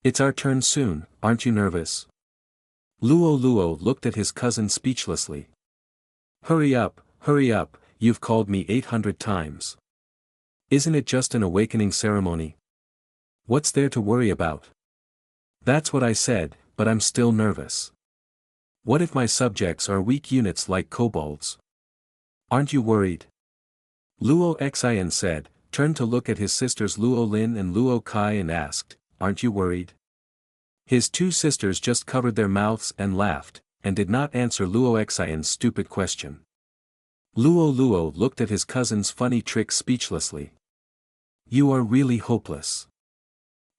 It's our turn soon, aren't you nervous? Luo looked at his cousin speechlessly. Hurry up, you've called me 800 times. Isn't it just an awakening ceremony? What's there to worry about? That's what I said, but I'm still nervous. What if my subjects are weak units like kobolds? Aren't you worried? Luo Xian said, turned to look at his sisters Luo Lin and Luo Kai and asked, aren't you worried? His two sisters just covered their mouths and laughed, and did not answer Luo Xian's stupid question. Luo looked at his cousin's funny trick speechlessly. You are really hopeless.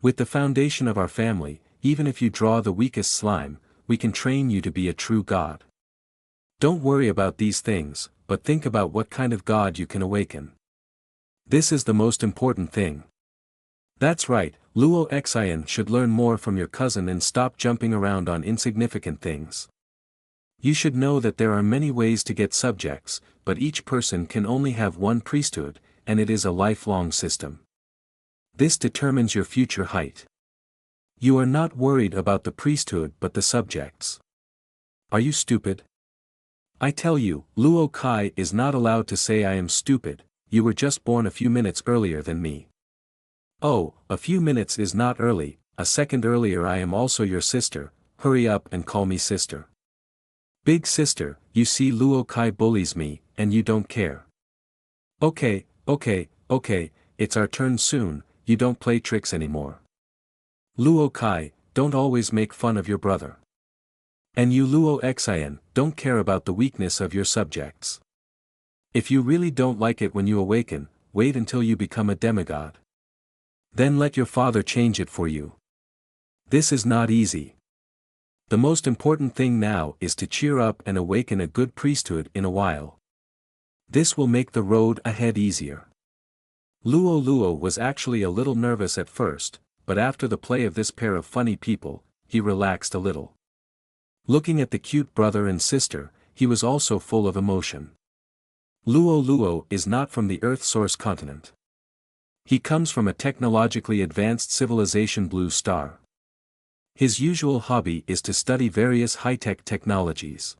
With the foundation of our family, even if you draw the weakest slime, we can train you to be a true god. Don't worry about these things, but think about what kind of god you can awaken. This is the most important thing. That's right, Luo Xian should learn more from your cousin and stop jumping around on insignificant things. You should know that there are many ways to get subjects, but each person can only have one priesthood, and it is a lifelong system. This determines your future height. You are not worried about the priesthood but the subjects. Are you stupid? I tell you, Luo Kai is not allowed to say I am stupid, you were just born a few minutes earlier than me. Oh, a few minutes is not early, a second earlier I am also your sister, hurry up and call me sister. Big sister, you see Luo Kai bullies me, and you don't care. Okay, it's our turn soon, you don't play tricks anymore. Luo Kai, don't always make fun of your brother. And you Luo Xian, don't care about the weakness of your subjects. If you really don't like it when you awaken, wait until you become a demigod. Then let your father change it for you. This is not easy. The most important thing now is to cheer up and awaken a good priesthood in a while. This will make the road ahead easier. Luo was actually a little nervous at first, but after the play of this pair of funny people, he relaxed a little. Looking at the cute brother and sister, he was also full of emotion. Luo is not from the Earth Source continent. He comes from a technologically advanced civilization Blue Star. His usual hobby is to study various high-tech technologies.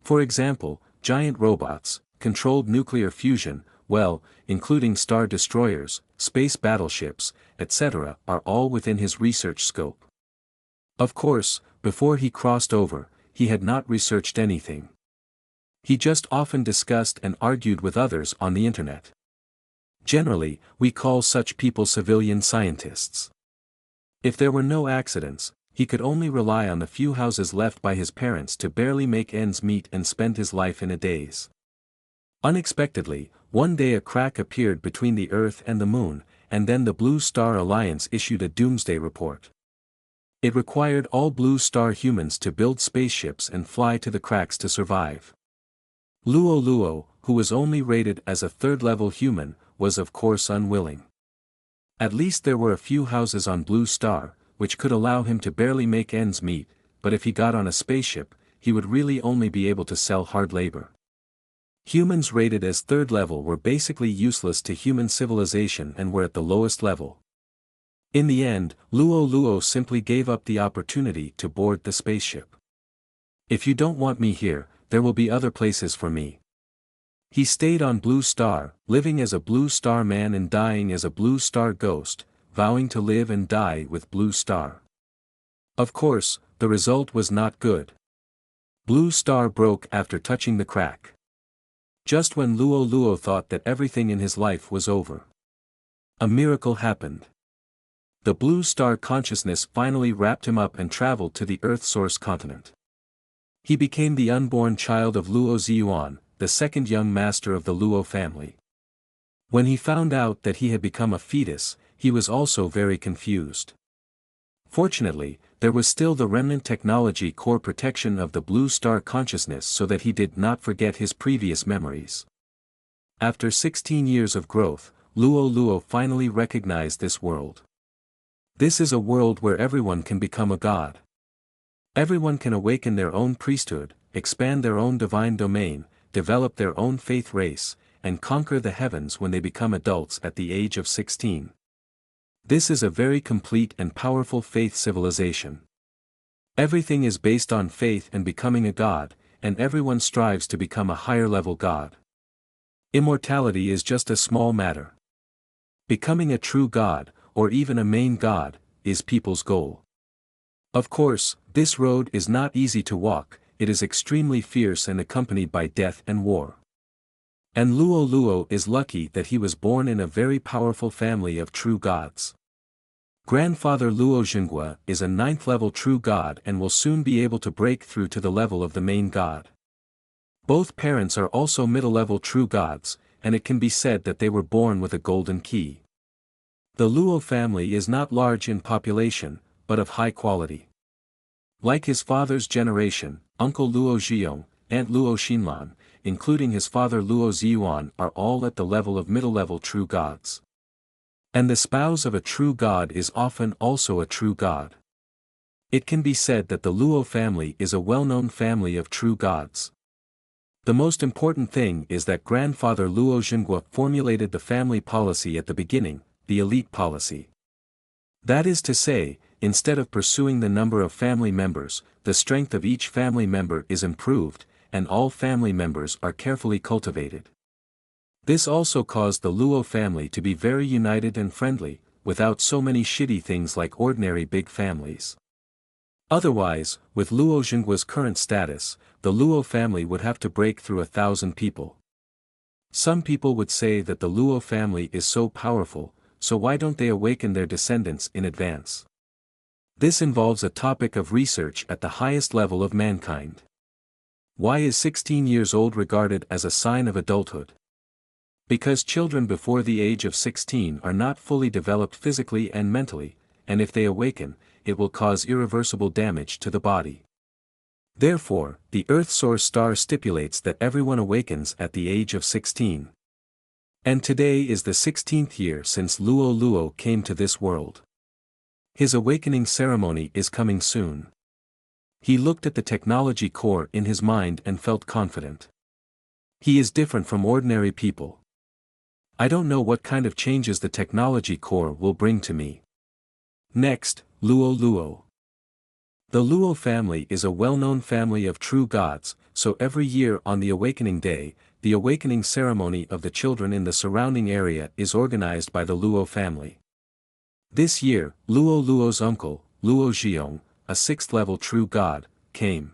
For example, giant robots, controlled nuclear fusion, well, including star destroyers, space battleships, etc., are all within his research scope. Of course, before he crossed over, he had not researched anything. He just often discussed and argued with others on the internet. Generally, we call such people civilian scientists. If there were no accidents, he could only rely on the few houses left by his parents to barely make ends meet and spend his life in a daze. Unexpectedly, one day a crack appeared between the Earth and the Moon, and then the Blue Star Alliance issued a doomsday report. It required all Blue Star humans to build spaceships and fly to the cracks to survive. Luo, who was only rated as a third-level human, was of course unwilling. At least there were a few houses on Blue Star, which could allow him to barely make ends meet, but if he got on a spaceship, he would really only be able to sell hard labor. Humans rated as third level were basically useless to human civilization and were at the lowest level. In the end, Luo simply gave up the opportunity to board the spaceship. If you don't want me here, there will be other places for me. He stayed on Blue Star, living as a Blue Star man and dying as a Blue Star ghost, vowing to live and die with Blue Star. Of course, the result was not good. Blue Star broke after touching the crack. Just when Luo thought that everything in his life was over, a miracle happened. The Blue Star consciousness finally wrapped him up and traveled to the Earth Source continent. He became the unborn child of Luo Ziyuan, the second young master of the Luo family. When he found out that he had become a fetus, he was also very confused. Fortunately, there was still the remnant technology core protection of the Blue Star consciousness so that he did not forget his previous memories. After 16 years of growth, Luo finally recognized this world. This is a world where everyone can become a god. Everyone can awaken their own priesthood, expand their own divine domain, develop their own faith race, and conquer the heavens when they become adults at the age of 16. This is a very complete and powerful faith civilization. Everything is based on faith and becoming a god, and everyone strives to become a higher level god. Immortality is just a small matter. Becoming a true god, or even a main god, is people's goal. Of course, this road is not easy to walk, it is extremely fierce and accompanied by death and war. And Luo Luo is lucky that he was born in a very powerful family of true gods. Grandfather Luo Zhenghua is a 9th level true god and will soon be able to break through to the level of the main god. Both parents are also middle level true gods, and it can be said that they were born with a golden key. The Luo family is not large in population, but of high quality. Like his father's generation, Uncle Luo Zhiyong, Aunt Luo Xinlan, including his father Luo Ziyuan, are all at the level of middle-level true gods. And the spouse of a true god is often also a true god. It can be said that the Luo family is a well-known family of true gods. The most important thing is that grandfather Luo Zhenghua formulated the family policy at the beginning, the elite policy. That is to say, instead of pursuing the number of family members, the strength of each family member is improved, and all family members are carefully cultivated. This also caused the Luo family to be very united and friendly, without so many shitty things like ordinary big families. Otherwise, with Luo Zhenghua's current status, the Luo family would have to break through 1,000 people. Some people would say that the Luo family is so powerful, so why don't they awaken their descendants in advance? This involves a topic of research at the highest level of mankind. Why is 16 years old regarded as a sign of adulthood? Because children before the age of 16 are not fully developed physically and mentally, and if they awaken, it will cause irreversible damage to the body. Therefore, the Earth Source Star stipulates that everyone awakens at the age of 16. And today is the 16th year since Luo Luo came to this world. His awakening ceremony is coming soon. He looked at the technology core in his mind and felt confident. He is different from ordinary people. I don't know what kind of changes the technology core will bring to me. Next, Luo Luo. The Luo family is a well-known family of true gods, so every year on the awakening day, the awakening ceremony of the children in the surrounding area is organized by the Luo family. This year, Luo Luo's uncle, Luo Zhiyong, a 6th level true god, came.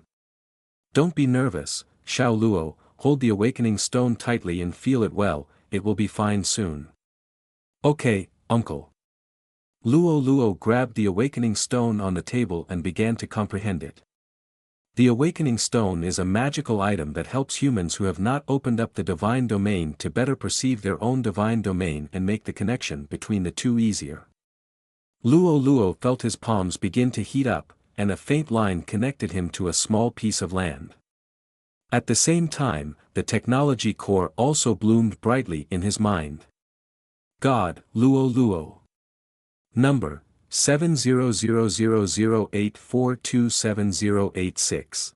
Don't be nervous, Xiao Luo, hold the awakening stone tightly and feel it well, it will be fine soon. Okay, uncle. Luo Luo grabbed the awakening stone on the table and began to comprehend it. The awakening stone is a magical item that helps humans who have not opened up the divine domain to better perceive their own divine domain and make the connection between the two easier. Luo Luo felt his palms begin to heat up, and a faint line connected him to a small piece of land. At the same time, the technology core also bloomed brightly in his mind. God, Luo Luo. Number, 7000084270086.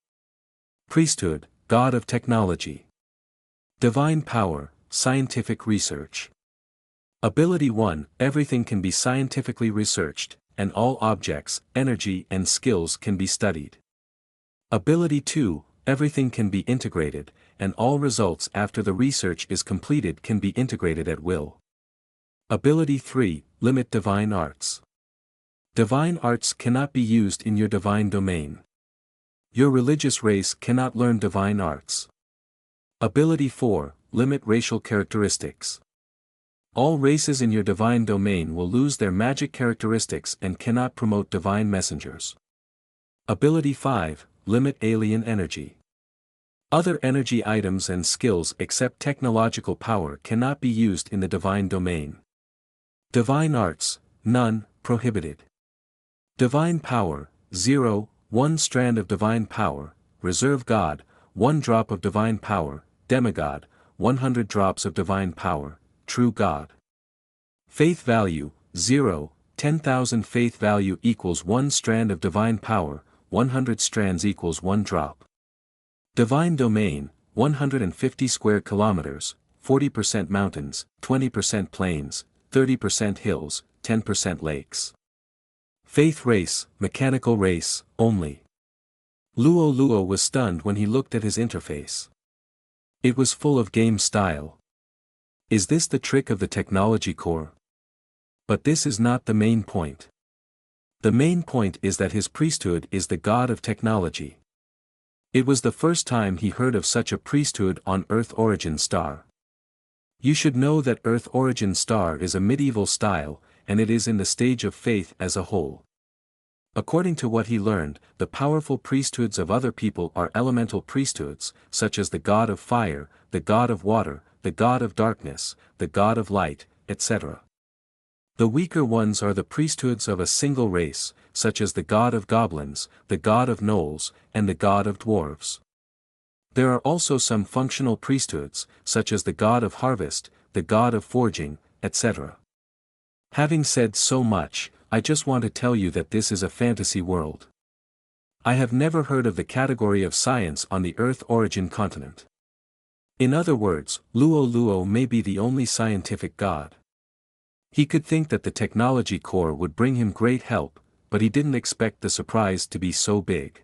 Priesthood, God of Technology. Divine Power, Scientific Research. Ability 1, everything can be scientifically researched, and all objects, energy and skills can be studied. Ability 2, everything can be integrated, and all results after the research is completed can be integrated at will. Ability 3, limit divine arts. Divine arts cannot be used in your divine domain. Your religious race cannot learn divine arts. Ability 4, limit racial characteristics. All races in your divine domain will lose their magic characteristics and cannot promote divine messengers. Ability 5, limit alien energy. Other energy items and skills except technological power cannot be used in the divine domain. Divine arts, none, prohibited. Divine power, 0, 1 strand of divine power, reserve god, 1 drop of divine power, demigod, 100 drops of divine power, true god. Faith value, 0, 10,000 faith value equals 1 strand of divine power, 100 strands equals 1 drop. Divine domain, 150 square kilometers, 40% mountains, 20% plains, 30% hills, 10% lakes. Faith race, mechanical race, only. Luo Luo was stunned when he looked at his interface. It was full of game style. Is this the trick of the technology core? But this is not the main point. The main point is that his priesthood is the god of technology. It was the first time he heard of such a priesthood on Earth Origin Star. You should know that Earth Origin Star is a medieval style, and it is in the stage of faith as a whole. According to what he learned, the powerful priesthoods of other people are elemental priesthoods, such as the god of fire, the god of water, the god of darkness, the god of light, etc. The weaker ones are the priesthoods of a single race, such as the god of goblins, the god of gnolls, and the god of dwarves. There are also some functional priesthoods, such as the god of harvest, the god of forging, etc. Having said so much, I just want to tell you that this is a fantasy world. I have never heard of the category of science on the Earth Origin continent. In other words, Luo Luo may be the only scientific god. He could think that the technology core would bring him great help, but he didn't expect the surprise to be so big.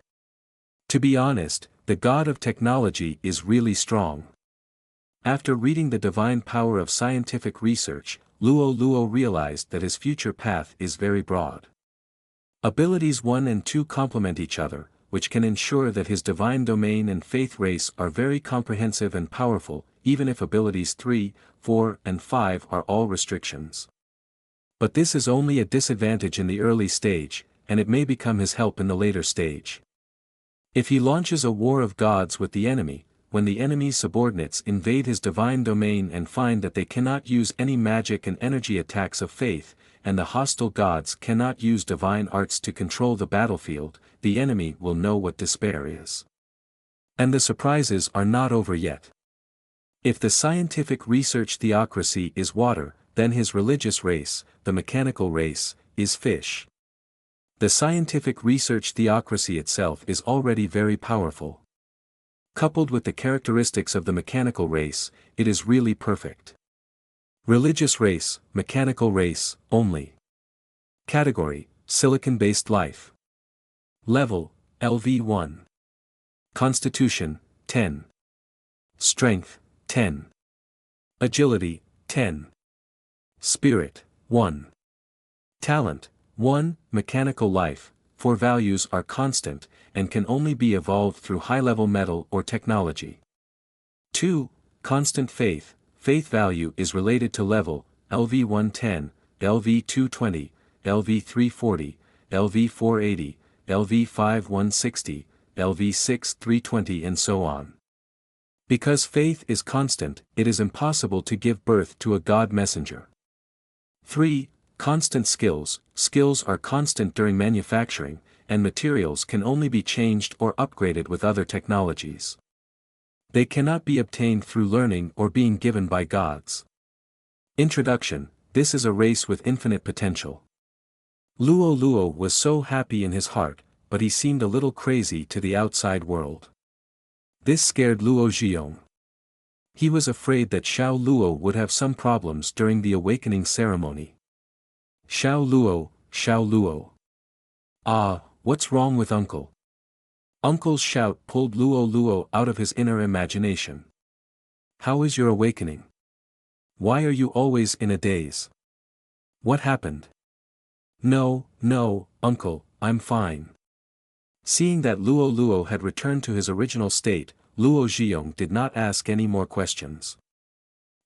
To be honest, the god of technology is really strong. After reading the divine power of scientific research, Luo Luo realized that his future path is very broad. Abilities 1 and 2 complement each other, which can ensure that his divine domain and faith race are very comprehensive and powerful, even if abilities 3, 4, and 5 are all restrictions. But this is only a disadvantage in the early stage, and it may become his help in the later stage. If he launches a war of gods with the enemy, when the enemy's subordinates invade his divine domain and find that they cannot use any magic and energy attacks of faith, and the hostile gods cannot use divine arts to control the battlefield, the enemy will know what despair is. And the surprises are not over yet. If the scientific research theocracy is water, then his religious race, the mechanical race, is fish. The scientific research theocracy itself is already very powerful. Coupled with the characteristics of the mechanical race, it is really perfect. Religious race, mechanical race, only. Category, silicon-based life. Level, LV1. Constitution, 10. Strength, 10. Agility, 10. Spirit, 1. Talent, 1. Mechanical life, 4 values are constant, and can only be evolved through high-level metal or technology. 2. Constant faith, faith value is related to level, LV110, LV220, LV340, LV480, LV5160, LV6320 and so on. Because faith is constant, it is impossible to give birth to a god messenger. 3. Constant skills, skills are constant during manufacturing, and materials can only be changed or upgraded with other technologies. They cannot be obtained through learning or being given by gods. Introduction, this is a race with infinite potential. Luo Luo was so happy in his heart, but he seemed a little crazy to the outside world. This scared Luo Zhiyong. He was afraid that Xiao Luo would have some problems during the awakening ceremony. Xiao Luo, Xiao Luo. Ah, what's wrong with uncle? Uncle's shout pulled Luo Luo out of his inner imagination. How is your awakening? Why are you always in a daze? What happened? No, no, uncle, I'm fine. Seeing that Luo Luo had returned to his original state, Luo Zhiyong did not ask any more questions.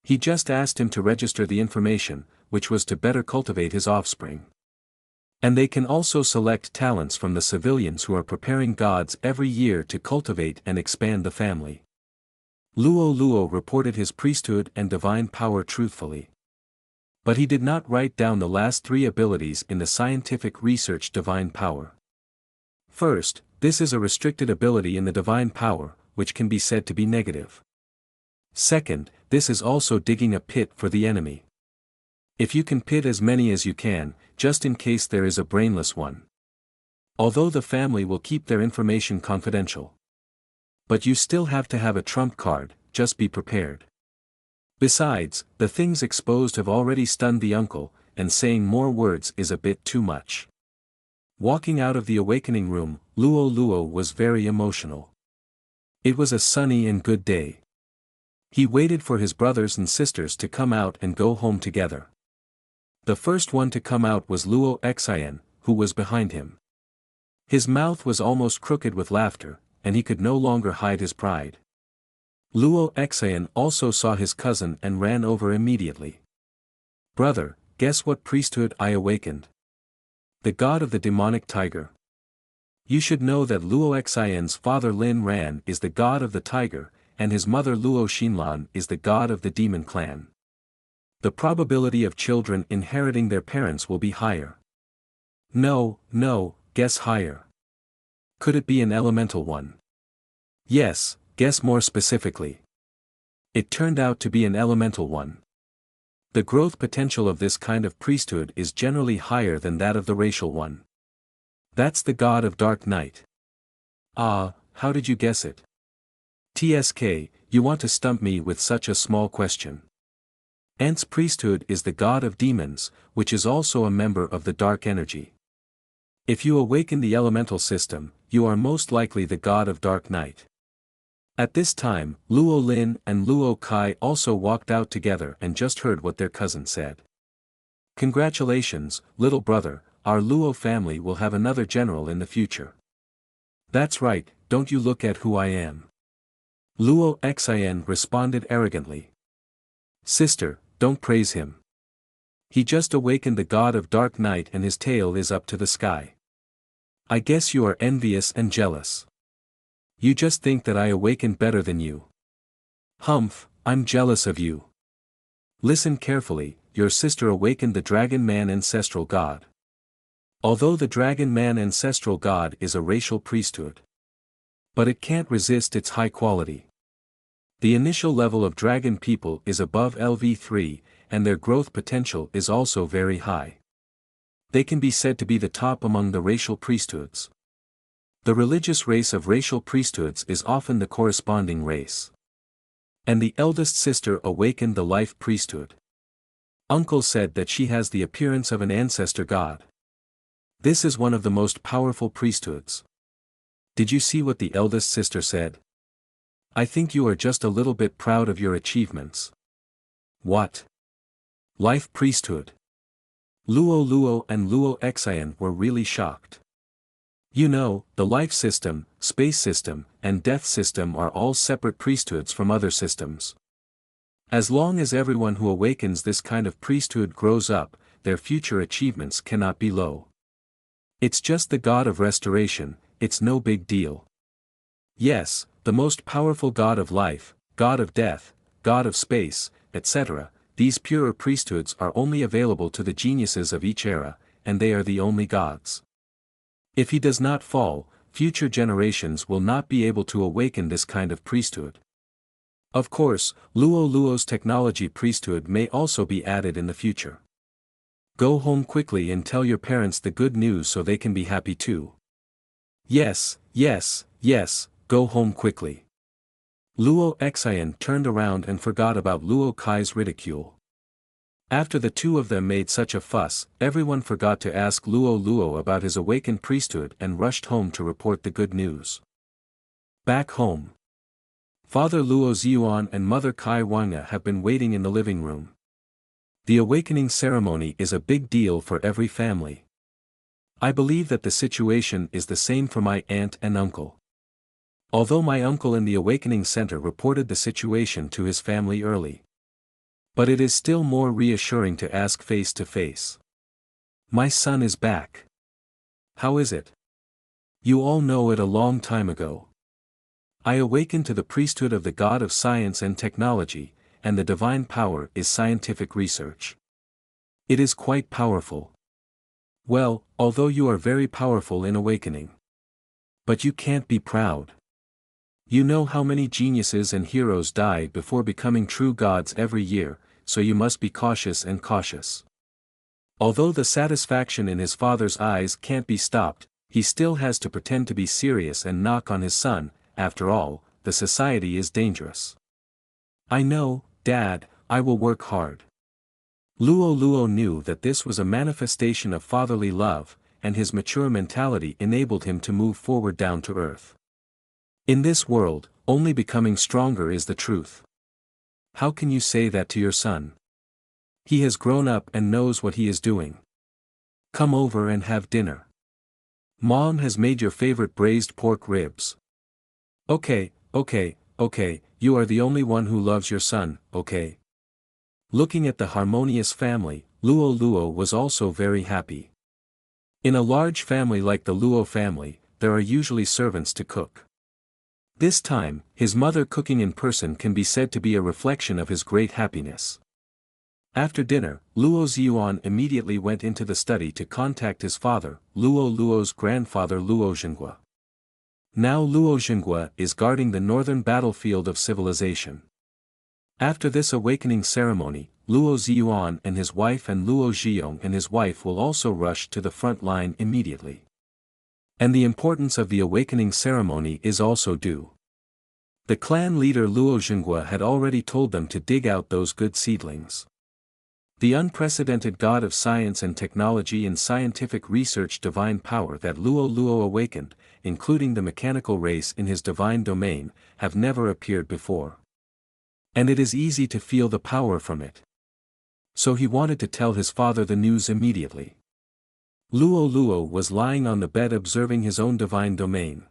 He just asked him to register the information, which was to better cultivate his offspring. And they can also select talents from the civilians who are preparing gods every year to cultivate and expand the family. Luo Luo reported his priesthood and divine power truthfully. But he did not write down the last 3 abilities in the scientific research divine power. First, this is a restricted ability in the divine power, which can be said to be negative. Second, this is also digging a pit for the enemy. If you can pit as many as you can, just in case there is a brainless one. Although the family will keep their information confidential. But you still have to have a trump card, just be prepared. Besides, the things exposed have already stunned the uncle, and saying more words is a bit too much. Walking out of the awakening room, Luo Luo was very emotional. It was a sunny and good day. He waited for his brothers and sisters to come out and go home together. The first one to come out was Luo Xian, who was behind him. His mouth was almost crooked with laughter, and he could no longer hide his pride. Luo Xian also saw his cousin and ran over immediately. "Brother, guess what priesthood I awakened? The god of the demonic tiger. You should know that Luo Xian's father Lin Ran is the god of the tiger, and his mother Luo Xinlan is the god of the demon clan. The probability of children inheriting their parents will be higher." "No, no, guess higher. Could it be an elemental one?" "Yes, guess more specifically." It turned out to be an elemental one. The growth potential of this kind of priesthood is generally higher than that of the racial one. That's the god of dark night. Ah, how did you guess it? TSK, you want to stump me with such a small question. Ant's priesthood is the god of demons, which is also a member of the dark energy. If you awaken the elemental system, you are most likely the god of dark night. At this time, Luo Lin and Luo Kai also walked out together and just heard what their cousin said. "Congratulations, little brother, our Luo family will have another general in the future." "That's right, don't you look at who I am." Luo Xian responded arrogantly. "Sister, don't praise him. He just awakened the god of dark night and his tail is up to the sky. I guess you are envious and jealous. You just think that I awakened better than you. Humph, I'm jealous of you. Listen carefully, your sister awakened the Dragon Man ancestral god. Although the Dragon Man ancestral god is a racial priesthood, but it can't resist its high quality. The initial level of dragon people is above LV3, and their growth potential is also very high. They can be said to be the top among the racial priesthoods. The religious race of racial priesthoods is often the corresponding race. And the eldest sister awakened the life priesthood. Uncle said that she has the appearance of an ancestor god. This is one of the most powerful priesthoods. Did you see what the eldest sister said? I think you are just a little bit proud of your achievements. What? Life priesthood. Luo Luo and Luo Xian were really shocked. You know, the life system, space system, and death system are all separate priesthoods from other systems. As long as everyone who awakens this kind of priesthood grows up, their future achievements cannot be low. It's just the god of restoration, it's no big deal. Yes, the most powerful god of life, god of death, god of space, etc., these purer priesthoods are only available to the geniuses of each era, and they are the only gods. If he does not fall, future generations will not be able to awaken this kind of priesthood. Of course, Luo Luo's technology priesthood may also be added in the future. Go home quickly and tell your parents the good news so they can be happy too. Yes, yes, yes, go home quickly. Luo Xian turned around and forgot about Luo Kai's ridicule. After the two of them made such a fuss, everyone forgot to ask Luo Luo about his awakened priesthood and rushed home to report the good news. Back home, Father Luo Ziyuan and Mother Kai Wanga have been waiting in the living room. The awakening ceremony is a big deal for every family. I believe that the situation is the same for my aunt and uncle. Although my uncle in the awakening center reported the situation to his family early. But it is still more reassuring to ask face to face. My son is back. How is it? You all know it a long time ago. I awakened to the priesthood of the God of science and technology, and the divine power is scientific research. It is quite powerful. Well, although you are very powerful in awakening. But you can't be proud. You know how many geniuses and heroes die before becoming true gods every year, so you must be cautious and cautious. Although the satisfaction in his father's eyes can't be stopped, he still has to pretend to be serious and knock on his son. After all, the society is dangerous. I know, Dad, I will work hard. Luo Luo knew that this was a manifestation of fatherly love, and his mature mentality enabled him to move forward down to earth. In this world, only becoming stronger is the truth. How can you say that to your son? He has grown up and knows what he is doing. Come over and have dinner. Mom has made your favorite braised pork ribs. Okay, you are the only one who loves your son, okay? Looking at the harmonious family, Luo Luo was also very happy. In a large family like the Luo family, there are usually servants to cook. This time, his mother cooking in person can be said to be a reflection of his great happiness. After dinner, Luo Ziyuan immediately went into the study to contact his father, Luo Luo's grandfather Luo Zhenghua. Now Luo Zhenghua is guarding the northern battlefield of civilization. After this awakening ceremony, Luo Ziyuan and his wife and Luo Zhiyong and his wife will also rush to the front line immediately. And the importance of the awakening ceremony is also due. The clan leader Luo Zhenghua had already told them to dig out those good seedlings. The unprecedented god of science and technology and scientific research divine power that Luo Luo awakened, including the mechanical race in his divine domain, have never appeared before. And it is easy to feel the power from it. So he wanted to tell his father the news immediately. Luo Luo was lying on the bed observing his own divine domain.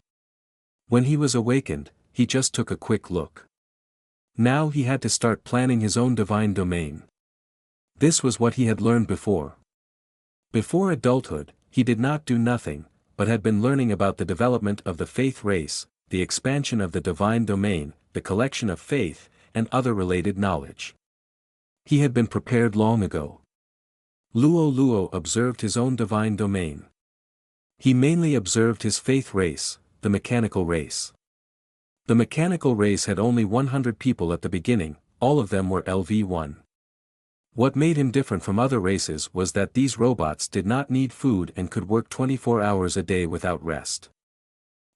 When he was awakened, he just took a quick look. Now he had to start planning his own divine domain. This was what he had learned before. Before adulthood, he did not do nothing, but had been learning about the development of the faith race, the expansion of the divine domain, the collection of faith, and other related knowledge. He had been prepared long ago. Luo Luo observed his own divine domain. He mainly observed his faith race, the mechanical race. The mechanical race had only 100 people at the beginning, all of them were LV1. What made him different from other races was that these robots did not need food and could work 24 hours a day without rest.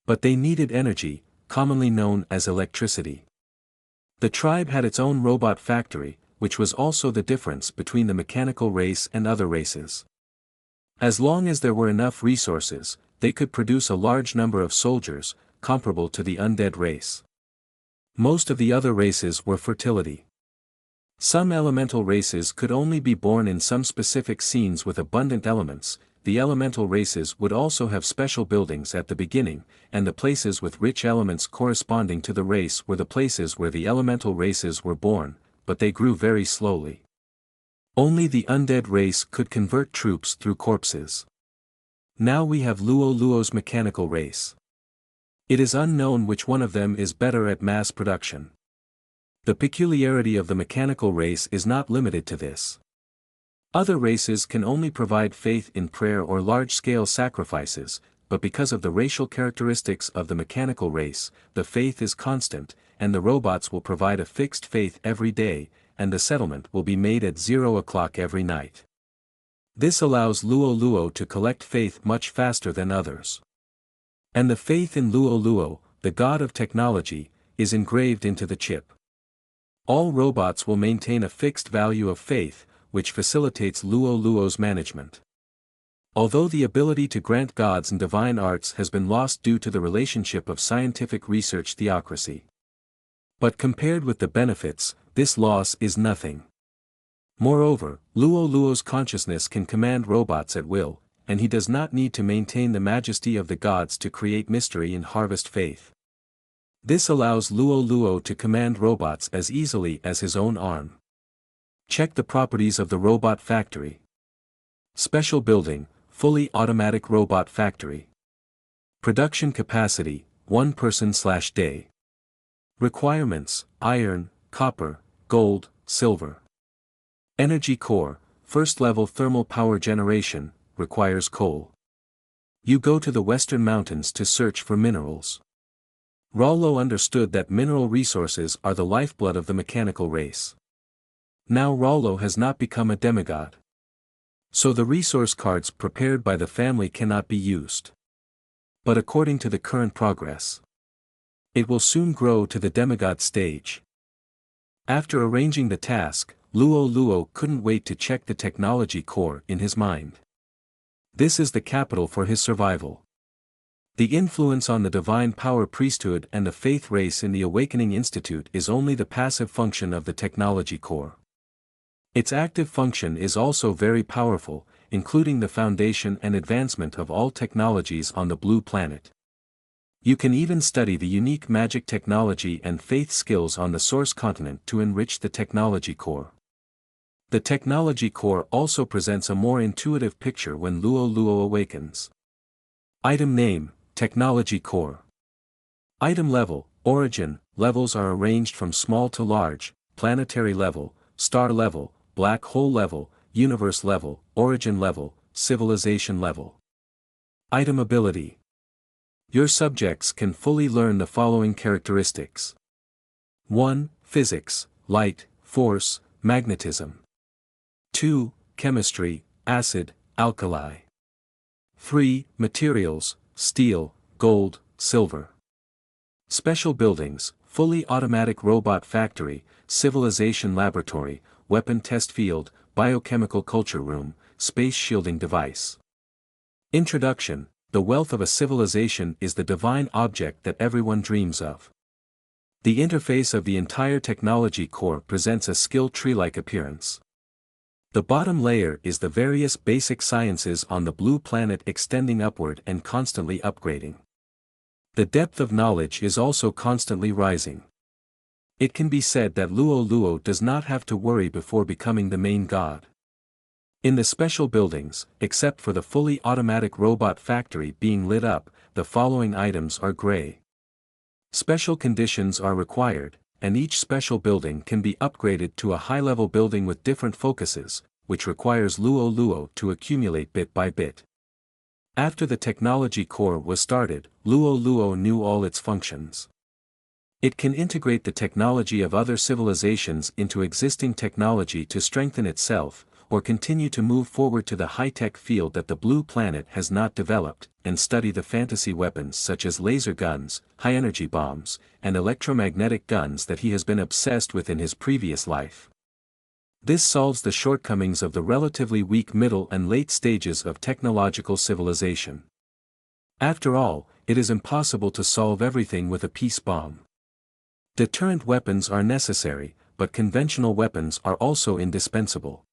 But they needed energy, commonly known as electricity. The tribe had its own robot factory, which was also the difference between the mechanical race and other races. As long as there were enough resources, they could produce a large number of soldiers, comparable to the undead race. Most of the other races were fertility. Some elemental races could only be born in some specific scenes with abundant elements. The elemental races would also have special buildings at the beginning, and the places with rich elements corresponding to the race were the places where the elemental races were born, but they grew very slowly. Only the undead race could convert troops through corpses. Now we have Luo Luo's mechanical race. It is unknown which one of them is better at mass production. The peculiarity of the mechanical race is not limited to this. Other races can only provide faith in prayer or large-scale sacrifices, but because of the racial characteristics of the mechanical race, the faith is constant, and the robots will provide a fixed faith every day, and the settlement will be made at 0 o'clock every night. This allows Luo Luo to collect faith much faster than others. And the faith in Luo Luo, the god of technology, is engraved into the chip. All robots will maintain a fixed value of faith, which facilitates Luo Luo's management. Although the ability to grant gods and divine arts has been lost due to the relationship of scientific research theocracy. But compared with the benefits, this loss is nothing. Moreover, Luo Luo's consciousness can command robots at will, and he does not need to maintain the majesty of the gods to create mystery and harvest faith. This allows Luo Luo to command robots as easily as his own arm. Check the properties of the robot factory. Special building, fully automatic robot factory. Production capacity, 1 person/day. Requirements, iron, copper, gold, silver. Energy core, first level thermal power generation, requires coal. You go to the western mountains to search for minerals. Rollo understood that mineral resources are the lifeblood of the mechanical race. Now Rollo has not become a demigod. So the resource cards prepared by the family cannot be used. But according to the current progress, it will soon grow to the demigod stage. After arranging the task, Luo couldn't wait to check the technology core in his mind. This is the capital for his survival. The influence on the divine power priesthood and the faith race in the Awakening Institute is only the passive function of the technology core. Its active function is also very powerful, including the foundation and advancement of all technologies on the blue planet. You can even study the unique magic technology and faith skills on the source continent to enrich the technology core. The technology core also presents a more intuitive picture when Luo awakens. Item name, Technology Core. Item level, origin, levels are arranged from small to large, planetary level, star level, black hole level, universe level, origin level, civilization level. Item ability. Your subjects can fully learn the following characteristics. 1. Physics, light, force, magnetism. 2. Chemistry, acid, alkali. 3. Materials, steel, gold, silver. Special buildings, fully automatic robot factory, civilization laboratory, weapon test field, biochemical culture room, space shielding device. Introduction. The wealth of a civilization is the divine object that everyone dreams of. The interface of the entire technology core presents a skill tree-like appearance. The bottom layer is the various basic sciences on the blue planet extending upward and constantly upgrading. The depth of knowledge is also constantly rising. It can be said that Luo does not have to worry before becoming the main god. In the special buildings, except for the fully automatic robot factory being lit up, the following items are gray. Special conditions are required, and each special building can be upgraded to a high-level building with different focuses, which requires Luo to accumulate bit by bit. After the technology core was started, Luo knew all its functions. It can integrate the technology of other civilizations into existing technology to strengthen itself, or continue to move forward to the high-tech field that the blue planet has not developed, and study the fantasy weapons such as laser guns, high-energy bombs, and electromagnetic guns that he has been obsessed with in his previous life. This solves the shortcomings of the relatively weak middle and late stages of technological civilization. After all, it is impossible to solve everything with a peace bomb. Deterrent weapons are necessary, but conventional weapons are also indispensable.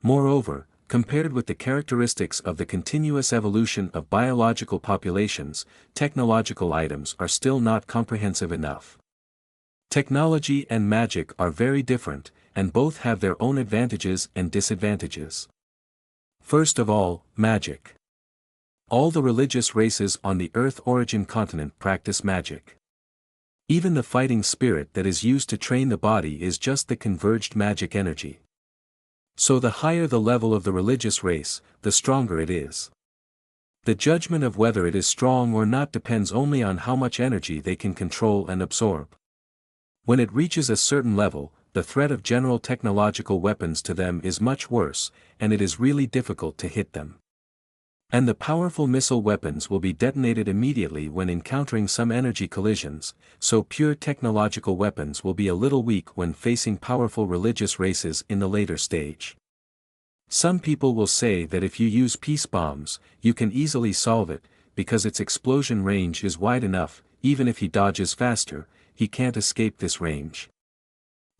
Moreover, compared with the characteristics of the continuous evolution of biological populations, technological items are still not comprehensive enough. Technology and magic are very different, and both have their own advantages and disadvantages. First of all, magic. All the religious races on the Earth origin continent practice magic. Even the fighting spirit that is used to train the body is just the converged magic energy. So the higher the level of the religious race, the stronger it is. The judgment of whether it is strong or not depends only on how much energy they can control and absorb. When it reaches a certain level, the threat of general technological weapons to them is much worse, and it is really difficult to hit them. And the powerful missile weapons will be detonated immediately when encountering some energy collisions, so pure technological weapons will be a little weak when facing powerful religious races in the later stage. Some people will say that if you use peace bombs, you can easily solve it, because its explosion range is wide enough. Even if he dodges faster, he can't escape this range.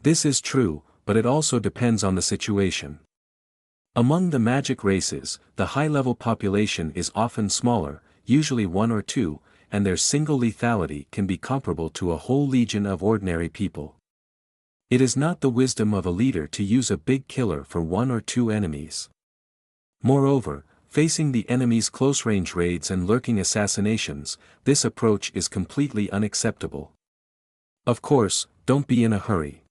This is true, but it also depends on the situation. Among the magic races, the high-level population is often smaller, usually 1 or 2, and their single lethality can be comparable to a whole legion of ordinary people. It is not the wisdom of a leader to use a big killer for 1 or 2 enemies. Moreover, facing the enemy's close-range raids and lurking assassinations, this approach is completely unacceptable. Of course, don't be in a hurry.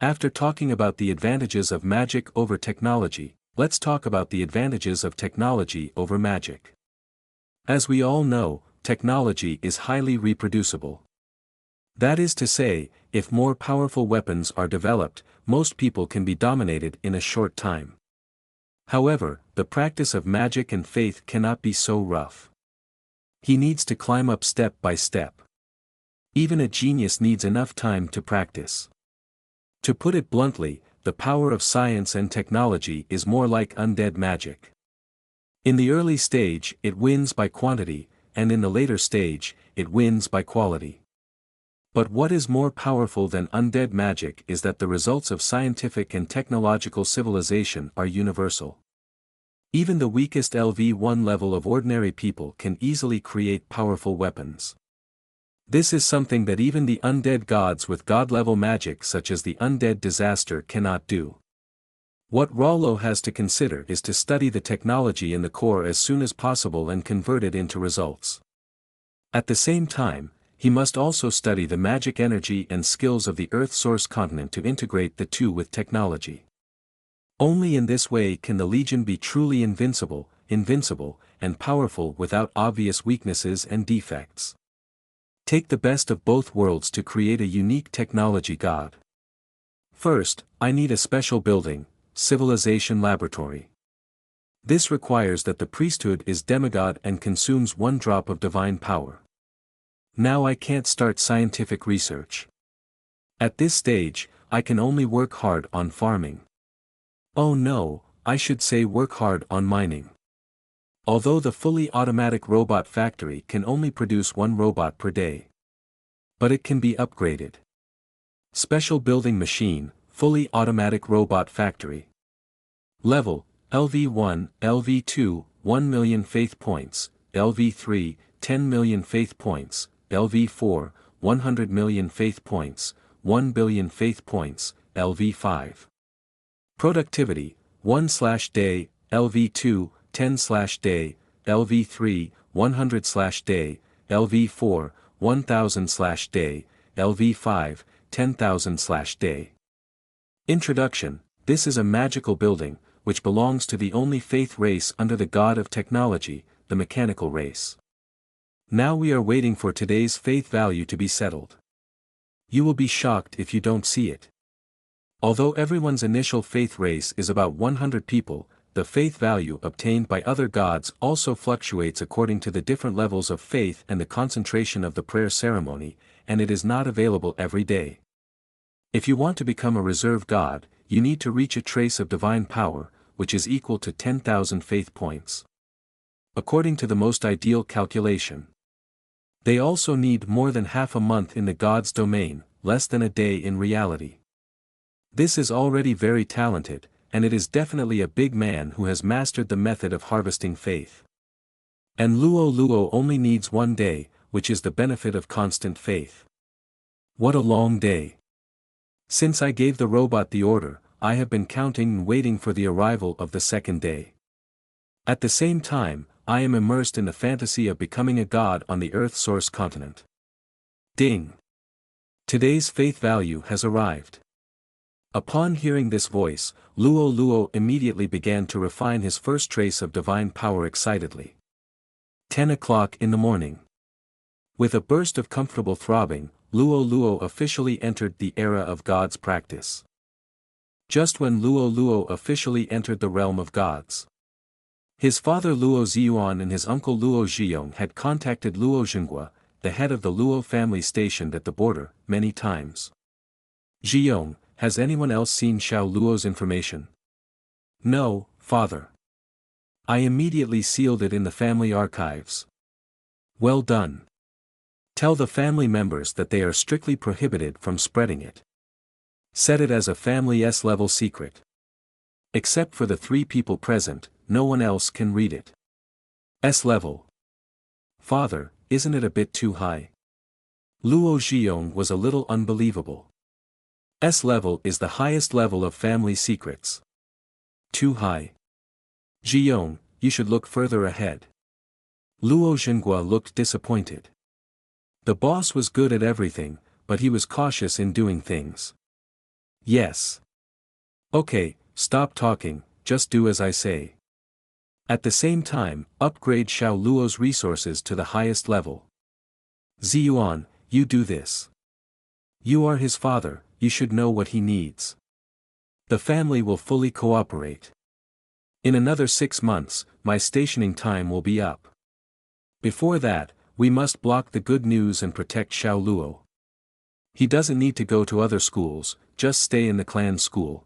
After talking about the advantages of magic over technology, let's talk about the advantages of technology over magic. As we all know, technology is highly reproducible. That is to say, if more powerful weapons are developed, most people can be dominated in a short time. However, the practice of magic and faith cannot be so rough. He needs to climb up step by step. Even a genius needs enough time to practice. To put it bluntly, the power of science and technology is more like undead magic. In the early stage, it wins by quantity, and in the later stage, it wins by quality. But what is more powerful than undead magic is that the results of scientific and technological civilization are universal. Even the weakest LV1 level of ordinary people can easily create powerful weapons. This is something that even the undead gods with god-level magic such as the undead disaster cannot do. What Rollo has to consider is to study the technology in the core as soon as possible and convert it into results. At the same time, he must also study the magic energy and skills of the Earth source continent to integrate the two with technology. Only in this way can the Legion be truly invincible, and powerful without obvious weaknesses and defects. Take the best of both worlds to create a unique technology god. First, I need a special building, civilization laboratory. This requires that the priesthood is demigod and consumes 1 drop of divine power. Now I can't start scientific research. At this stage, I can only work hard on farming. Oh no, I should say work hard on mining. Although the fully automatic robot factory can only produce 1 robot per day. But it can be upgraded. Special building machine, fully automatic robot factory. Level, LV1, LV2, 1 million faith points, LV3, 10 million faith points, LV4, 100 million faith points, 1 billion faith points, LV5. Productivity, 1/day, LV2, 10/day, LV3, 100/day, LV4, 1000/day, LV5, 10,000/day. Introduction: This is a magical building, which belongs to the only faith race under the god of technology, the mechanical race. Now we are waiting for today's faith value to be settled. You will be shocked if you don't see it. Although everyone's initial faith race is about 100 people, the faith value obtained by other gods also fluctuates according to the different levels of faith and the concentration of the prayer ceremony, and it is not available every day. If you want to become a reserve god, you need to reach a trace of divine power, which is equal to 10,000 faith points. According to the most ideal calculation. They also need more than half a month in the god's domain, less than a day in reality. This is already very talented, and it is definitely a big man who has mastered the method of harvesting faith. And Luo only needs 1 day, which is the benefit of constant faith. What a long day. Since I gave the robot the order, I have been counting and waiting for the arrival of the 2nd day. At the same time, I am immersed in the fantasy of becoming a god on the Earth source continent. Ding! Today's faith value has arrived. Upon hearing this voice, Luo immediately began to refine his first trace of divine power excitedly. 10 o'clock in the morning. With a burst of comfortable throbbing, Luo officially entered the era of God's practice. Just when Luo officially entered the realm of gods. His father Luo Ziyuan and his uncle Luo Zhiyong had contacted Luo Zhenghua, the head of the Luo family stationed at the border, many times. Zhiyong, has anyone else seen Xiao Luo's information? No, father. I immediately sealed it in the family archives. Well done. Tell the family members that they are strictly prohibited from spreading it. Set it as a family S-level secret. Except for the 3 people present, no one else can read it. S-level. Father, isn't it a bit too high? Luo Zhiyong was a little unbelievable. S-level is the highest level of family secrets. Too high. Zhiyong, you should look further ahead. Luo Zhenghua looked disappointed. The boss was good at everything, but he was cautious in doing things. Yes. Okay, stop talking, just do as I say. At the same time, upgrade Xiao Luo's resources to the highest level. Ziyuan, you do this. You are his father, you should know what he needs. The family will fully cooperate. In another 6 months, my stationing time will be up. Before that, we must block the good news and protect Xiao Luo. He doesn't need to go to other schools, just stay in the clan school.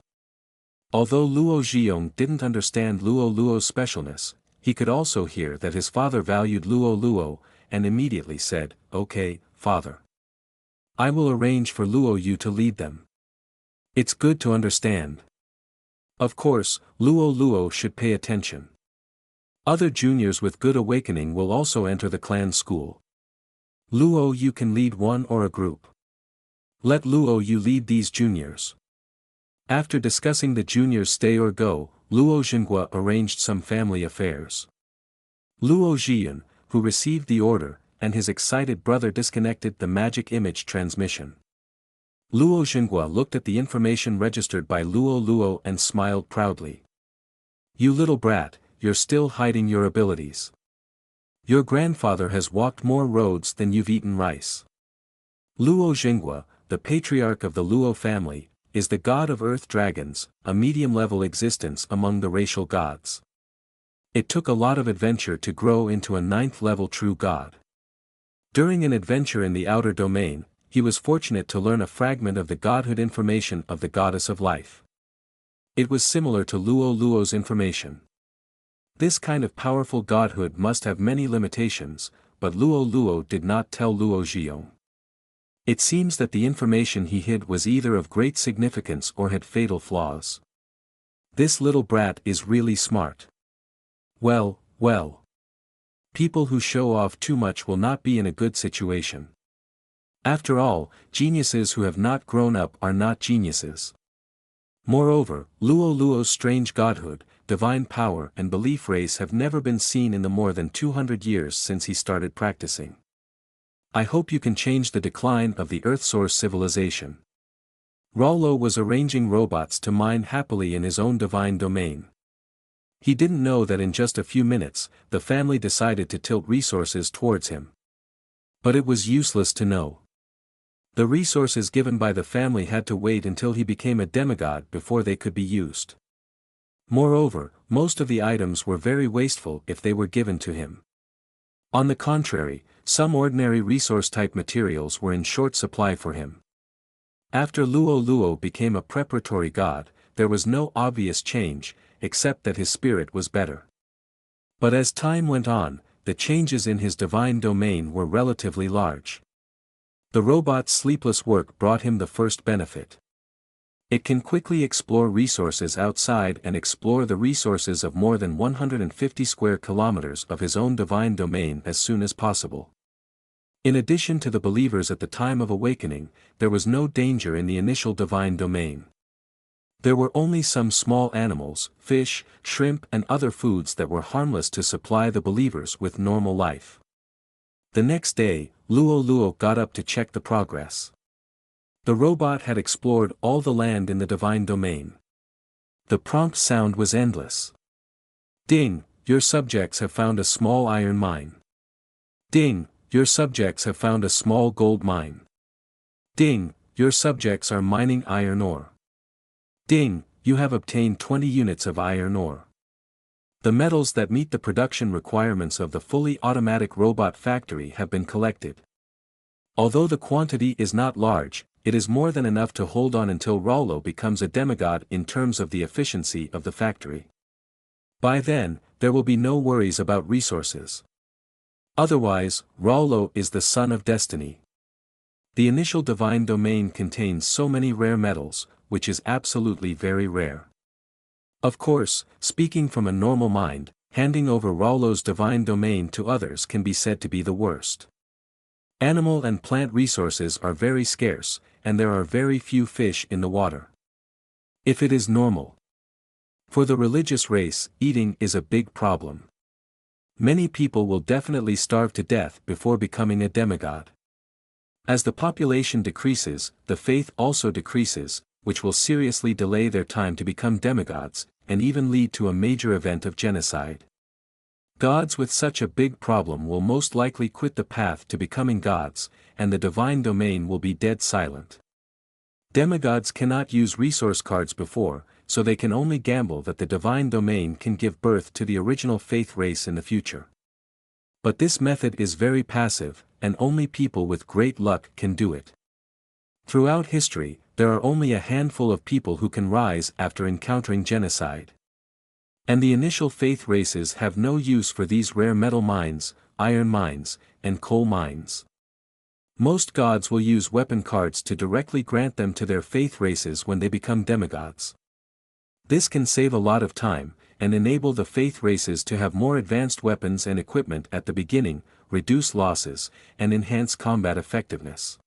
Although Luo Zhiyong didn't understand Luo Luo's specialness, he could also hear that his father valued Luo Luo, and immediately said, "Okay, father. I will arrange for Luo Yu to lead them. It's good to understand." Of course, Luo Luo should pay attention. Other juniors with good awakening will also enter the clan school. Luo Yu can lead one or a group. Let Luo Yu lead these juniors. After discussing the juniors' stay or go, Luo Zhenghua arranged some family affairs. Luo Zhiyun, who received the order, and his excited brother disconnected the magic image transmission. Luo Zhenghua looked at the information registered by Luo Luo and smiled proudly. "You little brat, you're still hiding your abilities. Your grandfather has walked more roads than you've eaten rice." Luo Zhenghua, the patriarch of the Luo family, is the god of earth dragons, a medium-level existence among the racial gods. It took a lot of adventure to grow into a 9th-level true god. During an adventure in the outer domain, he was fortunate to learn a fragment of the godhood information of the goddess of life. It was similar to Luo Luo's information. This kind of powerful godhood must have many limitations, but Luo Luo did not tell Luo Zhiyong. It seems that the information he hid was either of great significance or had fatal flaws. This little brat is really smart. Well, well. People who show off too much will not be in a good situation. After all, geniuses who have not grown up are not geniuses. Moreover, Luo Luo's strange godhood, divine power and belief race have never been seen in the more than 200 years since he started practicing. I hope you can change the decline of the Earth Source civilization. Rollo was arranging robots to mine happily in his own divine domain. He didn't know that in just a few minutes, the family decided to tilt resources towards him. But it was useless to know. The resources given by the family had to wait until he became a demigod before they could be used. Moreover, most of the items were very wasteful if they were given to him. On the contrary, some ordinary resource-type materials were in short supply for him. After Luo Luo became a preparatory god, there was no obvious change, except that his spirit was better. But as time went on, the changes in his divine domain were relatively large. The robot's sleepless work brought him the first benefit. It can quickly explore resources outside and explore the resources of more than 150 square kilometers of his own divine domain as soon as possible. In addition to the believers at the time of awakening, there was no danger in the initial divine domain. There were only some small animals, fish, shrimp and other foods that were harmless to supply the believers with normal life. The next day, Luo Luo got up to check the progress. The robot had explored all the land in the divine domain. The prompt sound was endless. "Ding, your subjects have found a small iron mine." "Ding, your subjects have found a small gold mine." "Ding, your subjects are mining iron ore." "Ding, you have obtained 20 units of iron ore." The metals that meet the production requirements of the fully automatic robot factory have been collected. Although the quantity is not large, it is more than enough to hold on until Rollo becomes a demigod in terms of the efficiency of the factory. By then, there will be no worries about resources. Otherwise, Rollo is the son of destiny. The initial divine domain contains so many rare metals, which is absolutely very rare. Of course, speaking from a normal mind, handing over Rollo's divine domain to others can be said to be the worst. Animal and plant resources are very scarce, and there are very few fish in the water. If it is normal. For the religious race, eating is a big problem. Many people will definitely starve to death before becoming a demigod. As the population decreases, the faith also decreases, which will seriously delay their time to become demigods, and even lead to a major event of genocide. Gods with such a big problem will most likely quit the path to becoming gods, and the divine domain will be dead silent. Demigods cannot use resource cards before, so they can only gamble that the divine domain can give birth to the original faith race in the future. But this method is very passive, and only people with great luck can do it. Throughout history, there are only a handful of people who can rise after encountering genocide. And the initial faith races have no use for these rare metal mines, iron mines, and coal mines. Most gods will use weapon cards to directly grant them to their faith races when they become demigods. This can save a lot of time, and enable the faith races to have more advanced weapons and equipment at the beginning, reduce losses, and enhance combat effectiveness.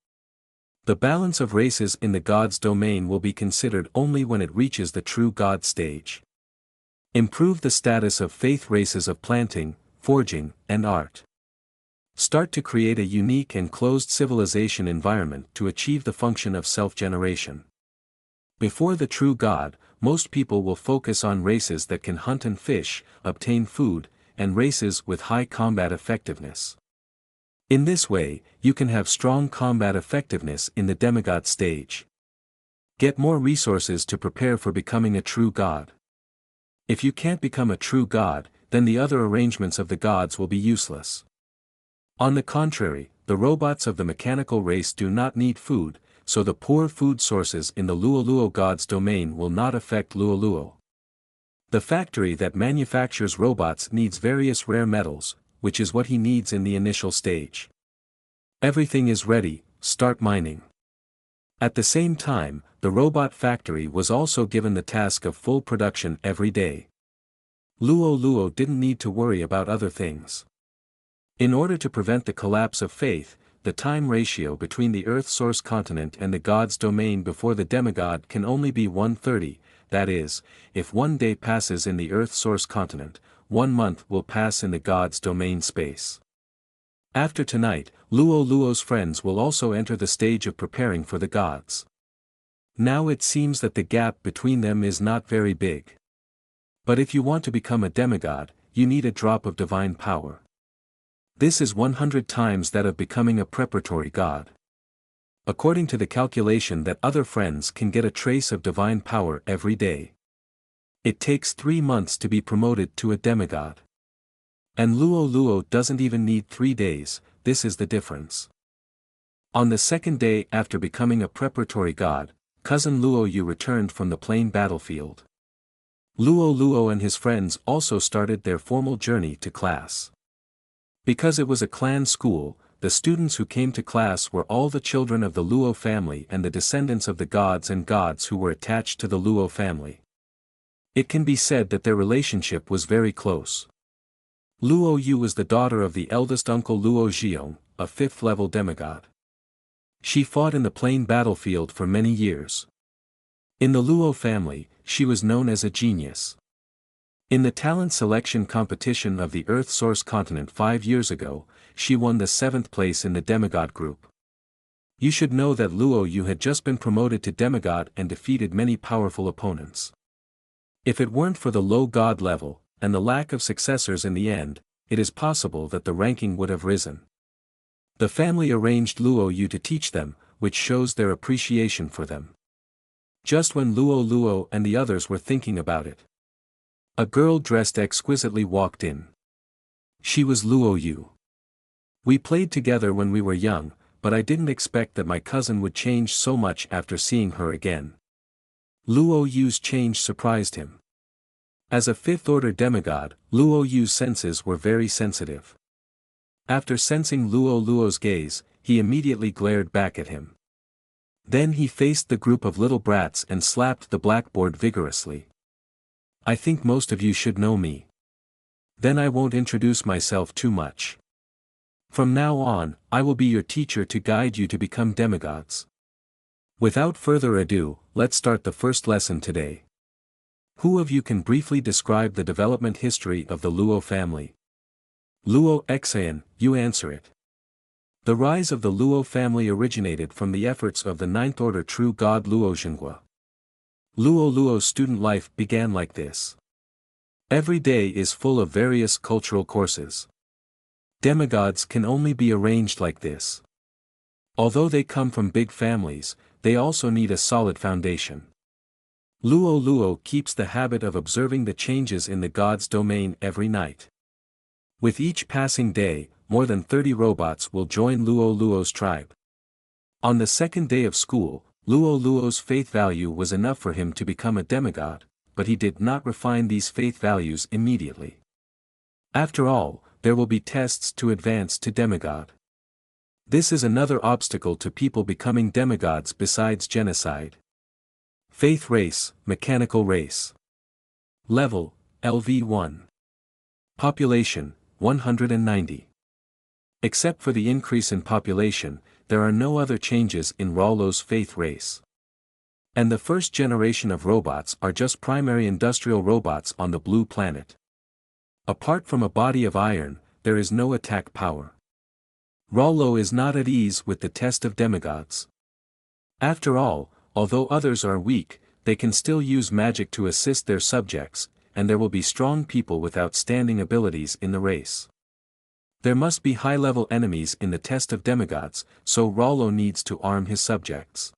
The balance of races in the god's domain will be considered only when it reaches the true god stage. Improve the status of faith races of planting, forging, and art. Start to create a unique and closed civilization environment to achieve the function of self-generation. Before the true god, most people will focus on races that can hunt and fish, obtain food, and races with high combat effectiveness. In this way, you can have strong combat effectiveness in the demigod stage. Get more resources to prepare for becoming a true god. If you can't become a true god, then the other arrangements of the gods will be useless. On the contrary, the robots of the mechanical race do not need food, so the poor food sources in the Luo god's domain will not affect Luo. The factory that manufactures robots needs various rare metals, which is what he needs in the initial stage. Everything is ready, start mining. At the same time, the robot factory was also given the task of full production every day. Luo didn't need to worry about other things. In order to prevent the collapse of faith, the time ratio between the Earth source continent and the god's domain before the demigod can only be 1/30, that is, if 1 day passes in the Earth source continent, 1 month will pass in the god's domain space. After tonight, Luo's friends will also enter the stage of preparing for the gods. Now it seems that the gap between them is not very big. But if you want to become a demigod, you need a drop of divine power. This is 100 times that of becoming a preparatory god. According to the calculation that other friends can get a trace of divine power every day. It takes 3 months to be promoted to a demigod. And Luo doesn't even need 3 days, this is the difference. On the second day after becoming a preparatory god, cousin Luo returned from the plain battlefield. Luo and his friends also started their formal journey to class. Because it was a clan school, the students who came to class were all the children of the Luo family and the descendants of the gods and gods who were attached to the Luo family. It can be said that their relationship was very close. Luo Yu was the daughter of the eldest uncle Luo Xiong, a 5th-level demigod. She fought in the plain battlefield for many years. In the Luo family, she was known as a genius. In the talent selection competition of the Earth Source continent 5 years ago, she won the 7th place in the demigod group. You should know that Luo Yu had just been promoted to demigod and defeated many powerful opponents. If it weren't for the low god level, and the lack of successors in the end, it is possible that the ranking would have risen. The family arranged Luo Yu to teach them, which shows their appreciation for them. Just when Luo and the others were thinking about it, a girl dressed exquisitely walked in. She was Luo Yu. We played together when we were young, but I didn't expect that my cousin would change so much after seeing her again. Luo Yu's change surprised him. As a 5th-order demigod, Luo Yu's senses were very sensitive. After sensing Luo's gaze, he immediately glared back at him. Then he faced the group of little brats and slapped the blackboard vigorously. I think most of you should know me. Then I won't introduce myself too much. From now on, I will be your teacher to guide you to become demigods. Without further ado, let's start the first lesson today. Who of you can briefly describe the development history of the Luo family? Luo Xan, you answer it. The rise of the Luo family originated from the efforts of the 9th-order true god Luo Zhenghua. Luo's student life began like this. Every day is full of various cultural courses. Demigods can only be arranged like this. Although they come from big families, they also need a solid foundation. Luo keeps the habit of observing the changes in the god's domain every night. With each passing day, more than 30 robots will join Luo's tribe. On the second day of school, Luo Luo's faith value was enough for him to become a demigod, but he did not refine these faith values immediately. After all, there will be tests to advance to demigod. This is another obstacle to people becoming demigods besides genocide. Faith race, mechanical race. Level, LV1. Population, 190. Except for the increase in population, there are no other changes in Rollo's faith race. And the first generation of robots are just primary industrial robots on the blue planet. Apart from a body of iron, there is no attack power. Rollo is not at ease with the test of demigods. After all, although others are weak, they can still use magic to assist their subjects, and there will be strong people with outstanding abilities in the race. There must be high-level enemies in the test of demigods, so Rollo needs to arm his subjects.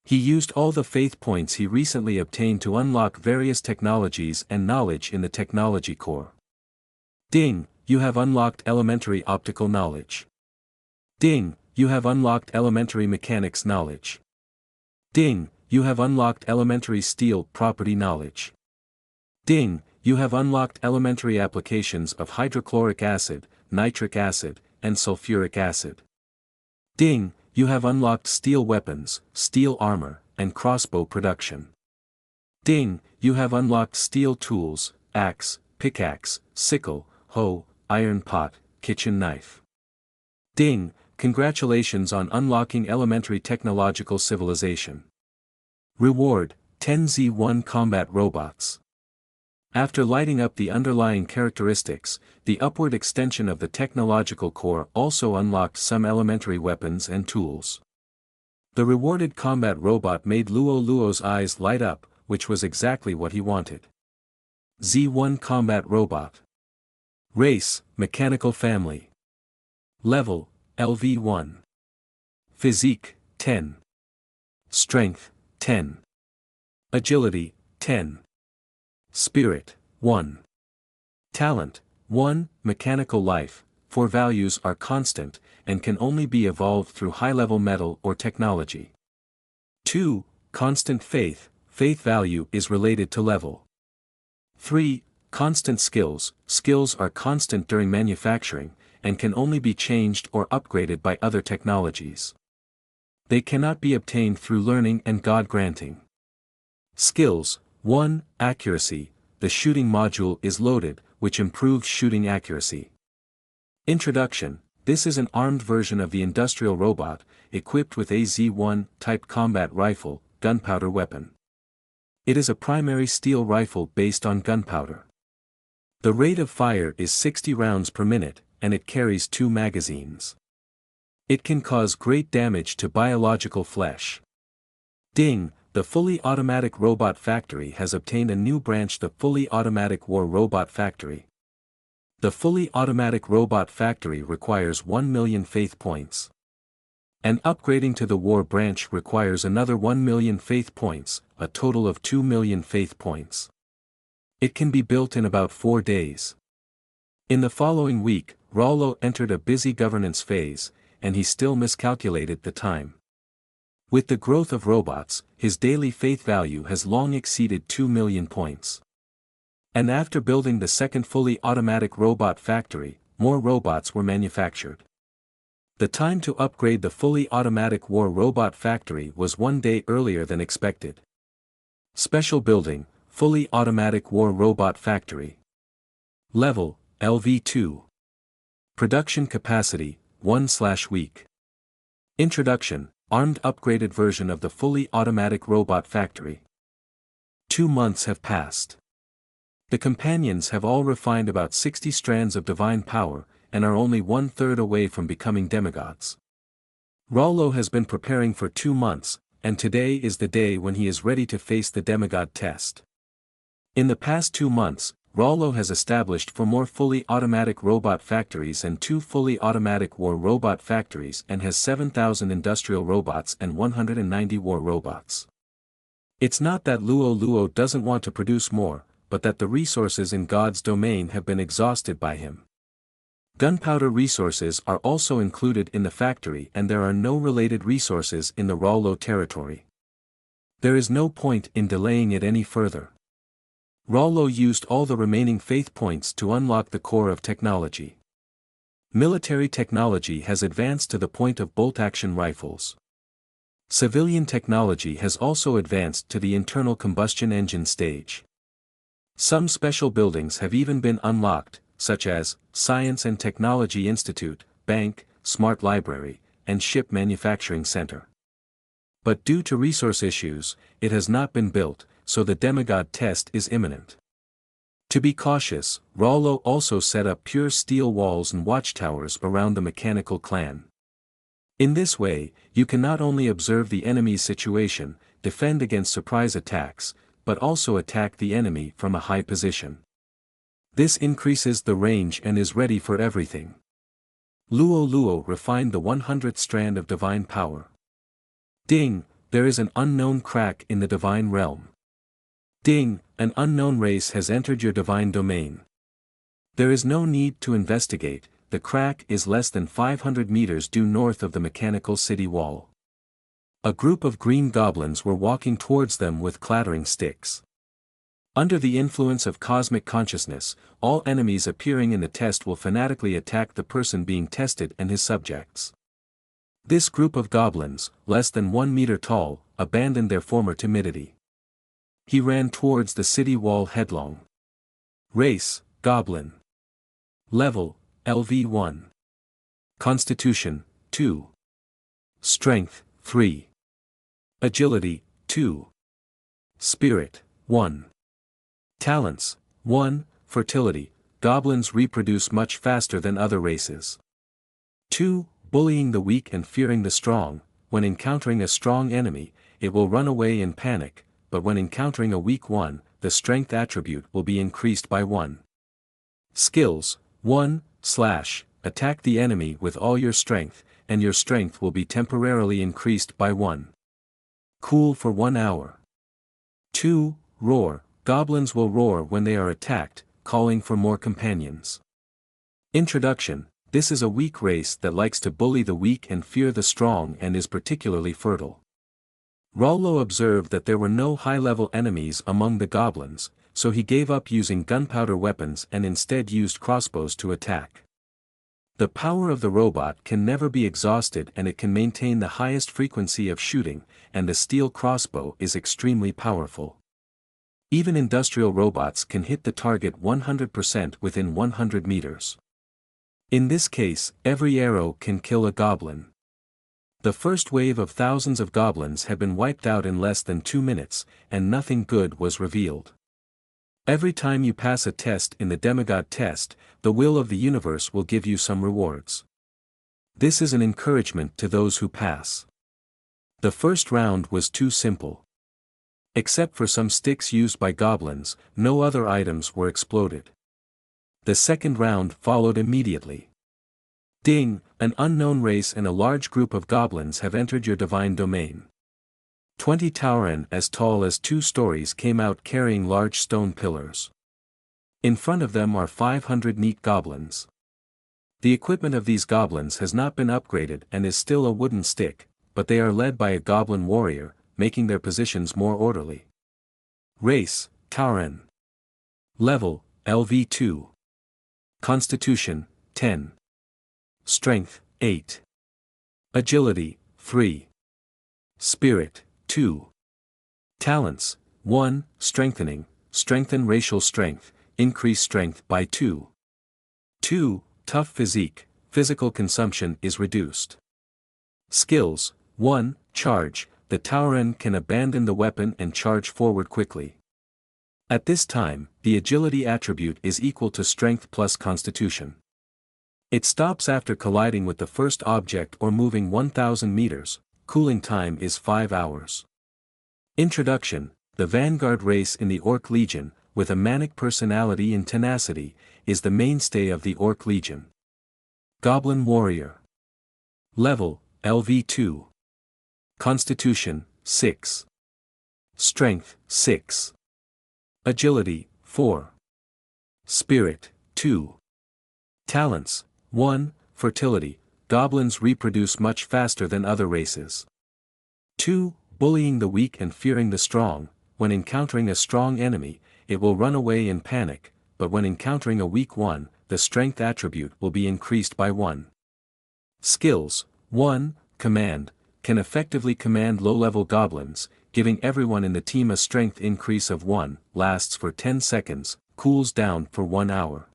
He used all the faith points he recently obtained to unlock various technologies and knowledge in the technology core. Ding, you have unlocked elementary optical knowledge. Ding, you have unlocked elementary mechanics knowledge. Ding, you have unlocked elementary steel property knowledge. Ding, you have unlocked elementary applications of hydrochloric acid, nitric acid, and sulfuric acid. Ding, you have unlocked steel weapons, steel armor, and crossbow production. Ding, you have unlocked steel tools, axe, pickaxe, sickle, hoe, iron pot, kitchen knife. Ding, congratulations on unlocking elementary technological civilization. Reward, 10Z1 combat robots. After lighting up the underlying characteristics, the upward extension of the technological core also unlocked some elementary weapons and tools. The rewarded combat robot made Luo Luo's eyes light up, which was exactly what he wanted. Z1 combat robot. Race, mechanical family. Level, LV1. Physique, 10. Strength, 10. Agility, 10. Spirit, 1. Talent, 1. Mechanical life, 4 values are constant, and can only be evolved through high-level metal or technology. 2. Constant faith, faith value is related to level. 3. Constant skills, skills are constant during manufacturing, and can only be changed or upgraded by other technologies. They cannot be obtained through learning and God-granting. Skills, 1. Accuracy, the shooting module is loaded, which improves shooting accuracy. Introduction, this is an armed version of the industrial robot, equipped with a Z1 type combat rifle, gunpowder weapon. It is a primary steel rifle based on gunpowder. The rate of fire is 60 rounds per minute, and it carries 2 magazines. It can cause great damage to biological flesh. Ding, the fully automatic robot factory has obtained a new branch, the fully automatic war robot factory. The fully automatic robot factory requires 1 million faith points. And upgrading to the war branch requires another 1 million faith points, a total of 2 million faith points. It can be built in about 4 days. In the following week, Rollo entered a busy governance phase, and he still miscalculated the time. With the growth of robots, his daily faith value has long exceeded 2 million points. And after building the second fully automatic robot factory, more robots were manufactured. The time to upgrade the fully automatic war robot factory was 1 day earlier than expected. Special building, fully automatic war robot factory. Level, LV2. Production capacity, 1/week. Introduction, armed upgraded version of the fully automatic robot factory. 2 months have passed. The companions have all refined about 60 strands of divine power, and are only 1/3 away from becoming demigods. Rollo has been preparing for 2 months, and today is the day when he is ready to face the demigod test. In the past 2 months, Rollo has established 4 more fully automatic robot factories and 2 fully automatic war robot factories, and has 7,000 industrial robots and 190 war robots. It's not that Luo Luo doesn't want to produce more, but that the resources in God's domain have been exhausted by him. Gunpowder resources are also included in the factory, and there are no related resources in the Rollo territory. There is no point in delaying it any further. Rollo used all the remaining faith points to unlock the core of technology. Military technology has advanced to the point of bolt-action rifles. Civilian technology has also advanced to the internal combustion engine stage. Some special buildings have even been unlocked, such as Science and Technology Institute, Bank, Smart Library, and Ship Manufacturing Center. But due to resource issues, it has not been built, so the demigod test is imminent. To be cautious, Rollo also set up pure steel walls and watchtowers around the mechanical clan. In this way, you can not only observe the enemy's situation, defend against surprise attacks, but also attack the enemy from a high position. This increases the range and is ready for everything. Luo Luo refined the 100th strand of divine power. Ding, there is an unknown crack in the divine realm. Ding, an unknown race has entered your divine domain. There is no need to investigate, the crack is less than 500 meters due north of the mechanical city wall. A group of green goblins were walking towards them with clattering sticks. Under the influence of cosmic consciousness, all enemies appearing in the test will fanatically attack the person being tested and his subjects. This group of goblins, less than 1 meter tall, abandoned their former timidity. He ran towards the city wall headlong. Race, Goblin. Level, LV1. Constitution, 2. Strength, 3. Agility, 2. Spirit, 1. Talents, 1. Fertility, goblins reproduce much faster than other races. 2. Bullying the weak and fearing the strong, when encountering a strong enemy, it will run away in panic, but when encountering a weak one, the strength attribute will be increased by 1. Skills, 1. Attack the enemy with all your strength, and your strength will be temporarily increased by 1. Cool for 1 hour. 2. Roar, goblins will roar when they are attacked, calling for more companions. Introduction, this is a weak race that likes to bully the weak and fear the strong and is particularly fertile. Rollo observed that there were no high-level enemies among the goblins, so he gave up using gunpowder weapons and instead used crossbows to attack. The power of the robot can never be exhausted, and it can maintain the highest frequency of shooting, and the steel crossbow is extremely powerful. Even industrial robots can hit the target 100% within 100 meters. In this case, every arrow can kill a goblin. The first wave of thousands of goblins had been wiped out in less than 2 minutes, and nothing good was revealed. Every time you pass a test in the demigod test, the will of the universe will give you some rewards. This is an encouragement to those who pass. The first round was too simple. Except for some sticks used by goblins, no other items were exploded. The second round followed immediately. Ding, an unknown race and a large group of goblins have entered your divine domain. 20 tauren as tall as 2 stories came out carrying large stone pillars. In front of them are 500 neat goblins. The equipment of these goblins has not been upgraded and is still a wooden stick, but they are led by a goblin warrior, making their positions more orderly. Race, tauren. Level, LV2. Constitution, 10. Strength, 8. Agility, 3. Spirit, 2. Talents, 1. Strengthening, strengthen racial strength, increase strength by 2. 2. Tough physique, physical consumption is reduced. Skills, 1. Charge, the tauren can abandon the weapon and charge forward quickly. At this time, the agility attribute is equal to strength plus constitution. It stops after colliding with the first object or moving 1,000 meters, cooling time is 5 hours. Introduction, the vanguard race in the Orc Legion, with a manic personality and tenacity, is the mainstay of the Orc Legion. Goblin Warrior. Level, LV2. Constitution, 6. Strength, 6. Agility, 4. Spirit, 2. Talents, 1. Fertility. Goblins reproduce much faster than other races. 2. Bullying the weak and fearing the strong. When encountering a strong enemy, it will run away in panic, but when encountering a weak one, the strength attribute will be increased by 1. Skills. 1. Command. Can effectively command low-level goblins, giving everyone in the team a strength increase of 1, lasts for 10 seconds, cools down for 1 hour.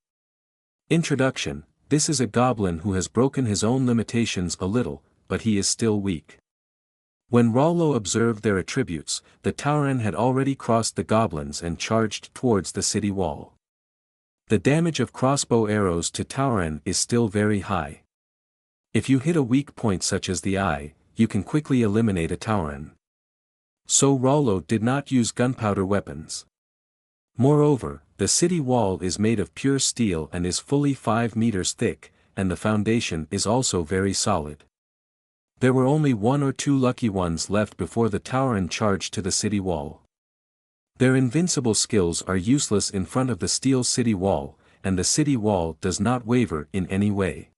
Introduction. This is a goblin who has broken his own limitations a little, but he is still weak. When Rollo observed their attributes, the Tauren had already crossed the goblins and charged towards the city wall. The damage of crossbow arrows to Tauren is still very high. If you hit a weak point such as the eye, you can quickly eliminate a Tauren. So Rollo did not use gunpowder weapons. Moreover, the city wall is made of pure steel and is fully 5 meters thick, and the foundation is also very solid. There were only 1 or 2 lucky ones left before the Tauren charged to the city wall. Their invincible skills are useless in front of the steel city wall, and the city wall does not waver in any way.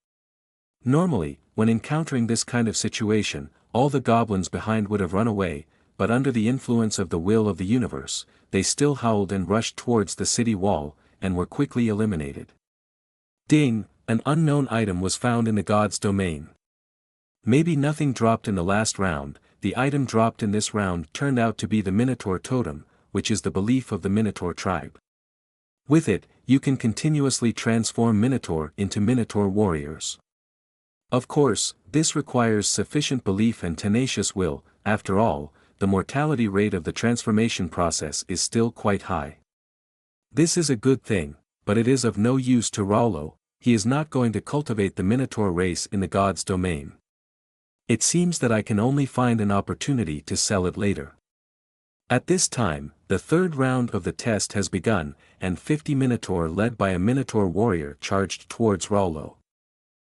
Normally, when encountering this kind of situation, all the goblins behind would have run away, but under the influence of the will of the universe, they still howled and rushed towards the city wall, and were quickly eliminated. Ding! An unknown item was found in the god's domain. Maybe nothing dropped in the last round. The item dropped in this round turned out to be the Minotaur totem, which is the belief of the Minotaur tribe. With it, you can continuously transform Minotaur into Minotaur warriors. Of course, this requires sufficient belief and tenacious will. After all, the mortality rate of the transformation process is still quite high. This is a good thing, but it is of no use to Rollo. He is not going to cultivate the Minotaur race in the god's domain. It seems that I can only find an opportunity to sell it later. At this time, the third round of the test has begun, and 50 Minotaur led by a Minotaur warrior charged towards Rollo.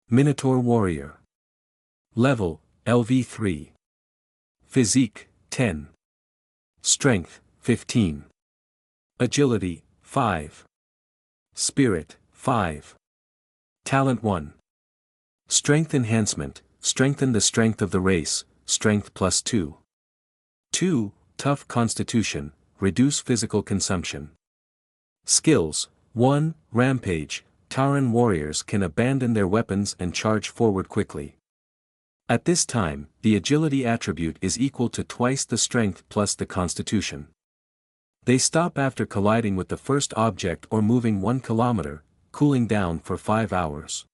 Minotaur warrior. Level, LV3. Physique, 10. Strength, 15. Agility, 5. Spirit, 5. Talent 1. Strength enhancement, strengthen the strength of the race, strength plus 2. 2. Tough constitution, reduce physical consumption. Skills, 1. Rampage, Tauren warriors can abandon their weapons and charge forward quickly. At this time, the agility attribute is equal to twice the strength plus the constitution. They stop after colliding with the first object or moving 1 kilometer, cooling down for 5 hours.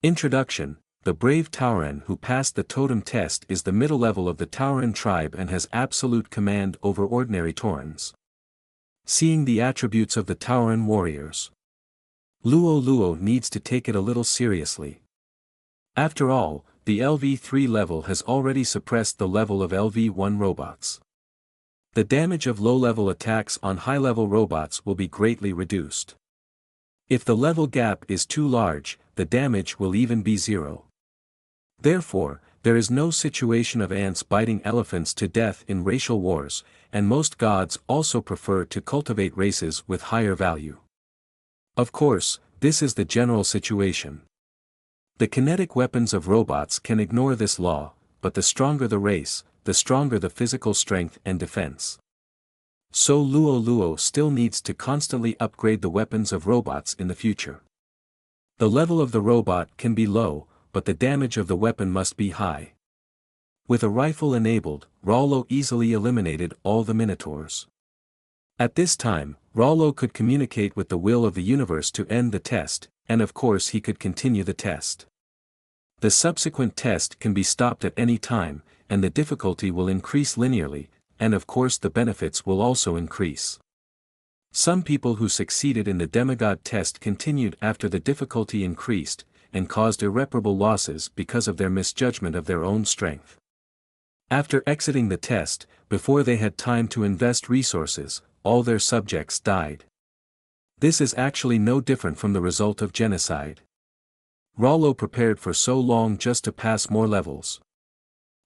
Introduction. The brave Tauren who passed the totem test is the middle level of the Tauren tribe and has absolute command over ordinary Taurens. Seeing the attributes of the Tauren warriors. Luo needs to take it a little seriously. After all, the LV3 level has already suppressed the level of LV1 robots. The damage of low-level attacks on high-level robots will be greatly reduced. If the level gap is too large, the damage will even be 0. Therefore, there is no situation of ants biting elephants to death in racial wars, and most gods also prefer to cultivate races with higher value. Of course, this is the general situation. The kinetic weapons of robots can ignore this law, but the stronger the race, the stronger the physical strength and defense. So Luo still needs to constantly upgrade the weapons of robots in the future. The level of the robot can be low, but the damage of the weapon must be high. With a rifle enabled, Rollo easily eliminated all the Minotaurs. At this time, Rollo could communicate with the will of the universe to end the test, and of course he could continue the test. The subsequent test can be stopped at any time, and the difficulty will increase linearly, and of course the benefits will also increase. Some people who succeeded in the demigod test continued after the difficulty increased, and caused irreparable losses because of their misjudgment of their own strength. After exiting the test, before they had time to invest resources, all their subjects died. This is actually no different from the result of genocide. Rollo prepared for so long just to pass more levels.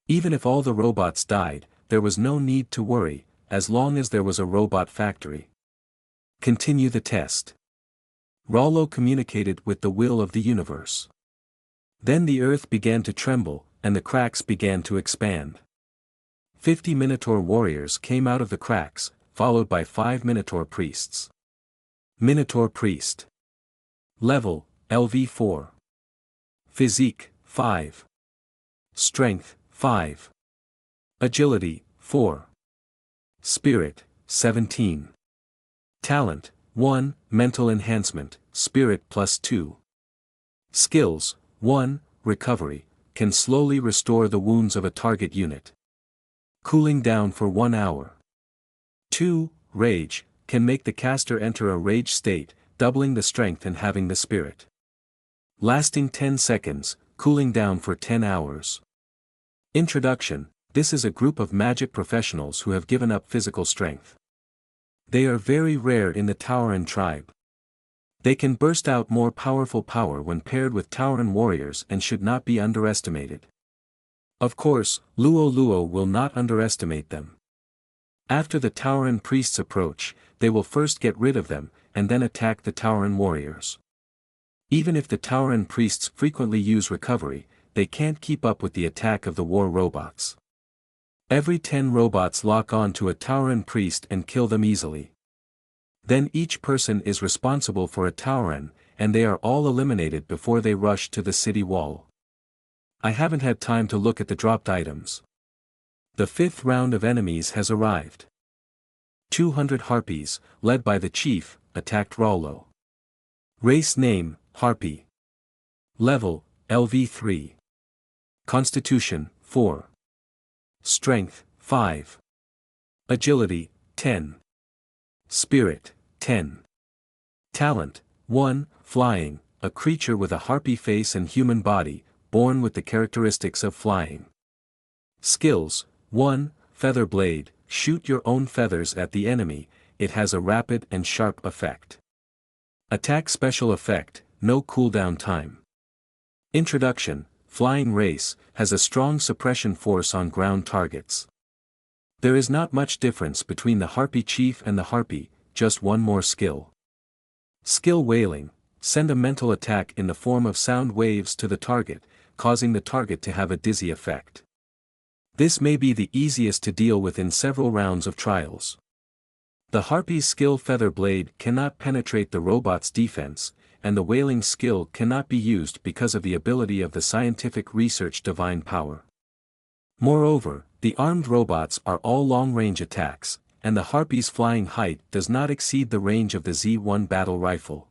Even if all the robots died, there was no need to worry, as long as there was a robot factory. Continue the test. Rollo communicated with the will of the universe. Then the earth began to tremble, and the cracks began to expand. 50 Minotaur warriors came out of the cracks, followed by 5 Minotaur priests. Minotaur priest. Level, LV4. Physique, 5. Strength, 5. Agility, 4. Spirit, 17. Talent, 1, Mental Enhancement, Spirit +2. Skills, 1, Recovery, can slowly restore the wounds of a target unit. Cooling down for 1 hour. 2, Rage, can make the caster enter a rage state, doubling the strength and having the spirit. Lasting 10 seconds, cooling down for 10 hours. Introduction, this is a group of magic professionals who have given up physical strength. They are very rare in the Tauren tribe. They can burst out more powerful power when paired with Tauren warriors and should not be underestimated. Of course, Luo Luo will not underestimate them. After the Tauren priests approach, they will first get rid of them, and then attack the Tauren warriors. Even if the Tauren priests frequently use recovery, they can't keep up with the attack of the war robots. Every 10 robots lock on to a Tauren priest and kill them easily. Then each person is responsible for a Tauren, and they are all eliminated before they rush to the city wall. I haven't had time to look at the dropped items. The 5th round of enemies has arrived. 200 Harpies, led by the chief, attacked Rollo. Race name, Harpy. Level, LV3. Constitution, 4. Strength, 5. Agility, 10. Spirit, 10. Talent, 1, Flying, a creature with a harpy face and human body, born with the characteristics of flying. Skills, 1, Feather Blade, shoot your own feathers at the enemy, it has a rapid and sharp effect. Attack special effect, no cooldown time. Introduction, Flying Race, has a strong suppression force on ground targets. There is not much difference between the Harpy Chief and the Harpy, just one more skill. Skill Wailing, send a mental attack in the form of sound waves to the target, causing the target to have a dizzy effect. This may be the easiest to deal with in several rounds of trials. The Harpy's skill Feather Blade cannot penetrate the robot's defense, and the Wailing skill cannot be used because of the ability of the scientific research Divine Power. Moreover, the armed robots are all long-range attacks, and the Harpy's flying height does not exceed the range of the Z1 battle rifle.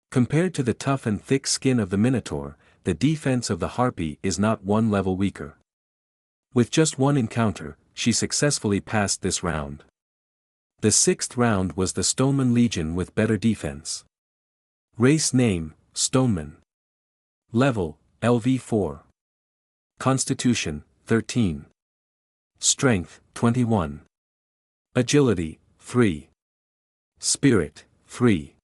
Compared to the tough and thick skin of the Minotaur, the defense of the Harpy is not one level weaker. With just one encounter, she successfully passed this round. The 6th round was the Stoneman Legion with better defense. Race name, Stoneman. Level, LV4. Constitution, 13. Strength, 21. Agility, 3. Spirit, 3.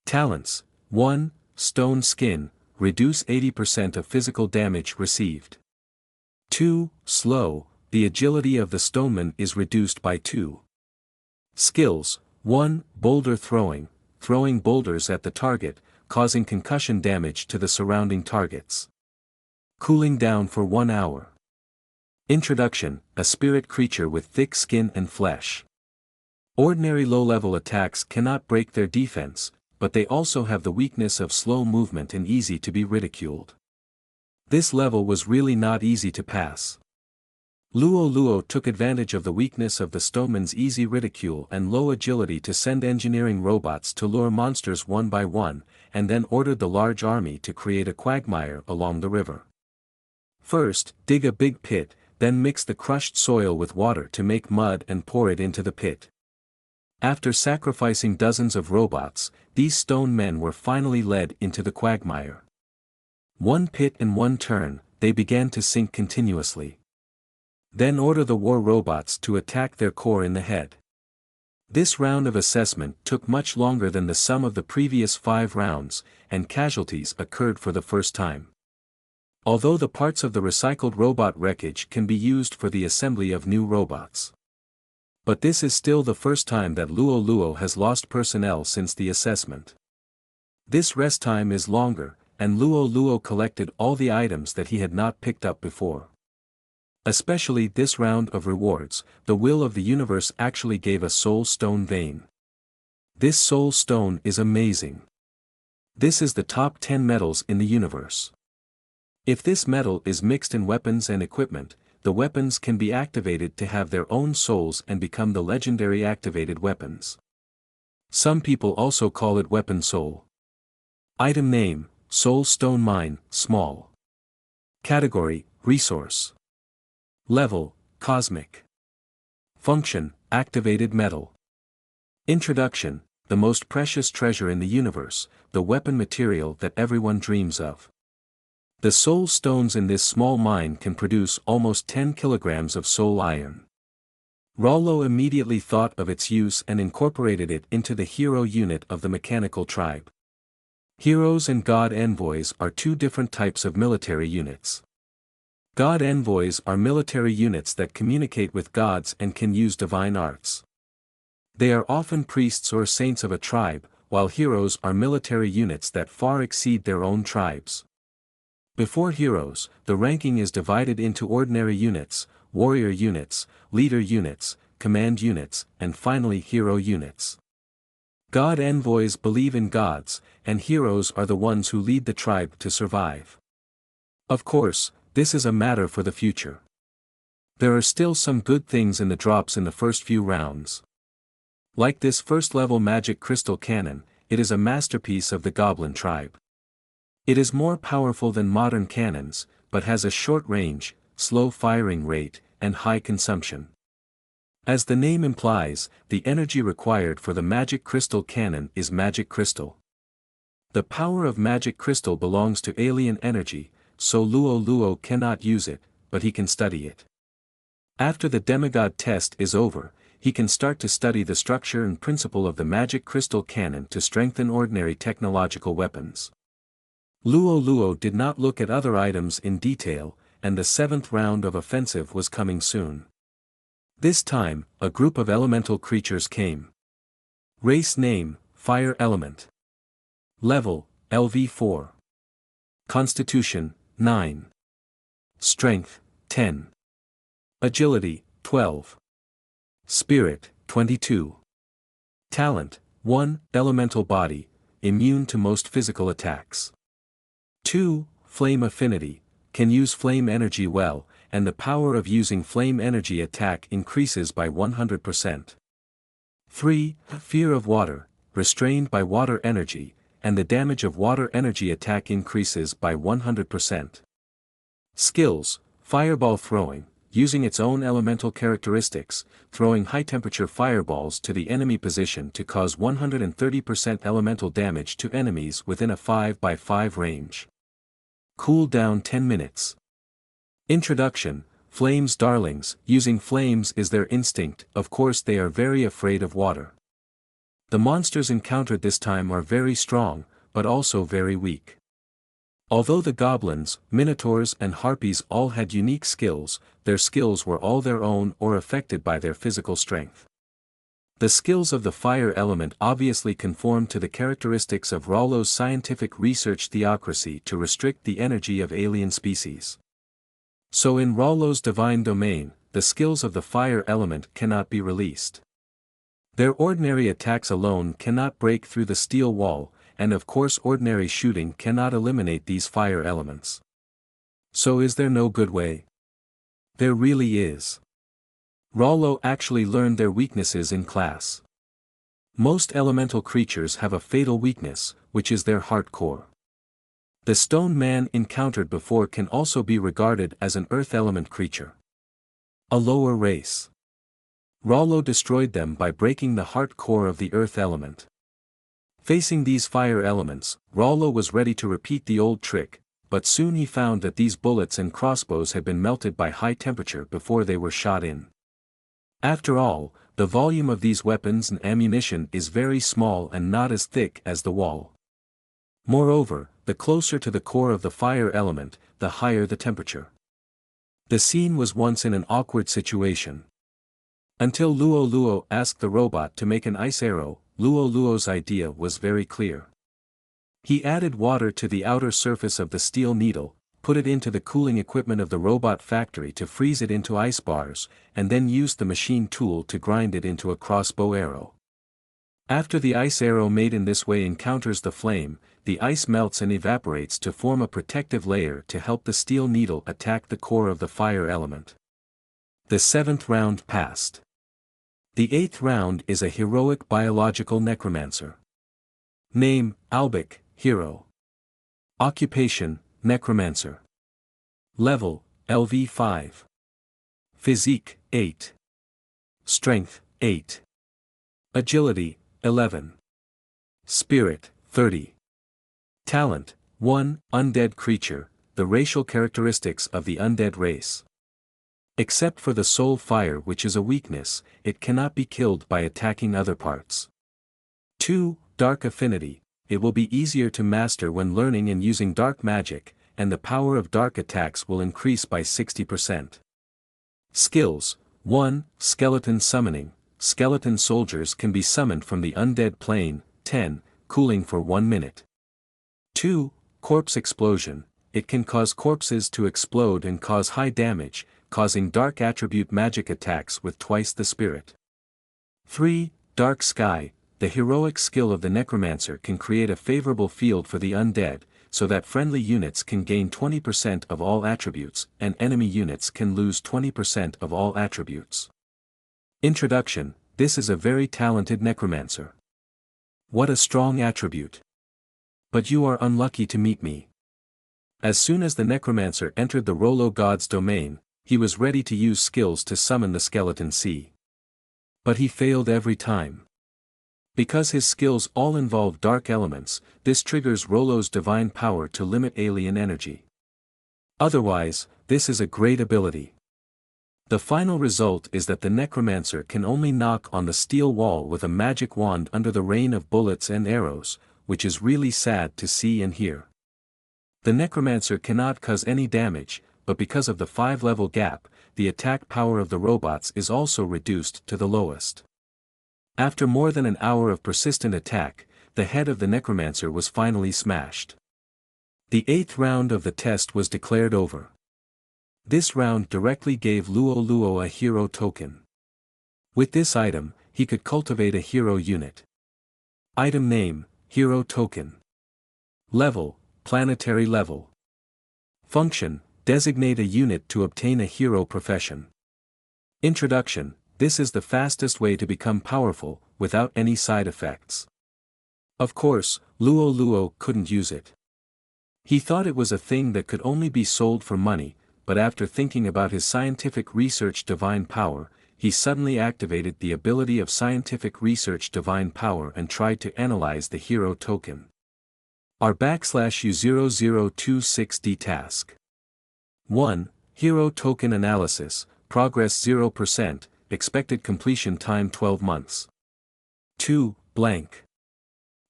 Talents, 1, Stone Skin, reduce 80% of physical damage received. 2, Slow, the agility of the Stoneman is reduced by 2. Skills, 1, Boulder Throwing, throwing boulders at the target, causing concussion damage to the surrounding targets. Cooling down for 1 hour. Introduction, a spirit creature with thick skin and flesh. Ordinary low-level attacks cannot break their defense, but they also have the weakness of slow movement and easy to be ridiculed. This level was really not easy to pass. Luo Luo took advantage of the weakness of the Stoneman's easy ridicule and low agility to send engineering robots to lure monsters one by one, and then ordered the large army to create a quagmire along the river. First, dig a big pit, then mix the crushed soil with water to make mud and pour it into the pit. After sacrificing dozens of robots, these stone men were finally led into the quagmire. One pit and one turn, they began to sink continuously. Then order the war robots to attack their core in the head. This round of assessment took much longer than the sum of the previous 5 rounds, and casualties occurred for the first time. Although the parts of the recycled robot wreckage can be used for the assembly of new robots. But this is still the first time that Luo Luo has lost personnel since the assessment. This rest time is longer, and Luo Luo collected all the items that he had not picked up before. Especially this round of rewards, the will of the universe actually gave a soul stone vein. This soul stone is amazing. This is the top 10 metals in the universe. If this metal is mixed in weapons and equipment, the weapons can be activated to have their own souls and become the legendary activated weapons. Some people also call it weapon soul. Item name, Soul Stone Mine, small. Category, resource. Level, cosmic. Function, activated metal. Introduction, the most precious treasure in the universe, the weapon material that everyone dreams of. The soul stones in this small mine can produce almost 10 kilograms of soul iron. Rollo immediately thought of its use and incorporated it into the hero unit of the mechanical tribe. Heroes and God envoys are two different types of military units. God envoys are military units that communicate with gods and can use divine arts. They are often priests or saints of a tribe, while heroes are military units that far exceed their own tribes. Before heroes, the ranking is divided into ordinary units, warrior units, leader units, command units, and finally hero units. God envoys believe in gods, and heroes are the ones who lead the tribe to survive. Of course, this is a matter for the future. There are still some good things in the drops in the first few rounds. Like this first-level magic crystal cannon, it is a masterpiece of the goblin tribe. It is more powerful than modern cannons, but has a short range, slow firing rate, and high consumption. As the name implies, the energy required for the magic crystal cannon is magic crystal. The power of magic crystal belongs to alien energy, so Luo Luo cannot use it, but he can study it. After the demigod test is over, he can start to study the structure and principle of the magic crystal cannon to strengthen ordinary technological weapons. Luo Luo did not look at other items in detail, and the 7th round of offensive was coming soon. This time, a group of elemental creatures came. Race name, Fire Element. Level, LV4. Constitution, 9. Strength, 10. Agility, 12. Spirit, 22. Talent, 1. Elemental body, immune to most physical attacks. 2. Flame affinity, can use flame energy well, and the power of using flame energy attack increases by 100%. 3. Fear of water, restrained by water energy, and the damage of water energy attack increases by 100%. Skills, fireball throwing, using its own elemental characteristics, throwing high-temperature fireballs to the enemy position to cause 130% elemental damage to enemies within a 5x5 range. Cool down 10 minutes. Introduction, Flames darlings, using flames is their instinct, of course they are very afraid of water. The monsters encountered this time are very strong, but also very weak. Although the goblins, minotaurs and harpies all had unique skills, their skills were all their own or affected by their physical strength. The skills of the fire element obviously conform to the characteristics of Rollo's scientific research theocracy to restrict the energy of alien species. So in Rollo's divine domain, the skills of the fire element cannot be released. Their ordinary attacks alone cannot break through the steel wall, and of course ordinary shooting cannot eliminate these fire elements. So is there no good way? There really is. Rollo actually learned their weaknesses in class. Most elemental creatures have a fatal weakness, which is their heart core. The stone man encountered before can also be regarded as an earth element creature. A lower race. Rollo destroyed them by breaking the heart core of the earth element. Facing these fire elements, Rollo was ready to repeat the old trick, but soon he found that these bullets and crossbows had been melted by high temperature before they were shot in. After all, the volume of these weapons and ammunition is very small and not as thick as the wall. Moreover, the closer to the core of the fire element, the higher the temperature. The scene was once in an awkward situation. Until Luo Luo asked the robot to make an ice arrow, Luo Luo's idea was very clear. He added water to the outer surface of the steel needle, put it into the cooling equipment of the robot factory to freeze it into ice bars, and then used the machine tool to grind it into a crossbow arrow. After the ice arrow made in this way encounters the flame, the ice melts and evaporates to form a protective layer to help the steel needle attack the core of the fire element. The 7th round passed. The 8th round is a heroic biological necromancer. Name, Albik, hero. Occupation, necromancer. Level, LV5. Physique, 8. Strength, 8. Agility, 11. Spirit, 30. Talent, 1. Undead creature, the racial characteristics of the undead race. Except for the soul fire, which is a weakness, it cannot be killed by attacking other parts. 2. Dark affinity, it will be easier to master when learning and using dark magic, and the power of dark attacks will increase by 60%. Skills, 1. Skeleton summoning, skeleton soldiers can be summoned from the undead plane, 10, cooling for 1 minute. 2. Corpse explosion, it can cause corpses to explode and cause high damage, causing dark attribute magic attacks with twice the spirit. 3. Dark sky, the heroic skill of the necromancer can create a favorable field for the undead, so that friendly units can gain 20% of all attributes, and enemy units can lose 20% of all attributes. Introduction, this is a very talented necromancer. What a strong attribute. But you are unlucky to meet me. As soon as the necromancer entered the Rolo god's domain, he was ready to use skills to summon the skeleton sea. But he failed every time. Because his skills all involve dark elements, this triggers Rolo's divine power to limit alien energy. Otherwise, this is a great ability. The final result is that the necromancer can only knock on the steel wall with a magic wand under the rain of bullets and arrows, which is really sad to see and hear. The necromancer cannot cause any damage, but because of the 5-level gap, the attack power of the robots is also reduced to the lowest. After more than an hour of persistent attack, the head of the necromancer was finally smashed. The 8th round of the test was declared over. This round directly gave Luo a hero token. With this item, he could cultivate a hero unit. Item name, hero token. Level, planetary level. Function, designate a unit to obtain a hero profession. Introduction, this is the fastest way to become powerful, without any side effects. Of course, Luo couldn't use it. He thought it was a thing that could only be sold for money, but after thinking about his scientific research divine power, he suddenly activated the ability of scientific research divine power and tried to analyze the hero token. R/U0026D task. 1. Hero token analysis, progress 0%, expected completion time 12 months. 2. Blank.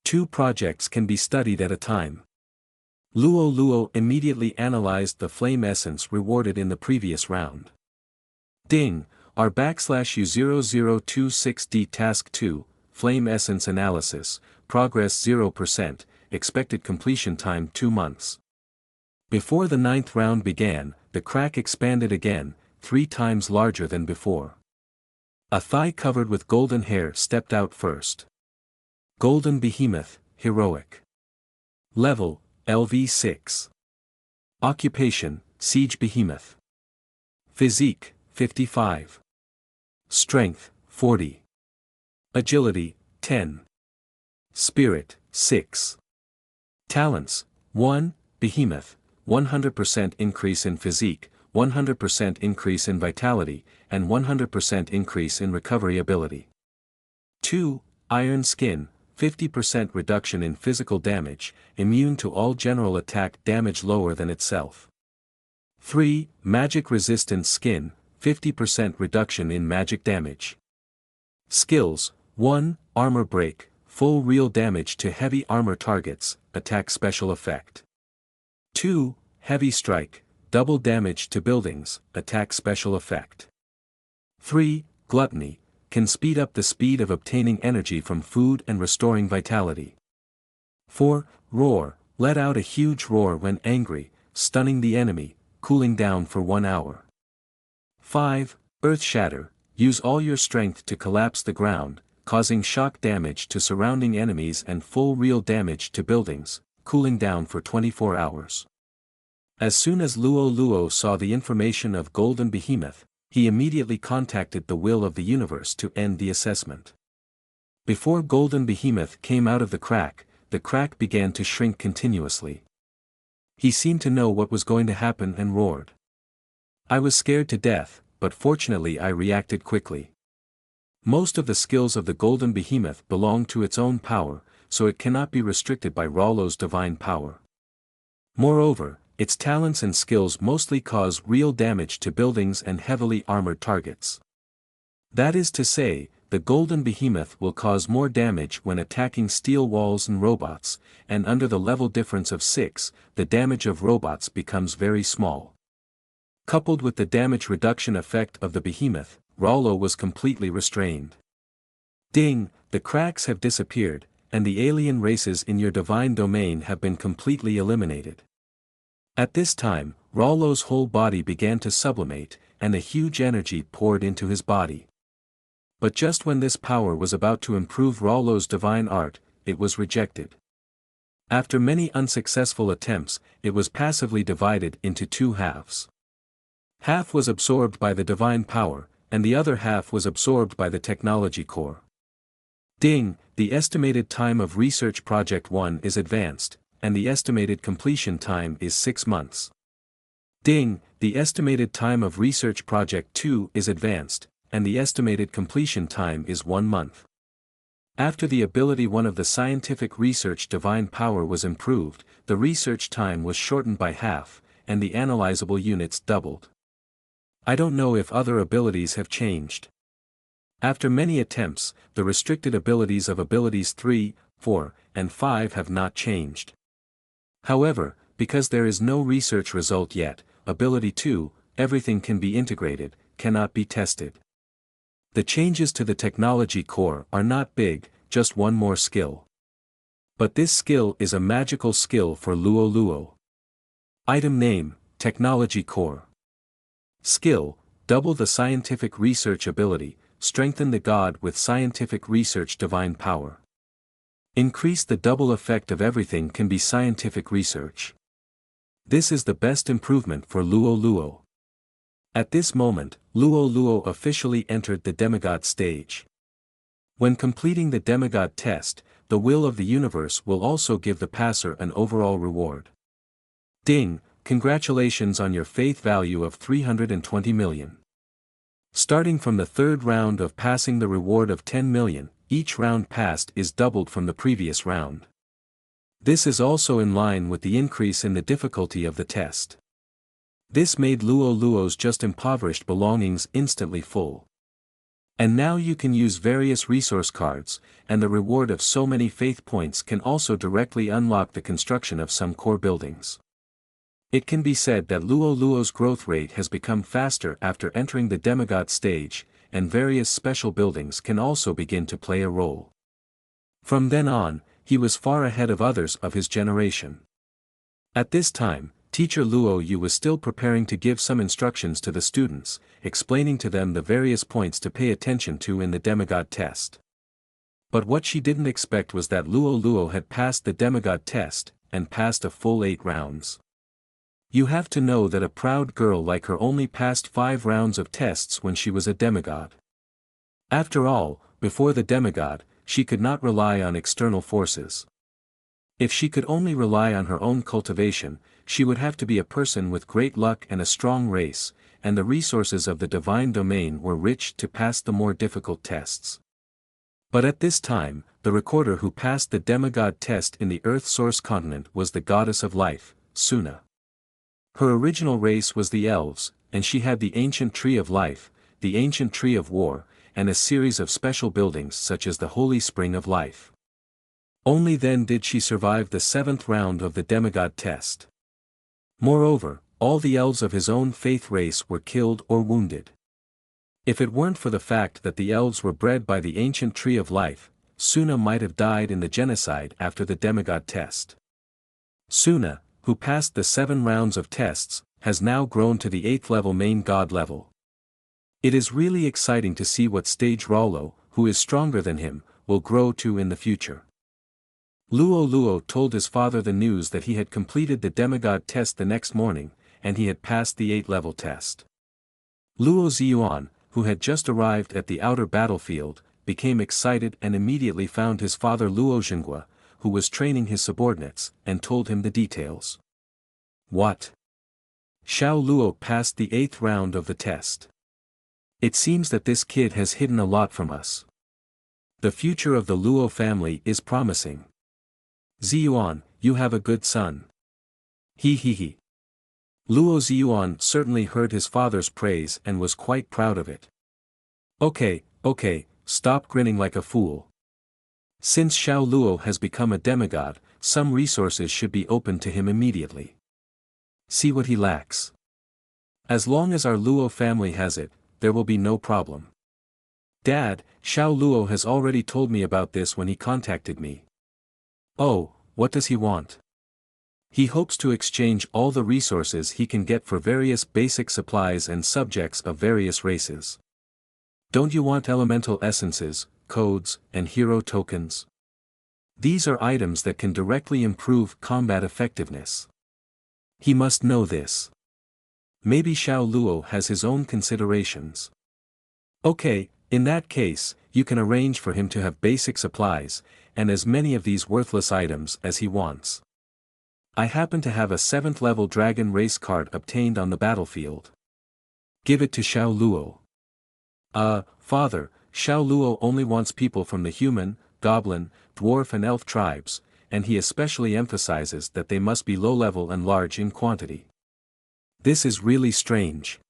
2 projects can be studied at a time. Luo immediately analyzed the flame essence rewarded in the previous round. Ding, R/U0026D task 2, flame essence analysis, progress 0%, expected completion time 2 months. Before the 9th round began, the crack expanded again, 3 times larger than before. A thigh covered with golden hair stepped out first. Golden Behemoth, heroic. Level, LV6. Occupation, Siege Behemoth. Physique, 55. Strength, 40. Agility, 10. Spirit, 6. Talents, 1, Behemoth, 100% increase in physique, 100% increase in vitality, and 100% increase in recovery ability. 2. Iron Skin, 50% reduction in physical damage, immune to all general attack damage lower than itself. 3. Magic Resistance Skin, 50% reduction in magic damage. Skills, 1. Armor Break, full real damage to heavy armor targets, attack special effect. 2. Heavy Strike, double damage to buildings, attack special effect. 3. Gluttony, can speed up the speed of obtaining energy from food and restoring vitality. 4. Roar, let out a huge roar when angry, stunning the enemy, cooling down for 1 hour. 5. Earth shatter, use all your strength to collapse the ground, causing shock damage to surrounding enemies and full real damage to buildings, cooling down for 24 hours. As soon as Luo Luo saw the information of Golden Behemoth, he immediately contacted the will of the universe to end the assessment. Before Golden Behemoth came out of the crack began to shrink continuously. He seemed to know what was going to happen and roared. I was scared to death, but fortunately I reacted quickly. Most of the skills of the Golden Behemoth belong to its own power, so it cannot be restricted by Rollo's divine power. Moreover, its talents and skills mostly cause real damage to buildings and heavily armored targets. That is to say, the Golden Behemoth will cause more damage when attacking steel walls and robots, and under the level difference of 6, the damage of robots becomes very small. Coupled with the damage reduction effect of the Behemoth, Rollo was completely restrained. Ding, the cracks have disappeared, and the alien races in your divine domain have been completely eliminated. At this time, Rollo's whole body began to sublimate, and a huge energy poured into his body. But just when this power was about to improve Rollo's divine art, it was rejected. After many unsuccessful attempts, it was passively divided into 2 halves. Half was absorbed by the divine power, and the other half was absorbed by the technology core. Ding, the estimated time of research project 1 is advanced, and the estimated completion time is 6 months. Ding, the estimated time of research project 2 is advanced, and the estimated completion time is 1 month. After the ability 1 of the scientific research divine power was improved, the research time was shortened by half, and the analyzable units doubled. I don't know if other abilities have changed. After many attempts, the restricted abilities of abilities 3, 4, and 5 have not changed. However, because there is no research result yet, ability 2, everything can be integrated, cannot be tested. The changes to the technology core are not big, just 1 more skill. But this skill is a magical skill for Luo Luo. Item name, Technology Core. Skill, double the scientific research ability, strengthen the god with scientific research divine power. Increase the double effect of everything can be scientific research. This is the best improvement for Luo Luo. At this moment, Luo Luo officially entered the demigod stage. When completing the demigod test, the will of the universe will also give the passer an overall reward. Ding, congratulations on your faith value of 320 million. Starting from the 3rd round of passing, the reward of 10 million, each round passed is doubled from the previous round. This is also in line with the increase in the difficulty of the test. This made Luo Luo's just impoverished belongings instantly full. And now you can use various resource cards, and the reward of so many faith points can also directly unlock the construction of some core buildings. It can be said that Luo Luo's growth rate has become faster after entering the demigod stage, and various special buildings can also begin to play a role. From then on, he was far ahead of others of his generation. At this time, Teacher Luo Yu was still preparing to give some instructions to the students, explaining to them the various points to pay attention to in the demigod test. But what she didn't expect was that Luo Luo had passed the demigod test, and passed a full 8 rounds. You have to know that a proud girl like her only passed 5 rounds of tests when she was a demigod. After all, before the demigod, she could not rely on external forces. If she could only rely on her own cultivation, she would have to be a person with great luck and a strong race, and the resources of the divine domain were rich to pass the more difficult tests. But at this time, the recorder who passed the demigod test in the Earth Source continent was the goddess of life, Suna. Her original race was the elves, and she had the ancient tree of life, the ancient tree of war, and a series of special buildings such as the holy spring of life. Only then did she survive the 7th round of the demigod test. Moreover, all the elves of his own faith race were killed or wounded. If it weren't for the fact that the elves were bred by the ancient tree of life, Suna might have died in the genocide after the demigod test. Suna, who passed the 7 rounds of tests, has now grown to the 8th level main god level. It is really exciting to see what stage Rollo, who is stronger than him, will grow to in the future. Luo told his father the news that he had completed the demigod test the next morning, and he had passed the 8th level test. Luo Ziyuan, who had just arrived at the outer battlefield, became excited and immediately found his father Luo Xinghua, who was training his subordinates, and told him the details. What? Xiao Luo passed the 8th round of the test. It seems that this kid has hidden a lot from us. The future of the Luo family is promising. Ziyuan, you have a good son. He. Luo Ziyuan certainly heard his father's praise and was quite proud of it. Okay, stop grinning like a fool. Since Xiao Luo has become a demigod, some resources should be opened to him immediately. See what he lacks. As long as our Luo family has it, there will be no problem. Dad, Xiao Luo has already told me about this when he contacted me. Oh, what does he want? He hopes to exchange all the resources he can get for various basic supplies and subjects of various races. Don't you want elemental essences, codes, and hero tokens? These are items that can directly improve combat effectiveness. He must know this. Maybe Xiao Luo has his own considerations. Okay, in that case, you can arrange for him to have basic supplies, and as many of these worthless items as he wants. I happen to have a 7th level dragon race card obtained on the battlefield. Give it to Xiao Luo. Father, Xiao Luo only wants people from the human, goblin, dwarf and elf tribes, and he especially emphasizes that they must be low-level and large in quantity. This is really strange.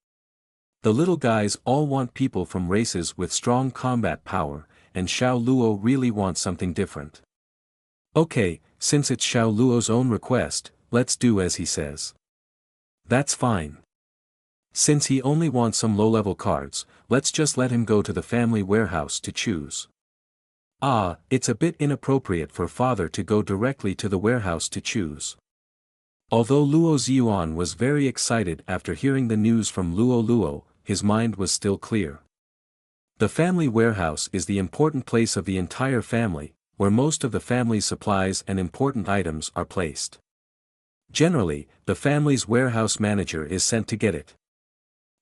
The little guys all want people from races with strong combat power, and Xiao Luo really wants something different. Okay, since it's Xiao Luo's own request, let's do as he says. That's fine. Since he only wants some low-level cards, let's just let him go to the family warehouse to choose. It's a bit inappropriate for father to go directly to the warehouse to choose. Although Luo Ziyuan was very excited after hearing the news from Luo, his mind was still clear. The family warehouse is the important place of the entire family, where most of the family's supplies and important items are placed. Generally, the family's warehouse manager is sent to get it.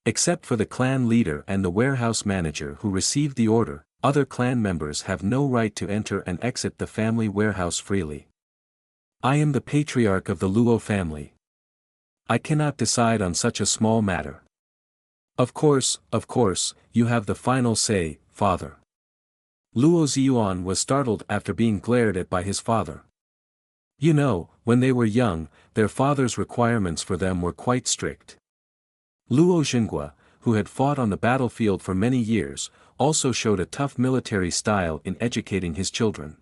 Except for the clan leader and the warehouse manager who received the order, other clan members have no right to enter and exit the family warehouse freely. I am the patriarch of the Luo family. I cannot decide on such a small matter. Of course, you have the final say, father. Luo Ziyuan was startled after being glared at by his father. You know, when they were young, their father's requirements for them were quite strict. Luo Xinghua, who had fought on the battlefield for many years, also showed a tough military style in educating his children.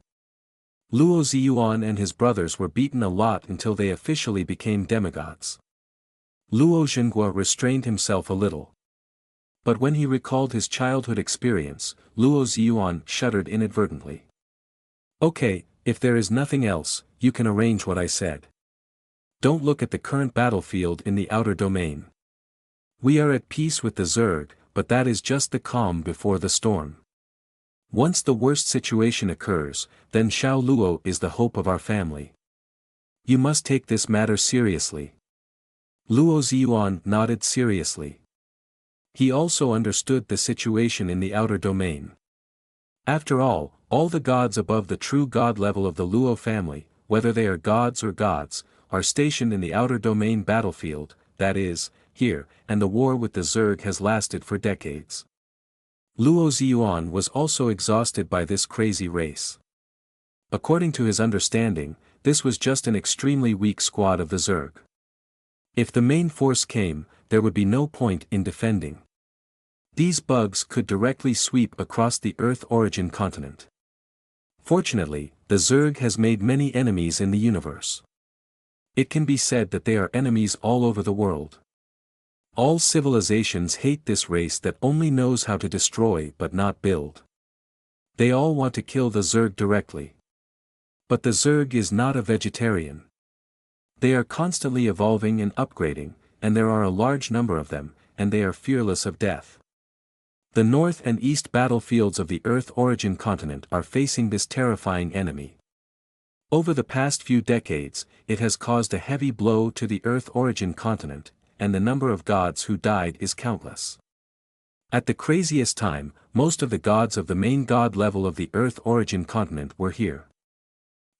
Luo Ziyuan and his brothers were beaten a lot until they officially became demigods. Luo Xinghua restrained himself a little. But when he recalled his childhood experience, Luo Ziyuan shuddered inadvertently. Okay, if there is nothing else, you can arrange what I said. Don't look at the current battlefield in the outer domain. We are at peace with the Zerg, but that is just the calm before the storm. Once the worst situation occurs, then Xiao Luo is the hope of our family. You must take this matter seriously. Luo Ziyuan nodded seriously. He also understood the situation in the outer domain. After all the gods above the true god level of the Luo family, whether they are gods or gods, are stationed in the outer domain battlefield, that is, here, and the war with the Zerg has lasted for decades. Luo Ziyuan was also exhausted by this crazy race. According to his understanding, this was just an extremely weak squad of the Zerg. If the main force came, there would be no point in defending. These bugs could directly sweep across the Earth origin continent. Fortunately, the Zerg has made many enemies in the universe. It can be said that they are enemies all over the world. All civilizations hate this race that only knows how to destroy but not build. They all want to kill the Zerg directly. But the Zerg is not a vegetarian. They are constantly evolving and upgrading, and there are a large number of them, and they are fearless of death. The north and east battlefields of the Earth origin continent are facing this terrifying enemy. Over the past few decades, it has caused a heavy blow to the Earth origin continent, and the number of gods who died is countless. At the craziest time, most of the gods of the main god level of the Earth origin continent were here.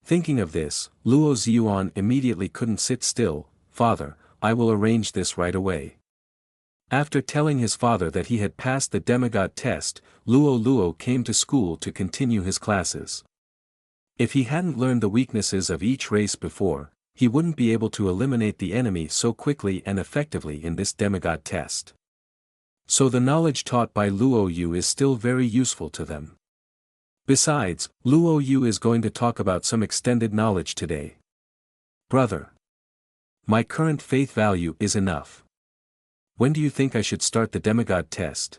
Thinking of this, Luo Ziyuan immediately couldn't sit still. "Father, I will arrange this right away." After telling his father that he had passed the demigod test, Luo came to school to continue his classes. If he hadn't learned the weaknesses of each race before, he wouldn't be able to eliminate the enemy so quickly and effectively in this demigod test. So the knowledge taught by Luo Yu is still very useful to them. Besides, Luo Yu is going to talk about some extended knowledge today. "Brother, my current faith value is enough. When do you think I should start the demigod test?"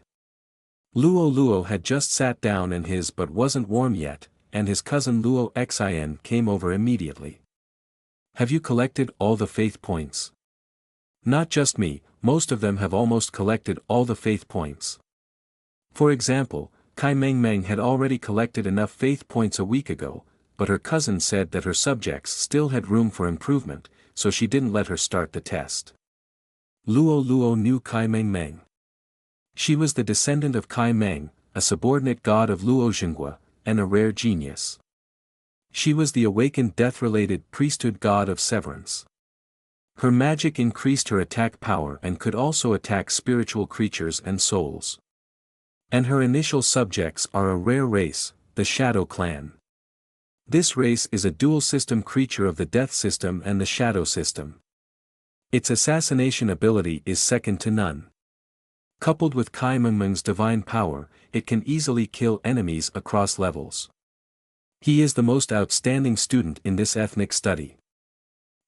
Luo had just sat down and his but wasn't warm yet, and his cousin Luo Xin came over immediately. "Have you collected all the faith points?" "Not just me, most of them have almost collected all the faith points. For example, Kai Meng had already collected enough faith points a week ago, but her cousin said that her subjects still had room for improvement, so she didn't let her start the test." Luo knew Kai Meng. She was the descendant of Kai Meng, a subordinate god of Luo Zhenghua, and a rare genius. She was the awakened death-related priesthood god of severance. Her magic increased her attack power and could also attack spiritual creatures and souls. And her initial subjects are a rare race, the Shadow Clan. This race is a dual-system creature of the Death System and the Shadow System. Its assassination ability is second to none. Coupled with Kai Meng's divine power, it can easily kill enemies across levels. He is the most outstanding student in this ethnic study.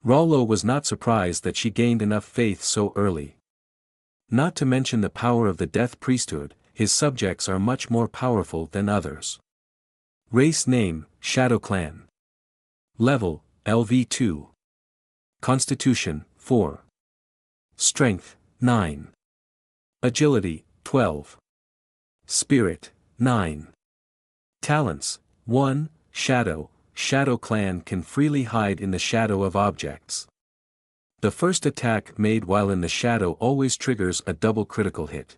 Rollo was not surprised that she gained enough faith so early. Not to mention the power of the Death Priesthood, his subjects are much more powerful than others. Race name, Shadow Clan. Level, LV2. Constitution, 4. Strength, 9. Agility, 12. Spirit, 9. Talents, 1. Shadow. Shadow Clan can freely hide in the shadow of objects. The first attack made while in the shadow always triggers a double critical hit.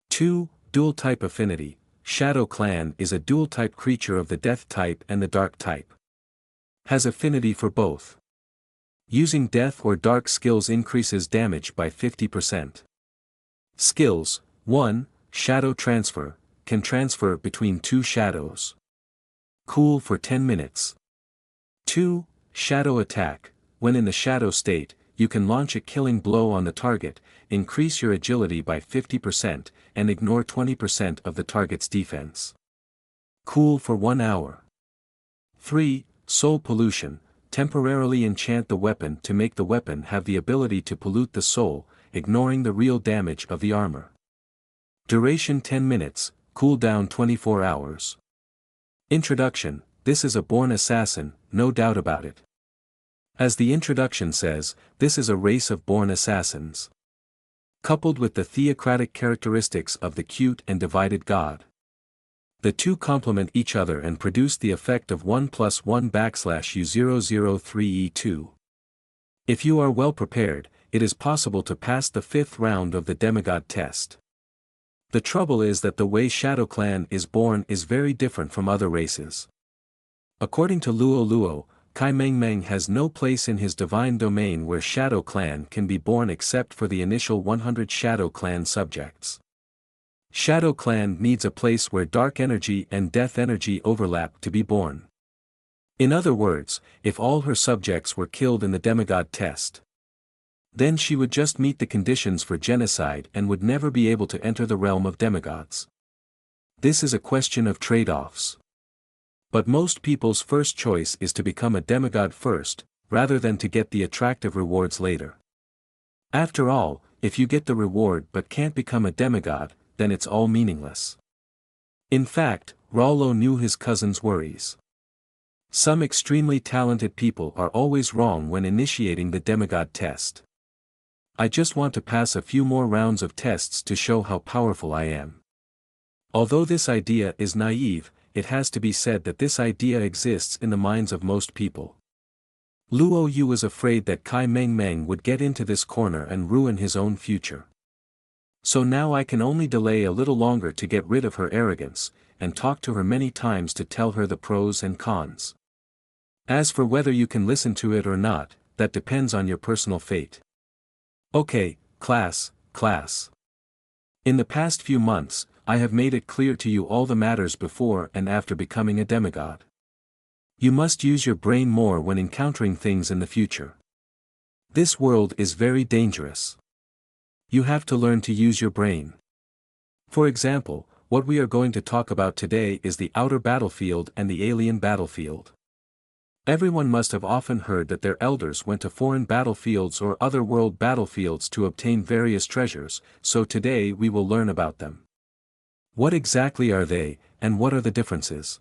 2. Dual type affinity. Shadow Clan is a dual type creature of the death type and the dark type. Has affinity for both. Using death or dark skills increases damage by 50%. Skills, 1. Shadow Transfer, can transfer between two shadows. Cool for 10 minutes. 2. Shadow Attack, when in the shadow state, you can launch a killing blow on the target, increase your agility by 50%, and ignore 20% of the target's defense. Cool for 1 hour. 3. Soul Pollution, temporarily enchant the weapon to make the weapon have the ability to pollute the soul, ignoring the real damage of the armor. Duration 10 minutes, cooldown 24 hours. Introduction, this is a born assassin, no doubt about it. As the introduction says, this is a race of born assassins. Coupled with the theocratic characteristics of the cute and divided god. The two complement each other and produce the effect of 1+1/U003E2. If you are well prepared, it is possible to pass the 5th round of the demigod test. The trouble is that the way Shadow Clan is born is very different from other races. According to Luo, Kai Meng has no place in his divine domain where Shadow Clan can be born except for the initial 100 Shadow Clan subjects. Shadow Clan needs a place where dark energy and death energy overlap to be born. In other words, if all her subjects were killed in the demigod test, then she would just meet the conditions for genocide and would never be able to enter the realm of demigods. This is a question of trade-offs. But most people's first choice is to become a demigod first, rather than to get the attractive rewards later. After all, if you get the reward but can't become a demigod, then it's all meaningless. In fact, Rollo knew his cousin's worries. Some extremely talented people are always wrong when initiating the demigod test. I just want to pass a few more rounds of tests to show how powerful I am. Although this idea is naive, it has to be said that this idea exists in the minds of most people. Luo Yu was afraid that Kai Meng Meng would get into this corner and ruin his own future. So now I can only delay a little longer to get rid of her arrogance, and talk to her many times to tell her the pros and cons. As for whether you can listen to it or not, that depends on your personal fate. Okay, class. In the past few months, I have made it clear to you all the matters before and after becoming a demigod. You must use your brain more when encountering things in the future. This world is very dangerous. You have to learn to use your brain. For example, what we are going to talk about today is the outer battlefield and the alien battlefield. Everyone must have often heard that their elders went to foreign battlefields or other world battlefields to obtain various treasures, so today we will learn about them. What exactly are they, and what are the differences?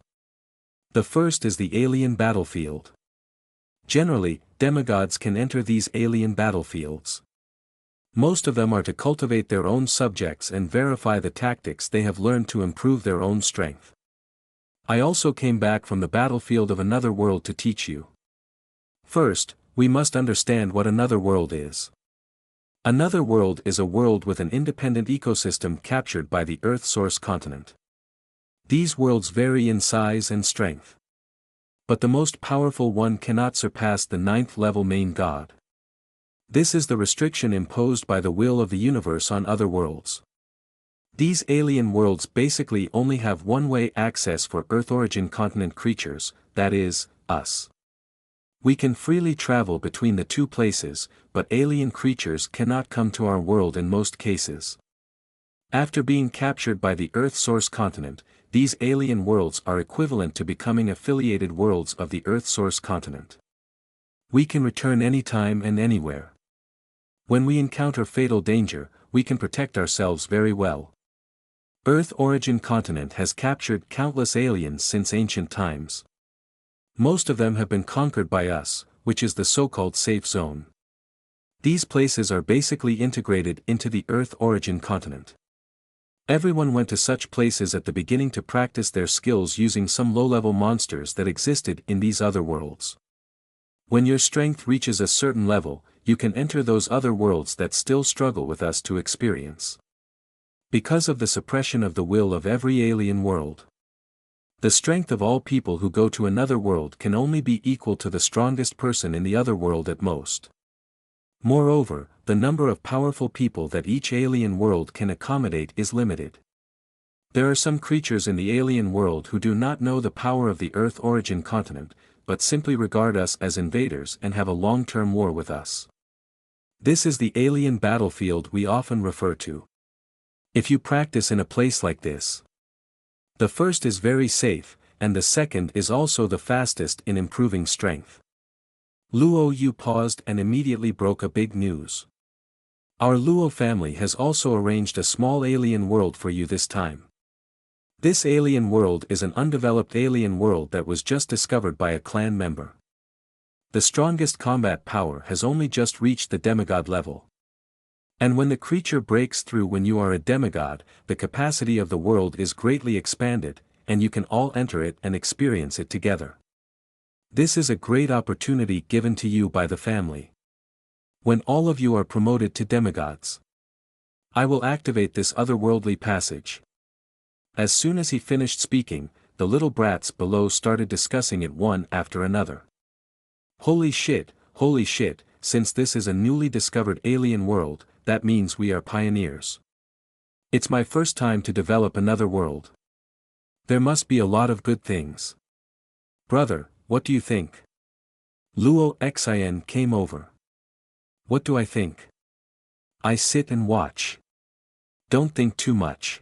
The first is the alien battlefield. Generally, demigods can enter these alien battlefields. Most of them are to cultivate their own subjects and verify the tactics they have learned to improve their own strength. I also came back from the battlefield of another world to teach you. First, we must understand what another world is. Another world is a world with an independent ecosystem captured by the Earth source continent. These worlds vary in size and strength. But the most powerful one cannot surpass the 9th level main god. This is the restriction imposed by the will of the universe on other worlds. These alien worlds basically only have one-way access for Earth origin continent creatures, that is, us. We can freely travel between the two places, but alien creatures cannot come to our world in most cases. After being captured by the Earth source continent, these alien worlds are equivalent to becoming affiliated worlds of the Earth source continent. We can return anytime and anywhere. When we encounter fatal danger, we can protect ourselves very well. Earth origin continent has captured countless aliens since ancient times. Most of them have been conquered by us, which is the so-called safe zone. These places are basically integrated into the Earth origin continent. Everyone went to such places at the beginning to practice their skills using some low-level monsters that existed in these other worlds. When your strength reaches a certain level, you can enter those other worlds that still struggle with us to experience. Because of the suppression of the will of every alien world, the strength of all people who go to another world can only be equal to the strongest person in the other world at most. Moreover, the number of powerful people that each alien world can accommodate is limited. There are some creatures in the alien world who do not know the power of the Earth origin continent, but simply regard us as invaders and have a long-term war with us. This is the alien battlefield we often refer to. If you practice in a place like this, the first is very safe, and the second is also the fastest in improving strength. Luo Yu paused and immediately broke a big news. Our Luo family has also arranged a small alien world for you this time. This alien world is an undeveloped alien world that was just discovered by a clan member. The strongest combat power has only just reached the demigod level. And when the creature breaks through when you are a demigod, the capacity of the world is greatly expanded, and you can all enter it and experience it together. This is a great opportunity given to you by the family. When all of you are promoted to demigods, I will activate this otherworldly passage. As soon as he finished speaking, the little brats below started discussing it one after another. Holy shit, since this is a newly discovered alien world, that means we are pioneers. It's my first time to develop another world. There must be a lot of good things. Brother, what do you think? Luo Xin came over. What do I think? I sit and watch. Don't think too much.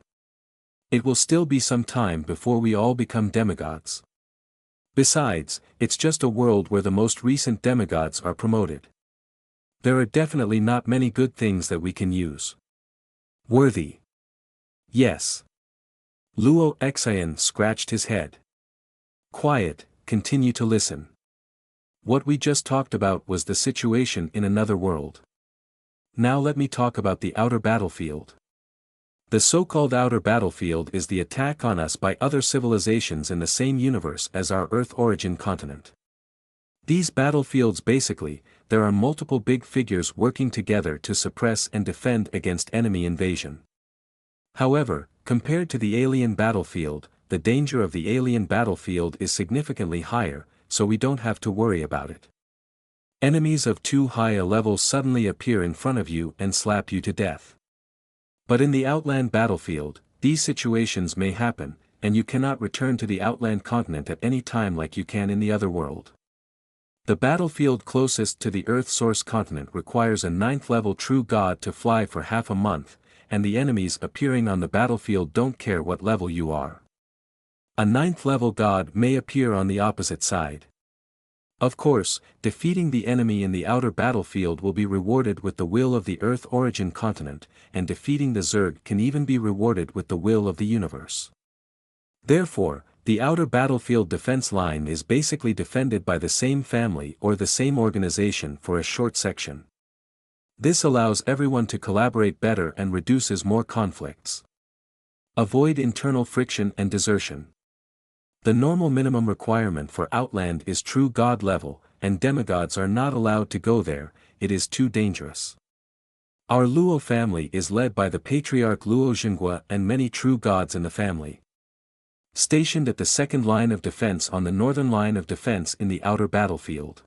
It will still be some time before we all become demigods. Besides, it's just a world where the most recent demigods are promoted. There are definitely not many good things that we can use. Worthy. Yes. Luo Xin scratched his head. Quiet, continue to listen. What we just talked about was the situation in another world. Now let me talk about the outer battlefield. The so-called outer battlefield is the attack on us by other civilizations in the same universe as our Earth origin continent. These battlefields basically, there are multiple big figures working together to suppress and defend against enemy invasion. However, compared to the alien battlefield, the danger of the alien battlefield is significantly higher, so we don't have to worry about it. Enemies of too high a level suddenly appear in front of you and slap you to death. But in the outland battlefield, these situations may happen, and you cannot return to the outland continent at any time like you can in the other world. The battlefield closest to the Earth source continent requires a 9th level true god to fly for half a month, and the enemies appearing on the battlefield don't care what level you are. A 9th level god may appear on the opposite side. Of course, defeating the enemy in the outer battlefield will be rewarded with the will of the Earth origin continent, and defeating the Zerg can even be rewarded with the will of the universe. Therefore, the outer battlefield defense line is basically defended by the same family or the same organization for a short section. This allows everyone to collaborate better and reduces more conflicts. Avoid internal friction and desertion. The normal minimum requirement for Outland is true god level, and demigods are not allowed to go there, it is too dangerous. Our Luo family is led by the patriarch Luo Zhenghua and many true gods in the family. Stationed at the second line of defense on the northern line of defense in the outer battlefield.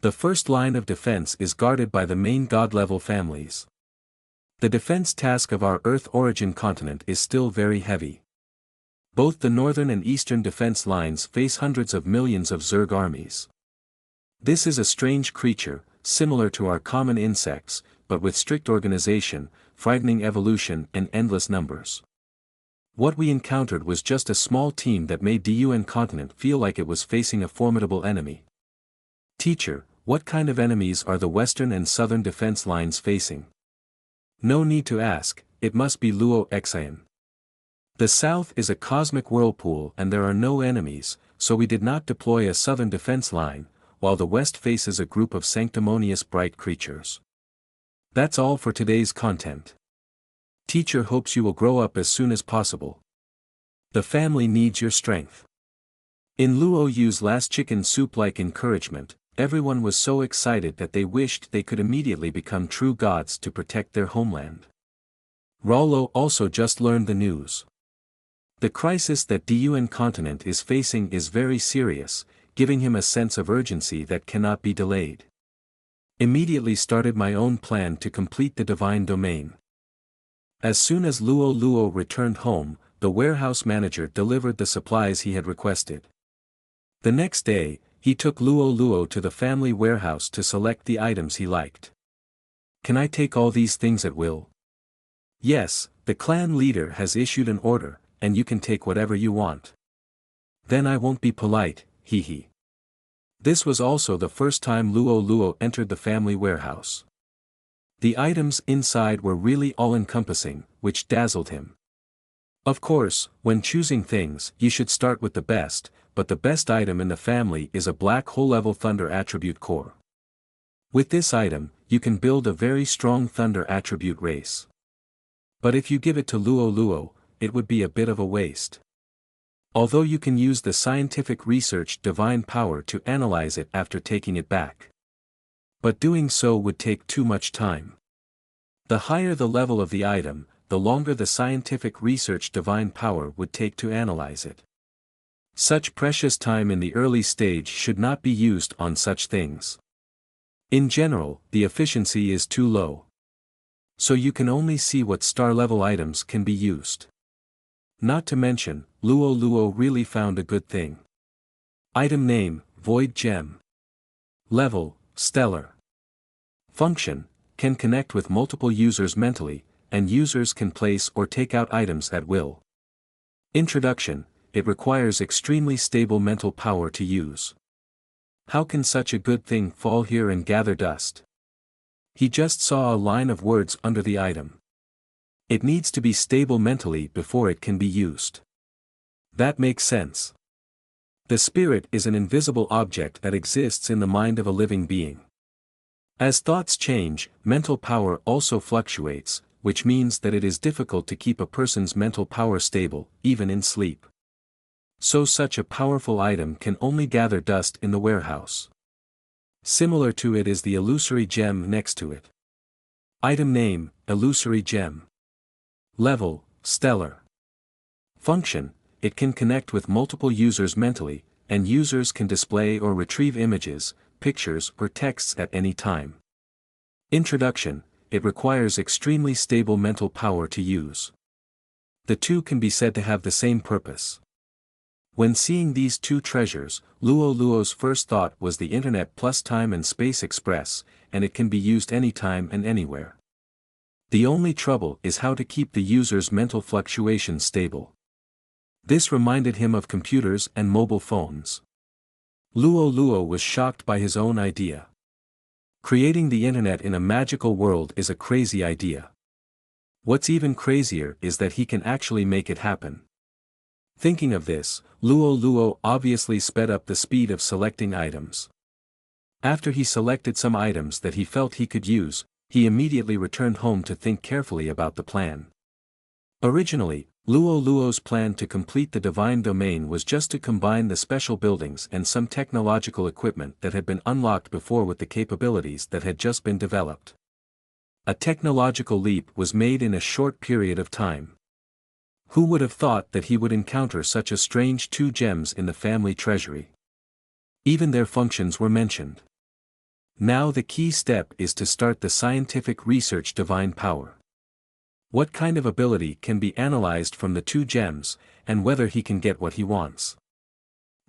The first line of defense is guarded by the main god level families. The defense task of our Earth origin continent is still very heavy. Both the northern and eastern defense lines face hundreds of millions of Zerg armies. This is a strange creature, similar to our common insects, but with strict organization, frightening evolution and endless numbers. What we encountered was just a small team that made the UN continent feel like it was facing a formidable enemy. Teacher, what kind of enemies are the western and southern defense lines facing? No need to ask, it must be Luo Xian. The south is a cosmic whirlpool and there are no enemies, so we did not deploy a southern defense line, while the west faces a group of sanctimonious bright creatures. That's all for today's content. Teacher hopes you will grow up as soon as possible. The family needs your strength. In Luo Yu's last chicken soup-like encouragement, everyone was so excited that they wished they could immediately become true gods to protect their homeland. Rollo also just learned the news. The crisis that the UN continent is facing is very serious, giving him a sense of urgency that cannot be delayed. Immediately started my own plan to complete the divine domain. As soon as Luo returned home, the warehouse manager delivered the supplies he had requested. The next day, he took Luo to the family warehouse to select the items he liked. Can I take all these things at will? Yes, the clan leader has issued an order, and you can take whatever you want. Then I won't be polite, hee. This was also the first time Luo entered the family warehouse. The items inside were really all-encompassing, which dazzled him. Of course, when choosing things, you should start with the best, but the best item in the family is a black hole-level thunder attribute core. With this item, you can build a very strong thunder attribute race. But if you give it to Luo, it would be a bit of a waste. Although you can use the scientific research divine power to analyze it after taking it back. But doing so would take too much time. The higher the level of the item, the longer the scientific research divine power would take to analyze it. Such precious time in the early stage should not be used on such things. In general, the efficiency is too low. So you can only see what star-level items can be used. Not to mention, Luo really found a good thing. Item name, Void Gem. Level, Stellar. Function, can connect with multiple users mentally, and users can place or take out items at will. Introduction, it requires extremely stable mental power to use. How can such a good thing fall here and gather dust? He just saw a line of words under the item. It needs to be stable mentally before it can be used. That makes sense. The spirit is an invisible object that exists in the mind of a living being. As thoughts change, mental power also fluctuates, which means that it is difficult to keep a person's mental power stable, even in sleep. So such a powerful item can only gather dust in the warehouse. Similar to it is the illusory gem next to it. Item name, illusory gem. Level, stellar. Function, it can connect with multiple users mentally, and users can display or retrieve images, pictures or texts at any time. Introduction, it requires extremely stable mental power to use. The two can be said to have the same purpose. When seeing these two treasures, Luo Luo's first thought was the Internet plus Time and Space Express, and it can be used anytime and anywhere. The only trouble is how to keep the user's mental fluctuations stable. This reminded him of computers and mobile phones. Luo Luo was shocked by his own idea. Creating the Internet in a magical world is a crazy idea. What's even crazier is that he can actually make it happen. Thinking of this, Luo Luo obviously sped up the speed of selecting items. After he selected some items that he felt he could use, he immediately returned home to think carefully about the plan. Originally, Luo Luo's plan to complete the divine domain was just to combine the special buildings and some technological equipment that had been unlocked before with the capabilities that had just been developed. A technological leap was made in a short period of time. Who would have thought that he would encounter such a strange two gems in the family treasury? Even their functions were mentioned. Now the key step is to start the scientific research divine power. What kind of ability can be analyzed from the two gems, and whether he can get what he wants?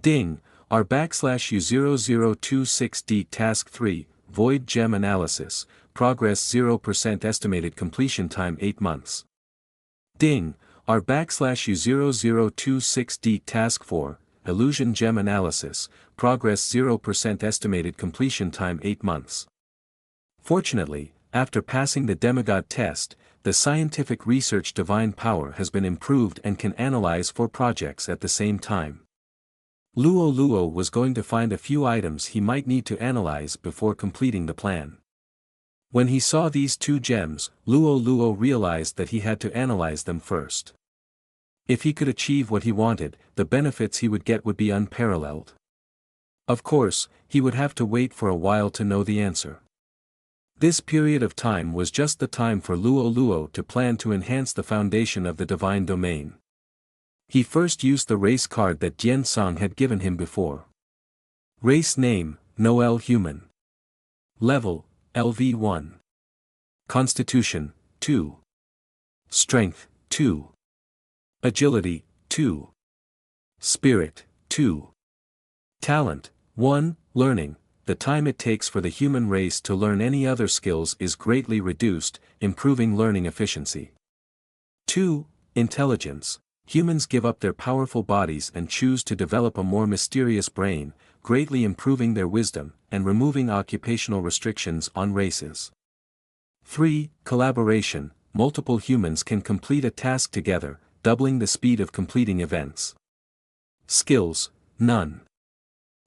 Ding, R/U0026D Task 3, Void Gem Analysis, Progress 0% Estimated Completion Time 8 months. Ding, R/U0026D Task 4, Illusion Gem Analysis, Progress 0% Estimated Completion Time 8 months. Fortunately, after passing the demigod test, the scientific research divine power has been improved and can analyze 4 projects at the same time. Luo Luo was going to find a few items he might need to analyze before completing the plan. When he saw these two gems, Luo Luo realized that he had to analyze them first. If he could achieve what he wanted, the benefits he would get would be unparalleled. Of course, he would have to wait for a while to know the answer. This period of time was just the time for Luo Luo to plan to enhance the foundation of the divine domain. He first used the race card that Jian Song had given him before. Race name, Noel Human. Level, LV1. Constitution, 2. Strength, 2. Agility, 2. Spirit, 2. Talent, 1. Learning, the time it takes for the human race to learn any other skills is greatly reduced, improving learning efficiency. 2. Intelligence, humans give up their powerful bodies and choose to develop a more mysterious brain, greatly improving their wisdom, and removing occupational restrictions on races. 3. Collaboration, multiple humans can complete a task together, doubling the speed of completing events. Skills, none.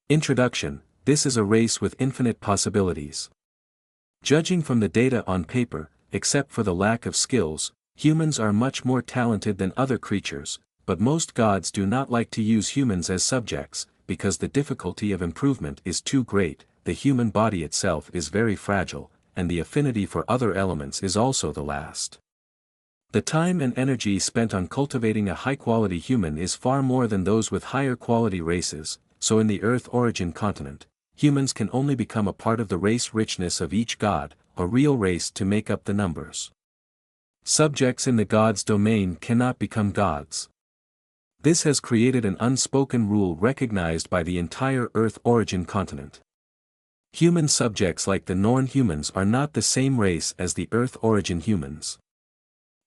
Introduction, this is a race with infinite possibilities. Judging from the data on paper, except for the lack of skills, humans are much more talented than other creatures, but most gods do not like to use humans as subjects, because the difficulty of improvement is too great, the human body itself is very fragile, and the affinity for other elements is also the last. The time and energy spent on cultivating a high-quality human is far more than those with higher-quality races, so in the Earth origin continent, humans can only become a part of the race richness of each god, a real race to make up the numbers. Subjects in the god's domain cannot become gods. This has created an unspoken rule recognized by the entire Earth origin continent. Human subjects like the Norn humans are not the same race as the Earth origin humans.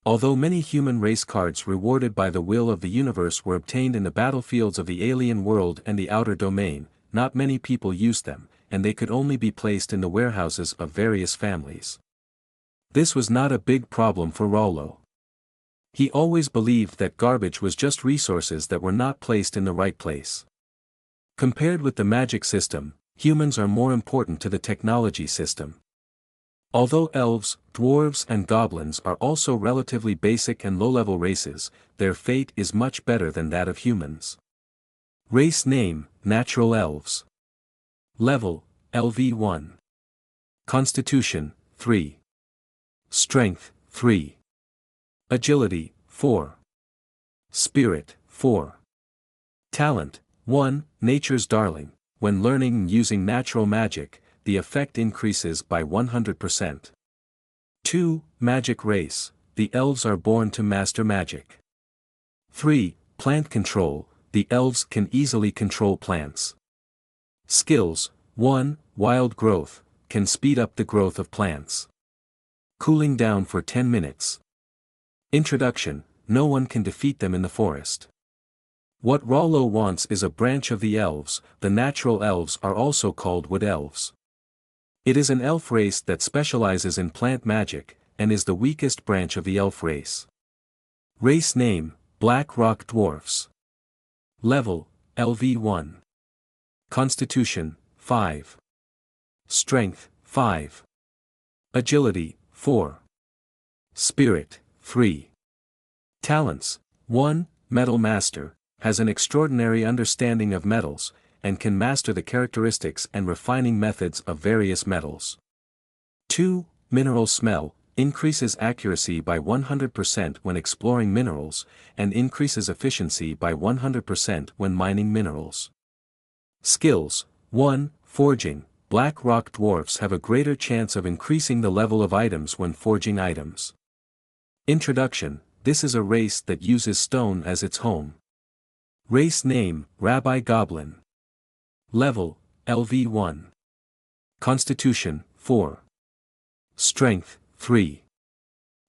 Although many human race cards rewarded by the will of the universe were obtained in the battlefields of the alien world and the outer domain, not many people used them, and they could only be placed in the warehouses of various families. This was not a big problem for Rollo. He always believed that garbage was just resources that were not placed in the right place. Compared with the magic system, humans are more important to the technology system. Although elves, dwarves and goblins are also relatively basic and low-level races, their fate is much better than that of humans. Race name, Natural Elves. Level, LV1. Constitution, 3. Strength, 3. Agility, 4. Spirit, 4. Talent, 1. Nature's darling. When learning and using natural magic, the effect increases by 100%. 2. Magic race. The elves are born to master magic. 3. Plant control. The elves can easily control plants. Skills. 1. Wild growth. Can speed up the growth of plants. Cooling down for 10 minutes. Introduction. No one can defeat them in the forest. What Rollo wants is a branch of the elves. The natural elves are also called wood elves. It is an elf race that specializes in plant magic, and is the weakest branch of the elf race. Race name, Black Rock Dwarfs. Level, LV1. Constitution, 5. Strength, 5. Agility, 4. Spirit, 3. Talents, 1. Metal Master, has an extraordinary understanding of metals, and can master the characteristics and refining methods of various metals. 2. Mineral Smell, increases accuracy by 100% when exploring minerals, and increases efficiency by 100% when mining minerals. Skills, 1. Forging, Black Rock Dwarfs have a greater chance of increasing the level of items when forging items. Introduction, this is a race that uses stone as its home. Race name, Rabbi Goblin. Level, LV1. Constitution, 4. Strength, 3.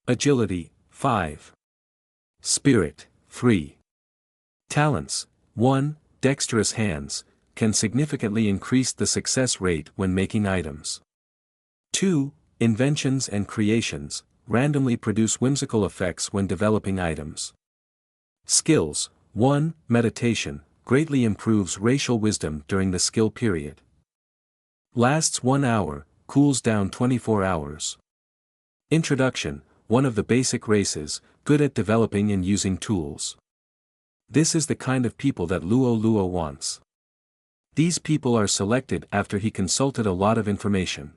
Agility, 5. Spirit, 3. Talents, 1. Dexterous hands, can significantly increase the success rate when making items. 2. Inventions and creations, randomly produce whimsical effects when developing items. Skills, 1. Meditation, greatly improves racial wisdom during the skill period. Lasts 1 hour, cools down 24 hours. Introduction, one of the basic races, good at developing and using tools. This is the kind of people that Luo wants. These people are selected after he consulted a lot of information.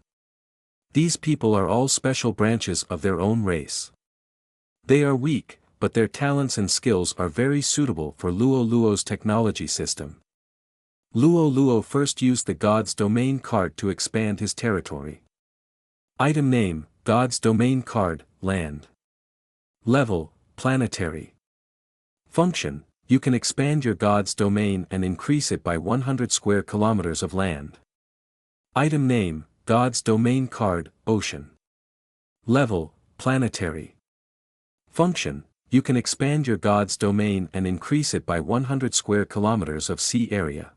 These people are all special branches of their own race. They are weak, but their talents and skills are very suitable for Luo's technology system. Luo first used the God's Domain card to expand his territory. Item name, God's Domain card, Land. Level, Planetary. Function, you can expand your God's Domain and increase it by 100 square kilometers of land. Item name, God's Domain card, Ocean. Level, Planetary. Function, you can expand your God's Domain and increase it by 100 square kilometers of sea area.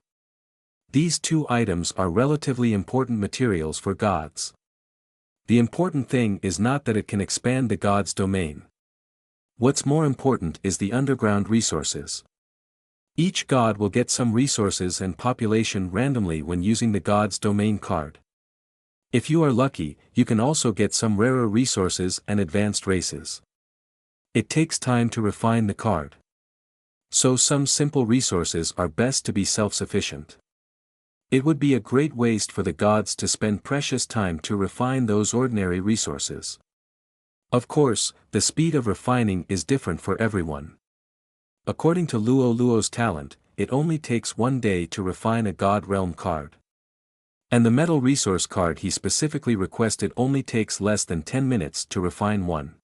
These two items are relatively important materials for gods. The important thing is not that it can expand the God's Domain. What's more important is the underground resources. Each god will get some resources and population randomly when using the God's Domain card. If you are lucky, you can also get some rarer resources and advanced races. It takes time to refine the card. So some simple resources are best to be self-sufficient. It would be a great waste for the gods to spend precious time to refine those ordinary resources. Of course, the speed of refining is different for everyone. According to Luo's talent, it only takes 1 day to refine a God Realm card. And the Metal Resource card he specifically requested only takes less than 10 minutes to refine one.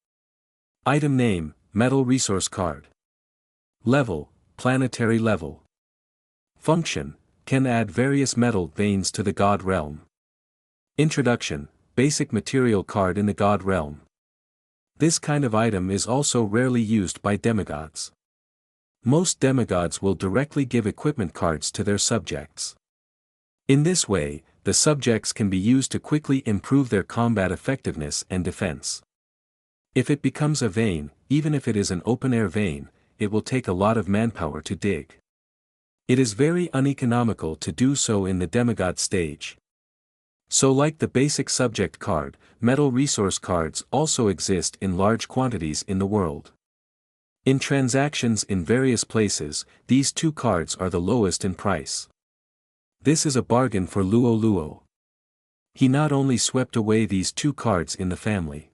Item name, Metal Resource card. Level, Planetary level. Function, can add various metal veins to the God Realm. Introduction, basic material card in the God Realm. This kind of item is also rarely used by demigods. Most demigods will directly give equipment cards to their subjects. In this way, the subjects can be used to quickly improve their combat effectiveness and defense. If it becomes a vein, even if it is an open-air vein, it will take a lot of manpower to dig. It is very uneconomical to do so in the demigod stage. So like the basic subject card, metal resource cards also exist in large quantities in the world. In transactions in various places, these two cards are the lowest in price. This is a bargain for Luo Luo. He not only swept away these two cards in the family.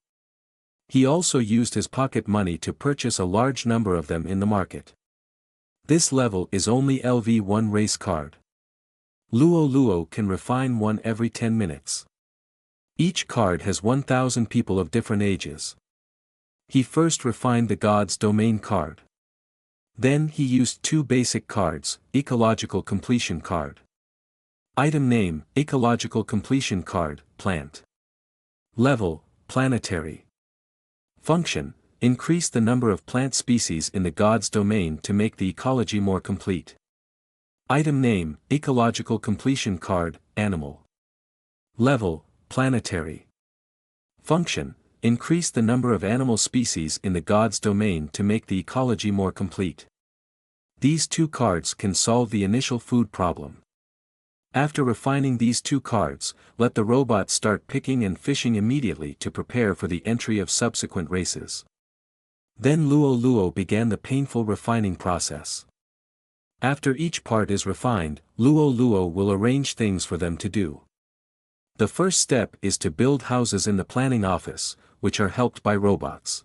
He also used his pocket money to purchase a large number of them in the market. This level is only LV1 race card. Luo Luo can refine one every 10 minutes. Each card has 1,000 people of different ages. He first refined the God's Domain card. Then he used two basic cards, Ecological Completion card. Item name, Ecological Completion card, plant. Level, planetary. Function, increase the number of plant species in the God's domain to make the ecology more complete. Item name, Ecological Completion card, animal. Level, planetary. Function, increase the number of animal species in the God's domain to make the ecology more complete. These two cards can solve the initial food problem. After refining these two cards, let the robot start picking and fishing immediately to prepare for the entry of subsequent races. Then Luo Luo began the painful refining process. After each part is refined, Luo Luo will arrange things for them to do. The first step is to build houses in the planning office, which are helped by robots.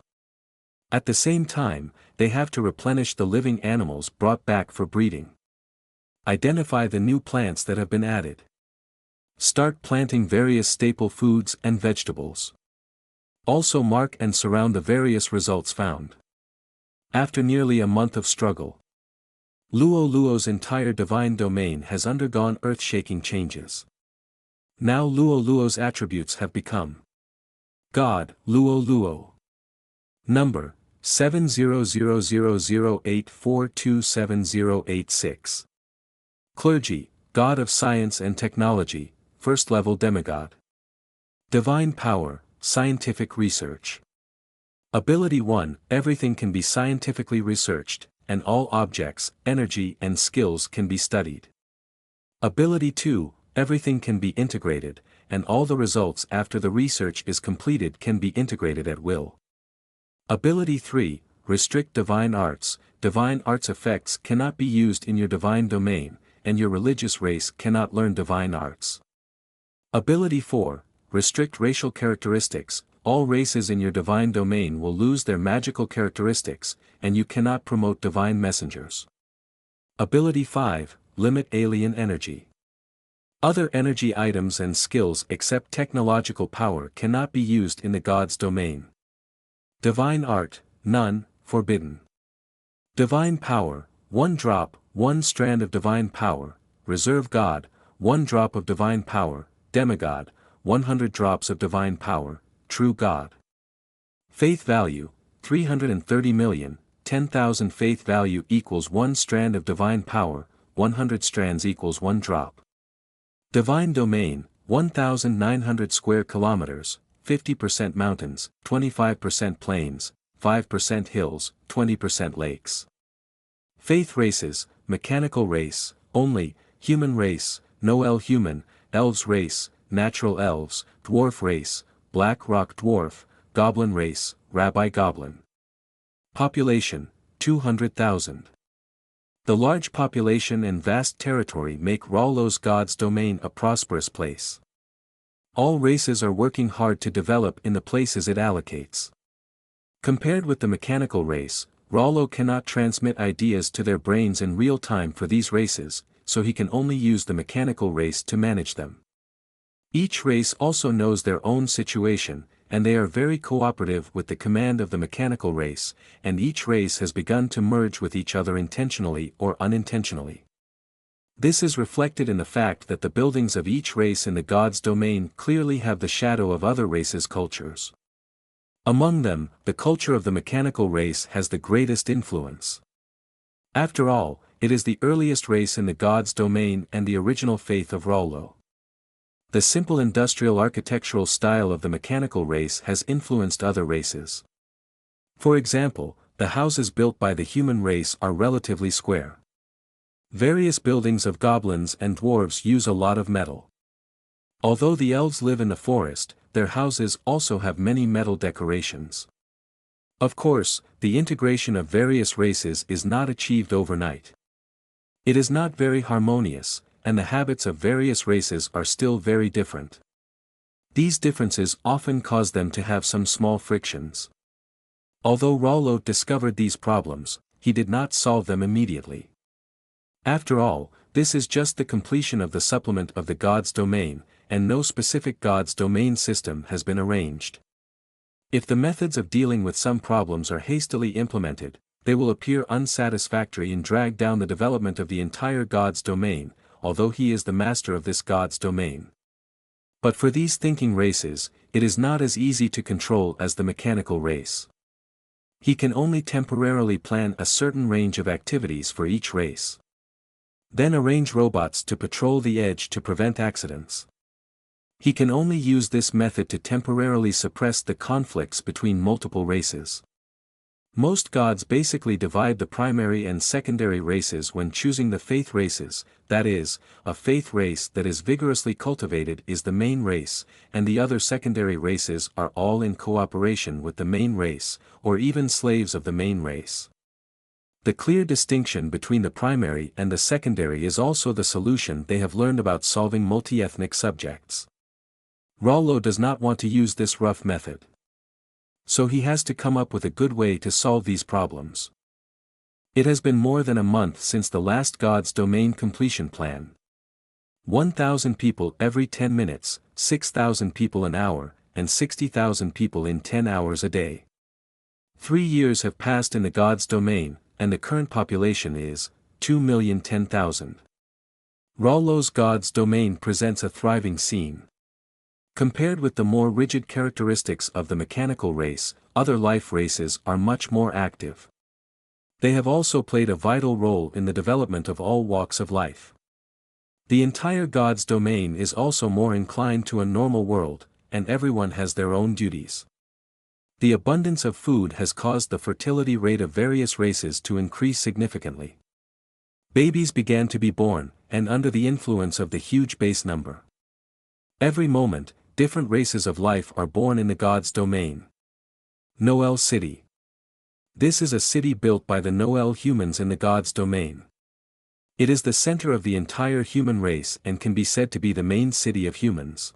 At the same time, they have to replenish the living animals brought back for breeding. Identify the new plants that have been added. Start planting various staple foods and vegetables. Also mark and surround the various results found. After nearly a month of struggle, Luo Luo's entire divine domain has undergone earth-shaking changes. Now Luo Luo's attributes have become God, Luo Luo. Number, 7000084270086. Clergy, God of Science and Technology, First Level Demigod. Divine Power, Scientific Research. Ability 1, everything can be scientifically researched, and all objects, energy and skills can be studied. Ability 2, everything can be integrated, and all the results after the research is completed can be integrated at will. Ability 3, restrict divine arts effects cannot be used in your divine domain, and your religious race cannot learn divine arts. Ability 4, restrict racial characteristics, all races in your divine domain will lose their magical characteristics, and you cannot promote divine messengers. Ability 5, limit alien energy. Other energy items and skills except technological power cannot be used in the God's domain. Divine art, none, forbidden. Divine power, 1 drop, 1 strand of divine power, reserve God, 1 drop of divine power, demigod, 100 drops of divine power, true God. Faith value, 330 million, 10,000 faith value equals 1 strand of divine power, 100 strands equals 1 drop. Divine domain, 1,900 square kilometers, 50% mountains, 25% plains, 5% hills, 20% lakes. Faith races, mechanical race, only, human race, Noel human, elves race, natural elves, dwarf race, black rock dwarf, goblin race, rabbi goblin. Population, 200,000. The large population and vast territory make Rollo's God's domain a prosperous place. All races are working hard to develop in the places it allocates. Compared with the mechanical race, Rollo cannot transmit ideas to their brains in real time for these races, so he can only use the mechanical race to manage them. Each race also knows their own situation, and they are very cooperative with the command of the mechanical race, and each race has begun to merge with each other intentionally or unintentionally. This is reflected in the fact that the buildings of each race in the God's domain clearly have the shadow of other races' cultures. Among them, the culture of the mechanical race has the greatest influence. After all, it is the earliest race in the God's domain and the original faith of Rollo. The simple industrial architectural style of the mechanical race has influenced other races. For example, the houses built by the human race are relatively square. Various buildings of goblins and dwarves use a lot of metal. Although the elves live in the forest, their houses also have many metal decorations. Of course, the integration of various races is not achieved overnight. It is not very harmonious, and the habits of various races are still very different. These differences often cause them to have some small frictions. Although Rollo discovered these problems, he did not solve them immediately. After all, this is just the completion of the supplement of the God's domain, and no specific God's domain system has been arranged. If the methods of dealing with some problems are hastily implemented, they will appear unsatisfactory and drag down the development of the entire God's domain, although he is the master of this God's domain. But for these thinking races, it is not as easy to control as the mechanical race. He can only temporarily plan a certain range of activities for each race. Then arrange robots to patrol the edge to prevent accidents. He can only use this method to temporarily suppress the conflicts between multiple races. Most gods basically divide the primary and secondary races when choosing the faith races, that is, a faith race that is vigorously cultivated is the main race, and the other secondary races are all in cooperation with the main race, or even slaves of the main race. The clear distinction between the primary and the secondary is also the solution they have learned about solving multi-ethnic subjects. Rollo does not want to use this rough method. So he has to come up with a good way to solve these problems. It has been more than a month since the last God's domain completion plan. 1,000 people every 10 minutes, 6,000 people an hour, and 60,000 people in 10 hours a day. 3 years have passed in the God's domain, and the current population is 2,010,000. Rollo's God's domain presents a thriving scene. Compared with the more rigid characteristics of the mechanical race, other life races are much more active. They have also played a vital role in the development of all walks of life. The entire God's domain is also more inclined to a normal world, and everyone has their own duties. The abundance of food has caused the fertility rate of various races to increase significantly. Babies began to be born, and under the influence of the huge base number. Every moment, different races of life are born in the God's domain. Noel City. This is a city built by the Noel humans in the God's domain. It is the center of the entire human race and can be said to be the main city of humans.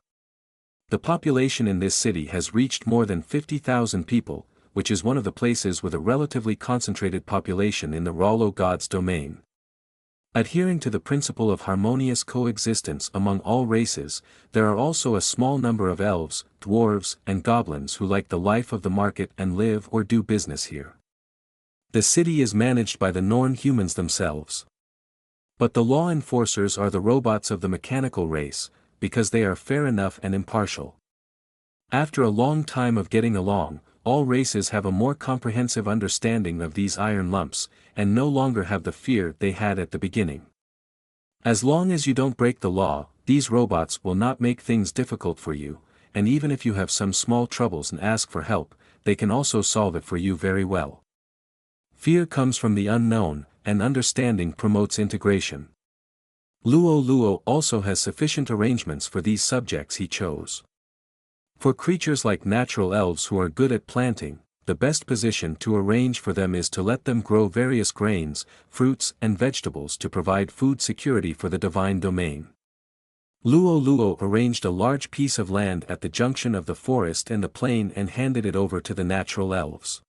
The population in this city has reached more than 50,000 people, which is one of the places with a relatively concentrated population in the Rollo God's domain. Adhering to the principle of harmonious coexistence among all races, there are also a small number of elves, dwarves, and goblins who like the life of the market and live or do business here. The city is managed by the Norn humans themselves. But the law enforcers are the robots of the mechanical race, because they are fair enough and impartial. After a long time of getting along, all races have a more comprehensive understanding of these iron lumps, and no longer have the fear they had at the beginning. As long as you don't break the law, these robots will not make things difficult for you, and even if you have some small troubles and ask for help, they can also solve it for you very well. Fear comes from the unknown, and understanding promotes integration. Luo also has sufficient arrangements for these subjects he chose. For creatures like natural elves who are good at planting, the best position to arrange for them is to let them grow various grains, fruits and vegetables to provide food security for the divine domain. Luo arranged a large piece of land at the junction of the forest and the plain and handed it over to the natural elves.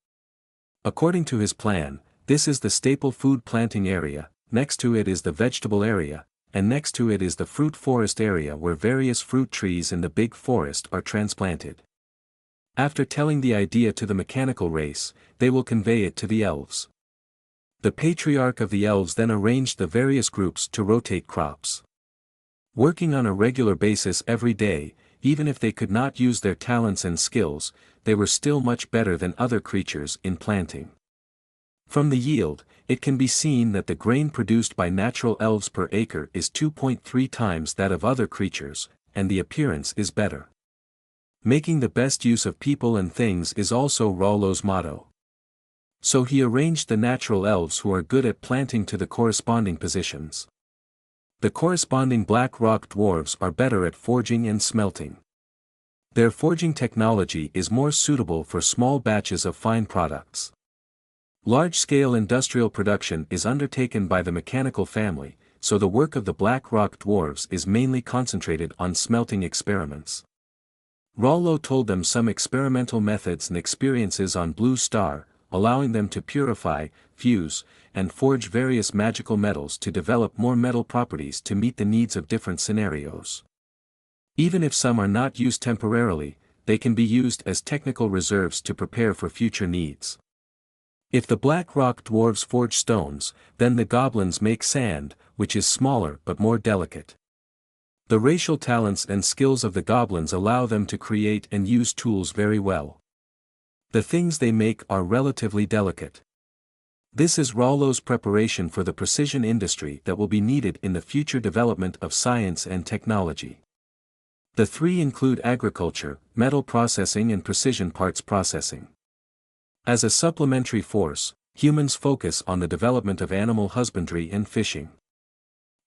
According to his plan, this is the staple food planting area, next to it is the vegetable area, and next to it is the fruit forest area where various fruit trees in the big forest are transplanted. After telling the idea to the mechanical race, they will convey it to the elves. The patriarch of the elves then arranged the various groups to rotate crops. Working on a regular basis every day, even if they could not use their talents and skills, they were still much better than other creatures in planting. From the yield, it can be seen that the grain produced by natural elves per acre is 2.3 times that of other creatures, and the appearance is better. Making the best use of people and things is also Rollo's motto. So he arranged the natural elves who are good at planting to the corresponding positions. The corresponding black rock dwarves are better at forging and smelting. Their forging technology is more suitable for small batches of fine products. Large-scale industrial production is undertaken by the mechanical family, so the work of the black rock dwarves is mainly concentrated on smelting experiments. Rollo told them some experimental methods and experiences on Blue Star, allowing them to purify, fuse, and forge various magical metals to develop more metal properties to meet the needs of different scenarios. Even if some are not used temporarily, they can be used as technical reserves to prepare for future needs. If the black rock dwarves forge stones, then the goblins make sand, which is smaller but more delicate. The racial talents and skills of the goblins allow them to create and use tools very well. The things they make are relatively delicate. This is Rollo's preparation for the precision industry that will be needed in the future development of science and technology. The three include agriculture, metal processing and precision parts processing. As a supplementary force, humans focus on the development of animal husbandry and fishing.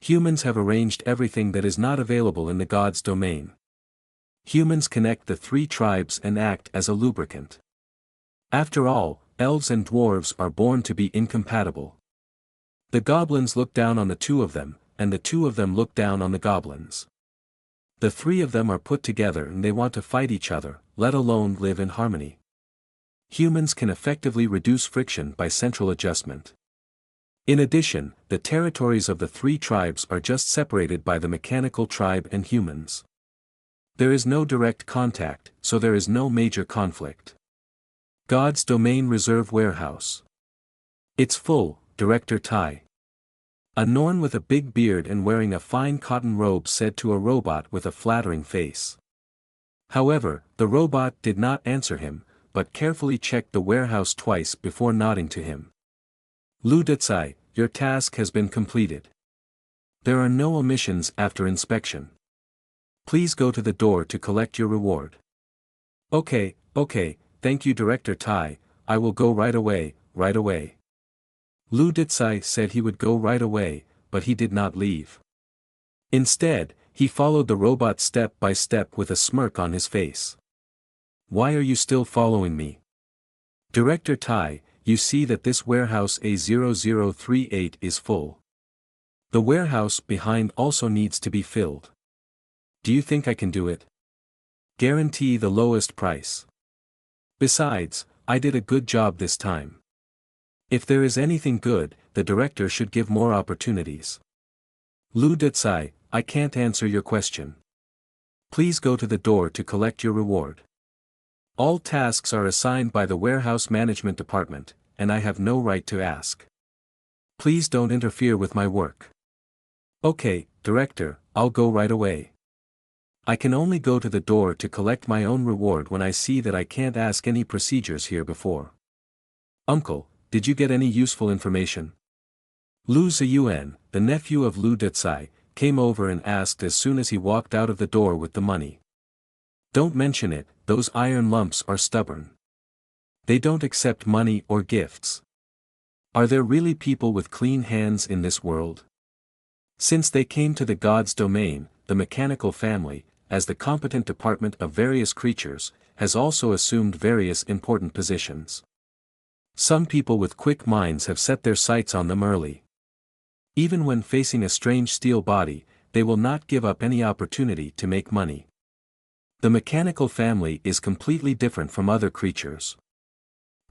Humans have arranged everything that is not available in the gods' domain. Humans connect the three tribes and act as a lubricant. After all, elves and dwarves are born to be incompatible. The goblins look down on the two of them, and the two of them look down on the goblins. The three of them are put together and they want to fight each other, let alone live in harmony. Humans can effectively reduce friction by central adjustment. In addition, the territories of the three tribes are just separated by the mechanical tribe and humans. There is no direct contact, so there is no major conflict. God's Domain Reserve Warehouse. It's full, Director Tai. A Norn with a big beard and wearing a fine cotton robe said to a robot with a flattering face. However, the robot did not answer him, but carefully checked the warehouse twice before nodding to him. Lu Detsai, your task has been completed. There are no omissions after inspection. Please go to the door to collect your reward. Okay, thank you Director Tai, I will go right away, right away. Lu Detsai said he would go right away, but he did not leave. Instead, he followed the robot step by step with a smirk on his face. Why are you still following me? Director Tai, you see that this warehouse A0038 is full. The warehouse behind also needs to be filled. Do you think I can do it? Guarantee the lowest price. Besides, I did a good job this time. If there is anything good, the director should give more opportunities. Lu Detsai, I can't answer your question. Please go to the door to collect your reward. All tasks are assigned by the warehouse management department, and I have no right to ask. Please don't interfere with my work. Okay, director, I'll go right away. I can only go to the door to collect my own reward when I see that I can't ask any procedures here before. Uncle, did you get any useful information? Lu Ziyuan, the nephew of Lu Detsai, came over and asked as soon as he walked out of the door with the money. Don't mention it, those iron lumps are stubborn. They don't accept money or gifts. Are there really people with clean hands in this world? Since they came to the god's domain, the mechanical family, as the competent department of various creatures, has also assumed various important positions. Some people with quick minds have set their sights on them early. Even when facing a strange steel body, they will not give up any opportunity to make money. The mechanical family is completely different from other creatures.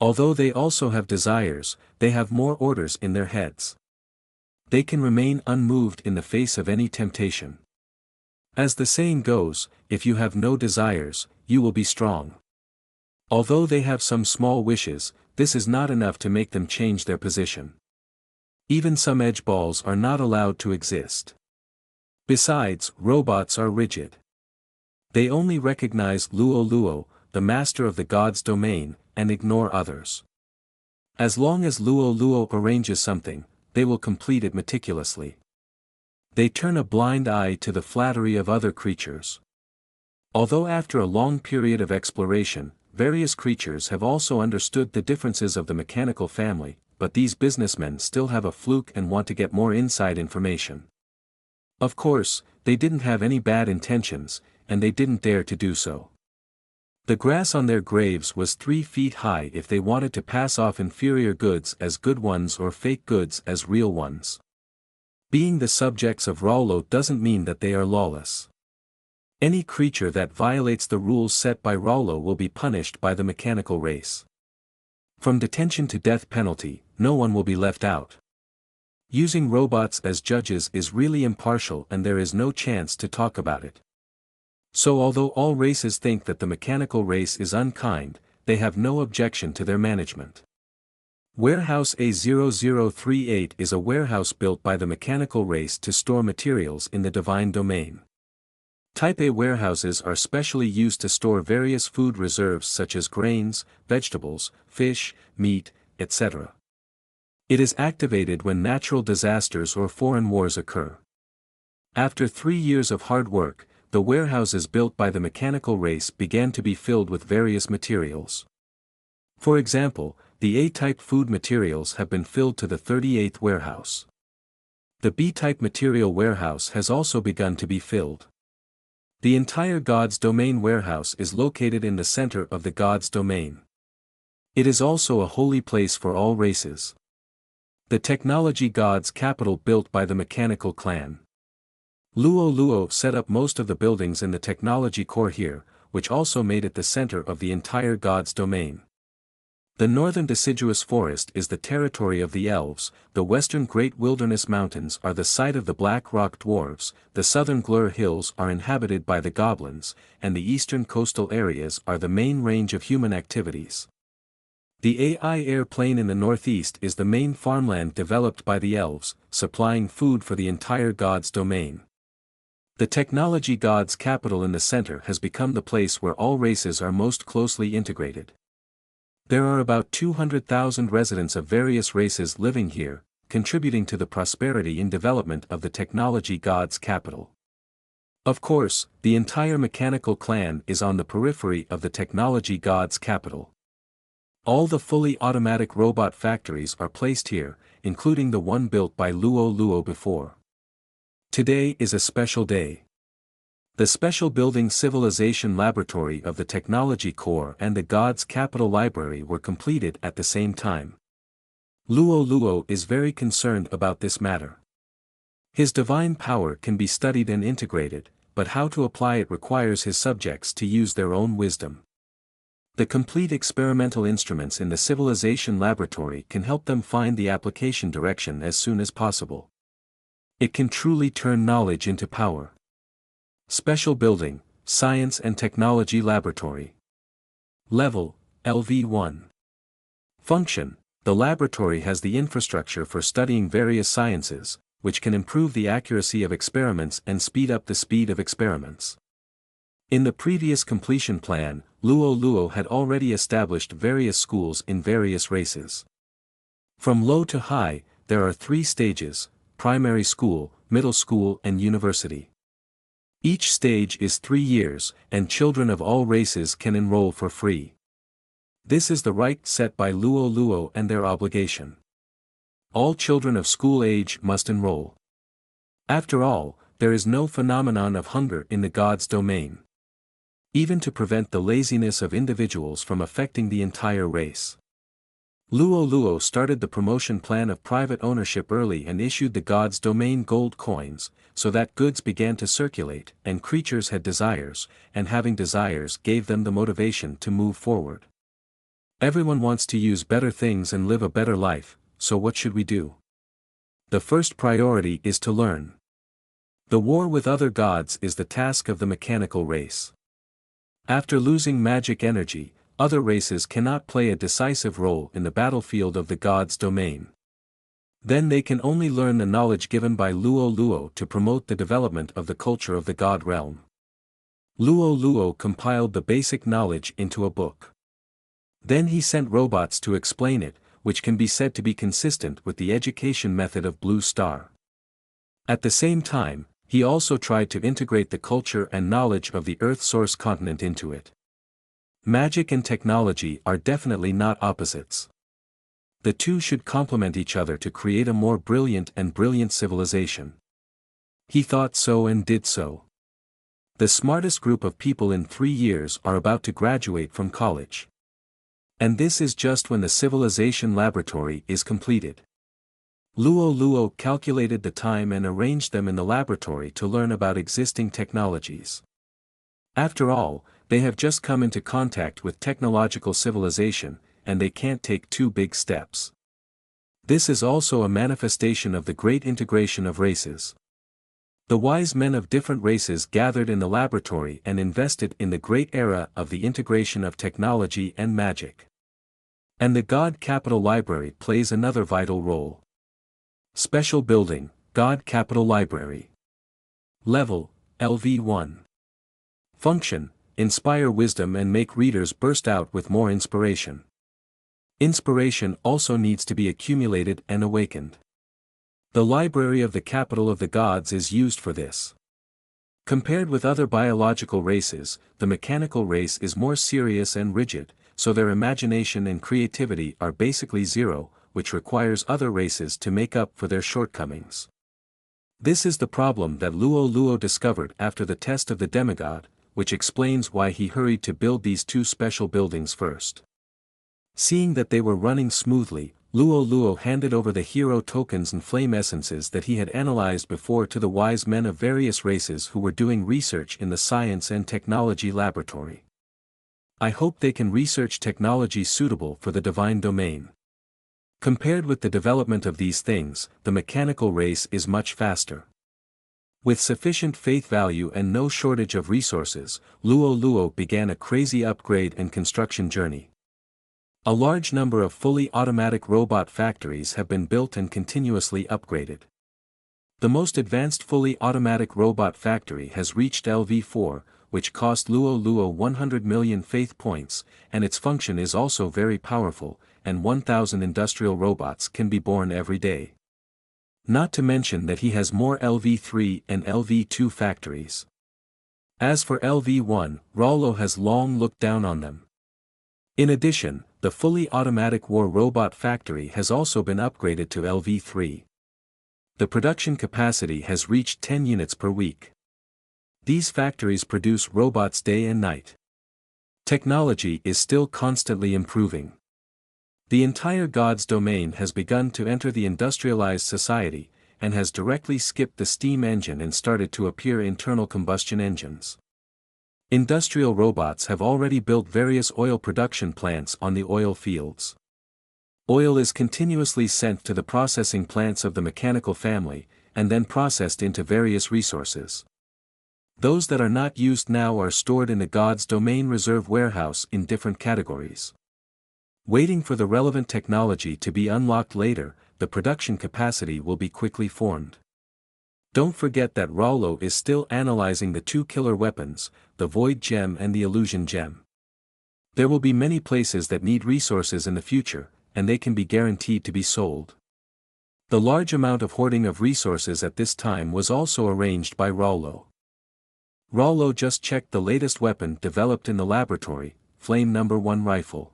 Although they also have desires, they have more orders in their heads. They can remain unmoved in the face of any temptation. As the saying goes, if you have no desires, you will be strong. Although they have some small wishes, this is not enough to make them change their position. Even some edge balls are not allowed to exist. Besides, robots are rigid. They only recognize Luo Luo, the master of the god's domain, and ignore others. As long as Luo Luo arranges something, they will complete it meticulously. They turn a blind eye to the flattery of other creatures. Although after a long period of exploration, various creatures have also understood the differences of the mechanical family, but these businessmen still have a fluke and want to get more inside information. Of course, they didn't have any bad intentions, and they didn't dare to do so. The grass on their graves was 3 feet high if they wanted to pass off inferior goods as good ones or fake goods as real ones. Being the subjects of Raulo doesn't mean that they are lawless. Any creature that violates the rules set by Raulo will be punished by the mechanical race. From detention to death penalty, no one will be left out. Using robots as judges is really impartial and there is no chance to talk about it. So although all races think that the mechanical race is unkind, they have no objection to their management. Warehouse A0038 is a warehouse built by the mechanical race to store materials in the divine domain. Type A warehouses are specially used to store various food reserves such as grains, vegetables, fish, meat, etc. It is activated when natural disasters or foreign wars occur. After 3 years of hard work, the warehouses built by the mechanical race began to be filled with various materials. For example, the A-type food materials have been filled to the 38th warehouse. The B-type material warehouse has also begun to be filled. The entire God's Domain warehouse is located in the center of the God's Domain. It is also a holy place for all races. The technology God's capital built by the mechanical clan. Luo Luo set up most of the buildings in the technology core here, which also made it the center of the entire God's Domain. The northern deciduous forest is the territory of the elves, the western Great Wilderness Mountains are the site of the Black Rock Dwarves, the southern Glur Hills are inhabited by the goblins, and the eastern coastal areas are the main range of human activities. The AI air plain in the northeast is the main farmland developed by the elves, supplying food for the entire God's Domain. The technology God's capital in the center has become the place where all races are most closely integrated. There are about 200,000 residents of various races living here, contributing to the prosperity and development of the technology God's capital. Of course, the entire mechanical clan is on the periphery of the technology God's capital. All the fully automatic robot factories are placed here, including the one built by Luo Luo before. Today is a special day. The Special Building Civilization Laboratory of the Technology Core and the God's Capital Library were completed at the same time. Luo Luo is very concerned about this matter. His divine power can be studied and integrated, but how to apply it requires his subjects to use their own wisdom. The complete experimental instruments in the Civilization Laboratory can help them find the application direction as soon as possible. It can truly turn knowledge into power. Special Building, Science and Technology Laboratory. Level, LV1. Function, the laboratory has the infrastructure for studying various sciences, which can improve the accuracy of experiments and speed up the speed of experiments. In the previous completion plan, Luo Luo had already established various schools in various races. From low to high, there are 3 stages: primary school, middle school and university. Each stage is 3 years, and children of all races can enroll for free. This is the right set by Luo Luo and their obligation. All children of school age must enroll. After all, there is no phenomenon of hunger in the God's Domain. Even to prevent the laziness of individuals from affecting the entire race. Luo Luo started the promotion plan of private ownership early and issued the God's Domain gold coins, so that goods began to circulate and creatures had desires, and having desires gave them the motivation to move forward. Everyone wants to use better things and live a better life, so what should we do? The first priority is to learn. The war with other gods is the task of the mechanical race. After losing magic energy, other races cannot play a decisive role in the battlefield of the God's Domain. Then they can only learn the knowledge given by Luo Luo to promote the development of the culture of the God realm. Luo Luo compiled the basic knowledge into a book. Then he sent robots to explain it, which can be said to be consistent with the education method of Blue Star. At the same time, he also tried to integrate the culture and knowledge of the Earth source continent into it. Magic and technology are definitely not opposites. The two should complement each other to create a more brilliant and brilliant civilization. He thought so and did so. The smartest group of people in 3 years are about to graduate from college. And this is just when the civilization laboratory is completed. Luo Luo calculated the time and arranged them in the laboratory to learn about existing technologies. After all, they have just come into contact with technological civilization, and they can't take 2 big steps. This is also a manifestation of the great integration of races. The wise men of different races gathered in the laboratory and invested in the great era of the integration of technology and magic. And the God Capital Library plays another vital role. Special Building, God Capital Library. Level, LV1. Function, inspire wisdom and make readers burst out with more inspiration. Inspiration also needs to be accumulated and awakened. The Library of the Capital of the Gods is used for this. Compared with other biological races, the mechanical race is more serious and rigid, so their imagination and creativity are basically zero, which requires other races to make up for their shortcomings. This is the problem that Luo Luo discovered after the test of the demigod, which explains why he hurried to build these 2 special buildings first. Seeing that they were running smoothly, Luo Luo handed over the hero tokens and flame essences that he had analyzed before to the wise men of various races who were doing research in the science and technology laboratory. I hope they can research technology suitable for the divine domain. Compared with the development of these things, the mechanical race is much faster. With sufficient faith value and no shortage of resources, Luo Luo began a crazy upgrade and construction journey. A large number of fully automatic robot factories have been built and continuously upgraded. The most advanced fully automatic robot factory has reached LV4, which cost Luo Luo 100 million faith points, and its function is also very powerful, and 1,000 industrial robots can be born every day. Not to mention that he has more LV3 and LV2 factories. As for LV1, Rollo has long looked down on them. In addition, the fully automatic war robot factory has also been upgraded to LV3. The production capacity has reached 10 units per week. These factories produce robots day and night. Technology is still constantly improving. The entire God's domain has begun to enter the industrialized society, and has directly skipped the steam engine and started to appear internal combustion engines. Industrial robots have already built various oil production plants on the oil fields. Oil is continuously sent to the processing plants of the mechanical family, and then processed into various resources. Those that are not used now are stored in the God's domain reserve warehouse in different categories. Waiting for the relevant technology to be unlocked later, the production capacity will be quickly formed. Don't forget that Rollo is still analyzing the 2 killer weapons, the Void Gem and the Illusion Gem. There will be many places that need resources in the future, and they can be guaranteed to be sold. The large amount of hoarding of resources at this time was also arranged by Rollo. Rollo just checked the latest weapon developed in the laboratory, Flame No. 1 rifle.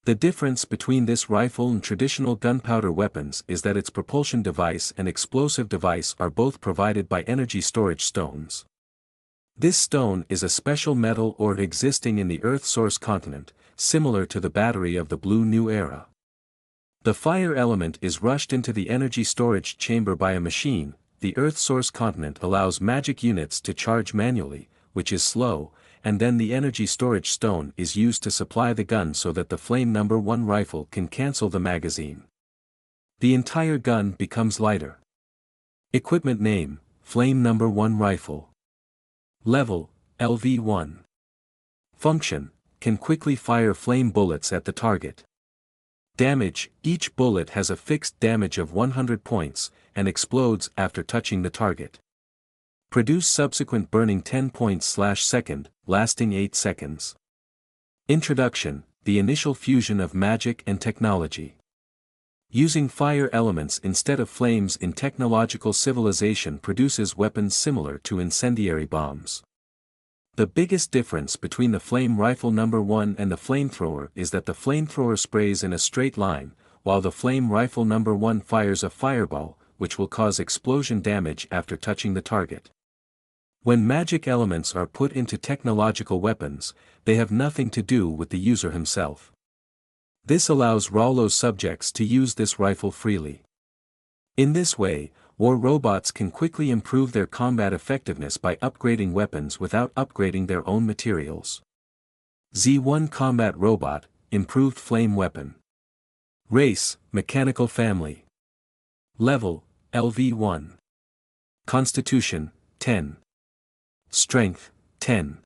The difference between this rifle and traditional gunpowder weapons is that its propulsion device and explosive device are both provided by energy storage stones. This stone is a special metal ore existing in the Earth source continent, similar to the battery of the Blue New Era. The fire element is rushed into the energy storage chamber by a machine. The Earth source continent allows magic units to charge manually, which is slow, and then the energy storage stone is used to supply the gun so that the Flame No. 1 rifle can cancel the magazine. The entire gun becomes lighter. Equipment name, Flame No. 1 rifle. Level, LV1. Function, can quickly fire flame bullets at the target. Damage, each bullet has a fixed damage of 100 points, and explodes after touching the target. Produce subsequent burning 10 points/second, lasting 8 seconds. Introduction, the initial fusion of magic and technology. Using fire elements instead of flames in technological civilization produces weapons similar to incendiary bombs. The biggest difference between the flame rifle number 1 and the flamethrower is that the flamethrower sprays in a straight line, while the flame rifle number 1 fires a fireball, which will cause explosion damage after touching the target. When magic elements are put into technological weapons, they have nothing to do with the user himself. This allows Rollo's subjects to use this rifle freely. In this way, war robots can quickly improve their combat effectiveness by upgrading weapons without upgrading their own materials. Z1 Combat Robot, Improved Flame Weapon. Race, Mechanical Family. Level, LV1. Constitution, 10. Strength, 10.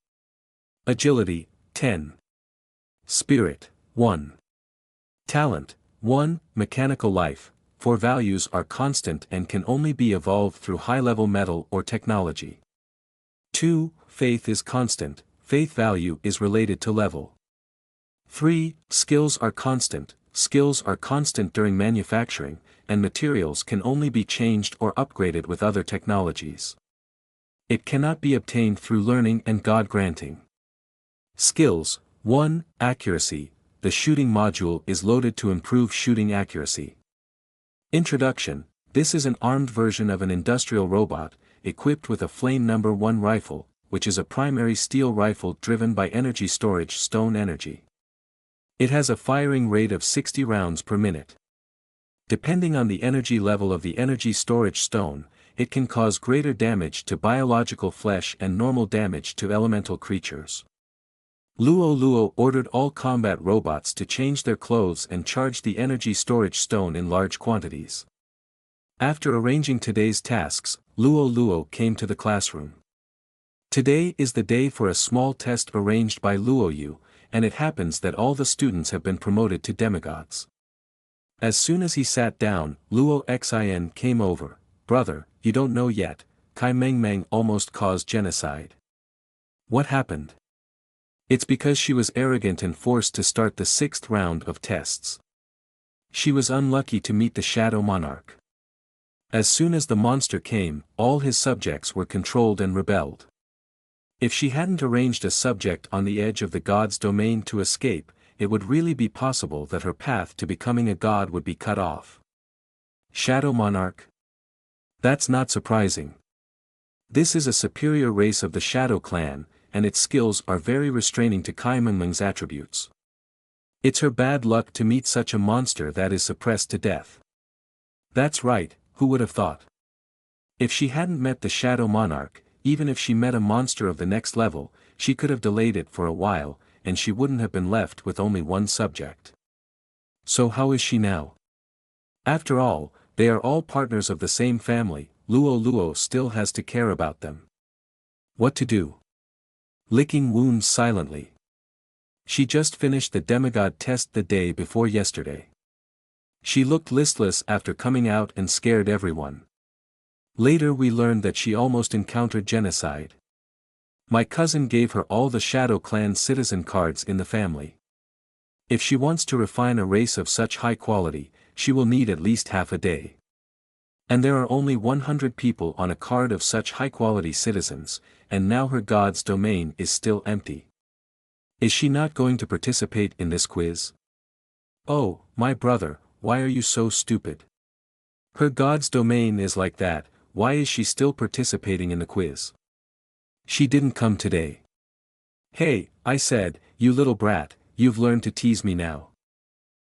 Agility, 10. Spirit, 1. Talent, 1. Mechanical life, 4 values are constant and can only be evolved through high-level metal or technology. 2. Faith is constant, faith value is related to level. 3. Skills are constant, skills are constant during manufacturing, and materials can only be changed or upgraded with other technologies. It cannot be obtained through learning and God-granting. Skills, 1. Accuracy, the shooting module is loaded to improve shooting accuracy. Introduction, this is an armed version of an industrial robot, equipped with a flame number 1 rifle, which is a primary steel rifle driven by energy storage stone energy. It has a firing rate of 60 rounds per minute. Depending on the energy level of the energy storage stone, it can cause greater damage to biological flesh and normal damage to elemental creatures. Luo ordered all combat robots to change their clothes and charge the energy storage stone in large quantities. After arranging today's tasks, Luo came to the classroom. Today is the day for a small test arranged by Luoyu, and it happens that all the students have been promoted to demigods. As soon as he sat down, Luo Xin came over. Brother, you don't know yet, Kai Mengmeng almost caused genocide. What happened? It's because she was arrogant and forced to start the 6th round of tests. She was unlucky to meet the Shadow Monarch. As soon as the monster came, all his subjects were controlled and rebelled. If she hadn't arranged a subject on the edge of the god's domain to escape, it would really be possible that her path to becoming a god would be cut off. Shadow Monarch? That's not surprising. This is a superior race of the Shadow Clan, and its skills are very restraining to Kai Mengmeng's attributes. It's her bad luck to meet such a monster that is suppressed to death. That's right, who would have thought? If she hadn't met the Shadow Monarch, even if she met a monster of the next level, she could have delayed it for a while, and she wouldn't have been left with only one subject. So how is she now? After all, they are all partners of the same family, Luo still has to care about them. What to do? Licking wounds silently. She just finished the demigod test the day before yesterday. She looked listless after coming out and scared everyone. Later we learned that she almost encountered genocide. My cousin gave her all the Shadow Clan citizen cards in the family. If she wants to refine a race of such high quality, she will need at least half a day. And there are only 100 people on a card of such high-quality citizens, and now her god's domain is still empty. Is she not going to participate in this quiz? Oh, my brother, why are you so stupid? Her god's domain is like that, why is she still participating in the quiz? She didn't come today. Hey, I said, you little brat, you've learned to tease me now.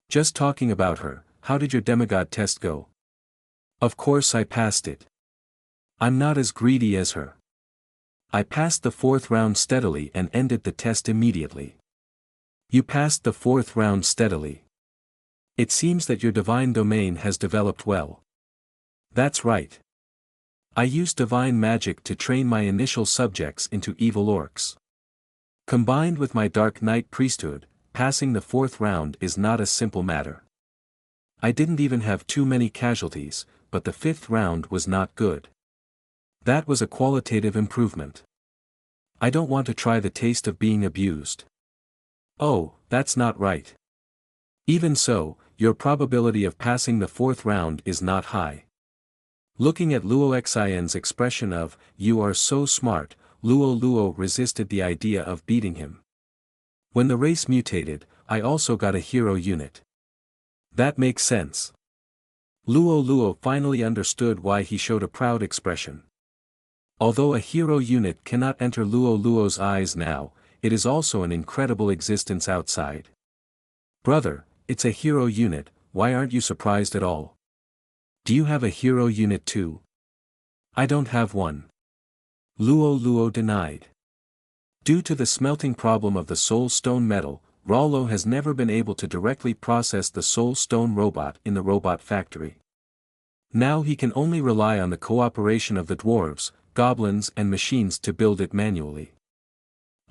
Just talking about her, how did your demigod test go? Of course I passed it. I'm not as greedy as her. I passed the 4th round steadily and ended the test immediately. You passed the 4th round steadily. It seems that your divine domain has developed well. That's right. I used divine magic to train my initial subjects into evil orcs. Combined with my Dark Knight priesthood, passing the 4th round is not a simple matter. I didn't even have too many casualties, but the 5th round was not good. That was a qualitative improvement. I don't want to try the taste of being abused. Oh, that's not right. Even so, your probability of passing the 4th round is not high. Looking at Luo Xian's expression of, "You are so smart," Luo Luo resisted the idea of beating him. When the race mutated, I also got a hero unit. That makes sense. Luo Luo finally understood why he showed a proud expression. Although a hero unit cannot enter Luo Luo's eyes now, it is also an incredible existence outside. Brother, it's a hero unit, why aren't you surprised at all? Do you have a hero unit too? I don't have one. Luo Luo denied. Due to the smelting problem of the soul stone metal, Rollo has never been able to directly process the soul stone robot in the robot factory. Now he can only rely on the cooperation of the dwarves, goblins and machines to build it manually.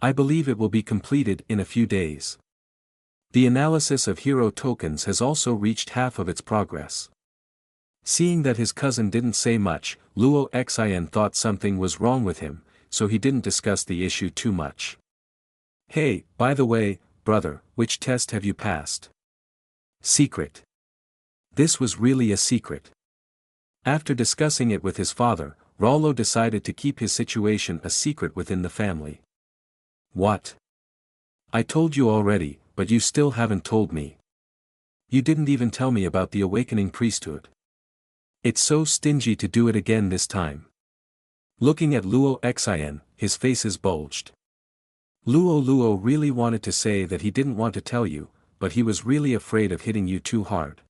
I believe it will be completed in a few days. The analysis of hero tokens has also reached half of its progress. Seeing that his cousin didn't say much, Luo Xin thought something was wrong with him, so he didn't discuss the issue too much. Hey, by the way, brother, which test have you passed? Secret. This was really a secret. After discussing it with his father, Rollo decided to keep his situation a secret within the family. What? I told you already, but you still haven't told me. You didn't even tell me about the awakening priesthood. It's so stingy to do it again this time. Looking at Luo Xin, his faces bulged. Luo Luo really wanted to say that he didn't want to tell you, but he was really afraid of hitting you too hard.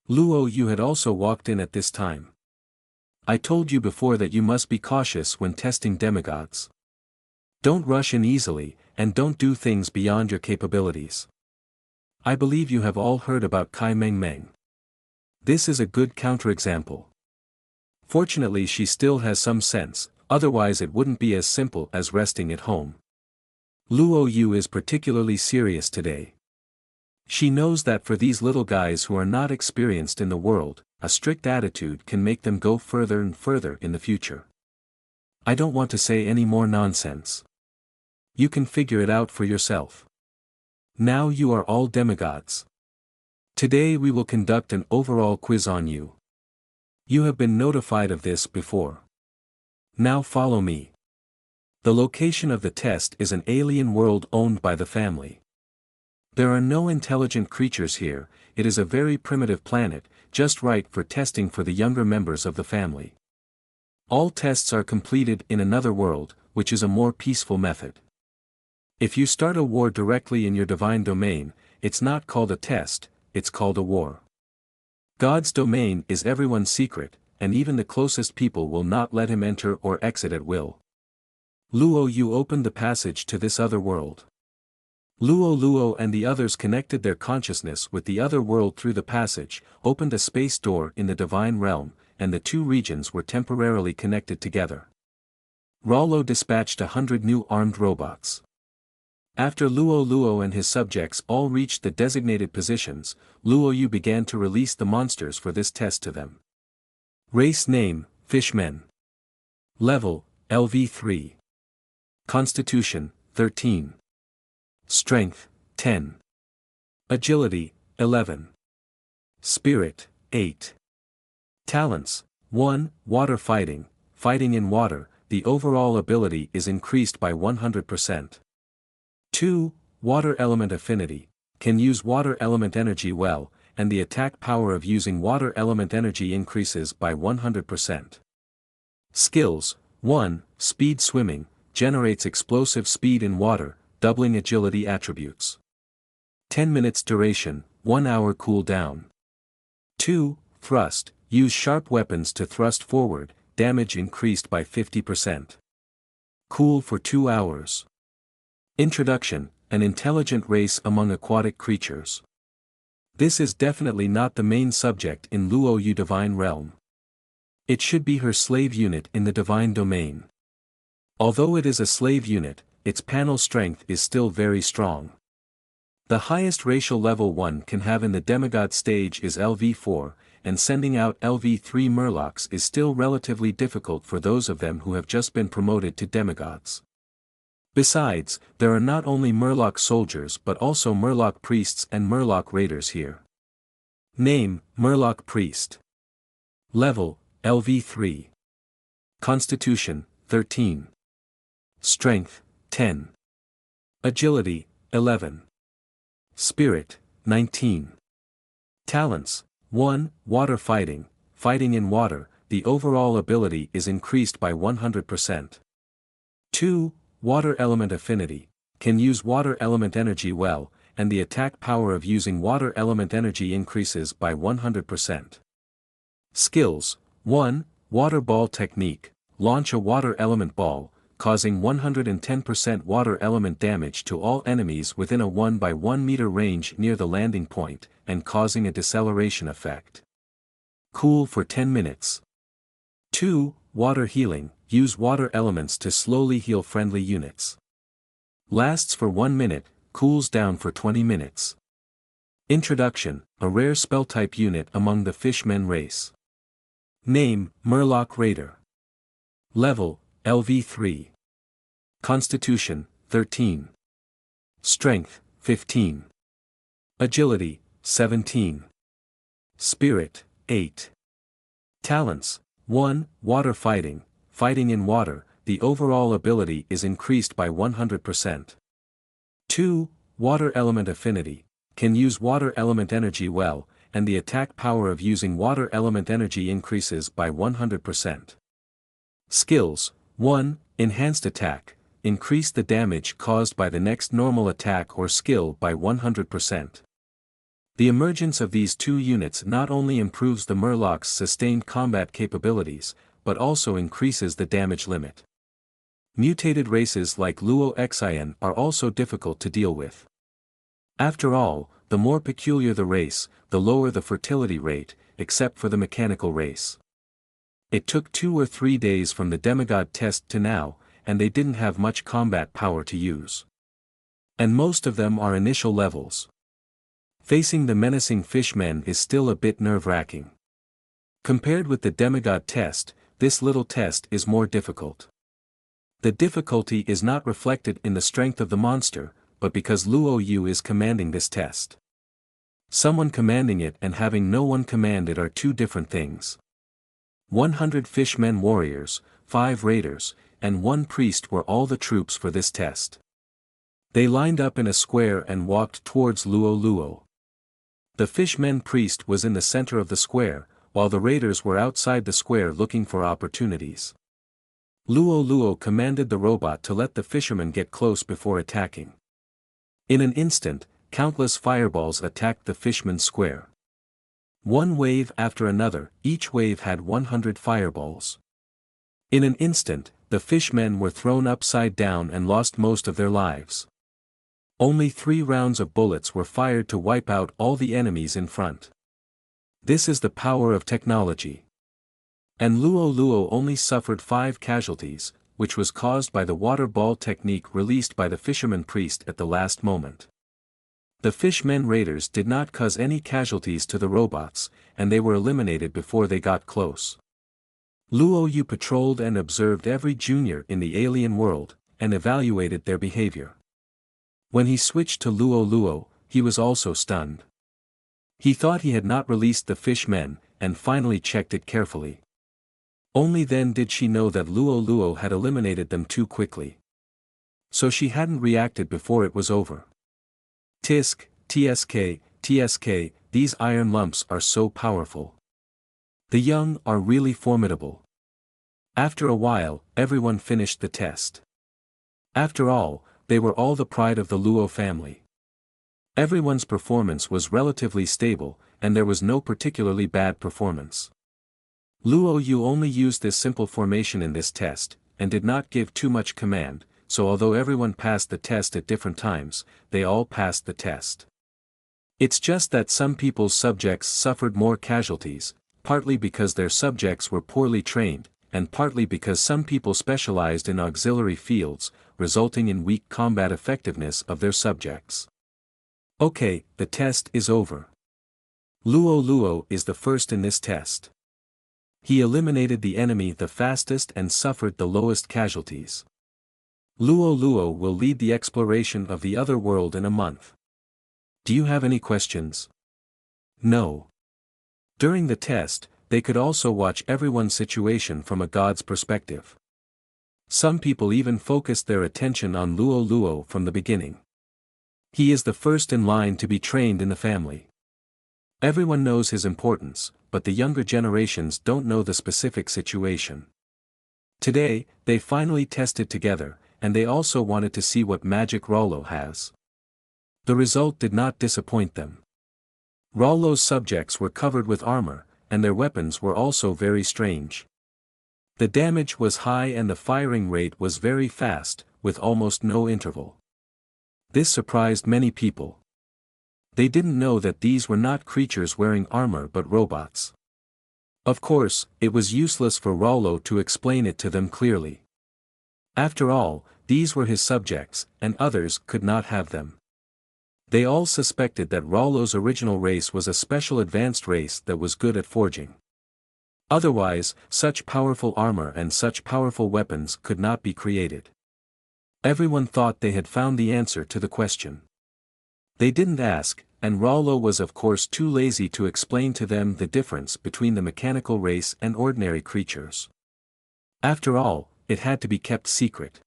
Luo, you had also walked in at this time. I told you before that you must be cautious when testing demigods. Don't rush in easily, and don't do things beyond your capabilities. I believe you have all heard about Kai Meng Meng. This is a good counterexample. Fortunately she still has some sense, otherwise it wouldn't be as simple as resting at home. Luo Yu is particularly serious today. She knows that for these little guys who are not experienced in the world, a strict attitude can make them go further and further in the future. I don't want to say any more nonsense. You can figure it out for yourself. Now you are all demigods. Today we will conduct an overall quiz on you. You have been notified of this before. Now follow me. The location of the test is an alien world owned by the family. There are no intelligent creatures here, it is a very primitive planet, just right for testing for the younger members of the family. All tests are completed in another world, which is a more peaceful method. If you start a war directly in your divine domain, it's not called a test, it's called a war. God's domain is everyone's secret, and even the closest people will not let him enter or exit at will. Luo Yu opened the passage to this other world. Luo Luo and the others connected their consciousness with the other world through the passage, opened a space door in the divine realm, and the two regions were temporarily connected together. Rollo dispatched 100 new armed robots. After Luo Luo and his subjects all reached the designated positions, Luo Yu began to release the monsters for this test to them. Race name, Fishmen. Level, LV3. Constitution, 13. Strength, 10. Agility, 11. Spirit, 8. Talents, 1. Water fighting, fighting in water, the overall ability is increased by 100%. 2. Water element affinity, can use water element energy well, and the attack power of using water element energy increases by 100%. Skills, 1. Speed swimming, generates explosive speed in water, doubling agility attributes. 10 minutes duration, 1 hour cooldown. 2. Thrust, use sharp weapons to thrust forward, damage increased by 50%. Cool for 2 hours. Introduction, an intelligent race among aquatic creatures. This is definitely not the main subject in Luo Yu Divine Realm. It should be her slave unit in the divine domain. Although it is a slave unit, its panel strength is still very strong. The highest racial level one can have in the demigod stage is LV4, and sending out LV3 murlocs is still relatively difficult for those of them who have just been promoted to demigods. Besides, there are not only murloc soldiers but also murloc priests and murloc raiders here. Name, Murloc Priest. Level, LV3. Constitution, 13. Strength, 10. Agility, 11. Spirit, 19. Talents, 1. Water fighting, fighting in water, the overall ability is increased by 100%. 2. Water element affinity, can use water element energy well, and the attack power of using water element energy increases by 100%. Skills, 1. Water ball technique, launch a water element ball, causing 110% water element damage to all enemies within a 1 by 1 meter range near the landing point, and causing a deceleration effect. Cool for 10 minutes. 2. Water healing, use water elements to slowly heal friendly units. Lasts for 1 minute, cools down for 20 minutes. Introduction, a rare spell-type unit among the Fishmen race. Name, Murloc Raider. Level, LV3. Constitution, 13. Strength, 15. Agility, 17. Spirit, 8. Talents, 1. Water fighting, fighting in water, the overall ability is increased by 100%. 2. Water element affinity, can use water element energy well, and the attack power of using water element energy increases by 100%. Skills, 1. Enhanced attack, increase the damage caused by the next normal attack or skill by 100%. The emergence of these two units not only improves the Murloc's sustained combat capabilities, but also increases the damage limit. Mutated races like Luo Xin are also difficult to deal with. After all, the more peculiar the race, the lower the fertility rate, except for the mechanical race. It took 2 or 3 days from the demigod test to now, and they didn't have much combat power to use. And most of them are initial levels. Facing the menacing fishmen is still a bit nerve-wracking. Compared with the demigod test, this little test is more difficult. The difficulty is not reflected in the strength of the monster, but because Luo Yu is commanding this test. Someone commanding it and having no one command it are two different things. 100 fishmen warriors, 5 raiders, and 1 priest were all the troops for this test. They lined up in a square and walked towards Luo Luo. The fishmen priest was in the center of the square, while the raiders were outside the square looking for opportunities. Luo Luo commanded the robot to let the fisherman get close before attacking. In an instant, countless fireballs attacked the fishman's square. One wave after another, each wave had 100 fireballs. In an instant, the fishmen were thrown upside down and lost most of their lives. Only 3 rounds of bullets were fired to wipe out all the enemies in front. This is the power of technology. And Luo Luo only suffered 5 casualties, which was caused by the water ball technique released by the fisherman priest at the last moment. The fishmen raiders did not cause any casualties to the robots, and they were eliminated before they got close. Luo Yu patrolled and observed every junior in the alien world, and evaluated their behavior. When he switched to Luo Luo, he was also stunned. He thought he had not released the fishmen, and finally checked it carefully. Only then did she know that Luo Luo had eliminated them too quickly. So she hadn't reacted before it was over. Tisk, TSK, TSK, these iron lumps are so powerful. The young are really formidable. After a while, everyone finished the test. After all, they were all the pride of the Luo family. Everyone's performance was relatively stable, and there was no particularly bad performance. Luo Yu only used this simple formation in this test, and did not give too much command, so although everyone passed the test at different times, they all passed the test. It's just that some people's subjects suffered more casualties, partly because their subjects were poorly trained, and partly because some people specialized in auxiliary fields, resulting in weak combat effectiveness of their subjects. Okay, the test is over. Luo Luo is the first in this test. He eliminated the enemy the fastest and suffered the lowest casualties. Luo Luo will lead the exploration of the other world in a month. Do you have any questions? No. During the test, they could also watch everyone's situation from a god's perspective. Some people even focused their attention on Luo Luo from the beginning. He is the first in line to be trained in the family. Everyone knows his importance, but the younger generations don't know the specific situation. Today, they finally tested together, and they also wanted to see what magic Rollo has. The result did not disappoint them. Rollo's subjects were covered with armor, and their weapons were also very strange. The damage was high and the firing rate was very fast, with almost no interval. This surprised many people. They didn't know that these were not creatures wearing armor but robots. Of course, it was useless for Rollo to explain it to them clearly. After all, these were his subjects, and others could not have them. They all suspected that Rollo's original race was a special advanced race that was good at forging. Otherwise, such powerful armor and such powerful weapons could not be created. Everyone thought they had found the answer to the question. They didn't ask, and Rollo was of course too lazy to explain to them the difference between the mechanical race and ordinary creatures. After all, it had to be kept secret.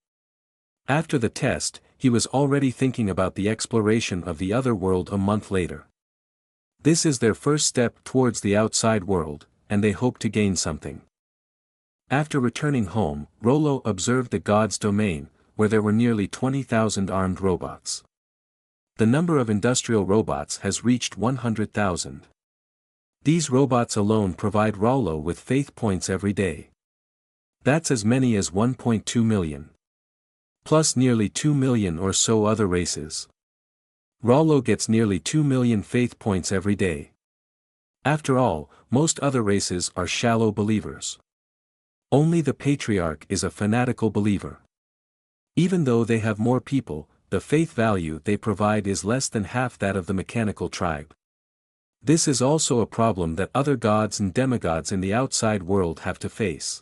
After the test, he was already thinking about the exploration of the other world a month later. This is their first step towards the outside world, and they hope to gain something. After returning home, Rollo observed the god's domain, where there were nearly 20,000 armed robots. The number of industrial robots has reached 100,000. These robots alone provide Rollo with faith points every day. That's as many as 1.2 million. Plus nearly 2 million or so other races. Rollo gets nearly 2 million faith points every day. After all, most other races are shallow believers. Only the patriarch is a fanatical believer. Even though they have more people, the faith value they provide is less than half that of the mechanical tribe. This is also a problem that other gods and demigods in the outside world have to face.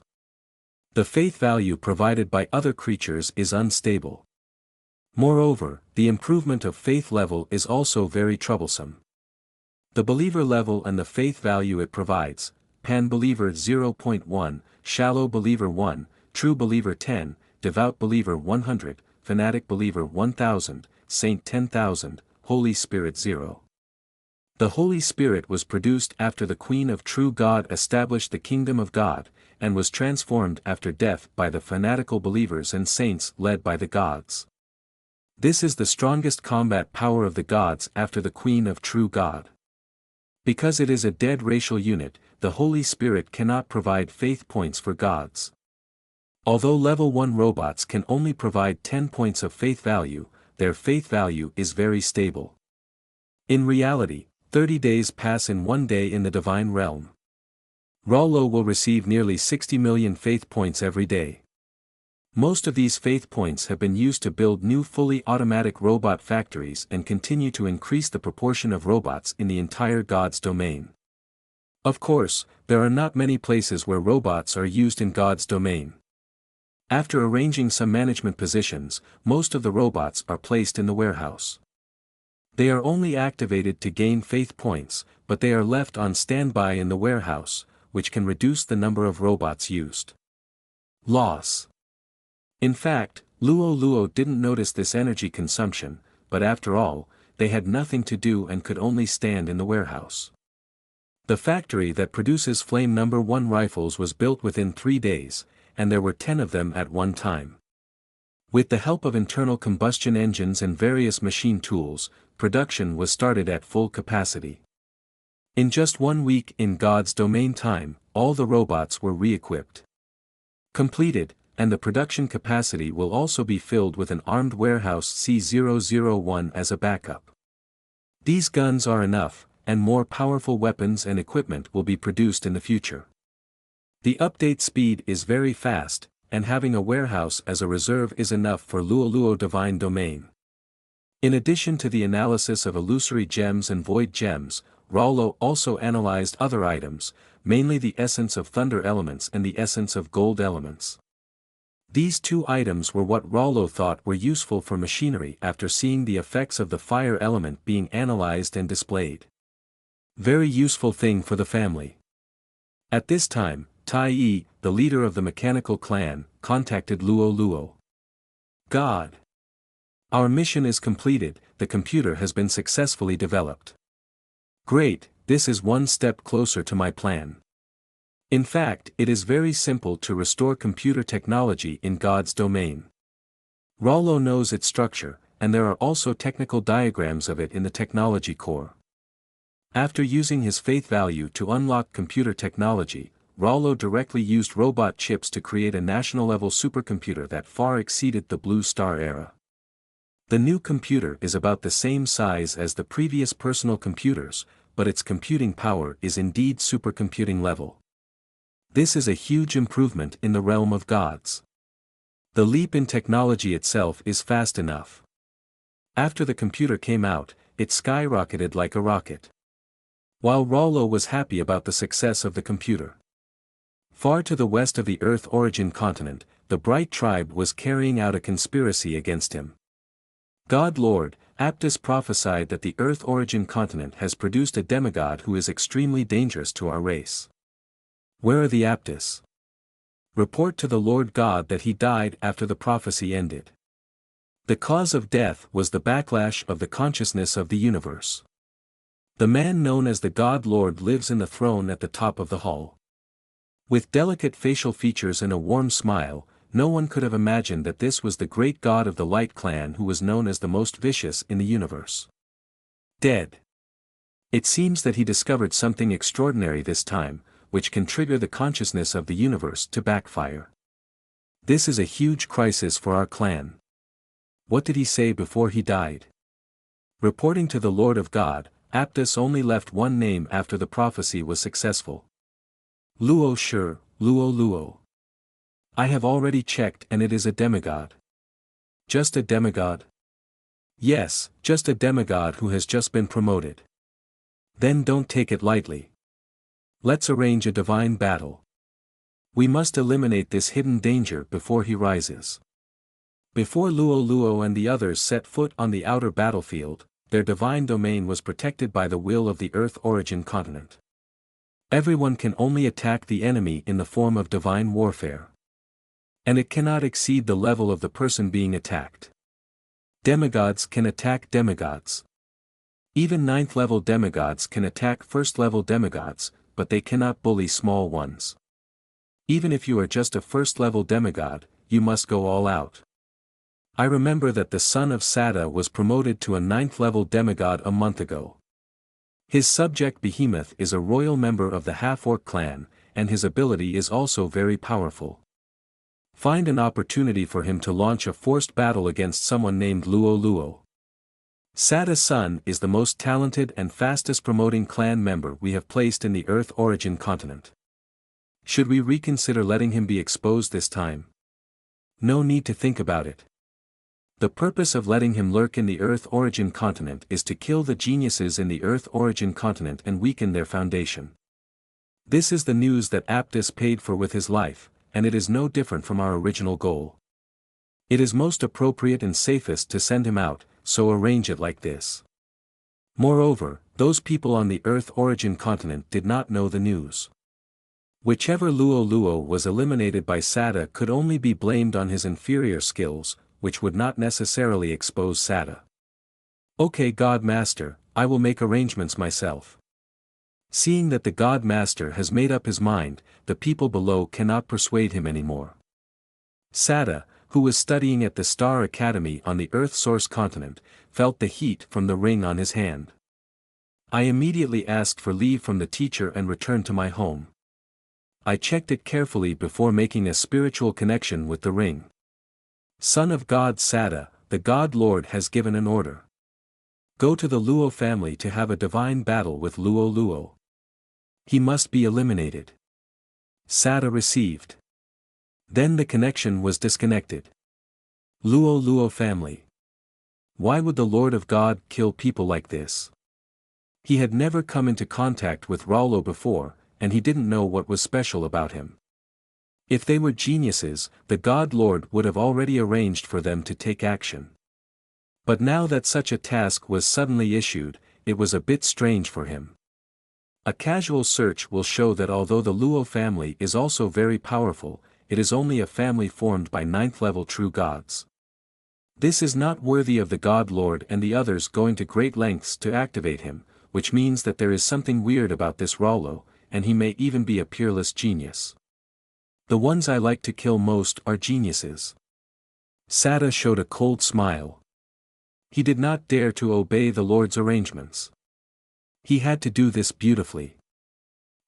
The faith value provided by other creatures is unstable. Moreover, the improvement of faith level is also very troublesome. The believer level and the faith value it provides, pan-believer 0.1, shallow believer 1, true believer 10, devout believer 100, fanatic believer 1000, saint 10,000, Holy Spirit 0. The Holy Spirit was produced after the Queen of True God established the Kingdom of God, and was transformed after death by the fanatical believers and saints led by the gods. This is the strongest combat power of the gods after the Queen of True God. Because it is a dead racial unit, the Holy Spirit cannot provide faith points for gods. Although level 1 robots can only provide 10 points of faith value, their faith value is very stable. In reality, 30 days pass in one day in the divine realm. Rollo will receive nearly 60 million faith points every day. Most of these faith points have been used to build new fully automatic robot factories and continue to increase the proportion of robots in the entire God's domain. Of course, there are not many places where robots are used in God's domain. After arranging some management positions, most of the robots are placed in the warehouse. They are only activated to gain faith points, but they are left on standby in the warehouse, which can reduce the number of robots used. Loss. In fact, Luo Luo didn't notice this energy consumption, but after all, they had nothing to do and could only stand in the warehouse. The factory that produces Flame No. 1 rifles was built within 3 days, and there were 10 of them at one time. With the help of internal combustion engines and various machine tools, production was started at full capacity. In just 1 week in God's domain time, all the robots were re-equipped. Completed, and the production capacity will also be filled with an armed warehouse C001 as a backup. These guns are enough, and more powerful weapons and equipment will be produced in the future. The update speed is very fast, and having a warehouse as a reserve is enough for Luo Luo Divine Domain. In addition to the analysis of illusory gems and void gems, Rollo also analyzed other items, mainly the essence of thunder elements and the essence of gold elements. These 2 items were what Rollo thought were useful for machinery after seeing the effects of the fire element being analyzed and displayed. Very useful thing for the family. At this time, Tai, the leader of the mechanical clan, contacted Luo Luo. God. Our mission is completed, the computer has been successfully developed. Great, this is one step closer to my plan. In fact, it is very simple to restore computer technology in God's domain. Rollo knows its structure, and there are also technical diagrams of it in the technology core. After using his faith value to unlock computer technology, Rollo directly used robot chips to create a national-level supercomputer that far exceeded the Blue Star era. The new computer is about the same size as the previous personal computers, but its computing power is indeed supercomputing level. This is a huge improvement in the realm of gods. The leap in technology itself is fast enough. After the computer came out, it skyrocketed like a rocket. While Rollo was happy about the success of the computer. Far to the west of the Earth origin continent, the Bright Tribe was carrying out a conspiracy against him. God Lord, Aptus prophesied that the Earth origin continent has produced a demigod who is extremely dangerous to our race. Where are the Aptus? Report to the Lord God that he died after the prophecy ended. The cause of death was the backlash of the consciousness of the universe. The man known as the God Lord lives in the throne at the top of the hall. With delicate facial features and a warm smile, no one could have imagined that this was the great god of the Light Clan who was known as the most vicious in the universe. Dead. It seems that he discovered something extraordinary this time, which can trigger the consciousness of the universe to backfire. This is a huge crisis for our clan. What did he say before he died? Reporting to the Lord of God, Aptus only left one name after the prophecy was successful. Luo Sure, Luo Luo. I have already checked and it is a demigod. Just a demigod? Yes, just a demigod who has just been promoted. Then don't take it lightly. Let's arrange a divine battle. We must eliminate this hidden danger before he rises. Before Luo Luo and the others set foot on the outer battlefield, their divine domain was protected by the will of the Earth origin continent. Everyone can only attack the enemy in the form of divine warfare. And it cannot exceed the level of the person being attacked. Demigods can attack demigods. Even 9th-level demigods can attack 1st-level demigods, but they cannot bully small ones. Even if you are just a 1st-level demigod, you must go all out. I remember that the son of Sada was promoted to a 9th-level demigod a month ago. His subject Behemoth is a royal member of the Half-Orc clan, and his ability is also very powerful. Find an opportunity for him to launch a forced battle against someone named Luo Luo. Sada's son is the most talented and fastest promoting clan member we have placed in the Earth origin continent. Should we reconsider letting him be exposed this time? No need to think about it. The purpose of letting him lurk in the Earth origin continent is to kill the geniuses in the Earth origin continent and weaken their foundation. This is the news that Aptus paid for with his life, and it is no different from our original goal. It is most appropriate and safest to send him out, so arrange it like this. Moreover, those people on the Earth origin continent did not know the news. Whichever Luo Luo was eliminated by Sada could only be blamed on his inferior skills, which would not necessarily expose Sada. Okay God Master, I will make arrangements myself. Seeing that the God Master has made up his mind, the people below cannot persuade him anymore. Sada, who was studying at the Star Academy on the Earth Source continent, felt the heat from the ring on his hand. I immediately asked for leave from the teacher and returned to my home. I checked it carefully before making a spiritual connection with the ring. Son of God Sada, the God Lord has given an order. Go to the Luo family to have a divine battle with Luo Luo. He must be eliminated. Sada received. Then the connection was disconnected. Luo Luo family. Why would the Lord of God kill people like this? He had never come into contact with Rollo before, and he didn't know what was special about him. If they were geniuses, the God Lord would have already arranged for them to take action. But now that such a task was suddenly issued, it was a bit strange for him. A casual search will show that although the Luo family is also very powerful, it is only a family formed by ninth-level true gods. This is not worthy of the God Lord and the others going to great lengths to activate him, which means that there is something weird about this Rollo, and he may even be a peerless genius. The ones I like to kill most are geniuses. Sada showed a cold smile. He did not dare to obey the Lord's arrangements. He had to do this beautifully.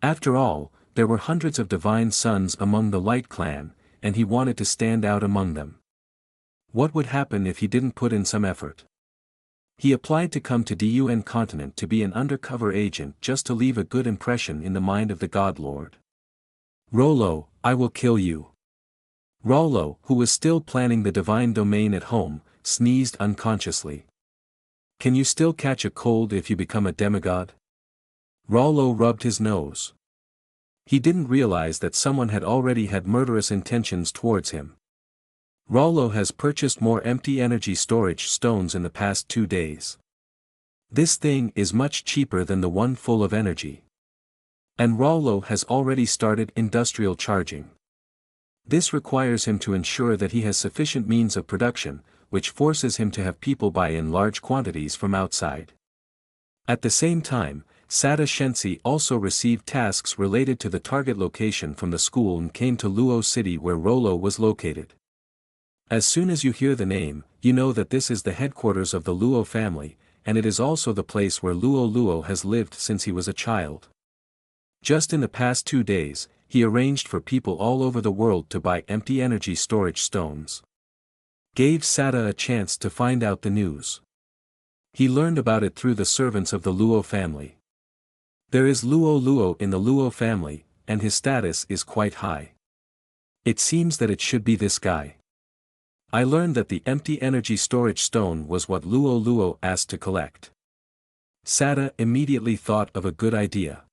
After all, there were hundreds of divine sons among the Light Clan, and he wanted to stand out among them. What would happen if he didn't put in some effort? He applied to come to DUN continent to be an undercover agent just to leave a good impression in the mind of the God Lord. Rollo, I will kill you. Rollo, who was still planning the divine domain at home, sneezed unconsciously. Can you still catch a cold if you become a demigod? Rollo rubbed his nose. He didn't realize that someone had already had murderous intentions towards him. Rollo has purchased more empty energy storage stones in the past 2 days. This thing is much cheaper than the one full of energy. And Rollo has already started industrial charging. This requires him to ensure that he has sufficient means of production, which forces him to have people buy in large quantities from outside. At the same time, Sada Shensi also received tasks related to the target location from the school and came to Luo City where Rollo was located. As soon as you hear the name, you know that this is the headquarters of the Luo family, and it is also the place where Luo has lived since he was a child. Just in the past 2 days, he arranged for people all over the world to buy empty energy storage stones. Gave Sada a chance to find out the news. He learned about it through the servants of the Luo family. There is Luo in the Luo family, and his status is quite high. It seems that it should be this guy. I learned that the empty energy storage stone was what Luo asked to collect. Sada immediately thought of a good idea.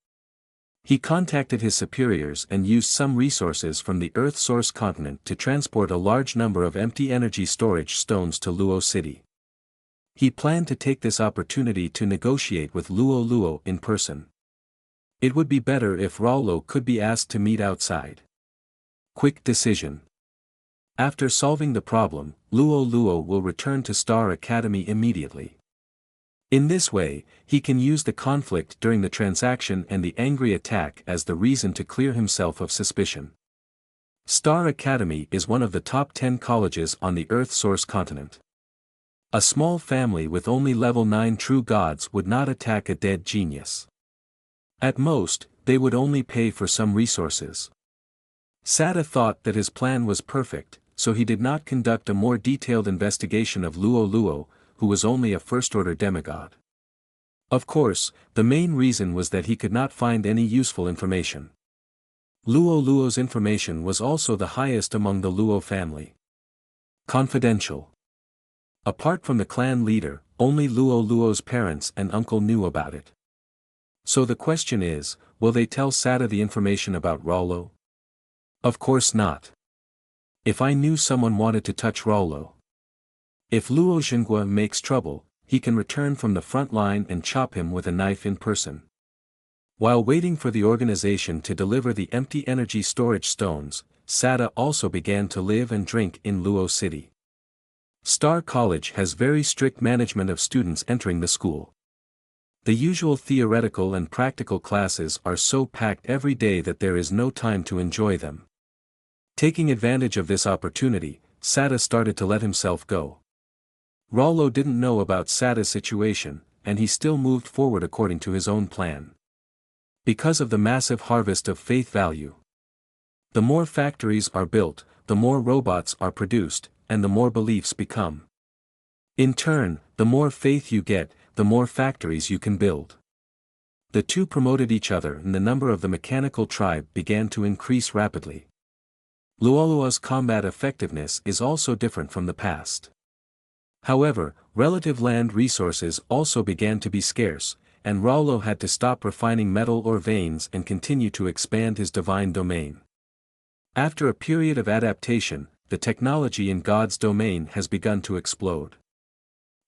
He contacted his superiors and used some resources from the Earth Source continent to transport a large number of empty energy storage stones to Luo City. He planned to take this opportunity to negotiate with Luo in person. It would be better if Rollo could be asked to meet outside. Quick decision. After solving the problem, Luo will return to Star Academy immediately. In this way, he can use the conflict during the transaction and the angry attack as the reason to clear himself of suspicion. Star Academy is one of the top 10 colleges on the Earth Source continent. A small family with only level 9 true gods would not attack a dead genius. At most, they would only pay for some resources. Sada thought that his plan was perfect, so he did not conduct a more detailed investigation of Luo, who was only a first-order demigod. Of course, the main reason was that he could not find any useful information. Luo's information was also the highest among the Luo family. Confidential. Apart from the clan leader, only Luo's parents and uncle knew about it. So the question is, will they tell Sada the information about Rollo? Of course not. If I knew someone wanted to touch Rollo. If Luo Xingua makes trouble, he can return from the front line and chop him with a knife in person. While waiting for the organization to deliver the empty energy storage stones, Sada also began to live and drink in Luo City. Star College has very strict management of students entering the school. The usual theoretical and practical classes are so packed every day that there is no time to enjoy them. Taking advantage of this opportunity, Sada started to let himself go. Rollo didn't know about Sada's situation, and he still moved forward according to his own plan. Because of the massive harvest of faith value. The more factories are built, the more robots are produced, and the more beliefs become. In turn, the more faith you get, the more factories you can build. The two promoted each other and the number of the mechanical tribe began to increase rapidly. Luolua's combat effectiveness is also different from the past. However, relative land resources also began to be scarce, and Rollo had to stop refining metal or veins and continue to expand his divine domain. After a period of adaptation, the technology in God's domain has begun to explode.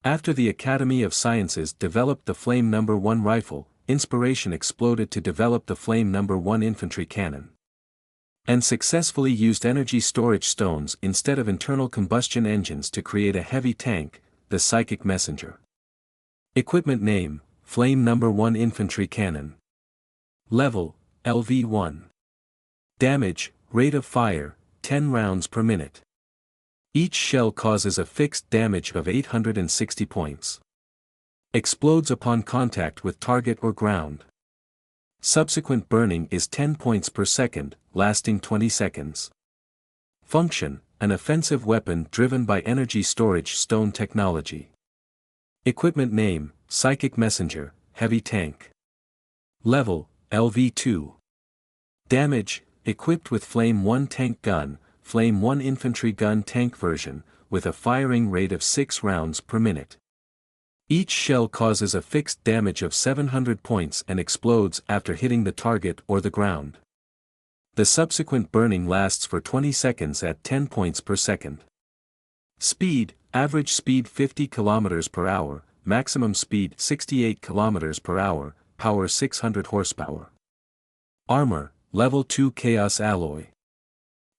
After the Academy of Sciences developed the Flame No. 1 rifle, inspiration exploded to develop the Flame No. 1 infantry cannon. And successfully used energy storage stones instead of internal combustion engines to create a heavy tank, the Psychic Messenger. Equipment name, Flame No. 1 infantry cannon. Level, LV1. Damage, rate of fire, 10 rounds per minute. Each shell causes a fixed damage of 860 points. Explodes upon contact with target or ground. Subsequent burning is 10 points per second, lasting 20 seconds. Function, an offensive weapon driven by energy storage stone technology. Equipment name, Psychic Messenger, heavy tank. Level, LV2. Damage, equipped with Flame 1 tank gun, Flame 1 infantry gun tank version, with a firing rate of 6 rounds per minute. Each shell causes a fixed damage of 700 points and explodes after hitting the target or the ground. The subsequent burning lasts for 20 seconds at 10 points per second. Speed, average speed 50 km per hour, maximum speed 68 km per hour, power 600 horsepower. Armor, level 2 Chaos Alloy.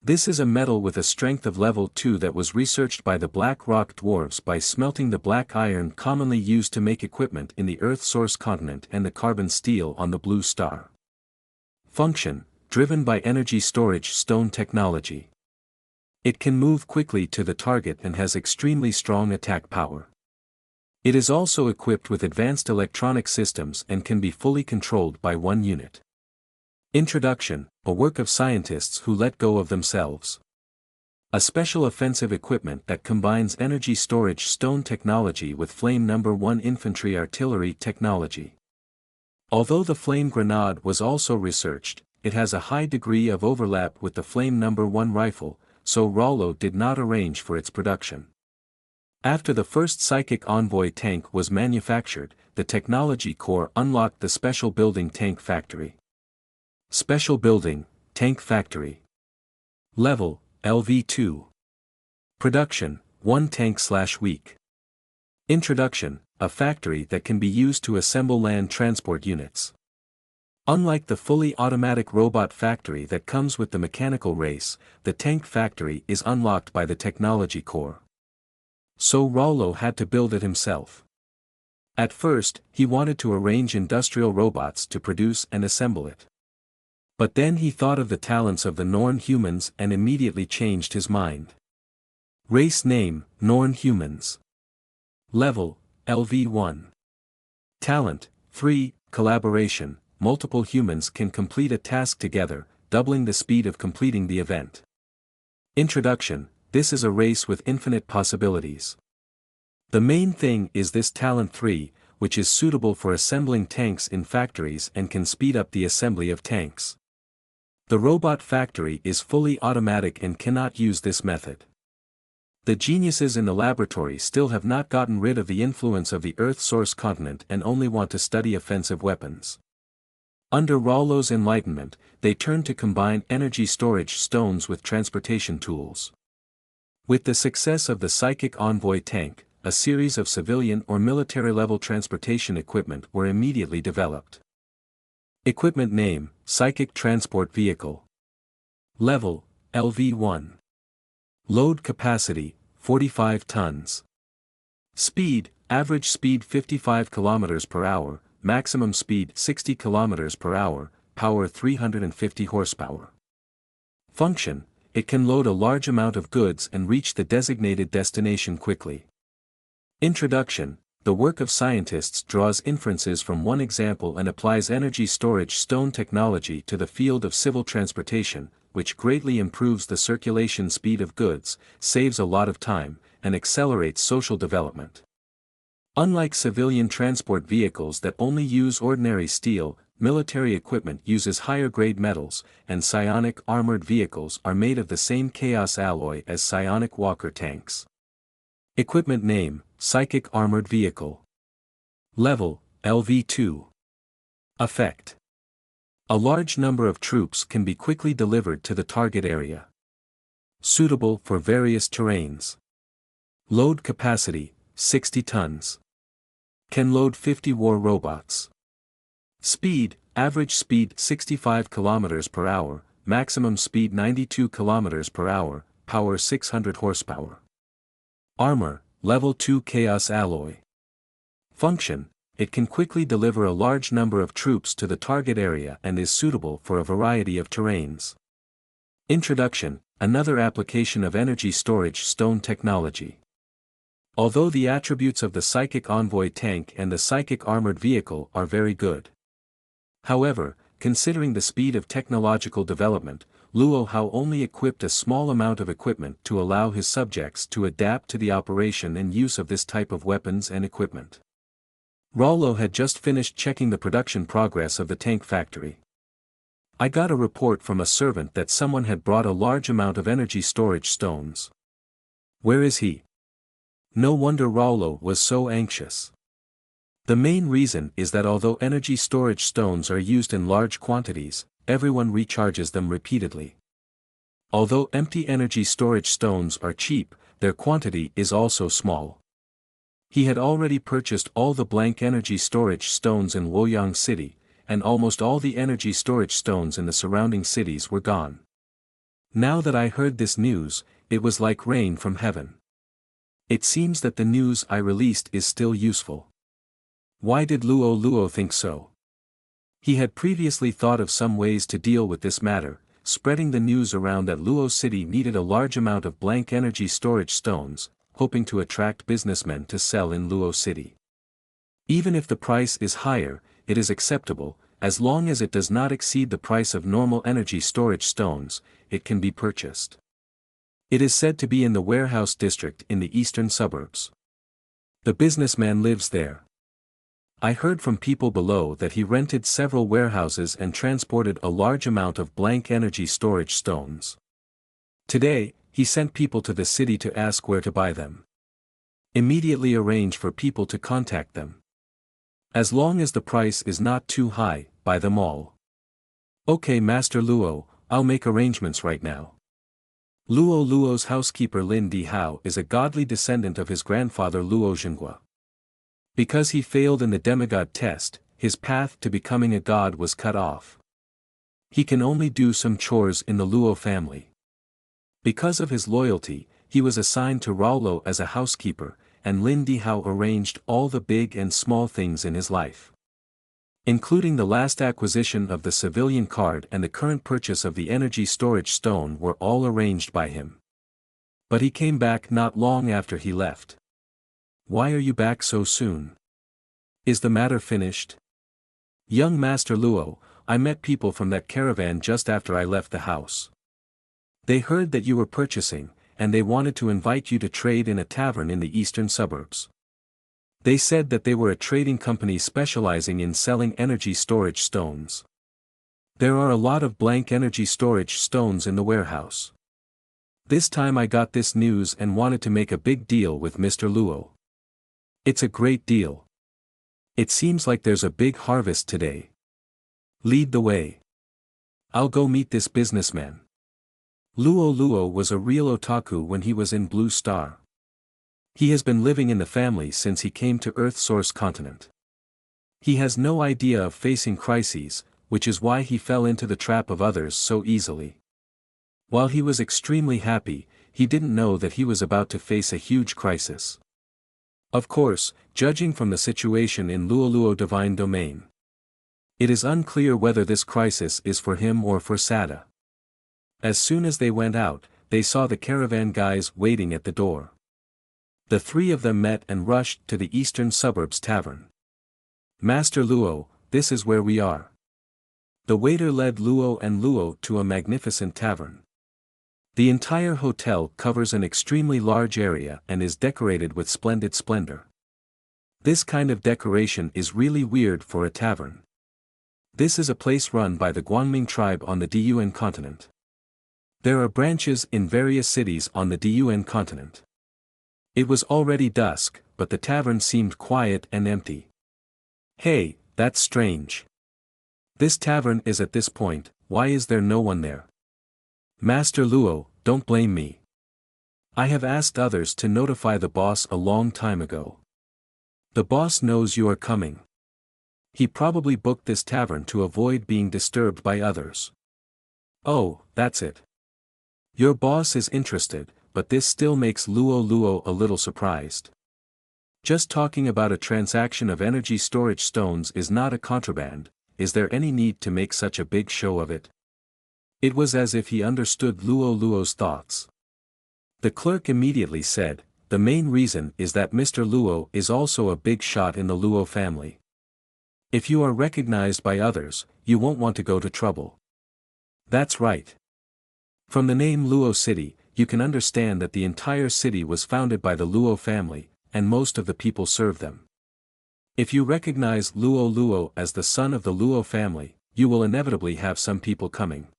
This is a metal with a strength of level 2 that was researched by the Black Rock Dwarves by smelting the black iron commonly used to make equipment in the Earth Source continent and the carbon steel on the Blue Star. Function, driven by energy storage stone technology. It can move quickly to the target and has extremely strong attack power. It is also equipped with advanced electronic systems and can be fully controlled by one unit. Introduction, a work of scientists who let go of themselves. A special offensive equipment that combines energy storage stone technology with Flame No. 1 infantry artillery technology. Although the flame grenade was also researched, it has a high degree of overlap with the Flame No. 1 rifle, so Rollo did not arrange for its production. After the first Psychic Envoy tank was manufactured, the Technology Corps unlocked the Special Building Tank Factory. Special Building, Tank Factory. Level, LV2. Production, 1 tank/week. Introduction, a factory that can be used to assemble land transport units. Unlike the fully automatic robot factory that comes with the mechanical race, the tank factory is unlocked by the Technology Corps. So Rollo had to build it himself. At first, he wanted to arrange industrial robots to produce and assemble it. But then he thought of the talents of the Norn humans and immediately changed his mind. Race name, Norn humans. Level, LV1. Talent, 3, collaboration, multiple humans can complete a task together, doubling the speed of completing the event. Introduction, this is a race with infinite possibilities. The main thing is this talent 3, which is suitable for assembling tanks in factories and can speed up the assembly of tanks. The robot factory is fully automatic and cannot use this method. The geniuses in the laboratory still have not gotten rid of the influence of the Earth Source continent and only want to study offensive weapons. Under Rollo's enlightenment, they turned to combine energy storage stones with transportation tools. With the success of the Psychic Envoy tank, a series of civilian or military-level transportation equipment were immediately developed. Equipment name, Psychic Transport Vehicle. Level, LV1. Load capacity, 45 tons. Speed, average speed 55 km per hour, maximum speed 60 km per hour, power 350 horsepower. Function, it can load a large amount of goods and reach the designated destination quickly. Introduction, the work of scientists draws inferences from one example and applies energy storage stone technology to the field of civil transportation, which greatly improves the circulation speed of goods, saves a lot of time, and accelerates social development. Unlike civilian transport vehicles that only use ordinary steel, military equipment uses higher-grade metals, and psionic armored vehicles are made of the same chaos alloy as psionic walker tanks. Equipment name, Psychic Armored Vehicle. Level, LV2. Effect. A large number of troops can be quickly delivered to the target area. Suitable for various terrains. Load capacity, 60 tons. Can load 50 war robots. Speed, average speed 65 km per hour, maximum speed 92 km per hour, power 600 horsepower. Armor, level 2 chaos alloy. Function, it can quickly deliver a large number of troops to the target area and is suitable for a variety of terrains. Introduction, another application of energy storage stone technology. Although the attributes of the Psychic Envoy tank and the Psychic Armored Vehicle are very good. However, considering the speed of technological development, Luo Hao only equipped a small amount of equipment to allow his subjects to adapt to the operation and use of this type of weapons and equipment. Rollo had just finished checking the production progress of the tank factory. I got a report from a servant that someone had brought a large amount of energy storage stones. Where is he? No wonder Rollo was so anxious. The main reason is that although energy storage stones are used in large quantities, everyone recharges them repeatedly. Although empty energy storage stones are cheap, their quantity is also small. He had already purchased all the blank energy storage stones in Luoyang City, and almost all the energy storage stones in the surrounding cities were gone. Now that I heard this news, it was like rain from heaven. It seems that the news I released is still useful. Why did Luo think so? He had previously thought of some ways to deal with this matter, spreading the news around that Luo City needed a large amount of blank energy storage stones, hoping to attract businessmen to sell in Luo City. Even if the price is higher, it is acceptable, as long as it does not exceed the price of normal energy storage stones, it can be purchased. It is said to be in the warehouse district in the eastern suburbs. The businessman lives there. I heard from people below that he rented several warehouses and transported a large amount of blank energy storage stones. Today, he sent people to the city to ask where to buy them. Immediately arrange for people to contact them. As long as the price is not too high, buy them all. Okay, Master Luo, I'll make arrangements right now. Luo's housekeeper Lin Di Hao is a godly descendant of his grandfather Luo Zhenghua. Because he failed in the demigod test, his path to becoming a god was cut off. He can only do some chores in the Luo family. Because of his loyalty, he was assigned to Raulo as a housekeeper, and Lin Di Hao arranged all the big and small things in his life. Including the last acquisition of the civilian card and the current purchase of the energy storage stone were all arranged by him. But he came back not long after he left. Why are you back so soon? Is the matter finished? Young Master Luo, I met people from that caravan just after I left the house. They heard that you were purchasing, and they wanted to invite you to trade in a tavern in the eastern suburbs. They said that they were a trading company specializing in selling energy storage stones. There are a lot of blank energy storage stones in the warehouse. This time I got this news and wanted to make a big deal with Mr. Luo. It's a great deal. It seems like there's a big harvest today. Lead the way. I'll go meet this businessman. Luo was a real otaku when he was in Blue Star. He has been living in the family since he came to Earth Source Continent. He has no idea of facing crises, which is why he fell into the trap of others so easily. While he was extremely happy, he didn't know that he was about to face a huge crisis. Of course, judging from the situation in Luo Divine Domain, it is unclear whether this crisis is for him or for Sada. As soon as they went out, they saw the caravan guys waiting at the door. The three of them met and rushed to the eastern suburbs tavern. Master Luo, this is where we are. The waiter led Luo to a magnificent tavern. The entire hotel covers an extremely large area and is decorated with splendid splendor. This kind of decoration is really weird for a tavern. This is a place run by the Guanming tribe on the Dun continent. There are branches in various cities on the Dun continent. It was already dusk, but the tavern seemed quiet and empty. Hey, that's strange. This tavern is at this point, why is there no one there? Master Luo, don't blame me. I have asked others to notify the boss a long time ago. The boss knows you are coming. He probably booked this tavern to avoid being disturbed by others. Oh, that's it. Your boss is interested, but this still makes Luo Luo a little surprised. Just talking about a transaction of energy storage stones is not a contraband. Is there any need to make such a big show of it? It was as if he understood Luo Luo's thoughts. The clerk immediately said, "The main reason is that Mr. Luo is also a big shot in the Luo family. If you are recognized by others, you won't want to go to trouble." That's right. From the name Luo City, you can understand that the entire city was founded by the Luo family, and most of the people serve them. If you recognize Luo Luo as the son of the Luo family, you will inevitably have some people coming.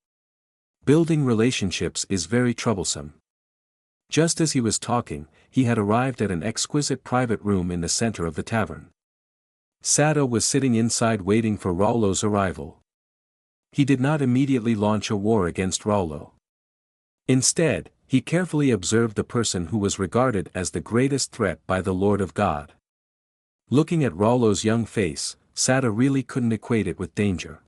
Building relationships is very troublesome. Just as he was talking, he had arrived at an exquisite private room in the center of the tavern. Sato was sitting inside waiting for Raulo's arrival. He did not immediately launch a war against Raulo. Instead, he carefully observed the person who was regarded as the greatest threat by the Lord of God. Looking at Raulo's young face, Sato really couldn't equate it with danger.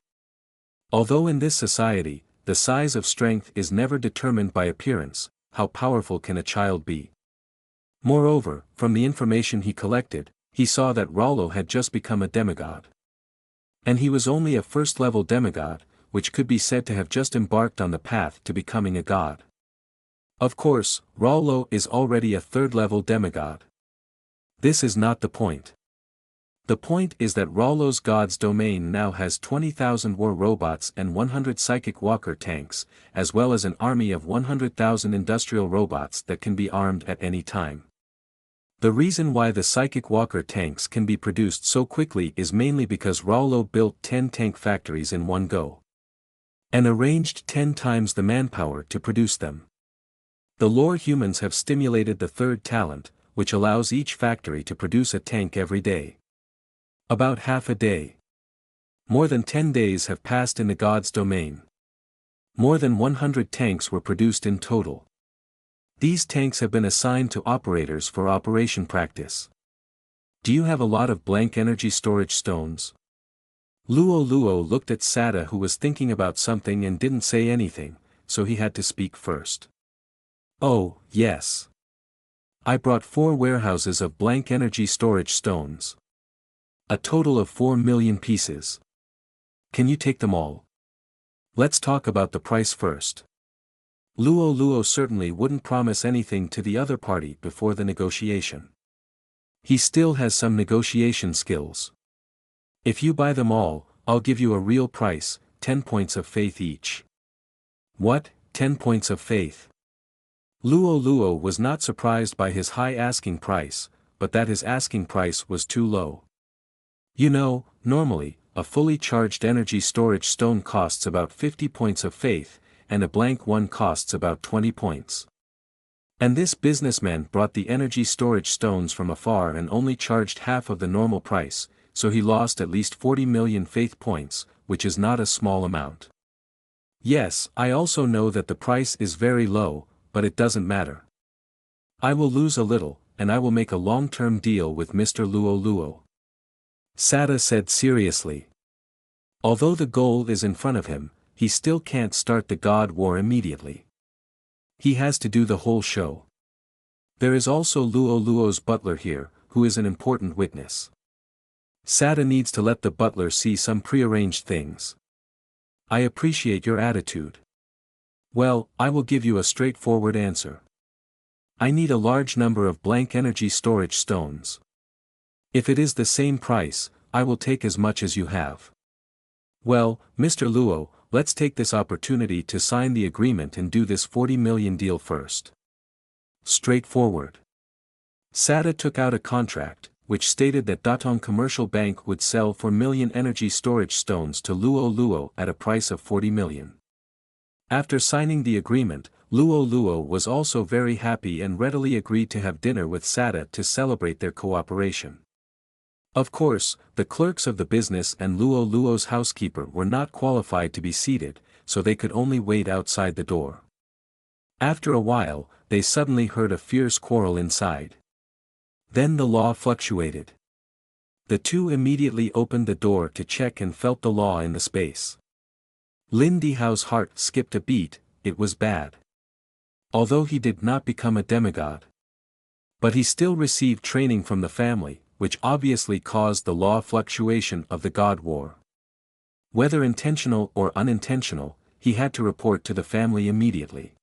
Although in this society, the size of strength is never determined by appearance, how powerful can a child be? Moreover, from the information he collected, he saw that Raulo had just become a demigod. And he was only a first-level demigod, which could be said to have just embarked on the path to becoming a god. Of course, Raulo is already a third-level demigod. This is not the point. The point is that Raulo's god's domain now has 20,000 war robots and 100 psychic walker tanks, as well as an army of 100,000 industrial robots that can be armed at any time. The reason why the psychic walker tanks can be produced so quickly is mainly because Raulo built 10 tank factories in one go. And arranged 10 times the manpower to produce them. The lore humans have stimulated the third talent, which allows each factory to produce a tank every day. About half a day. More than 10 days have passed in the god's domain. More than 100 tanks were produced in total. These tanks have been assigned to operators for operation practice. Do you have a lot of blank energy storage stones? Luo Luo looked at Sato, who was thinking about something and didn't say anything, so he had to speak first. Oh, yes. I brought 4 warehouses of blank energy storage stones. A total of 4 million pieces. Can you take them all? Let's talk about the price first. Luo Luo certainly wouldn't promise anything to the other party before the negotiation. He still has some negotiation skills. If you buy them all, I'll give you a real price, 10 points of faith each. What, 10 points of faith? Luo Luo was not surprised by his high asking price, but that his asking price was too low. You know, normally, a fully charged energy storage stone costs about 50 points of faith, and a blank one costs about 20 points. And this businessman brought the energy storage stones from afar and only charged half of the normal price, so he lost at least 40 million faith points, which is not a small amount. Yes, I also know that the price is very low, but it doesn't matter. I will lose a little, and I will make a long-term deal with Mr. Luo Luo. Sato said seriously. Although the goal is in front of him, he still can't start the God War immediately. He has to do the whole show. There is also Luo Luo's butler here, who is an important witness. Sato needs to let the butler see some prearranged things. I appreciate your attitude. Well, I will give you a straightforward answer. I need a large number of blank energy storage stones. If it is the same price, I will take as much as you have. Well, Mr. Luo, let's take this opportunity to sign the agreement and do this 40 million deal first. Straightforward. Sato took out a contract, which stated that Datong Commercial Bank would sell 4 million energy storage stones to Luo Luo at a price of 40 million. After signing the agreement, Luo Luo was also very happy and readily agreed to have dinner with Sato to celebrate their cooperation. Of course, the clerks of the business and Luo Luo's housekeeper were not qualified to be seated, so they could only wait outside the door. After a while, they suddenly heard a fierce quarrel inside. Then the law fluctuated. The two immediately opened the door to check and felt the law in the space. Lin Dihao's heart skipped a beat. It was bad. Although he did not become a demigod. But he still received training from the family, which obviously caused the law fluctuation of the God War. Whether intentional or unintentional, he had to report to the family immediately.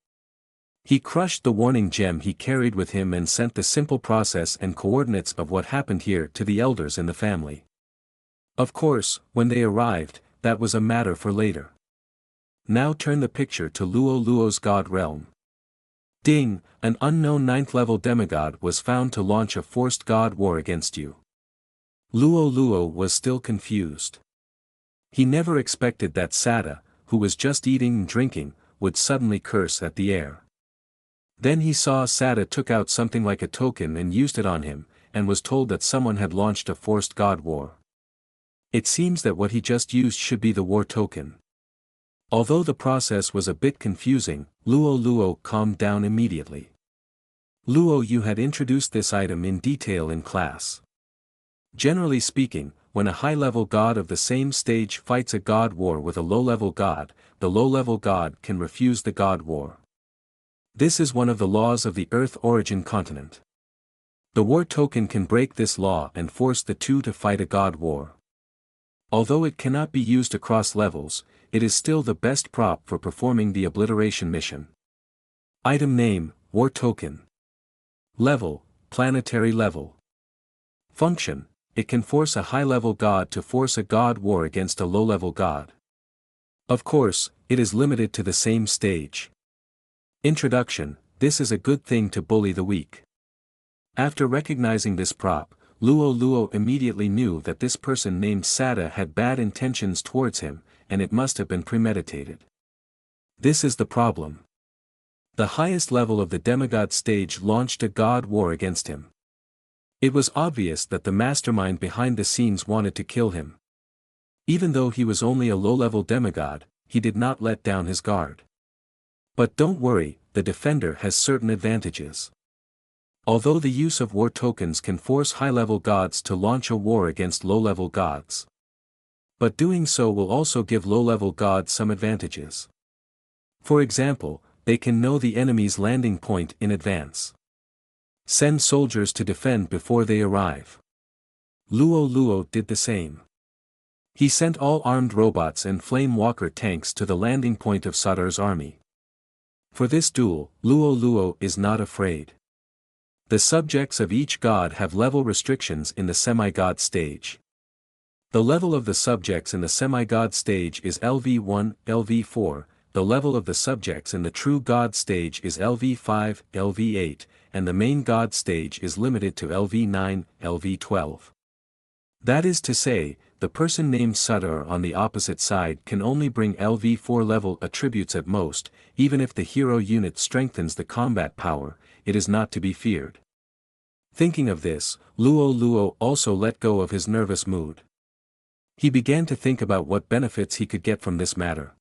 He crushed the warning gem he carried with him and sent the simple process and coordinates of what happened here to the elders in the family. Of course, when they arrived, that was a matter for later. Now turn the picture to Luo Luo's God realm. Ding, an unknown 9th-level demigod was found to launch a forced God war against you. Luo Luo was still confused. He never expected that Sada, who was just eating and drinking, would suddenly curse at the air. Then he saw Sada took out something like a token and used it on him, and was told that someone had launched a forced God war. It seems that what he just used should be the war token. Although the process was a bit confusing, Luo Luo calmed down immediately. Luo, you had introduced this item in detail in class. Generally speaking, when a high-level god of the same stage fights a god war with a low-level god, the low-level god can refuse the god war. This is one of the laws of the Earth origin continent. The war token can break this law and force the two to fight a god war. Although it cannot be used across levels, it is still the best prop for performing the obliteration mission. Item name, War Token. Level, Planetary Level. Function, it can force a high-level god to force a god war against a low-level god. Of course, it is limited to the same stage. Introduction, this is a good thing to bully the weak. After recognizing this prop, Luo Luo immediately knew that this person named Sada had bad intentions towards him, and it must have been premeditated. This is the problem. The highest level of the demigod stage launched a god war against him. It was obvious that the mastermind behind the scenes wanted to kill him. Even though he was only a low-level demigod, he did not let down his guard. But don't worry, the defender has certain advantages. Although the use of war tokens can force high-level gods to launch a war against low-level gods. But doing so will also give low-level gods some advantages. For example, they can know the enemy's landing point in advance. Send soldiers to defend before they arrive. Luo Luo did the same. He sent all armed robots and flame walker tanks to the landing point of Sadar's army. For this duel, Luo Luo is not afraid. The subjects of each god have level restrictions in the semi-god stage. The level of the subjects in the semi-god stage is LV1, LV4, the level of the subjects in the true god stage is LV5, LV8, and the main god stage is limited to LV9, LV12. That is to say, the person named Sadar on the opposite side can only bring LV4 level attributes at most, even if the hero unit strengthens the combat power, it is not to be feared. Thinking of this, Luo Luo also let go of his nervous mood. He began to think about what benefits he could get from this matter.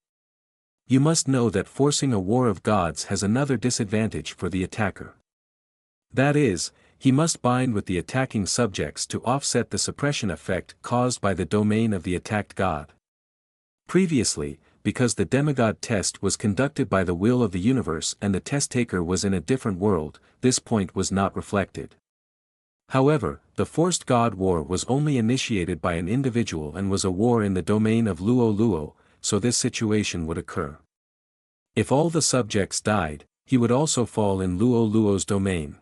You must know that forcing a war of gods has another disadvantage for the attacker. That is, he must bind with the attacking subjects to offset the suppression effect caused by the domain of the attacked god. Previously, because the demigod test was conducted by the will of the universe and the test-taker was in a different world, this point was not reflected. However, the forced god war was only initiated by an individual and was a war in the domain of Luo Luo, so this situation would occur. If all the subjects died, he would also fall in Luo Luo's domain.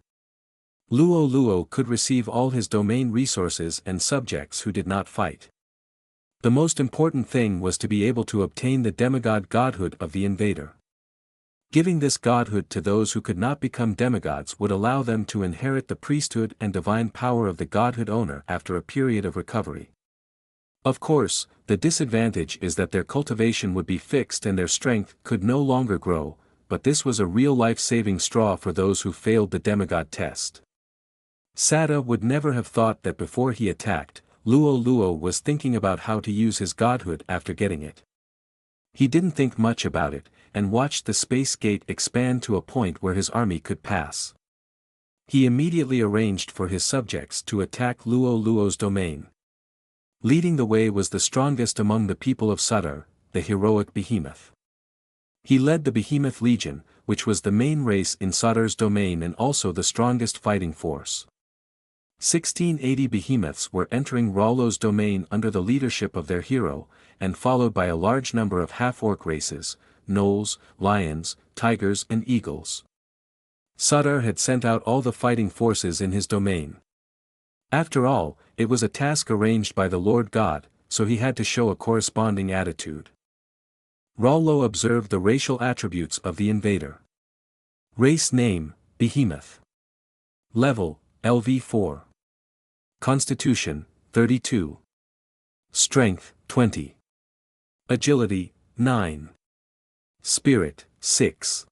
Luo Luo could receive all his domain resources and subjects who did not fight. The most important thing was to be able to obtain the demigod godhood of the invader. Giving this godhood to those who could not become demigods would allow them to inherit the priesthood and divine power of the godhood owner after a period of recovery. Of course, the disadvantage is that their cultivation would be fixed and their strength could no longer grow, but this was a real life-saving straw for those who failed the demigod test. Sada would never have thought that before he attacked, Luo Luo was thinking about how to use his godhood after getting it. He didn't think much about it, and watched the space gate expand to a point where his army could pass. He immediately arranged for his subjects to attack Luo Luo's domain. Leading the way was the strongest among the people of Sutter, the heroic behemoth. He led the Behemoth Legion, which was the main race in Sutter's domain and also the strongest fighting force. 1680 behemoths were entering Rollo's domain under the leadership of their hero, and followed by a large number of half-orc races, gnolls, lions, tigers and eagles. Sutter had sent out all the fighting forces in his domain. After all, it was a task arranged by the Lord God, so he had to show a corresponding attitude. Rollo observed the racial attributes of the invader. Race name, Behemoth. Level, LV4. Constitution, 32. Strength, 20. Agility, 9. Spirit, 6.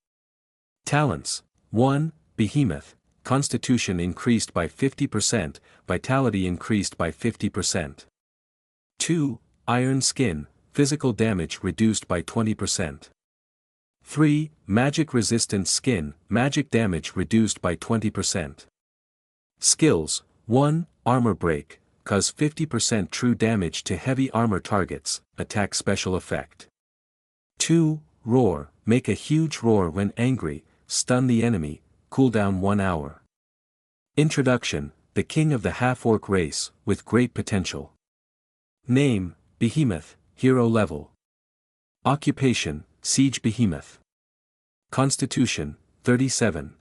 Talents, 1, Behemoth, Constitution increased by 50%, Vitality increased by 50%. 2, Iron Skin, Physical damage reduced by 20%. 3, Magic Resistant Skin, Magic damage reduced by 20%. Skills, 1, Armor Break, cause 50% true damage to heavy armor targets, attack special effect. 2, Roar, make a huge roar when angry, stun the enemy, cooldown 1 hour. Introduction, the king of the half-orc race, with great potential. Name, Behemoth, hero level. Occupation, Siege Behemoth. Constitution, 37.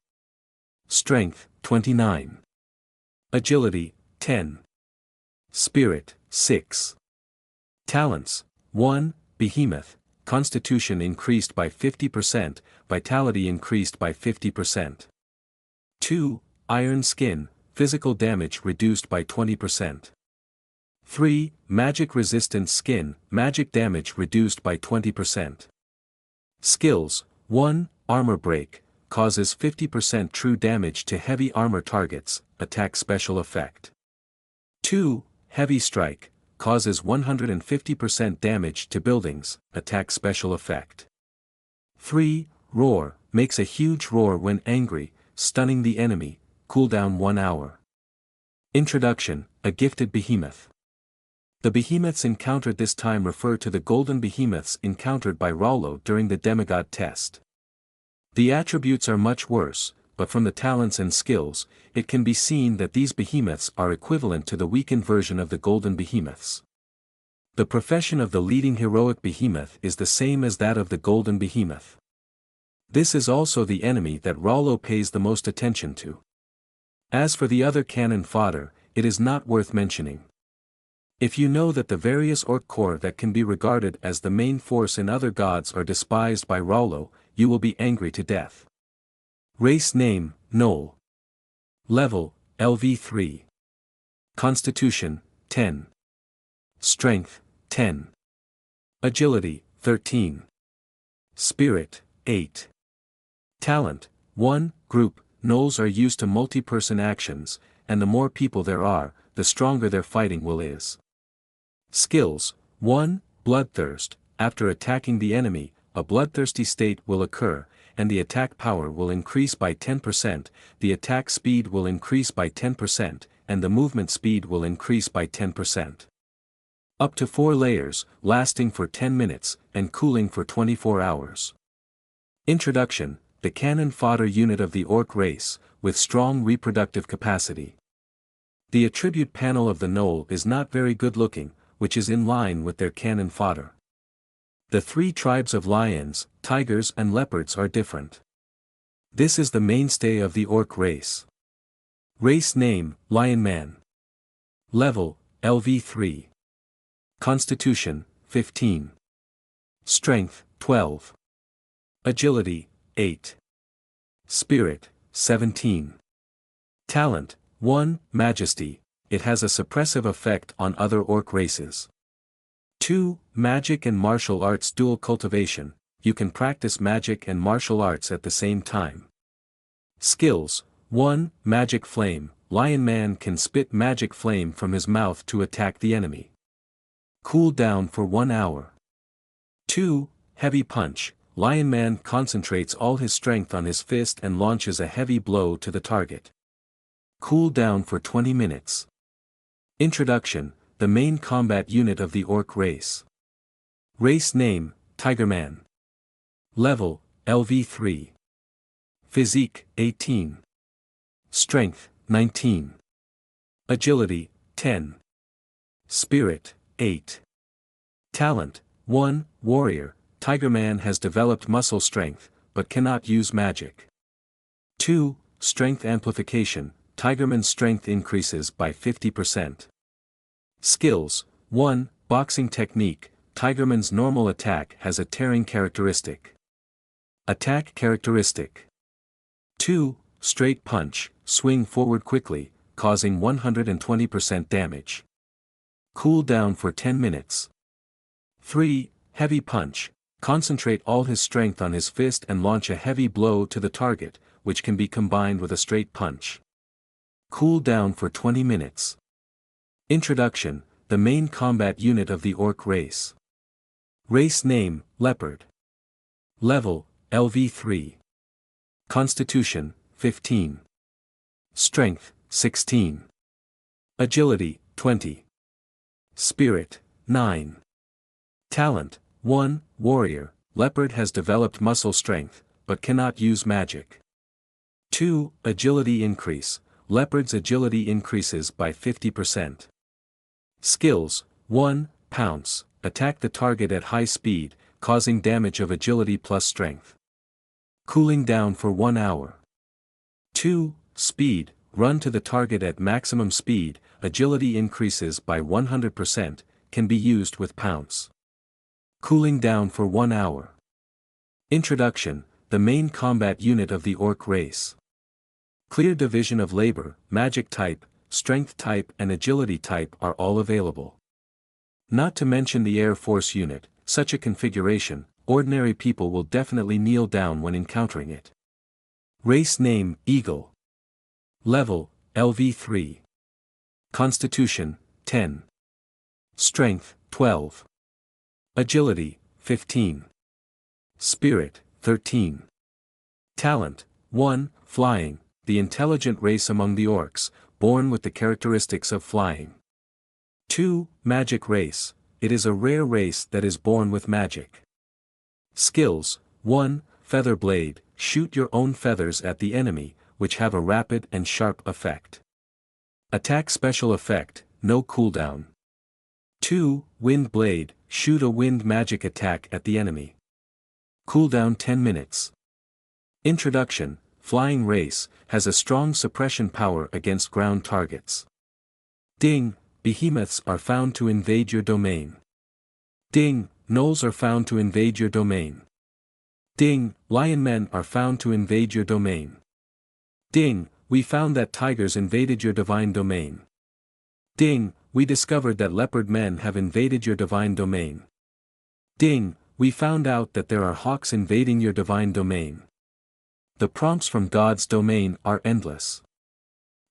Strength, 29. Agility, 10. Spirit, 6. Talents, 1, Behemoth, Constitution increased by 50%, Vitality increased by 50%. 2, Iron Skin, Physical damage reduced by 20%. 3, Magic Resistant Skin, Magic damage reduced by 20%. Skills, 1, Armor Break, causes 50% true damage to heavy armor targets, attack special effect. 2, Heavy Strike, causes 150% damage to buildings, attack special effect. 3, Roar, makes a huge roar when angry, stunning the enemy, cooldown 1 hour. Introduction, a gifted behemoth. The behemoths encountered this time refer to the golden behemoths encountered by Rollo during the demigod test. The attributes are much worse, but from the talents and skills, it can be seen that these behemoths are equivalent to the weakened version of the golden behemoths. The profession of the leading heroic behemoth is the same as that of the golden behemoth. This is also the enemy that Rollo pays the most attention to. As for the other cannon fodder, it is not worth mentioning. If you know that the various orc corps that can be regarded as the main force in other gods are despised by Rollo, you will be angry to death. Race name, Gnoll. Level, LV3. Constitution, 10. Strength, 10. Agility, 13. Spirit, 8. Talent, 1, Group. Gnolls are used to multi-person actions, and the more people there are, the stronger their fighting will is. Skills, 1, Bloodthirst, after attacking the enemy, a bloodthirsty state will occur, and the attack power will increase by 10%, the attack speed will increase by 10%, and the movement speed will increase by 10%. Up to 4 layers, lasting for 10 minutes, and cooling for 24 hours. Introduction, the cannon fodder unit of the orc race, with strong reproductive capacity. The attribute panel of the gnoll is not very good looking, which is in line with their cannon fodder. The 3 tribes of lions, tigers and leopards are different. This is the mainstay of the orc race. Race name, Lion Man. Level, LV3. Constitution, 15. Strength, 12. Agility, 8. Spirit, 17. Talent, 1, Majesty, it has a suppressive effect on other orc races. 2, Magic and Martial Arts dual cultivation, you can practice magic and martial arts at the same time. Skills, 1, Magic Flame, Lion Man can spit magic flame from his mouth to attack the enemy. Cool down for 1 hour. 2, Heavy Punch, Lion Man concentrates all his strength on his fist and launches a heavy blow to the target. Cool down for 20 minutes. Introduction, the main combat unit of the orc race. Race name, Tigerman. Level, LV3. Physique, 18. Strength, 19. Agility, 10. Spirit, 8. Talent, 1, Warrior. Tigerman has developed muscle strength, but cannot use magic. 2, Strength amplification. Tigerman's strength increases by 50%. Skills, 1, Boxing technique. Tigerman's normal attack has a tearing characteristic. Attack characteristic. 2, Straight punch. Swing forward quickly, causing 120% damage. Cool down for 10 minutes. 3, Heavy punch. Concentrate all his strength on his fist and launch a heavy blow to the target, which can be combined with a straight punch. Cool down for 20 minutes. Introduction, the main combat unit of the orc race. Race name, Leopard. Level, LV3. Constitution, 15. Strength, 16. Agility, 20. Spirit, 9. Talent, 1, Warrior. Leopard has developed muscle strength, but cannot use magic. 2, Agility increase. Leopard's agility increases by 50%. Skills, 1, Pounce. Attack the target at high speed, causing damage of agility plus strength. Cooling down for 1 hour. 2, Speed. Run to the target at maximum speed, agility increases by 100%, can be used with Pounce. Cooling down for 1 hour. Introduction, the main combat unit of the orc race. Clear division of labor, magic type, strength type and agility type are all available. Not to mention the Air Force unit, such a configuration, ordinary people will definitely kneel down when encountering it. Race name, Eagle. Level, LV3. Constitution, 10. Strength, 12. Agility, 15. Spirit, 13. Talent, 1, Flying. The intelligent race among the orcs, born with the characteristics of flying. 2, Magic race. It is a rare race that is born with magic. Skills, 1, Feather blade. Shoot your own feathers at the enemy, which have a rapid and sharp effect. Attack special effect, no cooldown. 2, Wind blade. Shoot a wind magic attack at the enemy. Cooldown 10 minutes. Introduction, Flying race, has a strong suppression power against ground targets. Ding, behemoths are found to invade your domain. Ding, gnolls are found to invade your domain. Ding, lion men are found to invade your domain. Ding, we found that tigers invaded your divine domain. Ding, we discovered that leopard men have invaded your divine domain. Ding, we found out that there are hawks invading your divine domain. The prompts from God's domain are endless.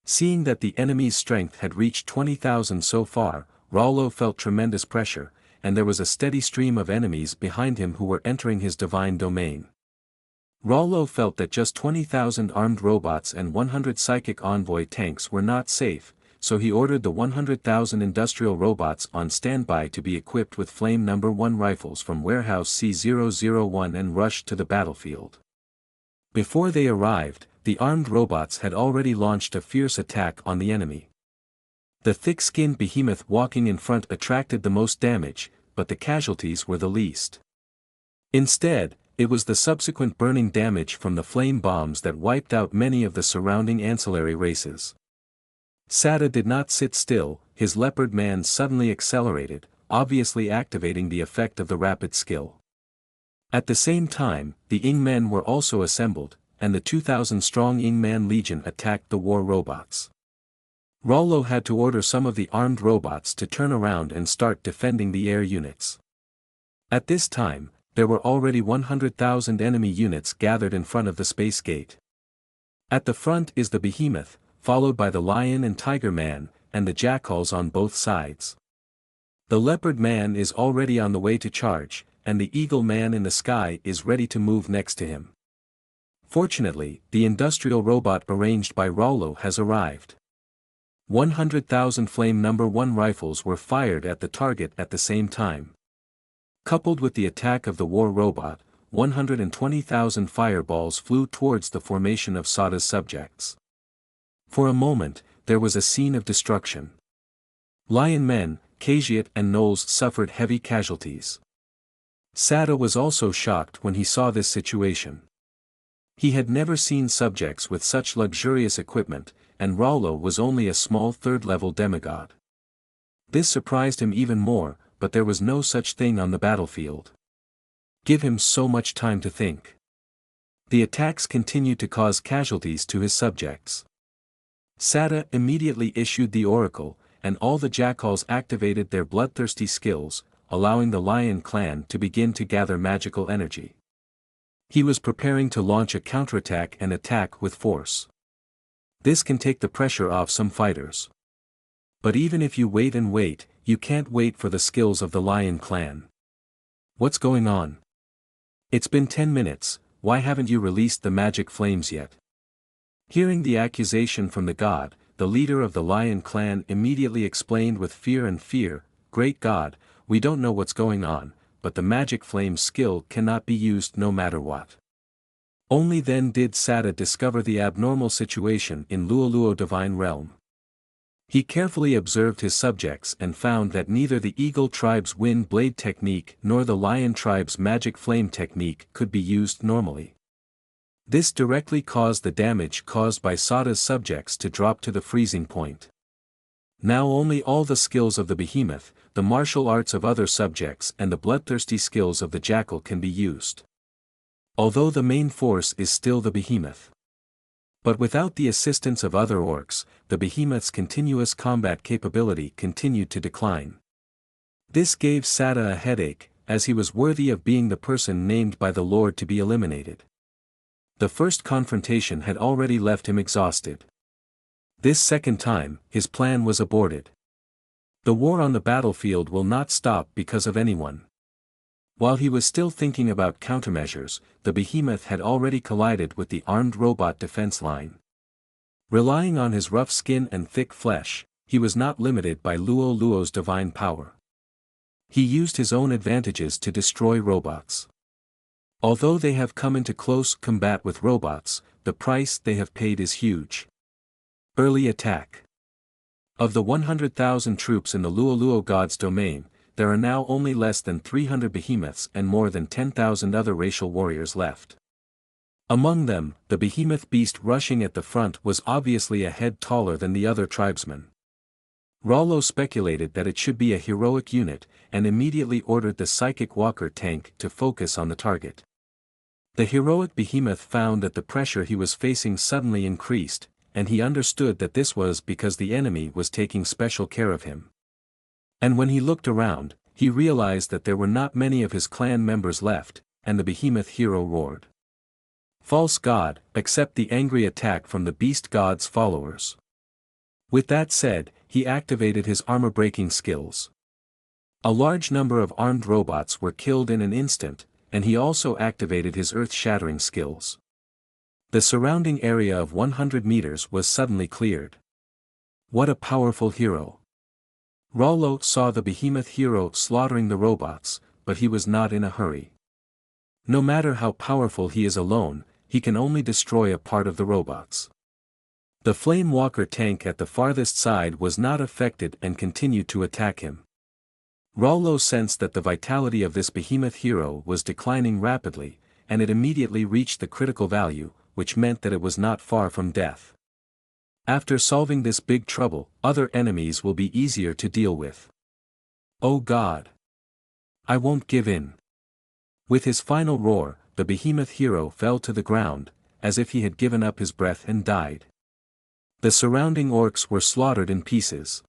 Seeing that the enemy's strength had reached 20,000 so far, Rollo felt tremendous pressure, and there was a steady stream of enemies behind him who were entering his divine domain. Rollo felt that just 20,000 armed robots and 100 psychic envoy tanks were not safe, so he ordered the 100,000 industrial robots on standby to be equipped with Flame No. 1 rifles from Warehouse C001 and rushed to the battlefield. Before they arrived, the armed robots had already launched a fierce attack on the enemy. The thick-skinned behemoth walking in front attracted the most damage, but the casualties were the least. Instead, it was the subsequent burning damage from the flame bombs that wiped out many of the surrounding ancillary races. Sada did not sit still, his leopard man suddenly accelerated, obviously activating the effect of the rapid skill. At the same time, the Ing men were also assembled, and the 2,000-strong Ing Man Legion attacked the war robots. Rollo had to order some of the armed robots to turn around and start defending the air units. At this time, there were already 100,000 enemy units gathered in front of the space gate. At the front is the behemoth, followed by the lion and tiger man, and the jackals on both sides. The leopard man is already on the way to charge, and the eagle man in the sky is ready to move next to him. Fortunately, the industrial robot arranged by Rollo has arrived. 100,000 Flame No. 1 rifles were fired at the target at the same time. Coupled with the attack of the war robot, 120,000 fireballs flew towards the formation of Sada's subjects. For a moment, there was a scene of destruction. Lion Men, Kajiat and Knowles suffered heavy casualties. Sada was also shocked when he saw this situation. He had never seen subjects with such luxurious equipment, and Rollo was only a small third-level demigod. This surprised him even more, but there was no such thing on the battlefield. Give him so much time to think. The attacks continued to cause casualties to his subjects. Sada immediately issued the oracle, and all the jackals activated their bloodthirsty skills, allowing the Lion clan to begin to gather magical energy. He was preparing to launch a counterattack and attack with force. This can take the pressure off some fighters. But even if you wait and wait, you can't wait for the skills of the Lion clan. What's going on? It's been 10 minutes, why haven't you released the magic flames yet? Hearing the accusation from the god, the leader of the Lion clan immediately explained with fear, "Great God, we don't know what's going on, but the magic flame skill cannot be used no matter what." Only then did Sada discover the abnormal situation in Luoluo Divine Realm. He carefully observed his subjects and found that neither the Eagle tribe's Wind Blade technique nor the Lion tribe's Magic Flame technique could be used normally. This directly caused the damage caused by Sada's subjects to drop to the freezing point. Now only all the skills of the behemoth, the martial arts of other subjects and the bloodthirsty skills of the jackal can be used. Although the main force is still the behemoth. But without the assistance of other orcs, the behemoth's continuous combat capability continued to decline. This gave Sada a headache, as he was worthy of being the person named by the Lord to be eliminated. The first confrontation had already left him exhausted. This second time, his plan was aborted. The war on the battlefield will not stop because of anyone. While he was still thinking about countermeasures, the behemoth had already collided with the armed robot defense line. Relying on his rough skin and thick flesh, he was not limited by Luoluo's divine power. He used his own advantages to destroy robots. Although they have come into close combat with robots, the price they have paid is huge. Early attack. Of the 100,000 troops in the Luoluo god's domain, there are now only less than 300 behemoths and more than 10,000 other racial warriors left. Among them, the behemoth beast rushing at the front was obviously a head taller than the other tribesmen. Rollo speculated that it should be a heroic unit, and immediately ordered the psychic walker tank to focus on the target. The heroic behemoth found that the pressure he was facing suddenly increased, and he understood that this was because the enemy was taking special care of him. And when he looked around, he realized that there were not many of his clan members left, and the behemoth hero roared. "False god, accept the angry attack from the beast god's followers." With that said, he activated his armor-breaking skills. A large number of armed robots were killed in an instant, and he also activated his earth-shattering skills. The surrounding area of 100 meters was suddenly cleared. What a powerful hero! Rollo saw the behemoth hero slaughtering the robots, but he was not in a hurry. No matter how powerful he is alone, he can only destroy a part of the robots. The Flame Walker tank at the farthest side was not affected and continued to attack him. Rollo sensed that the vitality of this behemoth hero was declining rapidly, and it immediately reached the critical value, which meant that it was not far from death. After solving this big trouble, other enemies will be easier to deal with. Oh God! I won't give in. With his final roar, the behemoth hero fell to the ground, as if he had given up his breath and died. The surrounding orcs were slaughtered in pieces.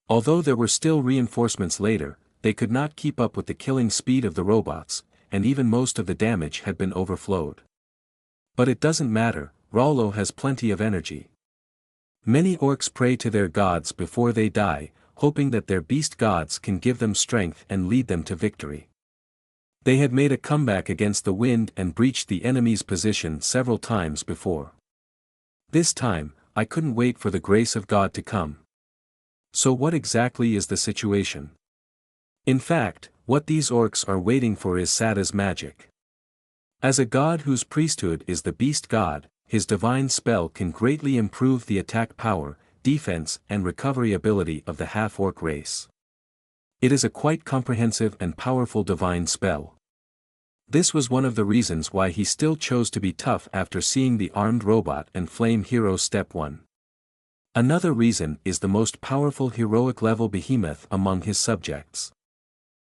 Although there were still reinforcements later, they could not keep up with the killing speed of the robots, and even most of the damage had been overflowed. But it doesn't matter, Rollo has plenty of energy. Many orcs pray to their gods before they die, hoping that their beast gods can give them strength and lead them to victory. They had made a comeback against the wind and breached the enemy's position several times before. This time, I couldn't wait for the grace of God to come. So what exactly is the situation? In fact, what these orcs are waiting for is Sada's magic. As a god whose priesthood is the beast god, his divine spell can greatly improve the attack power, defense and recovery ability of the half-orc race. It is a quite comprehensive and powerful divine spell. This was one of the reasons why he still chose to be tough after seeing the armed robot and flame hero step 1. Another reason is the most powerful heroic level behemoth among his subjects.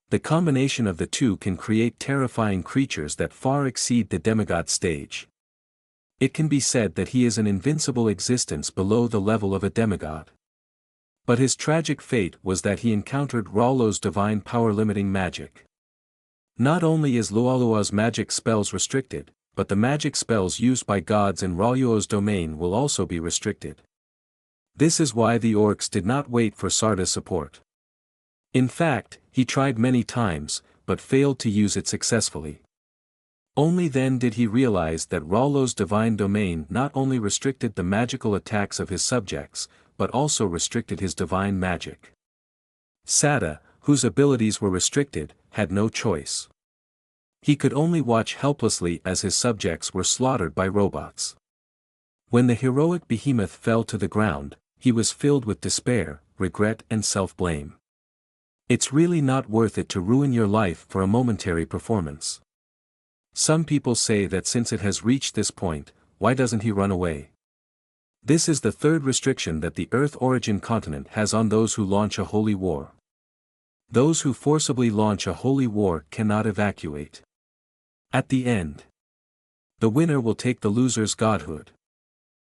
The combination of the two can create terrifying creatures that far exceed the demigod stage. It can be said that he is an invincible existence below the level of a demigod. But his tragic fate was that he encountered Rollo's divine power-limiting magic. Not only is Luoluo's magic spells restricted, but the magic spells used by gods in Rollo's domain will also be restricted. This is why the orcs did not wait for Sarda's support. In fact, he tried many times, but failed to use it successfully. Only then did he realize that Rollo's divine domain not only restricted the magical attacks of his subjects, but also restricted his divine magic. Sada, whose abilities were restricted, had no choice. He could only watch helplessly as his subjects were slaughtered by robots. When the heroic behemoth fell to the ground, he was filled with despair, regret and self-blame. It's really not worth it to ruin your life for a momentary performance. Some people say that since it has reached this point, why doesn't he run away? This is the third restriction that the Earth origin continent has on those who launch a holy war. Those who forcibly launch a holy war cannot evacuate. At the end, the winner will take the loser's godhood.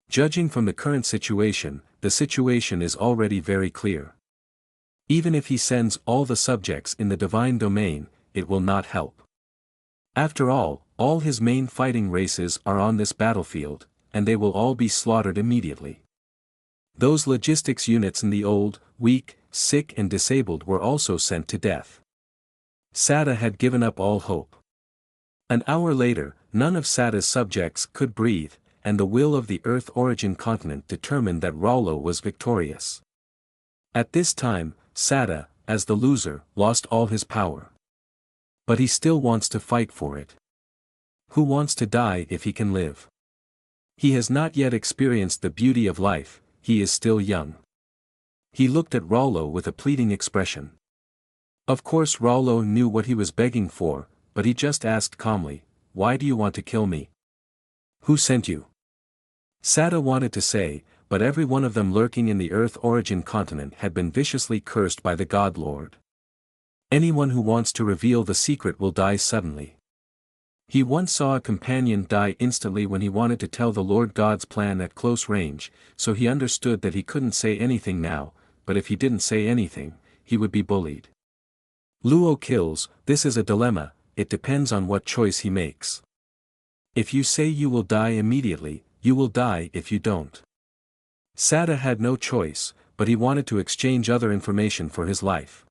Judging from the current situation, the situation is already very clear. Even if he sends all the subjects in the divine domain, it will not help. After all his main fighting races are on this battlefield, and they will all be slaughtered immediately. Those logistics units in the old, weak, sick and disabled were also sent to death. Sada had given up all hope. An hour later, none of Sada's subjects could breathe, and the will of the Earth origin continent determined that Rollo was victorious. At this time, Sada, as the loser, lost all his power. But he still wants to fight for it. Who wants to die if he can live? He has not yet experienced the beauty of life, he is still young. He looked at Rollo with a pleading expression. Of course Rollo knew what he was begging for, but he just asked calmly, "Why do you want to kill me? Who sent you?" Sada wanted to say, but every one of them lurking in the Earth origin continent had been viciously cursed by the God Lord. Anyone who wants to reveal the secret will die suddenly. He once saw a companion die instantly when he wanted to tell the Lord God's plan at close range, so he understood that he couldn't say anything now, but if he didn't say anything, he would be bullied. Luo kills, this is a dilemma, it depends on what choice he makes. If you say you will die immediately, you will die if you don't. Sada had no choice, but he wanted to exchange other information for his life.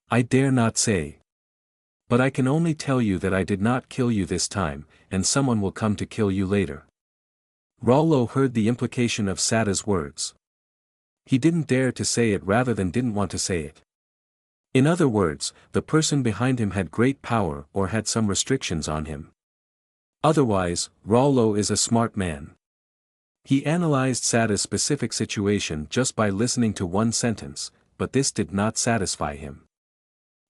I dare not say. But I can only tell you that I did not kill you this time, and someone will come to kill you later. Rollo heard the implication of Sada's words. He didn't dare to say it rather than didn't want to say it. In other words, the person behind him had great power or had some restrictions on him. Otherwise, Rollo is a smart man. He analyzed Sada's specific situation just by listening to one sentence, but this did not satisfy him.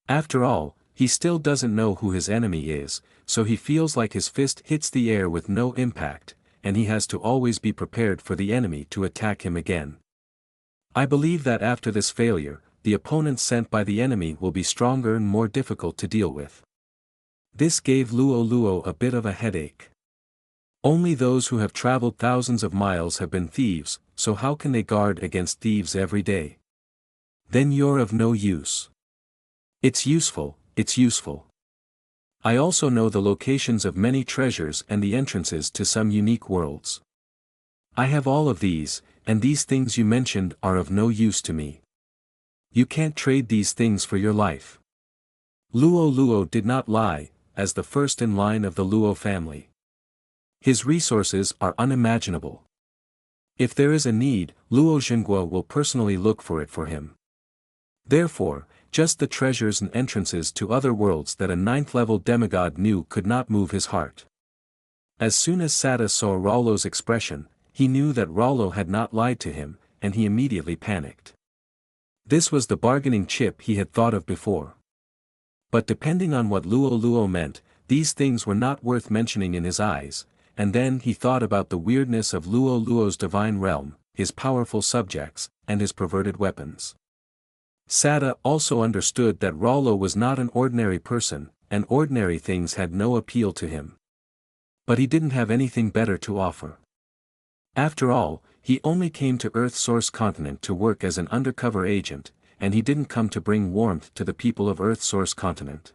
After all, he still doesn't know who his enemy is, so he feels like his fist hits the air with no impact, and he has to always be prepared for the enemy to attack him again. I believe that after this failure, the opponents sent by the enemy will be stronger and more difficult to deal with. This gave Luo a bit of a headache. Only those who have traveled thousands of miles have been thieves, so how can they guard against thieves every day? Then you're of no use. It's useful, it's useful. I also know the locations of many treasures and the entrances to some unique worlds. I have all of these, and these things you mentioned are of no use to me. You can't trade these things for your life. Luo did not lie, as the first in line of the Luo family. His resources are unimaginable. If there is a need, Luo Zhenguo will personally look for it for him. Therefore, just the treasures and entrances to other worlds that a ninth-level demigod knew could not move his heart. As soon as Sada saw Rollo's expression, he knew that Rollo had not lied to him, and he immediately panicked. This was the bargaining chip he had thought of before. But depending on what Luo meant, these things were not worth mentioning in his eyes, and then he thought about the weirdness of Luo's divine realm, his powerful subjects, and his perverted weapons. Sada also understood that Rollo was not an ordinary person, and ordinary things had no appeal to him. But he didn't have anything better to offer. After all, he only came to Earth Source Continent to work as an undercover agent, and he didn't come to bring warmth to the people of Earth Source Continent.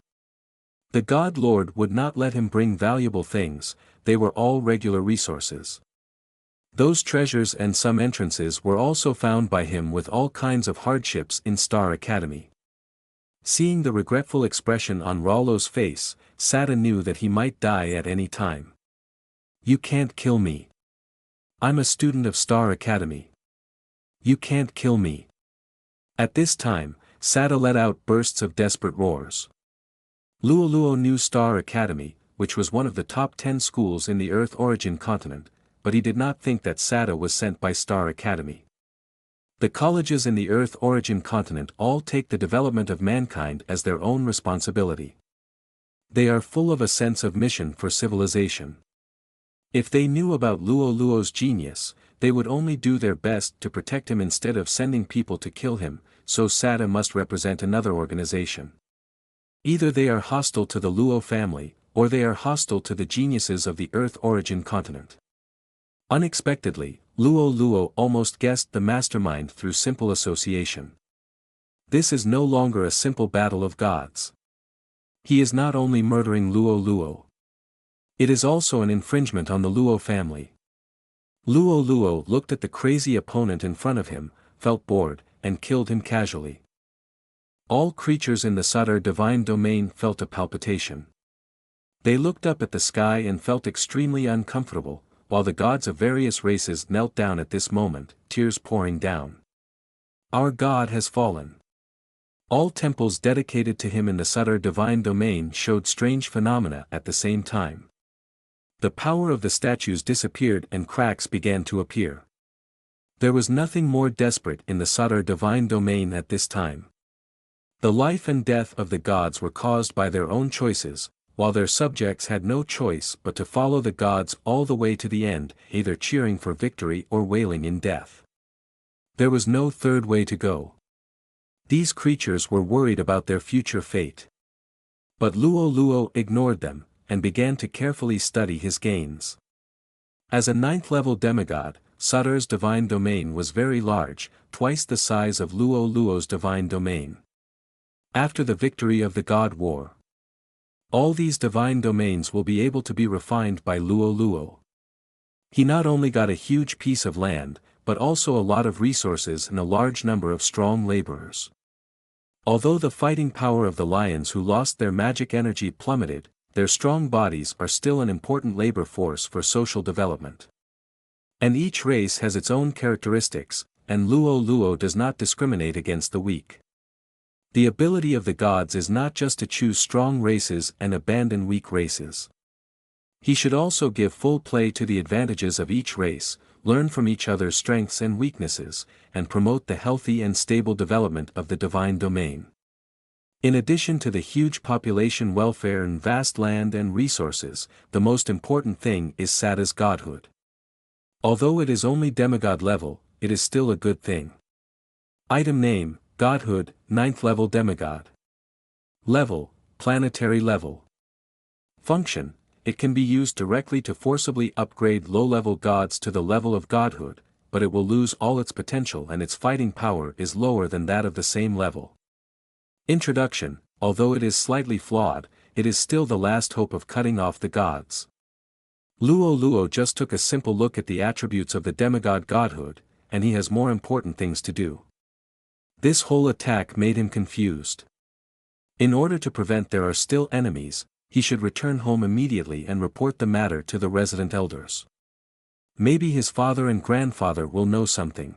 The God Lord would not let him bring valuable things, they were all regular resources. Those treasures and some entrances were also found by him with all kinds of hardships in Star Academy. Seeing the regretful expression on Rollo's face, Sada knew that he might die at any time. You can't kill me. I'm a student of Star Academy. You can't kill me. At this time, Sada let out bursts of desperate roars. Luo knew Star Academy, which was one of the top 10 schools in the Earth Origin continent, but he did not think that Sada was sent by Star Academy. The colleges in the Earth Origin continent all take the development of mankind as their own responsibility. They are full of a sense of mission for civilization. If they knew about Luo's genius, they would only do their best to protect him instead of sending people to kill him, so Sada must represent another organization. Either they are hostile to the Luo family, or they are hostile to the geniuses of the Earth Origin continent. Unexpectedly, Luo almost guessed the mastermind through simple association. This is no longer a simple battle of gods. He is not only murdering Luo. It is also an infringement on the Luo family. Luo looked at the crazy opponent in front of him, felt bored, and killed him casually. All creatures in the Sutter divine domain felt a palpitation. They looked up at the sky and felt extremely uncomfortable, while the gods of various races knelt down at this moment, tears pouring down. Our God has fallen. All temples dedicated to him in the Sutter divine domain showed strange phenomena at the same time. The power of the statues disappeared and cracks began to appear. There was nothing more desperate in the Sutter divine domain at this time. The life and death of the gods were caused by their own choices, while their subjects had no choice but to follow the gods all the way to the end, either cheering for victory or wailing in death. There was no third way to go. These creatures were worried about their future fate. But Luo ignored them, and began to carefully study his gains. As a ninth-level demigod, Sutter's divine domain was very large, twice the size of Luo's divine domain. After the victory of the God War, all these divine domains will be able to be refined by Luo. He not only got a huge piece of land, but also a lot of resources and a large number of strong laborers. Although the fighting power of the lions who lost their magic energy plummeted, their strong bodies are still an important labor force for social development. And each race has its own characteristics, and Luo does not discriminate against the weak. The ability of the gods is not just to choose strong races and abandon weak races. He should also give full play to the advantages of each race, learn from each other's strengths and weaknesses, and promote the healthy and stable development of the divine domain. In addition to the huge population welfare and vast land and resources, the most important thing is Sada's godhood. Although it is only demigod level, it is still a good thing. Item name, Godhood, 9th level demigod. Level, planetary level. Function, it can be used directly to forcibly upgrade low-level gods to the level of godhood, but it will lose all its potential and its fighting power is lower than that of the same level. Introduction, although it is slightly flawed, it is still the last hope of cutting off the gods. Luo just took a simple look at the attributes of the demigod godhood, and he has more important things to do. This whole attack made him confused. In order to prevent there are still enemies, he should return home immediately and report the matter to the resident elders. Maybe his father and grandfather will know something.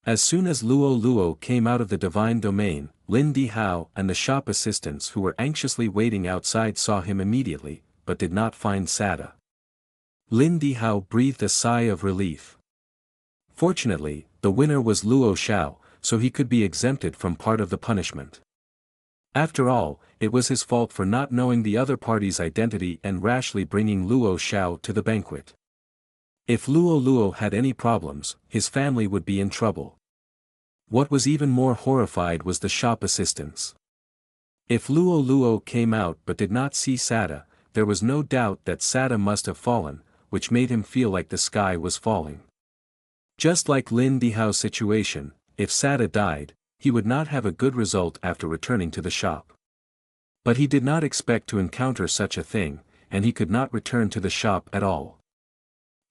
As soon as Luo Luo came out of the divine domain, Lin Di Hao and the shop assistants who were anxiously waiting outside saw him immediately, but did not find Sada. Lin Di Hao breathed a sigh of relief. Fortunately, the winner was Luo Xiao, so he could be exempted from part of the punishment. After all, it was his fault for not knowing the other party's identity and rashly bringing Luo Xiao to the banquet. If Luo Luo had any problems, his family would be in trouble. What was even more horrified was the shop assistants. If Luo Luo came out but did not see Sada, there was no doubt that Sada must have fallen, which made him feel like the sky was falling. Just like Lin Dihao's situation, if Sada died, he would not have a good result after returning to the shop. But he did not expect to encounter such a thing, and he could not return to the shop at all.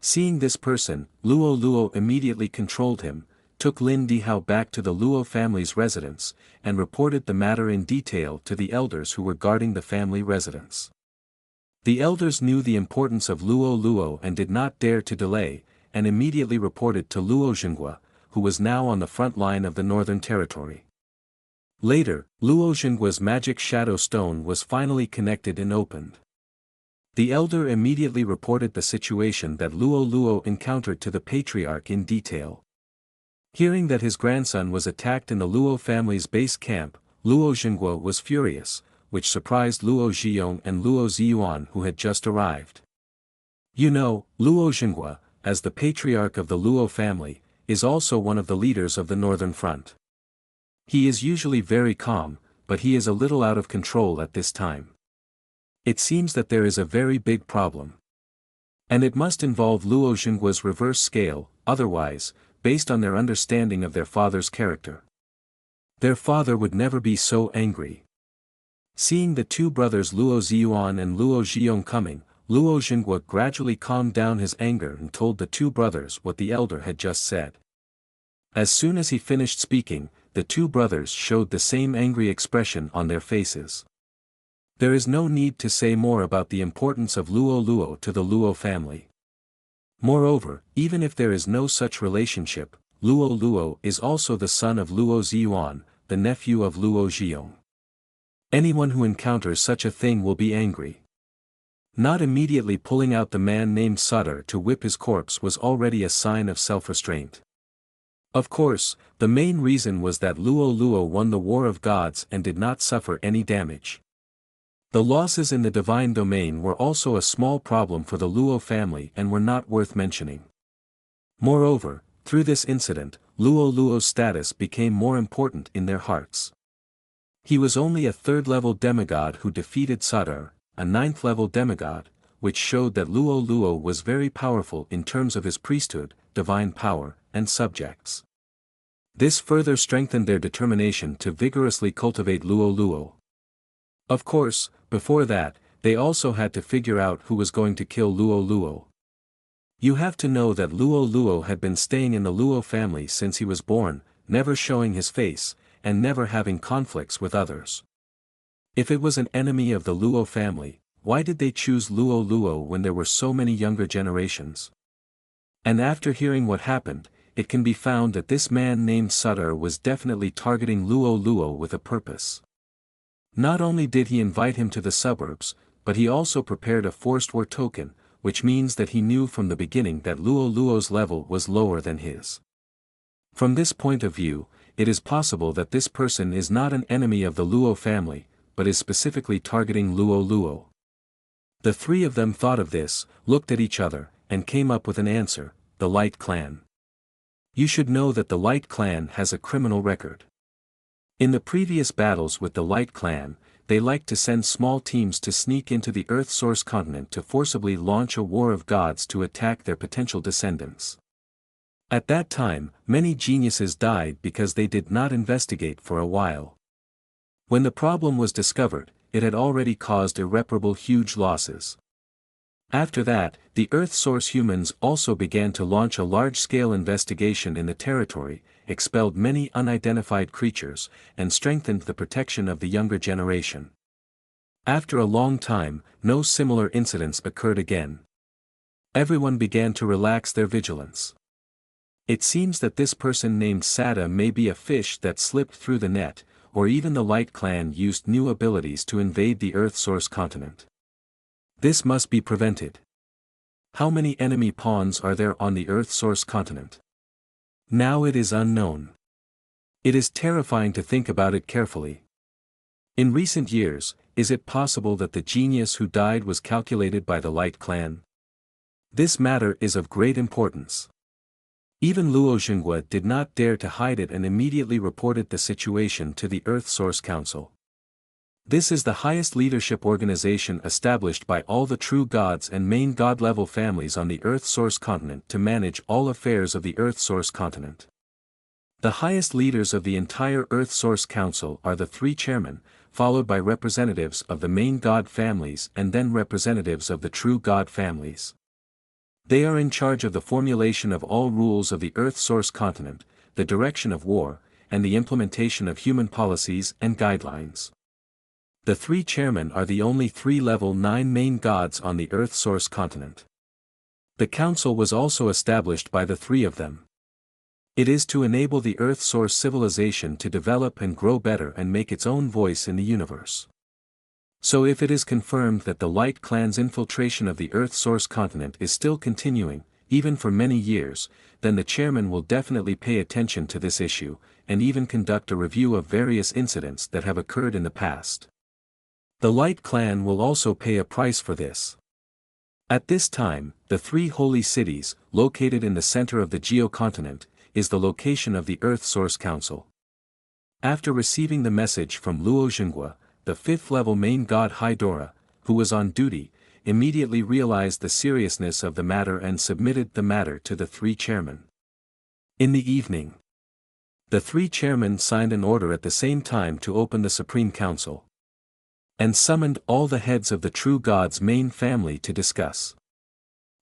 Seeing this person, Luo Luo immediately controlled him, took Lin Dihao back to the Luo family's residence, and reported the matter in detail to the elders who were guarding the family residence. The elders knew the importance of Luo Luo and did not dare to delay, and immediately reported to Luo Zhenghua, who was now on the front line of the Northern Territory. Later, Luo Zhenghua's magic shadow stone was finally connected and opened. The elder immediately reported the situation that Luo Luo encountered to the patriarch in detail. Hearing that his grandson was attacked in the Luo family's base camp, Luo Zhenghua was furious, which surprised Luo Zhiyong and Luo Ziyuan who had just arrived. You know, Luo Zhenghua, as the patriarch of the Luo family, is also one of the leaders of the Northern Front. He is usually very calm, but he is a little out of control at this time. It seems that there is a very big problem. And it must involve Luo Zhenghua's reverse scale, otherwise, based on their understanding of their father's character, their father would never be so angry. Seeing the two brothers Luo Ziyuan and Luo Zhiyong coming, Luo Zhenghua gradually calmed down his anger and told the two brothers what the elder had just said. As soon as he finished speaking, the two brothers showed the same angry expression on their faces. There is no need to say more about the importance of Luo Luo to the Luo family. Moreover, even if there is no such relationship, Luo Luo is also the son of Luo Ziyuan, the nephew of Luo Zhiyong. Anyone who encounters such a thing will be angry. Not immediately pulling out the man named Sutter to whip his corpse was already a sign of self-restraint. Of course, the main reason was that Luo Luo won the War of Gods and did not suffer any damage. The losses in the divine domain were also a small problem for the Luo family and were not worth mentioning. Moreover, through this incident, Luo Luo's status became more important in their hearts. He was only a third-level demigod who defeated Sadar, a ninth-level demigod, which showed that Luo Luo was very powerful in terms of his priesthood, divine power, and subjects. This further strengthened their determination to vigorously cultivate Luo Luo. Of course, before that, they also had to figure out who was going to kill Luo Luo. You have to know that Luo Luo had been staying in the Luo family since he was born, never showing his face, and never having conflicts with others. If it was an enemy of the Luo family, why did they choose Luo Luo when there were so many younger generations? And after hearing what happened, it can be found that this man named Sutter was definitely targeting Luo Luo with a purpose. Not only did he invite him to the suburbs, but he also prepared a forced war token, which means that he knew from the beginning that Luo Luo's level was lower than his. From this point of view, it is possible that this person is not an enemy of the Luo family, but is specifically targeting Luo Luo. The three of them thought of this, looked at each other, and came up with an answer: the Light Clan. You should know that the Light Clan has a criminal record. In the previous battles with the Light Clan, they liked to send small teams to sneak into the Earth Source continent to forcibly launch a war of gods to attack their potential descendants. At that time, many geniuses died because they did not investigate for a while. When the problem was discovered, it had already caused irreparable huge losses. After that, the Earth Source humans also began to launch a large-scale investigation in the territory, expelled many unidentified creatures, and strengthened the protection of the younger generation. After a long time, no similar incidents occurred again. Everyone began to relax their vigilance. It seems that this person named Sada may be a fish that slipped through the net, or even the Light Clan used new abilities to invade the Earth Source continent. This must be prevented. How many enemy pawns are there on the Earth Source continent? Now it is unknown. It is terrifying to think about it carefully. In recent years, is it possible that the genius who died was calculated by the Light Clan? This matter is of great importance. Even Luo Xinghua did not dare to hide it and immediately reported the situation to the Earth Source Council. This is the highest leadership organization established by all the true gods and main god-level families on the Earth Source continent to manage all affairs of the Earth Source continent. The highest leaders of the entire Earth Source Council are the three chairmen, followed by representatives of the main god families and then representatives of the true god families. They are in charge of the formulation of all rules of the Earth Source continent, the direction of war, and the implementation of human policies and guidelines. The three chairmen are the only 3-level 9 main gods on the Earth Source continent. The council was also established by the three of them. It is to enable the Earth Source civilization to develop and grow better and make its own voice in the universe. So if it is confirmed that the Light Clan's infiltration of the Earth Source continent is still continuing, even for many years, then the chairman will definitely pay attention to this issue, and even conduct a review of various incidents that have occurred in the past. The Light Clan will also pay a price for this. At this time, the three holy cities, located in the center of the geocontinent, is the location of the Earth Source Council. After receiving the message from Luo Xinghua, the 5th-level main god Haidora, who was on duty, immediately realized the seriousness of the matter and submitted the matter to the three chairmen. In the evening, the three chairmen signed an order at the same time to open the Supreme Council, and summoned all the heads of the true god's main family to discuss.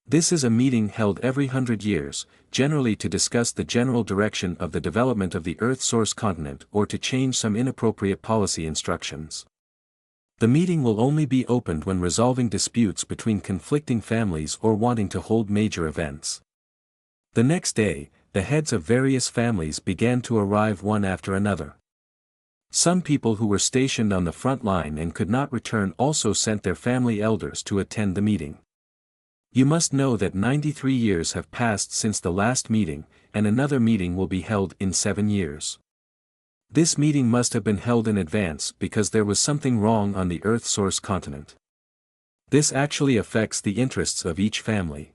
This is a meeting held every 100 years, generally to discuss the general direction of the development of the Earth Source continent or to change some inappropriate policy instructions. The meeting will only be opened when resolving disputes between conflicting families or wanting to hold major events. The next day, the heads of various families began to arrive one after another. Some people who were stationed on the front line and could not return also sent their family elders to attend the meeting. You must know that 93 years have passed since the last meeting, and another meeting will be held in 7 years. This meeting must have been held in advance because there was something wrong on the Earth Source continent. This actually affects the interests of each family.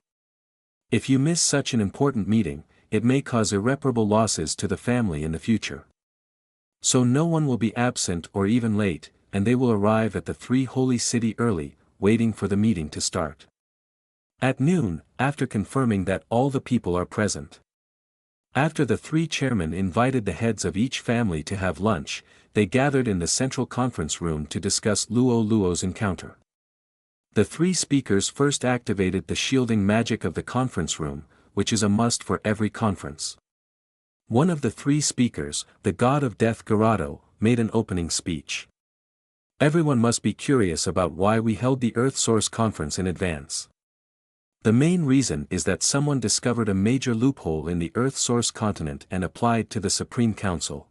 If you miss such an important meeting, it may cause irreparable losses to the family in the future. So no one will be absent or even late, and they will arrive at the three holy city early, waiting for the meeting to start. At noon, after confirming that all the people are present. After the three chairmen invited the heads of each family to have lunch, they gathered in the central conference room to discuss Luo's encounter. The three speakers first activated the shielding magic of the conference room, which is a must for every conference. One of the three speakers, the god of death Garado, made an opening speech. Everyone must be curious about why we held the Earth Source Conference in advance. The main reason is that someone discovered a major loophole in the Earth Source continent and applied to the Supreme Council.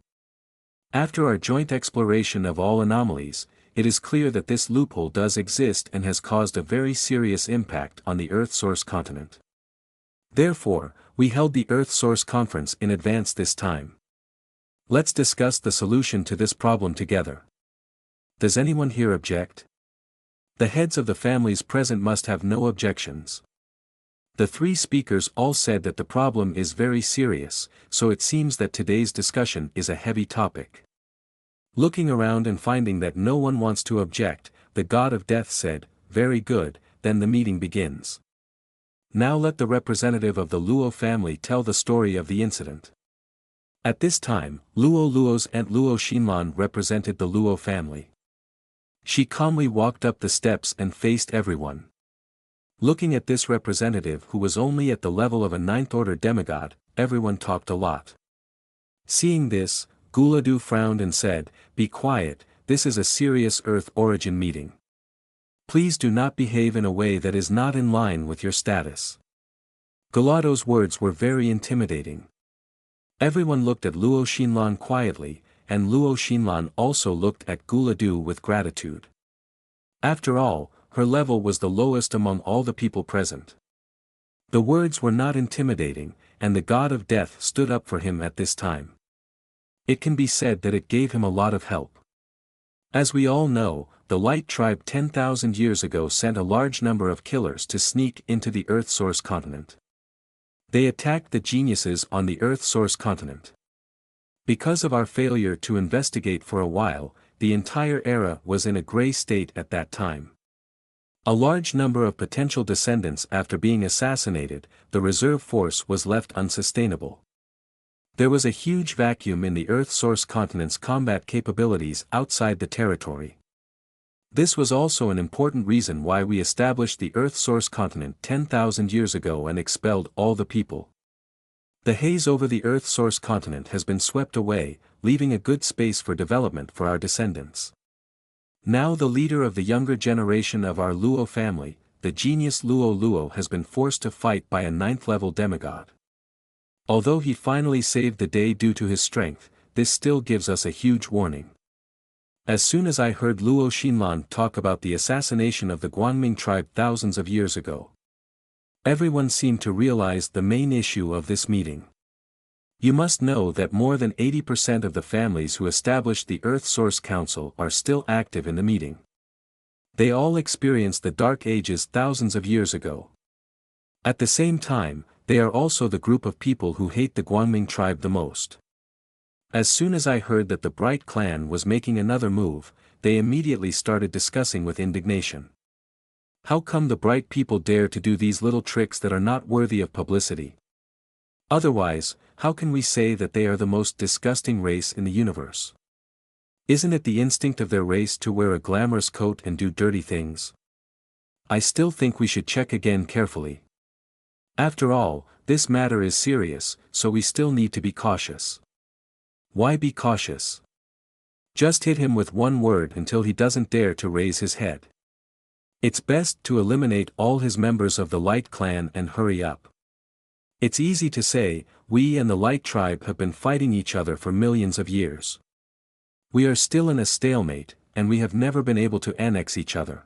After our joint exploration of all anomalies, it is clear that this loophole does exist and has caused a very serious impact on the Earth Source continent. Therefore, we held the Earth Source Conference in advance this time. Let's discuss the solution to this problem together. Does anyone here object? The heads of the families present must have no objections. The three speakers all said that the problem is very serious, so it seems that today's discussion is a heavy topic. Looking around and finding that no one wants to object, the god of death said, "Very good, then the meeting begins. Now let the representative of the Luo family tell the story of the incident." At this time, Luo's aunt Luo Xinlan represented the Luo family. She calmly walked up the steps and faced everyone. Looking at this representative who was only at the level of a 9th-order demigod, everyone talked a lot. Seeing this, Guladu frowned and said, "Be quiet, this is a serious Earth origin meeting. Please do not behave in a way that is not in line with your status. Gelado's words were very intimidating. Everyone looked at Luo Xinlan quietly, and Luo Xinlan also looked at Guladu with gratitude. After all, her level was the lowest among all the people present. The words were not intimidating, and the god of death stood up for him at this time. It can be said that it gave him a lot of help. As we all know, the Light Tribe 10,000 years ago sent a large number of killers to sneak into the Earth Source continent. They attacked the geniuses on the Earth Source continent. Because of our failure to investigate for a while, the entire era was in a gray state at that time. A large number of potential descendants after being assassinated, the reserve force was left unsustainable. There was a huge vacuum in the Earth Source continent's combat capabilities outside the territory. This was also an important reason why we established the Earth Source continent 10,000 years ago and expelled all the people. The haze over the Earth Source continent has been swept away, leaving a good space for development for our descendants. Now the leader of the younger generation of our Luo family, the genius Luo Luo, has been forced to fight by a 9th-level demigod. Although he finally saved the day due to his strength, this still gives us a huge warning. As soon as I heard Luo Xinlan talk about the assassination of the Guanming tribe thousands of years ago, everyone seemed to realize the main issue of this meeting. You must know that more than 80% of the families who established the Earth Source Council are still active in the meeting. They all experienced the Dark Ages thousands of years ago. At the same time, they are also the group of people who hate the Guanming tribe the most. As soon as I heard that the Bright clan was making another move, they immediately started discussing with indignation. How come the Bright people dare to do these little tricks that are not worthy of publicity? Otherwise, how can we say that they are the most disgusting race in the universe? Isn't it the instinct of their race to wear a glamorous coat and do dirty things? I still think we should check again carefully. After all, this matter is serious, so we still need to be cautious. Why be cautious? Just hit him with one word until he doesn't dare to raise his head. It's best to eliminate all his members of the Light clan and hurry up. It's easy to say, we and the Light tribe have been fighting each other for millions of years. We are still in a stalemate, and we have never been able to annex each other.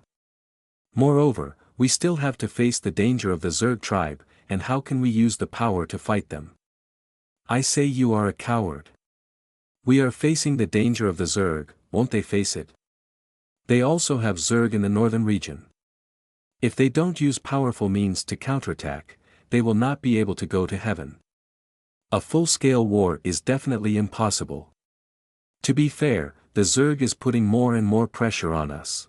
Moreover, we still have to face the danger of the Zerg tribe, and how can we use the power to fight them? I say you are a coward. We are facing the danger of the Zerg, won't they face it? They also have Zerg in the northern region. If they don't use powerful means to counterattack, they will not be able to go to heaven. A full-scale war is definitely impossible. To be fair, the Zerg is putting more and more pressure on us.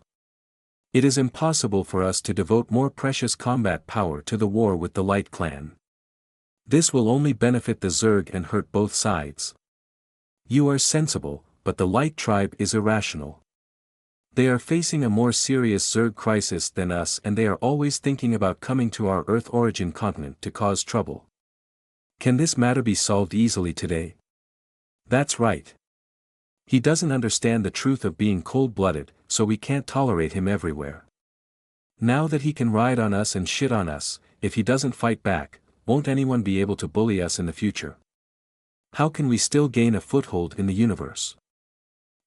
It is impossible for us to devote more precious combat power to the war with the Light clan. This will only benefit the Zerg and hurt both sides. You are sensible, but the Light tribe is irrational. They are facing a more serious Zerg crisis than us, and they are always thinking about coming to our Earth origin continent to cause trouble. Can this matter be solved easily today? That's right. He doesn't understand the truth of being cold-blooded, so we can't tolerate him everywhere. Now that he can ride on us and shit on us, if he doesn't fight back, won't anyone be able to bully us in the future? How can we still gain a foothold in the universe?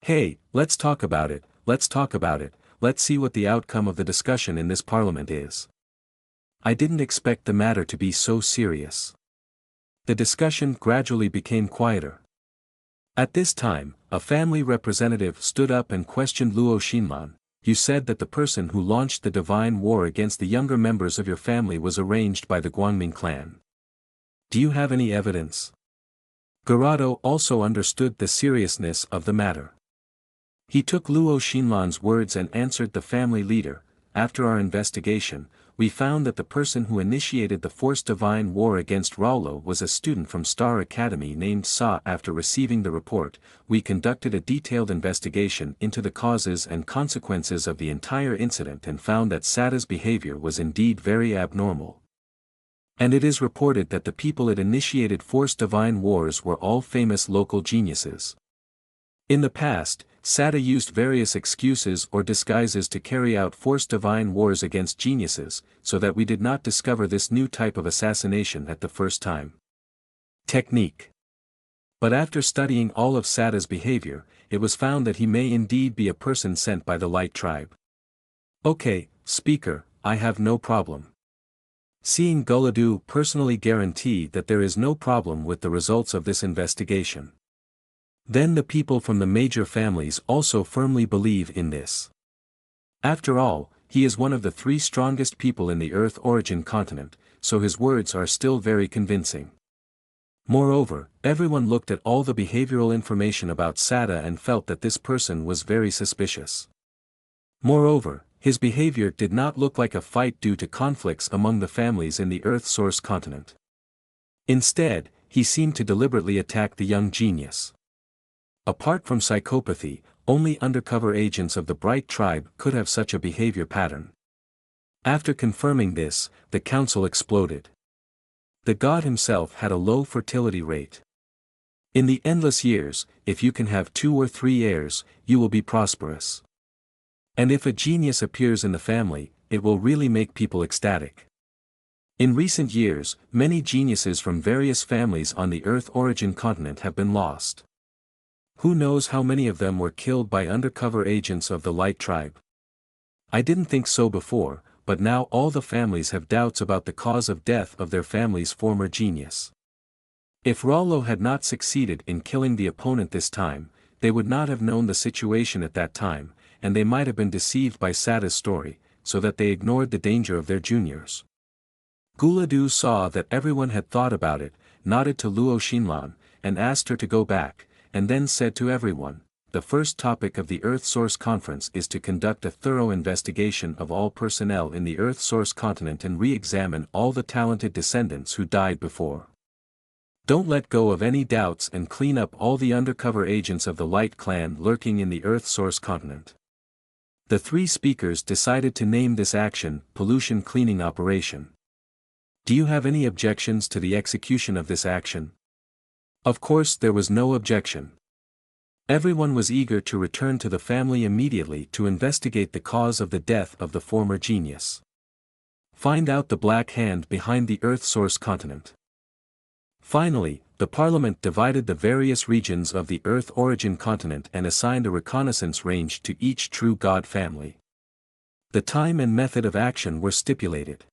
Hey, let's talk about it. Let's talk about it, let's see what the outcome of the discussion in this parliament is. I didn't expect the matter to be so serious. The discussion gradually became quieter. At this time, a family representative stood up and questioned Luo Xinlan. You said that the person who launched the divine war against the younger members of your family was arranged by the Guanming clan. Do you have any evidence? Gerardo also understood the seriousness of the matter. He took Luo Xinlan's words and answered the family leader. After our investigation, we found that the person who initiated the forced divine war against Raulo was a student from Star Academy named Sa. After receiving the report, we conducted a detailed investigation into the causes and consequences of the entire incident and found that Sada's behavior was indeed very abnormal. And it is reported that the people it initiated forced divine wars were all famous local geniuses. In the past, Sada used various excuses or disguises to carry out forced divine wars against geniuses, so that we did not discover this new type of assassination at the first time. Technique. But after studying all of Sada's behavior, it was found that he may indeed be a person sent by the Light Tribe. Okay, speaker, I have no problem. Seeing Guladu personally guarantee that there is no problem with the results of this investigation. Then the people from the major families also firmly believe in this. After all, he is one of the 3 strongest people in the Earth origin continent, so his words are still very convincing. Moreover, everyone looked at all the behavioral information about Sada and felt that this person was very suspicious. Moreover, his behavior did not look like a fight due to conflicts among the families in the Earth source continent. Instead, he seemed to deliberately attack the young genius. Apart from psychopathy, only undercover agents of the Bright Tribe could have such a behavior pattern. After confirming this, the council exploded. The god himself had a low fertility rate. In the endless years, if you can have 2 or 3 heirs, you will be prosperous. And if a genius appears in the family, it will really make people ecstatic. In recent years, many geniuses from various families on the Earth origin continent have been lost. Who knows how many of them were killed by undercover agents of the Light Tribe? I didn't think so before, but now all the families have doubts about the cause of death of their family's former genius. If Rollo had not succeeded in killing the opponent this time, they would not have known the situation at that time, and they might have been deceived by Sada's story, so that they ignored the danger of their juniors. Guladu saw that everyone had thought about it, nodded to Luo Xinlan, and asked her to go back, and then said to everyone, the first topic of the Earth Source Conference is to conduct a thorough investigation of all personnel in the Earth Source continent and re-examine all the talented descendants who died before. Don't let go of any doubts and clean up all the undercover agents of the Light Clan lurking in the Earth Source continent. The 3 speakers decided to name this action Pollution Cleaning Operation. Do you have any objections to the execution of this action? Of course there was no objection. Everyone was eager to return to the family immediately to investigate the cause of the death of the former genius. Find out the Black Hand behind the Earth Source continent. Finally, the Parliament divided the various regions of the Earth origin continent and assigned a reconnaissance range to each true god family. The time and method of action were stipulated.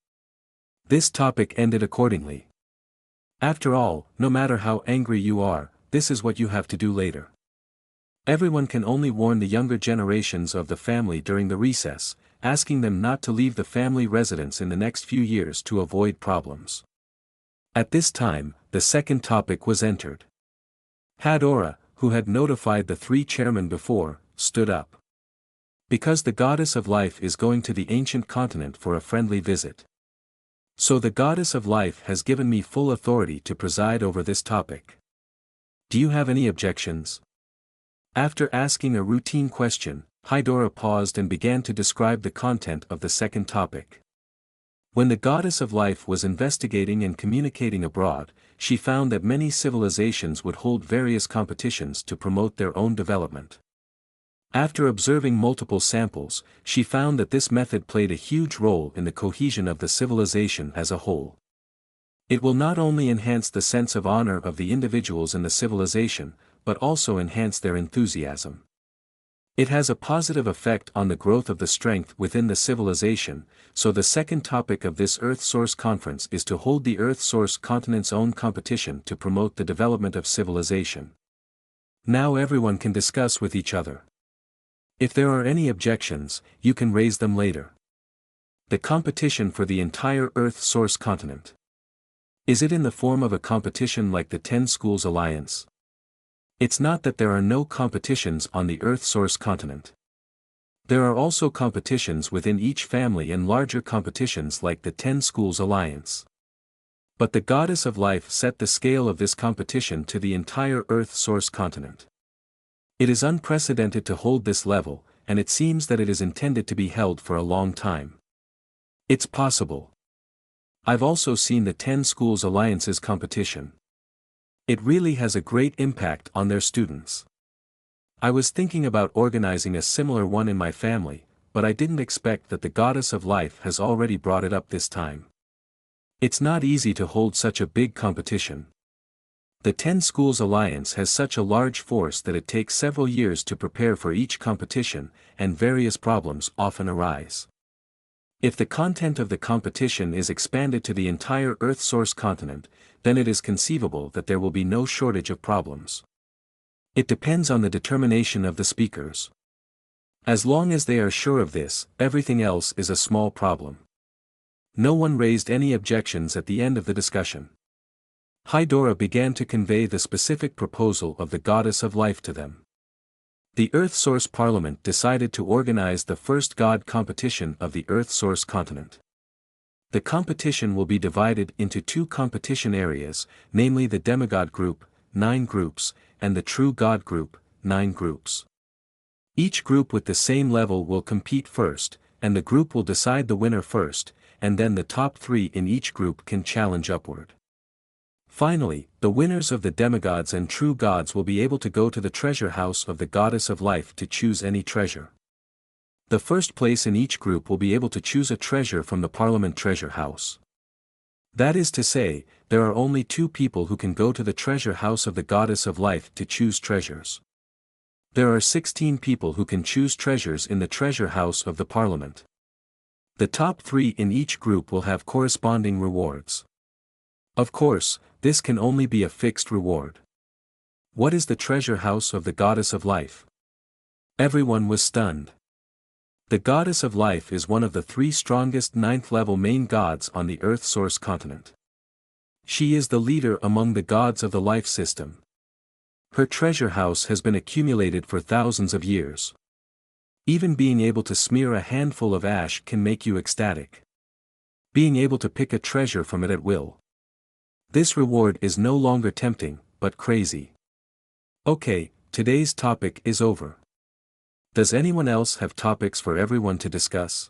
This topic ended accordingly. After all, no matter how angry you are, this is what you have to do later. Everyone can only warn the younger generations of the family during the recess, asking them not to leave the family residence in the next few years to avoid problems. At this time, the second topic was entered. Hadora, who had notified the 3 chairmen before, stood up. Because the goddess of life is going to the ancient continent for a friendly visit. So the goddess of life has given me full authority to preside over this topic. Do you have any objections? After asking a routine question, Hydora paused and began to describe the content of the second topic. When the goddess of life was investigating and communicating abroad, she found that many civilizations would hold various competitions to promote their own development. After observing multiple samples, she found that this method played a huge role in the cohesion of the civilization as a whole. It will not only enhance the sense of honor of the individuals in the civilization, but also enhance their enthusiasm. It has a positive effect on the growth of the strength within the civilization, so the second topic of this Earth Source Conference is to hold the Earth Source continent's own competition to promote the development of civilization. Now everyone can discuss with each other. If there are any objections, you can raise them later. The competition for the entire Earth Source continent. Is it in the form of a competition like the 10 Schools Alliance? It's not that there are no competitions on the Earth Source continent. There are also competitions within each family and larger competitions like the 10 Schools Alliance. But the Goddess of Life set the scale of this competition to the entire Earth Source continent. It is unprecedented to hold this level, and it seems that it is intended to be held for a long time. It's possible. I've also seen the 10 Schools Alliance's competition. It really has a great impact on their students. I was thinking about organizing a similar one in my family, but I didn't expect that the goddess of life has already brought it up this time. It's not easy to hold such a big competition. The 10 Schools Alliance has such a large force that it takes several years to prepare for each competition, and various problems often arise. If the content of the competition is expanded to the entire Earth source continent, then it is conceivable that there will be no shortage of problems. It depends on the determination of the speakers. As long as they are sure of this, everything else is a small problem. No one raised any objections at the end of the discussion. Hydora began to convey the specific proposal of the goddess of life to them. The Earth Source Parliament decided to organize the first God competition of the Earth Source continent. The competition will be divided into 2 competition areas, namely the Demigod Group, 9 groups, and the True God Group, 9 groups. Each group with the same level will compete first, and the group will decide the winner first, and then the top 3 in each group can challenge upward. Finally, the winners of the demigods and true gods will be able to go to the treasure house of the goddess of life to choose any treasure. The first place in each group will be able to choose a treasure from the Parliament treasure house. That is to say, there are only 2 people who can go to the treasure house of the goddess of life to choose treasures. There are 16 people who can choose treasures in the treasure house of the Parliament. The top 3 in each group will have corresponding rewards. Of course, this can only be a fixed reward. What is the treasure house of the goddess of life? Everyone was stunned. The goddess of life is one of the 3 strongest 9th-level main gods on the Earth source continent. She is the leader among the gods of the life system. Her treasure house has been accumulated for thousands of years. Even being able to smear a handful of ash can make you ecstatic. Being able to pick a treasure from it at will. This reward is no longer tempting, but crazy. Okay, today's topic is over. Does anyone else have topics for everyone to discuss?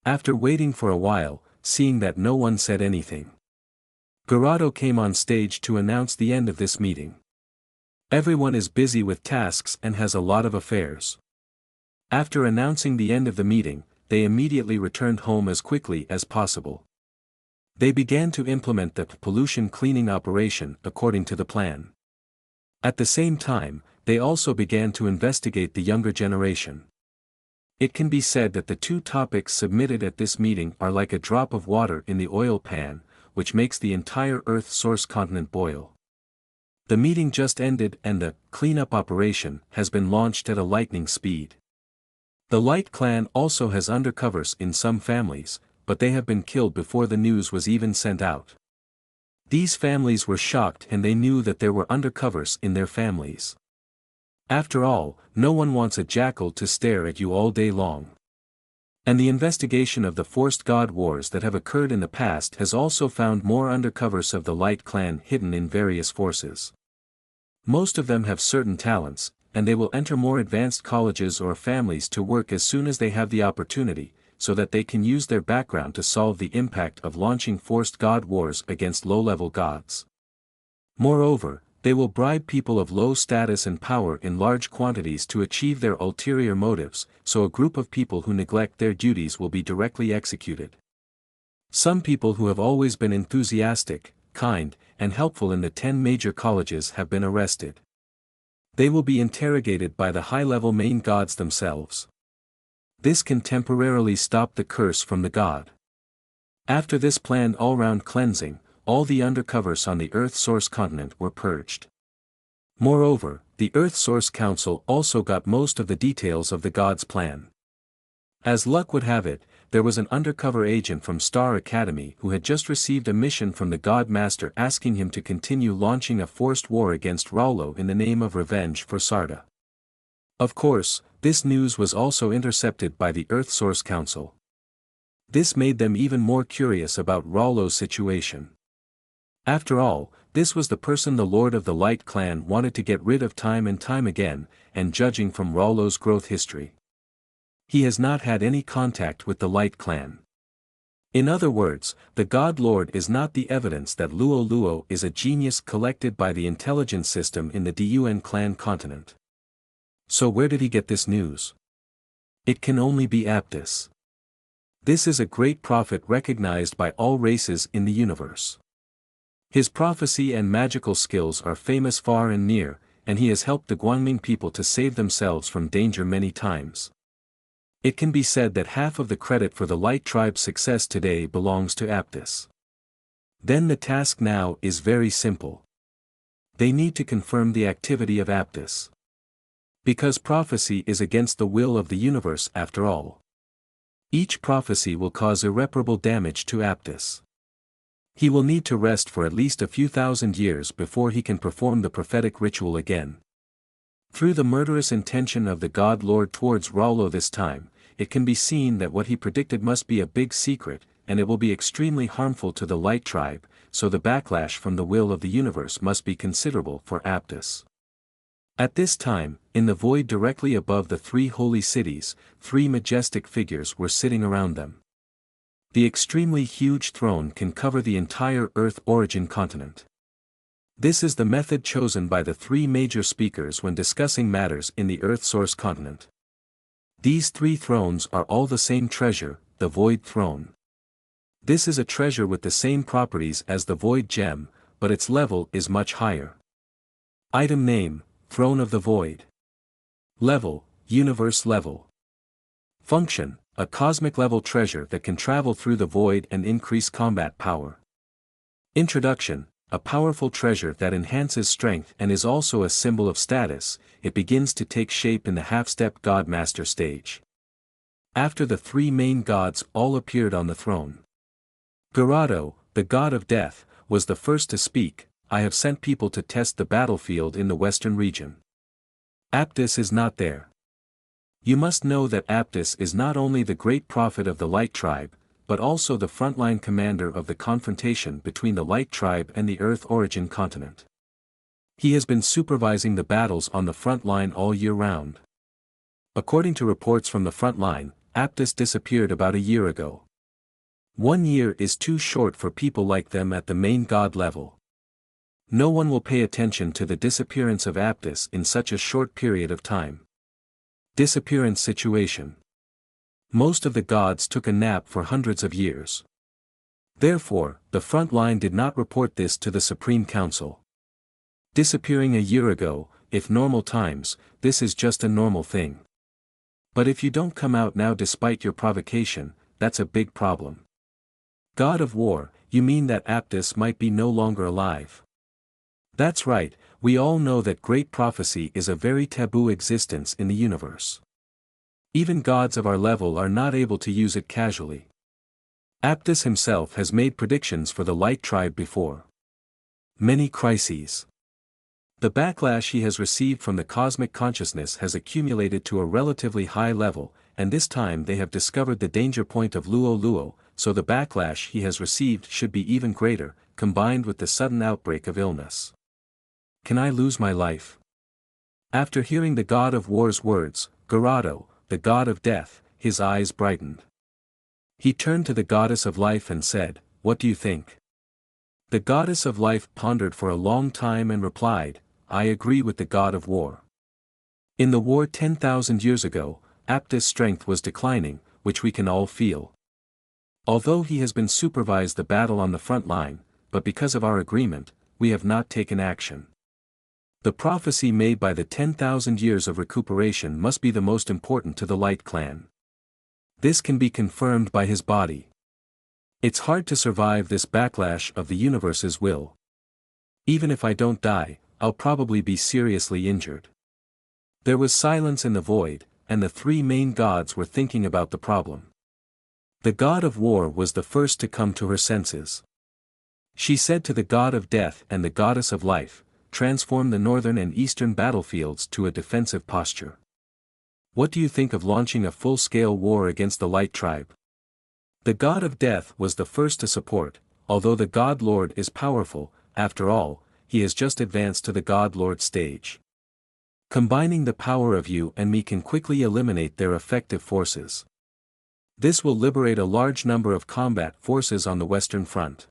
After waiting for a while, seeing that no one said anything, Gerardo came on stage to announce the end of this meeting. Everyone is busy with tasks and has a lot of affairs. After announcing the end of the meeting, they immediately returned home as quickly as possible. They began to implement the pollution cleaning operation according to the plan. At the same time, they also began to investigate the younger generation. It can be said that the 2 topics submitted at this meeting are like a drop of water in the oil pan, which makes the entire Earth source continent boil. The meeting just ended and the cleanup operation has been launched at a lightning speed. The Light Clan also has undercovers in some families, but they have been killed before the news was even sent out. These families were shocked and they knew that there were undercovers in their families. After all, no one wants a jackal to stare at you all day long. And the investigation of the forced god wars that have occurred in the past has also found more undercovers of the Light Clan hidden in various forces. Most of them have certain talents, and they will enter more advanced colleges or families to work as soon as they have the opportunity, so that they can use their background to solve the impact of launching forced god wars against low-level gods. Moreover, they will bribe people of low status and power in large quantities to achieve their ulterior motives, so a group of people who neglect their duties will be directly executed. Some people who have always been enthusiastic, kind, and helpful in the 10 major colleges have been arrested. They will be interrogated by the high-level main gods themselves. This can temporarily stop the curse from the god. After this planned all-round cleansing, all the undercovers on the Earth source continent were purged. Moreover, the Earth Source Council also got most of the details of the god's plan. As luck would have it, there was an undercover agent from Star Academy who had just received a mission from the God Master asking him to continue launching a forced war against Raulo in the name of revenge for Sarda. Of course, this news was also intercepted by the Earth Source Council. This made them even more curious about Raulo's situation. After all, this was the person the Lord of the Light Clan wanted to get rid of time and time again, and judging from Raulo's growth history, he has not had any contact with the Light Clan. In other words, the God Lord is not the evidence that Luo Luo is a genius collected by the intelligence system in the Dun clan continent. So where did he get this news? It can only be Aptus. This is a great prophet recognized by all races in the universe. His prophecy and magical skills are famous far and near, and he has helped the Guangming people to save themselves from danger many times. It can be said that half of the credit for the Light Tribe's success today belongs to Aptus. Then the task now is very simple. They need to confirm the activity of Aptus. Because prophecy is against the will of the universe after all. Each prophecy will cause irreparable damage to Aptus. He will need to rest for at least a few thousand years before he can perform the prophetic ritual again. Through the murderous intention of the God Lord towards Raulo this time, it can be seen that what he predicted must be a big secret, and it will be extremely harmful to the Light Tribe, so the backlash from the will of the universe must be considerable for Aptus. At this time, in the void directly above the three holy cities, three majestic figures were sitting around them. The extremely huge throne can cover the entire Earth origin continent. This is the method chosen by the three major speakers when discussing matters in the Earth source continent. These three thrones are all the same treasure, the Void Throne. This is a treasure with the same properties as the Void Gem, but its level is much higher. Item name, Throne of the Void. Level, Universe level. Function, a cosmic level treasure that can travel through the void and increase combat power. Introduction, a powerful treasure that enhances strength and is also a symbol of status. It begins to take shape in the half-step God Master stage. After the three main gods all appeared on the throne. Gerardo, the god of death, was the first to speak. I have sent people to test the battlefield in the western region. Aptus is not there. You must know that Aptus is not only the great prophet of the Light Tribe, but also the frontline commander of the confrontation between the Light Tribe and the Earth origin continent. He has been supervising the battles on the front line all year round. According to reports from the front line, Aptus disappeared about a year ago. 1 year is too short for people like them at the main god level. No one will pay attention to the disappearance of Aptus in such a short period of time. Disappearance situation. Most of the gods took a nap for hundreds of years. Therefore, the front line did not report this to the Supreme Council. Disappearing a year ago, if normal times, this is just a normal thing. But if you don't come out now despite your provocation, that's a big problem. God of War, you mean that Aptus might be no longer alive? That's right, we all know that great prophecy is a very taboo existence in the universe. Even gods of our level are not able to use it casually. Aptus himself has made predictions for the Light Tribe before. Many crises. The backlash he has received from the cosmic consciousness has accumulated to a relatively high level, and this time they have discovered the danger point of Luo Luo, so the backlash he has received should be even greater, combined with the sudden outbreak of illness. Can I lose my life? After hearing the God of War's words, Gerardo, the god of death, his eyes brightened. He turned to the goddess of life and said, "What do you think?" The goddess of life pondered for a long time and replied, "I agree with the god of war." In the war 10,000 years ago, Aptus' strength was declining, which we can all feel. Although he has been supervised the battle on the front line, but because of our agreement, we have not taken action. The prophecy made by the 10,000 years of recuperation must be the most important to the Light Clan. This can be confirmed by his body. It's hard to survive this backlash of the universe's will. Even if I don't die, I'll probably be seriously injured. There was silence in the void, and the three main gods were thinking about the problem. The god of war was the first to come to her senses. She said to the god of death and the goddess of life, "Transform the northern and eastern battlefields to a defensive posture. What do you think of launching a full-scale war against the Light Tribe?" The god of death was the first to support. Although the God Lord is powerful, after all, he has just advanced to the God Lord stage. Combining the power of you and me can quickly eliminate their effective forces. This will liberate a large number of combat forces on the Western Front.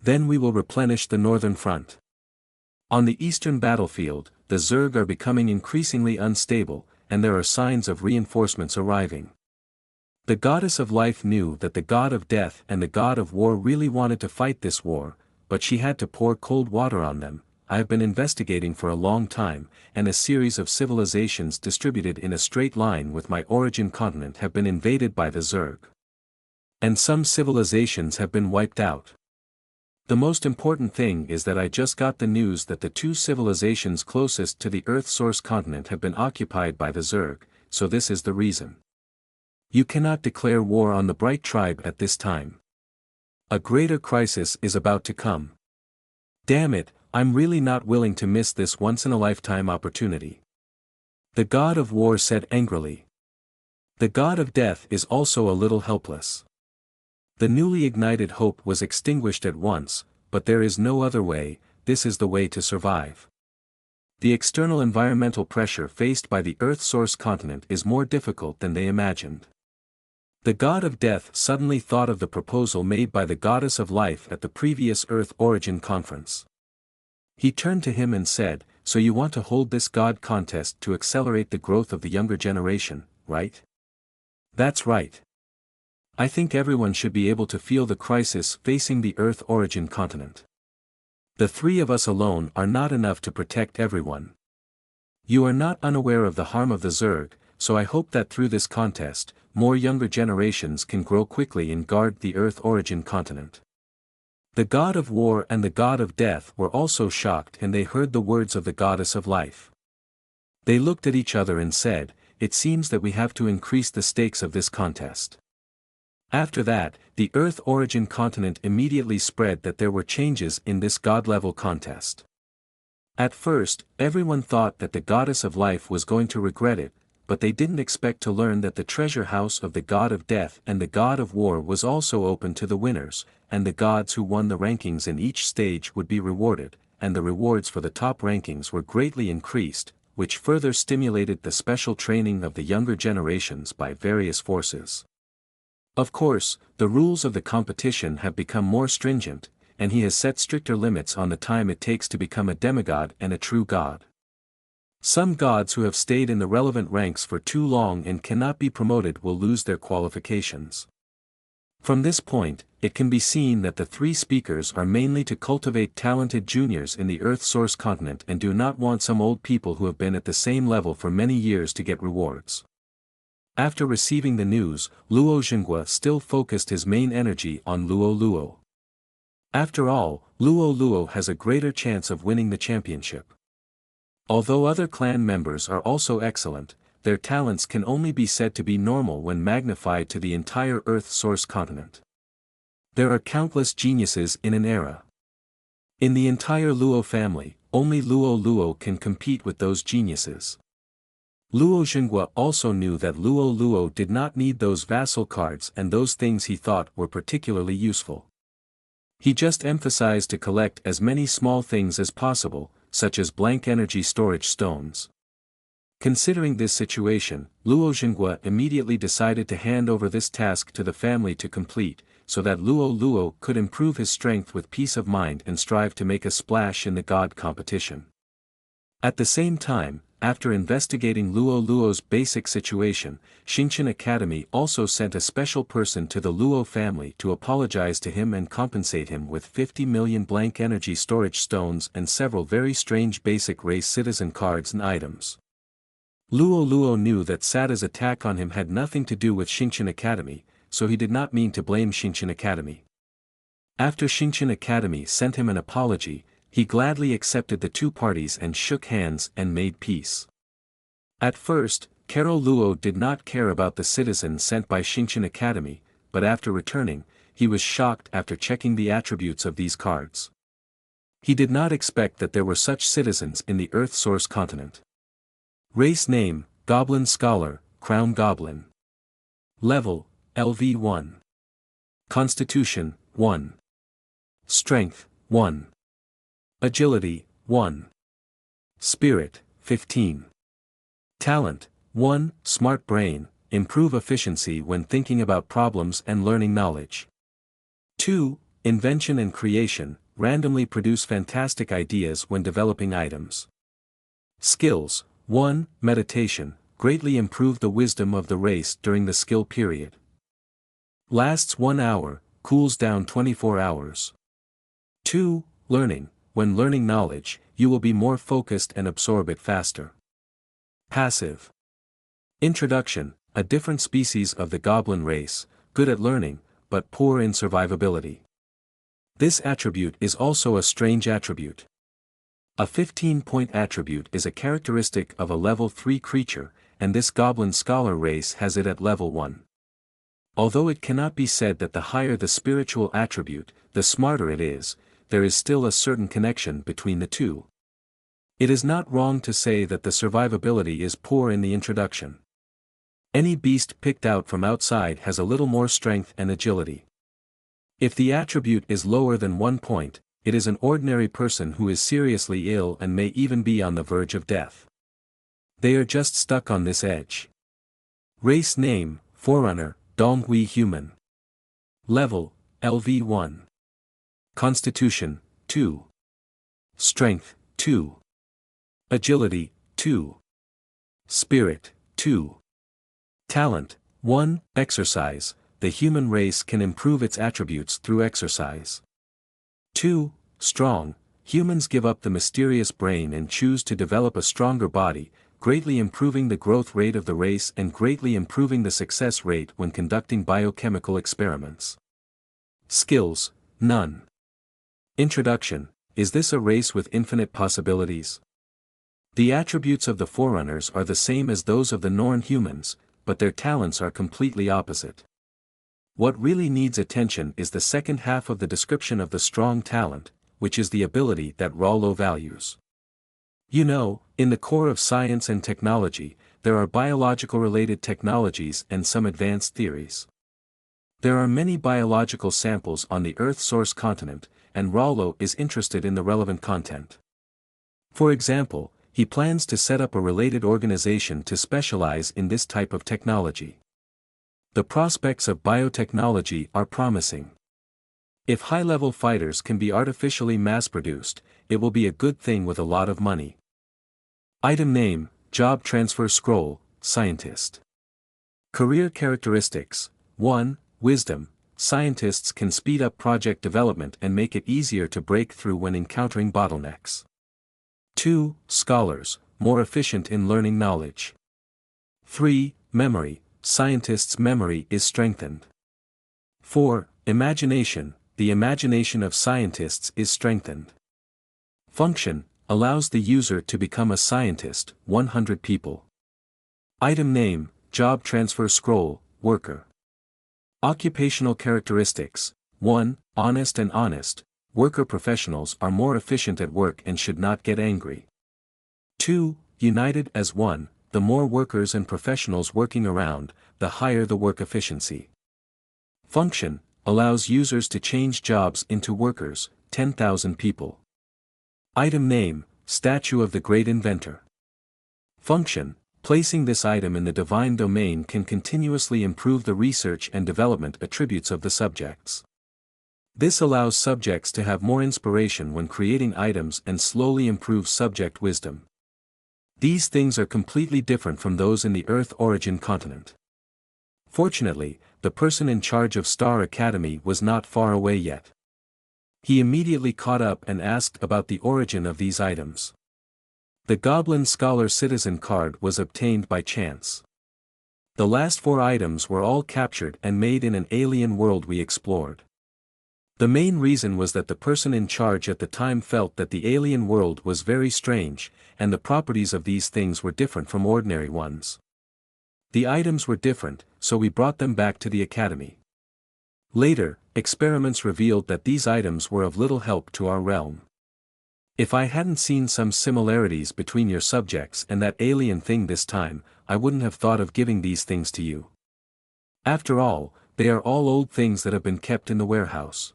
Then we will replenish the Northern Front. On the Eastern battlefield, the Zerg are becoming increasingly unstable, and there are signs of reinforcements arriving. The goddess of life knew that the god of death and the god of war really wanted to fight this war, but she had to pour cold water on them. I have been investigating for a long time, and a series of civilizations distributed in a straight line with my origin continent have been invaded by the Zerg. And some civilizations have been wiped out. The most important thing is that I just got the news that the two civilizations closest to the Earth source continent have been occupied by the Zerg, so this is the reason. You cannot declare war on the Bright Tribe at this time. A greater crisis is about to come. Damn it, I'm really not willing to miss this once-in-a-lifetime opportunity. The god of war said angrily. The god of death is also a little helpless. The newly ignited hope was extinguished at once, but there is no other way, this is the way to survive. The external environmental pressure faced by the Earth source continent is more difficult than they imagined. The god of death suddenly thought of the proposal made by the goddess of life at the previous Earth Origin conference. He turned to him and said, "So you want to hold this god contest to accelerate the growth of the younger generation, right?" "That's right. I think everyone should be able to feel the crisis facing the Earth Origin continent. The three of us alone are not enough to protect everyone. You are not unaware of the harm of the Zerg, so I hope that through this contest, more younger generations can grow quickly and guard the Earth Origin continent." The god of war and the god of death were also shocked, and they heard the words of the goddess of life. They looked at each other and said, "It seems that we have to increase the stakes of this contest." After that, the Earth Origin continent immediately spread that there were changes in this god-level contest. At first, everyone thought that the goddess of life was going to regret it, but they didn't expect to learn that the treasure house of the god of death and the god of war was also open to the winners, and the gods who won the rankings in each stage would be rewarded, and the rewards for the top rankings were greatly increased, which further stimulated the special training of the younger generations by various forces. Of course, the rules of the competition have become more stringent, and he has set stricter limits on the time it takes to become a demigod and a true god. Some gods who have stayed in the relevant ranks for too long and cannot be promoted will lose their qualifications. From this point, it can be seen that the three speakers are mainly to cultivate talented juniors in the Earth source continent and do not want some old people who have been at the same level for many years to get rewards. After receiving the news, Luo Zhenghua still focused his main energy on Luo Luo. After all, Luo Luo has a greater chance of winning the championship. Although other clan members are also excellent, their talents can only be said to be normal when magnified to the entire Earth source continent. There are countless geniuses in an era. In the entire Luo family, only Luo Luo can compete with those geniuses. Luo Zhenghua also knew that Luo Luo did not need those vassal cards and those things he thought were particularly useful. He just emphasized to collect as many small things as possible, such as blank energy storage stones. Considering this situation, Luo Zhenghua immediately decided to hand over this task to the family to complete, so that Luo Luo could improve his strength with peace of mind and strive to make a splash in the god competition. At the same time, after investigating Luo Luo's basic situation, Xingqian Academy also sent a special person to the Luo family to apologize to him and compensate him with 50 million blank energy storage stones and several very strange basic race citizen cards and items. Luo Luo knew that Sada's attack on him had nothing to do with Xingqian Academy, so he did not mean to blame Xingqian Academy. After Xingqian Academy sent him an apology, he gladly accepted the two parties and shook hands and made peace. At first, Carol Luo did not care about the citizens sent by Xingqian Academy, but after returning, he was shocked after checking the attributes of these cards. He did not expect that there were such citizens in the Earth source continent. Race name, Goblin Scholar, Crown Goblin. Level, LV1. Constitution, 1. Strength, 1. Agility, 1. Spirit, 15. Talent, 1. Smart brain, improve efficiency when thinking about problems and learning knowledge. 2. Invention and creation, randomly produce fantastic ideas when developing items. Skills. 1. Meditation, greatly improve the wisdom of the race during the skill period. Lasts 1 hour, cools down 24 hours. 2. Learning, when learning knowledge, you will be more focused and absorb it faster. Passive. Introduction, a different species of the goblin race, good at learning, but poor in survivability. This attribute is also a strange attribute. A 15-point attribute is a characteristic of a level 3 creature, and this goblin scholar race has it at level 1. Although it cannot be said that the higher the spiritual attribute, the smarter it is, there is still a certain connection between the two. It is not wrong to say that the survivability is poor in the introduction. Any beast picked out from outside has a little more strength and agility. If the attribute is lower than 1 point, it is an ordinary person who is seriously ill and may even be on the verge of death. They are just stuck on this edge. Race name, Forerunner, Donghui Human. Level, LV1. Constitution, 2. Strength, 2. Agility, 2. Spirit, 2. Talent, 1. Exercise, the human race can improve its attributes through exercise. 2. Strong, humans give up the mysterious brain and choose to develop a stronger body, greatly improving the growth rate of the race and greatly improving the success rate when conducting biochemical experiments. Skills, none. Introduction, is this a race with infinite possibilities? The attributes of the Forerunners are the same as those of the Norn humans, but their talents are completely opposite. What really needs attention is the second half of the description of the strong talent, which is the ability that Rollo values. You know, in the core of science and technology, there are biological-related technologies and some advanced theories. There are many biological samples on the Earth source continent, and Rollo is interested in the relevant content. For example, he plans to set up a related organization to specialize in this type of technology. The prospects of biotechnology are promising. If high-level fighters can be artificially mass-produced, it will be a good thing with a lot of money. Item name, Job Transfer Scroll, Scientist. Career characteristics, 1. Wisdom, scientists can speed up project development and make it easier to break through when encountering bottlenecks. 2. Scholars, more efficient in learning knowledge. 3. Memory, scientists' memory is strengthened. 4. Imagination, the imagination of scientists is strengthened. Function, allows the user to become a scientist, 100 people. Item name, Job Transfer Scroll, Worker. Occupational characteristics, 1. Honest and honest, worker professionals are more efficient at work and should not get angry. 2. United as one, the more workers and professionals working around, the higher the work efficiency. Function, allows users to change jobs into workers, 10,000 people. Item name, Statue of the Great Inventor. Function, placing this item in the divine domain can continuously improve the research and development attributes of the subjects. This allows subjects to have more inspiration when creating items and slowly improve subject wisdom. These things are completely different from those in the Earth origin continent. Fortunately, the person in charge of Star Academy was not far away yet. He immediately caught up and asked about the origin of these items. The Goblin Scholar Citizen card was obtained by chance. The last 4 items were all captured and made in an alien world we explored. The main reason was that the person in charge at the time felt that the alien world was very strange, and the properties of these things were different from ordinary ones. The items were different, so we brought them back to the academy. Later, experiments revealed that these items were of little help to our realm. If I hadn't seen some similarities between your subjects and that alien thing this time, I wouldn't have thought of giving these things to you. After all, they are all old things that have been kept in the warehouse.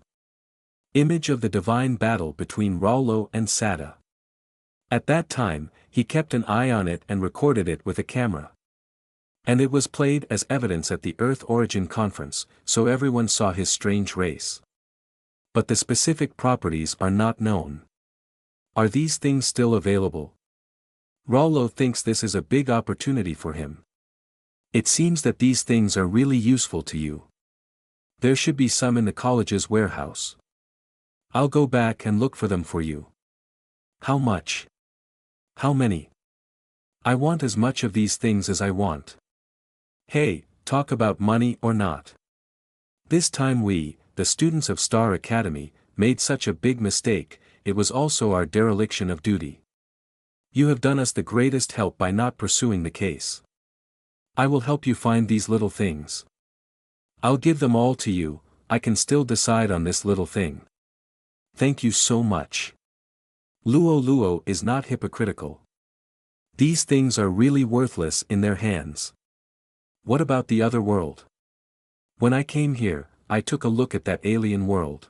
Image of the divine battle between Rollo and Sada. At that time, he kept an eye on it and recorded it with a camera. And it was played as evidence at the Earth Origin Conference, so everyone saw his strange race. But the specific properties are not known. Are these things still available? Rollo thinks this is a big opportunity for him. It seems that these things are really useful to you. There should be some in the college's warehouse. I'll go back and look for them for you. How much? How many? I want as much of these things as I want. Hey, talk about money or not. This time we, the students of Star Academy, made such a big mistake. It was also our dereliction of duty. You have done us the greatest help by not pursuing the case. I will help you find these little things. I'll give them all to you. I can still decide on this little thing. Thank you so much. Luo is not hypocritical. These things are really worthless in their hands. What about the other world? When I came here, I took a look at that alien world.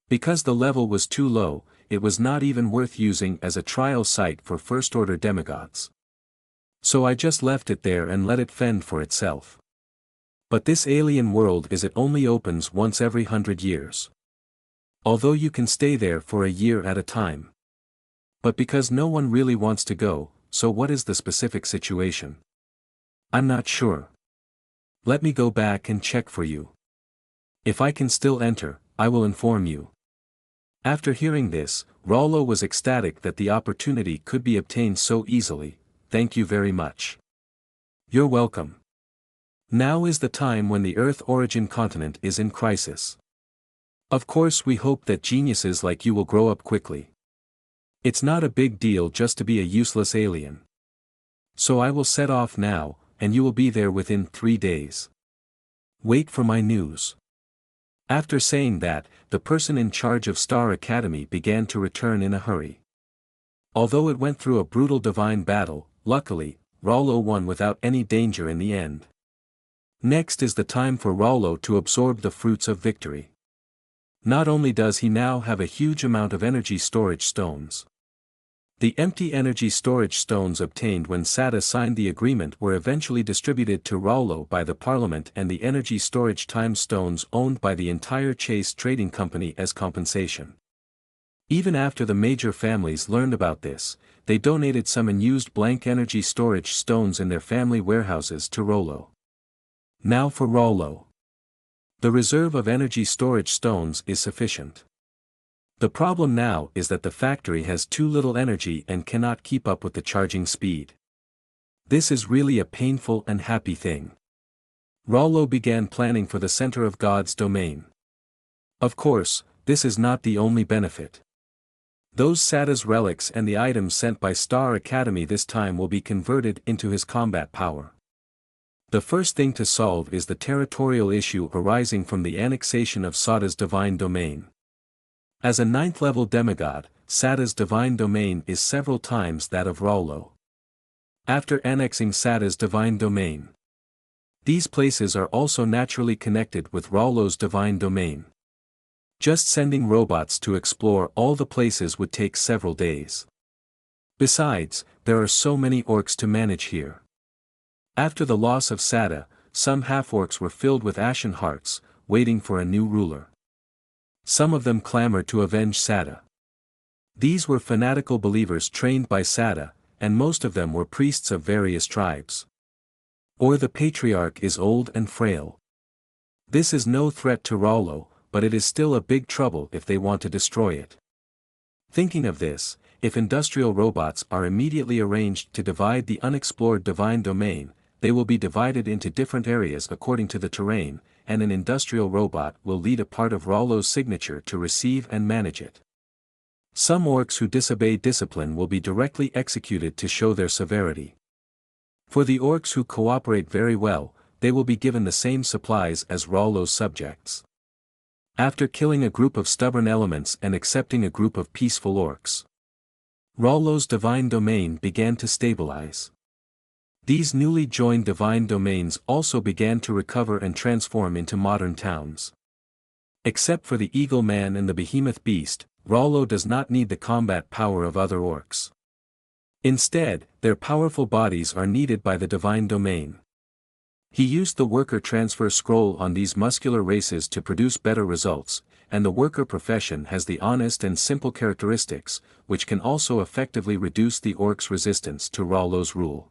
Because the level was too low, it was not even worth using as a trial site for first-order demigods. So I just left it there and let it fend for itself. But this alien world it only opens once every 100 years. Although you can stay there for a year at a time. But because no one really wants to go, so what is the specific situation? I'm not sure. Let me go back and check for you. If I can still enter, I will inform you. After hearing this, Rollo was ecstatic that the opportunity could be obtained so easily. Thank you very much. You're welcome. Now is the time when the Earth origin continent is in crisis. Of course we hope that geniuses like you will grow up quickly. It's not a big deal just to be a useless alien. So I will set off now, and you will be there within 3 days. Wait for my news. After saying that, the person in charge of Star Academy began to return in a hurry. Although it went through a brutal divine battle, luckily, Rollo won without any danger in the end. Next is the time for Rollo to absorb the fruits of victory. Not only does he now have a huge amount of energy storage stones. The empty energy storage stones obtained when Sada signed the agreement were eventually distributed to Rollo by the Parliament and the energy storage time stones owned by the entire Chase Trading Company as compensation. Even after the major families learned about this, they donated some unused blank energy storage stones in their family warehouses to Rollo. Now for Rollo. The reserve of energy storage stones is sufficient. The problem now is that the factory has too little energy and cannot keep up with the charging speed. This is really a painful and happy thing. Rollo began planning for the center of God's domain. Of course, this is not the only benefit. Those Sada's relics and the items sent by Star Academy this time will be converted into his combat power. The first thing to solve is the territorial issue arising from the annexation of Sada's divine domain. As a 9th-level demigod, Sada's divine domain is several times that of Rollo. After annexing Sada's divine domain, these places are also naturally connected with Rollo's divine domain. Just sending robots to explore all the places would take several days. Besides, there are so many orcs to manage here. After the loss of Sada, some half-orcs were filled with ashen hearts, waiting for a new ruler. Some of them clamored to avenge Sada. These were fanatical believers trained by Sada, and most of them were priests of various tribes. Or the patriarch is old and frail. This is no threat to Rollo, but it is still a big trouble if they want to destroy it. Thinking of this, if industrial robots are immediately arranged to divide the unexplored divine domain, they will be divided into different areas according to the terrain, and an industrial robot will lead a part of Rollo's signature to receive and manage it. Some orcs who disobey discipline will be directly executed to show their severity. For the orcs who cooperate very well, they will be given the same supplies as Rollo's subjects. After killing a group of stubborn elements and accepting a group of peaceful orcs, Rollo's divine domain began to stabilize. These newly joined divine domains also began to recover and transform into modern towns. Except for the Eagle Man and the Behemoth Beast, Rollo does not need the combat power of other orcs. Instead, their powerful bodies are needed by the divine domain. He used the worker transfer scroll on these muscular races to produce better results, and the worker profession has the honest and simple characteristics, which can also effectively reduce the orcs' resistance to Rollo's rule.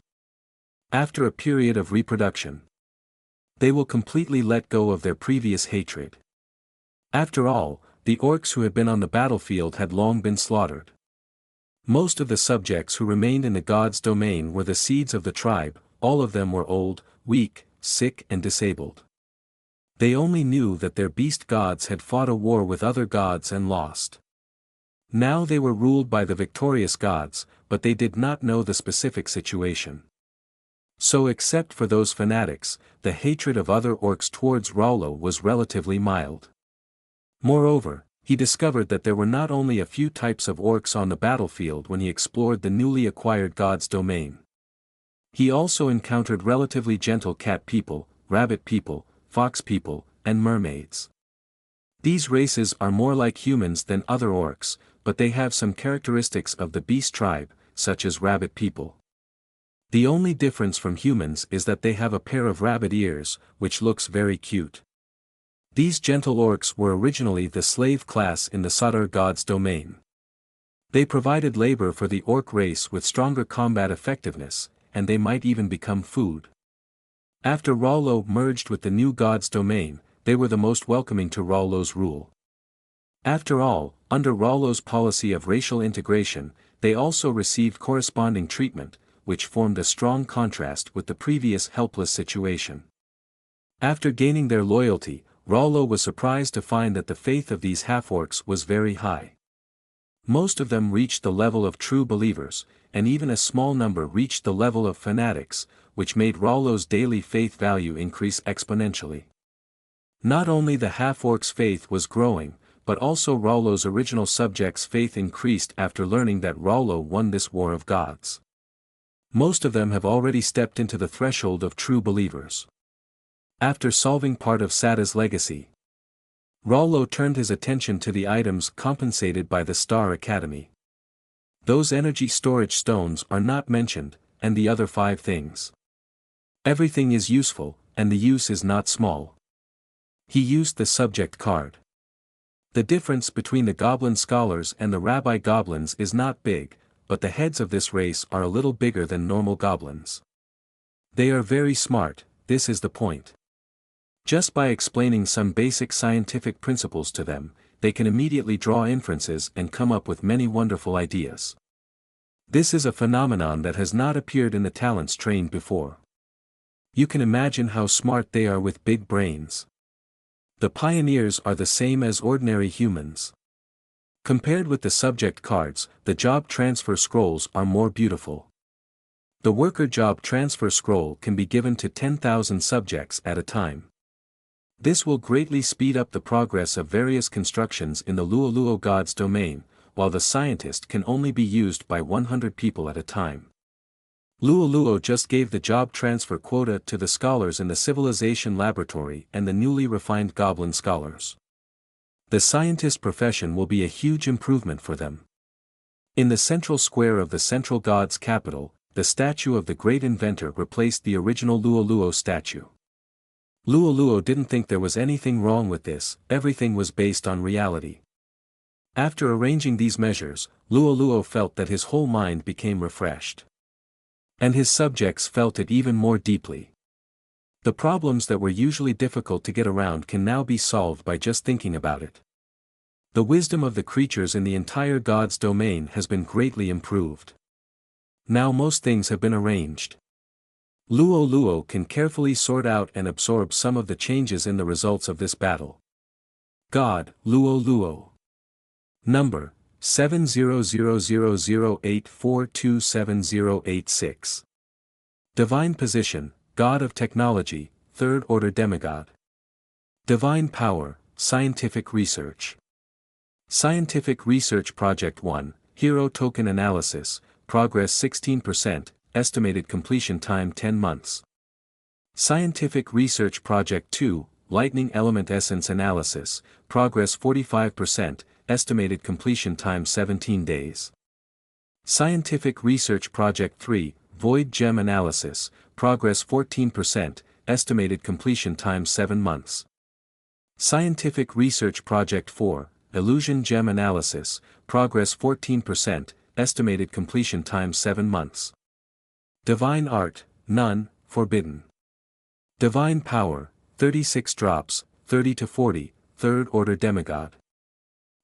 After a period of reproduction, they will completely let go of their previous hatred. After all, the orcs who had been on the battlefield had long been slaughtered. Most of the subjects who remained in the gods' domain were the seeds of the tribe. All of them were old, weak, sick and disabled. They only knew that their beast gods had fought a war with other gods and lost. Now they were ruled by the victorious gods, but they did not know the specific situation. So except for those fanatics, the hatred of other orcs towards Rollo was relatively mild. Moreover, he discovered that there were not only a few types of orcs on the battlefield when he explored the newly acquired god's domain. He also encountered relatively gentle cat people, rabbit people, fox people, and mermaids. These races are more like humans than other orcs, but they have some characteristics of the beast tribe, such as rabbit people. The only difference from humans is that they have a pair of rabbit ears, which looks very cute. These gentle orcs were originally the slave class in the Sadar god's domain. They provided labor for the orc race with stronger combat effectiveness, and they might even become food. After Rollo merged with the new god's domain, they were the most welcoming to Rollo's rule. After all, under Rollo's policy of racial integration, they also received corresponding treatment, which formed a strong contrast with the previous helpless situation. After gaining their loyalty, Rollo was surprised to find that the faith of these half-orcs was very high. Most of them reached the level of true believers, and even a small number reached the level of fanatics, which made Rollo's daily faith value increase exponentially. Not only the half-orcs' faith was growing, but also Rollo's original subjects' faith increased after learning that Rollo won this war of gods. Most of them have already stepped into the threshold of true believers. After solving part of Sada's legacy, Rollo turned his attention to the items compensated by the Star Academy. Those energy storage stones are not mentioned, and the other 5 things. Everything is useful, and the use is not small. He used the subject card. The difference between the goblin scholars and the rabbi goblins is not big, but the heads of this race are a little bigger than normal goblins. They are very smart, this is the point. Just by explaining some basic scientific principles to them, they can immediately draw inferences and come up with many wonderful ideas. This is a phenomenon that has not appeared in the talents trained before. You can imagine how smart they are with big brains. The pioneers are the same as ordinary humans. Compared with the subject cards, the job transfer scrolls are more beautiful. The worker job transfer scroll can be given to 10,000 subjects at a time. This will greatly speed up the progress of various constructions in the Luoluo god's domain, while the scientist can only be used by 100 people at a time. Luoluo just gave the job transfer quota to the scholars in the Civilization Laboratory and the newly refined Goblin scholars. The scientist profession will be a huge improvement for them. In the central square of the central god's capital, the statue of the great inventor replaced the original Luoluo statue. Luoluo didn't think there was anything wrong with this, everything was based on reality. After arranging these measures, Luoluo felt that his whole mind became refreshed. And his subjects felt it even more deeply. The problems that were usually difficult to get around can now be solved by just thinking about it. The wisdom of the creatures in the entire god's domain has been greatly improved. Now most things have been arranged. Luoluo can carefully sort out and absorb some of the changes in the results of this battle. God, Luoluo. Number, 70008427086. Divine position, God of technology, third order demigod. Divine power, scientific research. Scientific research project 1, hero token analysis, progress 16%. Estimated completion time 10 months. Scientific Research Project 2, Lightning Element Essence Analysis, progress 45%, estimated completion time 17 days. Scientific Research Project 3, Void Gem Analysis, progress 14%, estimated completion time 7 months. Scientific Research Project 4, Illusion Gem Analysis, Progress 14%, Estimated Completion Time 7 months. Divine Art, None, Forbidden. Divine Power, 36 drops, 30 to 40, Third Order Demigod.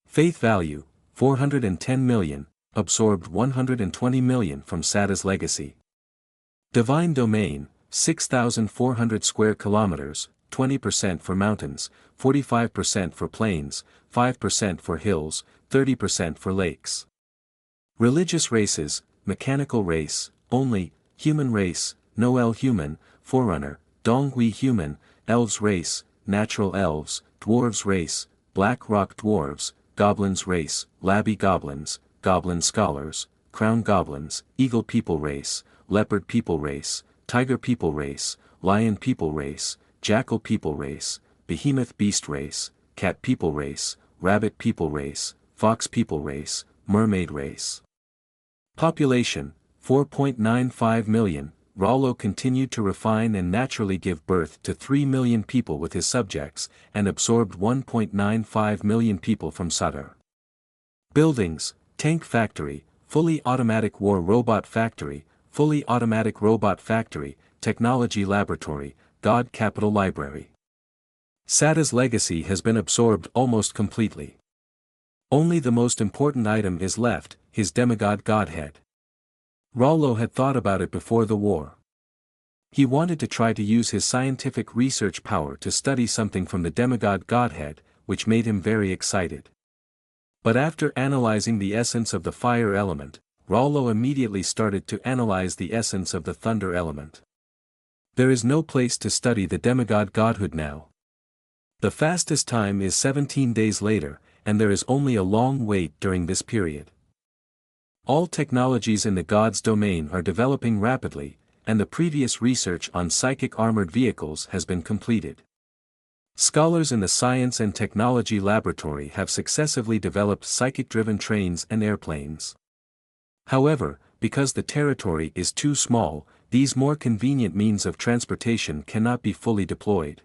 Faith Value, 410 million, absorbed 120 million from Sada's legacy. Divine Domain, 6,400 square kilometers, 20% for mountains, 45% for plains, 5% for hills, 30% for lakes. Religious races, mechanical race, only, human race, Noel human, forerunner, Donghui human, elves race, natural elves, dwarves race, black rock dwarves, goblins race, labby goblins, goblin scholars, crown goblins, eagle people race, leopard people race, tiger people race, lion people race, jackal people race, behemoth beast race, cat people race, rabbit people race, fox people race, mermaid race. Population, 4.95 million. Rollo continued to refine and naturally give birth to 3 million people with his subjects, and absorbed 1.95 million people from Sadr. Buildings, Tank Factory, Fully Automatic War Robot Factory, Fully Automatic Robot Factory, Technology Laboratory, God Capital Library. Sada's legacy has been absorbed almost completely. Only the most important item is left, his demigod godhead. Rollo had thought about it before the war. He wanted to try to use his scientific research power to study something from the demigod godhead, which made him very excited. But after analyzing the essence of the fire element, Rollo immediately started to analyze the essence of the thunder element. There is no place to study the demigod godhood now. The fastest time is 17 days later, and there is only a long wait during this period. All technologies in the God's domain are developing rapidly, and the previous research on psychic armored vehicles has been completed. Scholars in the Science and Technology Laboratory have successively developed psychic-driven trains and airplanes. However, because the territory is too small, these more convenient means of transportation cannot be fully deployed.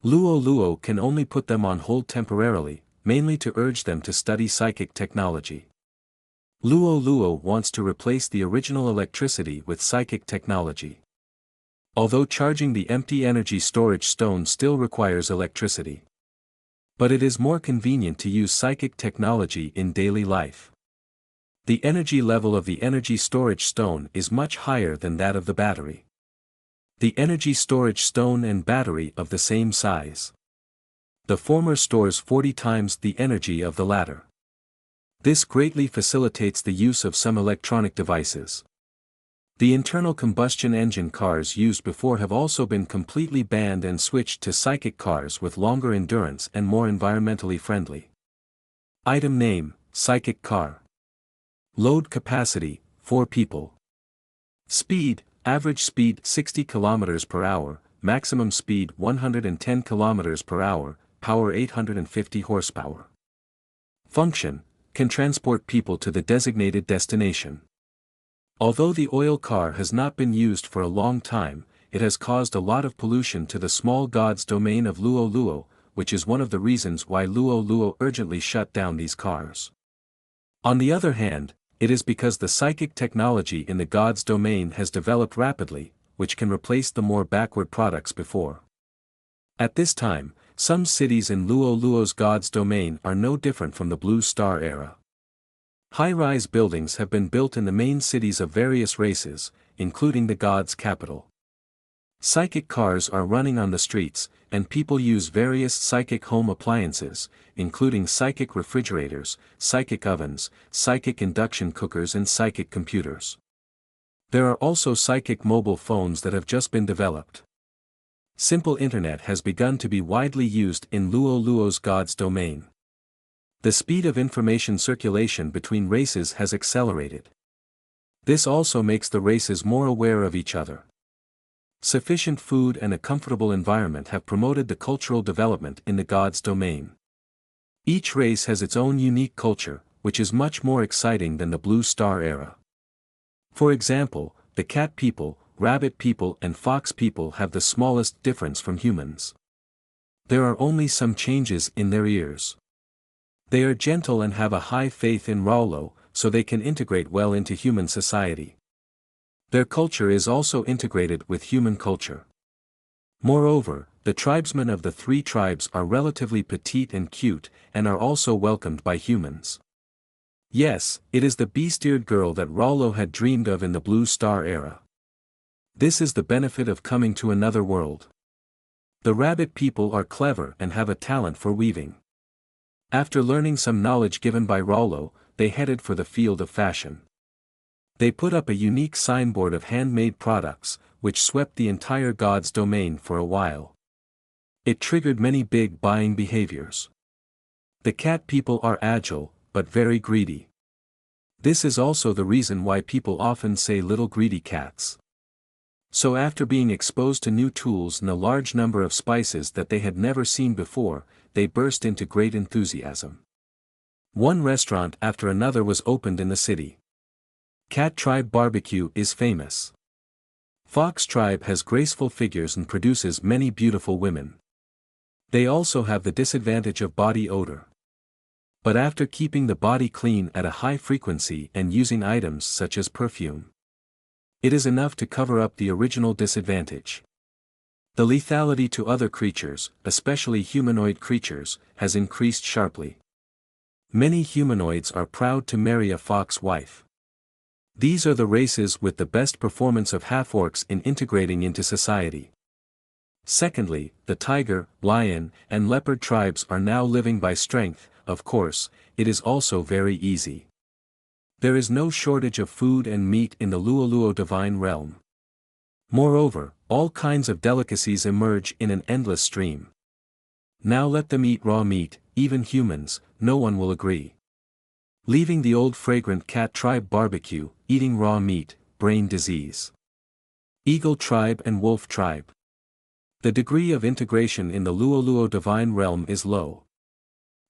Luo Luo can only put them on hold temporarily, mainly to urge them to study psychic technology. Luo Luo wants to replace the original electricity with psychic technology. Although charging the empty energy storage stone still requires electricity. But it is more convenient to use psychic technology in daily life. The energy level of the energy storage stone is much higher than that of the battery. The energy storage stone and battery of the same size. The former stores 40 times the energy of the latter. This greatly facilitates the use of some electronic devices. The internal combustion engine cars used before have also been completely banned and switched to psychic cars with longer endurance and more environmentally friendly. Item name, Psychic car. Load capacity, 4 people. Speed, average speed 60 km per hour, maximum speed 110 km per hour, power 850 horsepower. Function, can transport people to the designated destination. Although the oil car has not been used for a long time, it has caused a lot of pollution to the small god's domain of Luo Luo, which is one of the reasons why Luo Luo urgently shut down these cars. On the other hand, it is because the psychic technology in the god's domain has developed rapidly, which can replace the more backward products before. At this time, some cities in Luo Luo's god's domain are no different from the Blue Star era. High-rise buildings have been built in the main cities of various races, including the god's capital. Psychic cars are running on the streets, and people use various psychic home appliances, including psychic refrigerators, psychic ovens, psychic induction cookers and psychic computers. There are also psychic mobile phones that have just been developed. Simple internet has begun to be widely used in Luo Luo's god's domain. The speed of information circulation between races has accelerated. This also makes the races more aware of each other. Sufficient food and a comfortable environment have promoted the cultural development in the god's domain. Each race has its own unique culture, which is much more exciting than the Blue Star era. For example, the cat people, rabbit people and fox people have the smallest difference from humans. There are only some changes in their ears. They are gentle and have a high faith in Raulo, so they can integrate well into human society. Their culture is also integrated with human culture. Moreover, the tribesmen of the three tribes are relatively petite and cute, and are also welcomed by humans. Yes, it is the beast-eared girl that Raulo had dreamed of in the Blue Star era. This is the benefit of coming to another world. The rabbit people are clever and have a talent for weaving. After learning some knowledge given by Raulo, they headed for the field of fashion. They put up a unique signboard of handmade products, which swept the entire god's domain for a while. It triggered many big buying behaviors. The cat people are agile, but very greedy. This is also the reason why people often say little greedy cats. So after being exposed to new tools and a large number of spices that they had never seen before, they burst into great enthusiasm. One restaurant after another was opened in the city. Cat Tribe barbecue is famous. Fox Tribe has graceful figures and produces many beautiful women. They also have the disadvantage of body odor. But after keeping the body clean at a high frequency and using items such as perfume, it is enough to cover up the original disadvantage. The lethality to other creatures, especially humanoid creatures, has increased sharply. Many humanoids are proud to marry a fox wife. These are the races with the best performance of half-orcs in integrating into society. Secondly, the tiger, lion, and leopard tribes are now living by strength. Of course, it is also very easy. There is no shortage of food and meat in the Luoluo divine realm. Moreover, all kinds of delicacies emerge in an endless stream. Now let them eat raw meat, even humans, no one will agree. Leaving the old fragrant cat tribe barbecue, eating raw meat, brain disease. Eagle tribe and wolf tribe. The degree of integration in the Luoluo divine realm is low.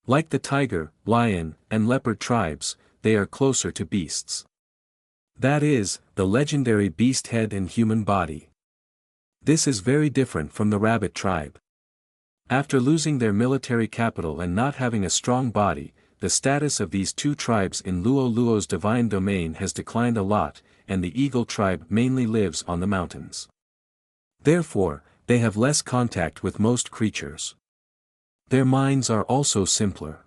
Like the tiger, lion, and leopard tribes, they are closer to beasts. That is, the legendary beast head and human body. This is very different from the rabbit tribe. After losing their military capital and not having a strong body, the status of these two tribes in Luoluo's divine domain has declined a lot, and the eagle tribe mainly lives on the mountains. Therefore, they have less contact with most creatures. Their minds are also simpler.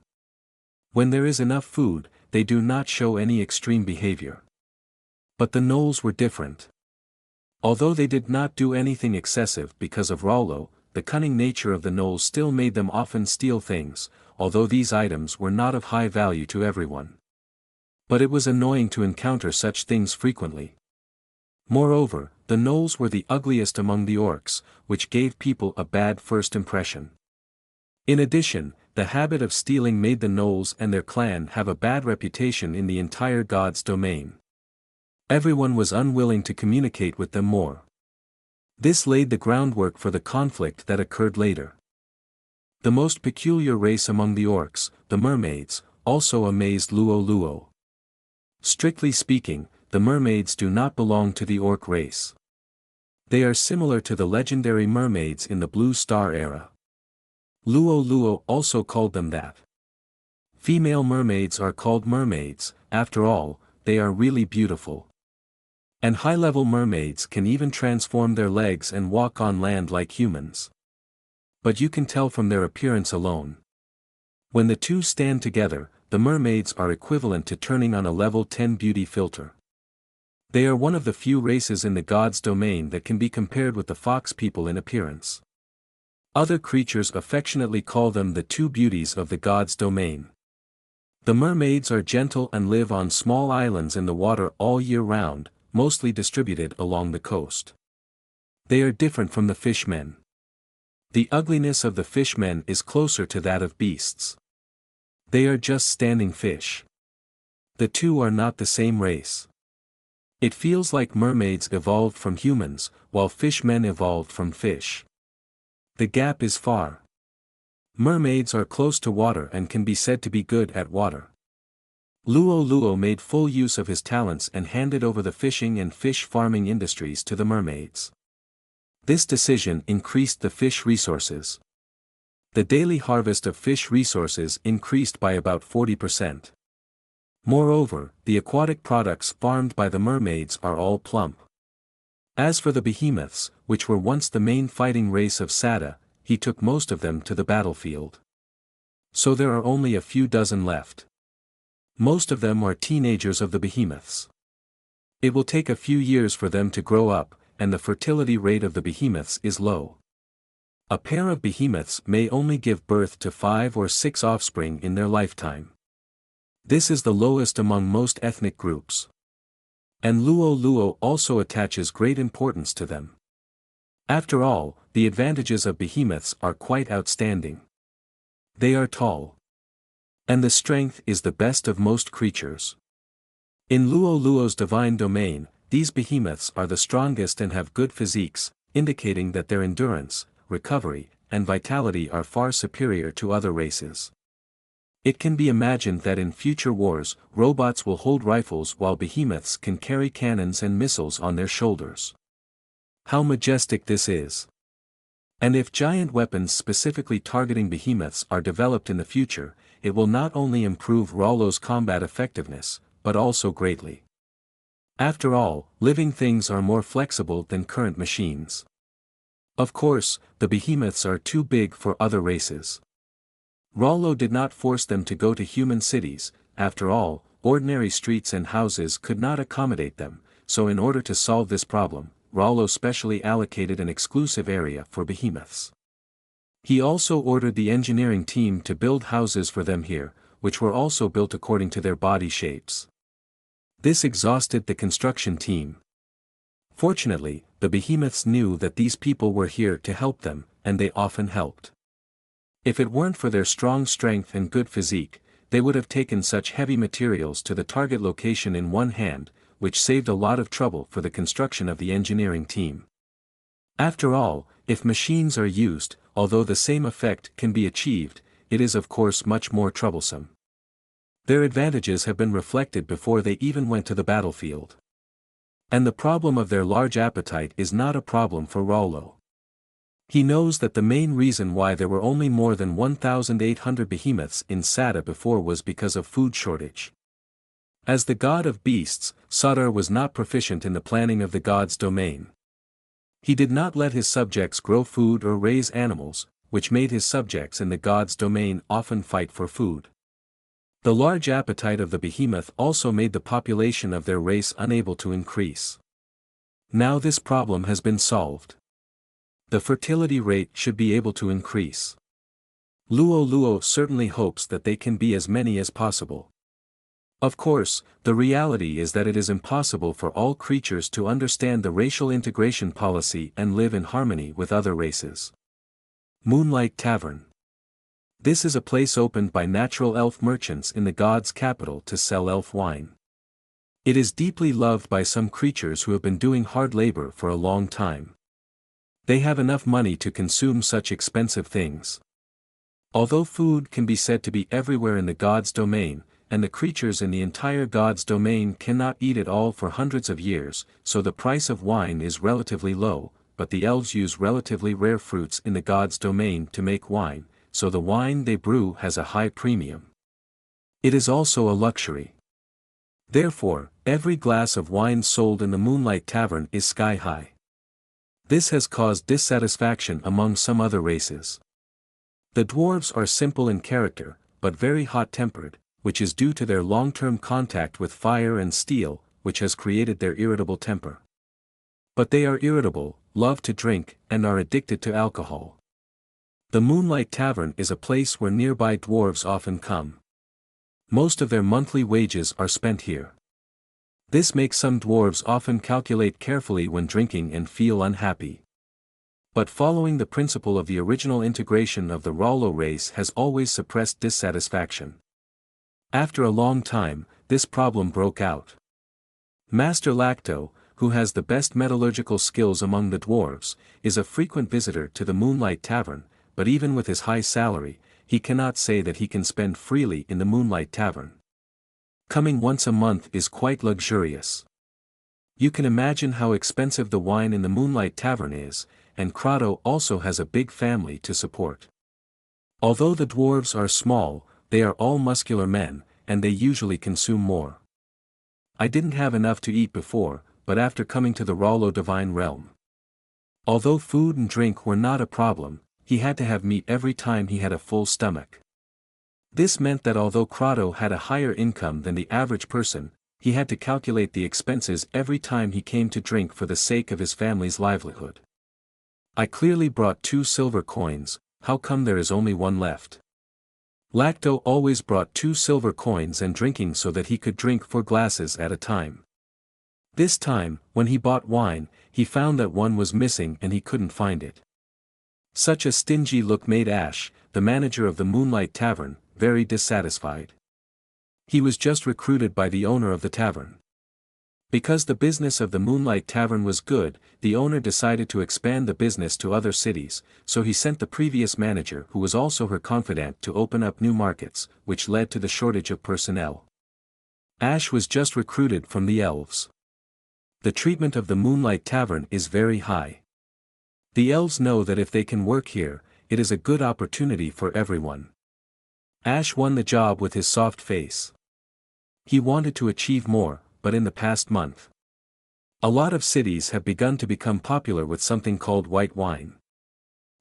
When there is enough food, they do not show any extreme behavior. But the gnolls were different. Although they did not do anything excessive because of Raulo, the cunning nature of the gnolls still made them often steal things, although these items were not of high value to everyone. But it was annoying to encounter such things frequently. Moreover, the gnolls were the ugliest among the orcs, which gave people a bad first impression. In addition, the habit of stealing made the gnolls and their clan have a bad reputation in the entire god's domain. Everyone was unwilling to communicate with them more. This laid the groundwork for the conflict that occurred later. The most peculiar race among the orcs, the mermaids, also amazed Luoluo. Strictly speaking, the mermaids do not belong to the orc race. They are similar to the legendary mermaids in the Blue Star era. Luoluo also called them that. Female mermaids are called mermaids, after all, they are really beautiful. And high-level mermaids can even transform their legs and walk on land like humans. But you can tell from their appearance alone. When the two stand together, the mermaids are equivalent to turning on a level 10 beauty filter. They are one of the few races in the god's domain that can be compared with the fox people in appearance. Other creatures affectionately call them the two beauties of the god's domain. The mermaids are gentle and live on small islands in the water all year round, mostly distributed along the coast. They are different from the fishmen. The ugliness of the fishmen is closer to that of beasts. They are just standing fish. The two are not the same race. It feels like mermaids evolved from humans, while fishmen evolved from fish. The gap is far. Mermaids are close to water and can be said to be good at water. Luoluo made full use of his talents and handed over the fishing and fish farming industries to the mermaids. This decision increased the fish resources. The daily harvest of fish resources increased by about 40%. Moreover, the aquatic products farmed by the mermaids are all plump. As for the behemoths, which were once the main fighting race of Sada, he took most of them to the battlefield. So there are only a few dozen left. Most of them are teenagers of the behemoths. It will take a few years for them to grow up, and the fertility rate of the behemoths is low. A pair of behemoths may only give birth to 5 or 6 offspring in their lifetime. This is the lowest among most ethnic groups. And Luo Luo also attaches great importance to them. After all, the advantages of behemoths are quite outstanding. They are tall. And the strength is the best of most creatures. In Luo Luo's divine domain, these behemoths are the strongest and have good physiques, indicating that their endurance, recovery, and vitality are far superior to other races. It can be imagined that in future wars, robots will hold rifles while behemoths can carry cannons and missiles on their shoulders. How majestic this is! And if giant weapons specifically targeting behemoths are developed in the future, it will not only improve Rollo's combat effectiveness, but also greatly. After all, living things are more flexible than current machines. Of course, the behemoths are too big for other races. Rollo did not force them to go to human cities. After all, ordinary streets and houses could not accommodate them, so in order to solve this problem, Rollo specially allocated an exclusive area for behemoths. He also ordered the engineering team to build houses for them here, which were also built according to their body shapes. This exhausted the construction team. Fortunately, the behemoths knew that these people were here to help them, and they often helped. If it weren't for their strong strength and good physique, they would have taken such heavy materials to the target location in one hand, which saved a lot of trouble for the construction of the engineering team. After all, if machines are used, although the same effect can be achieved, it is of course much more troublesome. Their advantages have been reflected before they even went to the battlefield. And the problem of their large appetite is not a problem for Rollo. He knows that the main reason why there were only more than 1,800 behemoths in Sada before was because of food shortage. As the god of beasts, Sadar was not proficient in the planning of the god's domain. He did not let his subjects grow food or raise animals, which made his subjects in the god's domain often fight for food. The large appetite of the behemoth also made the population of their race unable to increase. Now this problem has been solved. The fertility rate should be able to increase. Luo Luo certainly hopes that they can be as many as possible. Of course, the reality is that it is impossible for all creatures to understand the racial integration policy and live in harmony with other races. Moonlight Tavern. This is a place opened by natural elf merchants in the god's capital to sell elf wine. It is deeply loved by some creatures who have been doing hard labor for a long time. They have enough money to consume such expensive things. Although food can be said to be everywhere in the god's domain, and the creatures in the entire god's domain cannot eat it all for hundreds of years, so the price of wine is relatively low, but the elves use relatively rare fruits in the god's domain to make wine, so the wine they brew has a high premium. It is also a luxury. Therefore, every glass of wine sold in the Moonlight Tavern is sky high. This has caused dissatisfaction among some other races. The dwarves are simple in character, but very hot-tempered, which is due to their long-term contact with fire and steel, which has created their irritable temper. But they are irritable, love to drink, and are addicted to alcohol. The Moonlight Tavern is a place where nearby dwarves often come. Most of their monthly wages are spent here. This makes some dwarves often calculate carefully when drinking and feel unhappy. But following the principle of the original integration of the Rollo race has always suppressed dissatisfaction. After a long time, this problem broke out. Master Lacto, who has the best metallurgical skills among the dwarves, is a frequent visitor to the Moonlight Tavern, but even with his high salary, he cannot say that he can spend freely in the Moonlight Tavern. Coming once a month is quite luxurious. You can imagine how expensive the wine in the Moonlight Tavern is, and Crotto also has a big family to support. Although the dwarves are small, they are all muscular men, and they usually consume more. I didn't have enough to eat before, but after coming to the Rollo divine realm. Although food and drink were not a problem, he had to have meat every time he had a full stomach. This meant that although Crotto had a higher income than the average person, he had to calculate the expenses every time he came to drink for the sake of his family's livelihood. I clearly brought 2 silver coins, how come there is only 1 left? Lacto always brought 2 silver coins and drinking so that he could drink 4 glasses at a time. This time, when he bought wine, he found that 1 was missing and he couldn't find it. Such a stingy look made Ash, the manager of the Moonlight Tavern, very dissatisfied. He was just recruited by the owner of the tavern. Because the business of the Moonlight Tavern was good, the owner decided to expand the business to other cities, so he sent the previous manager who was also her confidant to open up new markets, which led to the shortage of personnel. Ash was just recruited from the elves. The treatment of the Moonlight Tavern is very high. The elves know that if they can work here, it is a good opportunity for everyone. Ash won the job with his soft face. He wanted to achieve more, but in the past month, a lot of cities have begun to become popular with something called white wine.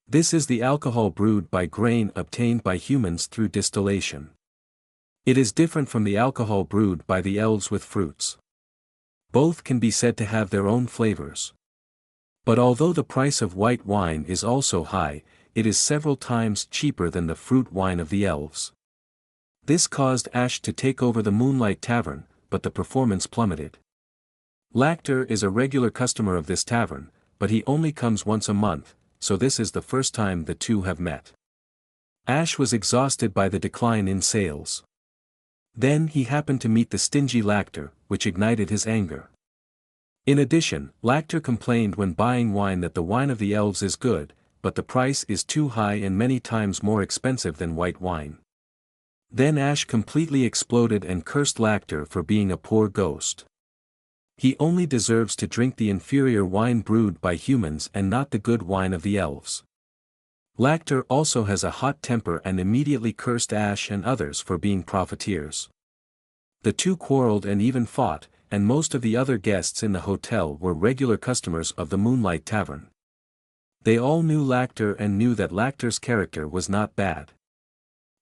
This is the alcohol brewed by grain obtained by humans through distillation. It is different from the alcohol brewed by the elves with fruits. Both can be said to have their own flavors. But although the price of white wine is also high, it is several times cheaper than the fruit wine of the elves. This caused Ash to take over the Moonlight Tavern, but the performance plummeted. Lacter is a regular customer of this tavern, but he only comes once a month, so this is the first time the two have met. Ash was exhausted by the decline in sales. Then he happened to meet the stingy Lacter, which ignited his anger. In addition, Lacter complained when buying wine that the wine of the elves is good, but the price is too high and many times more expensive than white wine. Then Ash completely exploded and cursed Lacter for being a poor ghost. He only deserves to drink the inferior wine brewed by humans and not the good wine of the elves. Lacter also has a hot temper and immediately cursed Ash and others for being profiteers. The two quarreled and even fought, and most of the other guests in the hotel were regular customers of the Moonlight Tavern. They all knew Lacter and knew that Lacter's character was not bad.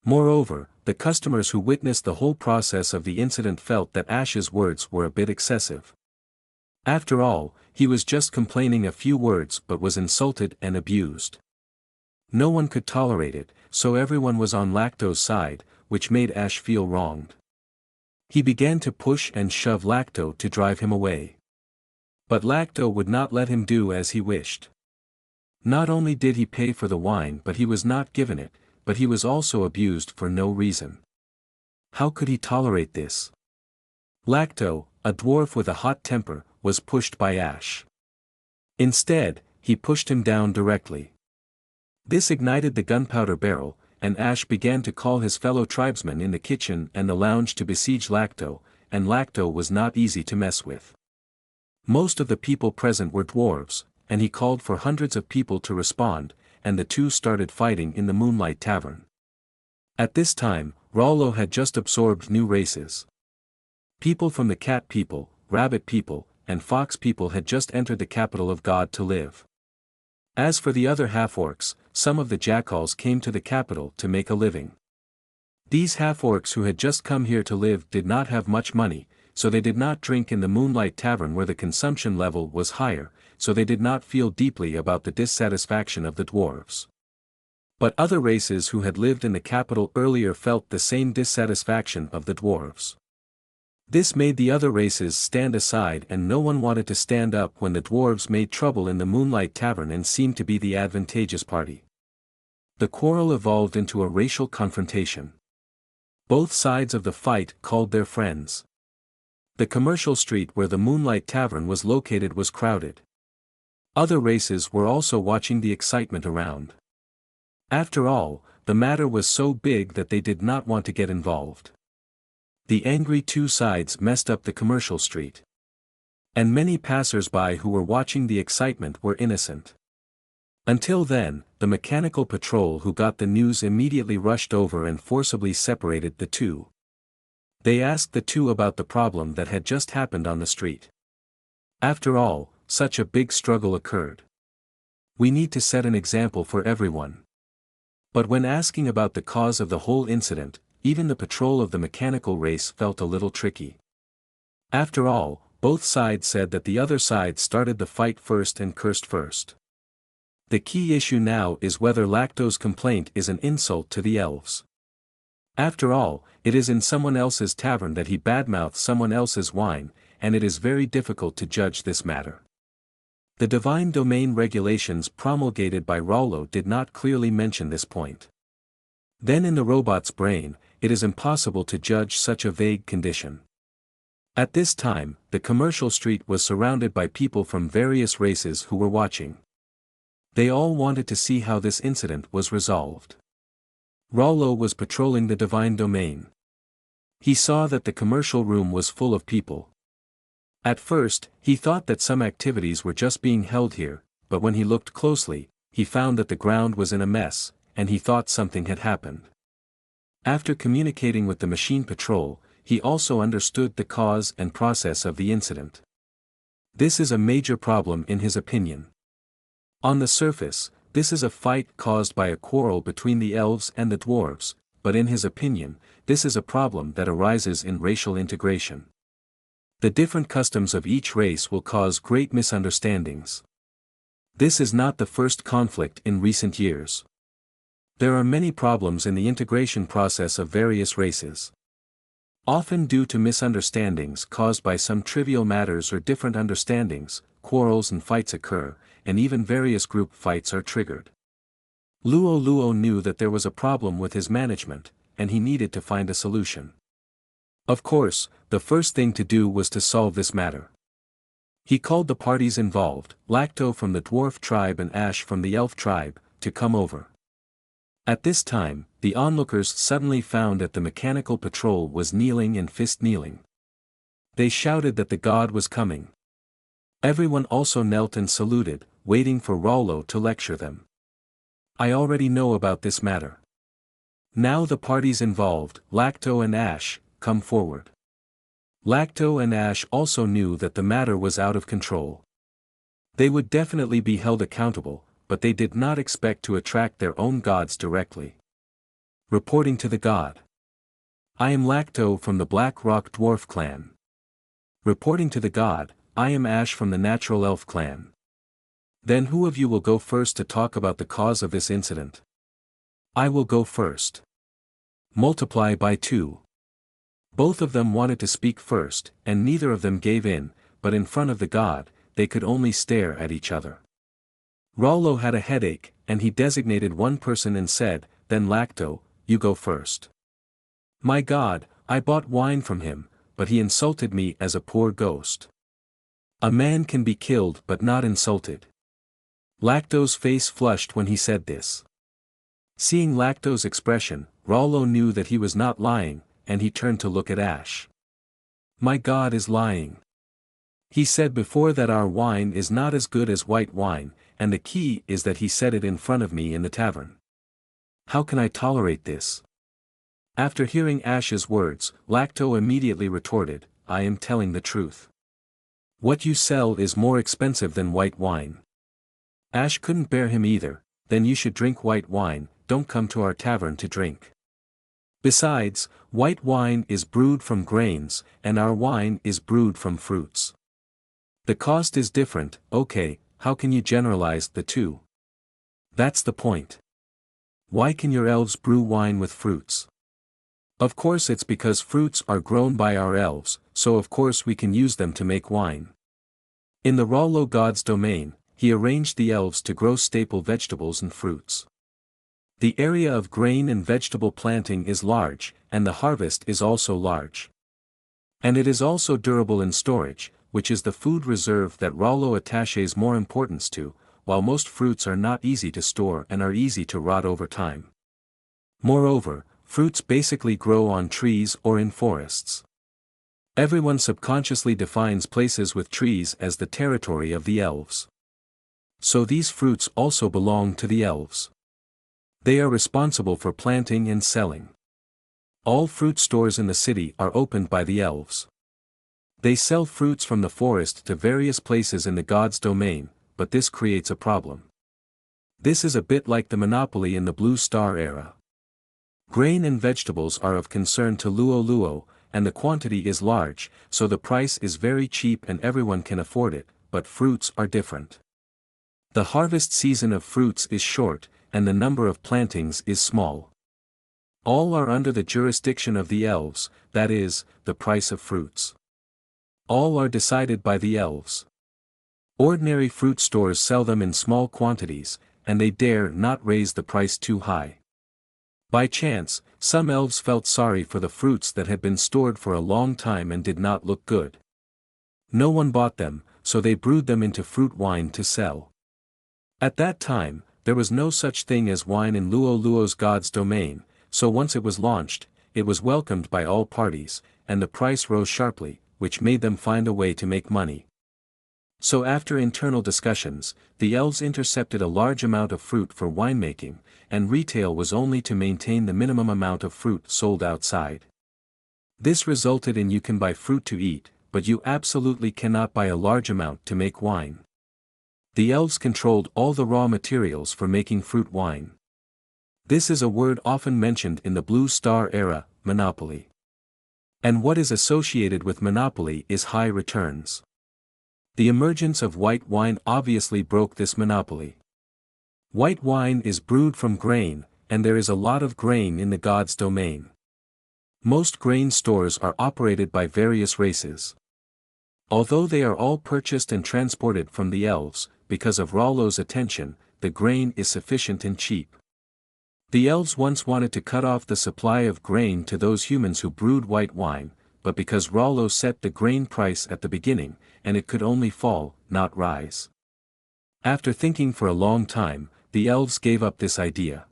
Moreover, the customers who witnessed the whole process of the incident felt that Ash's words were a bit excessive. After all, he was just complaining a few words but was insulted and abused. No one could tolerate it, so everyone was on Lacto's side, which made Ash feel wronged. He began to push and shove Lacto to drive him away. But Lacto would not let him do as he wished. Not only did he pay for the wine but he was not given it, but he was also abused for no reason. How could he tolerate this? Lacto, a dwarf with a hot temper, was pushed by Ash. Instead, he pushed him down directly. This ignited the gunpowder barrel, and Ash began to call his fellow tribesmen in the kitchen and the lounge to besiege Lacto, and Lacto was not easy to mess with. Most of the people present were dwarves, and he called for hundreds of people to respond, and the two started fighting in the Moonlight Tavern. At this time, Rollo had just absorbed new races. People from the cat people, rabbit people, and fox people had just entered the capital of God to live. As for the other half-orcs, some of the jackals came to the capital to make a living. These half-orcs who had just come here to live did not have much money, so they did not drink in the Moonlight Tavern where the consumption level was higher, so they did not feel deeply about the dissatisfaction of the dwarves. But other races who had lived in the capital earlier felt the same dissatisfaction of the dwarves. This made the other races stand aside and no one wanted to stand up when the dwarves made trouble in the Moonlight Tavern and seemed to be the advantageous party. The quarrel evolved into a racial confrontation. Both sides of the fight called their friends. The commercial street where the Moonlight Tavern was located was crowded. Other races were also watching the excitement around. After all, the matter was so big that they did not want to get involved. The angry two sides messed up the commercial street. And many passers-by who were watching the excitement were innocent. Until then, the mechanical patrol who got the news immediately rushed over and forcibly separated the two. They asked the two about the problem that had just happened on the street. After all, such a big struggle occurred. We need to set an example for everyone. But when asking about the cause of the whole incident, even the patrol of the mechanical race felt a little tricky. After all, both sides said that the other side started the fight first and cursed first. The key issue now is whether Lacto's complaint is an insult to the elves. After all, it is in someone else's tavern that he badmouths someone else's wine, and it is very difficult to judge this matter. The divine domain regulations promulgated by Rollo did not clearly mention this point. Then in the robot's brain, it is impossible to judge such a vague condition. At this time, the commercial street was surrounded by people from various races who were watching. They all wanted to see how this incident was resolved. Rollo was patrolling the divine domain. He saw that the commercial room was full of people. At first, he thought that some activities were just being held here, but when he looked closely, he found that the ground was in a mess, and he thought something had happened. After communicating with the machine patrol, he also understood the cause and process of the incident. This is a major problem in his opinion. On the surface, this is a fight caused by a quarrel between the elves and the dwarves, but in his opinion, this is a problem that arises in racial integration. The different customs of each race will cause great misunderstandings. This is not the first conflict in recent years. There are many problems in the integration process of various races. Often due to misunderstandings caused by some trivial matters or different understandings, quarrels and fights occur, and even various group fights are triggered. Luo knew that there was a problem with his management, and he needed to find a solution. Of course, the first thing to do was to solve this matter. He called the parties involved, Lacto from the dwarf tribe and Ash from the elf tribe, to come over. At this time, the onlookers suddenly found that the mechanical patrol was kneeling and fist kneeling. They shouted that the god was coming. Everyone also knelt and saluted, waiting for Rollo to lecture them. I already know about this matter. Now the parties involved, Lacto and Ash, come forward. Lacto and Ash also knew that the matter was out of control. They would definitely be held accountable, but they did not expect to attract their own gods directly. Reporting to the god. I am Lacto from the Black Rock Dwarf clan. Reporting to the god, I am Ash from the Natural Elf clan. Then who of you will go first to talk about the cause of this incident? I will go first. Multiply by 2. Both of them wanted to speak first, and neither of them gave in, but in front of the god, they could only stare at each other. Rollo had a headache, and he designated one person and said, Then Lacto, you go first. My god, I bought wine from him, but he insulted me as a poor ghost. A man can be killed but not insulted. Lacto's face flushed when he said this. Seeing Lacto's expression, Rollo knew that he was not lying, and he turned to look at Ash. My god is lying. He said before that our wine is not as good as white wine, and the key is that he said it in front of me in the tavern. How can I tolerate this? After hearing Ash's words, Lacto immediately retorted, I am telling the truth. What you sell is more expensive than white wine. Ash couldn't bear him either. Then you should drink white wine, don't come to our tavern to drink. Besides, white wine is brewed from grains, and our wine is brewed from fruits. The cost is different, okay, how can you generalize the two? That's the point. Why can your elves brew wine with fruits? Of course it's because fruits are grown by our elves, so of course we can use them to make wine. In the Rollo god's domain, he arranged the elves to grow staple vegetables and fruits. The area of grain and vegetable planting is large, and the harvest is also large. And it is also durable in storage, which is the food reserve that Rollo attaches more importance to, while most fruits are not easy to store and are easy to rot over time. Moreover, fruits basically grow on trees or in forests. Everyone subconsciously defines places with trees as the territory of the elves. So these fruits also belong to the elves. They are responsible for planting and selling. All fruit stores in the city are opened by the elves. They sell fruits from the forest to various places in the god's domain, but this creates a problem. This is a bit like the monopoly in the Blue Star era. Grain and vegetables are of concern to Luo Luo, and the quantity is large, so the price is very cheap and everyone can afford it, but fruits are different. The harvest season of fruits is short, and the number of plantings is small. All are under the jurisdiction of the elves, that is, the price of fruits. All are decided by the elves. Ordinary fruit stores sell them in small quantities, and they dare not raise the price too high. By chance, some elves felt sorry for the fruits that had been stored for a long time and did not look good. No one bought them, so they brewed them into fruit wine to sell. At that time, there was no such thing as wine in Luo Luo's god's domain, so once it was launched, it was welcomed by all parties, and the price rose sharply, which made them find a way to make money. So after internal discussions, the elves intercepted a large amount of fruit for winemaking, and retail was only to maintain the minimum amount of fruit sold outside. This resulted in you can buy fruit to eat, but you absolutely cannot buy a large amount to make wine. The elves controlled all the raw materials for making fruit wine. This is a word often mentioned in the Blue Star era, monopoly. And what is associated with monopoly is high returns. The emergence of white wine obviously broke this monopoly. White wine is brewed from grain, and there is a lot of grain in the god's domain. Most grain stores are operated by various races. Although they are all purchased and transported from the elves, because of Rollo's attention, the grain is sufficient and cheap. The elves once wanted to cut off the supply of grain to those humans who brewed white wine, but because Rollo set the grain price at the beginning, and it could only fall, not rise. After thinking for a long time, the elves gave up this idea.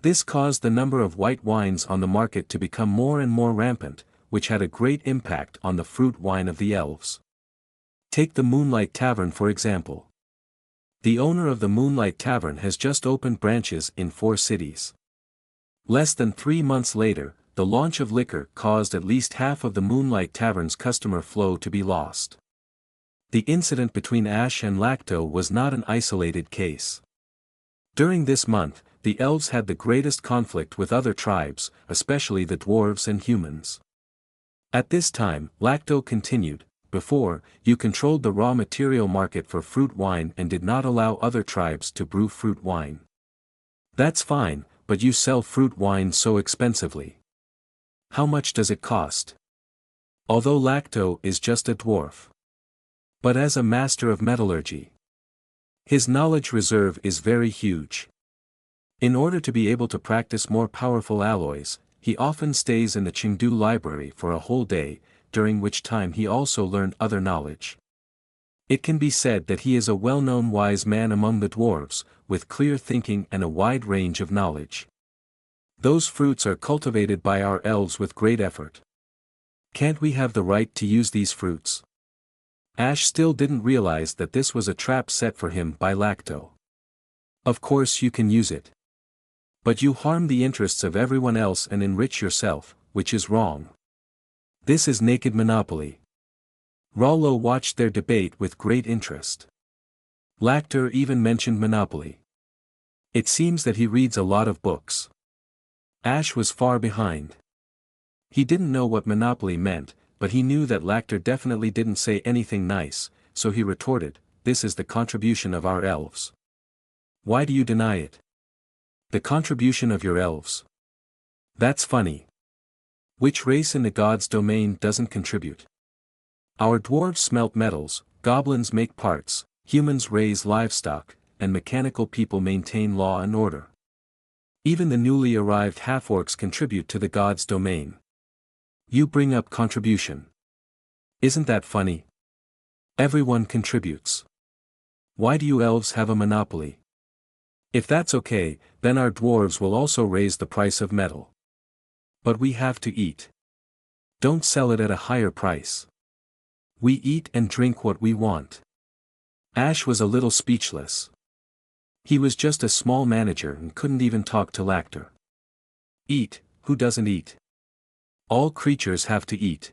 This caused the number of white wines on the market to become more and more rampant, which had a great impact on the fruit wine of the elves. Take the Moonlight Tavern for example. The owner of the Moonlight Tavern has just opened branches in 4 cities. Less than 3 months later, the launch of liquor caused at least half of the Moonlight Tavern's customer flow to be lost. The incident between Ash and Lacto was not an isolated case. During this month, the elves had the greatest conflict with other tribes, especially the dwarves and humans. At this time, Lacto continued, before, you controlled the raw material market for fruit wine and did not allow other tribes to brew fruit wine. That's fine, but you sell fruit wine so expensively. How much does it cost? Although Lacto is just a dwarf. But as a master of metallurgy, his knowledge reserve is very huge. In order to be able to practice more powerful alloys, he often stays in the Chengdu library for a whole day, during which time he also learned other knowledge. It can be said that he is a well-known wise man among the dwarves, with clear thinking and a wide range of knowledge. Those fruits are cultivated by our elves with great effort. Can't we have the right to use these fruits? Ash still didn't realize that this was a trap set for him by Lacto. Of course you can use it. But you harm the interests of everyone else and enrich yourself, which is wrong. This is naked monopoly. Rollo watched their debate with great interest. Lacto even mentioned monopoly. It seems that he reads a lot of books. Ash was far behind. He didn't know what monopoly meant, but he knew that Lacto definitely didn't say anything nice, so he retorted, this is the contribution of our elves. Why do you deny it? The contribution of your elves. That's funny. Which race in the god's domain doesn't contribute? Our dwarves smelt metals, goblins make parts, humans raise livestock, and mechanical people maintain law and order. Even the newly arrived half-orcs contribute to the god's domain. You bring up contribution. Isn't that funny? Everyone contributes. Why do you elves have a monopoly? If that's okay, then our dwarves will also raise the price of metal. But we have to eat. Don't sell it at a higher price. We eat and drink what we want. Ash was a little speechless. He was just a small manager and couldn't even talk to Lactor. Eat, who doesn't eat? All creatures have to eat.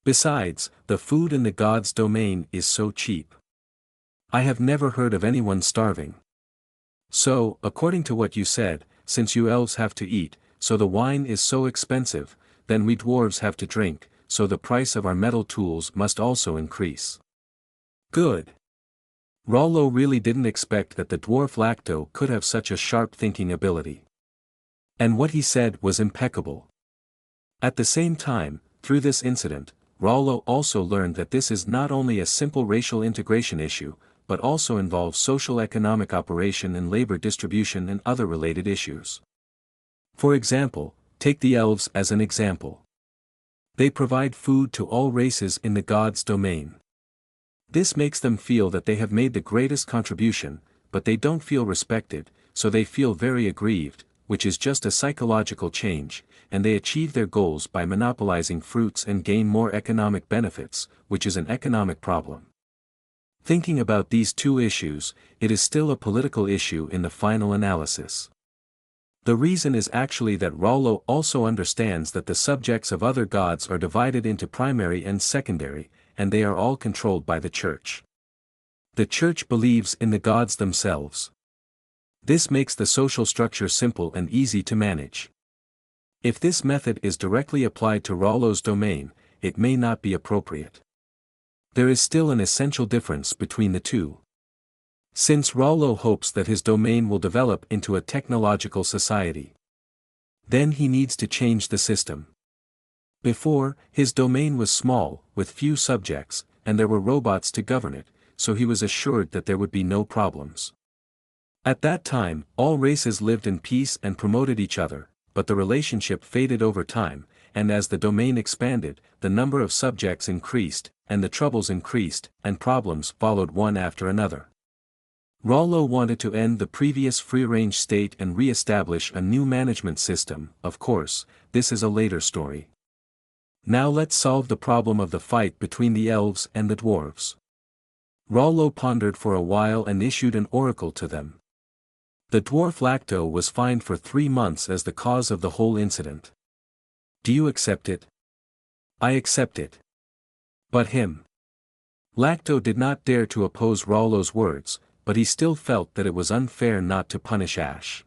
Besides, the food in the god's domain is so cheap. I have never heard of anyone starving. So, according to what you said, since you elves have to eat, so the wine is so expensive, then we dwarves have to drink, so the price of our metal tools must also increase. Good. Rollo really didn't expect that the dwarf Lacto could have such a sharp thinking ability. And what he said was impeccable. At the same time, through this incident, Rollo also learned that this is not only a simple racial integration issue, but also involves social economic operation and labor distribution and other related issues. For example, take the elves as an example. They provide food to all races in the god's domain. This makes them feel that they have made the greatest contribution, but they don't feel respected, so they feel very aggrieved, which is just a psychological change, and they achieve their goals by monopolizing fruits and gain more economic benefits, which is an economic problem. Thinking about these two issues, it is still a political issue in the final analysis. The reason is actually that Rollo also understands that the subjects of other gods are divided into primary and secondary, and they are all controlled by the church. The church believes in the gods themselves. This makes the social structure simple and easy to manage. If this method is directly applied to Rollo's domain, it may not be appropriate. There is still an essential difference between the two. Since Rollo hopes that his domain will develop into a technological society, then he needs to change the system. Before, his domain was small, with few subjects, and there were robots to govern it, so he was assured that there would be no problems. At that time, all races lived in peace and promoted each other, but the relationship faded over time, and as the domain expanded, the number of subjects increased, and the troubles increased, and problems followed one after another. Rollo wanted to end the previous free-range state and re-establish a new management system. Of course, this is a later story. Now let's solve the problem of the fight between the elves and the dwarves. Rollo pondered for a while and issued an oracle to them. The dwarf Lacto was fined for 3 months as the cause of the whole incident. Do you accept it? I accept it. But him. Lacto did not dare to oppose Rollo's words, but he still felt that it was unfair not to punish Ash.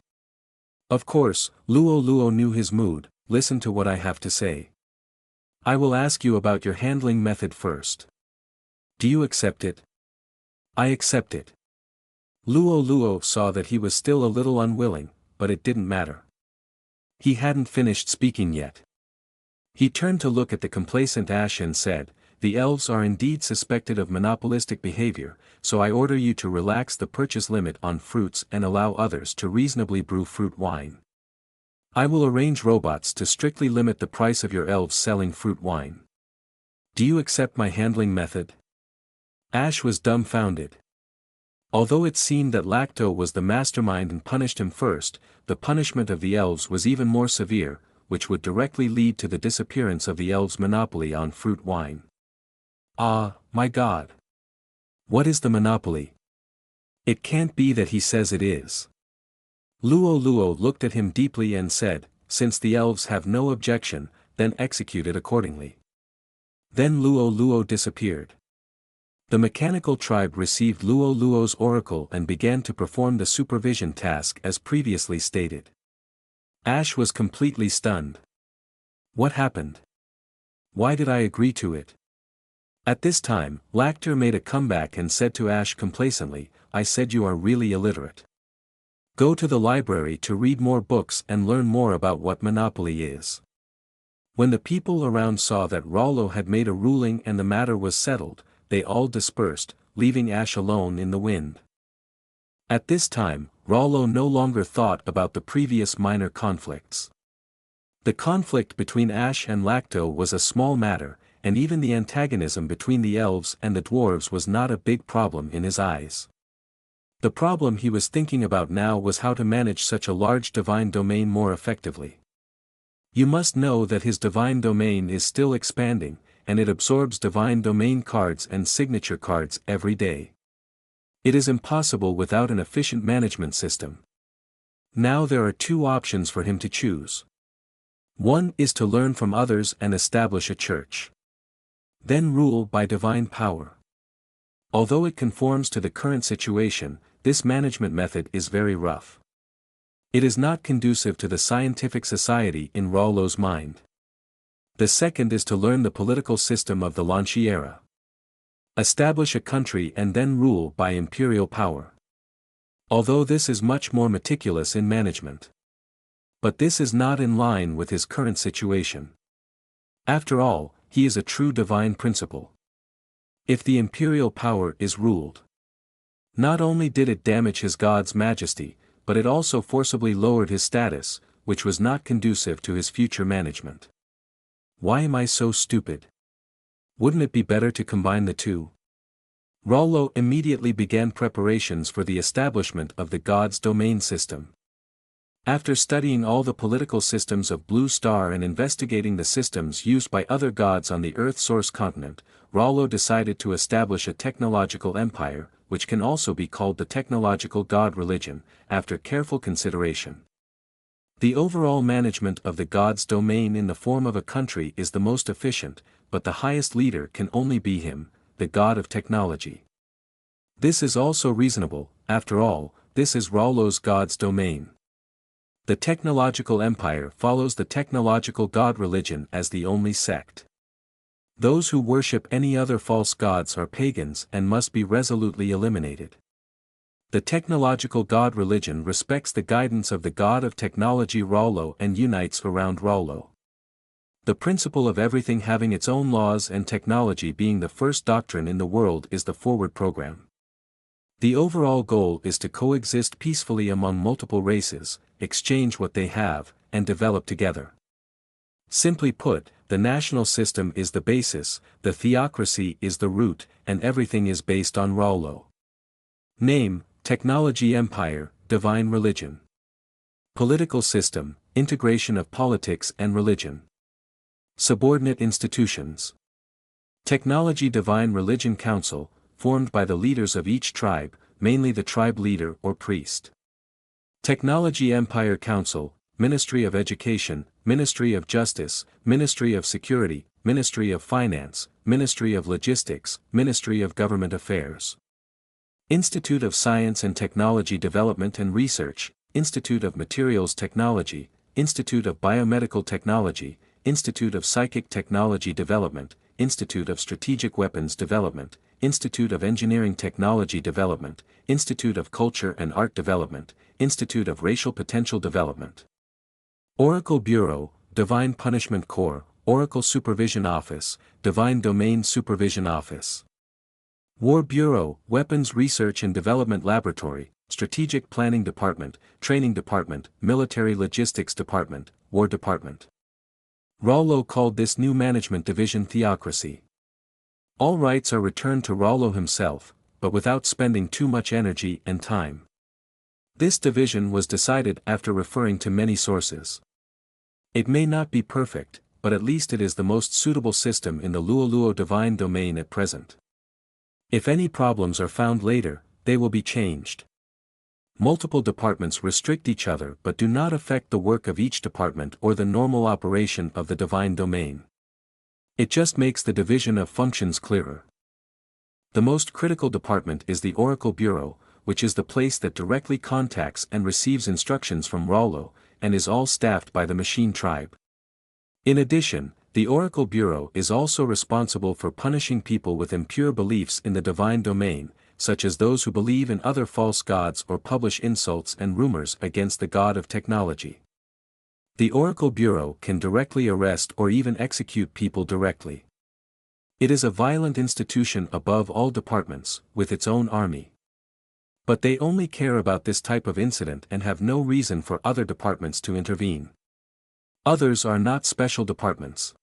Of course, Luo knew his mood. Listen to what I have to say. I will ask you about your handling method first. Do you accept it? I accept it. Luo saw that he was still a little unwilling, but it didn't matter. He hadn't finished speaking yet. He turned to look at the complacent Ash and said, "The elves are indeed suspected of monopolistic behavior, so I order you to relax the purchase limit on fruits and allow others to reasonably brew fruit wine. I will arrange robots to strictly limit the price of your elves selling fruit wine. Do you accept my handling method?" Ash was dumbfounded. Although it seemed that Lacto was the mastermind and punished him first, the punishment of the elves was even more severe, which would directly lead to the disappearance of the elves' monopoly on fruit wine. Ah, my God! What is the monopoly? It can't be that he says it is. Luo looked at him deeply and said, "Since the elves have no objection, then execute it accordingly." Then Luo disappeared. The mechanical tribe received Luo's oracle and began to perform the supervision task as previously stated. Ash was completely stunned. What happened? Why did I agree to it? At this time, Lactor made a comeback and said to Ash complacently, "I said you are really illiterate. Go to the library to read more books and learn more about what monopoly is." When the people around saw that Rollo had made a ruling and the matter was settled, they all dispersed, leaving Ash alone in the wind. At this time, Rollo no longer thought about the previous minor conflicts. The conflict between Ash and Lacto was a small matter, and even the antagonism between the elves and the dwarves was not a big problem in his eyes. The problem he was thinking about now was how to manage such a large divine domain more effectively. You must know that his divine domain is still expanding, and it absorbs divine domain cards and signature cards every day. It is impossible without an efficient management system. Now there are two options for him to choose. One is to learn from others and establish a church. Then rule by divine power. Although it conforms to the current situation, this management method is very rough. It is not conducive to the scientific society in Rollo's mind. The second is to learn the political system of the Lanchi era. Establish a country and then rule by imperial power. Although this is much more meticulous in management. But this is not in line with his current situation. After all, he is a true divine principle. If the imperial power is ruled, not only did it damage his God's majesty, but it also forcibly lowered his status, which was not conducive to his future management. Why am I so stupid? Wouldn't it be better to combine the two? Rollo immediately began preparations for the establishment of the God's domain system. After studying all the political systems of Blue Star and investigating the systems used by other gods on the Earth source continent, Rollo decided to establish a technological empire, which can also be called the technological god religion, after careful consideration. The overall management of the god's domain in the form of a country is the most efficient, but the highest leader can only be him, the god of technology. This is also reasonable, after all, this is Rollo's god's domain. The technological empire follows the technological god religion as the only sect. Those who worship any other false gods are pagans and must be resolutely eliminated. The technological god religion respects the guidance of the god of technology Rollo and unites around Rollo. The principle of everything having its own laws and technology being the first doctrine in the world is the forward program. The overall goal is to coexist peacefully among multiple races, exchange what they have, and develop together. Simply put, the national system is the basis, the theocracy is the root, and everything is based on Rollo. Name: Technology Empire, Divine Religion. Political system: integration of politics and religion. Subordinate institutions. Technology Divine Religion Council, formed by the leaders of each tribe, mainly the tribe leader or priest. Technology Empire Council, Ministry of Education, Ministry of Justice, Ministry of Security, Ministry of Finance, Ministry of Logistics, Ministry of Government Affairs. Institute of Science and Technology Development and Research, Institute of Materials Technology, Institute of Biomedical Technology, Institute of Psychic Technology Development, Institute of Strategic Weapons Development, Institute of Engineering Technology Development, Institute of Culture and Art Development, Institute of Racial Potential Development. Oracle Bureau, Divine Punishment Corps, Oracle Supervision Office, Divine Domain Supervision Office. War Bureau, Weapons Research and Development Laboratory, Strategic Planning Department, Training Department, Military Logistics Department, War Department. Rollo called this new management division theocracy. All rights are returned to Rollo himself, but without spending too much energy and time. This division was decided after referring to many sources. It may not be perfect, but at least it is the most suitable system in the Luoluo divine domain at present. If any problems are found later, they will be changed. Multiple departments restrict each other but do not affect the work of each department or the normal operation of the divine domain. It just makes the division of functions clearer. The most critical department is the Oracle Bureau, which is the place that directly contacts and receives instructions from Rollo, and is all staffed by the Machine Tribe. In addition, the Oracle Bureau is also responsible for punishing people with impure beliefs in the divine domain, such as those who believe in other false gods or publish insults and rumors against the god of technology. The Oracle Bureau can directly arrest or even execute people directly. It is a violent institution above all departments, with its own army. But they only care about this type of incident and have no reason for other departments to intervene. Others are not special departments.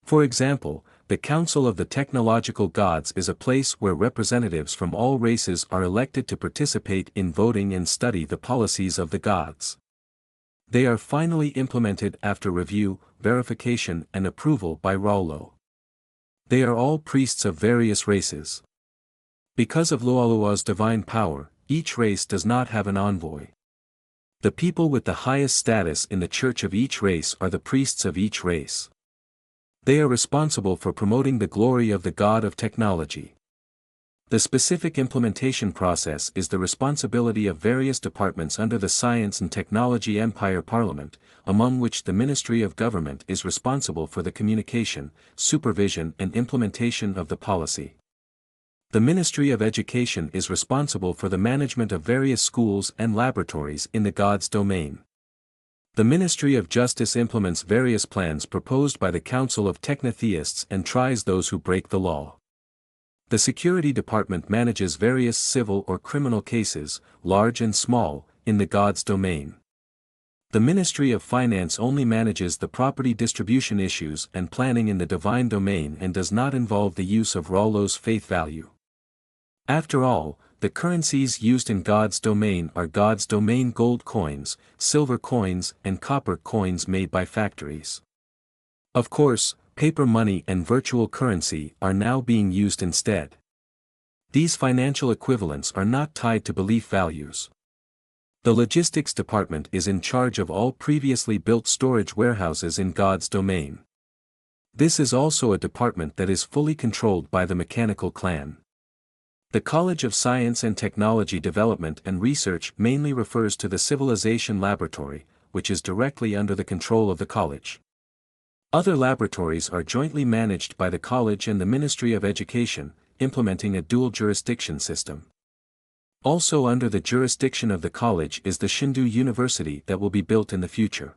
For example, the Council of the Technological Gods is a place where representatives from all races are elected to participate in voting and study the policies of the gods. They are finally implemented after review, verification and approval by Rollo. They are all priests of various races. Because of Luoluo's divine power, each race does not have an envoy. The people with the highest status in the church of each race are the priests of each race. They are responsible for promoting the glory of the God of technology. The specific implementation process is the responsibility of various departments under the Science and Technology Empire Parliament, among which the Ministry of Government is responsible for the communication, supervision and implementation of the policy. The Ministry of Education is responsible for the management of various schools and laboratories in the God's domain. The Ministry of Justice implements various plans proposed by the Council of Technotheists and tries those who break the law. The Security Department manages various civil or criminal cases, large and small, in the God's domain. The Ministry of Finance only manages the property distribution issues and planning in the divine domain and does not involve the use of Rollo's faith value. After all, the currencies used in God's domain are God's domain gold coins, silver coins and copper coins made by factories. Of course, paper money and virtual currency are now being used instead. These financial equivalents are not tied to belief values. The Logistics Department is in charge of all previously built storage warehouses in God's domain. This is also a department that is fully controlled by the mechanical clan. The College of Science and Technology Development and Research mainly refers to the Civilization Laboratory, which is directly under the control of the college. Other laboratories are jointly managed by the college and the Ministry of Education, implementing a dual jurisdiction system. Also under the jurisdiction of the college is the Shindu University that will be built in the future.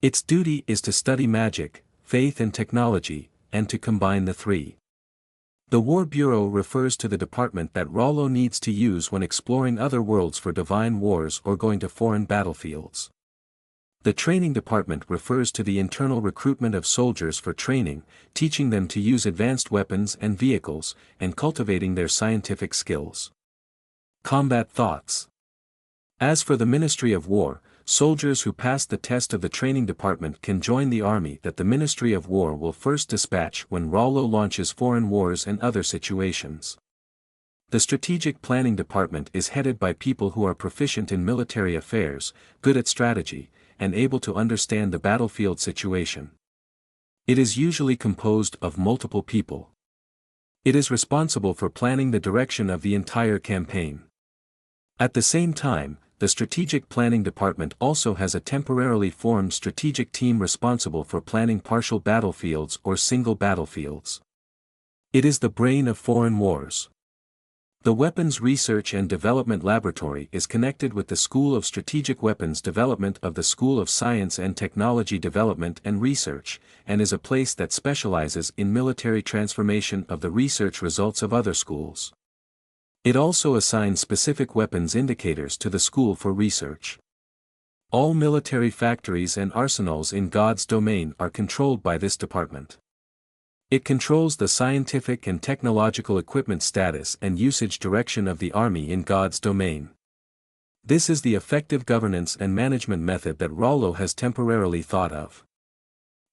Its duty is to study magic, faith and technology, and to combine the three. The War Bureau refers to the department that Rollo needs to use when exploring other worlds for divine wars or going to foreign battlefields. The Training Department refers to the internal recruitment of soldiers for training, teaching them to use advanced weapons and vehicles, and cultivating their scientific skills. Combat thoughts. As for the Ministry of War, soldiers who pass the test of the Training Department can join the army that the Ministry of War will first dispatch when Rollo launches foreign wars and other situations. The Strategic Planning Department is headed by people who are proficient in military affairs, good at strategy, and able to understand the battlefield situation. It is usually composed of multiple people. It is responsible for planning the direction of the entire campaign. At the same time, the Strategic Planning Department also has a temporarily formed strategic team responsible for planning partial battlefields or single battlefields. It is the brain of foreign wars. The Weapons Research and Development Laboratory is connected with the School of Strategic Weapons Development of the School of Science and Technology Development and Research, and is a place that specializes in military transformation of the research results of other schools. It also assigns specific weapons indicators to the school for research. All military factories and arsenals in God's domain are controlled by this department. It controls the scientific and technological equipment status and usage direction of the army in God's domain. This is the effective governance and management method that Rollo has temporarily thought of.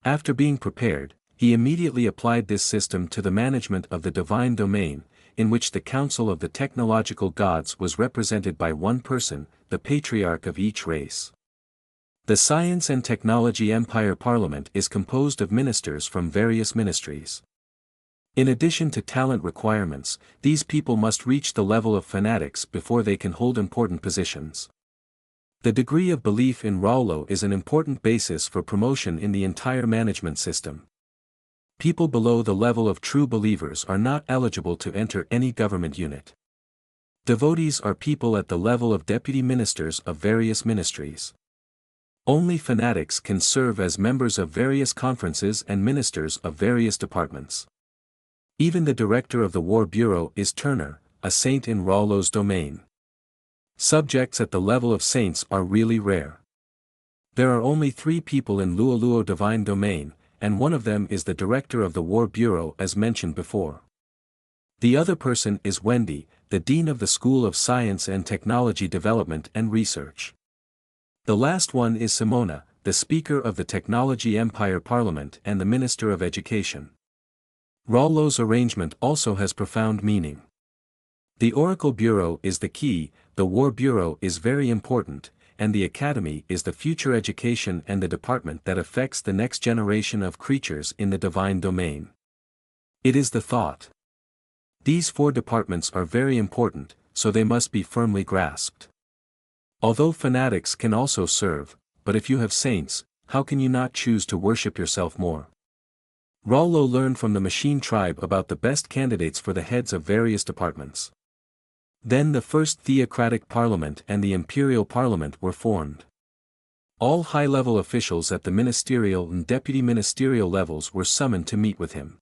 After being prepared, he immediately applied this system to the management of the divine domain, in which the Council of the Technological Gods was represented by one person, the patriarch of each race. The Science and Technology Empire Parliament is composed of ministers from various ministries. In addition to talent requirements, these people must reach the level of fanatics before they can hold important positions. The degree of belief in Rollo is an important basis for promotion in the entire management system. People below the level of true believers are not eligible to enter any government unit. Devotees are people at the level of deputy ministers of various ministries. Only fanatics can serve as members of various conferences and ministers of various departments. Even the director of the War Bureau is Turner, a saint in Rollo's domain. Subjects at the level of saints are really rare. There are only 3 people in Luoluo Divine Domain, and one of them is the director of the War Bureau as mentioned before. The other person is Wendy, the dean of the School of Science and Technology Development and Research. The last one is Simona, the Speaker of the Technology Empire Parliament and the Minister of Education. Rollo's arrangement also has profound meaning. The Oracle Bureau is the key, the War Bureau is very important, and the Academy is the future education and the department that affects the next generation of creatures in the divine domain. It is the thought. These four departments are very important, so they must be firmly grasped. Although fanatics can also serve, but if you have saints, how can you not choose to worship yourself more? Rollo learned from the machine tribe about the best candidates for the heads of various departments. Then the first theocratic parliament and the imperial parliament were formed. All high-level officials at the ministerial and deputy ministerial levels were summoned to meet with him.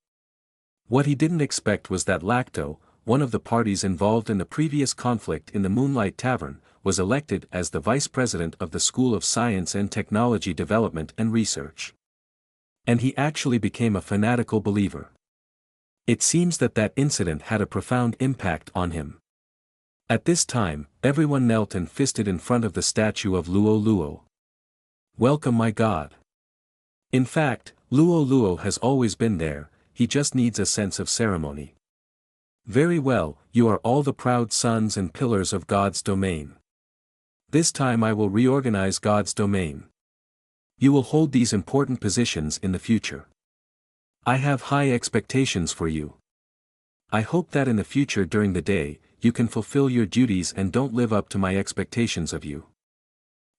What he didn't expect was that Lacto, one of the parties involved in the previous conflict in the Moonlight Tavern, was elected as the vice president of the School of Science and Technology Development and Research. And he actually became a fanatical believer. It seems that that incident had a profound impact on him. At this time, everyone knelt and fisted in front of the statue of Luo Luo. Welcome, my God. In fact, Luo Luo has always been there, he just needs a sense of ceremony. Very well, you are all the proud sons and pillars of God's domain. This time I will reorganize God's domain. You will hold these important positions in the future. I have high expectations for you. I hope that in the future during the day, you can fulfill your duties and don't live up to my expectations of you.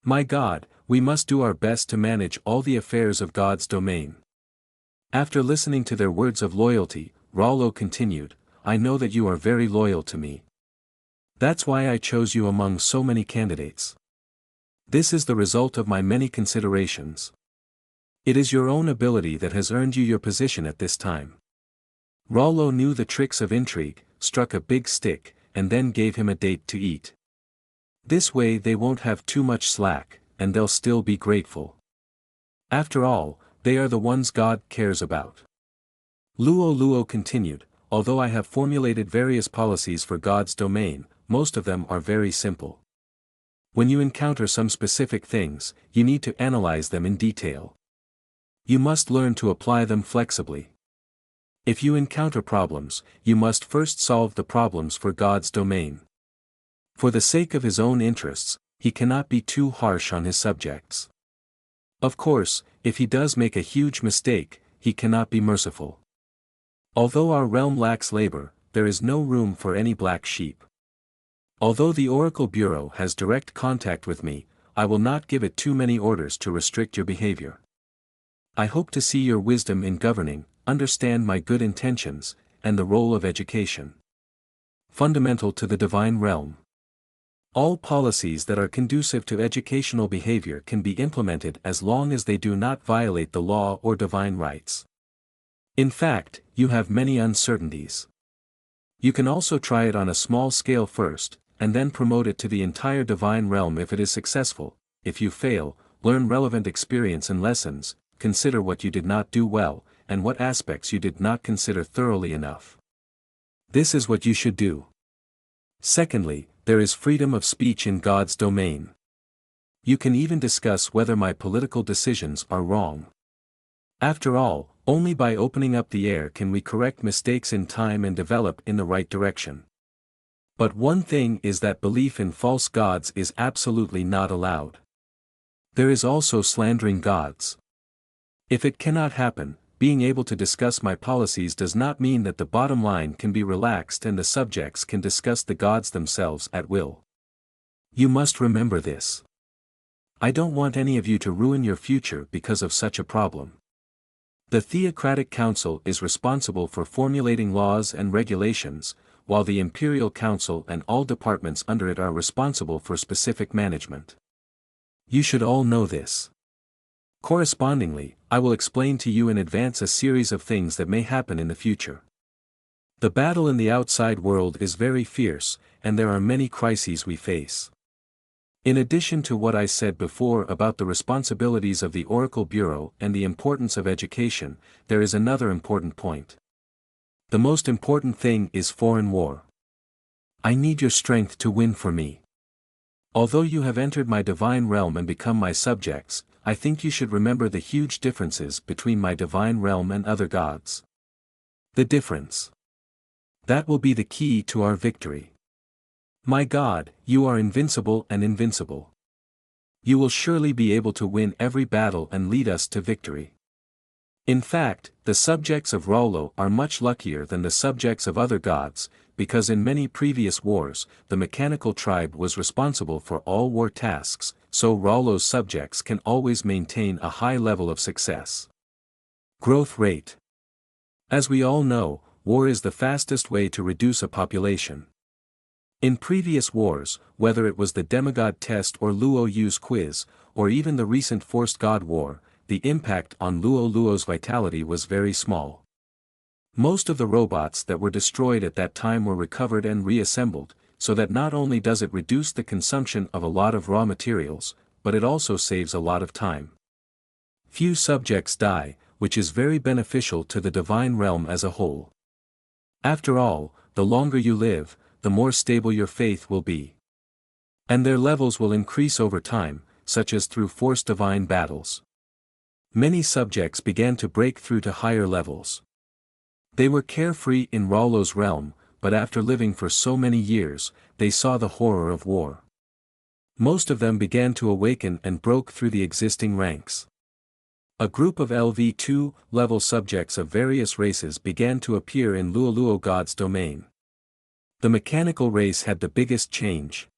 My God, we must do our best to manage all the affairs of God's domain. After listening to their words of loyalty, Rollo continued, I know that you are very loyal to me. That's why I chose you among so many candidates. This is the result of my many considerations. It is your own ability that has earned you your position at this time. Rollo knew the tricks of intrigue, struck a big stick, and then gave him a date to eat. This way they won't have too much slack, and they'll still be grateful. After all, they are the ones God cares about. Luo Luo continued, although I have formulated various policies for God's domain, most of them are very simple. When you encounter some specific things, you need to analyze them in detail. You must learn to apply them flexibly. If you encounter problems, you must first solve the problems for God's domain. For the sake of his own interests, he cannot be too harsh on his subjects. Of course, if he does make a huge mistake, he cannot be merciful. Although our realm lacks labor, there is no room for any black sheep. Although the Oracle Bureau has direct contact with me, I will not give it too many orders to restrict your behavior. I hope to see your wisdom in governing, understand my good intentions, and the role of education. Fundamental to the divine realm. All policies that are conducive to educational behavior can be implemented as long as they do not violate the law or divine rights. In fact, you have many uncertainties. You can also try it on a small scale first, and then promote it to the entire divine realm if it is successful. If you fail, learn relevant experience and lessons, consider what you did not do well, and what aspects you did not consider thoroughly enough. This is what you should do. Secondly, there is freedom of speech in God's domain. You can even discuss whether my political decisions are wrong. After all, only by opening up the air can we correct mistakes in time and develop in the right direction. But one thing is that belief in false gods is absolutely not allowed. There is also slandering gods. If it cannot happen, being able to discuss my policies does not mean that the bottom line can be relaxed and the subjects can discuss the gods themselves at will. You must remember this. I don't want any of you to ruin your future because of such a problem. The Theocratic Council is responsible for formulating laws and regulations, while the Imperial Council and all departments under it are responsible for specific management. You should all know this. Correspondingly, I will explain to you in advance a series of things that may happen in the future. The battle in the outside world is very fierce, and there are many crises we face. In addition to what I said before about the responsibilities of the Oracle Bureau and the importance of education, there is another important point. The most important thing is foreign war. I need your strength to win for me. Although you have entered my divine realm and become my subjects, I think you should remember the huge differences between my divine realm and other gods. The difference. That will be the key to our victory. My God, you are invincible and invincible. You will surely be able to win every battle and lead us to victory. In fact, the subjects of Rollo are much luckier than the subjects of other gods, because in many previous wars, the mechanical tribe was responsible for all war tasks, so Rollo's subjects can always maintain a high level of success. Growth rate. As we all know, war is the fastest way to reduce a population. In previous wars, whether it was the demigod test or Luo Yu's quiz, or even the recent forced god war, the impact on Luo's vitality was very small. Most of the robots that were destroyed at that time were recovered and reassembled, so that not only does it reduce the consumption of a lot of raw materials, but it also saves a lot of time. Few subjects die, which is very beneficial to the divine realm as a whole. After all, the longer you live, the more stable your faith will be. And their levels will increase over time, such as through forced divine battles. Many subjects began to break through to higher levels. They were carefree in Rollo's realm, but after living for so many years, they saw the horror of war. Most of them began to awaken and broke through the existing ranks. A group of LV2 level subjects of various races began to appear in Luo God's domain. The mechanical race had the biggest change.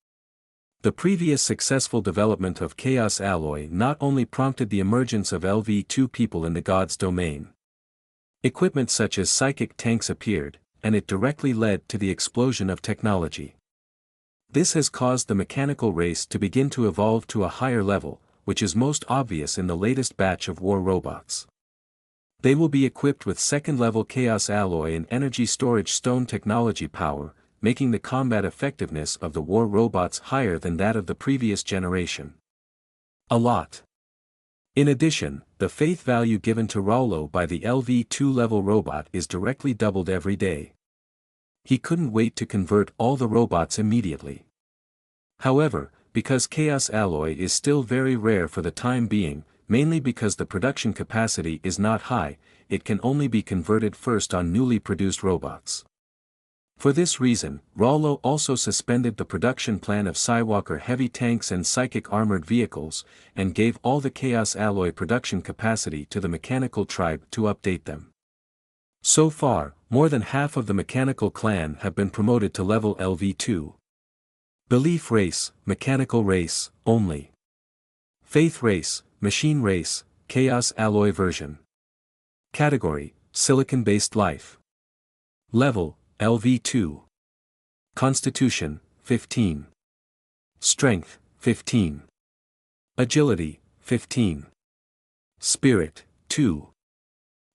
The previous successful development of Chaos Alloy not only prompted the emergence of LV2 people in the God's domain. Equipment such as psychic tanks appeared, and it directly led to the explosion of technology. This has caused the mechanical race to begin to evolve to a higher level, which is most obvious in the latest batch of war robots. They will be equipped with second-level Chaos Alloy and Energy Storage Stone technology power, making the combat effectiveness of the war robots higher than that of the previous generation. A lot. In addition, the faith value given to Rollo by the LV2 level robot is directly doubled every day. He couldn't wait to convert all the robots immediately. However, because Chaos Alloy is still very rare for the time being, mainly because the production capacity is not high, it can only be converted first on newly produced robots. For this reason, Rollo also suspended the production plan of Skywalker heavy tanks and psychic armored vehicles, and gave all the Chaos Alloy production capacity to the mechanical tribe to update them. So far, more than half of the mechanical clan have been promoted to level LV2. Belief race, mechanical race, only. Faith race, machine race, Chaos Alloy version. Category, silicon-based life. Level, LV2. Constitution, 15. Strength, 15. Agility, 15. Spirit, 2.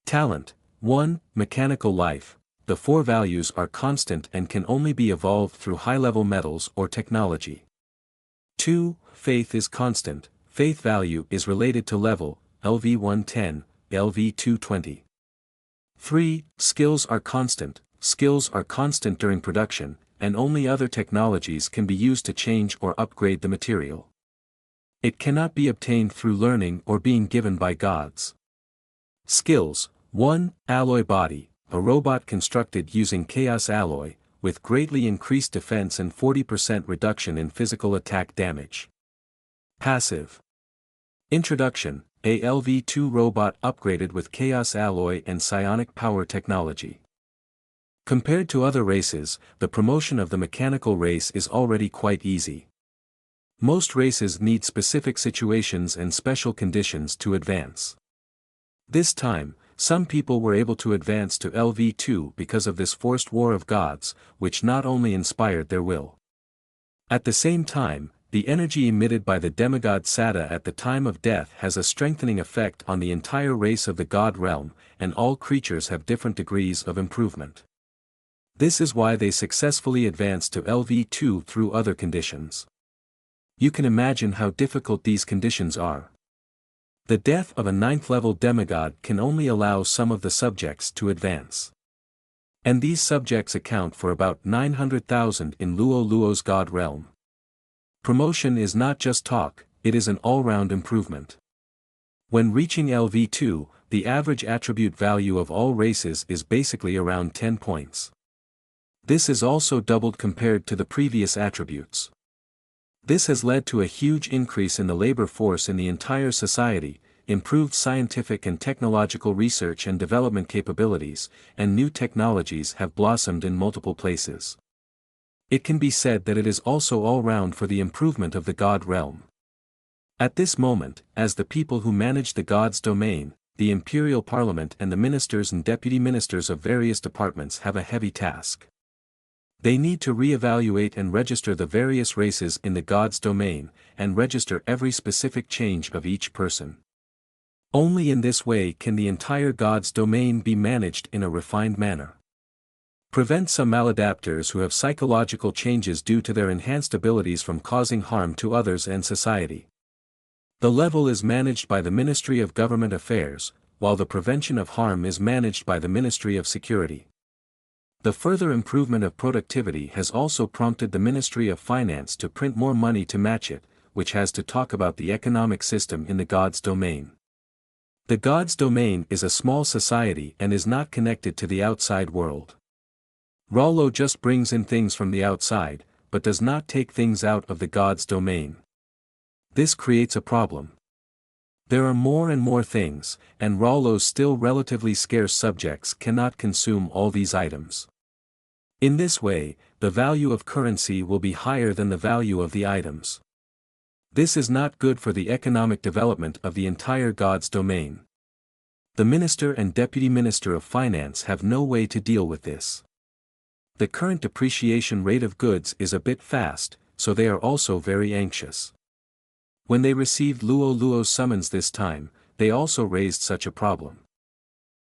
Talent, 1. Mechanical life. The four values are constant and can only be evolved through high-level metals or technology. 2. Faith is constant. Faith value is related to level, LV110, LV220. 3. Skills are constant. Skills are constant during production, and only other technologies can be used to change or upgrade the material. It cannot be obtained through learning or being given by gods. Skills, 1. Alloy body, a robot constructed using Chaos Alloy, with greatly increased defense and 40% reduction in physical attack damage. Passive. Introduction, a LV2 robot upgraded with Chaos Alloy and psionic power technology. Compared to other races, the promotion of the mechanical race is already quite easy. Most races need specific situations and special conditions to advance. This time, some people were able to advance to LV2 because of this forced war of gods, which not only inspired their will. At the same time, the energy emitted by the demigod Sada at the time of death has a strengthening effect on the entire race of the god realm, and all creatures have different degrees of improvement. This is why they successfully advanced to LV2 through other conditions. You can imagine how difficult these conditions are. The death of a 9th-level demigod can only allow some of the subjects to advance. And these subjects account for about 900,000 in Luo's god realm. Promotion is not just talk, it is an all-round improvement. When reaching LV2, the average attribute value of all races is basically around 10 points. This is also doubled compared to the previous attributes. This has led to a huge increase in the labor force in the entire society, improved scientific and technological research and development capabilities, and new technologies have blossomed in multiple places. It can be said that it is also all round for the improvement of the God realm. At this moment, as the people who manage the God's domain, the imperial parliament and the ministers and deputy ministers of various departments have a heavy task. They need to re-evaluate and register the various races in the God's domain, and register every specific change of each person. Only in this way can the entire God's domain be managed in a refined manner. Prevent some maladapters who have psychological changes due to their enhanced abilities from causing harm to others and society. The level is managed by the Ministry of Government Affairs, while the prevention of harm is managed by the Ministry of Security. The further improvement of productivity has also prompted the Ministry of Finance to print more money to match it, which has to talk about the economic system in the God's domain. The God's domain is a small society and is not connected to the outside world. Rollo just brings in things from the outside, but does not take things out of the God's domain. This creates a problem. There are more and more things, and Rollo's still relatively scarce subjects cannot consume all these items. In this way, the value of currency will be higher than the value of the items. This is not good for the economic development of the entire God's domain. The Minister and Deputy Minister of Finance have no way to deal with this. The current depreciation rate of goods is a bit fast, so they are also very anxious. When they received Luo's summons this time, they also raised such a problem.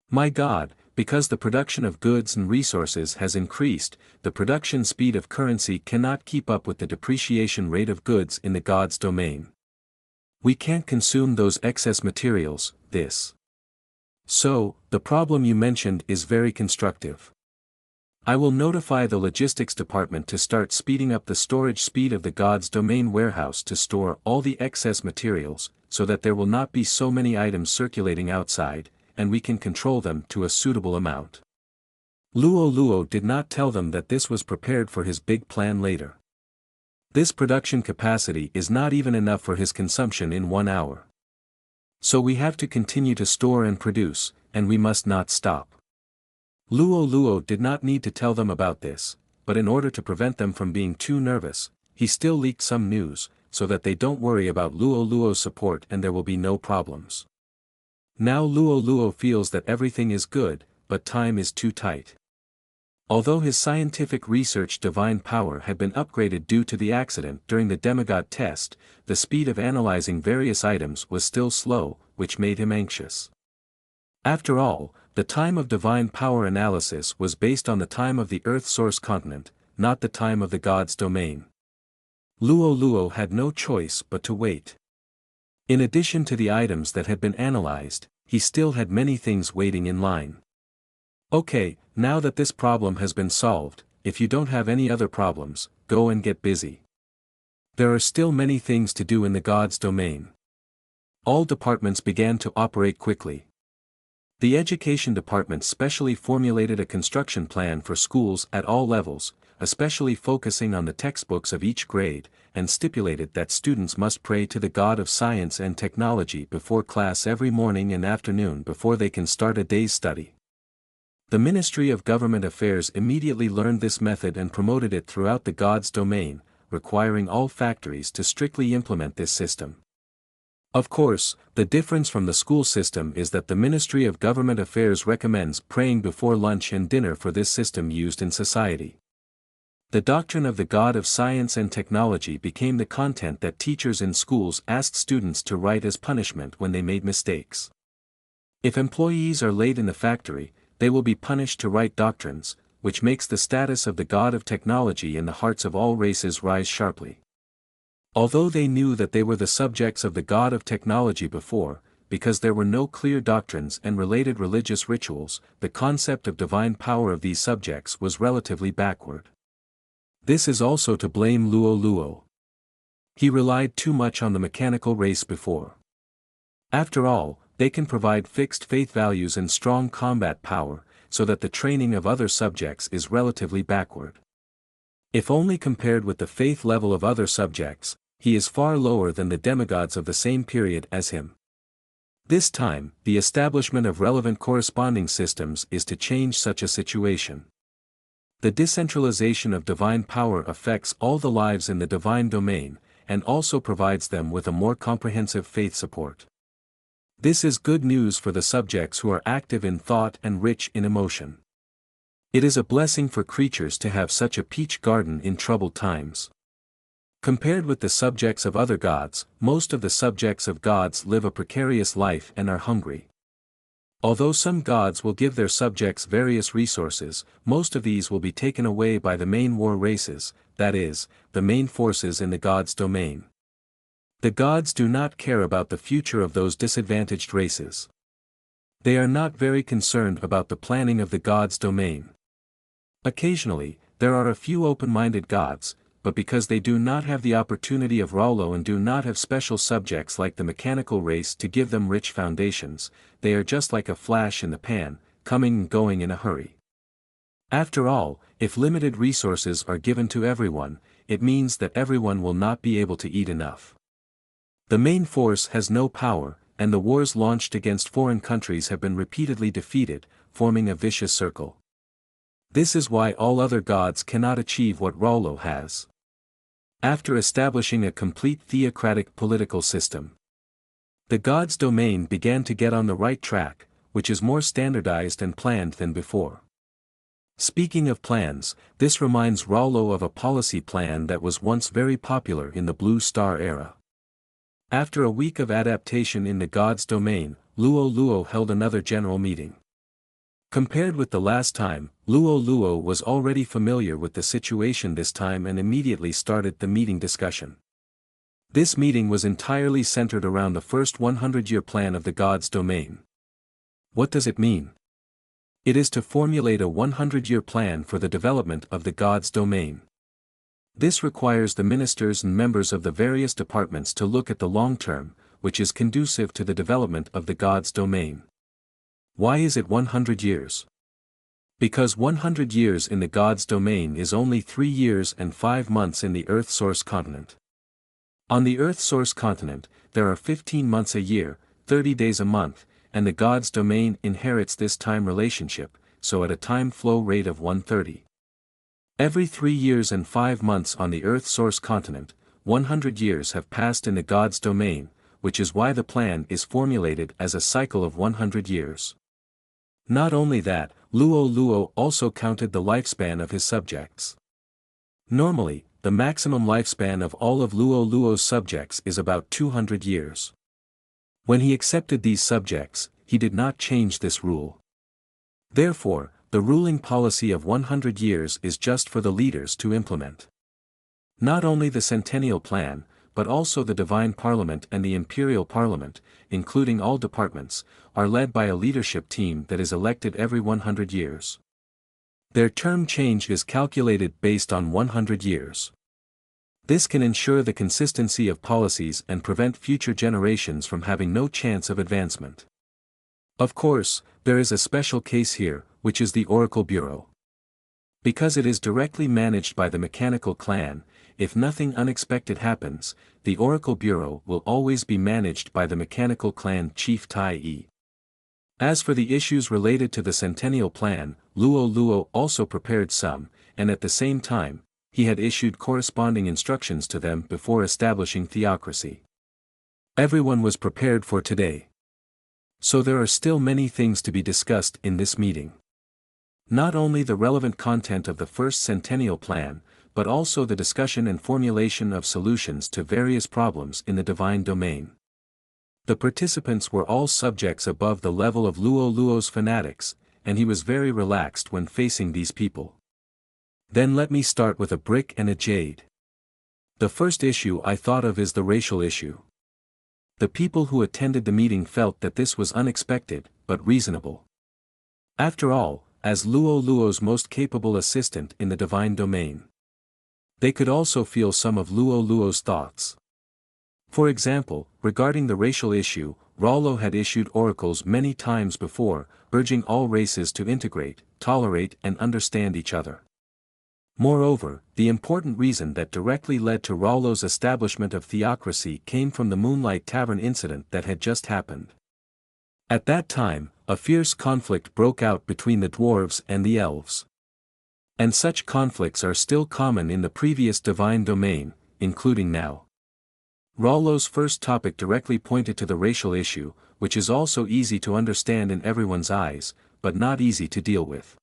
My God, because the production of goods and resources has increased, the production speed of currency cannot keep up with the depreciation rate of goods in the God's domain. We can't consume those excess materials, this. So, the problem you mentioned is very constructive. I will notify the logistics department to start speeding up the storage speed of the God's domain warehouse to store all the excess materials, so that there will not be so many items circulating outside, and we can control them to a suitable amount. Luo did not tell them that this was prepared for his big plan later. This production capacity is not even enough for his consumption in 1 hour. So we have to continue to store and produce, and we must not stop. Luo did not need to tell them about this, but in order to prevent them from being too nervous, he still leaked some news, so that they don't worry about Luo's support and there will be no problems. Now Luo feels that everything is good, but time is too tight. Although his scientific research divine power had been upgraded due to the accident during the demigod test, the speed of analyzing various items was still slow, which made him anxious. After all, the time of divine power analysis was based on the time of the Earth source continent, not the time of the God's domain. Luo had no choice but to wait. In addition to the items that had been analyzed, he still had many things waiting in line. Okay, now that this problem has been solved, if you don't have any other problems, go and get busy. There are still many things to do in the God's domain. All departments began to operate quickly. The education department specially formulated a construction plan for schools at all levels, especially focusing on the textbooks of each grade, and stipulated that students must pray to the God of science and technology before class every morning and afternoon before they can start a day's study. The Ministry of Government Affairs immediately learned this method and promoted it throughout the God's domain, requiring all factories to strictly implement this system. Of course, the difference from the school system is that the Ministry of Government Affairs recommends praying before lunch and dinner for this system used in society. The doctrine of the God of science and technology became the content that teachers in schools asked students to write as punishment when they made mistakes. If employees are late in the factory, they will be punished to write doctrines, which makes the status of the God of technology in the hearts of all races rise sharply. Although they knew that they were the subjects of the God of technology before, because there were no clear doctrines and related religious rituals, the concept of divine power of these subjects was relatively backward. This is also to blame Luo. He relied too much on the mechanical race before. After all, they can provide fixed faith values and strong combat power, so that the training of other subjects is relatively backward. If only compared with the faith level of other subjects, he is far lower than the demigods of the same period as him. This time, the establishment of relevant corresponding systems is to change such a situation. The decentralization of divine power affects all the lives in the divine domain, and also provides them with a more comprehensive faith support. This is good news for the subjects who are active in thought and rich in emotion. It is a blessing for creatures to have such a peach garden in troubled times. Compared with the subjects of other gods, most of the subjects of gods live a precarious life and are hungry. Although some gods will give their subjects various resources, most of these will be taken away by the main war races, that is, the main forces in the gods' domain. The gods do not care about the future of those disadvantaged races. They are not very concerned about the planning of the gods' domain. Occasionally, there are a few open-minded gods, but because they do not have the opportunity of Raulo and do not have special subjects like the mechanical race to give them rich foundations, they are just like a flash in the pan, coming and going in a hurry. After all, if limited resources are given to everyone, it means that everyone will not be able to eat enough. The main force has no power, and the wars launched against foreign countries have been repeatedly defeated, forming a vicious circle. This is why all other gods cannot achieve what Raulo has. After establishing a complete theocratic political system, the gods' domain began to get on the right track, which is more standardized and planned than before. Speaking of plans, this reminds Raulo of a policy plan that was once very popular in the Blue Star era. After a week of adaptation in the gods' domain, Luo held another general meeting. Compared with the last time, Luo was already familiar with the situation this time and immediately started the meeting discussion. This meeting was entirely centered around the first 100-year plan of the gods' domain. What does it mean? It is to formulate a 100-year plan for the development of the gods' domain. This requires the ministers and members of the various departments to look at the long term, which is conducive to the development of the gods' domain. Why is it 100 years? Because 100 years in the gods' domain is only 3 years and 5 months in the Earth source continent. On the Earth source continent, there are 15 months a year, 30 days a month, and the gods' domain inherits this time relationship, so at a time flow rate of 130. Every 3 years and 5 months on the Earth source continent, 100 years have passed in the gods' domain, which is why the plan is formulated as a cycle of 100 years. Not only that, Luo also counted the lifespan of his subjects. Normally, the maximum lifespan of all of Luo's subjects is about 200 years. When he accepted these subjects, he did not change this rule. Therefore, the ruling policy of 100 years is just for the leaders to implement. Not only the Centennial Plan, but also the Divine Parliament and the Imperial Parliament, including all departments, are led by a leadership team that is elected every 100 years. Their term change is calculated based on 100 years. This can ensure the consistency of policies and prevent future generations from having no chance of advancement. Of course, there is a special case here, which is the Oracle Bureau. Because it is directly managed by the mechanical clan, if nothing unexpected happens, the Oracle Bureau will always be managed by the mechanical clan Chief Tai. As for the issues related to the Centennial Plan, Luo also prepared some, and at the same time, he had issued corresponding instructions to them before establishing theocracy. Everyone was prepared for today. So there are still many things to be discussed in this meeting. Not only the relevant content of the first Centennial Plan, but also the discussion and formulation of solutions to various problems in the divine domain. The participants were all subjects above the level of Luo's fanatics, and he was very relaxed when facing these people. Then let me start with a brick and a jade. The first issue I thought of is the racial issue. The people who attended the meeting felt that this was unexpected, but reasonable. After all, as Luo's most capable assistant in the divine domain, they could also feel some of Luo's thoughts. For example, regarding the racial issue, Rollo had issued oracles many times before, urging all races to integrate, tolerate and understand each other. Moreover, the important reason that directly led to Rollo's establishment of theocracy came from the Moonlight Tavern incident that had just happened. At that time, a fierce conflict broke out between the dwarves and the elves. And such conflicts are still common in the previous divine domain, including now. Rollo's first topic directly pointed to the racial issue, which is also easy to understand in everyone's eyes, but not easy to deal with.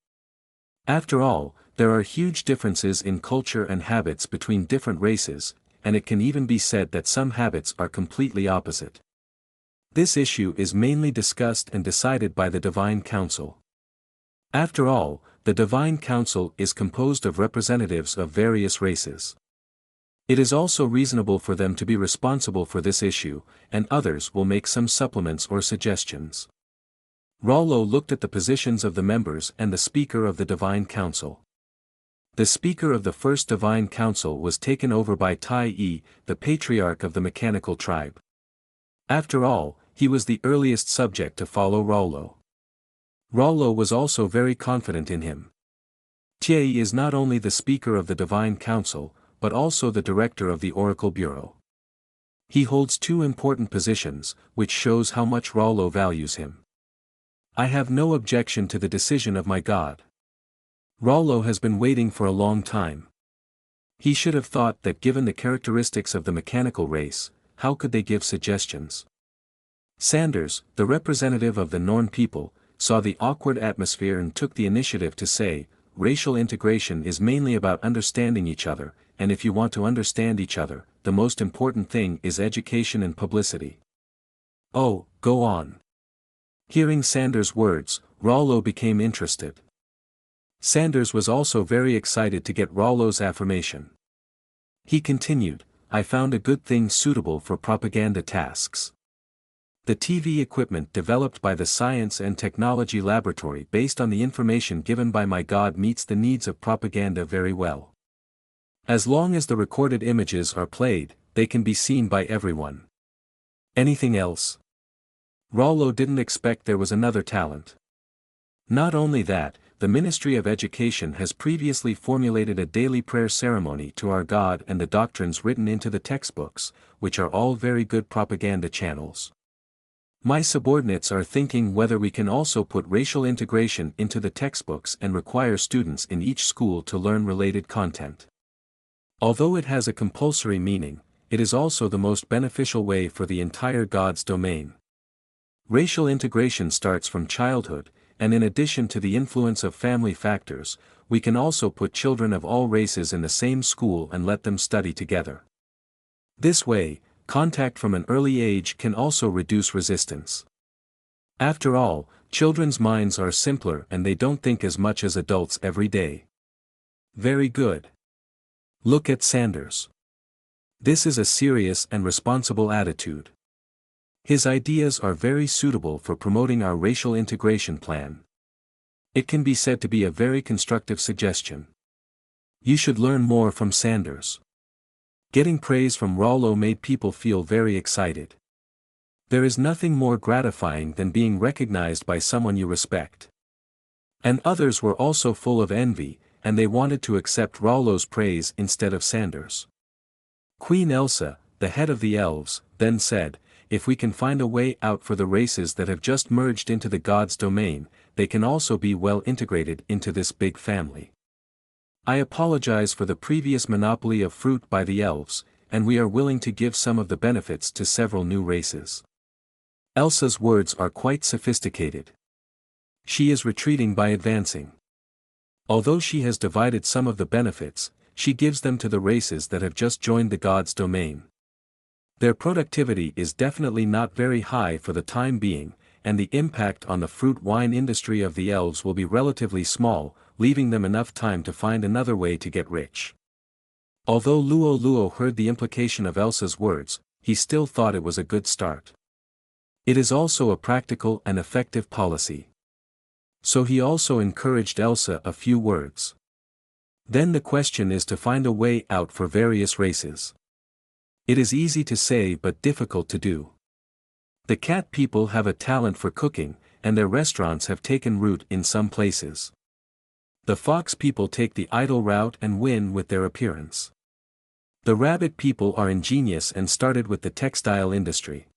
After all, there are huge differences in culture and habits between different races, and it can even be said that some habits are completely opposite. This issue is mainly discussed and decided by the Divine Council. After all, the Divine Council is composed of representatives of various races. It is also reasonable for them to be responsible for this issue, and others will make some supplements or suggestions. Rollo looked at the positions of the members and the Speaker of the Divine Council. The Speaker of the First Divine Council was taken over by Tai, the Patriarch of the Mechanical Tribe. After all, he was the earliest subject to follow Rollo. Rollo was also very confident in him. Tai is not only the Speaker of the Divine Council, but also the Director of the Oracle Bureau. He holds two important positions, which shows how much Rollo values him. I have no objection to the decision of my God. Rollo has been waiting for a long time. He should have thought that given the characteristics of the mechanical race, how could they give suggestions? Sanders, the representative of the Norn people, saw the awkward atmosphere and took the initiative to say, racial integration is mainly about understanding each other, and if you want to understand each other, the most important thing is education and publicity. Oh, go on. Hearing Sanders' words, Rollo became interested. Sanders was also very excited to get Rollo's affirmation. He continued, I found a good thing suitable for propaganda tasks. The TV equipment developed by the Science and Technology Laboratory based on the information given by my God meets the needs of propaganda very well. As long as the recorded images are played, they can be seen by everyone. Anything else? Rollo didn't expect there was another talent. Not only that, the Ministry of Education has previously formulated a daily prayer ceremony to our God and the doctrines written into the textbooks, which are all very good propaganda channels. My subordinates are thinking whether we can also put racial integration into the textbooks and require students in each school to learn related content. Although it has a compulsory meaning, it is also the most beneficial way for the entire God's domain. Racial integration starts from childhood, and in addition to the influence of family factors, we can also put children of all races in the same school and let them study together. This way, contact from an early age can also reduce resistance. After all, children's minds are simpler and they don't think as much as adults every day. Very good. Look at Sanders. This is a serious and responsible attitude. His ideas are very suitable for promoting our racial integration plan. It can be said to be a very constructive suggestion. You should learn more from Sanders. Getting praise from Rollo made people feel very excited. There is nothing more gratifying than being recognized by someone you respect. And others were also full of envy, and they wanted to accept Rollo's praise instead of Sanders. Queen Elsa, the head of the elves, then said, if we can find a way out for the races that have just merged into the God's domain, they can also be well integrated into this big family. I apologize for the previous monopoly of fruit by the elves, and we are willing to give some of the benefits to several new races. Elsa's words are quite sophisticated. She is retreating by advancing. Although she has divided some of the benefits, she gives them to the races that have just joined the God's domain. Their productivity is definitely not very high for the time being, and the impact on the fruit wine industry of the elves will be relatively small, leaving them enough time to find another way to get rich. Although Luo heard the implication of Elsa's words, he still thought it was a good start. It is also a practical and effective policy. So he also encouraged Elsa a few words. Then the question is to find a way out for various races. It is easy to say but difficult to do. The cat people have a talent for cooking, and their restaurants have taken root in some places. The fox people take the idle route and win with their appearance. The rabbit people are ingenious and started with the textile industry.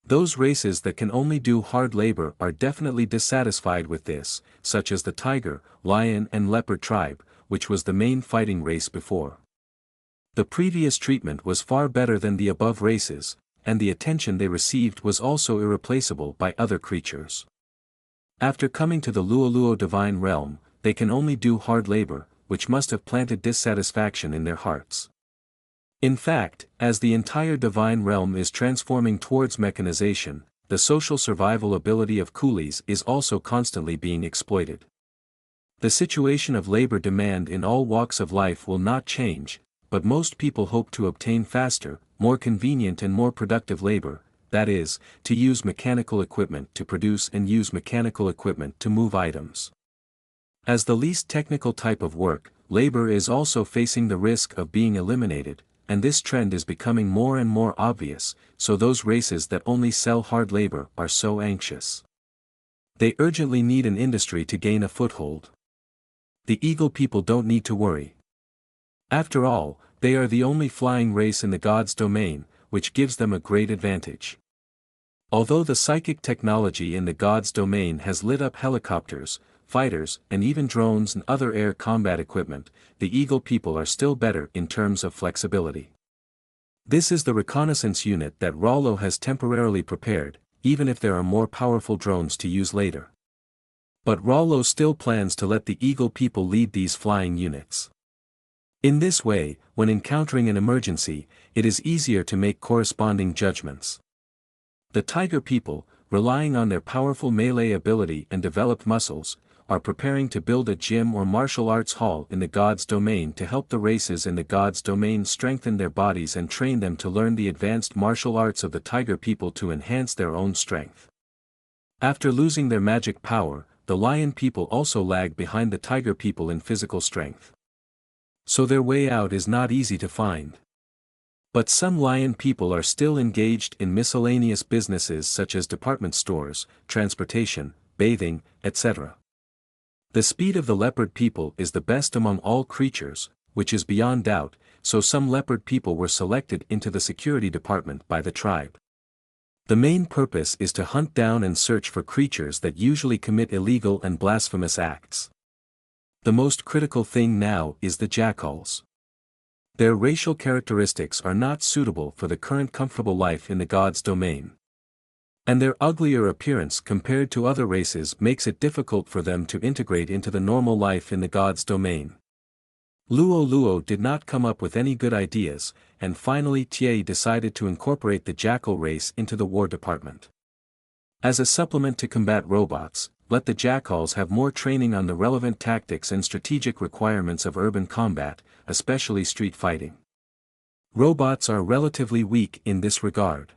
Those races that can only do hard labor are definitely dissatisfied with this, such as the tiger, lion and leopard tribe, which was the main fighting race before. The previous treatment was far better than the above races, and the attention they received was also irreplaceable by other creatures. After coming to the Luoluo divine realm, they can only do hard labor, which must have planted dissatisfaction in their hearts. In fact, as the entire divine realm is transforming towards mechanization, the social survival ability of coolies is also constantly being exploited. The situation of labor demand in all walks of life will not change, but most people hope to obtain faster, more convenient and more productive labor, that is, to use mechanical equipment to produce and use mechanical equipment to move items. As the least technical type of work, labor is also facing the risk of being eliminated, and this trend is becoming more and more obvious, so those races that only sell hard labor are so anxious. They urgently need an industry to gain a foothold. The eagle people don't need to worry. After all, they are the only flying race in the gods' domain, which gives them a great advantage. Although the psychic technology in the gods' domain has lit up helicopters, fighters, and even drones and other air combat equipment, the eagle people are still better in terms of flexibility. This is the reconnaissance unit that Rollo has temporarily prepared, even if there are more powerful drones to use later. But Rollo still plans to let the eagle people lead these flying units. In this way, when encountering an emergency, it is easier to make corresponding judgments. The tiger people, relying on their powerful melee ability and developed muscles, are preparing to build a gym or martial arts hall in the gods' domain to help the races in the gods' domain strengthen their bodies and train them to learn the advanced martial arts of the tiger people to enhance their own strength. After losing their magic power, the lion people also lag behind the tiger people in physical strength. So their way out is not easy to find. But some lion people are still engaged in miscellaneous businesses such as department stores, transportation, bathing, etc. The speed of the leopard people is the best among all creatures, which is beyond doubt, so some leopard people were selected into the security department by the tribe. The main purpose is to hunt down and search for creatures that usually commit illegal and blasphemous acts. The most critical thing now is the jackals. Their racial characteristics are not suitable for the current comfortable life in the gods' domain. And their uglier appearance compared to other races makes it difficult for them to integrate into the normal life in the gods' domain. Luoluo did not come up with any good ideas, and finally Tie decided to incorporate the jackal race into the war department. As a supplement to combat robots, let the jackals have more training on the relevant tactics and strategic requirements of urban combat, especially street fighting. Robots are relatively weak in this regard.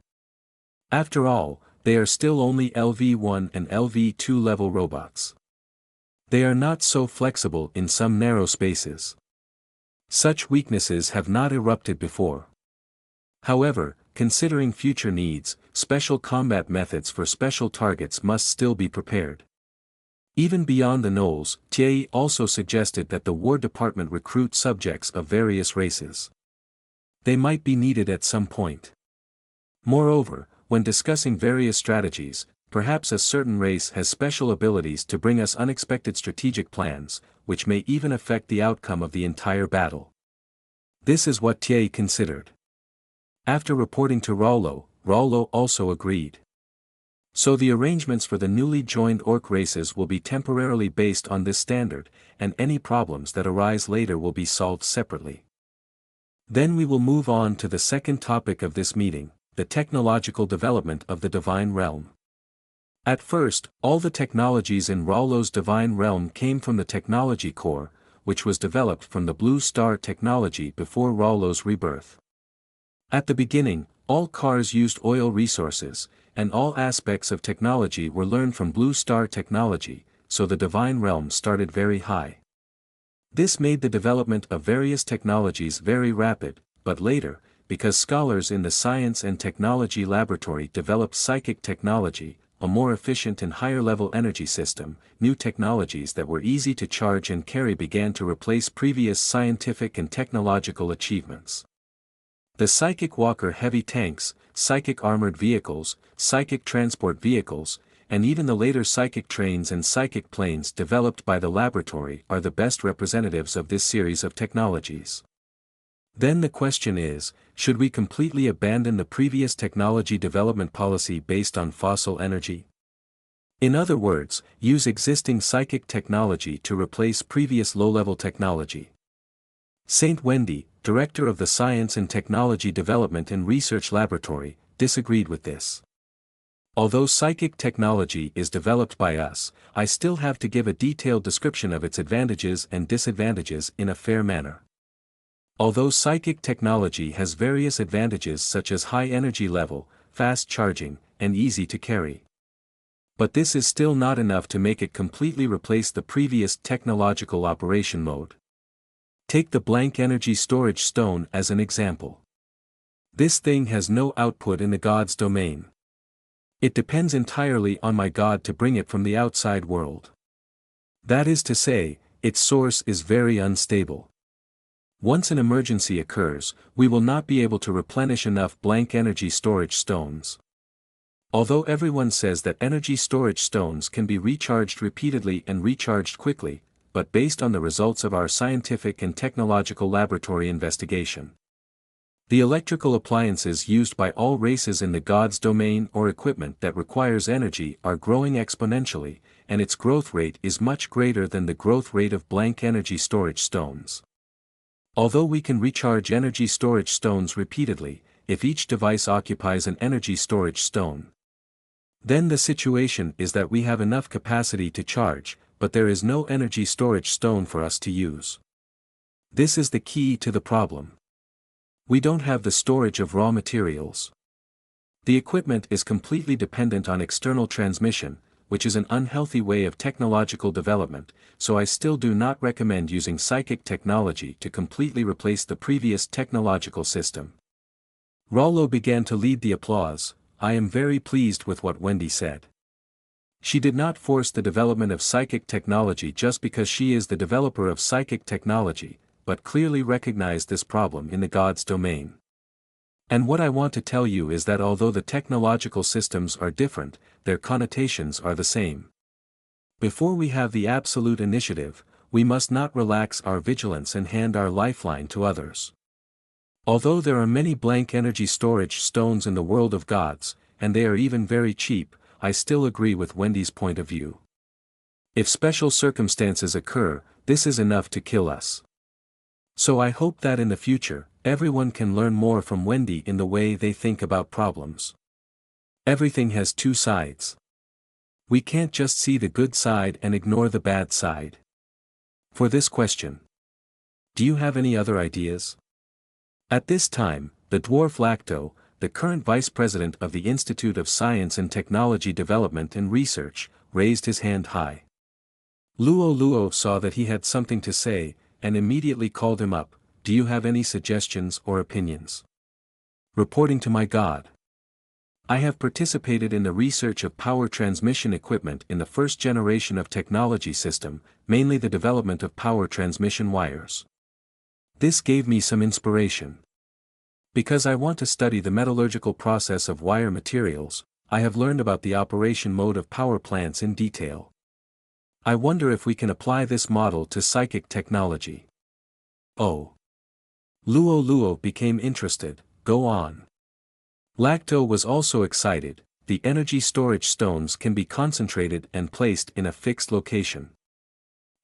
After all, they are still only LV1 and LV2 level robots. They are not so flexible in some narrow spaces. Such weaknesses have not erupted before. However, considering future needs, special combat methods for special targets must still be prepared. Even beyond the Knolls, Tie also suggested that the War Department recruit subjects of various races. They might be needed at some point. Moreover, when discussing various strategies, perhaps a certain race has special abilities to bring us unexpected strategic plans, which may even affect the outcome of the entire battle. This is what Tie considered. After reporting to Rollo, Rollo also agreed. So the arrangements for the newly joined orc races will be temporarily based on this standard, and any problems that arise later will be solved separately. Then we will move on to the second topic of this meeting, the technological development of the divine realm. At first, all the technologies in Rollo's divine realm came from the technology core, which was developed from the Blue Star technology before Rollo's rebirth. At the beginning, all cars used oil resources, and all aspects of technology were learned from Blue Star technology, so the divine realm started very high. This made the development of various technologies very rapid, but later, because scholars in the Science and Technology Laboratory developed psychic technology, a more efficient and higher-level energy system. New technologies that were easy to charge and carry began to replace previous scientific and technological achievements. The psychic walker heavy tanks, psychic armored vehicles, psychic transport vehicles, and even the later psychic trains and psychic planes developed by the laboratory are the best representatives of this series of technologies. Then the question is, should we completely abandon the previous technology development policy based on fossil energy? In other words, use existing psychic technology to replace previous low-level technology. St. Wendy, director of the Science and Technology Development and Research Laboratory, disagreed with this. Although psychic technology is developed by us, I still have to give a detailed description of its advantages and disadvantages in a fair manner. Although psychic technology has various advantages such as high energy level, fast charging, and easy to carry. But this is still not enough to make it completely replace the previous technological operation mode. Take the blank energy storage stone as an example. This thing has no output in the God's domain. It depends entirely on my God to bring it from the outside world. That is to say, its source is very unstable. Once an emergency occurs, we will not be able to replenish enough blank energy storage stones. Although everyone says that energy storage stones can be recharged repeatedly and recharged quickly, but based on the results of our scientific and technological laboratory investigation, the electrical appliances used by all races in the God's domain or equipment that requires energy are growing exponentially, and its growth rate is much greater than the growth rate of blank energy storage stones. Although we can recharge energy storage stones repeatedly, if each device occupies an energy storage stone, then the situation is that we have enough capacity to charge, but there is no energy storage stone for us to use. This is the key to the problem. We don't have the storage of raw materials. The equipment is completely dependent on external transmission, which is an unhealthy way of technological development, so I still do not recommend using psychic technology to completely replace the previous technological system. Rollo began to lead the applause. I am very pleased with what Wendy said. She did not force the development of psychic technology just because she is the developer of psychic technology, but clearly recognized this problem in the God's domain. And what I want to tell you is that although the technological systems are different, their connotations are the same. Before we have the absolute initiative, we must not relax our vigilance and hand our lifeline to others. Although there are many blank energy storage stones in the world of gods, and they are even very cheap, I still agree with Wendy's point of view. If special circumstances occur, this is enough to kill us. So I hope that in the future, everyone can learn more from Wendy in the way they think about problems. Everything has two sides. We can't just see the good side and ignore the bad side. For this question, do you have any other ideas? At this time, the dwarf Lacto, the current vice president of the Institute of Science and Technology Development and Research, raised his hand high. Luo Luo saw that he had something to say, and immediately called him up. Do you have any suggestions or opinions? Reporting to my God. I have participated in the research of power transmission equipment in the first generation of technology system, mainly the development of power transmission wires. This gave me some inspiration. Because I want to study the metallurgical process of wire materials, I have learned about the operation mode of power plants in detail. I wonder if we can apply this model to psychic technology. Oh. Luo Luo became interested. Go on. Lacto was also excited. The energy storage stones can be concentrated and placed in a fixed location.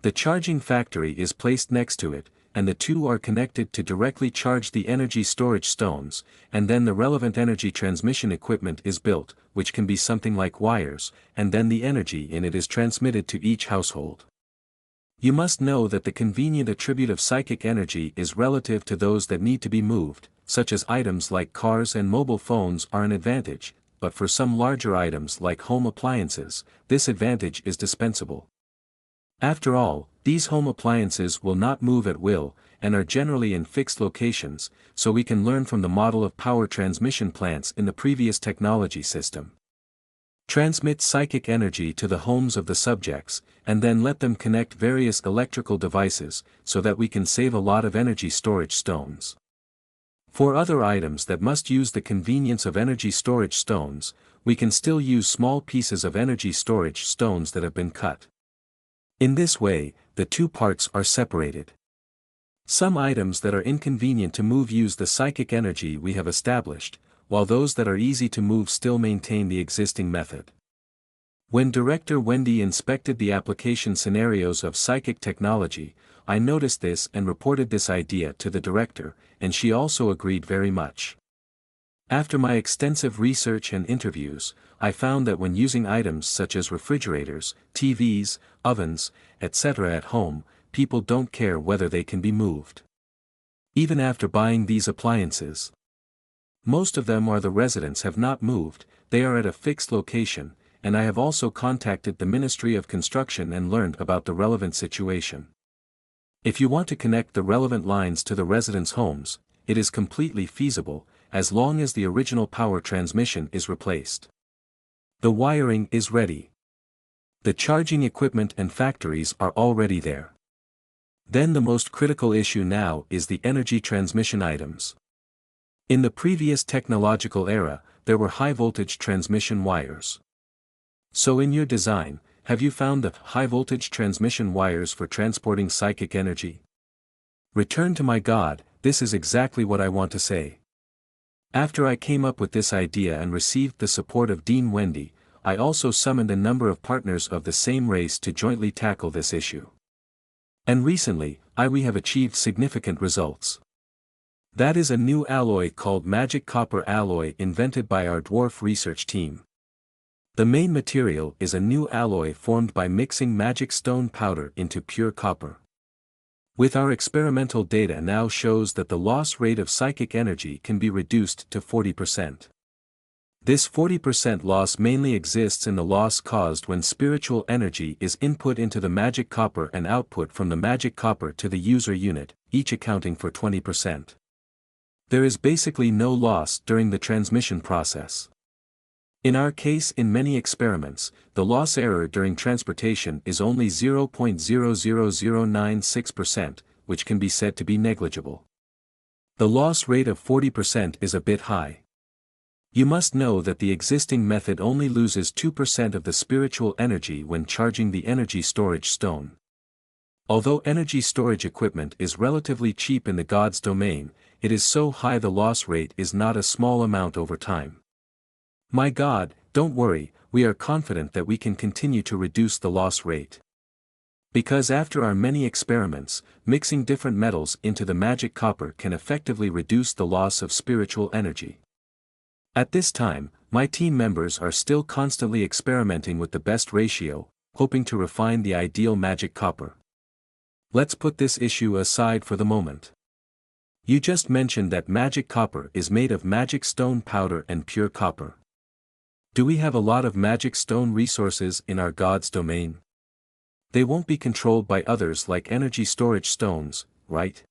The charging factory is placed next to it, and the two are connected to directly charge the energy storage stones, and then the relevant energy transmission equipment is built, which can be something like wires, and then the energy in it is transmitted to each household. You must know that the convenient attribute of psychic energy is relative to those that need to be moved, such as items like cars and mobile phones are an advantage, but for some larger items like home appliances, this advantage is dispensable. After all, These home appliances will not move at will, and are generally in fixed locations, so we can learn from the model of power transmission plants in the previous technology system. Transmit psychic energy to the homes of the subjects, and then let them connect various electrical devices, so that we can save a lot of energy storage stones. For other items that must use the convenience of energy storage stones, we can still use small pieces of energy storage stones that have been cut. In this way, the two parts are separated. Some items that are inconvenient to move use the psychic energy we have established, while those that are easy to move still maintain the existing method. When Director Wendy inspected the application scenarios of psychic technology, I noticed this and reported this idea to the director, and she also agreed very much. After my extensive research and interviews, I found that when using items such as refrigerators, TVs, ovens, etc. at home, people don't care whether they can be moved. Even after buying these appliances, most of them or the residents have not moved, they are at a fixed location, and I have also contacted the Ministry of Construction and learned about the relevant situation. If you want to connect the relevant lines to the residents' homes, it is completely feasible, as long as the original power transmission is replaced. The wiring is ready. The charging equipment and factories are already there. Then the most critical issue now is the energy transmission items. In the previous technological era, there were high-voltage transmission wires. So in your design, have you found the high-voltage transmission wires for transporting psychic energy? Return to my God, this is exactly what I want to say. After I came up with this idea and received the support of Dean Wendy, I also summoned a number of partners of the same race to jointly tackle this issue. And recently, we have achieved significant results. That is a new alloy called magic copper alloy invented by our dwarf research team. The main material is a new alloy formed by mixing magic stone powder into pure copper. With our experimental data now shows that the loss rate of psychic energy can be reduced to 40%. This 40% loss mainly exists in the loss caused when spiritual energy is input into the magic copper and output from the magic copper to the user unit, each accounting for 20%. There is basically no loss during the transmission process. In our case, in many experiments, the loss error during transportation is only 0.00096%, which can be said to be negligible. The loss rate of 40% is a bit high. You must know that the existing method only loses 2% of the spiritual energy when charging the energy storage stone. Although energy storage equipment is relatively cheap in the God's domain, it is so high the loss rate is not a small amount over time. My God, don't worry, we are confident that we can continue to reduce the loss rate. Because after our many experiments, mixing different metals into the magic copper can effectively reduce the loss of spiritual energy. At this time, my team members are still constantly experimenting with the best ratio, hoping to refine the ideal magic copper. Let's put this issue aside for the moment. You just mentioned that magic copper is made of magic stone powder and pure copper. Do we have a lot of magic stone resources in our God's domain? They won't be controlled by others like energy storage stones, right?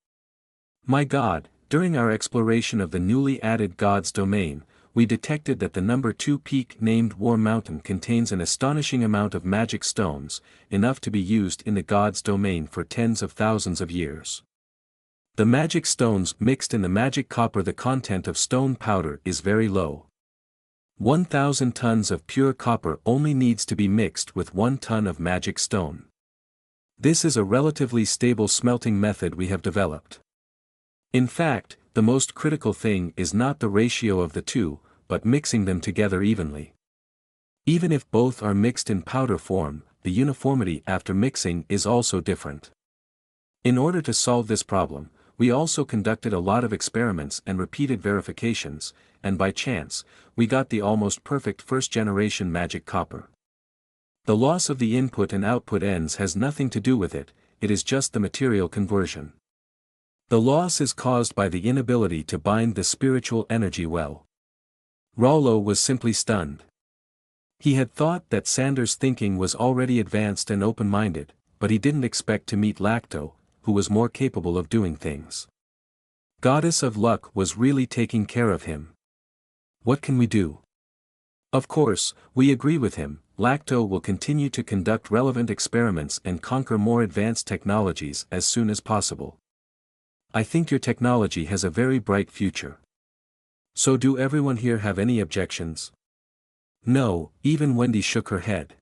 My God, during our exploration of the newly added God's domain, we detected that the number 2 peak named War Mountain contains an astonishing amount of magic stones, enough to be used in the God's domain for tens of thousands of years. The magic stones mixed in the magic copper, the content of stone powder is very low. 1,000 tons of pure copper only needs to be mixed with 1 ton of magic stone. This is a relatively stable smelting method we have developed. In fact, the most critical thing is not the ratio of the two, but mixing them together evenly. Even if both are mixed in powder form, the uniformity after mixing is also different. In order to solve this problem, we also conducted a lot of experiments and repeated verifications, and by chance, we got the almost perfect first-generation magic copper. The loss of the input and output ends has nothing to do with it, it is just the material conversion. The loss is caused by the inability to bind the spiritual energy well. Rollo was simply stunned. He had thought that Sanders' thinking was already advanced and open-minded, but he didn't expect to meet Lacto, who was more capable of doing things. Goddess of Luck was really taking care of him. What can we do? Of course, we agree with him. Lacto will continue to conduct relevant experiments and conquer more advanced technologies as soon as possible. I think your technology has a very bright future. So do everyone here have any objections? No, even Wendy shook her head.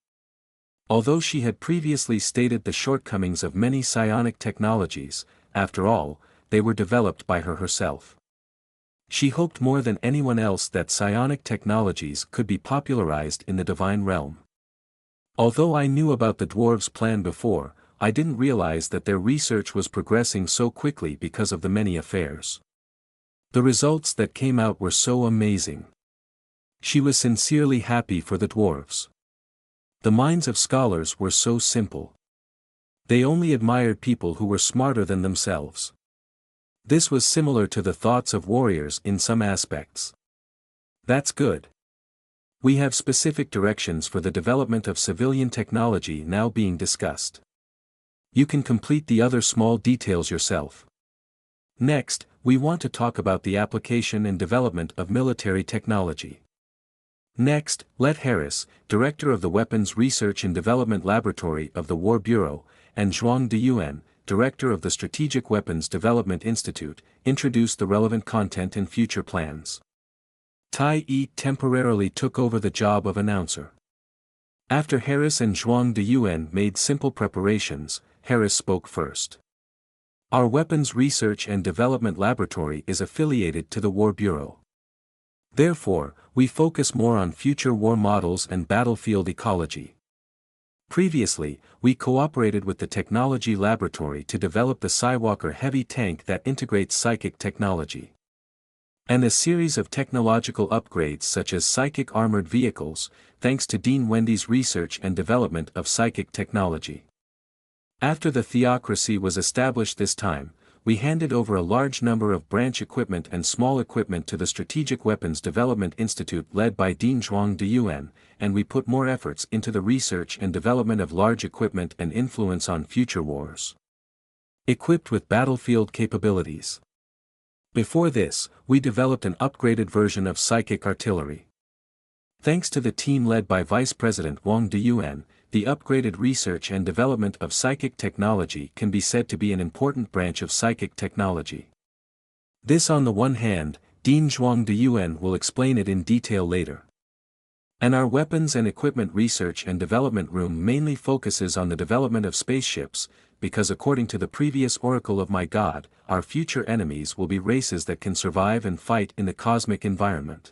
Although she had previously stated the shortcomings of many psionic technologies, after all, they were developed by her herself. She hoped more than anyone else that psionic technologies could be popularized in the divine realm. Although I knew about the dwarves' plan before, I didn't realize that their research was progressing so quickly because of the many affairs. The results that came out were so amazing. She was sincerely happy for the dwarves. The minds of scholars were so simple. They only admired people who were smarter than themselves. This was similar to the thoughts of warriors in some aspects. That's good. We have specific directions for the development of civilian technology now being discussed. You can complete the other small details yourself. Next, we want to talk about the application and development of military technology. Next, let Harris, Director of the Weapons Research and Development Laboratory of the War Bureau, and Zhuang Deyuan, Director of the Strategic Weapons Development Institute, introduce the relevant content and future plans. Tai Yi temporarily took over the job of announcer. After Harris and Zhuang Deyuan made simple preparations, Harris spoke first. Our Weapons Research and Development Laboratory is affiliated to the War Bureau. Therefore, we focus more on future war models and battlefield ecology. Previously, we cooperated with the Technology Laboratory to develop the Skywalker heavy tank that integrates psychic technology. And a series of technological upgrades such as psychic armored vehicles, thanks to Dean Wendy's research and development of psychic technology. After the theocracy was established this time, we handed over a large number of branch equipment and small equipment to the Strategic Weapons Development Institute led by Dean Zhuang Deyuan, and we put more efforts into the research and development of large equipment and influence on future wars. Equipped with battlefield capabilities. Before this, we developed an upgraded version of psychic artillery. Thanks to the team led by Vice President Wang Deyuan, the upgraded research and development of psychic technology can be said to be an important branch of psychic technology. This on the one hand, Dean Zhuang Deyuan will explain it in detail later. And our weapons and equipment research and development room mainly focuses on the development of spaceships, because according to the previous oracle of my god, our future enemies will be races that can survive and fight in the cosmic environment.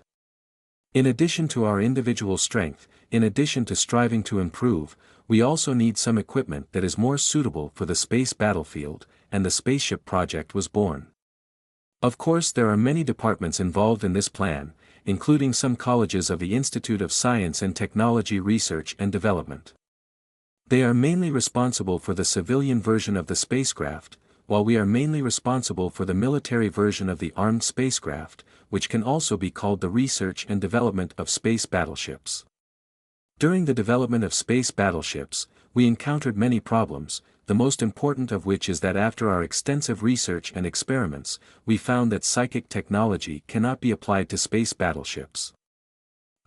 In addition to our individual strength, in addition to striving to improve, we also need some equipment that is more suitable for the space battlefield, and the spaceship project was born. Of course, there are many departments involved in this plan, including some colleges of the Institute of Science and Technology Research and Development. They are mainly responsible for the civilian version of the spacecraft, while we are mainly responsible for the military version of the armed spacecraft, which can also be called the research and development of space battleships. During the development of space battleships, we encountered many problems, the most important of which is that after our extensive research and experiments, we found that psychic technology cannot be applied to space battleships.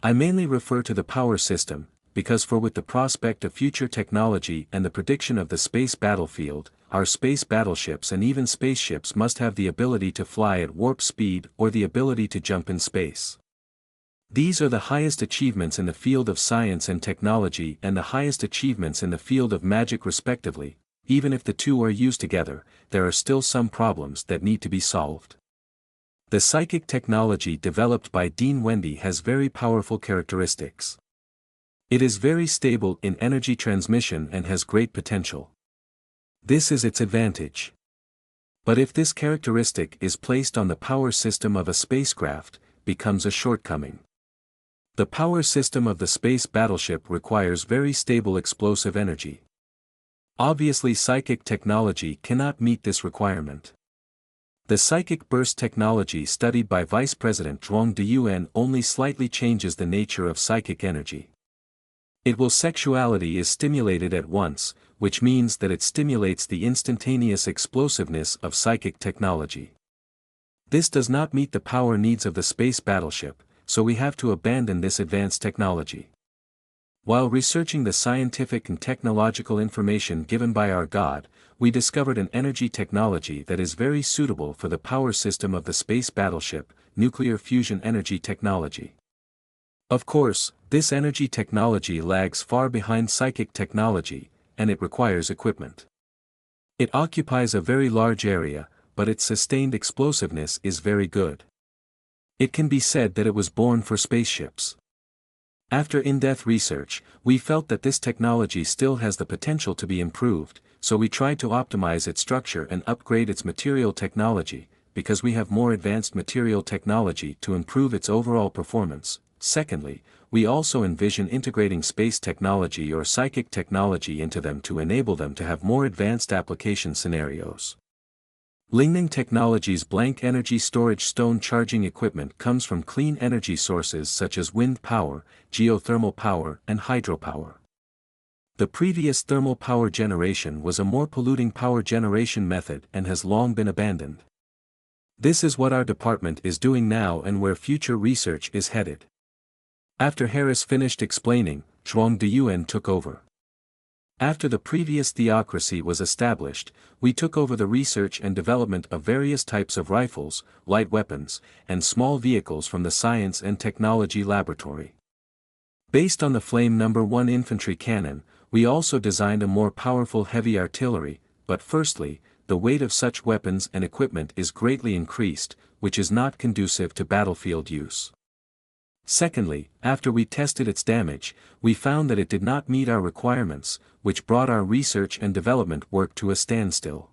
I mainly refer to the power system, because with the prospect of future technology and the prediction of the space battlefield, our space battleships and even spaceships must have the ability to fly at warp speed or the ability to jump in space. These are the highest achievements in the field of science and technology and the highest achievements in the field of magic respectively. Even if the two are used together, there are still some problems that need to be solved. The psychic technology developed by Dean Wendy has very powerful characteristics. It is very stable in energy transmission and has great potential. This is its advantage. But if this characteristic is placed on the power system of a spacecraft, becomes a shortcoming. The power system of the space battleship requires very stable explosive energy. Obviously, psychic technology cannot meet this requirement. The psychic burst technology studied by Vice President Zhuang Deyuan only slightly changes the nature of psychic energy. Sexuality is stimulated at once, which means that it stimulates the instantaneous explosiveness of psychic technology. This does not meet the power needs of the space battleship, so we have to abandon this advanced technology. While researching the scientific and technological information given by our God, we discovered an energy technology that is very suitable for the power system of the space battleship, nuclear fusion energy technology. Of course, this energy technology lags far behind psychic technology, and it requires equipment. It occupies a very large area, but its sustained explosiveness is very good. It can be said that it was born for spaceships. After in-depth research, we felt that this technology still has the potential to be improved, so we tried to optimize its structure and upgrade its material technology, because we have more advanced material technology to improve its overall performance. Secondly, we also envision integrating space technology or psychic technology into them to enable them to have more advanced application scenarios. Lingning Technology's blank energy storage stone charging equipment comes from clean energy sources such as wind power, geothermal power, and hydropower. The previous thermal power generation was a more polluting power generation method and has long been abandoned. This is what our department is doing now and where future research is headed. After Harris finished explaining, Zhuang Deyuan took over. After the previous theocracy was established, we took over the research and development of various types of rifles, light weapons, and small vehicles from the Science and Technology Laboratory. Based on the Flame No. 1 infantry cannon, we also designed a more powerful heavy artillery, but firstly, the weight of such weapons and equipment is greatly increased, which is not conducive to battlefield use. Secondly, after we tested its damage, we found that it did not meet our requirements, which brought our research and development work to a standstill.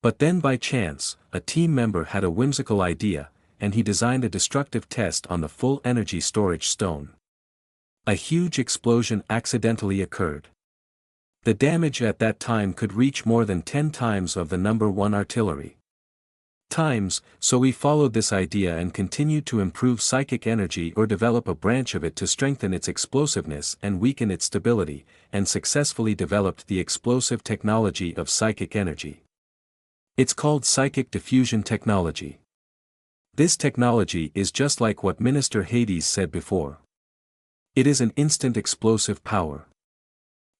But then by chance, a team member had a whimsical idea, and he designed a destructive test on the full energy storage stone. A huge explosion accidentally occurred. The damage at that time could reach more than 10 times of the No. 1 artillery. So we followed this idea and continued to improve psychic energy or develop a branch of it to strengthen its explosiveness and weaken its stability, and successfully developed the explosive technology of psychic energy. It's called psychic diffusion technology. This technology is just like what Minister Hades said before. It is an instant explosive power.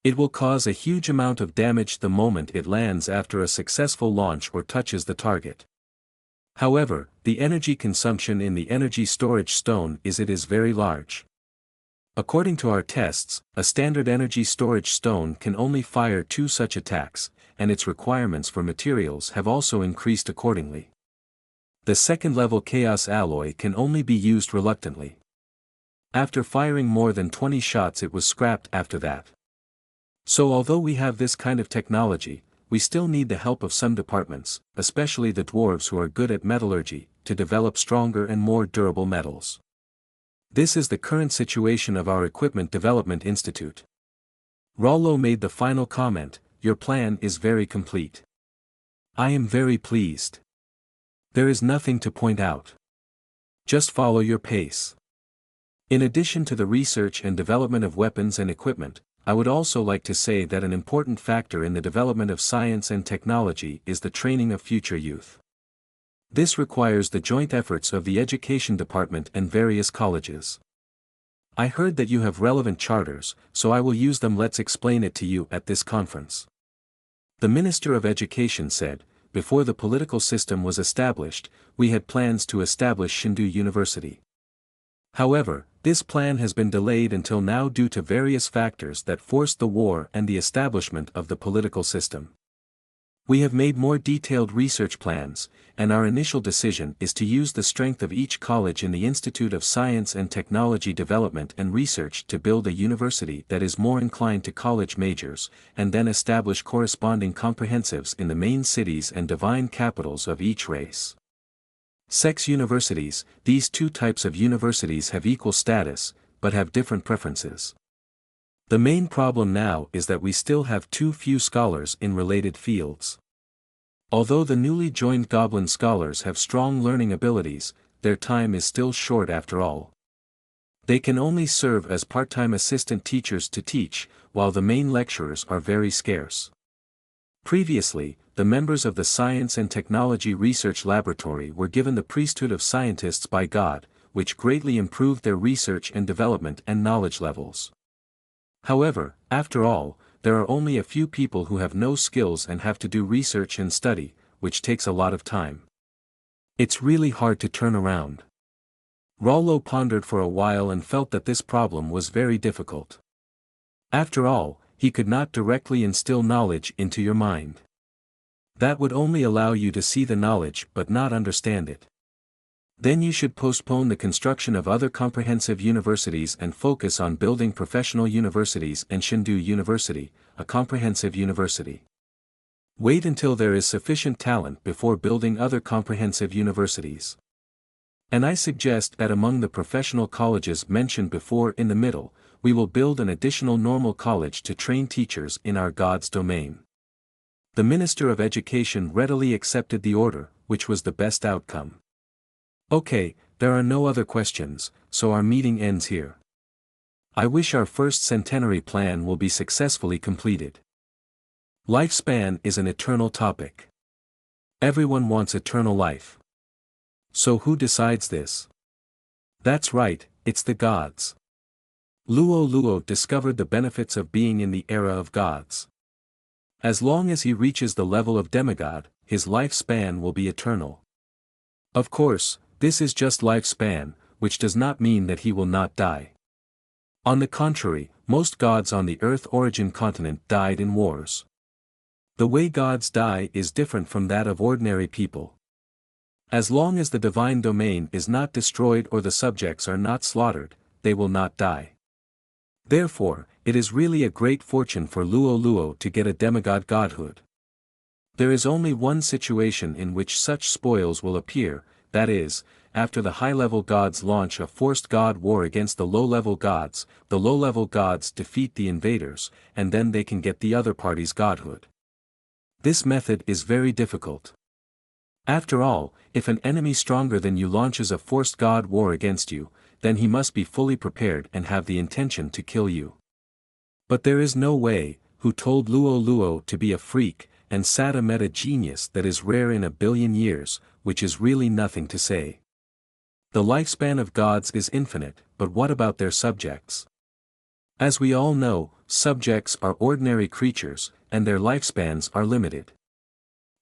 It will cause a huge amount of damage the moment it lands after a successful launch or touches the target. However, the energy consumption in the energy storage stone is very large. According to our tests, a standard energy storage stone can only fire 2 such attacks, and its requirements for materials have also increased accordingly. The second-level chaos alloy can only be used reluctantly. After firing more than 20 shots it was scrapped after that. So although we have this kind of technology, we still need the help of some departments, especially the dwarves who are good at metallurgy, to develop stronger and more durable metals. This is the current situation of our Equipment Development Institute. Rollo made the final comment, "Your plan is very complete. I am very pleased. There is nothing to point out. Just follow your pace." In addition to the research and development of weapons and equipment, I would also like to say that an important factor in the development of science and technology is the training of future youth. This requires the joint efforts of the Education Department and various colleges. I heard that you have relevant charters, so I will use them. Let's explain it to you at this conference. The Minister of Education said, before the political system was established, we had plans to establish Shindu University. However, this plan has been delayed until now due to various factors that forced the war and the establishment of the political system. We have made more detailed research plans, and our initial decision is to use the strength of each college in the Institute of Science and Technology Development and Research to build a university that is more inclined to college majors, and then establish corresponding comprehensives in the main cities and divine capitals of each race. Sex universities, these 2 types of universities have equal status, but have different preferences. The main problem now is that we still have too few scholars in related fields. Although the newly joined Goblin scholars have strong learning abilities, their time is still short after all. They can only serve as part-time assistant teachers to teach, while the main lecturers are very scarce. Previously, the members of the Science and Technology Research Laboratory were given the priesthood of scientists by God, which greatly improved their research and development and knowledge levels. However, after all, there are only a few people who have no skills and have to do research and study, which takes a lot of time. It's really hard to turn around. Rollo pondered for a while and felt that this problem was very difficult. After all, he could not directly instill knowledge into your mind. That would only allow you to see the knowledge but not understand it. Then you should postpone the construction of other comprehensive universities and focus on building professional universities and Shindu University, a comprehensive university. Wait until there is sufficient talent before building other comprehensive universities. And I suggest that among the professional colleges mentioned before in the middle, we will build an additional normal college to train teachers in our God's domain. The Minister of Education readily accepted the order, which was the best outcome. Okay, there are no other questions, so our meeting ends here. I wish our first centenary plan will be successfully completed. Lifespan is an eternal topic. Everyone wants eternal life. So who decides this? That's right, it's the gods. Luo Luo discovered the benefits of being in the era of gods. As long as he reaches the level of demigod, his lifespan will be eternal. Of course, this is just lifespan, which does not mean that he will not die. On the contrary, most gods on the Earth origin continent died in wars. The way gods die is different from that of ordinary people. As long as the divine domain is not destroyed or the subjects are not slaughtered, they will not die. Therefore, it is really a great fortune for Luo Luo to get a demigod godhood. There is only one situation in which such spoils will appear, that is, after the high-level gods launch a forced god war against the low-level gods defeat the invaders, and then they can get the other party's godhood. This method is very difficult. After all, if an enemy stronger than you launches a forced god war against you, then he must be fully prepared and have the intention to kill you. But there is no way, who told Luo Luo to be a freak, and Sada met a genius that is rare in 1 billion years, which is really nothing to say. The lifespan of gods is infinite, but what about their subjects? As we all know, subjects are ordinary creatures, and their lifespans are limited.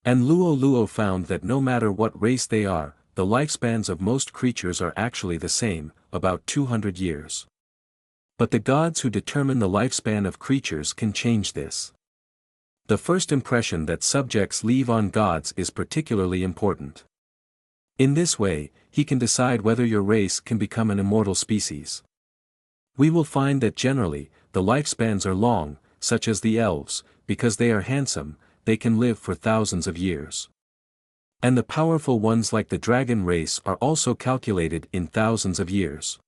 And Luo Luo found that no matter what race they are, the lifespans of most creatures are actually the same, about 200 years. But the gods who determine the lifespan of creatures can change this. The first impression that subjects leave on gods is particularly important. In this way, he can decide whether your race can become an immortal species. We will find that generally, the lifespans are long, such as the elves, because they are handsome, they can live for thousands of years. And the powerful ones like the dragon race are also calculated in thousands of years.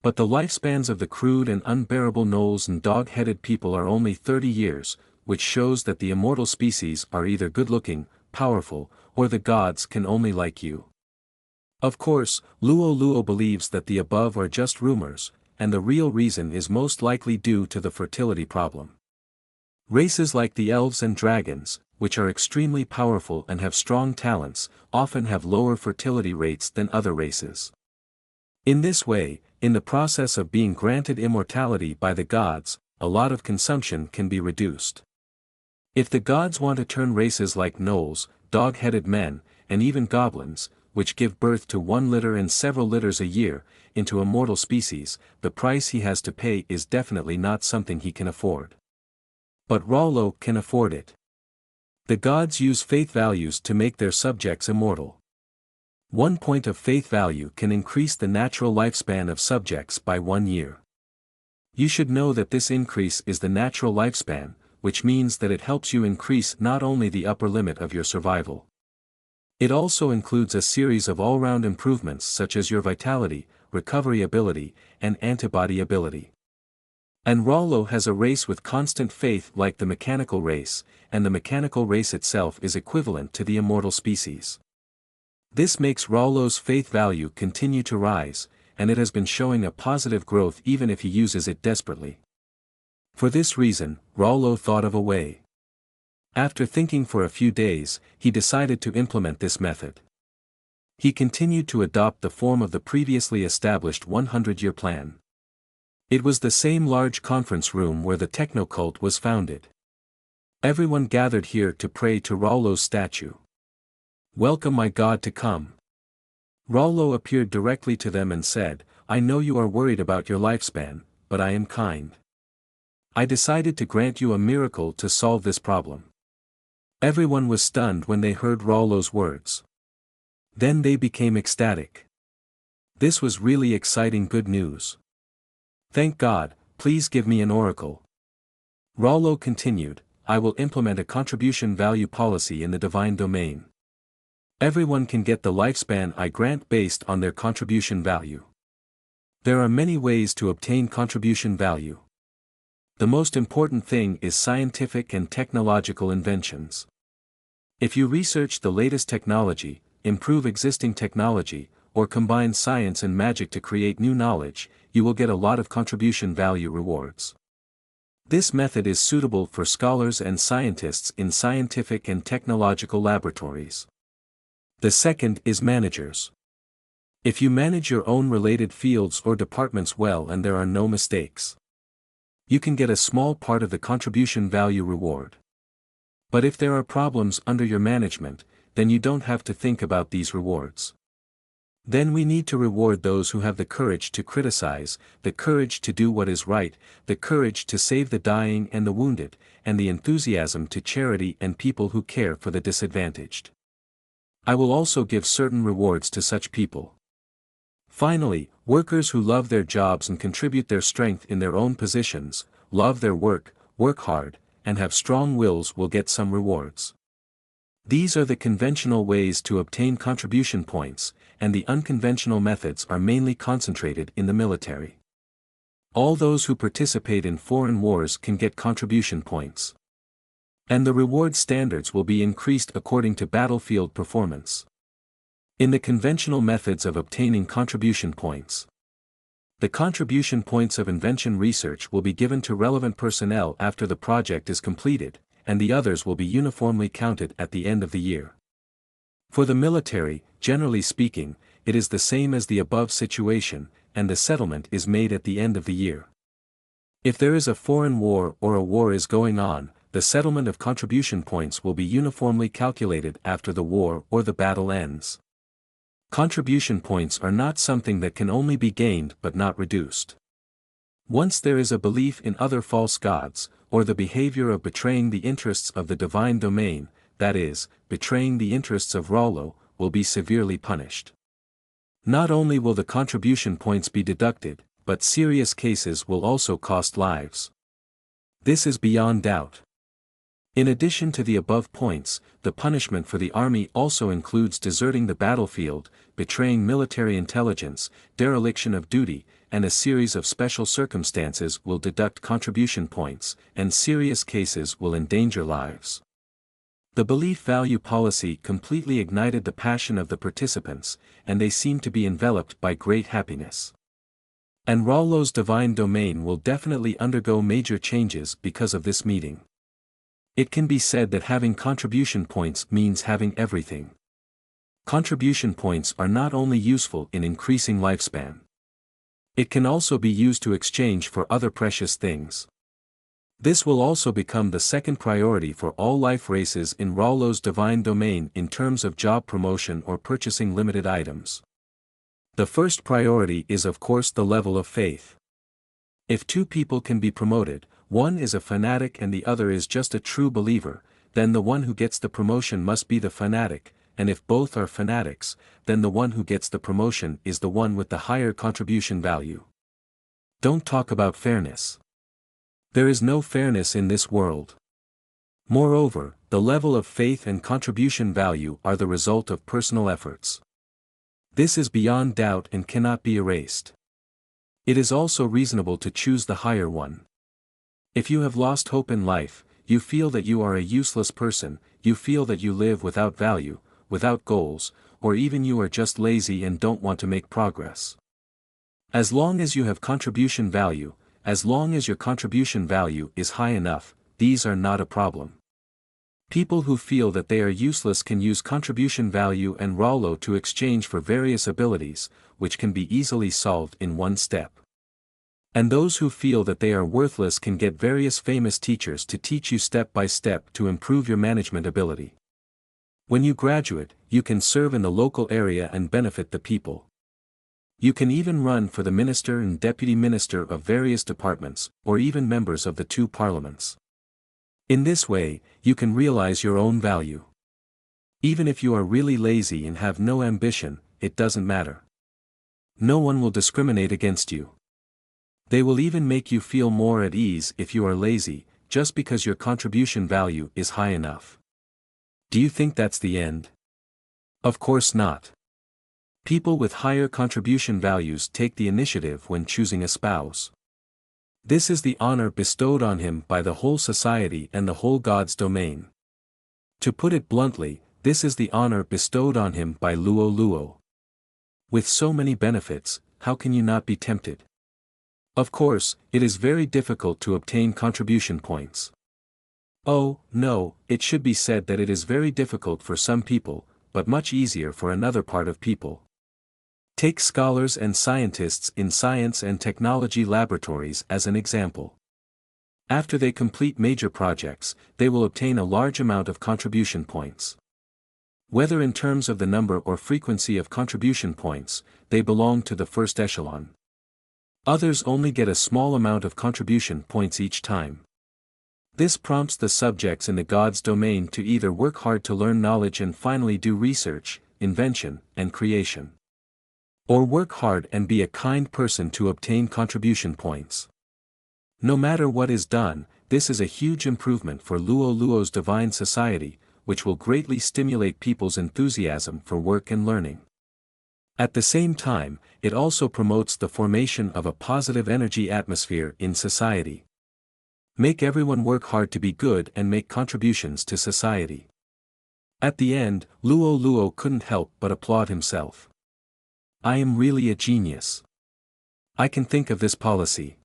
But the lifespans of the crude and unbearable gnolls and dog-headed people are only 30 years, which shows that the immortal species are either good-looking, powerful, or the gods can only like you. Of course, Luo Luo believes that the above are just rumors, and the real reason is most likely due to the fertility problem. Races like the elves and dragons, which are extremely powerful and have strong talents, often have lower fertility rates than other races. In this way, in the process of being granted immortality by the gods, a lot of consumption can be reduced. If the gods want to turn races like gnolls, dog-headed men, and even goblins, which give birth to 1 litter and several litters a year, into immortal species, the price he has to pay is definitely not something he can afford. But Rollo can afford it. The gods use faith values to make their subjects immortal. 1 point of faith value can increase the natural lifespan of subjects by 1 year. You should know that this increase is the natural lifespan, which means that it helps you increase not only the upper limit of your survival. It also includes a series of all-round improvements such as your vitality, recovery ability, and antibody ability. And Rollo has a race with constant faith like the mechanical race, and the mechanical race itself is equivalent to the immortal species. This makes Rollo's faith value continue to rise, and it has been showing a positive growth even if he uses it desperately. For this reason, Rollo thought of a way. After thinking for a few days, he decided to implement this method. He continued to adopt the form of the previously established 100-year plan. It was the same large conference room where the techno-cult was founded. Everyone gathered here to pray to Rollo's statue. "Welcome my God to come." Rollo appeared directly to them and said, "I know you are worried about your lifespan, but I am kind. I decided to grant you a miracle to solve this problem." Everyone was stunned when they heard Rollo's words. Then they became ecstatic. This was really exciting good news. "Thank God, please give me an oracle." Rollo continued, "I will implement a contribution value policy in the divine domain. Everyone can get the lifespan I grant based on their contribution value. There are many ways to obtain contribution value. The most important thing is scientific and technological inventions. If you research the latest technology, improve existing technology, or combine science and magic to create new knowledge, you will get a lot of contribution value rewards. This method is suitable for scholars and scientists in scientific and technological laboratories. The second is managers. If you manage your own related fields or departments well and there are no mistakes, you can get a small part of the contribution value reward. But if there are problems under your management, then you don't have to think about these rewards. Then we need to reward those who have the courage to criticize, the courage to do what is right, the courage to save the dying and the wounded, and the enthusiasm to charity and people who care for the disadvantaged. I will also give certain rewards to such people. Finally, workers who love their jobs and contribute their strength in their own positions, love their work, work hard, and have strong wills will get some rewards. These are the conventional ways to obtain contribution points, and the unconventional methods are mainly concentrated in the military. All those who participate in foreign wars can get contribution points. And the reward standards will be increased according to battlefield performance. In the conventional methods of obtaining contribution points, the contribution points of invention research will be given to relevant personnel after the project is completed, and the others will be uniformly counted at the end of the year. For the military, generally speaking, it is the same as the above situation, and the settlement is made at the end of the year. If there is a foreign war or a war is going on, the settlement of contribution points will be uniformly calculated after the war or the battle ends. Contribution points are not something that can only be gained but not reduced. Once there is a belief in other false gods, or the behavior of betraying the interests of the divine domain, that is, betraying the interests of Rollo, will be severely punished. Not only will the contribution points be deducted, but serious cases will also cost lives. This is beyond doubt. In addition to the above points, the punishment for the army also includes deserting the battlefield, betraying military intelligence, dereliction of duty, and a series of special circumstances will deduct contribution points, and serious cases will endanger lives. The belief value policy completely ignited the passion of the participants, and they seemed to be enveloped by great happiness. And Rollo's divine domain will definitely undergo major changes because of this meeting. It can be said that having contribution points means having everything. Contribution points are not only useful in increasing lifespan. It can also be used to exchange for other precious things. This will also become the second priority for all life races in Rollo's divine domain in terms of job promotion or purchasing limited items. The first priority is of course the level of faith. If two people can be promoted, one is a fanatic and the other is just a true believer, then the one who gets the promotion must be the fanatic, and if both are fanatics, then the one who gets the promotion is the one with the higher contribution value. Don't talk about fairness. There is no fairness in this world. Moreover, the level of faith and contribution value are the result of personal efforts. This is beyond doubt and cannot be erased. It is also reasonable to choose the higher one. If you have lost hope in life, you feel that you are a useless person, you feel that you live without value, without goals, or even you are just lazy and don't want to make progress. As long as you have contribution value, as long as your contribution value is high enough, these are not a problem. People who feel that they are useless can use contribution value and Raulo to exchange for various abilities, which can be easily solved in one step. And those who feel that they are worthless can get various famous teachers to teach you step by step to improve your management ability. When you graduate, you can serve in the local area and benefit the people. You can even run for the minister and deputy minister of various departments, or even members of the two parliaments. In this way, you can realize your own value. Even if you are really lazy and have no ambition, it doesn't matter. No one will discriminate against you. They will even make you feel more at ease if you are lazy, just because your contribution value is high enough. Do you think that's the end? Of course not. People with higher contribution values take the initiative when choosing a spouse. This is the honor bestowed on him by the whole society and the whole God's domain. To put it bluntly, this is the honor bestowed on him by Luo Luo. With so many benefits, how can you not be tempted? Of course, it is very difficult to obtain contribution points. Oh, no, it should be said that it is very difficult for some people, but much easier for another part of people. Take scholars and scientists in science and technology laboratories as an example. After they complete major projects, they will obtain a large amount of contribution points. Whether in terms of the number or frequency of contribution points, they belong to the first echelon. Others only get a small amount of contribution points each time. This prompts the subjects in the God's domain to either work hard to learn knowledge and finally do research, invention, and creation. Or work hard and be a kind person to obtain contribution points. No matter what is done, this is a huge improvement for Luo Luo's divine society, which will greatly stimulate people's enthusiasm for work and learning. At the same time, it also promotes the formation of a positive energy atmosphere in society. Make everyone work hard to be good and make contributions to society. At the end, Luo Luo couldn't help but applaud himself. I am really a genius. I can think of this policy.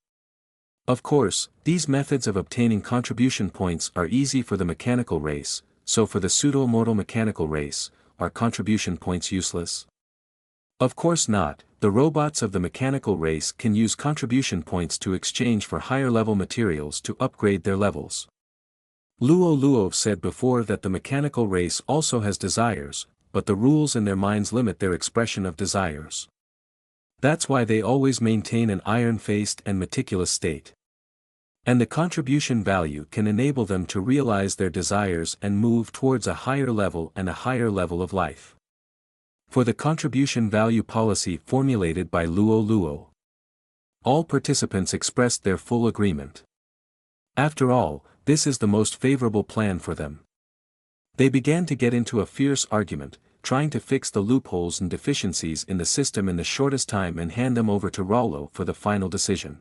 Of course, these methods of obtaining contribution points are easy for the mechanical race, so for the pseudo-mortal mechanical race, are contribution points useless? Of course not. The robots of the mechanical race can use contribution points to exchange for higher-level materials to upgrade their levels. Luo Luo said before that the mechanical race also has desires, but the rules in their minds limit their expression of desires. That's why they always maintain an iron-faced and meticulous state. And the contribution value can enable them to realize their desires and move towards a higher level and a higher level of life. For the contribution value policy formulated by Luo Luo, all participants expressed their full agreement. After all, this is the most favorable plan for them. They began to get into a fierce argument, trying to fix the loopholes and deficiencies in the system in the shortest time and hand them over to Raulo for the final decision.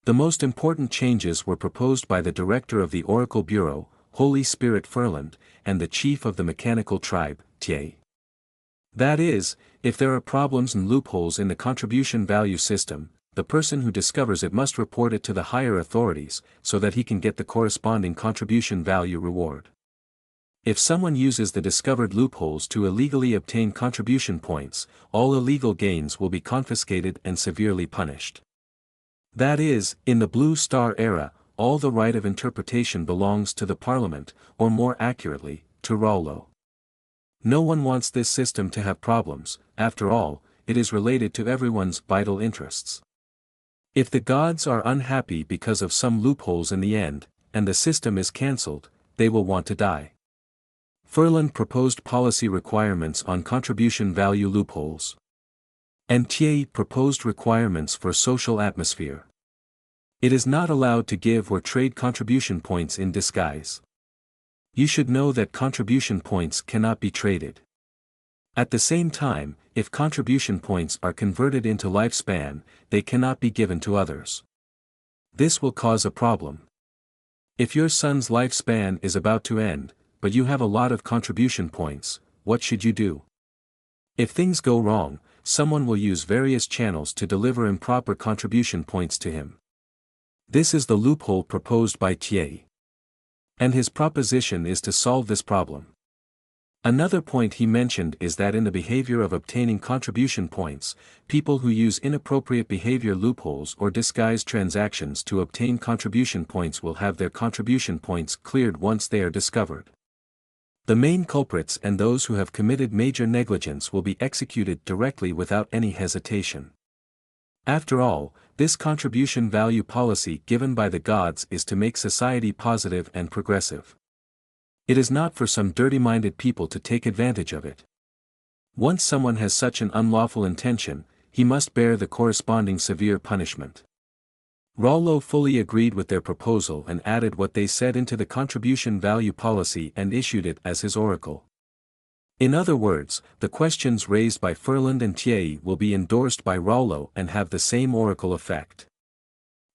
The most important changes were proposed by the director of the Oracle Bureau, Holy Spirit Furland, and the chief of the mechanical tribe, Tie. That is, if there are problems and loopholes in the contribution value system, the person who discovers it must report it to the higher authorities, so that he can get the corresponding contribution value reward. If someone uses the discovered loopholes to illegally obtain contribution points, all illegal gains will be confiscated and severely punished. That is, in the Blue Star era, all the right of interpretation belongs to the Parliament, or more accurately, to Raulo. No one wants this system to have problems. After all, it is related to everyone's vital interests. If the gods are unhappy because of some loopholes in the end, and the system is cancelled, they will want to die. Furland proposed policy requirements on contribution value loopholes. And Tie proposed requirements for social atmosphere. It is not allowed to give or trade contribution points in disguise. You should know that contribution points cannot be traded. At the same time, if contribution points are converted into lifespan, they cannot be given to others. This will cause a problem. If your son's lifespan is about to end, but you have a lot of contribution points, what should you do? If things go wrong, someone will use various channels to deliver improper contribution points to him. This is the loophole proposed by Tie. And his proposition is to solve this problem. Another point he mentioned is that in the behavior of obtaining contribution points, people who use inappropriate behavior loopholes or disguised transactions to obtain contribution points will have their contribution points cleared once they are discovered. The main culprits and those who have committed major negligence will be executed directly without any hesitation. After all, this contribution value policy given by the gods is to make society positive and progressive. It is not for some dirty-minded people to take advantage of it. Once someone has such an unlawful intention, he must bear the corresponding severe punishment. Rollo fully agreed with their proposal and added what they said into the contribution value policy and issued it as his oracle. In other words, the questions raised by Furland and Tie will be endorsed by Rollo and have the same oracle effect.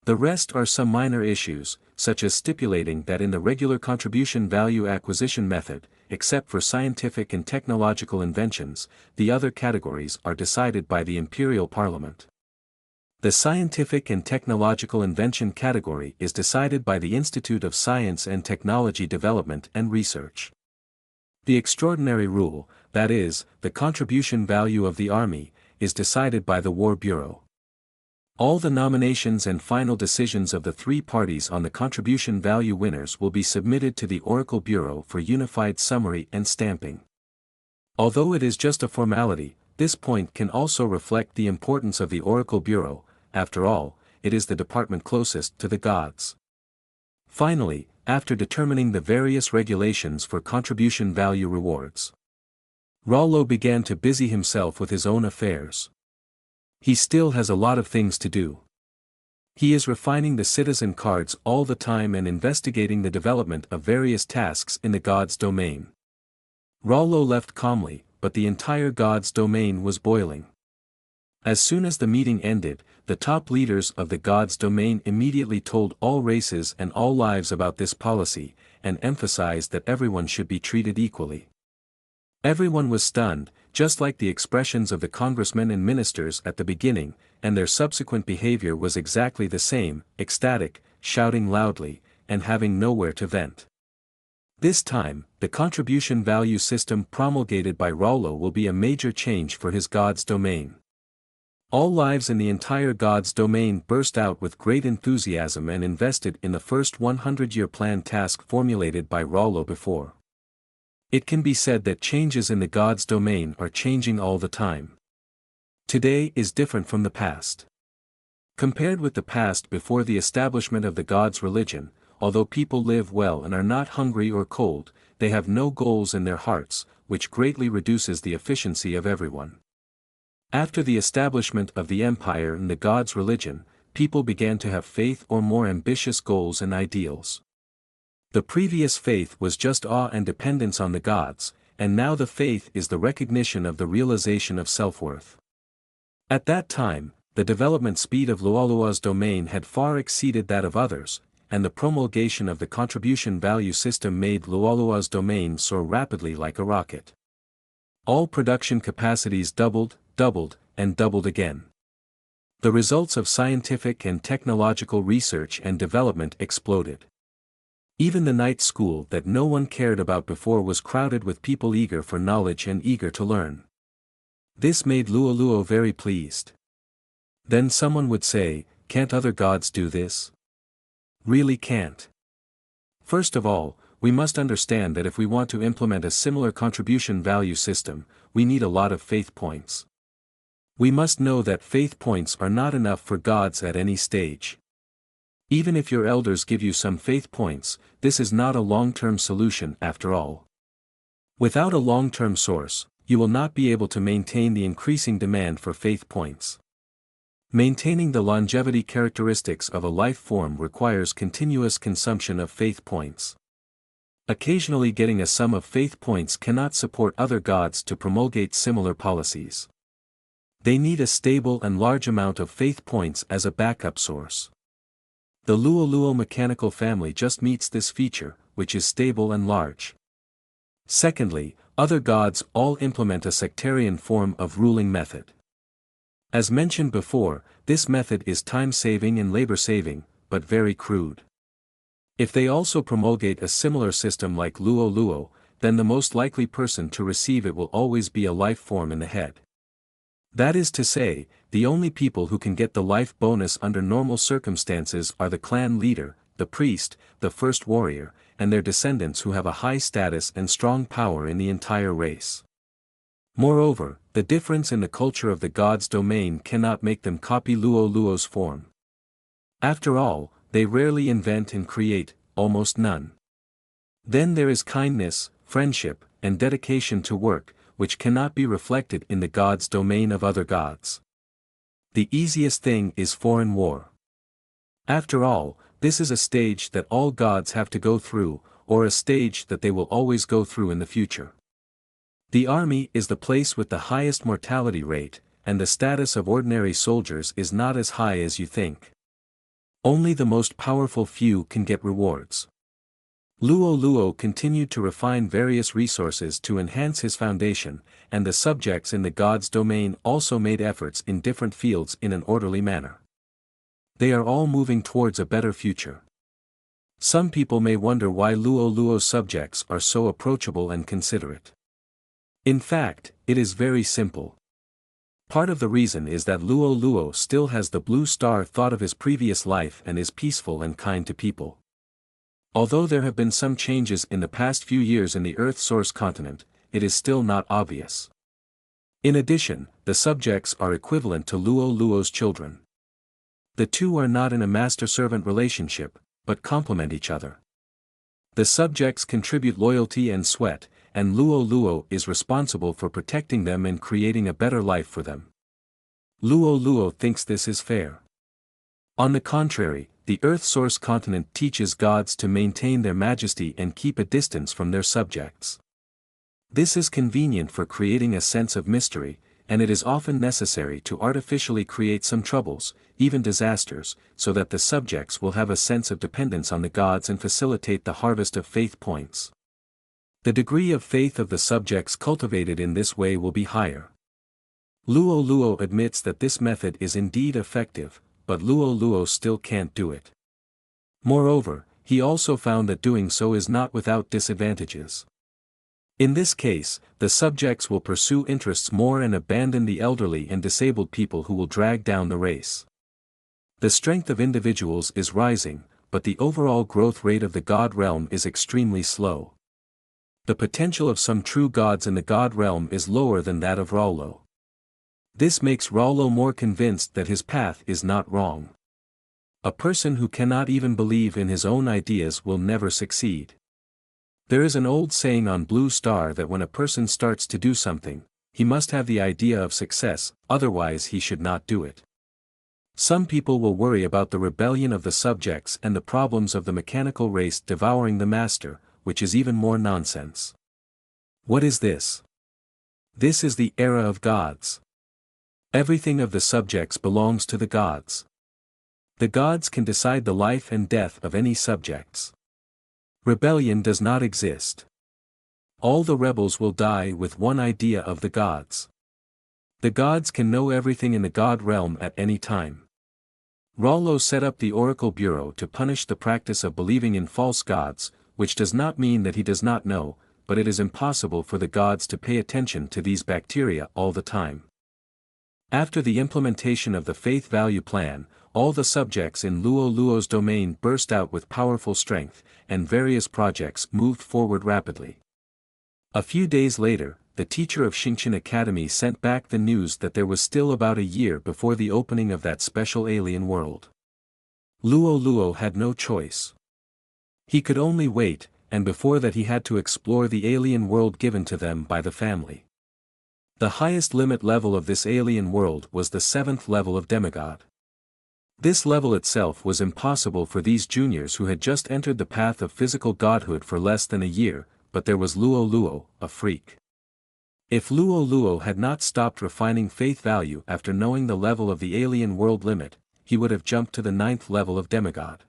The rest are some minor issues, such as stipulating that in the regular contribution value acquisition method, except for scientific and technological inventions, the other categories are decided by the Imperial Parliament. The scientific and technological invention category is decided by the Institute of Science and Technology Development and Research. The extraordinary rule, that is, the contribution value of the army, is decided by the War Bureau. All the nominations and final decisions of the three parties on the contribution value winners will be submitted to the Oracle Bureau for unified summary and stamping. Although it is just a formality, this point can also reflect the importance of the Oracle Bureau. After all, it is the department closest to the gods. Finally, after determining the various regulations for contribution value rewards, Rollo began to busy himself with his own affairs. He still has a lot of things to do. He is refining the citizen cards all the time and investigating the development of various tasks in the gods' domain. Rollo left calmly, but the entire gods' domain was boiling. As soon as the meeting ended, the top leaders of the gods' domain immediately told all races and all lives about this policy, and emphasized that everyone should be treated equally. Everyone was stunned, just like the expressions of the congressmen and ministers at the beginning, and their subsequent behavior was exactly the same, ecstatic, shouting loudly, and having nowhere to vent. This time, the contribution value system promulgated by Rollo will be a major change for his god's domain. All lives in the entire god's domain burst out with great enthusiasm and invested in the first 100-year plan task formulated by Rollo before. It can be said that changes in the god's domain are changing all the time. Today is different from the past. Compared with the past before the establishment of the god's religion, although people live well and are not hungry or cold, they have no goals in their hearts, which greatly reduces the efficiency of everyone. After the establishment of the empire and the god's religion, people began to have faith or more ambitious goals and ideals. The previous faith was just awe and dependence on the gods, and now the faith is the recognition of the realization of self-worth. At that time, the development speed of Luolua's domain had far exceeded that of others, and the promulgation of the contribution value system made Luolua's domain soar rapidly like a rocket. All production capacities doubled, and doubled again. The results of scientific and technological research and development exploded. Even the night school that no one cared about before was crowded with people eager for knowledge and eager to learn. This made Luoluo very pleased. Then someone would say, can't other gods do this? Really can't. First of all, we must understand that if we want to implement a similar contribution value system, we need a lot of faith points. We must know that faith points are not enough for gods at any stage. Even if your elders give you some faith points, this is not a long-term solution after all. Without a long-term source, you will not be able to maintain the increasing demand for faith points. Maintaining the longevity characteristics of a life form requires continuous consumption of faith points. Occasionally getting a sum of faith points cannot support other gods to promulgate similar policies. They need a stable and large amount of faith points as a backup source. The Luoluo mechanical family just meets this feature, which is stable and large. Secondly, other gods all implement a sectarian form of ruling method. As mentioned before, this method is time-saving and labor-saving, but very crude. If they also promulgate a similar system like Luo Luo, then the most likely person to receive it will always be a life form in the head. That is to say, the only people who can get the life bonus under normal circumstances are the clan leader, the priest, the first warrior, and their descendants who have a high status and strong power in the entire race. Moreover, the difference in the culture of the god's domain cannot make them copy Luo Luo's form. After all, they rarely invent and create, almost none. Then there is kindness, friendship, and dedication to work, which cannot be reflected in the god's domain of other gods. The easiest thing is foreign war. After all, this is a stage that all gods have to go through, or a stage that they will always go through in the future. The army is the place with the highest mortality rate, and the status of ordinary soldiers is not as high as you think. Only the most powerful few can get rewards. Luo Luo continued to refine various resources to enhance his foundation, and the subjects in the god's domain also made efforts in different fields in an orderly manner. They are all moving towards a better future. Some people may wonder why Luo Luo's subjects are so approachable and considerate. In fact, it is very simple. Part of the reason is that Luo Luo still has the blue star thought of his previous life and is peaceful and kind to people. Although there have been some changes in the past few years in the Earth's source continent, it is still not obvious. In addition, the subjects are equivalent to Luo Luo's children. The two are not in a master-servant relationship, but complement each other. The subjects contribute loyalty and sweat, and Luo Luo is responsible for protecting them and creating a better life for them. Luo Luo thinks this is fair. On the contrary, the Earth source continent teaches gods to maintain their majesty and keep a distance from their subjects. This is convenient for creating a sense of mystery, and it is often necessary to artificially create some troubles, even disasters, so that the subjects will have a sense of dependence on the gods and facilitate the harvest of faith points. The degree of faith of the subjects cultivated in this way will be higher. Luo Luo admits that this method is indeed effective, but Luo Luo still can't do it. Moreover, he also found that doing so is not without disadvantages. In this case, the subjects will pursue interests more and abandon the elderly and disabled people who will drag down the race. The strength of individuals is rising, but the overall growth rate of the god realm is extremely slow. The potential of some true gods in the god realm is lower than that of Rollo. This makes Rollo more convinced that his path is not wrong. A person who cannot even believe in his own ideas will never succeed. There is an old saying on Blue Star that when a person starts to do something, he must have the idea of success, otherwise he should not do it. Some people will worry about the rebellion of the subjects and the problems of the mechanical race devouring the master, which is even more nonsense. What is this? This is the era of gods. Everything of the subjects belongs to the gods. The gods can decide the life and death of any subjects. Rebellion does not exist. All the rebels will die with one idea of the gods. The gods can know everything in the god realm at any time. Rollo set up the Oracle Bureau to punish the practice of believing in false gods, which does not mean that he does not know, but it is impossible for the gods to pay attention to these bacteria all the time. After the implementation of the faith value plan, all the subjects in Luo Luo's domain burst out with powerful strength, and various projects moved forward rapidly. A few days later, the teacher of Xingqian Academy sent back the news that there was still about a year before the opening of that special alien world. Luo Luo had no choice. He could only wait, and before that he had to explore the alien world given to them by the family. The highest limit level of this alien world was the 7th level of demigod. This level itself was impossible for these juniors who had just entered the path of physical godhood for less than a year, but there was Luo Luo, a freak. If Luo Luo had not stopped refining faith value after knowing the level of the alien world limit, he would have jumped to the 9th level of demigod.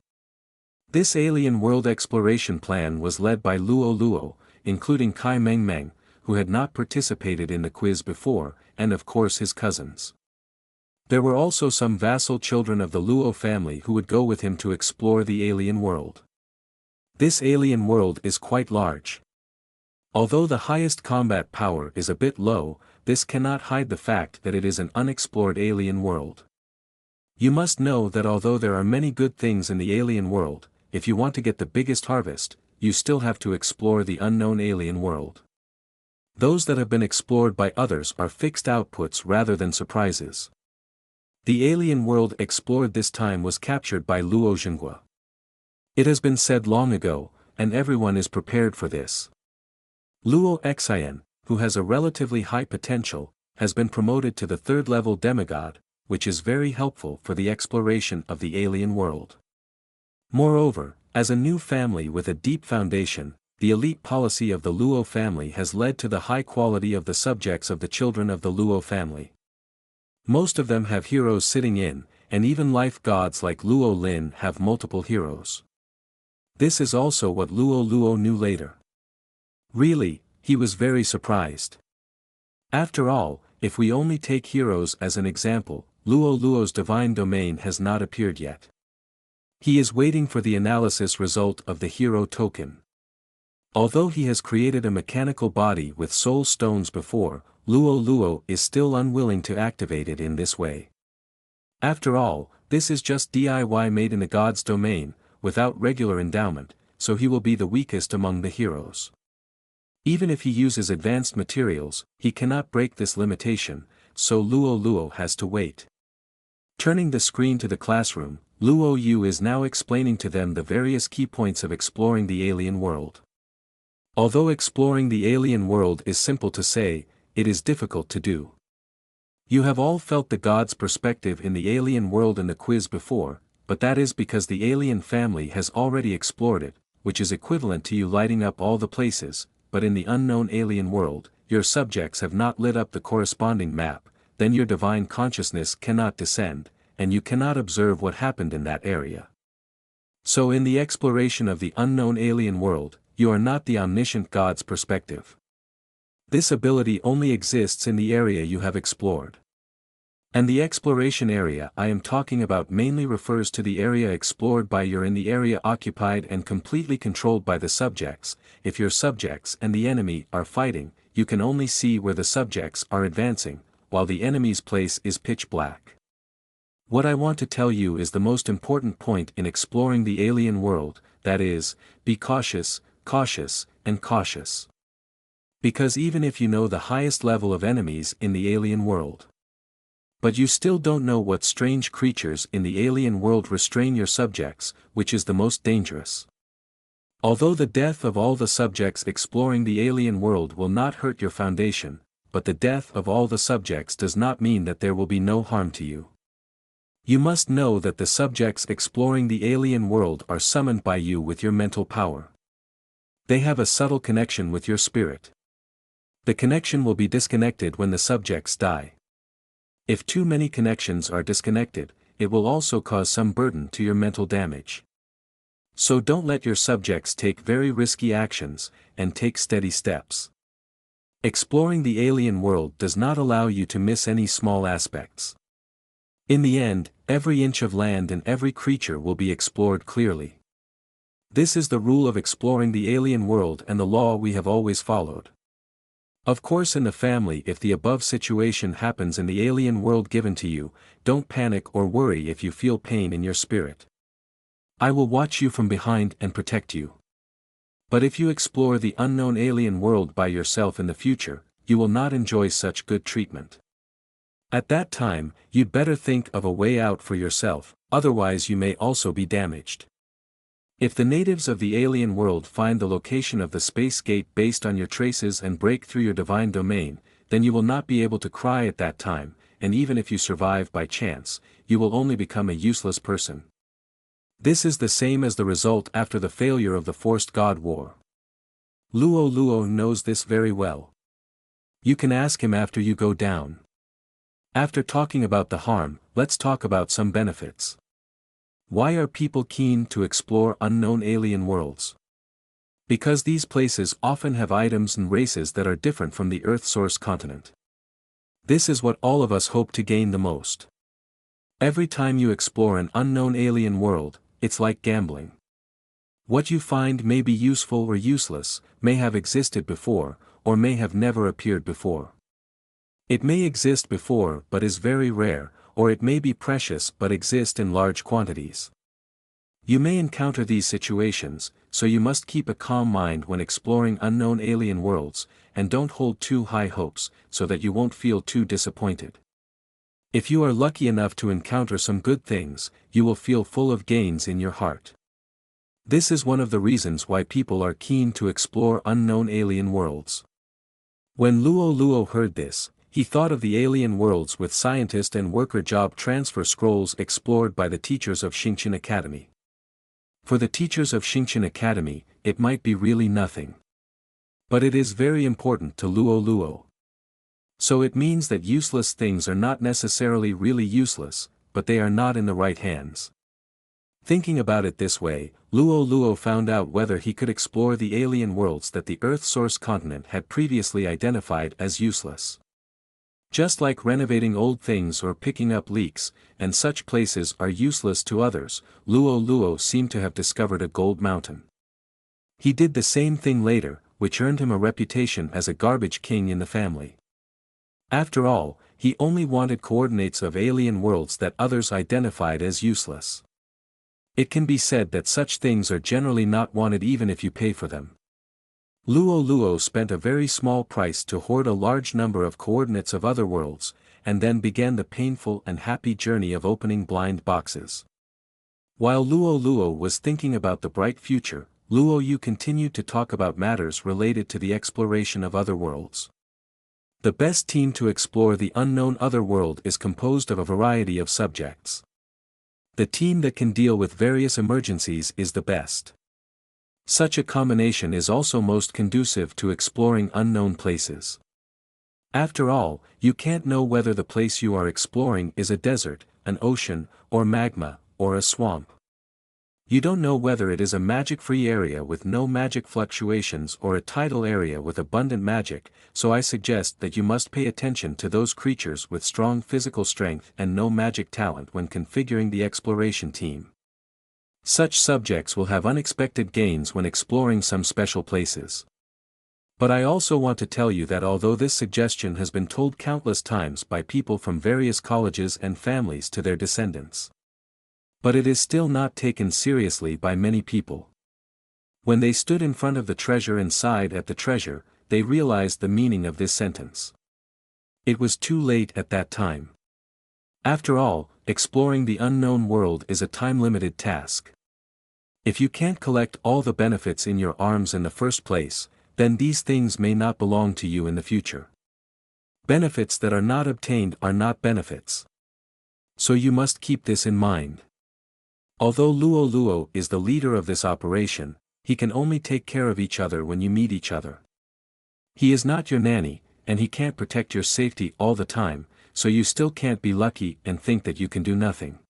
This alien world exploration plan was led by Luo Luo, including Kai Meng Meng, who had not participated in the quiz before, and of course his cousins. There were also some vassal children of the Luo family who would go with him to explore the alien world. This alien world is quite large. Although the highest combat power is a bit low, this cannot hide the fact that it is an unexplored alien world. You must know that although there are many good things in the alien world, if you want to get the biggest harvest, you still have to explore the unknown alien world. Those that have been explored by others are fixed outputs rather than surprises. The alien world explored this time was captured by Luo Zhenghua. It has been said long ago, and everyone is prepared for this. Luo Xian, who has a relatively high potential, has been promoted to the third-level demigod, which is very helpful for the exploration of the alien world. Moreover, as a new family with a deep foundation, the elite policy of the Luo family has led to the high quality of the subjects of the children of the Luo family. Most of them have heroes sitting in, and even life gods like Luo Lin have multiple heroes. This is also what Luo knew later. Really, he was very surprised. After all, if we only take heroes as an example, Luo's divine domain has not appeared yet. He is waiting for the analysis result of the hero token. Although he has created a mechanical body with soul stones before, Luo is still unwilling to activate it in this way. After all, this is just DIY made in a god's domain, without regular endowment, so he will be the weakest among the heroes. Even if he uses advanced materials, he cannot break this limitation, so Luo has to wait. Turning the screen to the classroom, Luo Yu is now explaining to them the various key points of exploring the alien world. Although exploring the alien world is simple to say, it is difficult to do. You have all felt the god's perspective in the alien world in the quiz before, but that is because the alien family has already explored it, which is equivalent to you lighting up all the places, but in the unknown alien world, your subjects have not lit up the corresponding map, then your divine consciousness cannot descend, and you cannot observe what happened in that area. So in the exploration of the unknown alien world, you are not the omniscient god's perspective. This ability only exists in the area you have explored. And the exploration area I am talking about mainly refers to the area explored by you in the area occupied and completely controlled by the subjects. If your subjects and the enemy are fighting, you can only see where the subjects are advancing, while the enemy's place is pitch black. What I want to tell you is the most important point in exploring the alien world, that is, be cautious, and cautious. Because even if you know the highest level of enemies in the alien world, but you still don't know what strange creatures in the alien world restrain your subjects, which is the most dangerous. Although the death of all the subjects exploring the alien world will not hurt your foundation, but the death of all the subjects does not mean that there will be no harm to you. You must know that the subjects exploring the alien world are summoned by you with your mental power. They have a subtle connection with your spirit. The connection will be disconnected when the subjects die. If too many connections are disconnected, it will also cause some burden to your mental damage. So don't let your subjects take very risky actions, and take steady steps. Exploring the alien world does not allow you to miss any small aspects. In the end, every inch of land and every creature will be explored clearly. This is the rule of exploring the alien world and the law we have always followed. Of course, in the family, if the above situation happens in the alien world given to you, don't panic or worry if you feel pain in your spirit. I will watch you from behind and protect you. But if you explore the unknown alien world by yourself in the future, you will not enjoy such good treatment. At that time, you'd better think of a way out for yourself, otherwise you may also be damaged. If the natives of the alien world find the location of the space gate based on your traces and break through your divine domain, then you will not be able to cry at that time, and even if you survive by chance, you will only become a useless person. This is the same as the result after the failure of the forced god war. Luo knows this very well. You can ask him after you go down. After talking about the harm, let's talk about some benefits. Why are people keen to explore unknown alien worlds? Because these places often have items and races that are different from the Earth source continent. This is what all of us hope to gain the most. Every time you explore an unknown alien world, it's like gambling. What you find may be useful or useless, may have existed before, or may have never appeared before. It may exist before but is very rare, or it may be precious but exist in large quantities. You may encounter these situations, so you must keep a calm mind when exploring unknown alien worlds, and don't hold too high hopes, so that you won't feel too disappointed. If you are lucky enough to encounter some good things, you will feel full of gains in your heart. This is one of the reasons why people are keen to explore unknown alien worlds. When Luo Luo heard this, he thought of the alien worlds with scientist and worker job transfer scrolls explored by the teachers of Xingqian Academy. For the teachers of Xingqian Academy, it might be really nothing. But it is very important to Luo Luo. So it means that useless things are not necessarily really useless, but they are not in the right hands. Thinking about it this way, Luo Luo found out whether he could explore the alien worlds that the Earth source continent had previously identified as useless. Just like renovating old things or picking up leaks, and such places are useless to others, Luo Luo seemed to have discovered a gold mountain. He did the same thing later, which earned him a reputation as a garbage king in the family. After all, he only wanted coordinates of alien worlds that others identified as useless. It can be said that such things are generally not wanted even if you pay for them. Luo Luo spent a very small price to hoard a large number of coordinates of other worlds, and then began the painful and happy journey of opening blind boxes. While Luo Luo was thinking about the bright future, Luo Yu continued to talk about matters related to the exploration of other worlds. The best team to explore the unknown other world is composed of a variety of subjects. The team that can deal with various emergencies is the best. Such a combination is also most conducive to exploring unknown places. After all, you can't know whether the place you are exploring is a desert, an ocean, or magma, or a swamp. You don't know whether it is a magic-free area with no magic fluctuations or a tidal area with abundant magic, so I suggest that you must pay attention to those creatures with strong physical strength and no magic talent when configuring the exploration team. Such subjects will have unexpected gains when exploring some special places. But I also want to tell you that although this suggestion has been told countless times by people from various colleges and families to their descendants, but it is still not taken seriously by many people. When they stood in front of the treasure and sighed at the treasure, they realized the meaning of this sentence. It was too late at that time. After all, exploring the unknown world is a time-limited task. If you can't collect all the benefits in your arms in the first place, then these things may not belong to you in the future. Benefits that are not obtained are not benefits. So you must keep this in mind. Although Luo Luo is the leader of this operation, he can only take care of each other when you meet each other. He is not your nanny, and he can't protect your safety all the time, so you still can't be lucky and think that you can do nothing.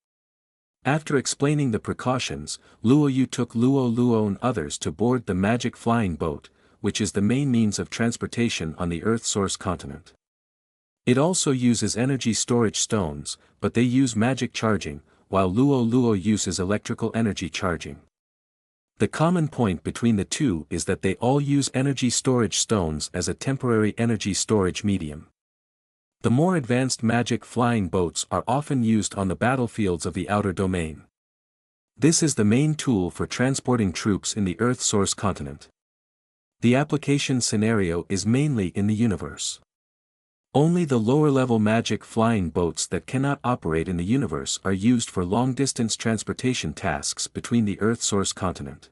After explaining the precautions, Luo Yu took Luo Luo and others to board the magic flying boat, which is the main means of transportation on the Earth source continent. It also uses energy storage stones, but they use magic charging, while Luo Luo uses electrical energy charging. The common point between the two is that they all use energy storage stones as a temporary energy storage medium. The more advanced magic flying boats are often used on the battlefields of the outer domain. This is the main tool for transporting troops in the Earth source continent. The application scenario is mainly in the universe. Only the lower-level magic flying boats that cannot operate in the universe are used for long-distance transportation tasks between the Earth source continent.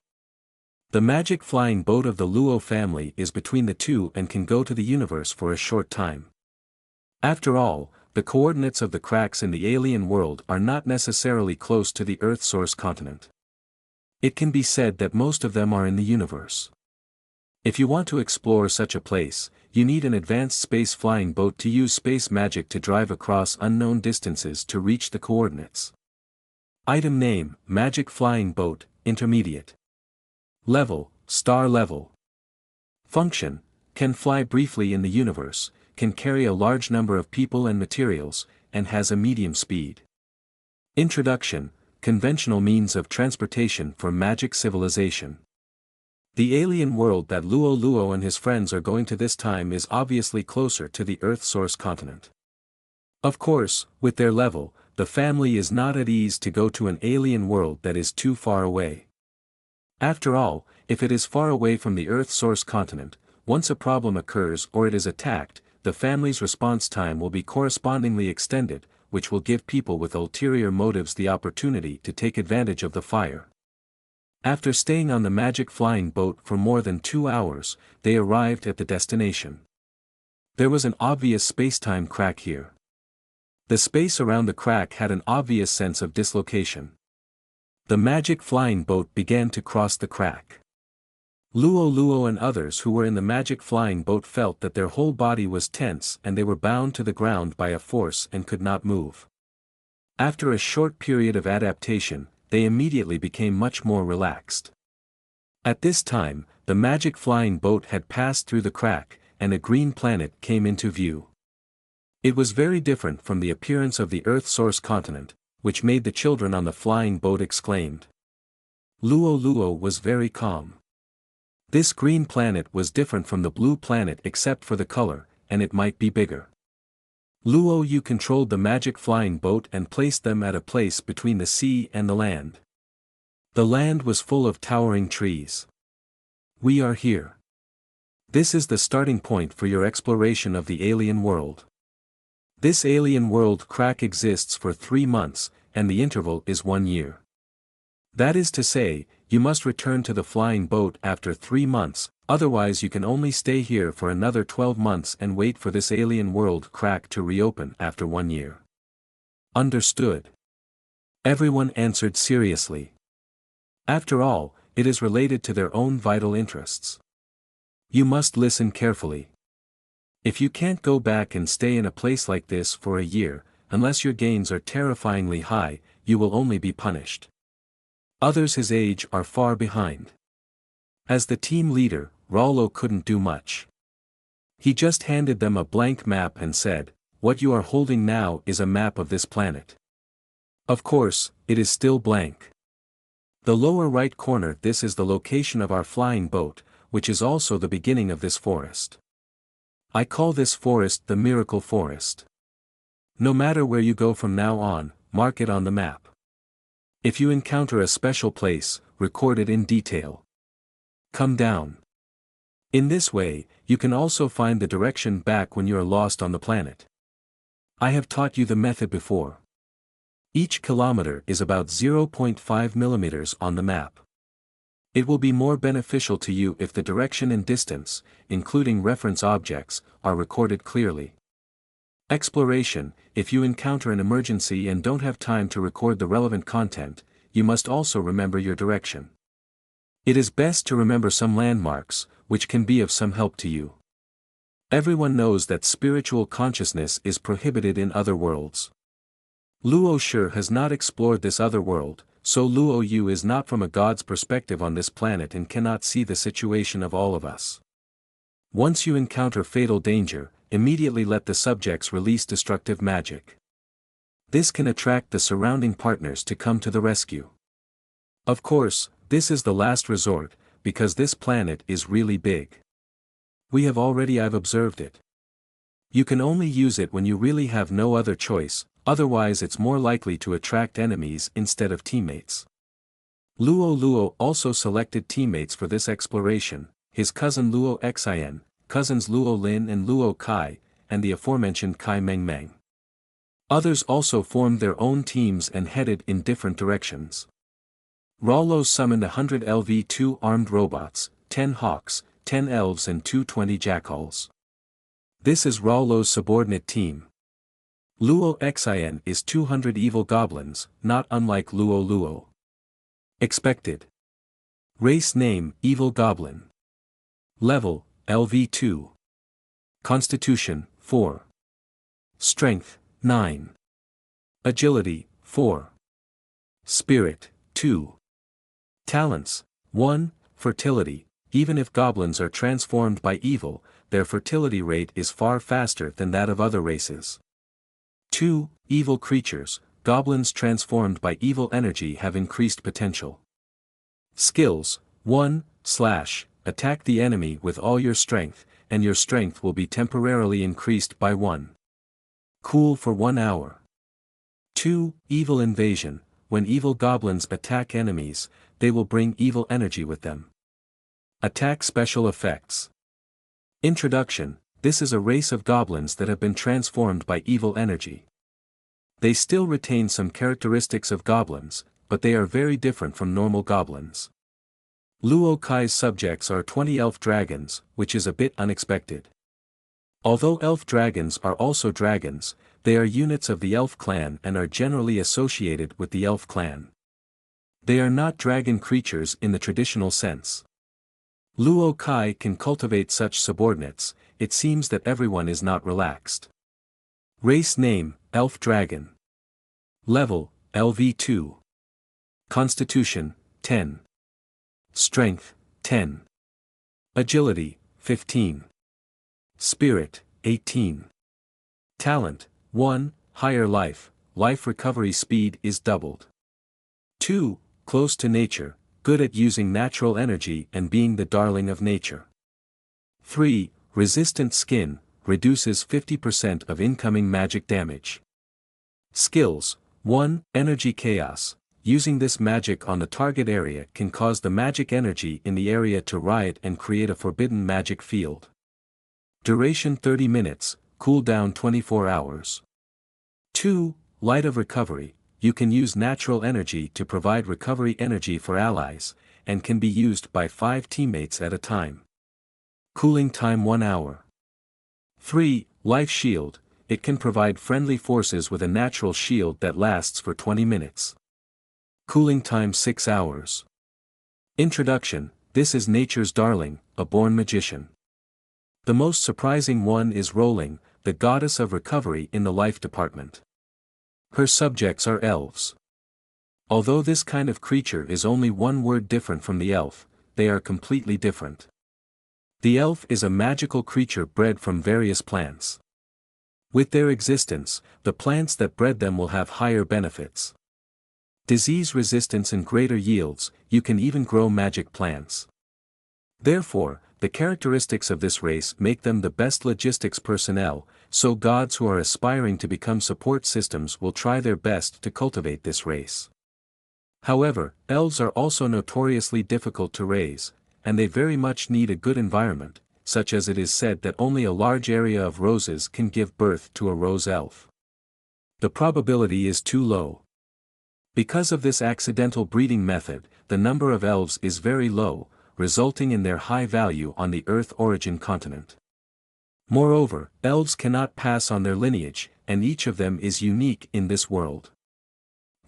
The magic flying boat of the Luo family is between the two and can go to the universe for a short time. After all, the coordinates of the cracks in the alien world are not necessarily close to the Earth source continent. It can be said that most of them are in the universe. If you want to explore such a place, you need an advanced space flying boat to use space magic to drive across unknown distances to reach the coordinates. Item name, Magic Flying Boat, Intermediate. Level, Star Level. Function, can fly briefly in the universe, can carry a large number of people and materials, and has a medium speed. Introduction: Conventional means of transportation for magic civilization. The alien world that Luo Luo and his friends are going to this time is obviously closer to the Earth source continent. Of course, with their level, the family is not at ease to go to an alien world that is too far away. After all, if it is far away from the Earth source continent, once a problem occurs or it is attacked, the family's response time will be correspondingly extended, which will give people with ulterior motives the opportunity to take advantage of the fire. After staying on the magic flying boat for more than 2 hours, they arrived at the destination. There was an obvious space-time crack here. The space around the crack had an obvious sense of dislocation. The magic flying boat began to cross the crack. Luo Luo and others who were in the magic flying boat felt that their whole body was tense and they were bound to the ground by a force and could not move. After a short period of adaptation, they immediately became much more relaxed. At this time, the magic flying boat had passed through the crack, and a green planet came into view. It was very different from the appearance of the Earth source continent, which made the children on the flying boat exclaimed. Luo Luo was very calm. This green planet was different from the blue planet except for the color, and it might be bigger. Luo Yu controlled the magic flying boat and placed them at a place between the sea and the land. The land was full of towering trees. We are here. This is the starting point for your exploration of the alien world. This alien world crack exists for 3 months, and the interval is 1 year. That is to say, you must return to the flying boat after 3 months, otherwise you can only stay here for another 12 months and wait for this alien world crack to reopen after 1 year. Understood. Everyone answered seriously. After all, it is related to their own vital interests. You must listen carefully. If you can't go back and stay in a place like this for a year, unless your gains are terrifyingly high, you will only be punished. Others his age are far behind. As the team leader, Rollo couldn't do much. He just handed them a blank map and said, "What you are holding now is a map of this planet." Of course, it is still blank. The lower right corner, this is the location of our flying boat, which is also the beginning of this forest. I call this forest the Miracle Forest. No matter where you go from now on, mark it on the map. If you encounter a special place, record it in detail. Come down. In this way, you can also find the direction back when you are lost on the planet. I have taught you the method before. Each kilometer is about 0.5 millimeters on the map. It will be more beneficial to you if the direction and distance, including reference objects, are recorded clearly. Exploration: if you encounter an emergency and don't have time to record the relevant content, you must also remember your direction. It is best to remember some landmarks, which can be of some help to you. Everyone knows that spiritual consciousness is prohibited in other worlds. Luo Shi has not explored this other world, so Luo Yu is not from a god's perspective on this planet and cannot see the situation of all of us. Once you encounter fatal danger, immediately let the subjects release destructive magic. This can attract the surrounding partners to come to the rescue. Of course, this is the last resort, because this planet is really big. I've observed it. You can only use it when you really have no other choice, otherwise it's more likely to attract enemies instead of teammates. Luo Luo also selected teammates for this exploration, his cousin Luo Xin, cousins Luo Lin and Luo Kai, and the aforementioned Kai Meng Meng. Others also formed their own teams and headed in different directions. Rollo summoned 100 LV-2 armed robots, 10 hawks, 10 elves and 220 jackals. This is Rollo's subordinate team. Luo Xin is 200 evil goblins, not unlike Luo Luo. Expected. Race name: Evil Goblin. Level: LV2. Constitution: 4. Strength: 9. Agility: 4. Spirit: 2. Talents: 1. Fertility: even if goblins are transformed by evil, their fertility rate is far faster than that of other races. 2. Evil creatures: goblins transformed by evil energy have increased potential. Skills: 1. Attack the enemy with all your strength, and your strength will be temporarily increased by 1. Cool for 1 hour. 2. Evil invasion: when evil goblins attack enemies, they will bring evil energy with them. Attack special effects. Introduction: this is a race of goblins that have been transformed by evil energy. They still retain some characteristics of goblins, but they are very different from normal goblins. Luo Kai's subjects are 20 elf dragons, which is a bit unexpected. Although elf dragons are also dragons, they are units of the elf clan and are generally associated with the elf clan. They are not dragon creatures in the traditional sense. Luo Kai can cultivate such subordinates. It seems that everyone is not relaxed. Race name: Elf Dragon. Level: LV2. Constitution: 10. Strength: 10. Agility: 15. Spirit: 18. Talent: 1. Higher life: life recovery speed is doubled. 2. Close to nature: good at using natural energy and being the darling of nature. 3. Resistant skin: reduces 50% of incoming magic damage. Skills: 1. Energy chaos: using this magic on the target area can cause the magic energy in the area to riot and create a forbidden magic field. Duration 30 minutes, cooldown 24 hours. 2. Light of recovery: you can use natural energy to provide recovery energy for allies, and can be used by 5 teammates at a time. Cooling time 1 hour. 3. Life shield: it can provide friendly forces with a natural shield that lasts for 20 minutes. Cooling time 6 hours. Introduction: this is nature's darling, a born magician. The most surprising one is Rolling, the goddess of recovery in the life department. Her subjects are elves. Although this kind of creature is only one word different from the elf, they are completely different. The elf is a magical creature bred from various plants. With their existence, the plants that bred them will have higher benefits. Disease resistance and greater yields: you can even grow magic plants. Therefore, the characteristics of this race make them the best logistics personnel, so gods who are aspiring to become support systems will try their best to cultivate this race. However, elves are also notoriously difficult to raise, and they very much need a good environment, such as it is said that only a large area of roses can give birth to a rose elf. The probability is too low. Because of this accidental breeding method, the number of elves is very low, resulting in their high value on the Earth origin continent. Moreover, elves cannot pass on their lineage, and each of them is unique in this world.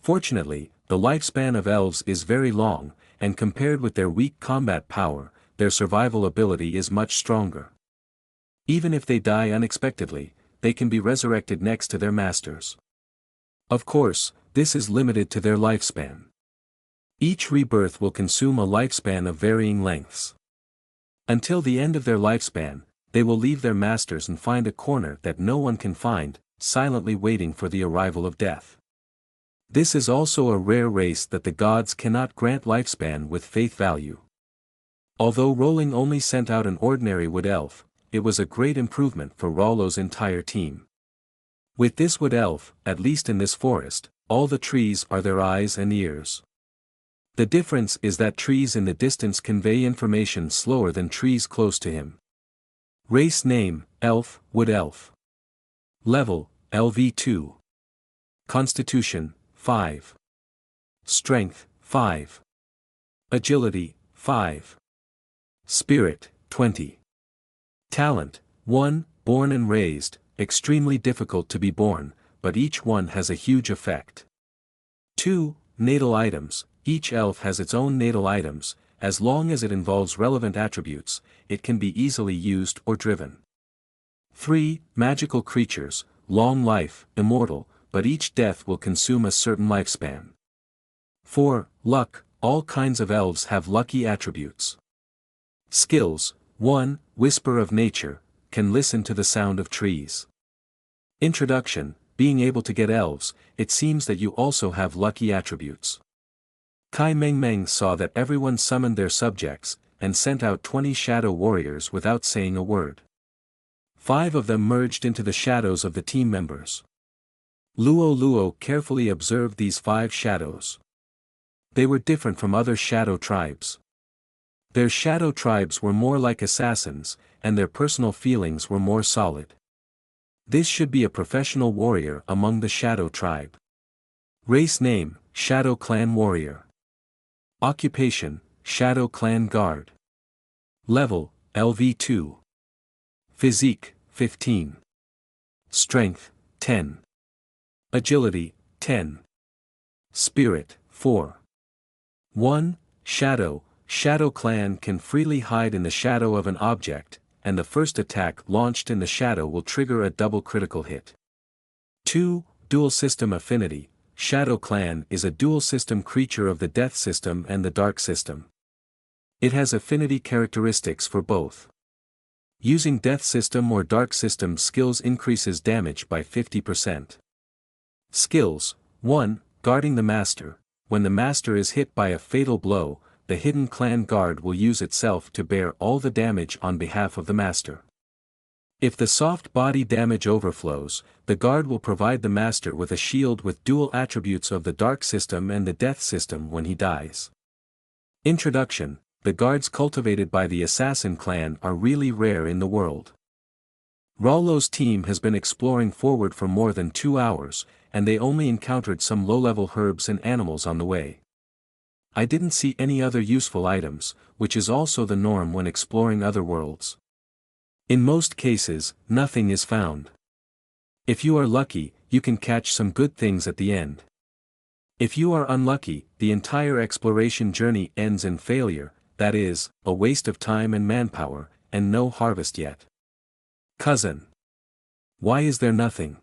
Fortunately, the lifespan of elves is very long, and compared with their weak combat power, their survival ability is much stronger. Even if they die unexpectedly, they can be resurrected next to their masters. Of course, this is limited to their lifespan. Each rebirth will consume a lifespan of varying lengths. Until the end of their lifespan, they will leave their masters and find a corner that no one can find, silently waiting for the arrival of death. This is also a rare race that the gods cannot grant lifespan with faith value. Although Rolling only sent out an ordinary wood elf, it was a great improvement for Rollo's entire team. With this wood elf, at least in this forest, all the trees are their eyes and ears. The difference is that trees in the distance convey information slower than trees close to him. Race name: Elf, Wood Elf. Level: LV2. Constitution: 5. Strength: 5. Agility: 5. Spirit: 20. Talent: 1. Born and raised: extremely difficult to be born, but each one has a huge effect. 2. Natal items: each elf has its own natal items. As long as it involves relevant attributes, it can be easily used or driven. 3. Magical creatures: long life, immortal, but each death will consume a certain lifespan. 4. Luck: all kinds of elves have lucky attributes. Skills: 1. Whisper of nature: can listen to the sound of trees. Introduction: being able to get elves, it seems that you also have lucky attributes. Kai Meng Meng saw that everyone summoned their subjects, and sent out 20 shadow warriors without saying a word. 5 of them merged into the shadows of the team members. Luo Luo carefully observed these 5 shadows. They were different from other shadow tribes. Their shadow tribes were more like assassins, and their personal feelings were more solid. This should be a professional warrior among the shadow tribe. Race name, Shadow Clan Warrior. Occupation, Shadow Clan Guard. Level, LV2. Physique, 15. Strength, 10. Agility, 10. Spirit, 4. 1. Shadow Clan can freely hide in the shadow of an object, and the first attack launched in the shadow will trigger a double critical hit. 2. Dual System Affinity. Shadow Clan is a dual system creature of the Death System and the Dark System. It has affinity characteristics for both. Using Death System or Dark System skills increases damage by 50%. Skills. 1. Guarding the Master. When the Master is hit by a fatal blow, the hidden clan guard will use itself to bear all the damage on behalf of the Master. If the soft body damage overflows, the guard will provide the Master with a shield with dual attributes of the Dark System and the Death System when he dies. Introduction. The guards cultivated by the Assassin clan are really rare in the world. Rollo's team has been exploring forward for more than 2 hours, and they only encountered some low-level herbs and animals on the way. I didn't see any other useful items, which is also the norm when exploring other worlds. In most cases, nothing is found. If you are lucky, you can catch some good things at the end. If you are unlucky, the entire exploration journey ends in failure, that is, a waste of time and manpower, and no harvest yet. Cousin. Why is there nothing?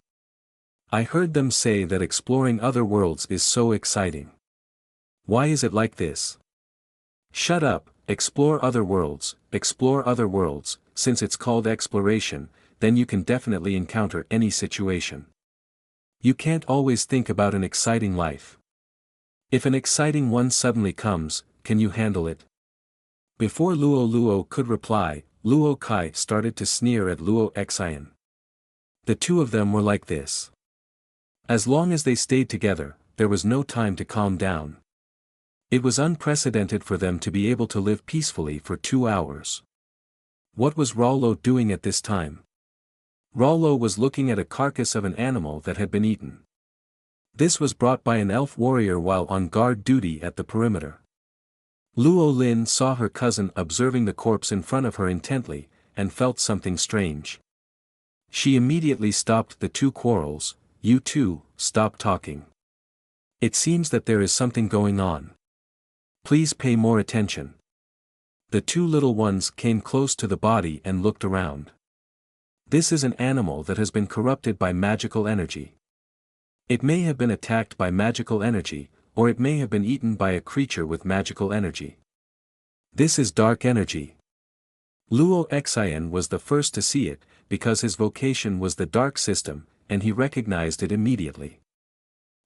I heard them say that exploring other worlds is so exciting. Why is it like this? Shut up, explore other worlds, since it's called exploration, then you can definitely encounter any situation. You can't always think about an exciting life. If an exciting one suddenly comes, can you handle it? Before Luo Luo could reply, Luo Kai started to sneer at Luo Xian. The two of them were like this. As long as they stayed together, there was no time to calm down. It was unprecedented for them to be able to live peacefully for 2 hours. What was Rollo doing at this time? Rollo was looking at a carcass of an animal that had been eaten. This was brought by an elf warrior while on guard duty at the perimeter. Luo Lin saw her cousin observing the corpse in front of her intently, and felt something strange. She immediately stopped the two quarrels. You two, stop talking. It seems that there is something going on. Please pay more attention. The two little ones came close to the body and looked around. This is an animal that has been corrupted by magical energy. It may have been attacked by magical energy, or it may have been eaten by a creature with magical energy. This is dark energy. Luo Xian was the first to see it, because his vocation was the dark system, and he recognized it immediately.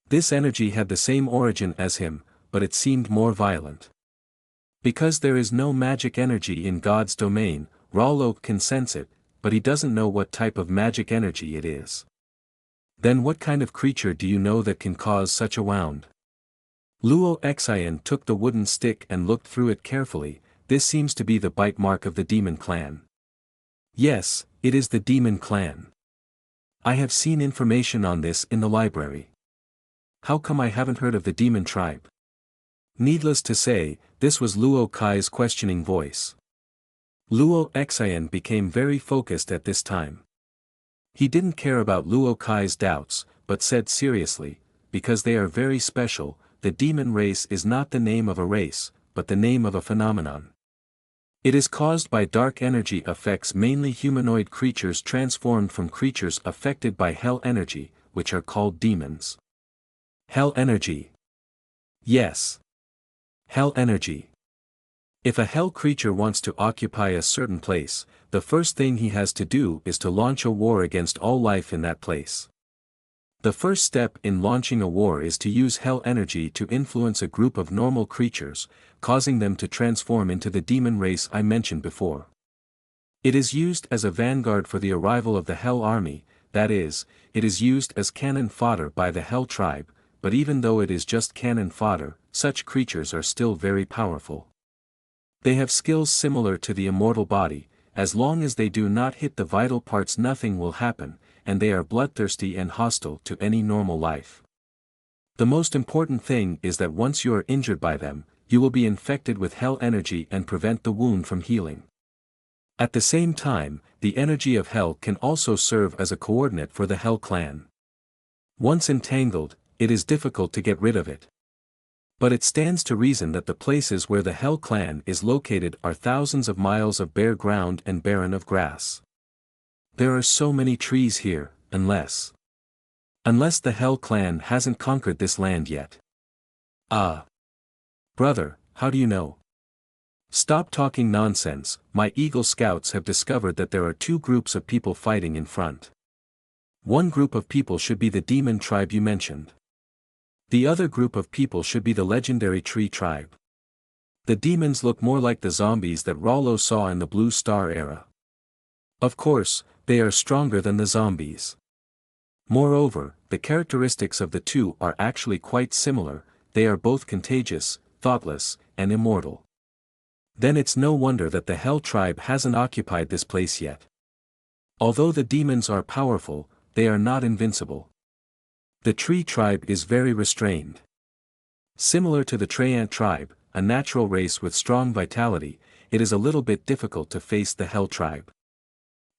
This energy had the same origin as him, but it seemed more violent. Because there is no magic energy in God's domain, Rollo can sense it, but he doesn't know what type of magic energy it is. Then what kind of creature do you know that can cause such a wound? Luo Xian took the wooden stick and looked through it carefully. This seems to be the bite mark of the demon clan. Yes, it is the demon clan. I have seen information on this in the library. How come I haven't heard of the demon tribe? Needless to say, this was Luo Kai's questioning voice. Luo Xian became very focused at this time. He didn't care about Luo Kai's doubts, but said seriously, because they are very special, the demon race is not the name of a race, but the name of a phenomenon. It is caused by dark energy affects mainly humanoid creatures transformed from creatures affected by hell energy, which are called demons. Hell energy. Yes. Hell energy. If a hell creature wants to occupy a certain place, the first thing he has to do is to launch a war against all life in that place. The first step in launching a war is to use hell energy to influence a group of normal creatures, causing them to transform into the demon race I mentioned before. It is used as a vanguard for the arrival of the Hell Army, that is, it is used as cannon fodder by the Hell Tribe, but even though it is just cannon fodder, such creatures are still very powerful. They have skills similar to the immortal body, as long as they do not hit the vital parts nothing will happen, and they are bloodthirsty and hostile to any normal life. The most important thing is that once you are injured by them, you will be infected with hell energy and prevent the wound from healing. At the same time, the energy of hell can also serve as a coordinate for the Hell Clan. Once entangled, it is difficult to get rid of it. But it stands to reason that the places where the Hell Clan is located are thousands of miles of bare ground and barren of grass. There are so many trees here, unless the Hell Clan hasn't conquered this land yet. Ah. Brother, how do you know? Stop talking nonsense, my Eagle Scouts have discovered that there are two groups of people fighting in front. One group of people should be the demon tribe you mentioned. The other group of people should be the legendary tree tribe. The demons look more like the zombies that Rollo saw in the Blue Star era. Of course, they are stronger than the zombies. Moreover, the characteristics of the two are actually quite similar, they are both contagious, thoughtless, and immortal. Then it's no wonder that the Hell Tribe hasn't occupied this place yet. Although the demons are powerful, they are not invincible. The Tree Tribe is very restrained. Similar to the Treant Tribe, a natural race with strong vitality, it is a little bit difficult to face the Hell Tribe.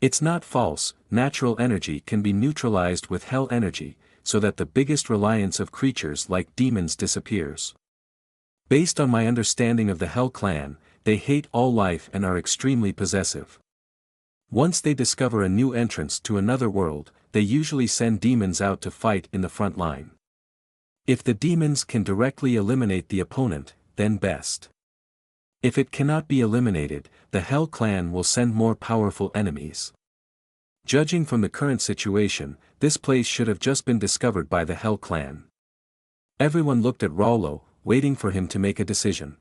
It's not false, natural energy can be neutralized with hell energy, so that the biggest reliance of creatures like demons disappears. Based on my understanding of the Hell Clan, they hate all life and are extremely possessive. Once they discover a new entrance to another world, they usually send demons out to fight in the front line. If the demons can directly eliminate the opponent, then best. If it cannot be eliminated, the Hell Clan will send more powerful enemies. Judging from the current situation, this place should have just been discovered by the Hell Clan. Everyone looked at Rollo, waiting for him to make a decision.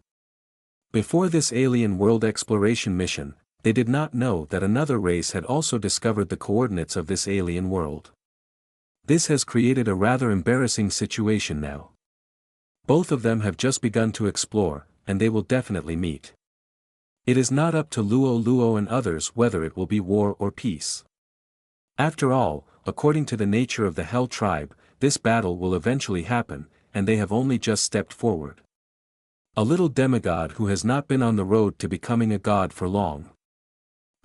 Before this alien world exploration mission, they did not know that another race had also discovered the coordinates of this alien world. This has created a rather embarrassing situation now. Both of them have just begun to explore, and they will definitely meet. It is not up to Luo and others whether it will be war or peace. After all, according to the nature of the Hell Tribe, this battle will eventually happen, and they have only just stepped forward. A little demigod who has not been on the road to becoming a god for long.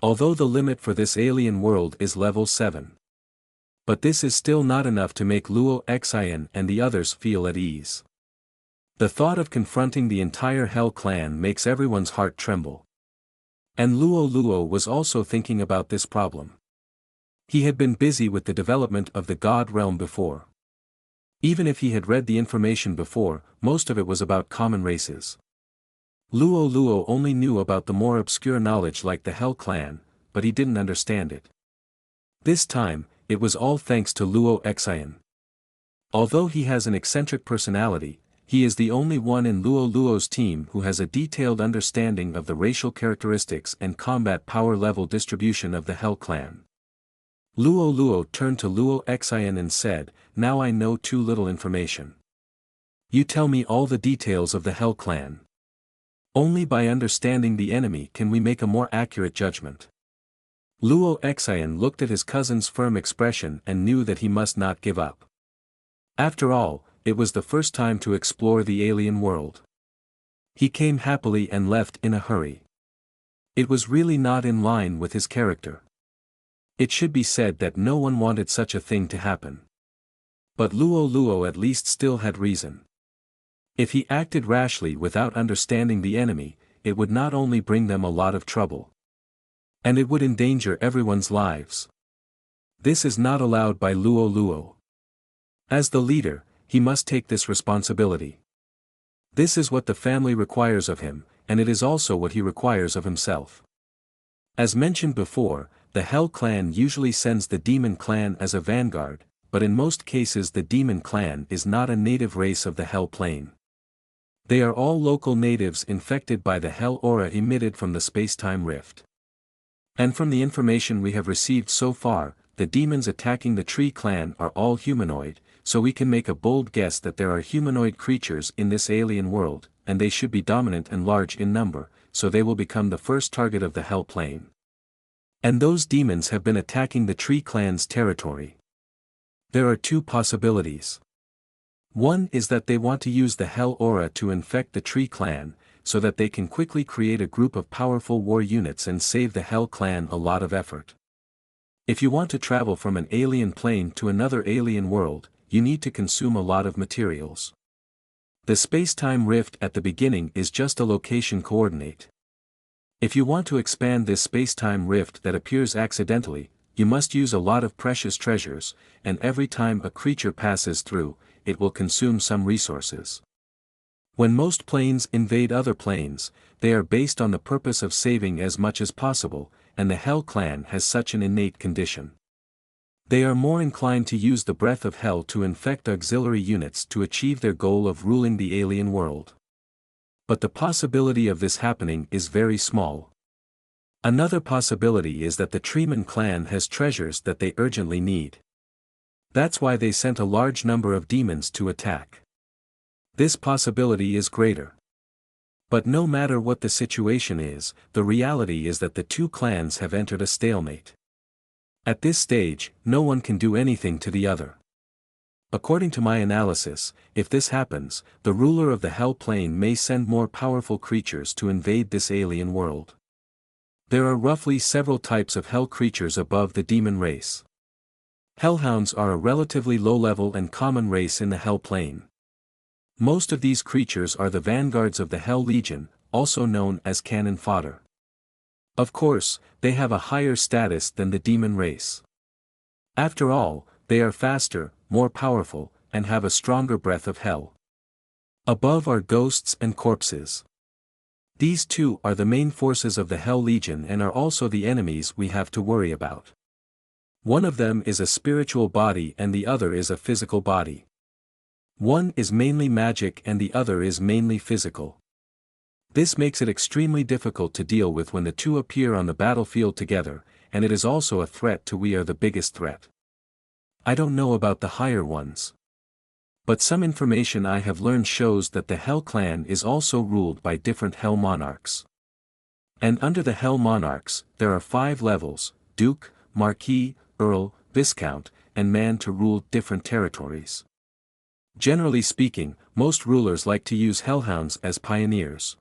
Although the limit for this alien world is level 7. But this is still not enough to make Luo Xian and the others feel at ease. The thought of confronting the entire Hell Clan makes everyone's heart tremble. And Luo was also thinking about this problem. He had been busy with the development of the God realm before. Even if he had read the information before, most of it was about common races. Luo only knew about the more obscure knowledge like the Hell Clan, but he didn't understand it. This time, it was all thanks to Luo Xian. Although he has an eccentric personality, he is the only one in Luo's team who has a detailed understanding of the racial characteristics and combat power level distribution of the Hell Clan. Luo turned to Luo Xian and said, "Now I know too little information. You tell me all the details of the Hell Clan. Only by understanding the enemy can we make a more accurate judgment." Luo Xian looked at his cousin's firm expression and knew that he must not give up. After all, it was the first time to explore the alien world. He came happily and left in a hurry. It was really not in line with his character. It should be said that no one wanted such a thing to happen. But Luo at least still had reason. If he acted rashly without understanding the enemy, it would not only bring them a lot of trouble. And it would endanger everyone's lives. This is not allowed by Luo. As the leader, he must take this responsibility. This is what the family requires of him, and it is also what he requires of himself. As mentioned before, the Hell Clan usually sends the Demon Clan as a vanguard, but in most cases the demon clan is not a native race of the Hell Plane. They are all local natives infected by the Hell aura emitted from the space-time rift. And from the information we have received so far, the demons attacking the Tree Clan are all humanoid, so we can make a bold guess that there are humanoid creatures in this alien world, and they should be dominant and large in number, so they will become the first target of the Hell Plane. And those demons have been attacking the Tree Clan's territory. There are two possibilities. One is that they want to use the Hell aura to infect the Tree Clan, so that they can quickly create a group of powerful war units and save the Hell Clan a lot of effort. If you want to travel from an alien plane to another alien world, you need to consume a lot of materials. The space-time rift at the beginning is just a location coordinate. If you want to expand this space-time rift that appears accidentally, you must use a lot of precious treasures, and every time a creature passes through, it will consume some resources. When most planes invade other planes, they are based on the purpose of saving as much as possible, and the Hell Clan has such an innate condition. They are more inclined to use the breath of hell to infect auxiliary units to achieve their goal of ruling the alien world. But the possibility of this happening is very small. Another possibility is that the Treeman clan has treasures that they urgently need. That's why they sent a large number of demons to attack. This possibility is greater. But no matter what the situation is, the reality is that the two clans have entered a stalemate. At this stage, no one can do anything to the other. According to my analysis, if this happens, the ruler of the Hell Plane may send more powerful creatures to invade this alien world. There are roughly several types of hell creatures above the demon race. Hellhounds are a relatively low-level and common race in the Hell Plane. Most of these creatures are the vanguards of the Hell Legion, also known as cannon fodder. Of course, they have a higher status than the demon race. After all, they are faster, more powerful, and have a stronger breath of hell. Above are ghosts and corpses. These two are the main forces of the Hell Legion and are also the enemies we have to worry about. One of them is a spiritual body and the other is a physical body. One is mainly magic and the other is mainly physical. This makes it extremely difficult to deal with when the two appear on the battlefield together, and it is also a threat to we are the biggest threat. I don't know about the higher ones. But some information I have learned shows that the Hell Clan is also ruled by different Hell Monarchs. And under the Hell Monarchs, there are 5 levels: Duke, Marquis, Earl, Viscount, and Man to rule different territories. Generally speaking, most rulers like to use hellhounds as pioneers.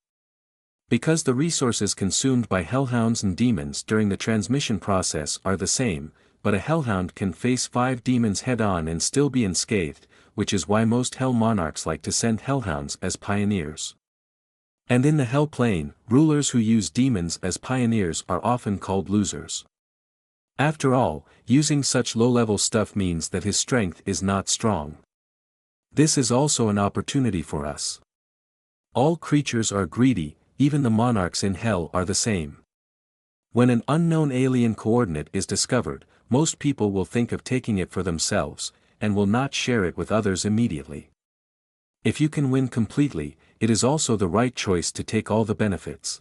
Because the resources consumed by hellhounds and demons during the transmission process are the same, but a hellhound can face 5 demons head-on and still be unscathed, which is why most Hell Monarchs like to send hellhounds as pioneers. And in the Hell Plane, rulers who use demons as pioneers are often called losers. After all, using such low-level stuff means that his strength is not strong. This is also an opportunity for us. All creatures are greedy, even the monarchs in hell are the same. When an unknown alien coordinate is discovered, most people will think of taking it for themselves, and will not share it with others immediately. If you can win completely, it is also the right choice to take all the benefits.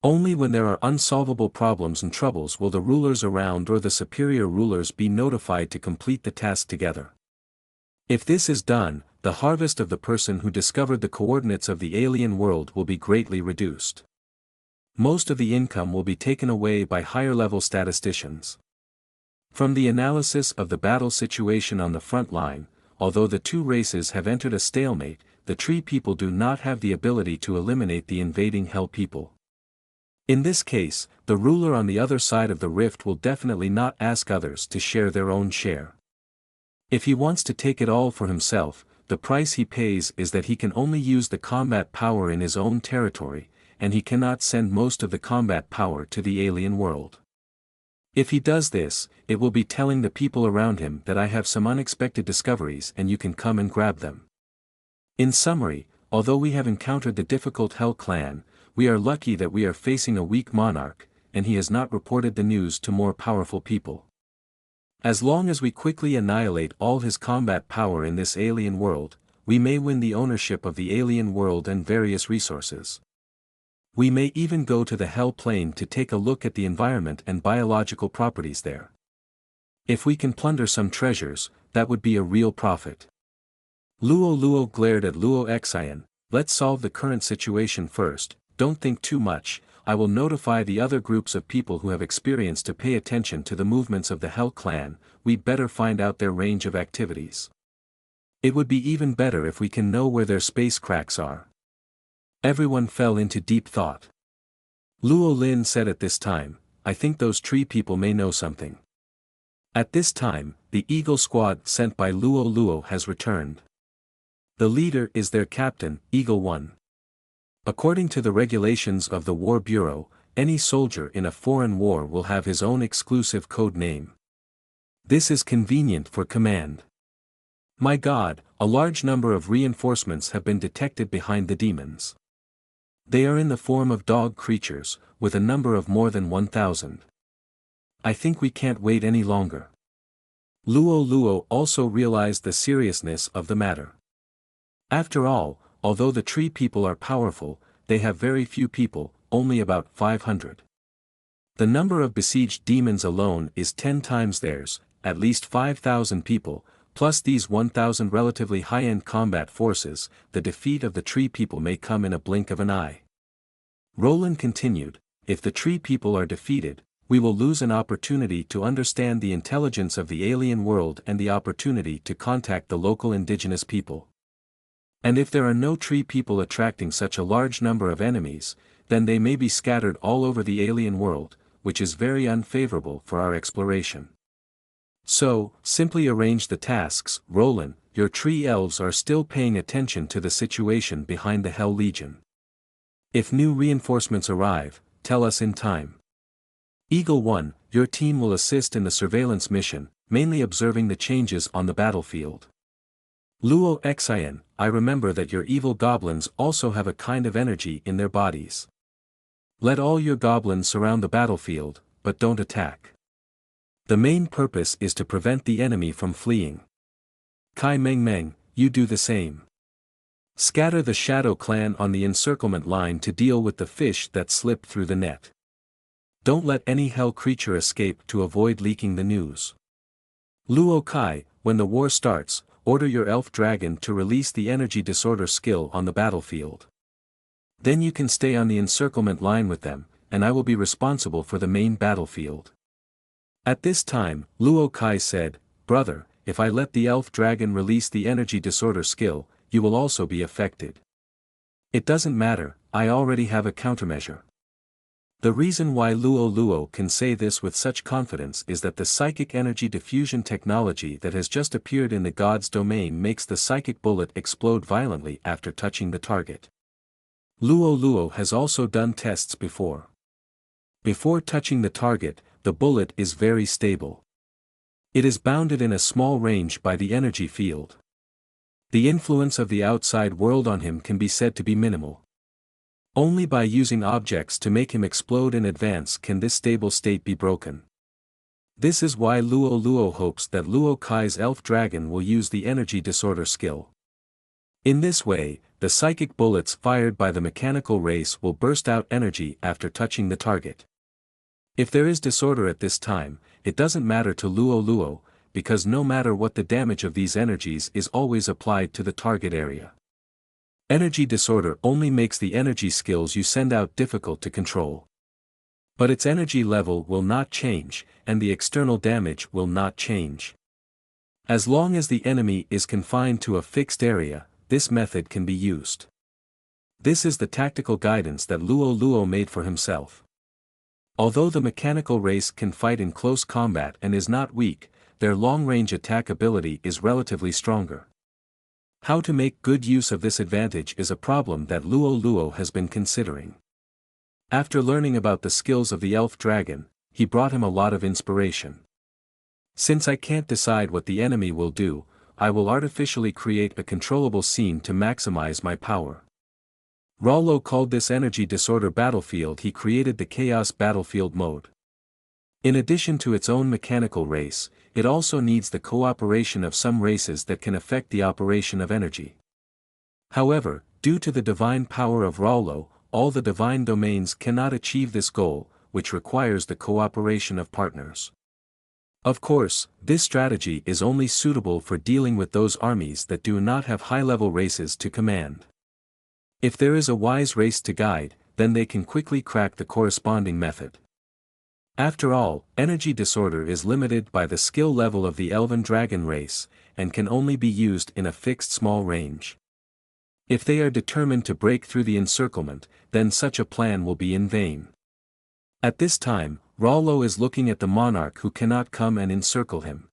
Only when there are unsolvable problems and troubles will the rulers around or the superior rulers be notified to complete the task together. If this is done, the harvest of the person who discovered the coordinates of the alien world will be greatly reduced. Most of the income will be taken away by higher-level statisticians. From the analysis of the battle situation on the front line, although the two races have entered a stalemate, the Tree people do not have the ability to eliminate the invading Hell people. In this case, the ruler on the other side of the rift will definitely not ask others to share their own share. If he wants to take it all for himself, the price he pays is that he can only use the combat power in his own territory, and he cannot send most of the combat power to the alien world. If he does this, it will be telling the people around him that I have some unexpected discoveries and you can come and grab them. In summary, although we have encountered the difficult Hell Clan, we are lucky that we are facing a weak monarch, and he has not reported the news to more powerful people. As long as we quickly annihilate all his combat power in this alien world, we may win the ownership of the alien world and various resources. We may even go to the Hell Plane to take a look at the environment and biological properties there. If we can plunder some treasures, that would be a real profit. Luo Luo glared at Luo Xian. Let's solve the current situation first, don't think too much. I will notify the other groups of people who have experience to pay attention to the movements of the Hell Clan. We better find out their range of activities. It would be even better if we can know where their space cracks are. Everyone fell into deep thought. Luo Lin said at this time, I think those tree people may know something. At this time, the Eagle Squad sent by Luo Luo has returned. The leader is their captain, Eagle 1. According to the regulations of the War Bureau, any soldier in a foreign war will have his own exclusive code name. This is convenient for command. My God, a large number of reinforcements have been detected behind the demons. They are in the form of dog creatures, with a number of more than 1,000. I think we can't wait any longer. Luo Luo also realized the seriousness of the matter. After all, although the tree people are powerful, they have very few people, only about 500. The number of besieged demons alone is 10 times theirs, at least 5,000 people, plus these 1,000 relatively high-end combat forces. The defeat of the tree people may come in a blink of an eye. Roland continued, if the tree people are defeated, we will lose an opportunity to understand the intelligence of the alien world and the opportunity to contact the local indigenous people. And if there are no tree people attracting such a large number of enemies, then they may be scattered all over the alien world, which is very unfavorable for our exploration. So, simply arrange the tasks. Roland, your tree elves are still paying attention to the situation behind the Hell Legion. If new reinforcements arrive, tell us in time. Eagle 1, your team will assist in the surveillance mission, mainly observing the changes on the battlefield. Luo Xian, I remember that your evil goblins also have a kind of energy in their bodies. Let all your goblins surround the battlefield, but don't attack. The main purpose is to prevent the enemy from fleeing. Kai Meng Meng, you do the same. Scatter the Shadow Clan on the encirclement line to deal with the fish that slip through the net. Don't let any hell creature escape to avoid leaking the news. Luo Kai, when the war starts, order your elf dragon to release the energy disorder skill on the battlefield. Then you can stay on the encirclement line with them, and I will be responsible for the main battlefield. At this time, Luo Kai said, Brother, if I let the elf dragon release the energy disorder skill, you will also be affected. It doesn't matter, I already have a countermeasure. The reason why Luo Luo can say this with such confidence is that the psychic energy diffusion technology that has just appeared in the God's domain makes the psychic bullet explode violently after touching the target. Luo Luo has also done tests before. Before touching the target, the bullet is very stable. It is bounded in a small range by the energy field. The influence of the outside world on him can be said to be minimal. Only by using objects to make him explode in advance can this stable state be broken. This is why Luo Luo hopes that Luo Kai's elf dragon will use the energy disorder skill. In this way, the psychic bullets fired by the mechanical race will burst out energy after touching the target. If there is disorder at this time, it doesn't matter to Luo Luo, because no matter what the damage of these energies is always applied to the target area. Energy disorder only makes the energy skills you send out difficult to control. But its energy level will not change, and the external damage will not change. As long as the enemy is confined to a fixed area, this method can be used. This is the tactical guidance that Luo Luo made for himself. Although the mechanical race can fight in close combat and is not weak, their long-range attack ability is relatively stronger. How to make good use of this advantage is a problem that Luo Luo has been considering. After learning about the skills of the elf dragon, he brought him a lot of inspiration. Since I can't decide what the enemy will do, I will artificially create a controllable scene to maximize my power. Rollo called this energy disorder battlefield. He created the chaos battlefield mode. In addition to its own mechanical race, it also needs the cooperation of some races that can affect the operation of energy. However, due to the divine power of Raulo, all the divine domains cannot achieve this goal, which requires the cooperation of partners. Of course, this strategy is only suitable for dealing with those armies that do not have high-level races to command. If there is a wise race to guide, then they can quickly crack the corresponding method. After all, energy disorder is limited by the skill level of the elven dragon race, and can only be used in a fixed small range. If they are determined to break through the encirclement, then such a plan will be in vain. At this time, Raulo is looking at the monarch who cannot come and encircle him.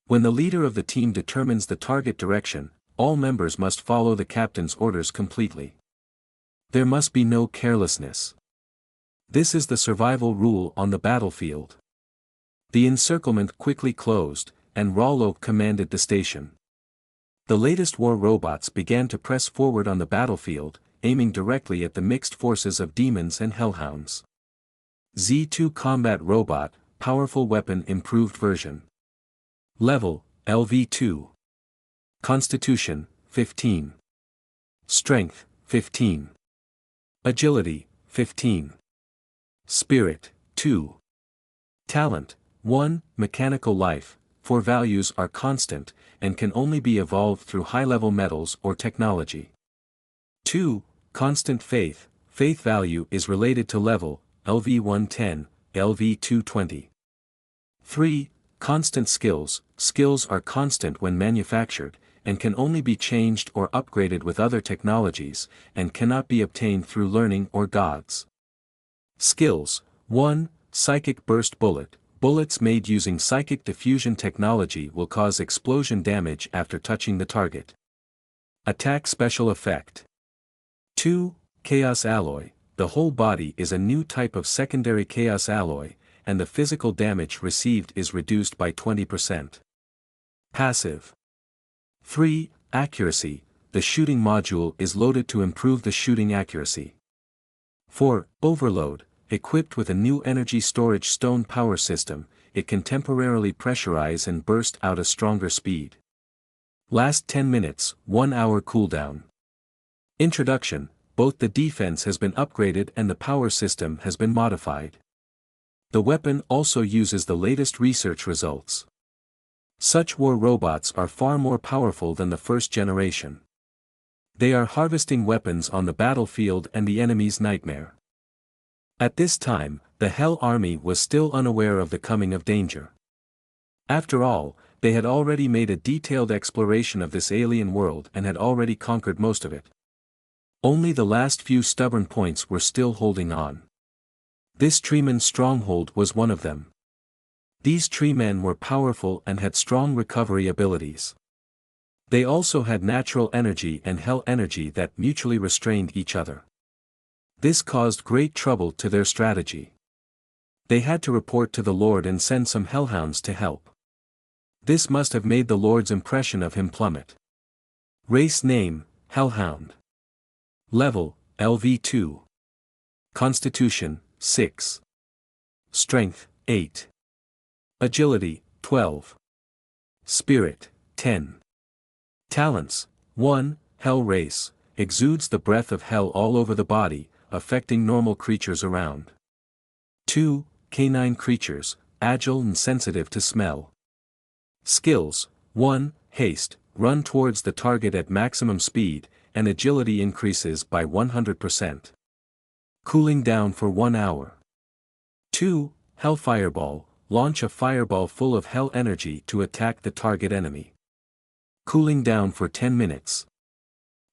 When the leader of the team determines the target direction, all members must follow the captain's orders completely. There must be no carelessness. This is the survival rule on the battlefield. The encirclement quickly closed, and Raulo commanded the station. The latest war robots began to press forward on the battlefield, aiming directly at the mixed forces of demons and hellhounds. Z2 Combat Robot, Powerful Weapon Improved Version. Level, LV2. Constitution, 15. Strength, 15. Agility, 15. Spirit, 2. Talent, 1. Mechanical life, 4 values are constant, and can only be evolved through high-level metals or technology. 2. Constant faith, faith value is related to level, LV110, LV220. 3. Constant skills, skills are constant when manufactured, and can only be changed or upgraded with other technologies, and cannot be obtained through learning or gods. Skills, 1. Psychic burst bullet, bullets made using psychic diffusion technology will cause explosion damage after touching the target. Attack special effect. 2. Chaos alloy, the whole body is a new type of secondary chaos alloy, and the physical damage received is reduced by 20%. Passive. 3. Accuracy, the shooting module is loaded to improve the shooting accuracy. 4. Overload, equipped with a new energy storage stone power system, it can temporarily pressurize and burst out a stronger speed. Last 10 minutes, 1 hour cooldown. Introduction, both the defense has been upgraded and the power system has been modified. The weapon also uses the latest research results. Such war robots are far more powerful than the first generation. They are harvesting weapons on the battlefield and the enemy's nightmare. At this time, the Hell Army was still unaware of the coming of danger. After all, they had already made a detailed exploration of this alien world and had already conquered most of it. Only the last few stubborn points were still holding on. This treeman stronghold was one of them. These treemen were powerful and had strong recovery abilities. They also had natural energy and hell energy that mutually restrained each other. This caused great trouble to their strategy. They had to report to the Lord and send some hellhounds to help. This must have made the Lord's impression of him plummet. Race name, Hellhound. Level, LV2. Constitution, 6. Strength, 8. Agility, 12. Spirit, 10. Talents, 1. Hell race, exudes the breath of hell all over the body, affecting normal creatures around. 2. Canine creatures, agile and sensitive to smell. Skills, 1. Haste, run towards the target at maximum speed, and agility increases by 100%. Cooling down for 1 hour. 2. Hell Fireball, launch a fireball full of hell energy to attack the target enemy. Cooling down for 10 minutes.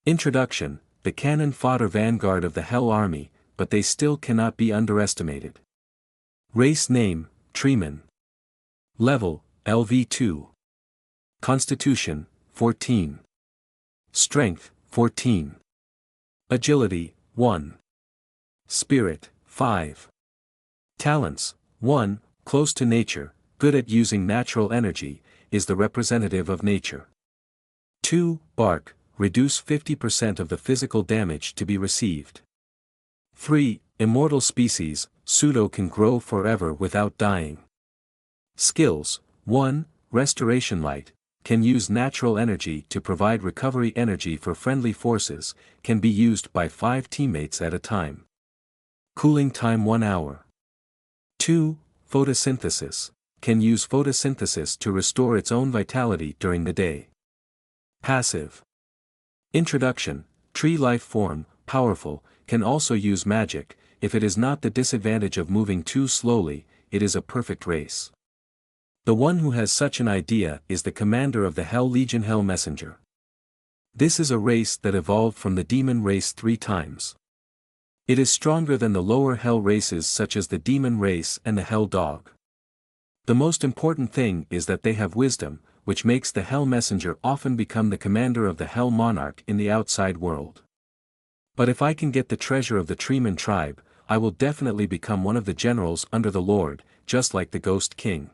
Introduction, the cannon fodder vanguard of the Hell Army, but they still cannot be underestimated. Race name, Treeman. Level, LV2. Constitution, 14. Strength, 14. Agility, 1. Spirit, 5. Talents, 1. Close to nature, good at using natural energy, is the representative of nature. 2. Bark, reduce 50% of the physical damage to be received. 3. Immortal species, pseudo can grow forever without dying. Skills, 1. Restoration light, can use natural energy to provide recovery energy for friendly forces, can be used by 5 teammates at a time. Cooling time 1 hour. 2. Photosynthesis, can use photosynthesis to restore its own vitality during the day. Passive. Introduction, tree life form, powerful, can also use magic. If it is not the disadvantage of moving too slowly, it is a perfect race. The one who has such an idea is the commander of the Hell Legion Hell Messenger. This is a race that evolved from the demon race 3 times. It is stronger than the lower hell races such as the demon race and the hell dog. The most important thing is that they have wisdom, which makes the Hell Messenger often become the commander of the Hell Monarch in the outside world. But if I can get the treasure of the Treeman tribe, I will definitely become one of the generals under the Lord, just like the Ghost King.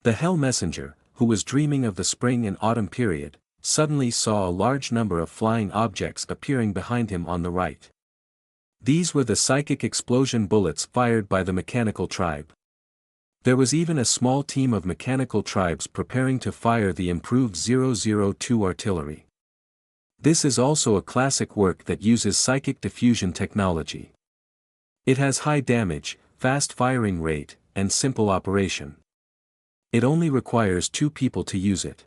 The Hell Messenger, who was dreaming of the spring and autumn period, suddenly saw a large number of flying objects appearing behind him on the right. These were the psychic explosion bullets fired by the mechanical tribe. There was even a small team of mechanical tribes preparing to fire the improved 002 artillery. This is also a classic work that uses psychic diffusion technology. It has high damage, fast firing rate, and simple operation. It only requires 2 people to use it.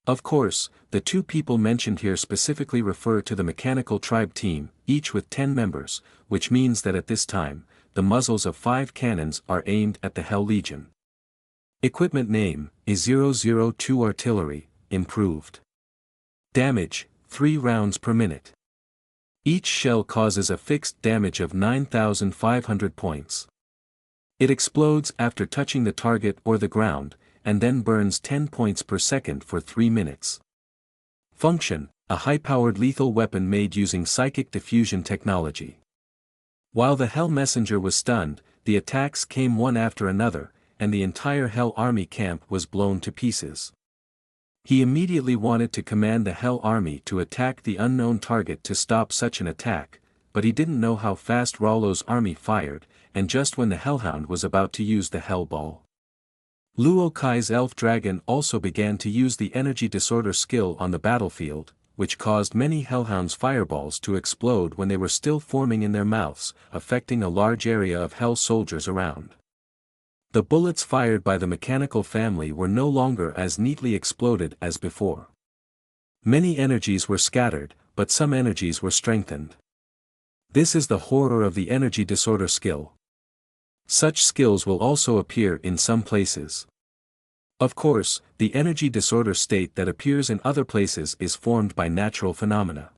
Of course, the 2 people mentioned here specifically refer to the mechanical tribe team, each with 10 members, which means that at this time, the muzzles of 5 cannons are aimed at the Hell Legion. Equipment name is 002 Artillery, improved. Damage, 3 rounds per minute. Each shell causes a fixed damage of 9,500 points. It explodes after touching the target or the ground, and then burns 10 points per second for 3 minutes. Function, a high-powered lethal weapon made using psychic diffusion technology. While the Hell Messenger was stunned, the attacks came one after another, and the entire Hell Army camp was blown to pieces. He immediately wanted to command the Hell Army to attack the unknown target to stop such an attack, but he didn't know how fast Rollo's army fired, and just when the Hellhound was about to use the Hell Ball. Luo Kai's elf dragon also began to use the energy disorder skill on the battlefield, which caused many Hellhound's fireballs to explode when they were still forming in their mouths, affecting a large area of Hell soldiers around. The bullets fired by the mechanical family were no longer as neatly exploded as before. Many energies were scattered, but some energies were strengthened. This is the horror of the energy disorder skill. Such skills will also appear in some places. Of course, the energy disorder state that appears in other places is formed by natural phenomena.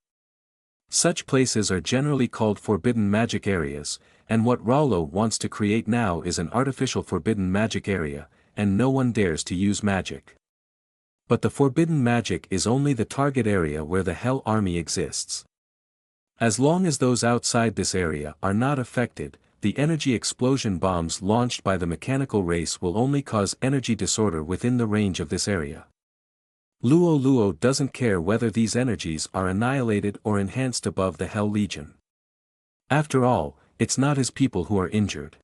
Such places are generally called forbidden magic areas, and what Rollo wants to create now is an artificial forbidden magic area, and no one dares to use magic. But the forbidden magic is only the target area where the Hell Army exists. As long as those outside this area are not affected, the energy explosion bombs launched by the mechanical race will only cause energy disorder within the range of this area. Luo doesn't care whether these energies are annihilated or enhanced above the Hell Legion. After all, it's not his people who are injured.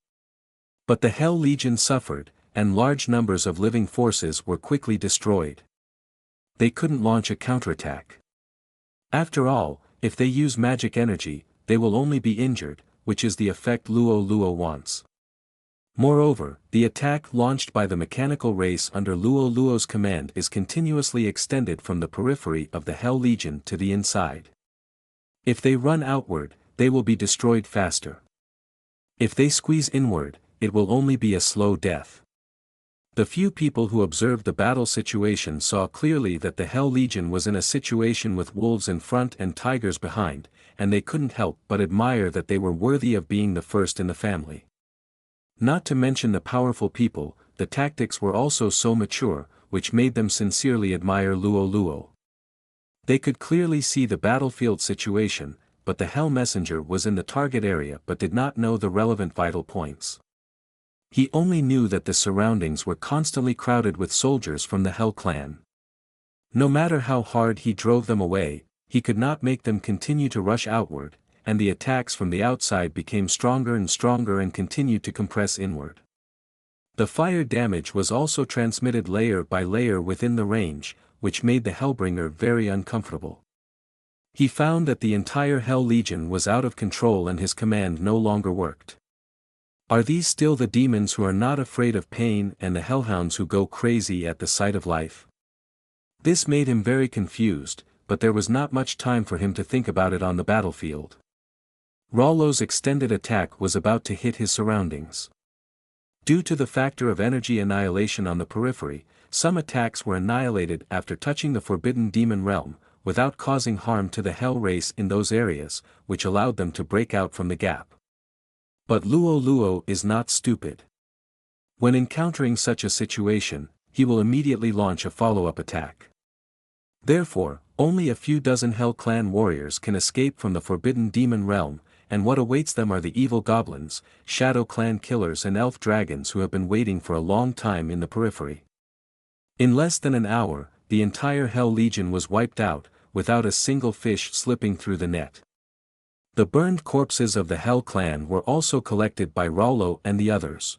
But the Hell Legion suffered, and large numbers of living forces were quickly destroyed. They couldn't launch a counterattack. After all, if they use magic energy, they will only be injured, which is the effect Luo wants. Moreover, the attack launched by the mechanical race under Luo's command is continuously extended from the periphery of the Hell Legion to the inside. If they run outward, they will be destroyed faster. If they squeeze inward, it will only be a slow death. The few people who observed the battle situation saw clearly that the Hell Legion was in a situation with wolves in front and tigers behind, and they couldn't help but admire that they were worthy of being the first in the family. Not to mention the powerful people, the tactics were also so mature, which made them sincerely admire Luo. They could clearly see the battlefield situation, but the Hell Messenger was in the target area but did not know the relevant vital points. He only knew that the surroundings were constantly crowded with soldiers from the Hell clan. No matter how hard he drove them away, he could not make them continue to rush outward, and the attacks from the outside became stronger and continued to compress inward. The fire damage was also transmitted layer by layer within the range, which made the Hellbringer very uncomfortable. He found that the entire Hell Legion was out of control and his command no longer worked. Are these still the demons who are not afraid of pain and the hellhounds who go crazy at the sight of life? This made him very confused, but there was not much time for him to think about it on the battlefield. Rollo's extended attack was about to hit his surroundings. Due to the factor of energy annihilation on the periphery, some attacks were annihilated after touching the forbidden demon realm, without causing harm to the Hell race in those areas, which allowed them to break out from the gap. But Luo is not stupid. When encountering such a situation, he will immediately launch a follow-up attack. Therefore, only a few dozen Hell Clan warriors can escape from the forbidden demon realm, and what awaits them are the evil goblins, Shadow Clan killers and elf dragons who have been waiting for a long time in the periphery. In less than an hour, the entire Hell Legion was wiped out, without a single fish slipping through the net. The burned corpses of the Hell Clan were also collected by Rollo and the others.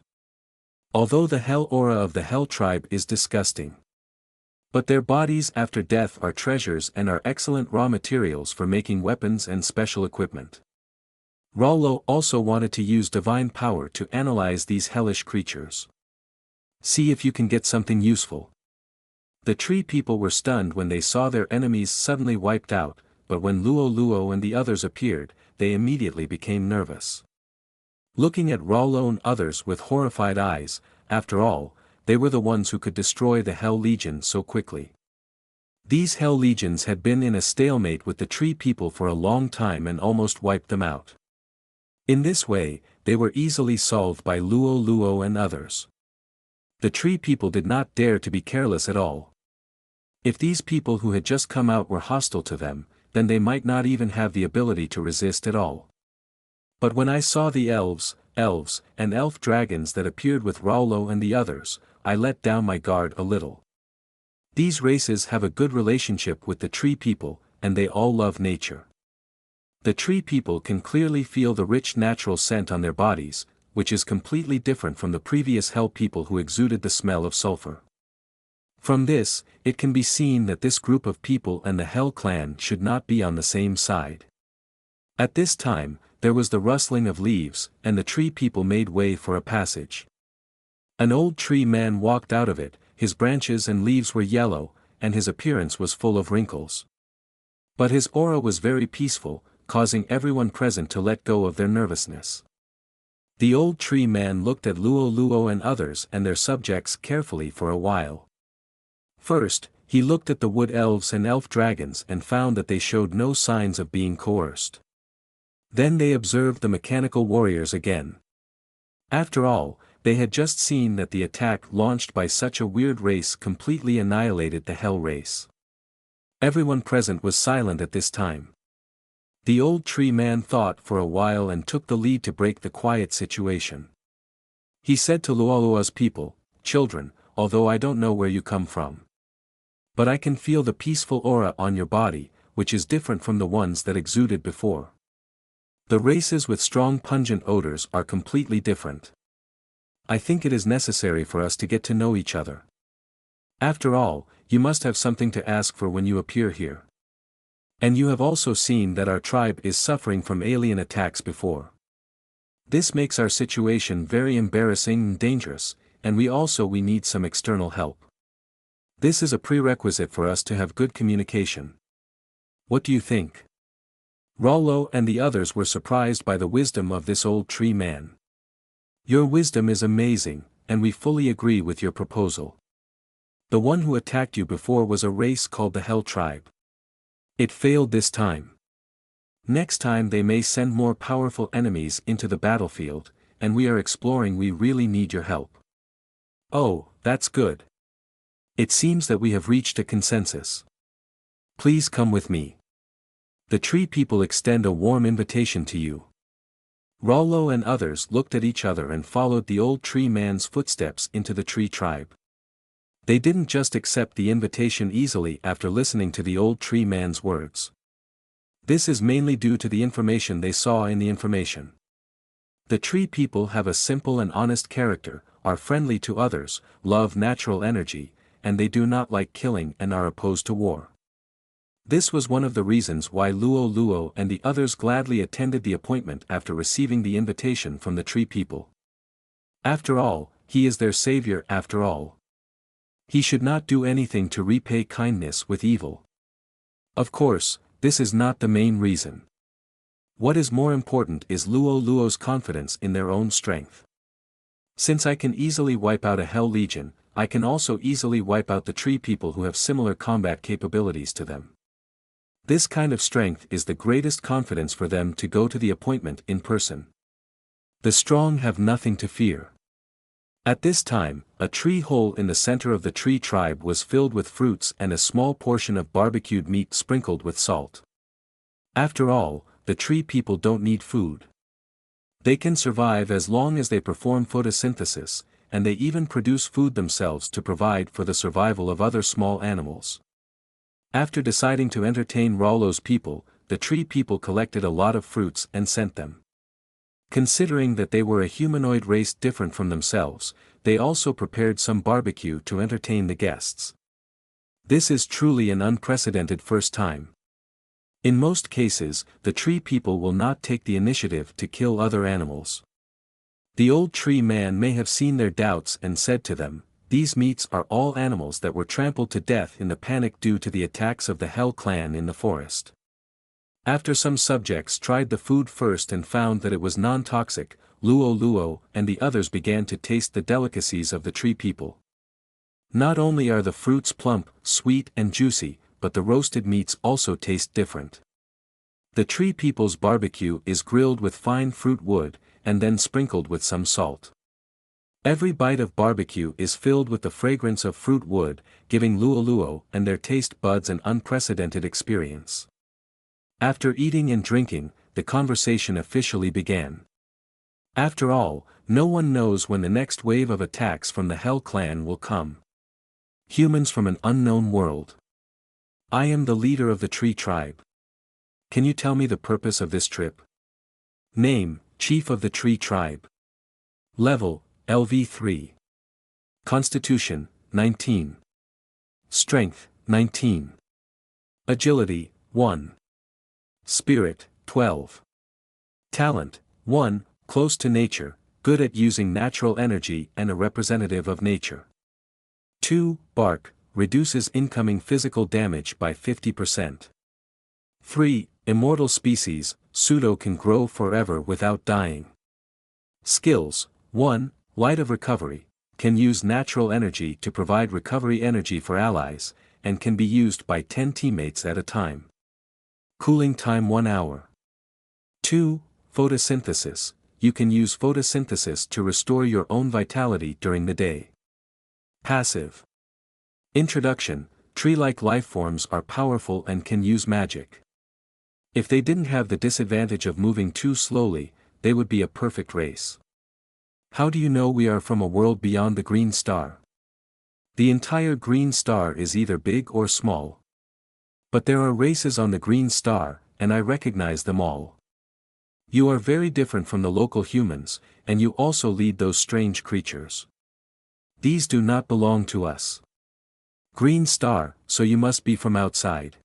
Although the Hell aura of the Hell tribe is disgusting, but their bodies after death are treasures and are excellent raw materials for making weapons and special equipment. Rollo also wanted to use divine power to analyze these hellish creatures. See if you can get something useful. The tree people were stunned when they saw their enemies suddenly wiped out, but when Luo and the others appeared, they immediately became nervous. Looking at Rollo and others with horrified eyes, after all, they were the ones who could destroy the Hell Legion so quickly. These Hell Legions had been in a stalemate with the tree people for a long time and almost wiped them out. In this way, they were easily solved by Luo and others. The tree people did not dare to be careless at all. If these people who had just come out were hostile to them, then they might not even have the ability to resist at all. But when I saw the elves, and elf dragons that appeared with Rollo and the others, I let down my guard a little. These races have a good relationship with the tree people, and they all love nature. The tree people can clearly feel the rich natural scent on their bodies, which is completely different from the previous Hell people who exuded the smell of sulfur. From this, it can be seen that this group of people and the Hell Clan should not be on the same side. At this time, there was the rustling of leaves, and the tree people made way for a passage. An old tree man walked out of it, his branches and leaves were yellow, and his appearance was full of wrinkles. But his aura was very peaceful, causing everyone present to let go of their nervousness. The old tree man looked at Luo and others and their subjects carefully for a while. First, he looked at the wood elves and elf dragons and found that they showed no signs of being coerced. Then they observed the mechanical warriors again. After all, they had just seen that the attack launched by such a weird race completely annihilated the Hell race. Everyone present was silent at this time. The old tree man thought for a while and took the lead to break the quiet situation. He said to Luo's people, "Children, although I don't know where you come from, but I can feel the peaceful aura on your body, which is different from the ones that exuded before. The races with strong pungent odors are completely different. I think it is necessary for us to get to know each other. After all, you must have something to ask for when you appear here. And you have also seen that our tribe is suffering from alien attacks before. This makes our situation very embarrassing and dangerous, and we need some external help. This is a prerequisite for us to have good communication. What do you think?" Rollo and the others were surprised by the wisdom of this old tree man. "Your wisdom is amazing, and we fully agree with your proposal. The one who attacked you before was a race called the Hell Tribe. It failed this time. Next time they may send more powerful enemies into the battlefield, and we really need your help." "Oh, that's good. It seems that we have reached a consensus. Please come with me. The tree people extend a warm invitation to you." Rollo and others looked at each other and followed the old tree man's footsteps into the tree tribe. They didn't just accept the invitation easily after listening to the old tree man's words. This is mainly due to the information they saw in the information. The tree people have a simple and honest character, are friendly to others, love natural energy, and they do not like killing and are opposed to war. This was one of the reasons why Luo Luo and the others gladly attended the appointment after receiving the invitation from the tree people. After all, he is their savior after all. He should not do anything to repay kindness with evil. Of course, this is not the main reason. What is more important is Luo Luo's confidence in their own strength. Since I can easily wipe out a Hell Legion, I can also easily wipe out the tree people who have similar combat capabilities to them. This kind of strength is the greatest confidence for them to go to the appointment in person. The strong have nothing to fear. At this time, a tree hole in the center of the tree tribe was filled with fruits and a small portion of barbecued meat sprinkled with salt. After all, the tree people don't need food. They can survive as long as they perform photosynthesis, and they even produce food themselves to provide for the survival of other small animals. After deciding to entertain Rollo's people, the tree people collected a lot of fruits and sent them. Considering that they were a humanoid race different from themselves, they also prepared some barbecue to entertain the guests. This is truly an unprecedented first time. In most cases, the tree people will not take the initiative to kill other animals. The old tree man may have seen their doubts and said to them, "These meats are all animals that were trampled to death in the panic due to the attacks of the Hell clan in the forest." After some subjects tried the food first and found that it was non-toxic, Luo Luo and the others began to taste the delicacies of the tree people. Not only are the fruits plump, sweet and juicy, but the roasted meats also taste different. The tree people's barbecue is grilled with fine fruit wood, and then sprinkled with some salt. Every bite of barbecue is filled with the fragrance of fruit wood, giving Luo Luo and their taste buds an unprecedented experience. After eating and drinking, the conversation officially began. After all, no one knows when the next wave of attacks from the Hell clan will come. Humans from an unknown world. I am the leader of the tree tribe. Can you tell me the purpose of this trip? Name, Chief of the Tree Tribe. Level, LV3. Constitution, 19. Strength, 19. Agility, 1. Spirit, 12. Talent, 1, close to nature, good at using natural energy and a representative of nature. 2, bark, reduces incoming physical damage by 50%. 3, immortal species, pseudo can grow forever without dying. Skills, 1, light of recovery, can use natural energy to provide recovery energy for allies, and can be used by 10 teammates at a time. Cooling time 1 hour. 2, photosynthesis, you can use photosynthesis to restore your own vitality during the day. Passive. Introduction, tree-like lifeforms are powerful and can use magic. If they didn't have the disadvantage of moving too slowly, they would be a perfect race. How do you know we are from a world beyond the green star? The entire green star is either big or small. But there are races on the green star, and I recognize them all. You are very different from the local humans, and you also lead those strange creatures. These do not belong to us. Green star, so you must be from outside.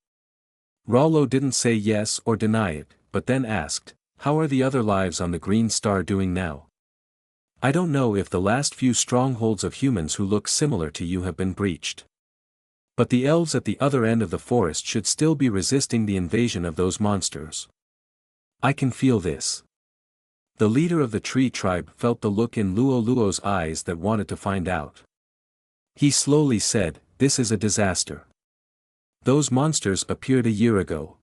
Rollo didn't say yes or deny it, but then asked, how are the other lives on the green star doing now? I don't know if the last few strongholds of humans who look similar to you have been breached. But the elves at the other end of the forest should still be resisting the invasion of those monsters. I can feel this. The leader of the tree tribe felt the look in Luo Luo's eyes that wanted to find out. He slowly said, "This is a disaster. Those monsters appeared a year ago.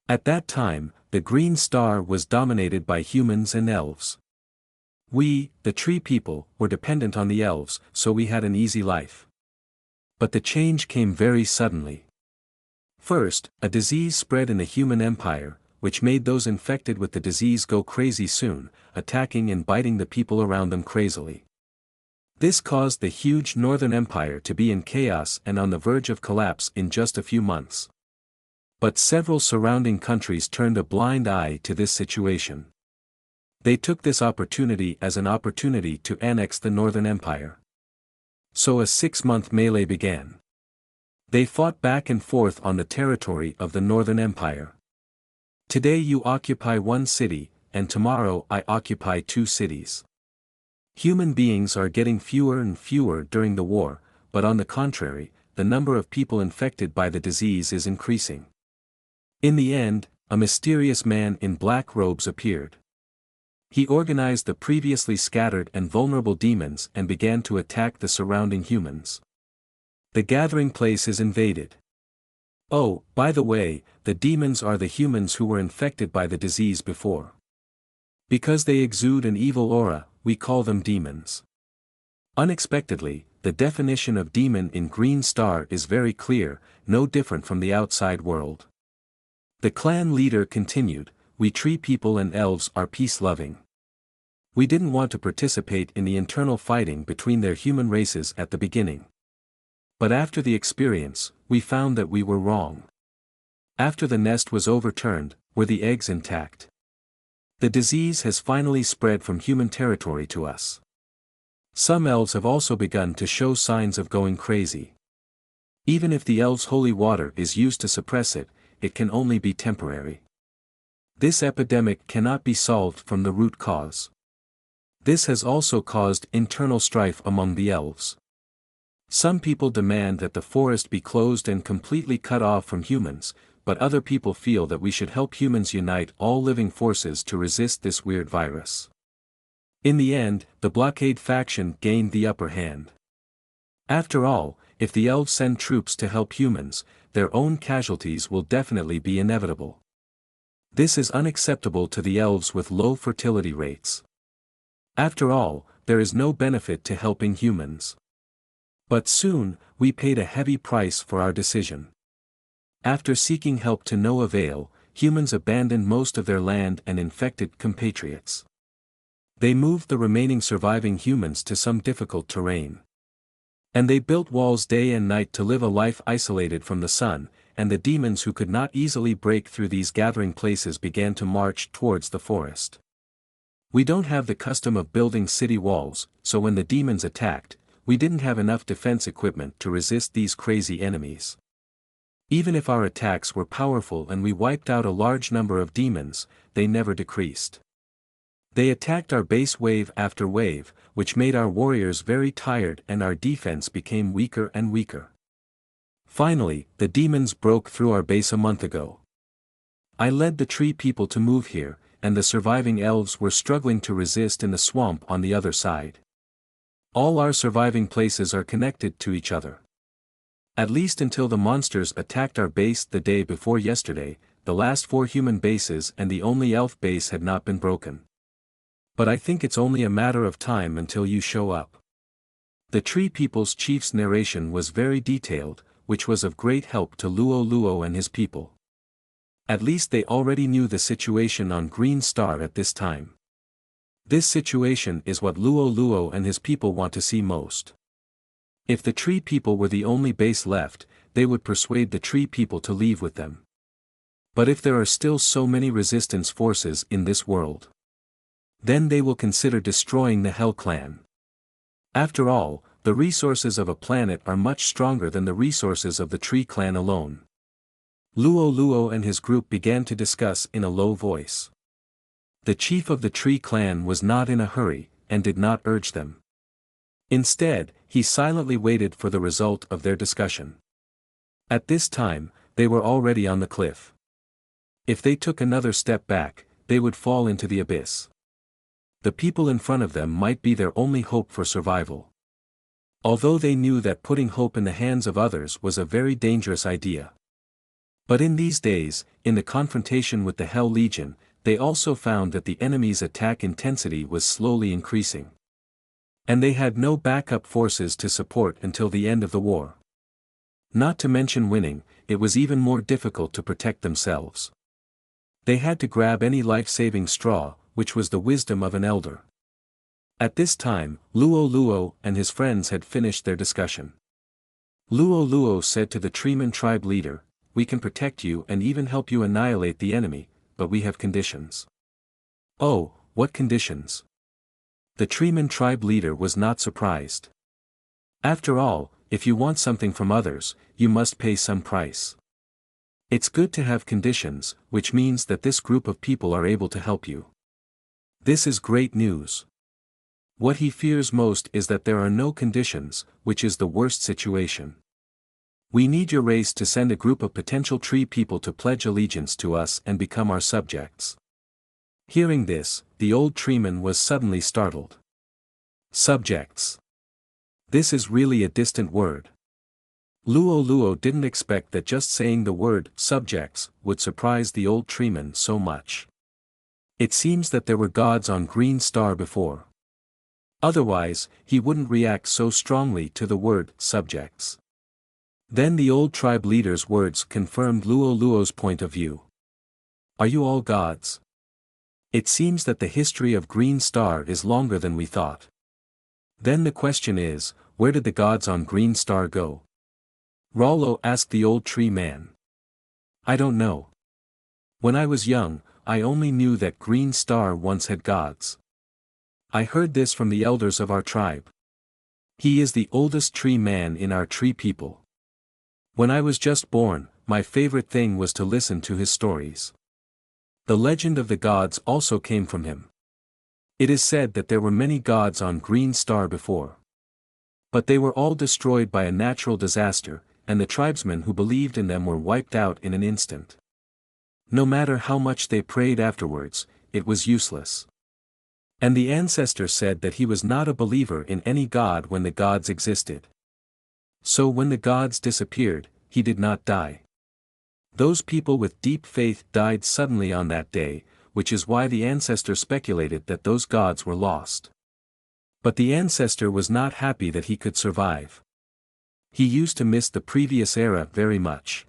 At that time, the green star was dominated by humans and elves. We, the tree people, were dependent on the elves, so we had an easy life. But the change came very suddenly. First, a disease spread in the human empire, which made those infected with the disease go crazy soon, attacking and biting the people around them crazily. This caused the huge northern empire to be in chaos and on the verge of collapse in just a few months. But several surrounding countries turned a blind eye to this situation. They took this opportunity as an opportunity to annex the Northern Empire. So a 6-month melee began. They fought back and forth on the territory of the Northern Empire. Today you occupy one city, and tomorrow I occupy 2 cities. Human beings are getting fewer and fewer during the war, but on the contrary, the number of people infected by the disease is increasing. In the end, a mysterious man in black robes appeared. He organized the previously scattered and vulnerable demons and began to attack the surrounding humans. The gathering place is invaded. Oh, by the way, the demons are the humans who were infected by the disease before. Because they exude an evil aura, we call them demons. Unexpectedly, the definition of demon in Green Star is very clear, no different from the outside world. The clan leader continued, "We tree people and elves are peace-loving. We didn't want to participate in the internal fighting between their human races at the beginning. But after the experience, we found that we were wrong. After the nest was overturned, were the eggs intact? The disease has finally spread from human territory to us. Some elves have also begun to show signs of going crazy. Even if the elves' holy water is used to suppress it, it can only be temporary. This epidemic cannot be solved from the root cause. This has also caused internal strife among the elves. Some people demand that the forest be closed and completely cut off from humans, but other people feel that we should help humans unite all living forces to resist this weird virus. In the end, the blockade faction gained the upper hand. After all, if the elves send troops to help humans, their own casualties will definitely be inevitable. This is unacceptable to the elves with low fertility rates. After all, there is no benefit to helping humans. But soon, we paid a heavy price for our decision. After seeking help to no avail, humans abandoned most of their land and infected compatriots. They moved the remaining surviving humans to some difficult terrain. And they built walls day and night to live a life isolated from the sun, and the demons who could not easily break through these gathering places began to march towards the forest. We don't have the custom of building city walls, so when the demons attacked, we didn't have enough defense equipment to resist these crazy enemies. Even if our attacks were powerful and we wiped out a large number of demons, they never decreased. They attacked our base wave after wave, which made our warriors very tired and our defense became weaker and weaker. Finally, the demons broke through our base a month ago. I led the tree people to move here, and the surviving elves were struggling to resist in the swamp on the other side. All our surviving places are connected to each other. At least until the monsters attacked our base the day before yesterday, the last 4 human bases and the only elf base had not been broken. But I think it's only a matter of time until you show up. The Tree People's chief's narration was very detailed, which was of great help to Luo Luo and his people. At least they already knew the situation on Green Star at this time. This situation is what Luo Luo and his people want to see most. If the Tree People were the only base left, they would persuade the Tree People to leave with them. But if there are still so many resistance forces in this world, then they will consider destroying the Hell Clan. After all, the resources of a planet are much stronger than the resources of the Tree Clan alone. Luo Luo and his group began to discuss in a low voice. The chief of the Tree Clan was not in a hurry, and did not urge them. Instead, he silently waited for the result of their discussion. At this time, they were already on the cliff. If they took another step back, they would fall into the abyss. The people in front of them might be their only hope for survival. Although they knew that putting hope in the hands of others was a very dangerous idea. But in these days, in the confrontation with the Hell Legion, they also found that the enemy's attack intensity was slowly increasing. And they had no backup forces to support until the end of the war. Not to mention winning, it was even more difficult to protect themselves. They had to grab any life-saving straw, which was the wisdom of an elder. At this time, Luo Luo and his friends had finished their discussion. Luo Luo said to the Treeman tribe leader, "We can protect you and even help you annihilate the enemy, but we have conditions." "Oh, what conditions? The Treeman tribe leader was not surprised. After all, if you want something from others, you must pay some price. It's good to have conditions, which means that this group of people are able to help you. This is great news. What he fears most is that there are no conditions, which is the worst situation. We need your race to send a group of potential tree people to pledge allegiance to us and become our subjects. Hearing this, the old treeman was suddenly startled. Subjects. This is really a distant word. Luo Luo didn't expect that just saying the word subjects would surprise the old treeman so much. It seems that there were gods on Green Star before. Otherwise, he wouldn't react so strongly to the word subjects. Then the old tribe leader's words confirmed Luo Luo's point of view. Are you all gods? It seems that the history of Green Star is longer than we thought. Then the question is, where did the gods on Green Star go? Rollo asked the old tree man. I don't know. When I was young, I only knew that Green Star once had gods. I heard this from the elders of our tribe. He is the oldest tree man in our tree people. When I was just born, my favorite thing was to listen to his stories. The legend of the gods also came from him. It is said that there were many gods on Green Star before. But they were all destroyed by a natural disaster, and the tribesmen who believed in them were wiped out in an instant. No matter how much they prayed afterwards, it was useless. And the ancestor said that he was not a believer in any god when the gods existed. So when the gods disappeared, he did not die. Those people with deep faith died suddenly on that day, which is why the ancestor speculated that those gods were lost. But the ancestor was not happy that he could survive. He used to miss the previous era very much.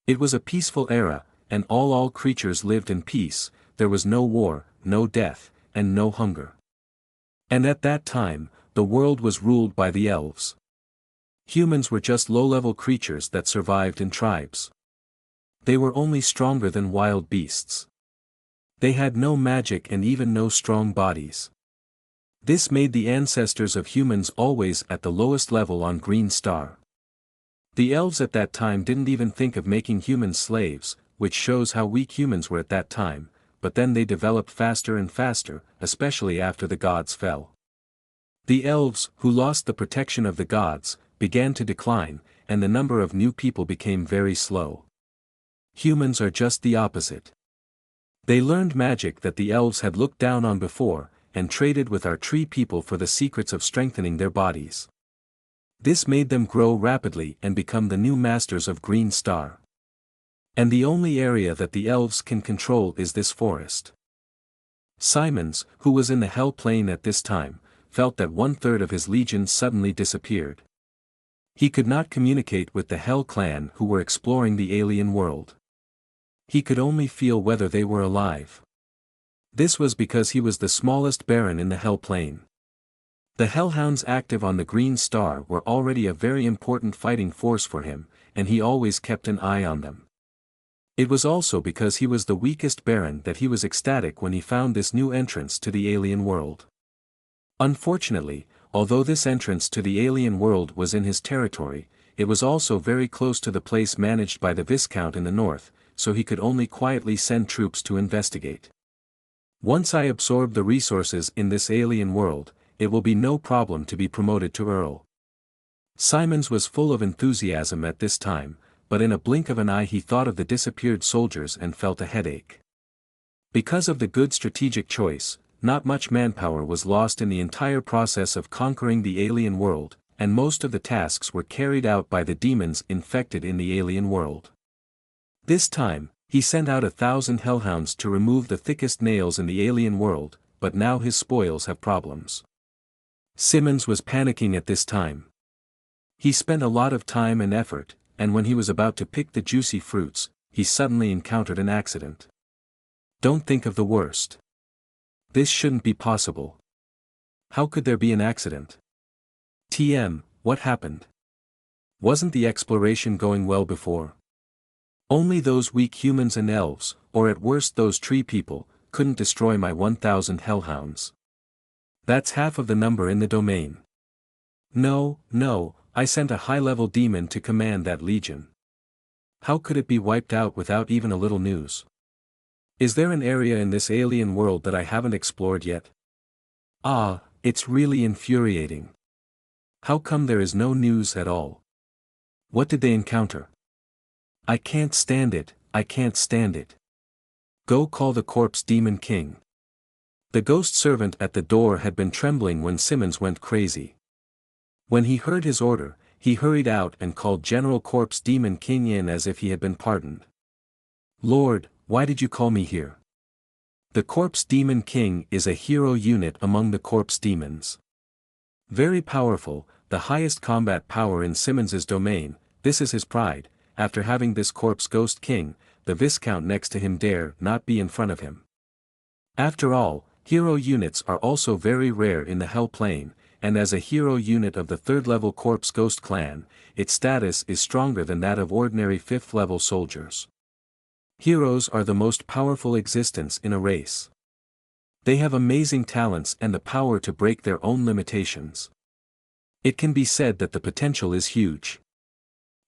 It was a peaceful era, and all creatures lived in peace, there was no war, no death, and no hunger. And at that time, the world was ruled by the elves. Humans were just low-level creatures that survived in tribes. They were only stronger than wild beasts. They had no magic and even no strong bodies. This made the ancestors of humans always at the lowest level on Green Star. The elves at that time didn't even think of making humans slaves, which shows how weak humans were at that time, but then they developed faster and faster, especially after the gods fell. The elves, who lost the protection of the gods, began to decline, and the number of new people became very slow. Humans are just the opposite. They learned magic that the elves had looked down on before, and traded with our tree people for the secrets of strengthening their bodies. This made them grow rapidly and become the new masters of Green Star. And the only area that the elves can control is this forest. Simons, who was in the Hell Plane at this time, felt that 1/3 of his legion suddenly disappeared. He could not communicate with the Hell Clan who were exploring the alien world. He could only feel whether they were alive. This was because he was the smallest baron in the Hell Plane. The Hellhounds active on the Green Star were already a very important fighting force for him, and he always kept an eye on them. It was also because he was the weakest baron that he was ecstatic when he found this new entrance to the alien world. Unfortunately, although this entrance to the alien world was in his territory, it was also very close to the place managed by the Viscount in the north, so he could only quietly send troops to investigate. Once I absorb the resources in this alien world, it will be no problem to be promoted to Earl. Simons was full of enthusiasm at this time, but in a blink of an eye he thought of the disappeared soldiers and felt a headache. Because of the good strategic choice, not much manpower was lost in the entire process of conquering the alien world, and most of the tasks were carried out by the demons infected in the alien world. This time, he sent out 1,000 hellhounds to remove the thickest nails in the alien world, but now his spoils have problems. Simmons was panicking at this time. He spent a lot of time and effort, and when he was about to pick the juicy fruits, he suddenly encountered an accident. Don't think of the worst. This shouldn't be possible. How could there be an accident? TM, what happened? Wasn't the exploration going well before? Only those weak humans and elves, or at worst those tree people, couldn't destroy my 1,000 hellhounds. That's half of the number in the domain. No, I sent a high-level demon to command that legion. How could it be wiped out without even a little news? Is there an area in this alien world that I haven't explored yet? Ah, it's really infuriating. How come there is no news at all? What did they encounter? I can't stand it, I can't stand it. Go call the corpse demon king. The ghost servant at the door had been trembling when Simmons went crazy. When he heard his order, he hurried out and called General Corpse Demon King in as if he had been pardoned. Lord, why did you call me here? The Corpse Demon King is a hero unit among the corpse demons. Very powerful, the highest combat power in Simmons's domain. This is his pride. After having this corpse ghost king, the Viscount next to him dare not be in front of him. After all, hero units are also very rare in the Hell Plane, and as a hero unit of the 3rd level corpse ghost clan, its status is stronger than that of ordinary 5th level soldiers. Heroes are the most powerful existence in a race. They have amazing talents and the power to break their own limitations. It can be said that the potential is huge.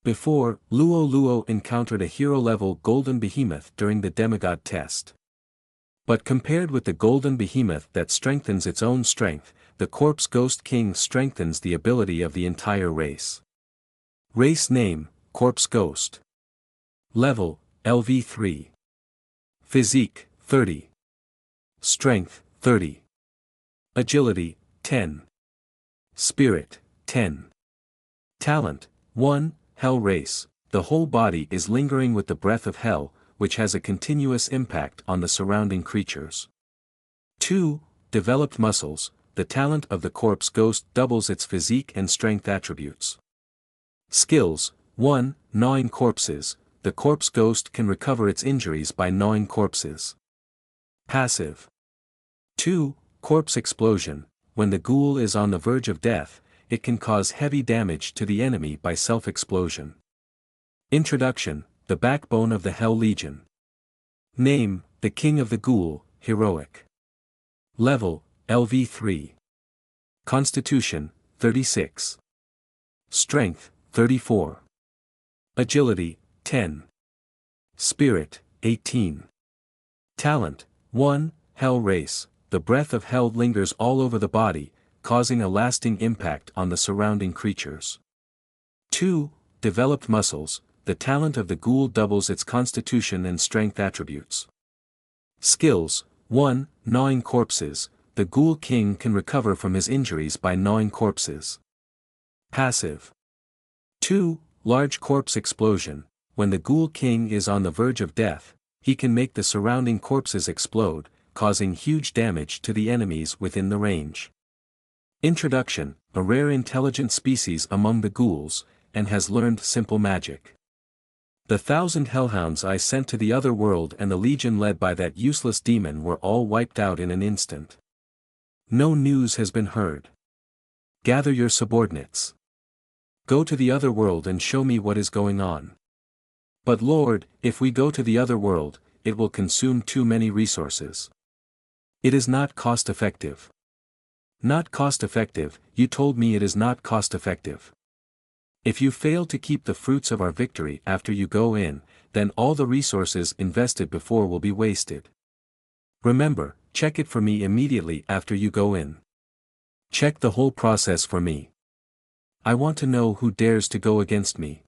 Before, Luo encountered a hero-level golden behemoth during the demigod test. But compared with the golden behemoth that strengthens its own strength, the corpse ghost king strengthens the ability of the entire race. Race name, Corpse Ghost. Level, LV3. Physique, 30. Strength, 30. Agility, 10. Spirit, 10. Talent, 1, Hell Race. The whole body is lingering with the breath of hell, which has a continuous impact on the surrounding creatures. 2, Developed muscles. The talent of the corpse ghost doubles its physique and strength attributes. Skills, 1, Gnawing corpses. The corpse ghost can recover its injuries by gnawing corpses. Passive. 2, Corpse explosion. When the ghoul is on the verge of death, it can cause heavy damage to the enemy by self-explosion. Introduction, the backbone of the Hell Legion. Name, the King of the Ghoul, Heroic. Level, LV3. Constitution, 36. Strength, 34. Agility, 10. Spirit, 18. Talent, 1, Hell Race. The breath of hell lingers all over the body, causing a lasting impact on the surrounding creatures. 2, Developed muscles. The talent of the ghoul doubles its constitution and strength attributes. Skills, 1, Gnawing corpses. The ghoul king can recover from his injuries by gnawing corpses. Passive. 2, Large corpse explosion. When the ghoul king is on the verge of death, he can make the surrounding corpses explode, causing huge damage to the enemies within the range. Introduction, a rare intelligent species among the ghouls, and has learned simple magic. The 1,000 hellhounds I sent to the other world and the legion led by that useless demon were all wiped out in an instant. No news has been heard. Gather your subordinates. Go to the other world and show me what is going on. But Lord, if we go to the other world, it will consume too many resources. It is not cost-effective. Not cost-effective, you told me it is not cost-effective. If you fail to keep the fruits of our victory after you go in, then all the resources invested before will be wasted. Remember, check it for me immediately after you go in. Check the whole process for me. I want to know who dares to go against me.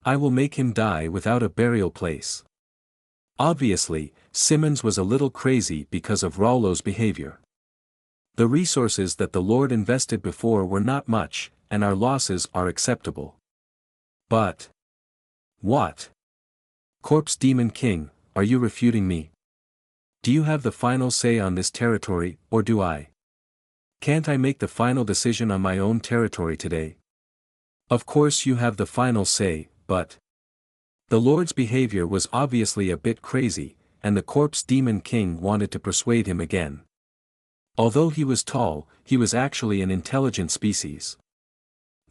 I will make him die without a burial place. Obviously, Simmons was a little crazy because of Rollo's behavior. The resources that the Lord invested before were not much, and our losses are acceptable. But what? Corpse Demon King, are you refuting me? Do you have the final say on this territory, or do I? Can't I make the final decision on my own territory today? Of course you have the final say, but the Lord's behavior was obviously a bit crazy, and the Corpse Demon King wanted to persuade him again. Although he was tall, he was actually an intelligent species.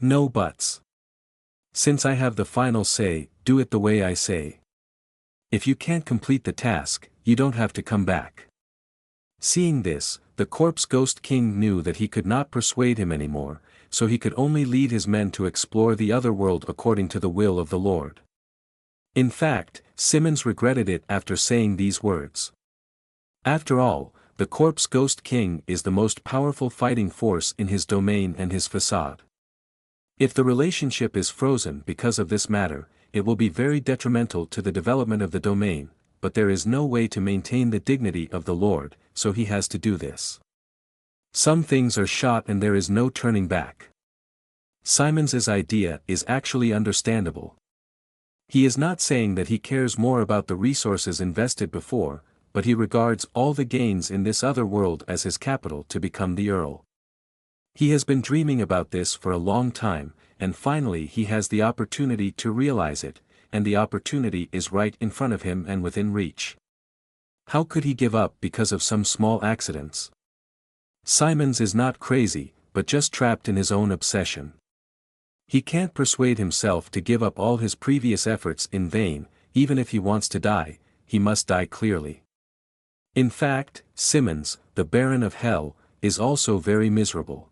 No buts. Since I have the final say, do it the way I say. If you can't complete the task, you don't have to come back. Seeing this, the corpse ghost king knew that he could not persuade him anymore, so he could only lead his men to explore the other world according to the will of the Lord. In fact, Simmons regretted it after saying these words. After all, the corpse ghost king is the most powerful fighting force in his domain and his facade. If the relationship is frozen because of this matter, it will be very detrimental to the development of the domain, but there is no way to maintain the dignity of the Lord, so he has to do this. Some things are shot and there is no turning back. Simons's idea is actually understandable. He is not saying that he cares more about the resources invested before, but he regards all the gains in this other world as his capital to become the Earl. He has been dreaming about this for a long time, and finally he has the opportunity to realize it, and the opportunity is right in front of him and within reach. How could he give up because of some small accidents? Simons is not crazy, but just trapped in his own obsession. He can't persuade himself to give up all his previous efforts in vain. Even if he wants to die, he must die clearly. In fact, Simmons, the Baron of Hell, is also very miserable.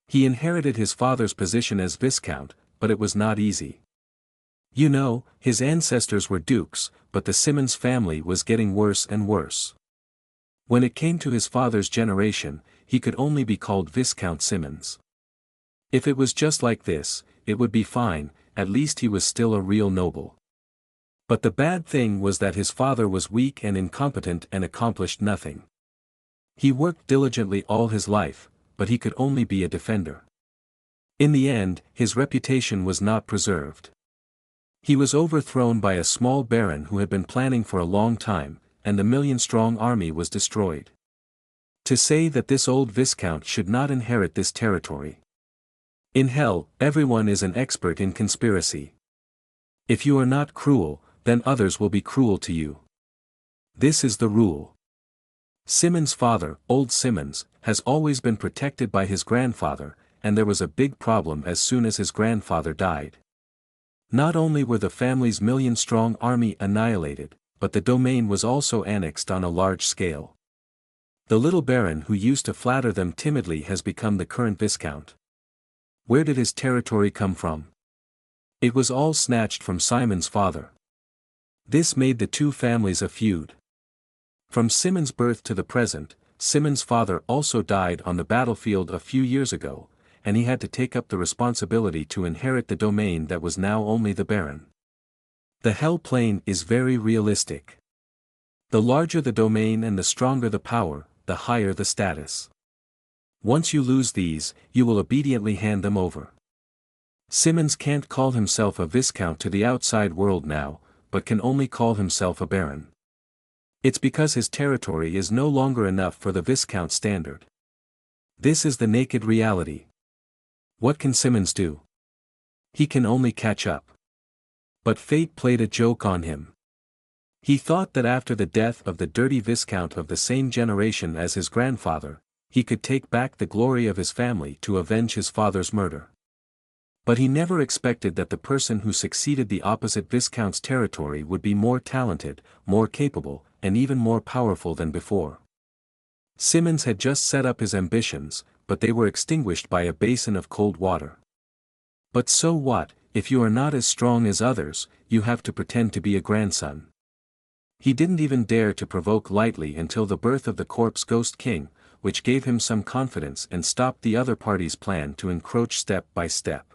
He inherited his father's position as Viscount, but it was not easy. You know, his ancestors were dukes, but the Simmons family was getting worse and worse. When it came to his father's generation, he could only be called Viscount Simmons. If it was just like this, it would be fine, at least he was still a real noble. But the bad thing was that his father was weak and incompetent and accomplished nothing. He worked diligently all his life, but he could only be a defender. In the end, his reputation was not preserved. He was overthrown by a small baron who had been planning for a long time, and the million-strong army was destroyed. To say that this old Viscount should not inherit this territory. In hell, everyone is an expert in conspiracy. If you are not cruel, then others will be cruel to you. This is the rule. Simmons' father, old Simmons, has always been protected by his grandfather, and there was a big problem as soon as his grandfather died. Not only were the family's million-strong army annihilated, but the domain was also annexed on a large scale. The little baron who used to flatter them timidly has become the current Viscount. Where did his territory come from? It was all snatched from Simon's father. This made the two families a feud. From Simmons' birth to the present, Simmons' father also died on the battlefield a few years ago, and he had to take up the responsibility to inherit the domain that was now only the baron. The Hell Plane is very realistic. The larger the domain and the stronger the power, the higher the status. Once you lose these, you will obediently hand them over. Simmons can't call himself a Viscount to the outside world now, but can only call himself a baron. It's because his territory is no longer enough for the Viscount standard. This is the naked reality. What can Simmons do? He can only catch up. But fate played a joke on him. He thought that after the death of the dirty Viscount of the same generation as his grandfather, he could take back the glory of his family to avenge his father's murder. But he never expected that the person who succeeded the opposite Viscount's territory would be more talented, more capable, and even more powerful than before. Simmons had just set up his ambitions, but they were extinguished by a basin of cold water. But so what, if you are not as strong as others, you have to pretend to be a grandson. He didn't even dare to provoke lightly until the birth of the corpse ghost king, which gave him some confidence and stopped the other party's plan to encroach step by step.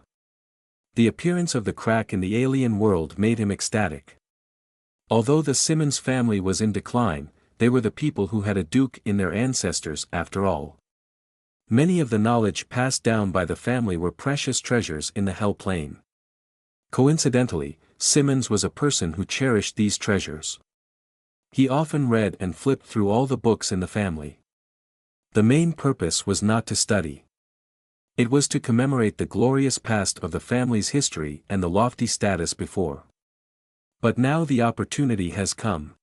The appearance of the crack in the alien world made him ecstatic. Although the Simmons family was in decline, they were the people who had a duke in their ancestors after all. Many of the knowledge passed down by the family were precious treasures in the Hell Plane. Coincidentally, Simmons was a person who cherished these treasures. He often read and flipped through all the books in the family. The main purpose was not to study. It was to commemorate the glorious past of the family's history and the lofty status before. But now the opportunity has come.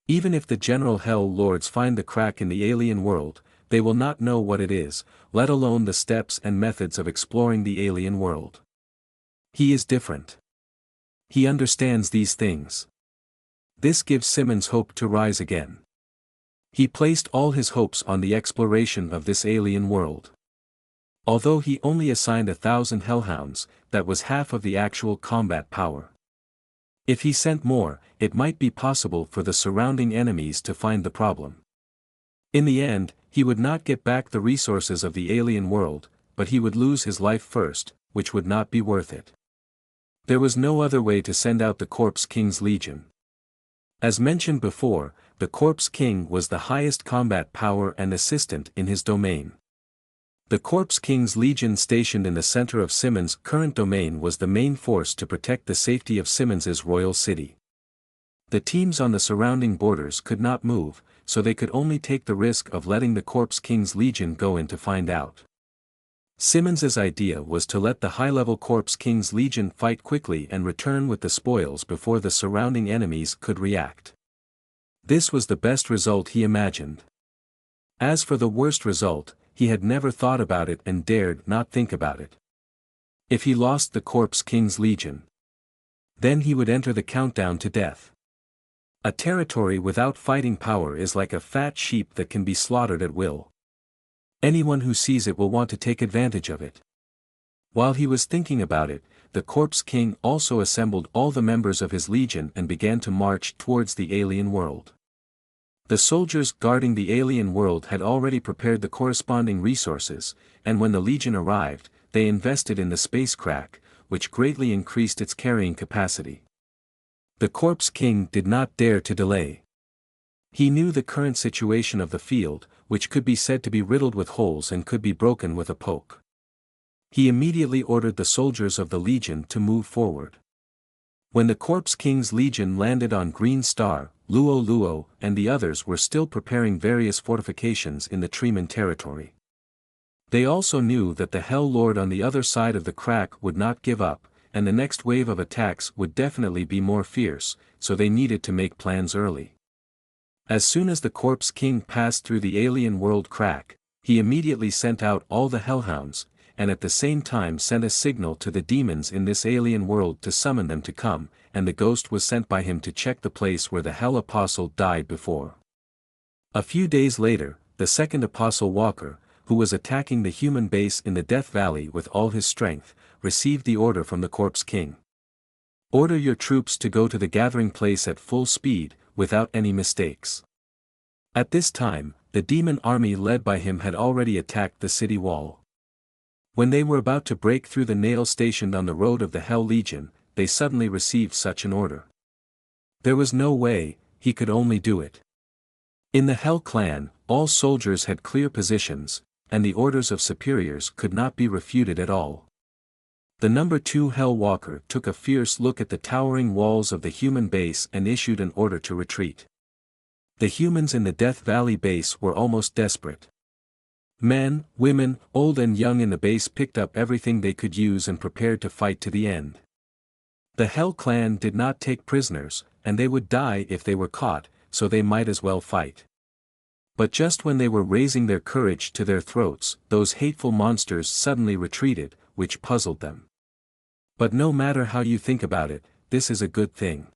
Even if the general Hell Lords find the crack in the alien world, they will not know what it is, let alone the steps and methods of exploring the alien world. He is different. He understands these things. This gives Simmons hope to rise again. He placed all his hopes on the exploration of this alien world. Although he only assigned 1,000 hellhounds, that was half of the actual combat power. If he sent more, it might be possible for the surrounding enemies to find the problem. In the end, he would not get back the resources of the alien world, but he would lose his life first, which would not be worth it. There was no other way to send out the Corpse King's Legion. As mentioned before, the Corpse King was the highest combat power and assistant in his domain. The Corpse King's Legion stationed in the center of Simmons' current domain was the main force to protect the safety of Simmons's royal city. The teams on the surrounding borders could not move, so they could only take the risk of letting the Corpse King's Legion go in to find out. Simmons's idea was to let the high-level Corpse King's Legion fight quickly and return with the spoils before the surrounding enemies could react. This was the best result he imagined. As for the worst result, he had never thought about it and dared not think about it. If he lost the Corpse King's Legion, then he would enter the countdown to death. A territory without fighting power is like a fat sheep that can be slaughtered at will. Anyone who sees it will want to take advantage of it. While he was thinking about it, the Corpse King also assembled all the members of his legion and began to march towards the alien world. The soldiers guarding the alien world had already prepared the corresponding resources, and when the legion arrived, they invested in the spacecraft, which greatly increased its carrying capacity. The Corpse King did not dare to delay. He knew the current situation of the field, which could be said to be riddled with holes and could be broken with a poke. He immediately ordered the soldiers of the Legion to move forward. When the Corpse King's Legion landed on Green Star, Luo Luo and the others were still preparing various fortifications in the Treeman territory. They also knew that the Hell Lord on the other side of the crack would not give up, and the next wave of attacks would definitely be more fierce, so they needed to make plans early. As soon as the Corpse King passed through the alien world crack, he immediately sent out all the Hellhounds, and at the same time sent a signal to the demons in this alien world to summon them to come, and the ghost was sent by him to check the place where the Hell Apostle died before. A few days later, the second Apostle Walker, who was attacking the human base in the Death Valley with all his strength, received the order from the Corpse King. Order your troops to go to the gathering place at full speed, without any mistakes. At this time, the demon army led by him had already attacked the city wall. When they were about to break through the nail stationed on the road of the Hell Legion, they suddenly received such an order. There was no way, he could only do it. In the Hell clan, all soldiers had clear positions, and the orders of superiors could not be refuted at all. The number 2 Hell Walker took a fierce look at the towering walls of the human base and issued an order to retreat. The humans in the Death Valley base were almost desperate. Men, women, old and young in the base picked up everything they could use and prepared to fight to the end. The Hell clan did not take prisoners, and they would die if they were caught, so they might as well fight. But just when they were raising their courage to their throats, those hateful monsters suddenly retreated, which puzzled them. But no matter how you think about it, this is a good thing.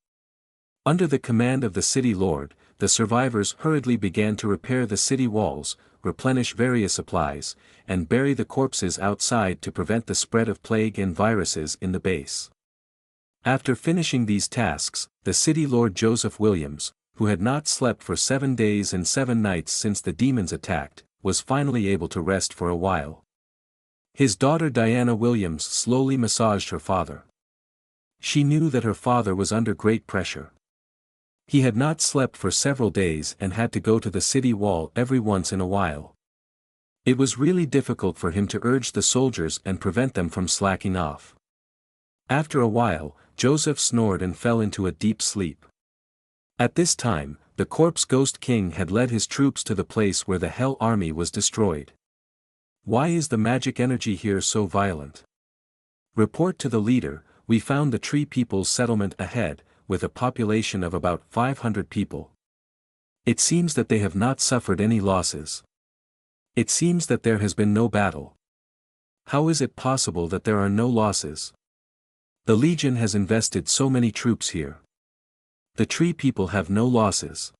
Under the command of the city lord, the survivors hurriedly began to repair the city walls, replenish various supplies, and bury the corpses outside to prevent the spread of plague and viruses in the base. After finishing these tasks, the city lord Joseph Williams, who had not slept for 7 days and 7 nights since the demons attacked, was finally able to rest for a while. His daughter Diana Williams slowly massaged her father. She knew that her father was under great pressure. He had not slept for several days and had to go to the city wall every once in a while. It was really difficult for him to urge the soldiers and prevent them from slacking off. After a while, Joseph snored and fell into a deep sleep. At this time, the Corpse Ghost King had led his troops to the place where the Hell Army was destroyed. Why is the magic energy here so violent? Report to the leader, we found the Tree People's settlement ahead, with a population of about 500 people. It seems that they have not suffered any losses. It seems that there has been no battle. How is it possible that there are no losses? The Legion has invested so many troops here. The Tree People have no losses.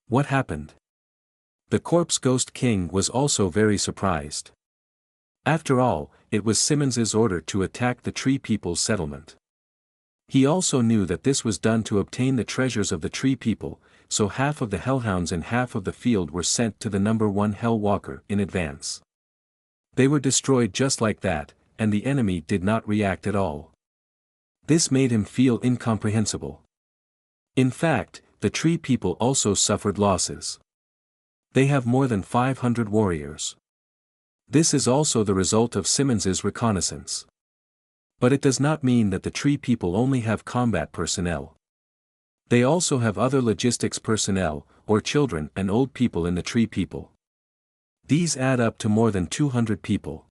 What happened? The Corpse Ghost King was also very surprised. After all, it was Simmons's order to attack the Tree People's settlement. He also knew that this was done to obtain the treasures of the Tree People, so half of the Hellhounds and half of the field were sent to the number 1 Hell Walker in advance. They were destroyed just like that, and the enemy did not react at all. This made him feel incomprehensible. In fact, the Tree People also suffered losses. They have more than 500 warriors. This is also the result of Simmons's reconnaissance. But it does not mean that the Tree People only have combat personnel. They also have other logistics personnel, or children and old people in the Tree People. These add up to more than 200 people.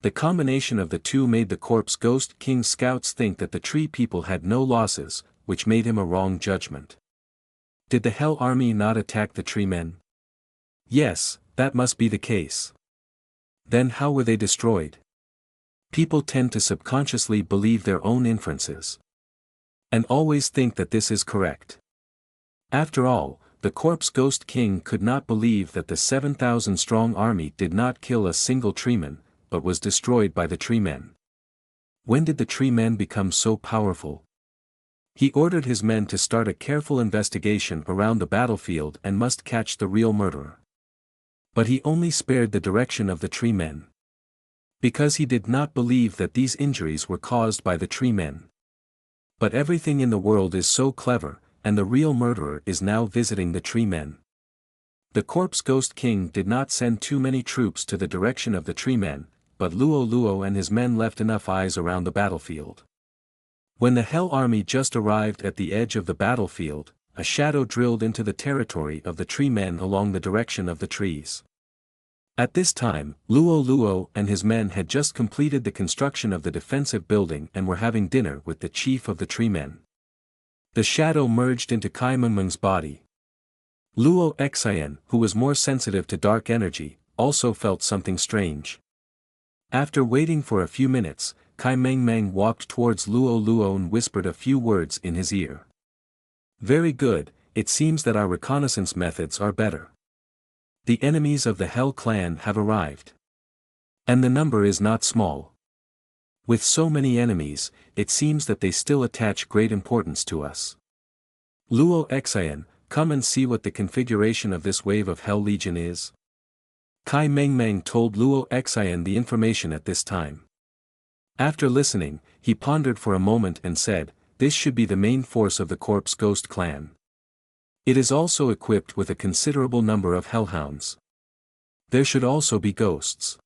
The combination of the two made the Corpse Ghost King's scouts think that the Tree People had no losses, which made him a wrong judgment. Did the Hell Army not attack the Tree Men? Yes, that must be the case. Then how were they destroyed? People tend to subconsciously believe their own inferences. And always think that this is correct. After all, the Corpse Ghost King could not believe that the 7,000-strong army did not kill a single treeman, but was destroyed by the Tree Men. When did the Tree Men become so powerful? He ordered his men to start a careful investigation around the battlefield and must catch the real murderer. But he only spared the direction of the Tree Men. Because he did not believe that these injuries were caused by the Tree Men. But everything in the world is so clever, and the real murderer is now visiting the Tree Men. The Corpse Ghost King did not send too many troops to the direction of the Tree Men, but Luo Luo and his men left enough eyes around the battlefield. When the Hell Army just arrived at the edge of the battlefield, a shadow drilled into the territory of the Tree Men along the direction of the trees. At this time, Luo Luo and his men had just completed the construction of the defensive building and were having dinner with the chief of the Tree Men. The shadow merged into Kai Mengmeng's body. Luo Xian, who was more sensitive to dark energy, also felt something strange. After waiting for a few minutes, Kai Mengmeng walked towards Luo Luo and whispered a few words in his ear. Very good, it seems that our reconnaissance methods are better. The enemies of the Hell Clan have arrived. And the number is not small. With so many enemies, it seems that they still attach great importance to us. Luo Xian, come and see what the configuration of this wave of Hell Legion is. Kai Mengmeng told Luo Xian the information at this time. After listening, he pondered for a moment and said, this should be the main force of the Corpse Ghost Clan. It is also equipped with a considerable number of Hellhounds. There should also be ghosts.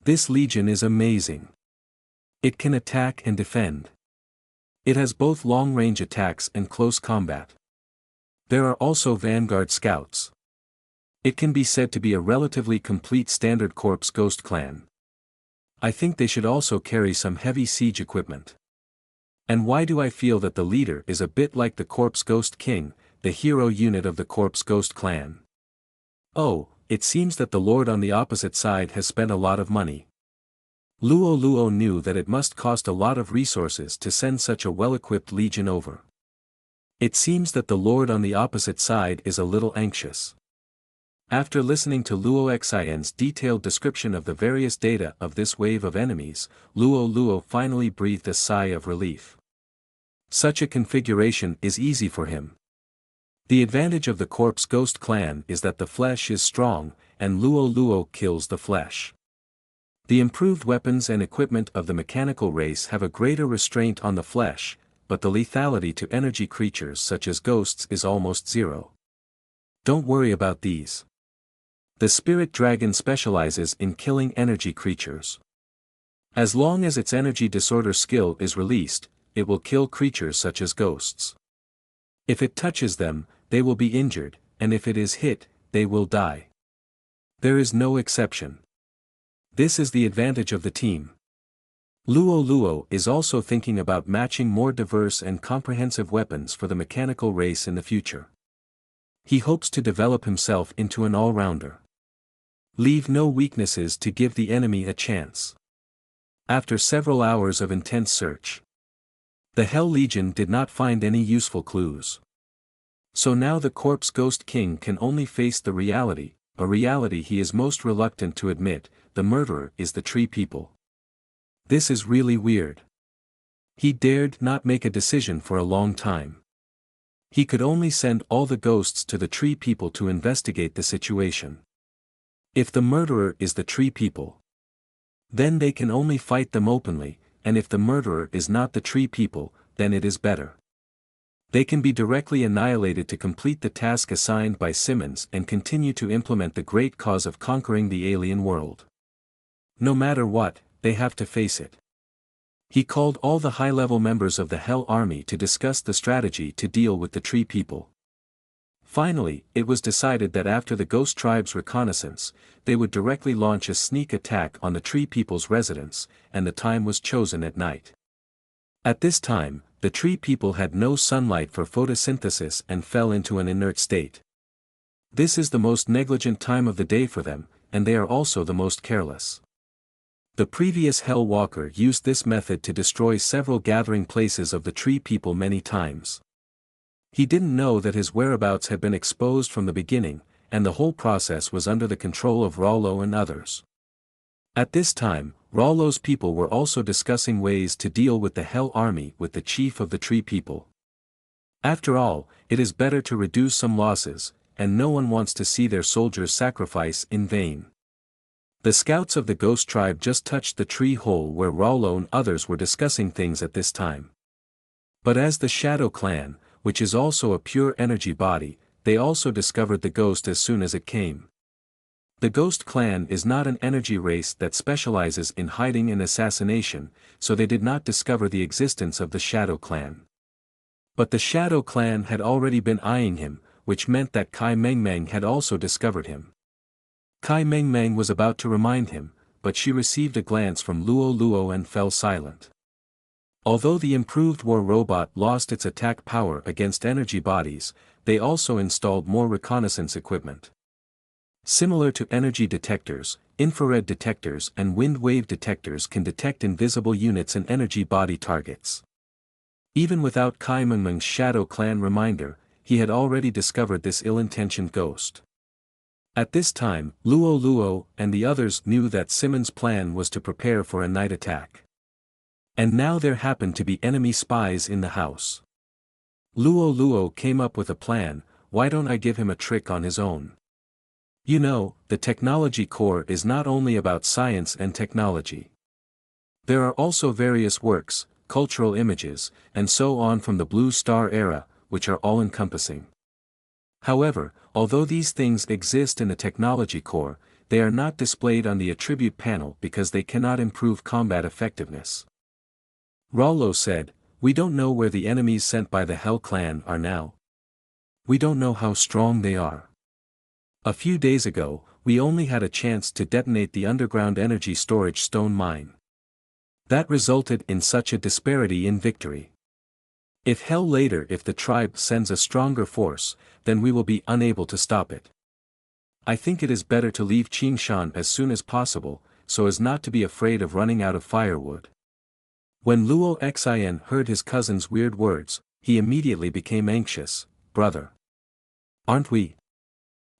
This legion is amazing. It can attack and defend. It has both long-range attacks and close combat. There are also Vanguard Scouts. It can be said to be a relatively complete standard Corpse Ghost Clan. I think they should also carry some heavy siege equipment. And why do I feel that the leader is a bit like the Corpse Ghost King, the hero unit of the Corpse Ghost Clan? Oh, it seems that the Lord on the opposite side has spent a lot of money. Luo Luo knew that it must cost a lot of resources to send such a well-equipped legion over. It seems that the Lord on the opposite side is a little anxious. After listening to Luo Xian's detailed description of the various data of this wave of enemies, Luo Luo finally breathed a sigh of relief. Such a configuration is easy for him. The advantage of the Corpse Ghost Clan is that the flesh is strong, and Luo Luo kills the flesh. The improved weapons and equipment of the mechanical race have a greater restraint on the flesh, but the lethality to energy creatures such as ghosts is almost zero. Don't worry about these. The Spirit Dragon specializes in killing energy creatures. As long as its energy disorder skill is released, it will kill creatures such as ghosts. If it touches them, they will be injured, and if it is hit, they will die. There is no exception. This is the advantage of the team. Luo Luo is also thinking about matching more diverse and comprehensive weapons for the mechanical race in the future. He hopes to develop himself into an all-rounder. Leave no weaknesses to give the enemy a chance. After several hours of intense search, the Hell Legion did not find any useful clues. So now the corpse ghost king can only face the reality, a reality he is most reluctant to admit: the murderer is the tree people. This is really weird. He dared not make a decision for a long time. He could only send all the ghosts to the tree people to investigate the situation. If the murderer is the tree people, then they can only fight them openly, and if the murderer is not the tree people, then it is better. They can be directly annihilated to complete the task assigned by Simmons and continue to implement the great cause of conquering the alien world. No matter what, they have to face it. He called all the high-level members of the Hell Army to discuss the strategy to deal with the tree people. Finally, it was decided that after the Ghost Tribe's reconnaissance, they would directly launch a sneak attack on the tree people's residence, and the time was chosen at night. At this time, the tree people had no sunlight for photosynthesis and fell into an inert state. This is the most negligent time of the day for them, and they are also the most careless. The previous Hell Walker used this method to destroy several gathering places of the tree people many times. He didn't know that his whereabouts had been exposed from the beginning, and the whole process was under the control of Rollo and others. At this time, Rollo's people were also discussing ways to deal with the Hell Army with the chief of the tree people. After all, it is better to reduce some losses, and no one wants to see their soldiers sacrifice in vain. The scouts of the Ghost Tribe just touched the tree hole where Rollo and others were discussing things at this time. But as the Shadow Clan, which is also a pure energy body, they also discovered the ghost as soon as it came. The Ghost Clan is not an energy race that specializes in hiding and assassination, so they did not discover the existence of the Shadow Clan. But the Shadow Clan had already been eyeing him, which meant that Kai Mengmeng had also discovered him. Kai Mengmeng was about to remind him, but she received a glance from Luo Luo and fell silent. Although the improved war robot lost its attack power against energy bodies, they also installed more reconnaissance equipment. Similar to energy detectors, infrared detectors and wind wave detectors can detect invisible units and energy body targets. Even without Kai Mengmeng's Shadow Clan reminder, he had already discovered this ill-intentioned ghost. At this time, Luo Luo and the others knew that Simmons' plan was to prepare for a night attack. And now there happened to be enemy spies in the house. Luo Luo came up with a plan: why don't I give him a trick on his own? You know, the technology core is not only about science and technology. There are also various works, cultural images, and so on from the Blue Star era, which are all-encompassing. However, although these things exist in the technology core, they are not displayed on the attribute panel because they cannot improve combat effectiveness. Rollo said, "We don't know where the enemies sent by the Hell Clan are now. We don't know how strong they are. A few days ago, we only had a chance to detonate the underground energy storage stone mine. That resulted in such a disparity in victory. If the tribe sends a stronger force, then we will be unable to stop it. I think it is better to leave Qingshan as soon as possible, so as not to be afraid of running out of firewood." When Luo Xin heard his cousin's weird words, he immediately became anxious. "Brother. Aren't we?"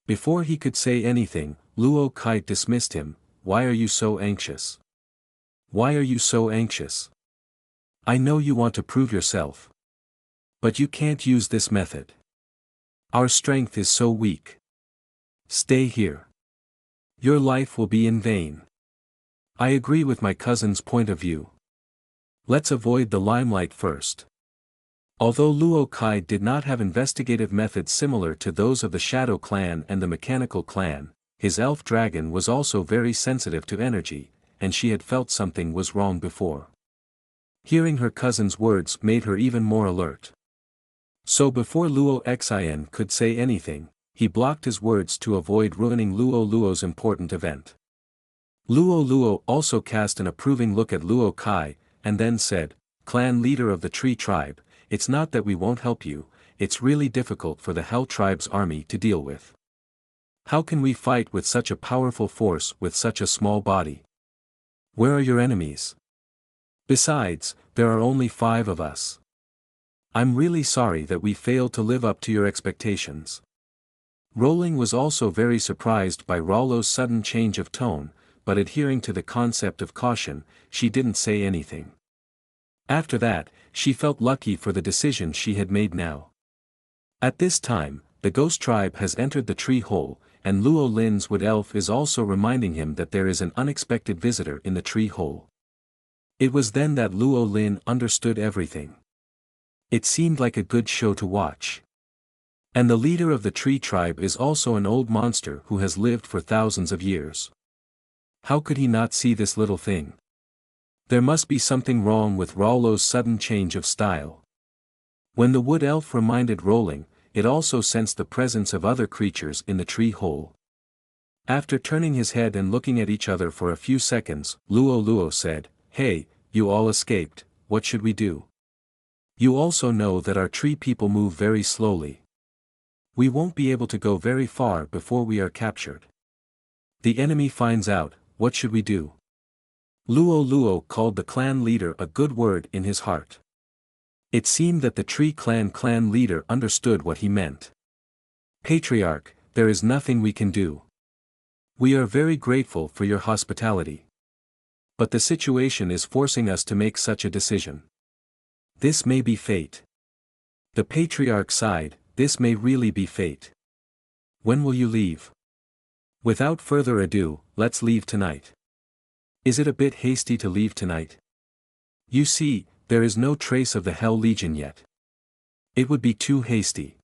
Before he could say anything, Luo Kai dismissed him. "Why are you so anxious? Why are you so anxious? I know you want to prove yourself. But you can't use this method. Our strength is so weak. Stay here. Your life will be in vain." "I agree with my cousin's point of view. Let's avoid the limelight first." Although Luo Kai did not have investigative methods similar to those of the Shadow Clan and the Mechanical Clan, his elf dragon was also very sensitive to energy, and she had felt something was wrong before. Hearing her cousin's words made her even more alert. So before Luo Xin could say anything, he blocked his words to avoid ruining Luo Luo's important event. Luo Luo also cast an approving look at Luo Kai, and then said, "Clan leader of the Tree Tribe, it's not that we won't help you, it's really difficult for the Hell Tribe's army to deal with. How can we fight with such a powerful force with such a small body? Where are your enemies? Besides, there are only 5 of us. I'm really sorry that we failed to live up to your expectations. Rowling was also very surprised by Rollo's sudden change of tone, but adhering to the concept of caution, she didn't say anything. After that, she felt lucky for the decision she had made now. At this time, the ghost tribe has entered the tree hole, and Luo Lin's wood elf is also reminding him that there is an unexpected visitor in the tree hole. It was then that Luo Lin understood everything. It seemed like a good show to watch. And the leader of the tree tribe is also an old monster who has lived for thousands of years. How could he not see this little thing? There must be something wrong with Rollo's sudden change of style. When the wood elf reminded Rowling, it also sensed the presence of other creatures in the tree hole. After turning his head and looking at each other for a few seconds, Luo said, "Hey, you all escaped, what should we do? You also know that our tree people move very slowly. We won't be able to go very far before we are captured. The enemy finds out, what should we do?" Luo called the clan leader a good word in his heart. It seemed that the tree clan leader understood what he meant. "Patriarch, there is nothing we can do. We are very grateful for your hospitality. But the situation is forcing us to make such a decision. This may be fate." The patriarch sighed, "This may really be fate. When will you leave?" "Without further ado, let's leave tonight." "Is it a bit hasty to leave tonight? You see, there is no trace of the Hell Legion yet. It would be too hasty.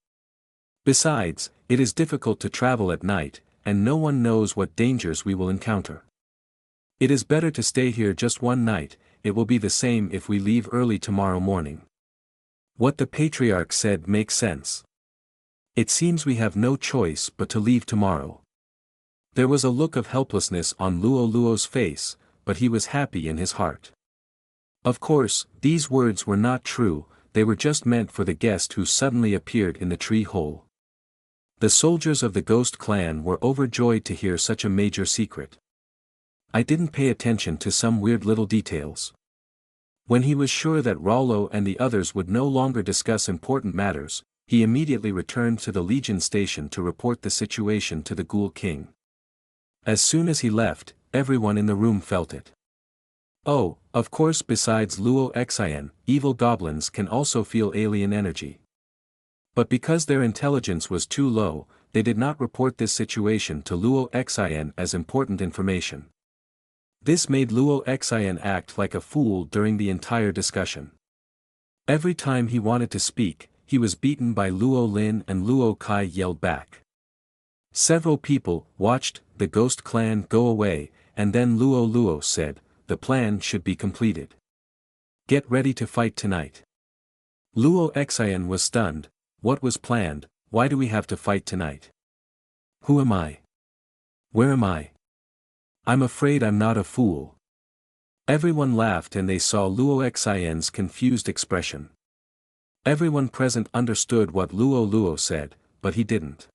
Besides, it is difficult to travel at night, and no one knows what dangers we will encounter. It is better to stay here just one night, it will be the same if we leave early tomorrow morning." What the patriarch said makes sense. It seems we have no choice but to leave tomorrow. There was a look of helplessness on Luo's face, but he was happy in his heart. Of course, these words were not true, they were just meant for the guest who suddenly appeared in the tree hole. The soldiers of the Ghost Clan were overjoyed to hear such a major secret. I didn't pay attention to some weird little details. When he was sure that Rollo and the others would no longer discuss important matters, he immediately returned to the Legion station to report the situation to the Ghoul King. As soon as he left, everyone in the room felt it. Oh, of course, besides Luo Xin, evil goblins can also feel alien energy. But because their intelligence was too low, they did not report this situation to Luo Xin as important information. This made Luo Xin act like a fool during the entire discussion. Every time he wanted to speak, he was beaten by Luo Lin and Luo Kai yelled back. Several people watched the Ghost Clan go away, and then Luo said, "The plan should be completed. Get ready to fight tonight." Luo Xin was stunned. What was planned? Why do we have to fight tonight? Who am I? Where am I? I'm afraid I'm not a fool. Everyone laughed and they saw Luo Xin's confused expression. Everyone present understood what Luo said, but he didn't.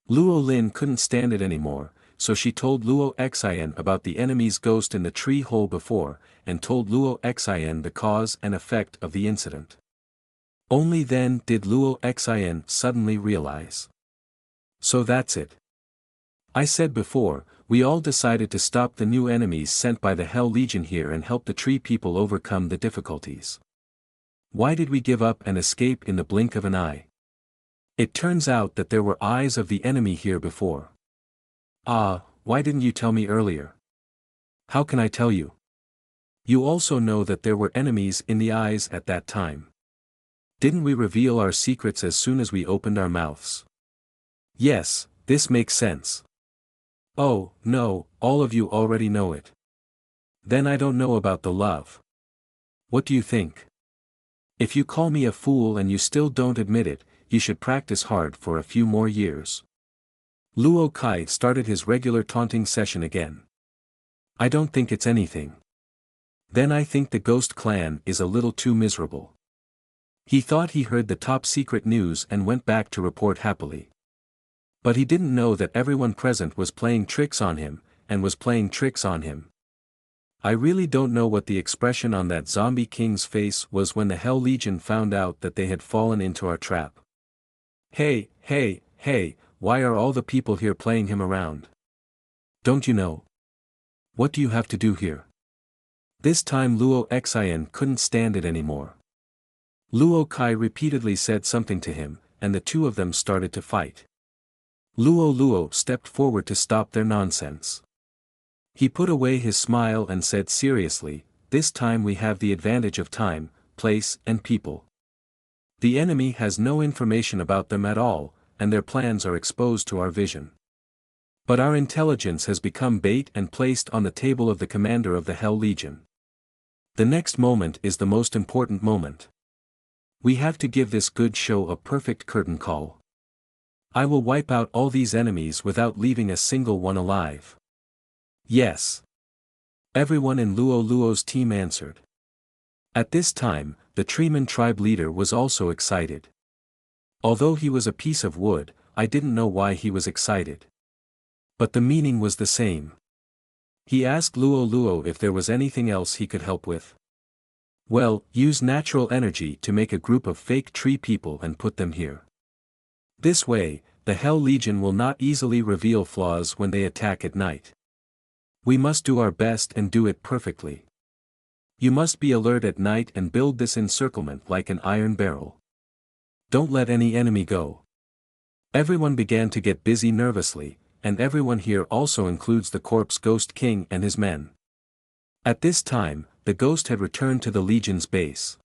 Luo Lin couldn't stand it anymore, so she told Luo Xin about the enemy's ghost in the tree hole before, and told Luo Xin the cause and effect of the incident. Only then did Luo Xin suddenly realize. So that's it. I said before, we all decided to stop the new enemies sent by the Hell Legion here and help the tree people overcome the difficulties. Why did we give up and escape in the blink of an eye? It turns out that there were eyes of the enemy here before. Ah, why didn't you tell me earlier? How can I tell you? You also know that there were enemies in the eyes at that time. Didn't we reveal our secrets as soon as we opened our mouths? Yes, this makes sense. Oh, no, all of you already know it. Then I don't know about the love. What do you think? If you call me a fool and you still don't admit it, you should practice hard for a few more years. Luo Kai started his regular taunting session again. I don't think it's anything. Then I think the Ghost Clan is a little too miserable. He thought he heard the top secret news and went back to report happily. But he didn't know that everyone present was playing tricks on him, and was playing tricks on him. I really don't know what the expression on that zombie king's face was when the Hell Legion found out that they had fallen into our trap. Hey, hey, hey, why are all the people here playing him around? Don't you know? What do you have to do here? This time Luo Xian couldn't stand it anymore. Luo Kai repeatedly said something to him, and the two of them started to fight. Luo stepped forward to stop their nonsense. He put away his smile and said seriously, "This time we have the advantage of time, place and people. The enemy has no information about them at all, and their plans are exposed to our vision. But our intelligence has become bait and placed on the table of the commander of the Hell Legion. The next moment is the most important moment. We have to give this good show a perfect curtain call. I will wipe out all these enemies without leaving a single one alive." Yes. Everyone in Luo's team answered. At this time, the Treeman tribe leader was also excited. Although he was a piece of wood, I didn't know why he was excited. But the meaning was the same. He asked Luo if there was anything else he could help with. Well, use natural energy to make a group of fake tree people and put them here. This way, the Hell Legion will not easily reveal flaws when they attack at night. We must do our best and do it perfectly. You must be alert at night and build this encirclement like an iron barrel. Don't let any enemy go. Everyone began to get busy nervously, and everyone here also includes the corpse Ghost King and his men. At this time, the ghost had returned to the Legion's base.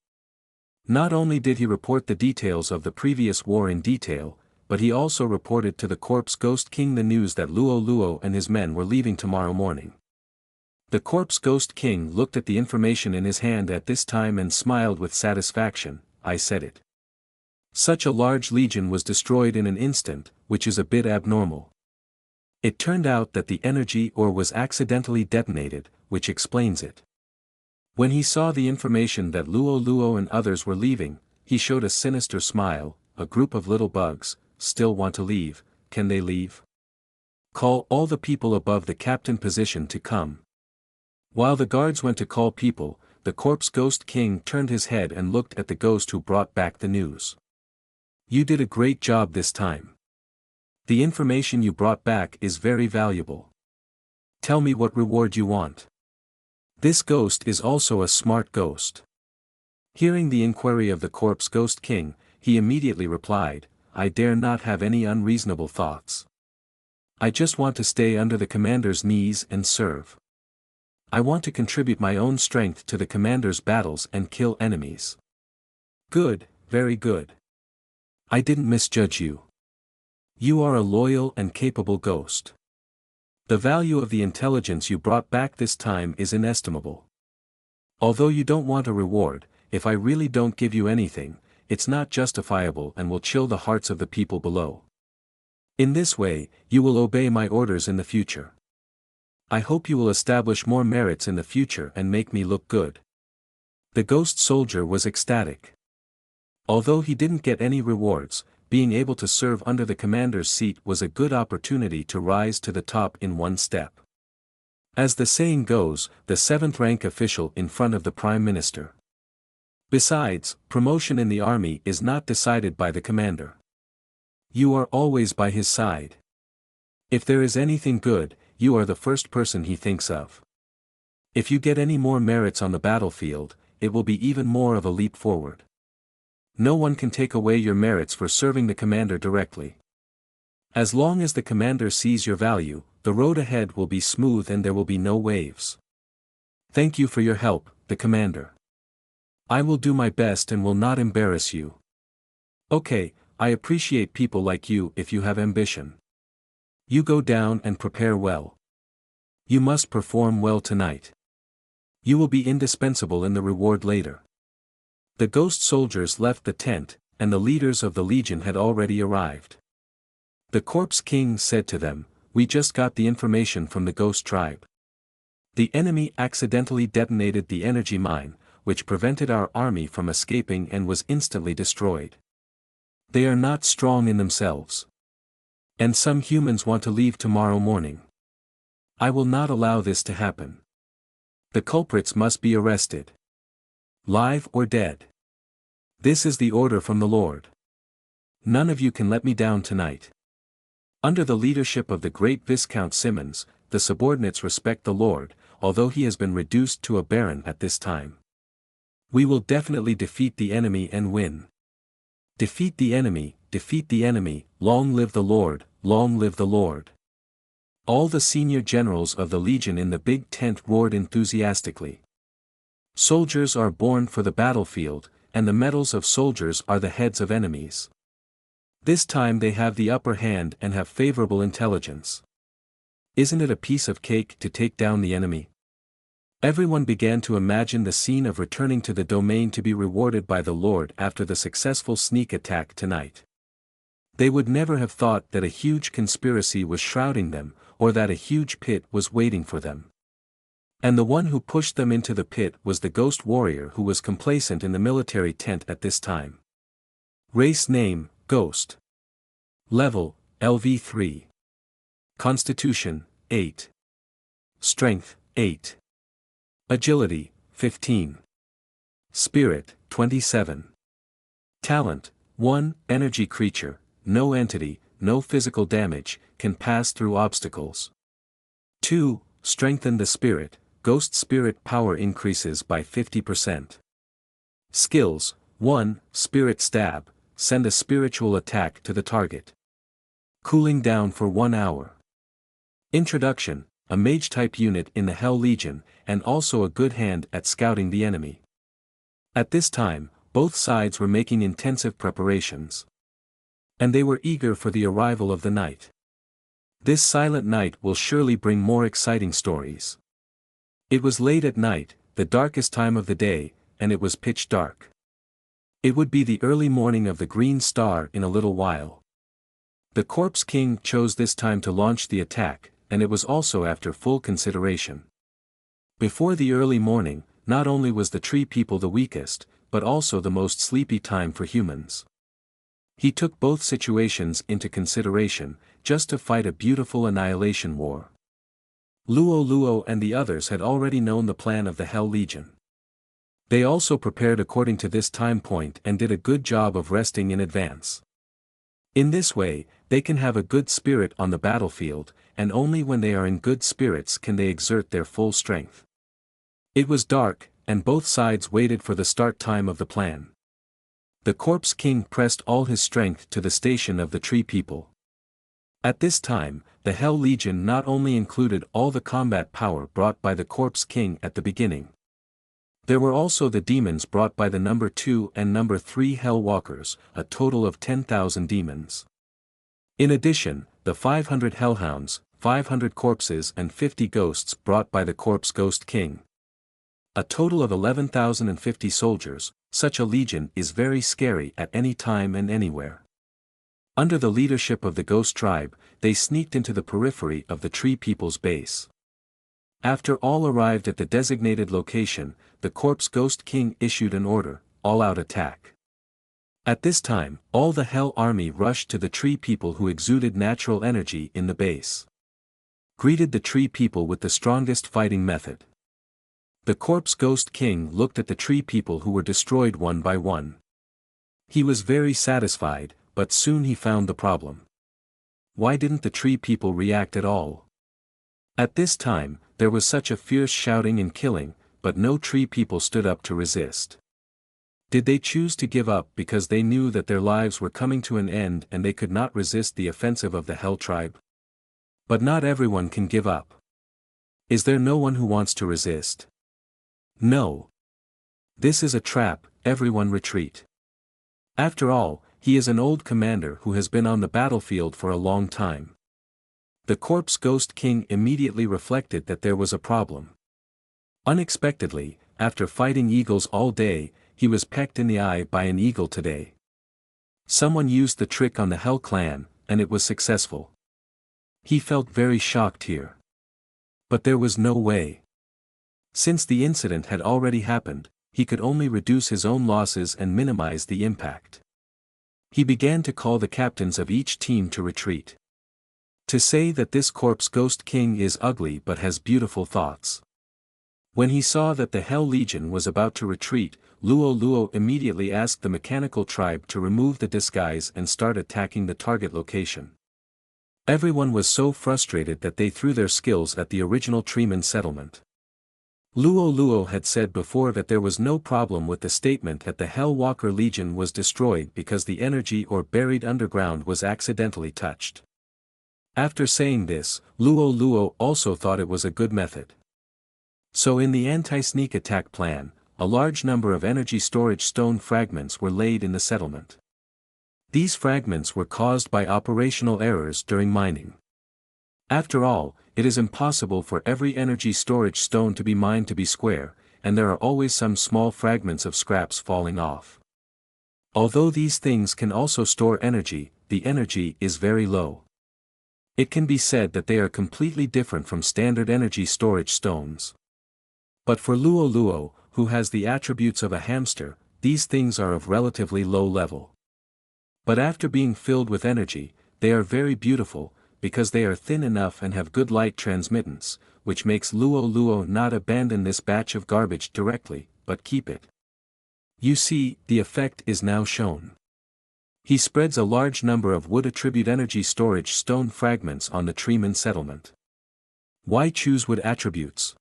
Not only did he report the details of the previous war in detail, but he also reported to the corpse Ghost King the news that Luo and his men were leaving tomorrow morning. The corpse Ghost King looked at the information in his hand at this time and smiled with satisfaction. "I said it. Such a large legion was destroyed in an instant, which is a bit abnormal. It turned out that the energy ore was accidentally detonated, which explains it." When he saw the information that Luo and others were leaving, he showed a sinister smile. "A group of little bugs, still want to leave, can they leave? Call all the people above the captain position to come." While the guards went to call people, the corpse Ghost King turned his head and looked at the ghost who brought back the news. "You did a great job this time. The information you brought back is very valuable. Tell me what reward you want." This ghost is also a smart ghost. Hearing the inquiry of the corpse Ghost King, he immediately replied, "I dare not have any unreasonable thoughts. I just want to stay under the commander's knees and serve. I want to contribute my own strength to the commander's battles and kill enemies." "Good, very good. I didn't misjudge you. You are a loyal and capable ghost. The value of the intelligence you brought back this time is inestimable. Although you don't want a reward, if I really don't give you anything, it's not justifiable and will chill the hearts of the people below. In this way, you will obey my orders in the future. I hope you will establish more merits in the future and make me look good." The ghost soldier was ecstatic. Although he didn't get any rewards, being able to serve under the commander's seat was a good opportunity to rise to the top in one step. As the saying goes, the seventh-rank official in front of the Prime Minister. Besides, promotion in the army is not decided by the commander. You are always by his side. If there is anything good, you are the first person he thinks of. If you get any more merits on the battlefield, it will be even more of a leap forward. No one can take away your merits for serving the commander directly. As long as the commander sees your value, the road ahead will be smooth and there will be no waves. Thank you for your help, the commander. I will do my best and will not embarrass you. Okay, I appreciate people like you if you have ambition. You go down and prepare well. You must perform well tonight. You will be indispensable in the reward later." The ghost soldiers left the tent, and the leaders of the legion had already arrived. The corpse king said to them, "We just got the information from the ghost tribe. The enemy accidentally detonated the energy mine, which prevented our army from escaping and was instantly destroyed. They are not strong in themselves. And some humans want to leave tomorrow morning. I will not allow this to happen. The culprits must be arrested. Live or dead. This is the order from the Lord. None of you can let me down tonight. Under the leadership of the great Viscount Simmons, the subordinates respect the Lord, although he has been reduced to a baron at this time. We will definitely defeat the enemy and win. Defeat the enemy, long live the Lord, long live the Lord. All the senior generals of the legion in the big tent roared enthusiastically. Soldiers are born for the battlefield, and the medals of soldiers are the heads of enemies. This time they have the upper hand and have favorable intelligence. Isn't it a piece of cake to take down the enemy? Everyone began to imagine the scene of returning to the domain to be rewarded by the Lord after the successful sneak attack tonight. They would never have thought that a huge conspiracy was shrouding them, or that a huge pit was waiting for them. And the one who pushed them into the pit was the ghost warrior who was complacent in the military tent at this time. Race name, Ghost. Level, LV3. Constitution, 8. Strength, 8. Agility, 15. Spirit, 27. Talent, 1. Energy creature, no entity, no physical damage, can pass through obstacles. 2. Strengthen the spirit, ghost spirit power increases by 50%. Skills, 1. Spirit stab, send a spiritual attack to the target. Cooling down for 1 hour. Introduction, a mage-type unit in the Hell Legion, and also a good hand at scouting the enemy. At this time, both sides were making intensive preparations. And they were eager for the arrival of the night. This silent night will surely bring more exciting stories. It was late at night, the darkest time of the day, and it was pitch dark. It would be the early morning of the Green Star in a little while. The Corpse King chose this time to launch the attack, and it was also after full consideration. Before the early morning, not only was the tree people the weakest, but also the most sleepy time for humans. He took both situations into consideration, just to fight a beautiful annihilation war. Luo and the others had already known the plan of the Hell Legion. They also prepared according to this time point and did a good job of resting in advance. In this way, they can have a good spirit on the battlefield, and only when they are in good spirits can they exert their full strength. It was dark, and both sides waited for the start time of the plan. The Corpse King pressed all his strength to the station of the Tree People. At this time, the Hell Legion not only included all the combat power brought by the Corpse King at the beginning. There were also the demons brought by the number 2 and number 3 Hell Walkers, a total of 10,000 demons. In addition, the 500 Hellhounds, 500 corpses and 50 ghosts brought by the Corpse Ghost King. A total of 11,050 soldiers. Such a legion is very scary at any time and anywhere. Under the leadership of the Ghost Tribe, they sneaked into the periphery of the Tree People's base. After all arrived at the designated location, the Corpse Ghost King issued an order, all-out attack. At this time, all the Hell Army rushed to the Tree People who exuded natural energy in the base. Greeted the Tree People with the strongest fighting method. The Corpse Ghost King looked at the Tree People who were destroyed one by one. He was very satisfied, but soon he found the problem. Why didn't the Tree People react at all? At this time, there was such a fierce shouting and killing, but no Tree People stood up to resist. Did they choose to give up because they knew that their lives were coming to an end and they could not resist the offensive of the Hell Tribe? But not everyone can give up. Is there no one who wants to resist? No. This is a trap, everyone retreat. After all, he is an old commander who has been on the battlefield for a long time. The Corpse Ghost King immediately reflected that there was a problem. Unexpectedly, after fighting eagles all day, he was pecked in the eye by an eagle today. Someone used the trick on the Hell Clan, and it was successful. He felt very shocked here. But there was no way. Since the incident had already happened, he could only reduce his own losses and minimize the impact. He began to call the captains of each team to retreat. To say that this Corpse Ghost King is ugly but has beautiful thoughts. When he saw that the Hell Legion was about to retreat, Luo Luo immediately asked the mechanical tribe to remove the disguise and start attacking the target location. Everyone was so frustrated that they threw their skills at the original Treeman settlement. Luo Luo had said before that there was no problem with the statement that the Hellwalker Legion was destroyed because the energy or buried underground was accidentally touched. After saying this, Luo Luo also thought it was a good method. So in the anti-sneak attack plan, a large number of energy storage stone fragments were laid in the settlement. These fragments were caused by operational errors during mining. After all, it is impossible for every energy storage stone to be mined to be square, and there are always some small fragments of scraps falling off. Although these things can also store energy, the energy is very low. It can be said that they are completely different from standard energy storage stones. But for Luo Luo, who has the attributes of a hamster, these things are of relatively low level. But after being filled with energy, they are very beautiful, because they are thin enough and have good light transmittance, which makes Luo Luo not abandon this batch of garbage directly, but keep it. You see, the effect is now shown. He spreads a large number of wood attribute energy storage stone fragments on the Treeman settlement. Why choose wood attributes?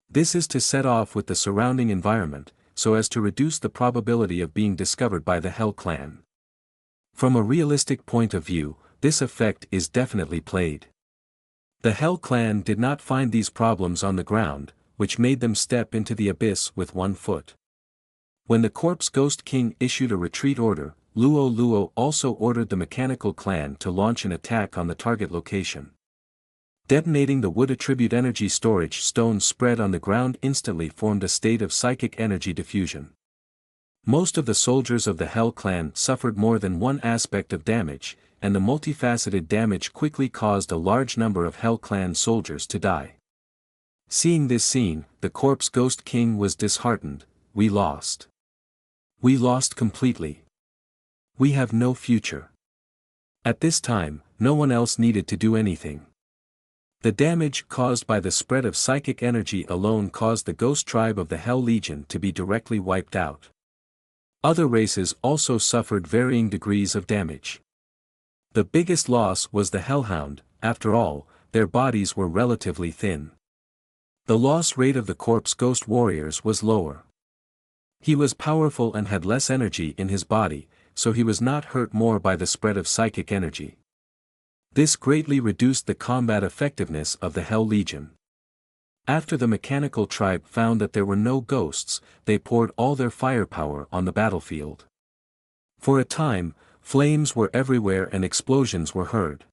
This is to set off with the surrounding environment, so as to reduce the probability of being discovered by the Hell Clan. From a realistic point of view, this effect is definitely played. The Hell Clan did not find these problems on the ground, which made them step into the abyss with 1 foot. When the Corpse Ghost King issued a retreat order, Luo Luo also ordered the Mechanical Clan to launch an attack on the target location. Detonating the wood attribute energy storage stones spread on the ground instantly formed a state of psychic energy diffusion. Most of the soldiers of the Hell Clan suffered more than one aspect of damage, and the multifaceted damage quickly caused a large number of Hell Clan soldiers to die. Seeing this scene, the Corpse Ghost King was disheartened. We lost. We lost completely. We have no future. At this time, no one else needed to do anything. The damage caused by the spread of psychic energy alone caused the Ghost Tribe of the Hell Legion to be directly wiped out. Other races also suffered varying degrees of damage. The biggest loss was the Hellhound. After all, their bodies were relatively thin. The loss rate of the Corpse Ghost Warriors was lower. He was powerful and had less energy in his body, so he was not hurt more by the spread of psychic energy. This greatly reduced the combat effectiveness of the Hell Legion. After the Mechanical Tribe found that there were no ghosts, they poured all their firepower on the battlefield. For a time, flames were everywhere and explosions were heard.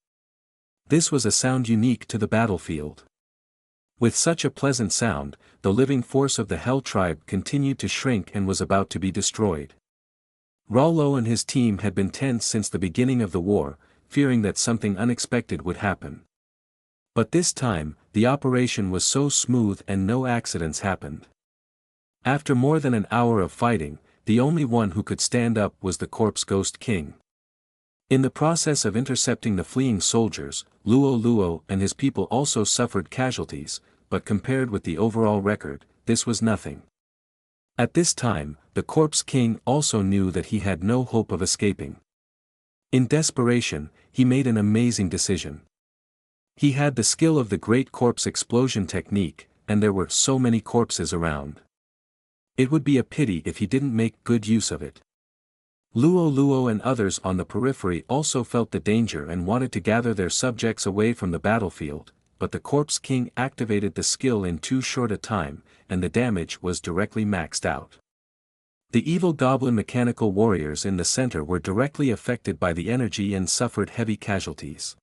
This was a sound unique to the battlefield. With such a pleasant sound, the living force of the Hell Tribe continued to shrink and was about to be destroyed. Rollo and his team had been tense since the beginning of the war, fearing that something unexpected would happen. But this time, the operation was so smooth and no accidents happened. After more than an hour of fighting, the only one who could stand up was the Corpse Ghost King. In the process of intercepting the fleeing soldiers, Luo Luo and his people also suffered casualties, but compared with the overall record, this was nothing. At this time, the Corpse King also knew that he had no hope of escaping. In desperation, he made an amazing decision. He had the skill of the Great Corpse Explosion technique, and there were so many corpses around. It would be a pity if he didn't make good use of it. Luo Luo and others on the periphery also felt the danger and wanted to gather their subjects away from the battlefield, but the Corpse King activated the skill in too short a time, and the damage was directly maxed out. The evil goblin mechanical warriors in the center were directly affected by the energy and suffered heavy casualties.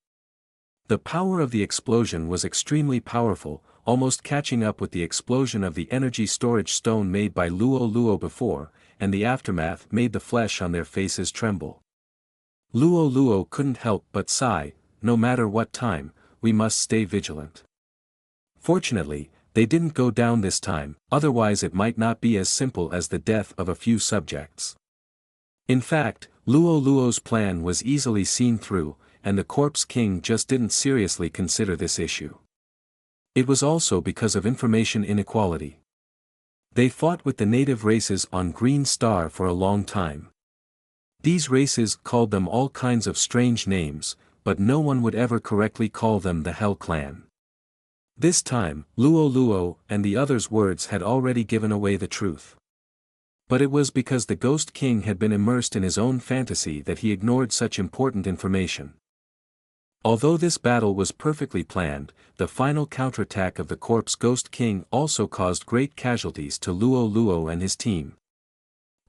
The power of the explosion was extremely powerful, almost catching up with the explosion of the energy storage stone made by Luo Luo before, and the aftermath made the flesh on their faces tremble. Luo Luo couldn't help but sigh. No matter what time, we must stay vigilant. Fortunately, they didn't go down this time, otherwise it might not be as simple as the death of a few subjects. In fact, Luo Luo's plan was easily seen through, and the Corpse King just didn't seriously consider this issue. It was also because of information inequality. They fought with the native races on Green Star for a long time. These races called them all kinds of strange names, but no one would ever correctly call them the Hell Clan. This time, Luo Luo and the others' words had already given away the truth. But it was because the Ghost King had been immersed in his own fantasy that he ignored such important information. Although this battle was perfectly planned, the final counterattack of the Corpse Ghost King also caused great casualties to Luo Luo and his team.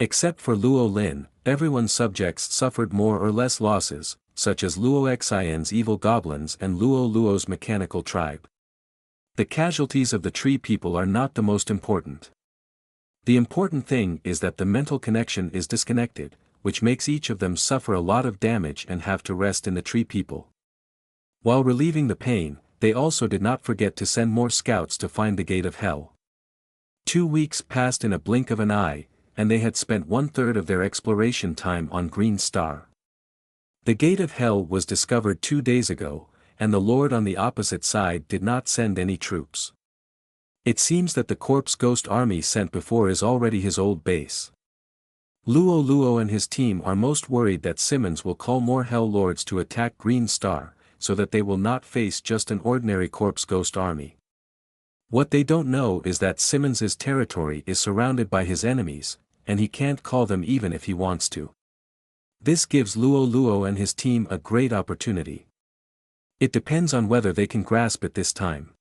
Except for Luo Lin, everyone's subjects suffered more or less losses, such as Luo Xian's evil goblins and Luo Luo's mechanical tribe. The casualties of the tree people are not the most important. The important thing is that the mental connection is disconnected, which makes each of them suffer a lot of damage and have to rest in the tree people. While relieving the pain, they also did not forget to send more scouts to find the Gate of Hell. 2 weeks passed in a blink of an eye, and they had spent 1/3 of their exploration time on Green Star. The Gate of Hell was discovered 2 days ago, and the Lord on the opposite side did not send any troops. It seems that the Corpse Ghost army sent before is already his old base. Luo Luo and his team are most worried that Simmons will call more Hell Lords to attack Green Star, so that they will not face just an ordinary Corpse Ghost army. What they don't know is that Simmons's territory is surrounded by his enemies, and he can't call them even if he wants to. This gives Luo Luo and his team a great opportunity. It depends on whether they can grasp it this time.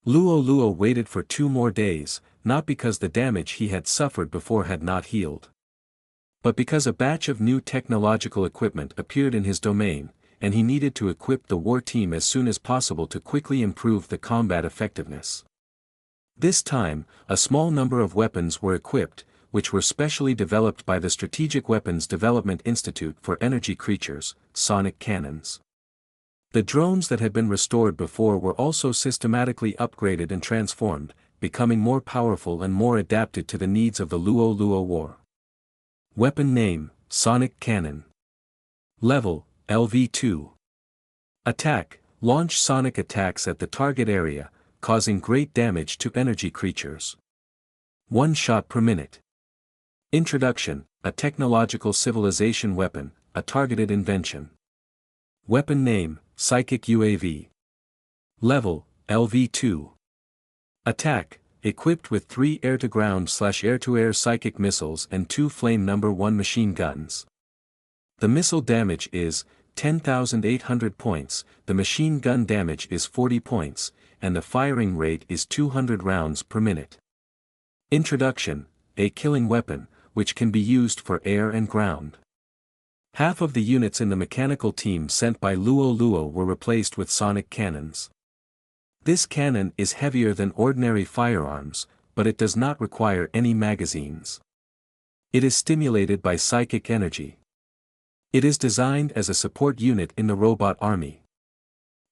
Luo Luo waited for 2 more days, not because the damage he had suffered before had not healed, but because a batch of new technological equipment appeared in his domain, and he needed to equip the war team as soon as possible to quickly improve the combat effectiveness. This time, a small number of weapons were equipped, which were specially developed by the Strategic Weapons Development Institute for Energy Creatures, sonic cannons. The drones that had been restored before were also systematically upgraded and transformed, becoming more powerful and more adapted to the needs of the Luo Luo War. Weapon name, Sonic Cannon. Level, LV2. Attack, launch sonic attacks at the target area, causing great damage to energy creatures. 1 shot per minute. Introduction, a technological civilization weapon, a targeted invention. Weapon name, Psychic UAV. Level, LV2. Attack, equipped with 3 air-to-ground/air-to-air psychic missiles and 2 Flame No. 1 machine guns. The missile damage is 10,800 points, the machine gun damage is 40 points, and the firing rate is 200 rounds per minute. Introduction, a killing weapon, which can be used for air and ground. Half of the units in the mechanical team sent by Luo Luo were replaced with sonic cannons. This cannon is heavier than ordinary firearms, but it does not require any magazines. It is stimulated by psychic energy. It is designed as a support unit in the robot army.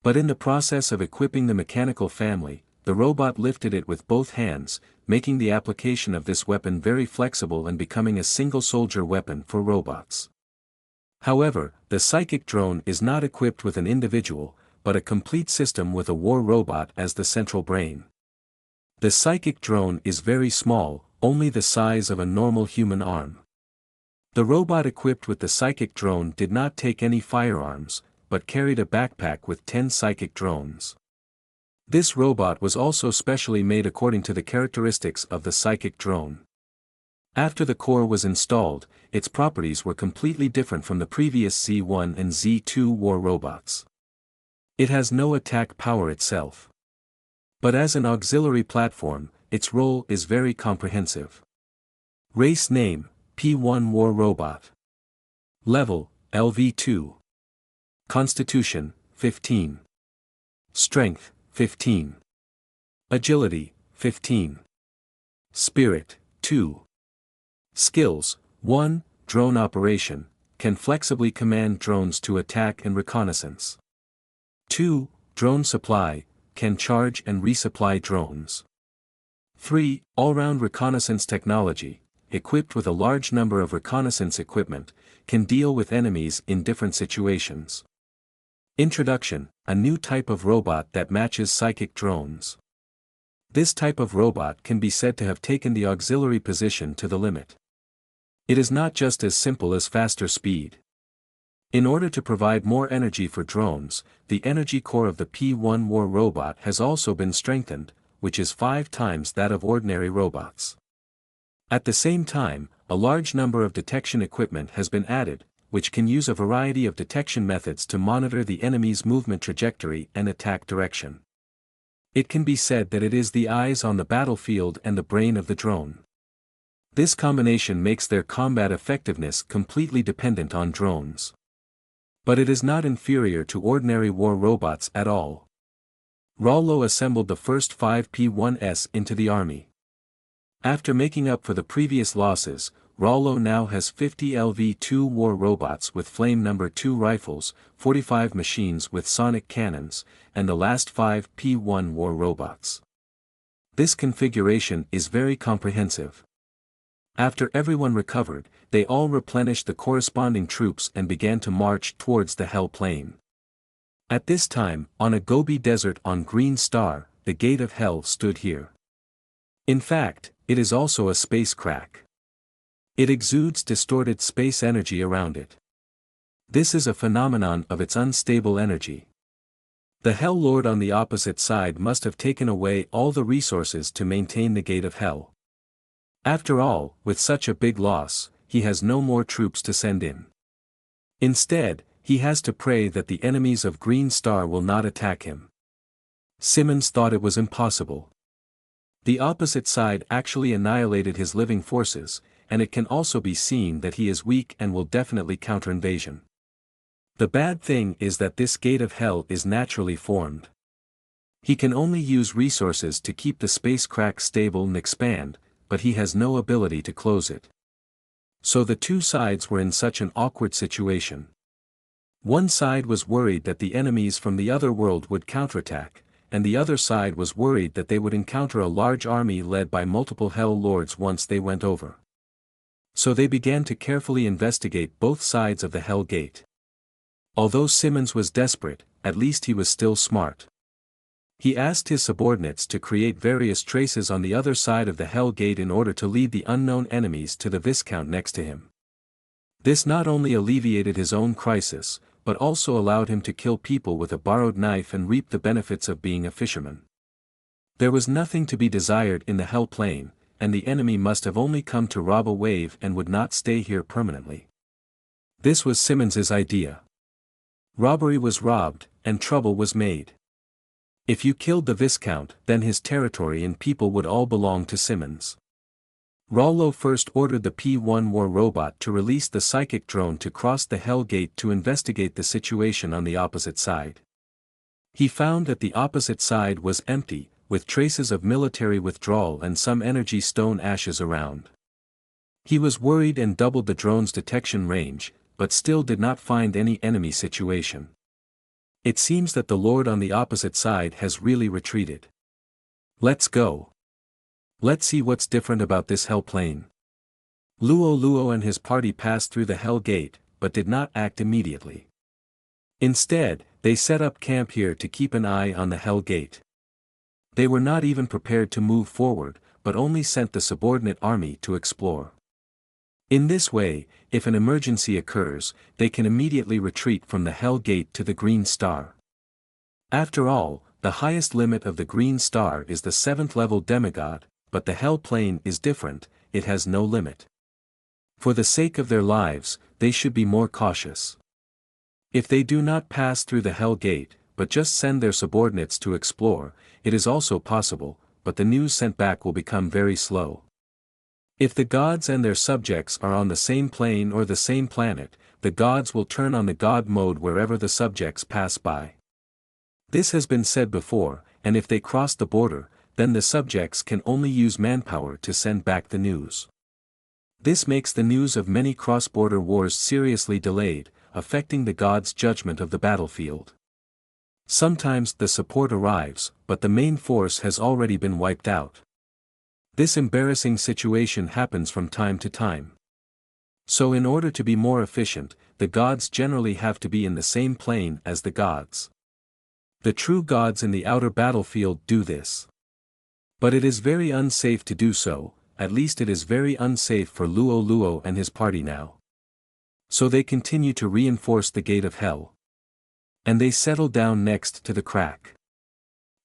But in the process of equipping the mechanical family, the robot lifted it with both hands, making the application of this weapon very flexible and becoming a single soldier weapon for robots. However, the psychic drone is not equipped with an individual, but a complete system with a war robot as the central brain. The psychic drone is very small, only the size of a normal human arm. The robot equipped with the psychic drone did not take any firearms, but carried a backpack with 10 psychic drones. This robot was also specially made according to the characteristics of the psychic drone. After the core was installed, its properties were completely different from the previous Z1 and Z2 war robots. It has no attack power itself. But as an auxiliary platform, its role is very comprehensive. Race name, P1 War Robot. Level, LV2. Constitution, 15. Strength, 15. Agility, 15. Spirit, 2. Skills, 1, Drone Operation, can flexibly command drones to attack and reconnaissance. 2, Drone Supply, can charge and resupply drones. 3, All-round reconnaissance technology, equipped with a large number of reconnaissance equipment, can deal with enemies in different situations. Introduction: a new type of robot that matches psychic drones. This type of robot can be said to have taken the auxiliary position to the limit. It is not just as simple as faster speed. In order to provide more energy for drones, the energy core of the P1 war robot has also been strengthened, which is 5 times that of ordinary robots. At the same time, a large number of detection equipment has been added, which can use a variety of detection methods to monitor the enemy's movement trajectory and attack direction. It can be said that it is the eyes on the battlefield and the brain of the drone. This combination makes their combat effectiveness completely dependent on drones. But it is not inferior to ordinary war robots at all. Rollo assembled the first 5 P1s into the army. After making up for the previous losses, Rollo now has 50 LV-2 war robots with Flame No. 2 rifles, 45 machines with sonic cannons, and the last 5 P1 war robots. This configuration is very comprehensive. After everyone recovered, they all replenished the corresponding troops and began to march towards the Hell Plain. At this time, on a Gobi desert on Green Star, the Gate of Hell stood here. In fact, it is also a space crack. It exudes distorted space energy around it. This is a phenomenon of its unstable energy. The Hell Lord on the opposite side must have taken away all the resources to maintain the Gate of Hell. After all, with such a big loss, he has no more troops to send in. Instead, he has to pray that the enemies of Green Star will not attack him. Simmons thought it was impossible. The opposite side actually annihilated his living forces, and it can also be seen that he is weak and will definitely counter invasion. The bad thing is that this Gate of Hell is naturally formed. He can only use resources to keep the space crack stable and expand, but he has no ability to close it. So the two sides were in such an awkward situation. One side was worried that the enemies from the other world would counterattack, and the other side was worried that they would encounter a large army led by multiple Hell Lords once they went over. So they began to carefully investigate both sides of the Hell Gate. Although Simmons was desperate, at least he was still smart. He asked his subordinates to create various traces on the other side of the Hell Gate in order to lead the unknown enemies to the Viscount next to him. This not only alleviated his own crisis, but also allowed him to kill people with a borrowed knife and reap the benefits of being a fisherman. There was nothing to be desired in the Hell Plain, and the enemy must have only come to rob a wave and would not stay here permanently. This was Simmons's idea. Robbery was robbed, and trouble was made. If you killed the Viscount, then his territory and people would all belong to Simmons. Rollo first ordered the P1 war robot to release the psychic drone to cross the Hell Gate to investigate the situation on the opposite side. He found that the opposite side was empty, with traces of military withdrawal and some energy stone ashes around. He was worried and doubled the drone's detection range, but still did not find any enemy situation. It seems that the Lord on the opposite side has really retreated. Let's go. Let's see what's different about this Hell Plain. Luo and his party passed through the Hell Gate, but did not act immediately. Instead, they set up camp here to keep an eye on the Hell Gate. They were not even prepared to move forward, but only sent the subordinate army to explore. In this way, if an emergency occurs, they can immediately retreat from the Hell Gate to the Green Star. After all, the highest limit of the Green Star is the 7th level demigod, but the Hell Plain is different, it has no limit. For the sake of their lives, they should be more cautious. If they do not pass through the Hell Gate, but just send their subordinates to explore, it is also possible, but the news sent back will become very slow. If the gods and their subjects are on the same plane or the same planet, the gods will turn on the god mode wherever the subjects pass by. This has been said before, and if they cross the border, then the subjects can only use manpower to send back the news. This makes the news of many cross-border wars seriously delayed, affecting the gods' judgment of the battlefield. Sometimes the support arrives, but the main force has already been wiped out. This embarrassing situation happens from time to time. So in order to be more efficient, the gods generally have to be in the same plane as the gods. The true gods in the outer battlefield do this. But it is very unsafe to do so, at least it is very unsafe for Luo Luo and his party now. So they continue to reinforce the gate of hell. And they settle down next to the crack.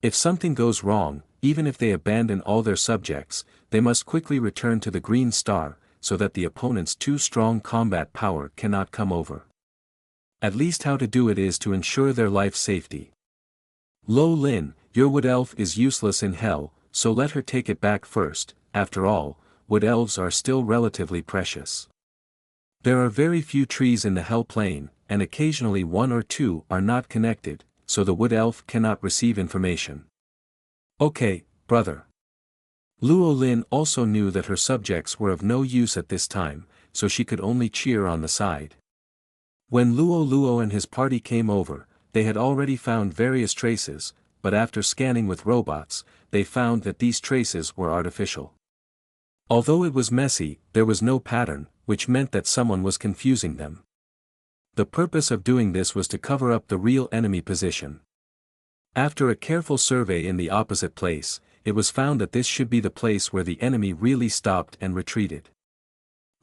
If something goes wrong, even if they abandon all their subjects, they must quickly return to the green star, so that the opponent's too strong combat power cannot come over. At least how to do it is to ensure their life safety. Lo Lin, your wood elf is useless in hell, so let her take it back first. After all, wood elves are still relatively precious. There are very few trees in the hell plane, and occasionally one or two are not connected, so the wood elf cannot receive information. Okay, brother. Luo Lin also knew that her subjects were of no use at this time, so she could only cheer on the side. When Luo Luo and his party came over, they had already found various traces, but after scanning with robots, they found that these traces were artificial. Although it was messy, there was no pattern, which meant that someone was confusing them. The purpose of doing this was to cover up the real enemy position. After a careful survey in the opposite place, it was found that this should be the place where the enemy really stopped and retreated.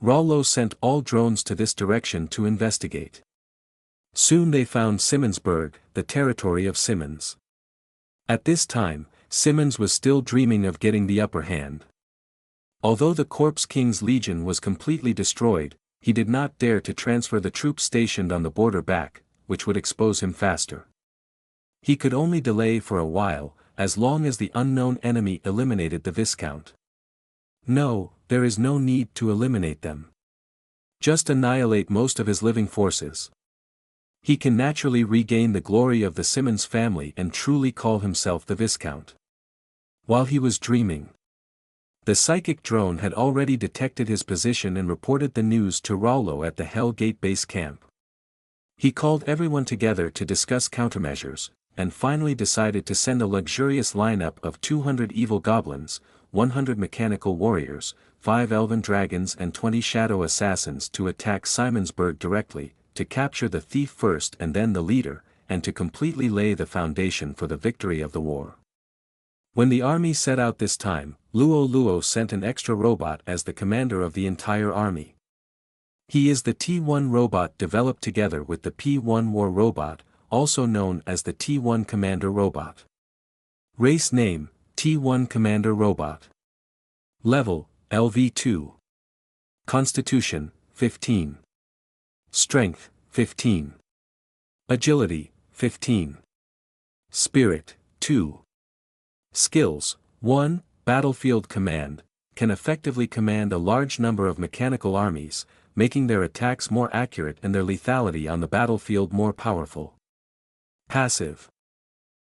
Rollo sent all drones to this direction to investigate. Soon they found Simmonsburg, the territory of Simmons. At this time, Simmons was still dreaming of getting the upper hand. Although the Corpse King's legion was completely destroyed, he did not dare to transfer the troops stationed on the border back, which would expose him faster. He could only delay for a while, as long as the unknown enemy eliminated the Viscount. No, there is no need to eliminate them. Just annihilate most of his living forces. He can naturally regain the glory of the Simmons family and truly call himself the Viscount. While he was dreaming, the psychic drone had already detected his position and reported the news to Rollo at the Hell Gate base camp. He called everyone together to discuss countermeasures, and finally decided to send a luxurious lineup of 200 evil goblins, 100 mechanical warriors, 5 elven dragons and 20 shadow assassins to attack Simonsburg directly, to capture the thief first and then the leader, and to completely lay the foundation for the victory of the war. When the army set out this time, Luo Luo sent an extra robot as the commander of the entire army. He is the T1 robot developed together with the P1 war robot, also known as the T1 Commander Robot. Race name, T1 Commander Robot. Level, LV2. Constitution, 15. Strength, 15. Agility, 15. Spirit, 2. Skills, 1. Battlefield Command, can effectively command a large number of mechanical armies, making their attacks more accurate and their lethality on the battlefield more powerful. Passive.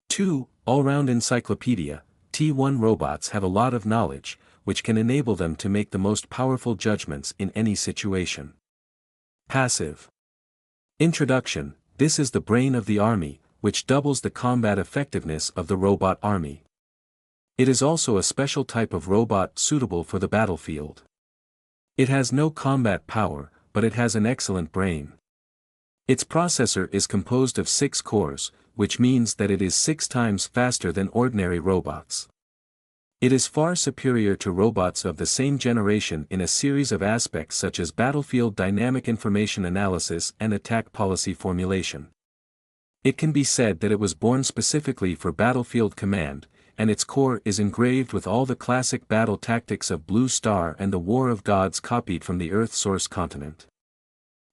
2. All-round encyclopedia, T1 robots have a lot of knowledge, which can enable them to make the most powerful judgments in any situation. Passive. Introduction, this is the brain of the army, which doubles the combat effectiveness of the robot army. It is also a special type of robot suitable for the battlefield. It has no combat power, but it has an excellent brain. Its processor is composed of 6 cores, which means that it is 6 times faster than ordinary robots. It is far superior to robots of the same generation in a series of aspects such as battlefield dynamic information analysis and attack policy formulation. It can be said that it was born specifically for battlefield command, and its core is engraved with all the classic battle tactics of Blue Star and the War of Gods copied from the Earth source continent.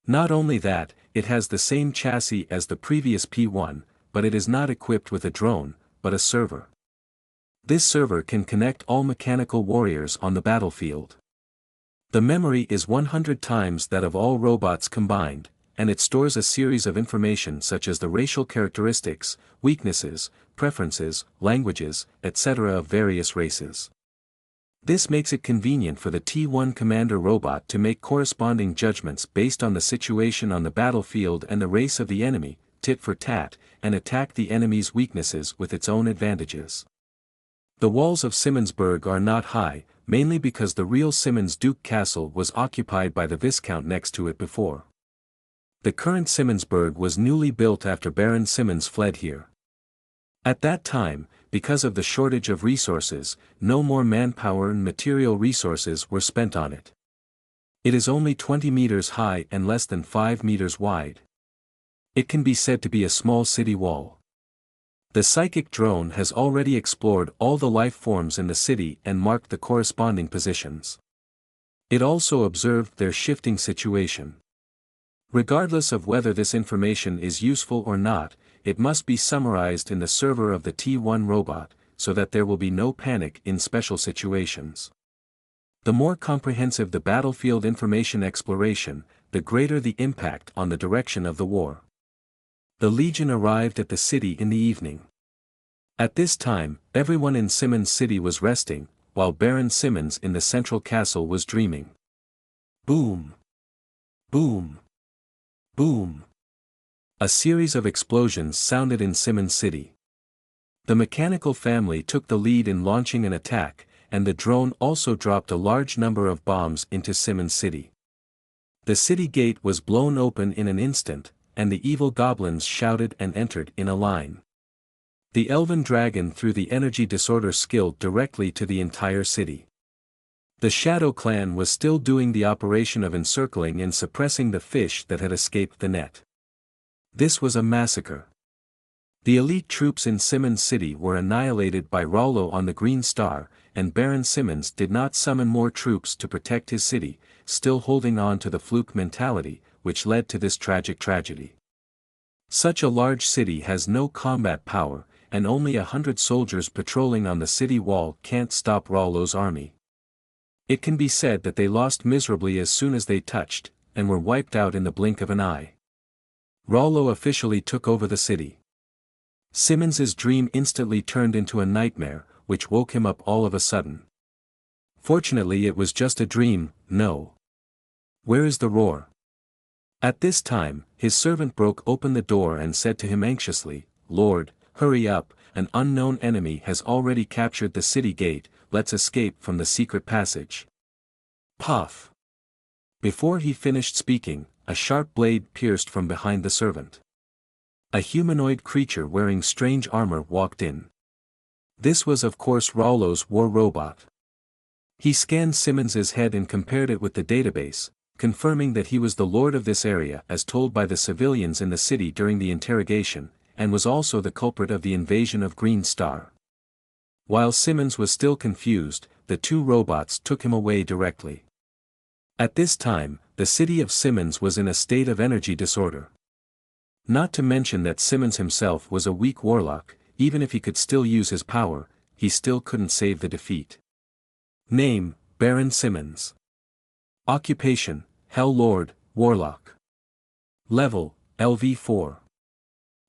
Not only that, it has the same chassis as the previous P1, but it is not equipped with a drone, but a server. This server can connect all mechanical warriors on the battlefield. The memory is 100 times that of all robots combined, and it stores a series of information such as the racial characteristics, weaknesses, preferences, languages, etc. of various races. This makes it convenient for the T1 Commander robot to make corresponding judgments based on the situation on the battlefield and the race of the enemy, tit for tat, and attack the enemy's weaknesses with its own advantages. The walls of Simmonsburg are not high, mainly because the real Simmons Duke Castle was occupied by the Viscount next to it before. The current Simmonsburg was newly built after Baron Simmons fled here. At that time, because of the shortage of resources, no more manpower and material resources were spent on it. It is only 20 meters high and less than 5 meters wide. It can be said to be a small city wall. The psychic drone has already explored all the life forms in the city and marked the corresponding positions. It also observed their shifting situation. Regardless of whether this information is useful or not, it must be summarized in the server of the T1 robot, so that there will be no panic in special situations. The more comprehensive the battlefield information exploration, the greater the impact on the direction of the war. The Legion arrived at the city in the evening. At this time, everyone in Simmons City was resting, while Baron Simmons in the central castle was dreaming. Boom! Boom! Boom! A series of explosions sounded in Simmons City. The mechanical family took the lead in launching an attack, and the drone also dropped a large number of bombs into Simmons City. The city gate was blown open in an instant, and the evil goblins shouted and entered in a line. The elven dragon threw the energy disorder skill directly to the entire city. The Shadow Clan was still doing the operation of encircling and suppressing the fish that had escaped the net. This was a massacre. The elite troops in Simmons City were annihilated by Rollo on the Green Star, and Baron Simmons did not summon more troops to protect his city, still holding on to the fluke mentality, which led to this tragic tragedy. Such a large city has no combat power, and only 100 soldiers patrolling on the city wall can't stop Rollo's army. It can be said that they lost miserably as soon as they touched, and were wiped out in the blink of an eye. Rollo officially took over the city. Simmons's dream instantly turned into a nightmare, which woke him up all of a sudden. Fortunately it was just a dream. No. Where is the roar? At this time, his servant broke open the door and said to him anxiously, "Lord, hurry up, an unknown enemy has already captured the city gate, let's escape from the secret passage." Puff! Before he finished speaking, a sharp blade pierced from behind the servant. A humanoid creature wearing strange armor walked in. This was of course Rollo's war robot. He scanned Simmons's head and compared it with the database, confirming that he was the lord of this area as told by the civilians in the city during the interrogation, and was also the culprit of the invasion of Green Star. While Simmons was still confused, the two robots took him away directly. At this time, the city of Simmons was in a state of energy disorder. Not to mention that Simmons himself was a weak warlock, even if he could still use his power, he still couldn't save the defeat. Name, Baron Simmons. Occupation, Hell Lord, Warlock. Level, LV4.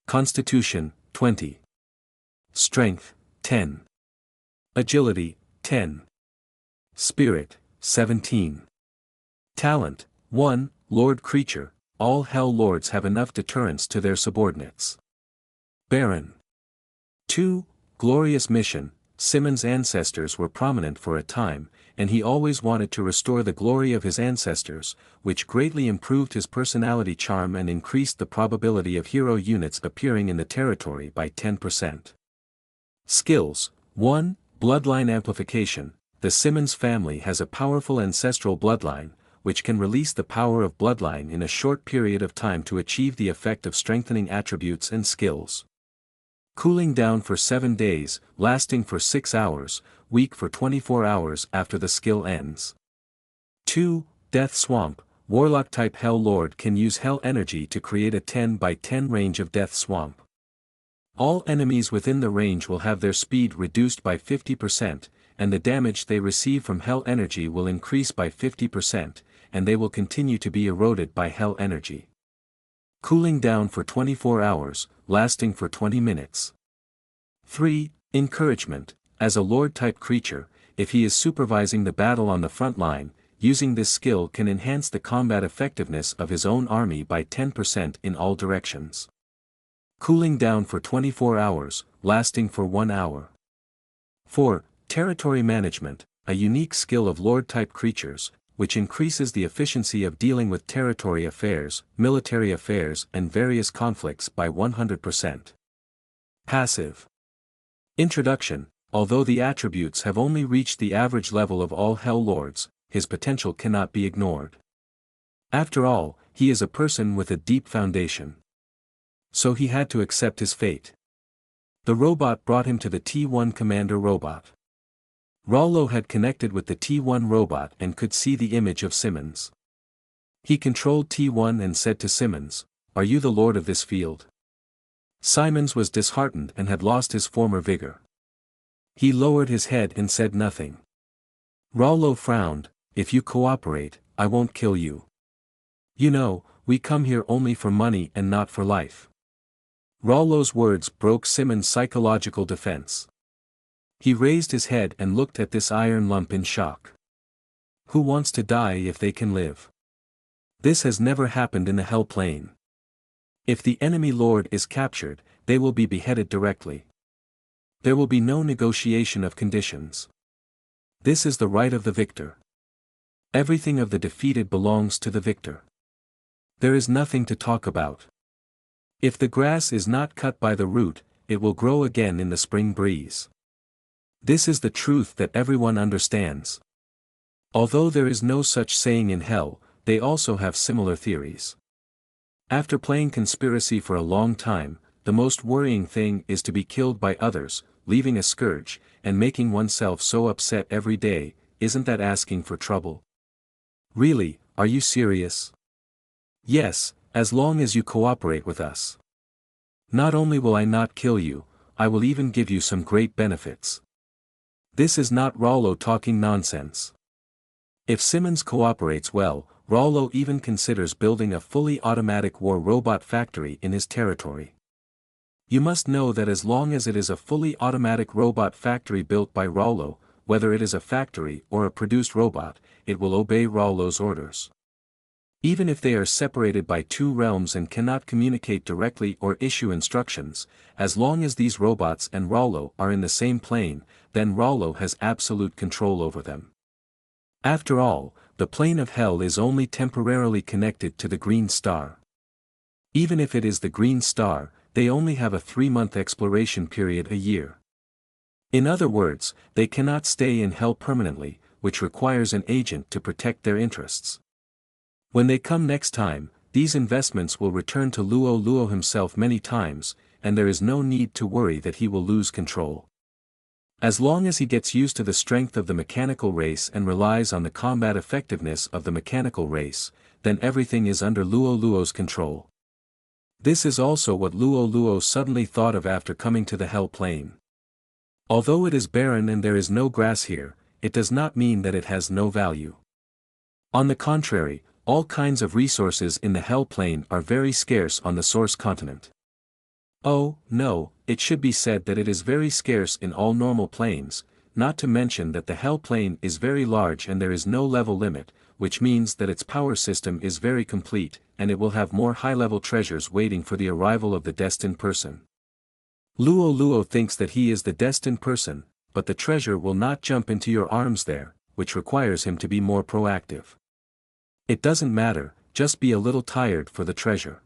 Constitution, 20. Strength, 10. Agility, 10. Spirit, 17. Talent, 1, Lord Creature, all Hell Lords have enough deterrence to their subordinates. Baron. 2, Glorious Mission, Simmons' ancestors were prominent for a time, and he always wanted to restore the glory of his ancestors, which greatly improved his personality charm and increased the probability of hero units appearing in the territory by 10%. Skills, 1, Bloodline Amplification, the Simmons family has a powerful ancestral bloodline, which can release the power of bloodline in a short period of time to achieve the effect of strengthening attributes and skills. Cooling down for 7 days, lasting for 6 hours, weak for 24 hours after the skill ends. 2, Death Swamp, Warlock-type Hell Lord can use Hell Energy to create a 10 by 10 range of Death Swamp. All enemies within the range will have their speed reduced by 50%, and the damage they receive from Hell Energy will increase by 50%, and they will continue to be eroded by Hell Energy. Cooling down for 24 hours, lasting for 20 minutes. 3, Encouragement, as a Lord-type creature, if he is supervising the battle on the front line, using this skill can enhance the combat effectiveness of his own army by 10% in all directions. Cooling down for 24 hours, lasting for 1 hour. 4, Territory Management, a unique skill of Lord-type creatures, which increases the efficiency of dealing with territory affairs, military affairs and various conflicts by 100%. Passive. Introduction. Although the attributes have only reached the average level of all Hell Lords, his potential cannot be ignored. After all, he is a person with a deep foundation. So he had to accept his fate. The robot brought him to the T1 Commander robot. Rollo had connected with the T1 robot and could see the image of Simmons. He controlled T1 and said to Simmons, "Are you the lord of this field?" Simmons was disheartened and had lost his former vigor. He lowered his head and said nothing. Rollo frowned, "If you cooperate, I won't kill you. You know, we come here only for money and not for life." Rollo's words broke Simmons' psychological defense. He raised his head and looked at this iron lump in shock. Who wants to die if they can live? This has never happened in the Hell Plane. If the enemy lord is captured, they will be beheaded directly. There will be no negotiation of conditions. This is the right of the victor. Everything of the defeated belongs to the victor. There is nothing to talk about. If the grass is not cut by the root, it will grow again in the spring breeze. This is the truth that everyone understands. Although there is no such saying in hell, they also have similar theories. After playing conspiracy for a long time, the most worrying thing is to be killed by others, leaving a scourge, and making oneself so upset every day. Isn't that asking for trouble? Really, are you serious? Yes, as long as you cooperate with us. Not only will I not kill you, I will even give you some great benefits. This is not Rollo talking nonsense. If Simmons cooperates well, Rollo even considers building a fully automatic war robot factory in his territory. You must know that as long as it is a fully automatic robot factory built by Rollo, whether it is a factory or a produced robot, it will obey Rollo's orders. Even if they are separated by two realms and cannot communicate directly or issue instructions, as long as these robots and Rollo are in the same plane, then Rollo has absolute control over them. After all, the plane of hell is only temporarily connected to the green star. Even if it is the green star, they only have a 3-month exploration period a year. In other words, they cannot stay in hell permanently, which requires an agent to protect their interests. When they come next time, these investments will return to Luo himself many times, and there is no need to worry that he will lose control. As long as he gets used to the strength of the mechanical race and relies on the combat effectiveness of the mechanical race, then everything is under Luo's control. This is also what Luo suddenly thought of after coming to the Hell Plane. Although it is barren and there is no grass here, it does not mean that it has no value. On the contrary, all kinds of resources in the Hell Plane are very scarce on the source continent. Oh, no, it should be said that it is very scarce in all normal planes, not to mention that the Hell Plane is very large and there is no level limit, which means that its power system is very complete, and it will have more high-level treasures waiting for the arrival of the destined person. Luo thinks that he is the destined person, but the treasure will not jump into your arms there, which requires him to be more proactive. It doesn't matter, just be a little tired for the treasure.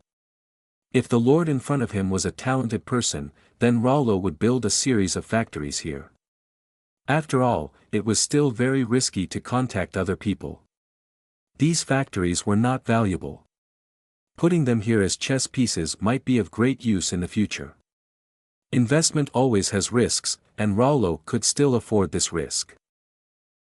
If the Lord in front of him was a talented person, then Rollo would build a series of factories here. After all, it was still very risky to contact other people. These factories were not valuable. Putting them here as chess pieces might be of great use in the future. Investment always has risks, and Rollo could still afford this risk.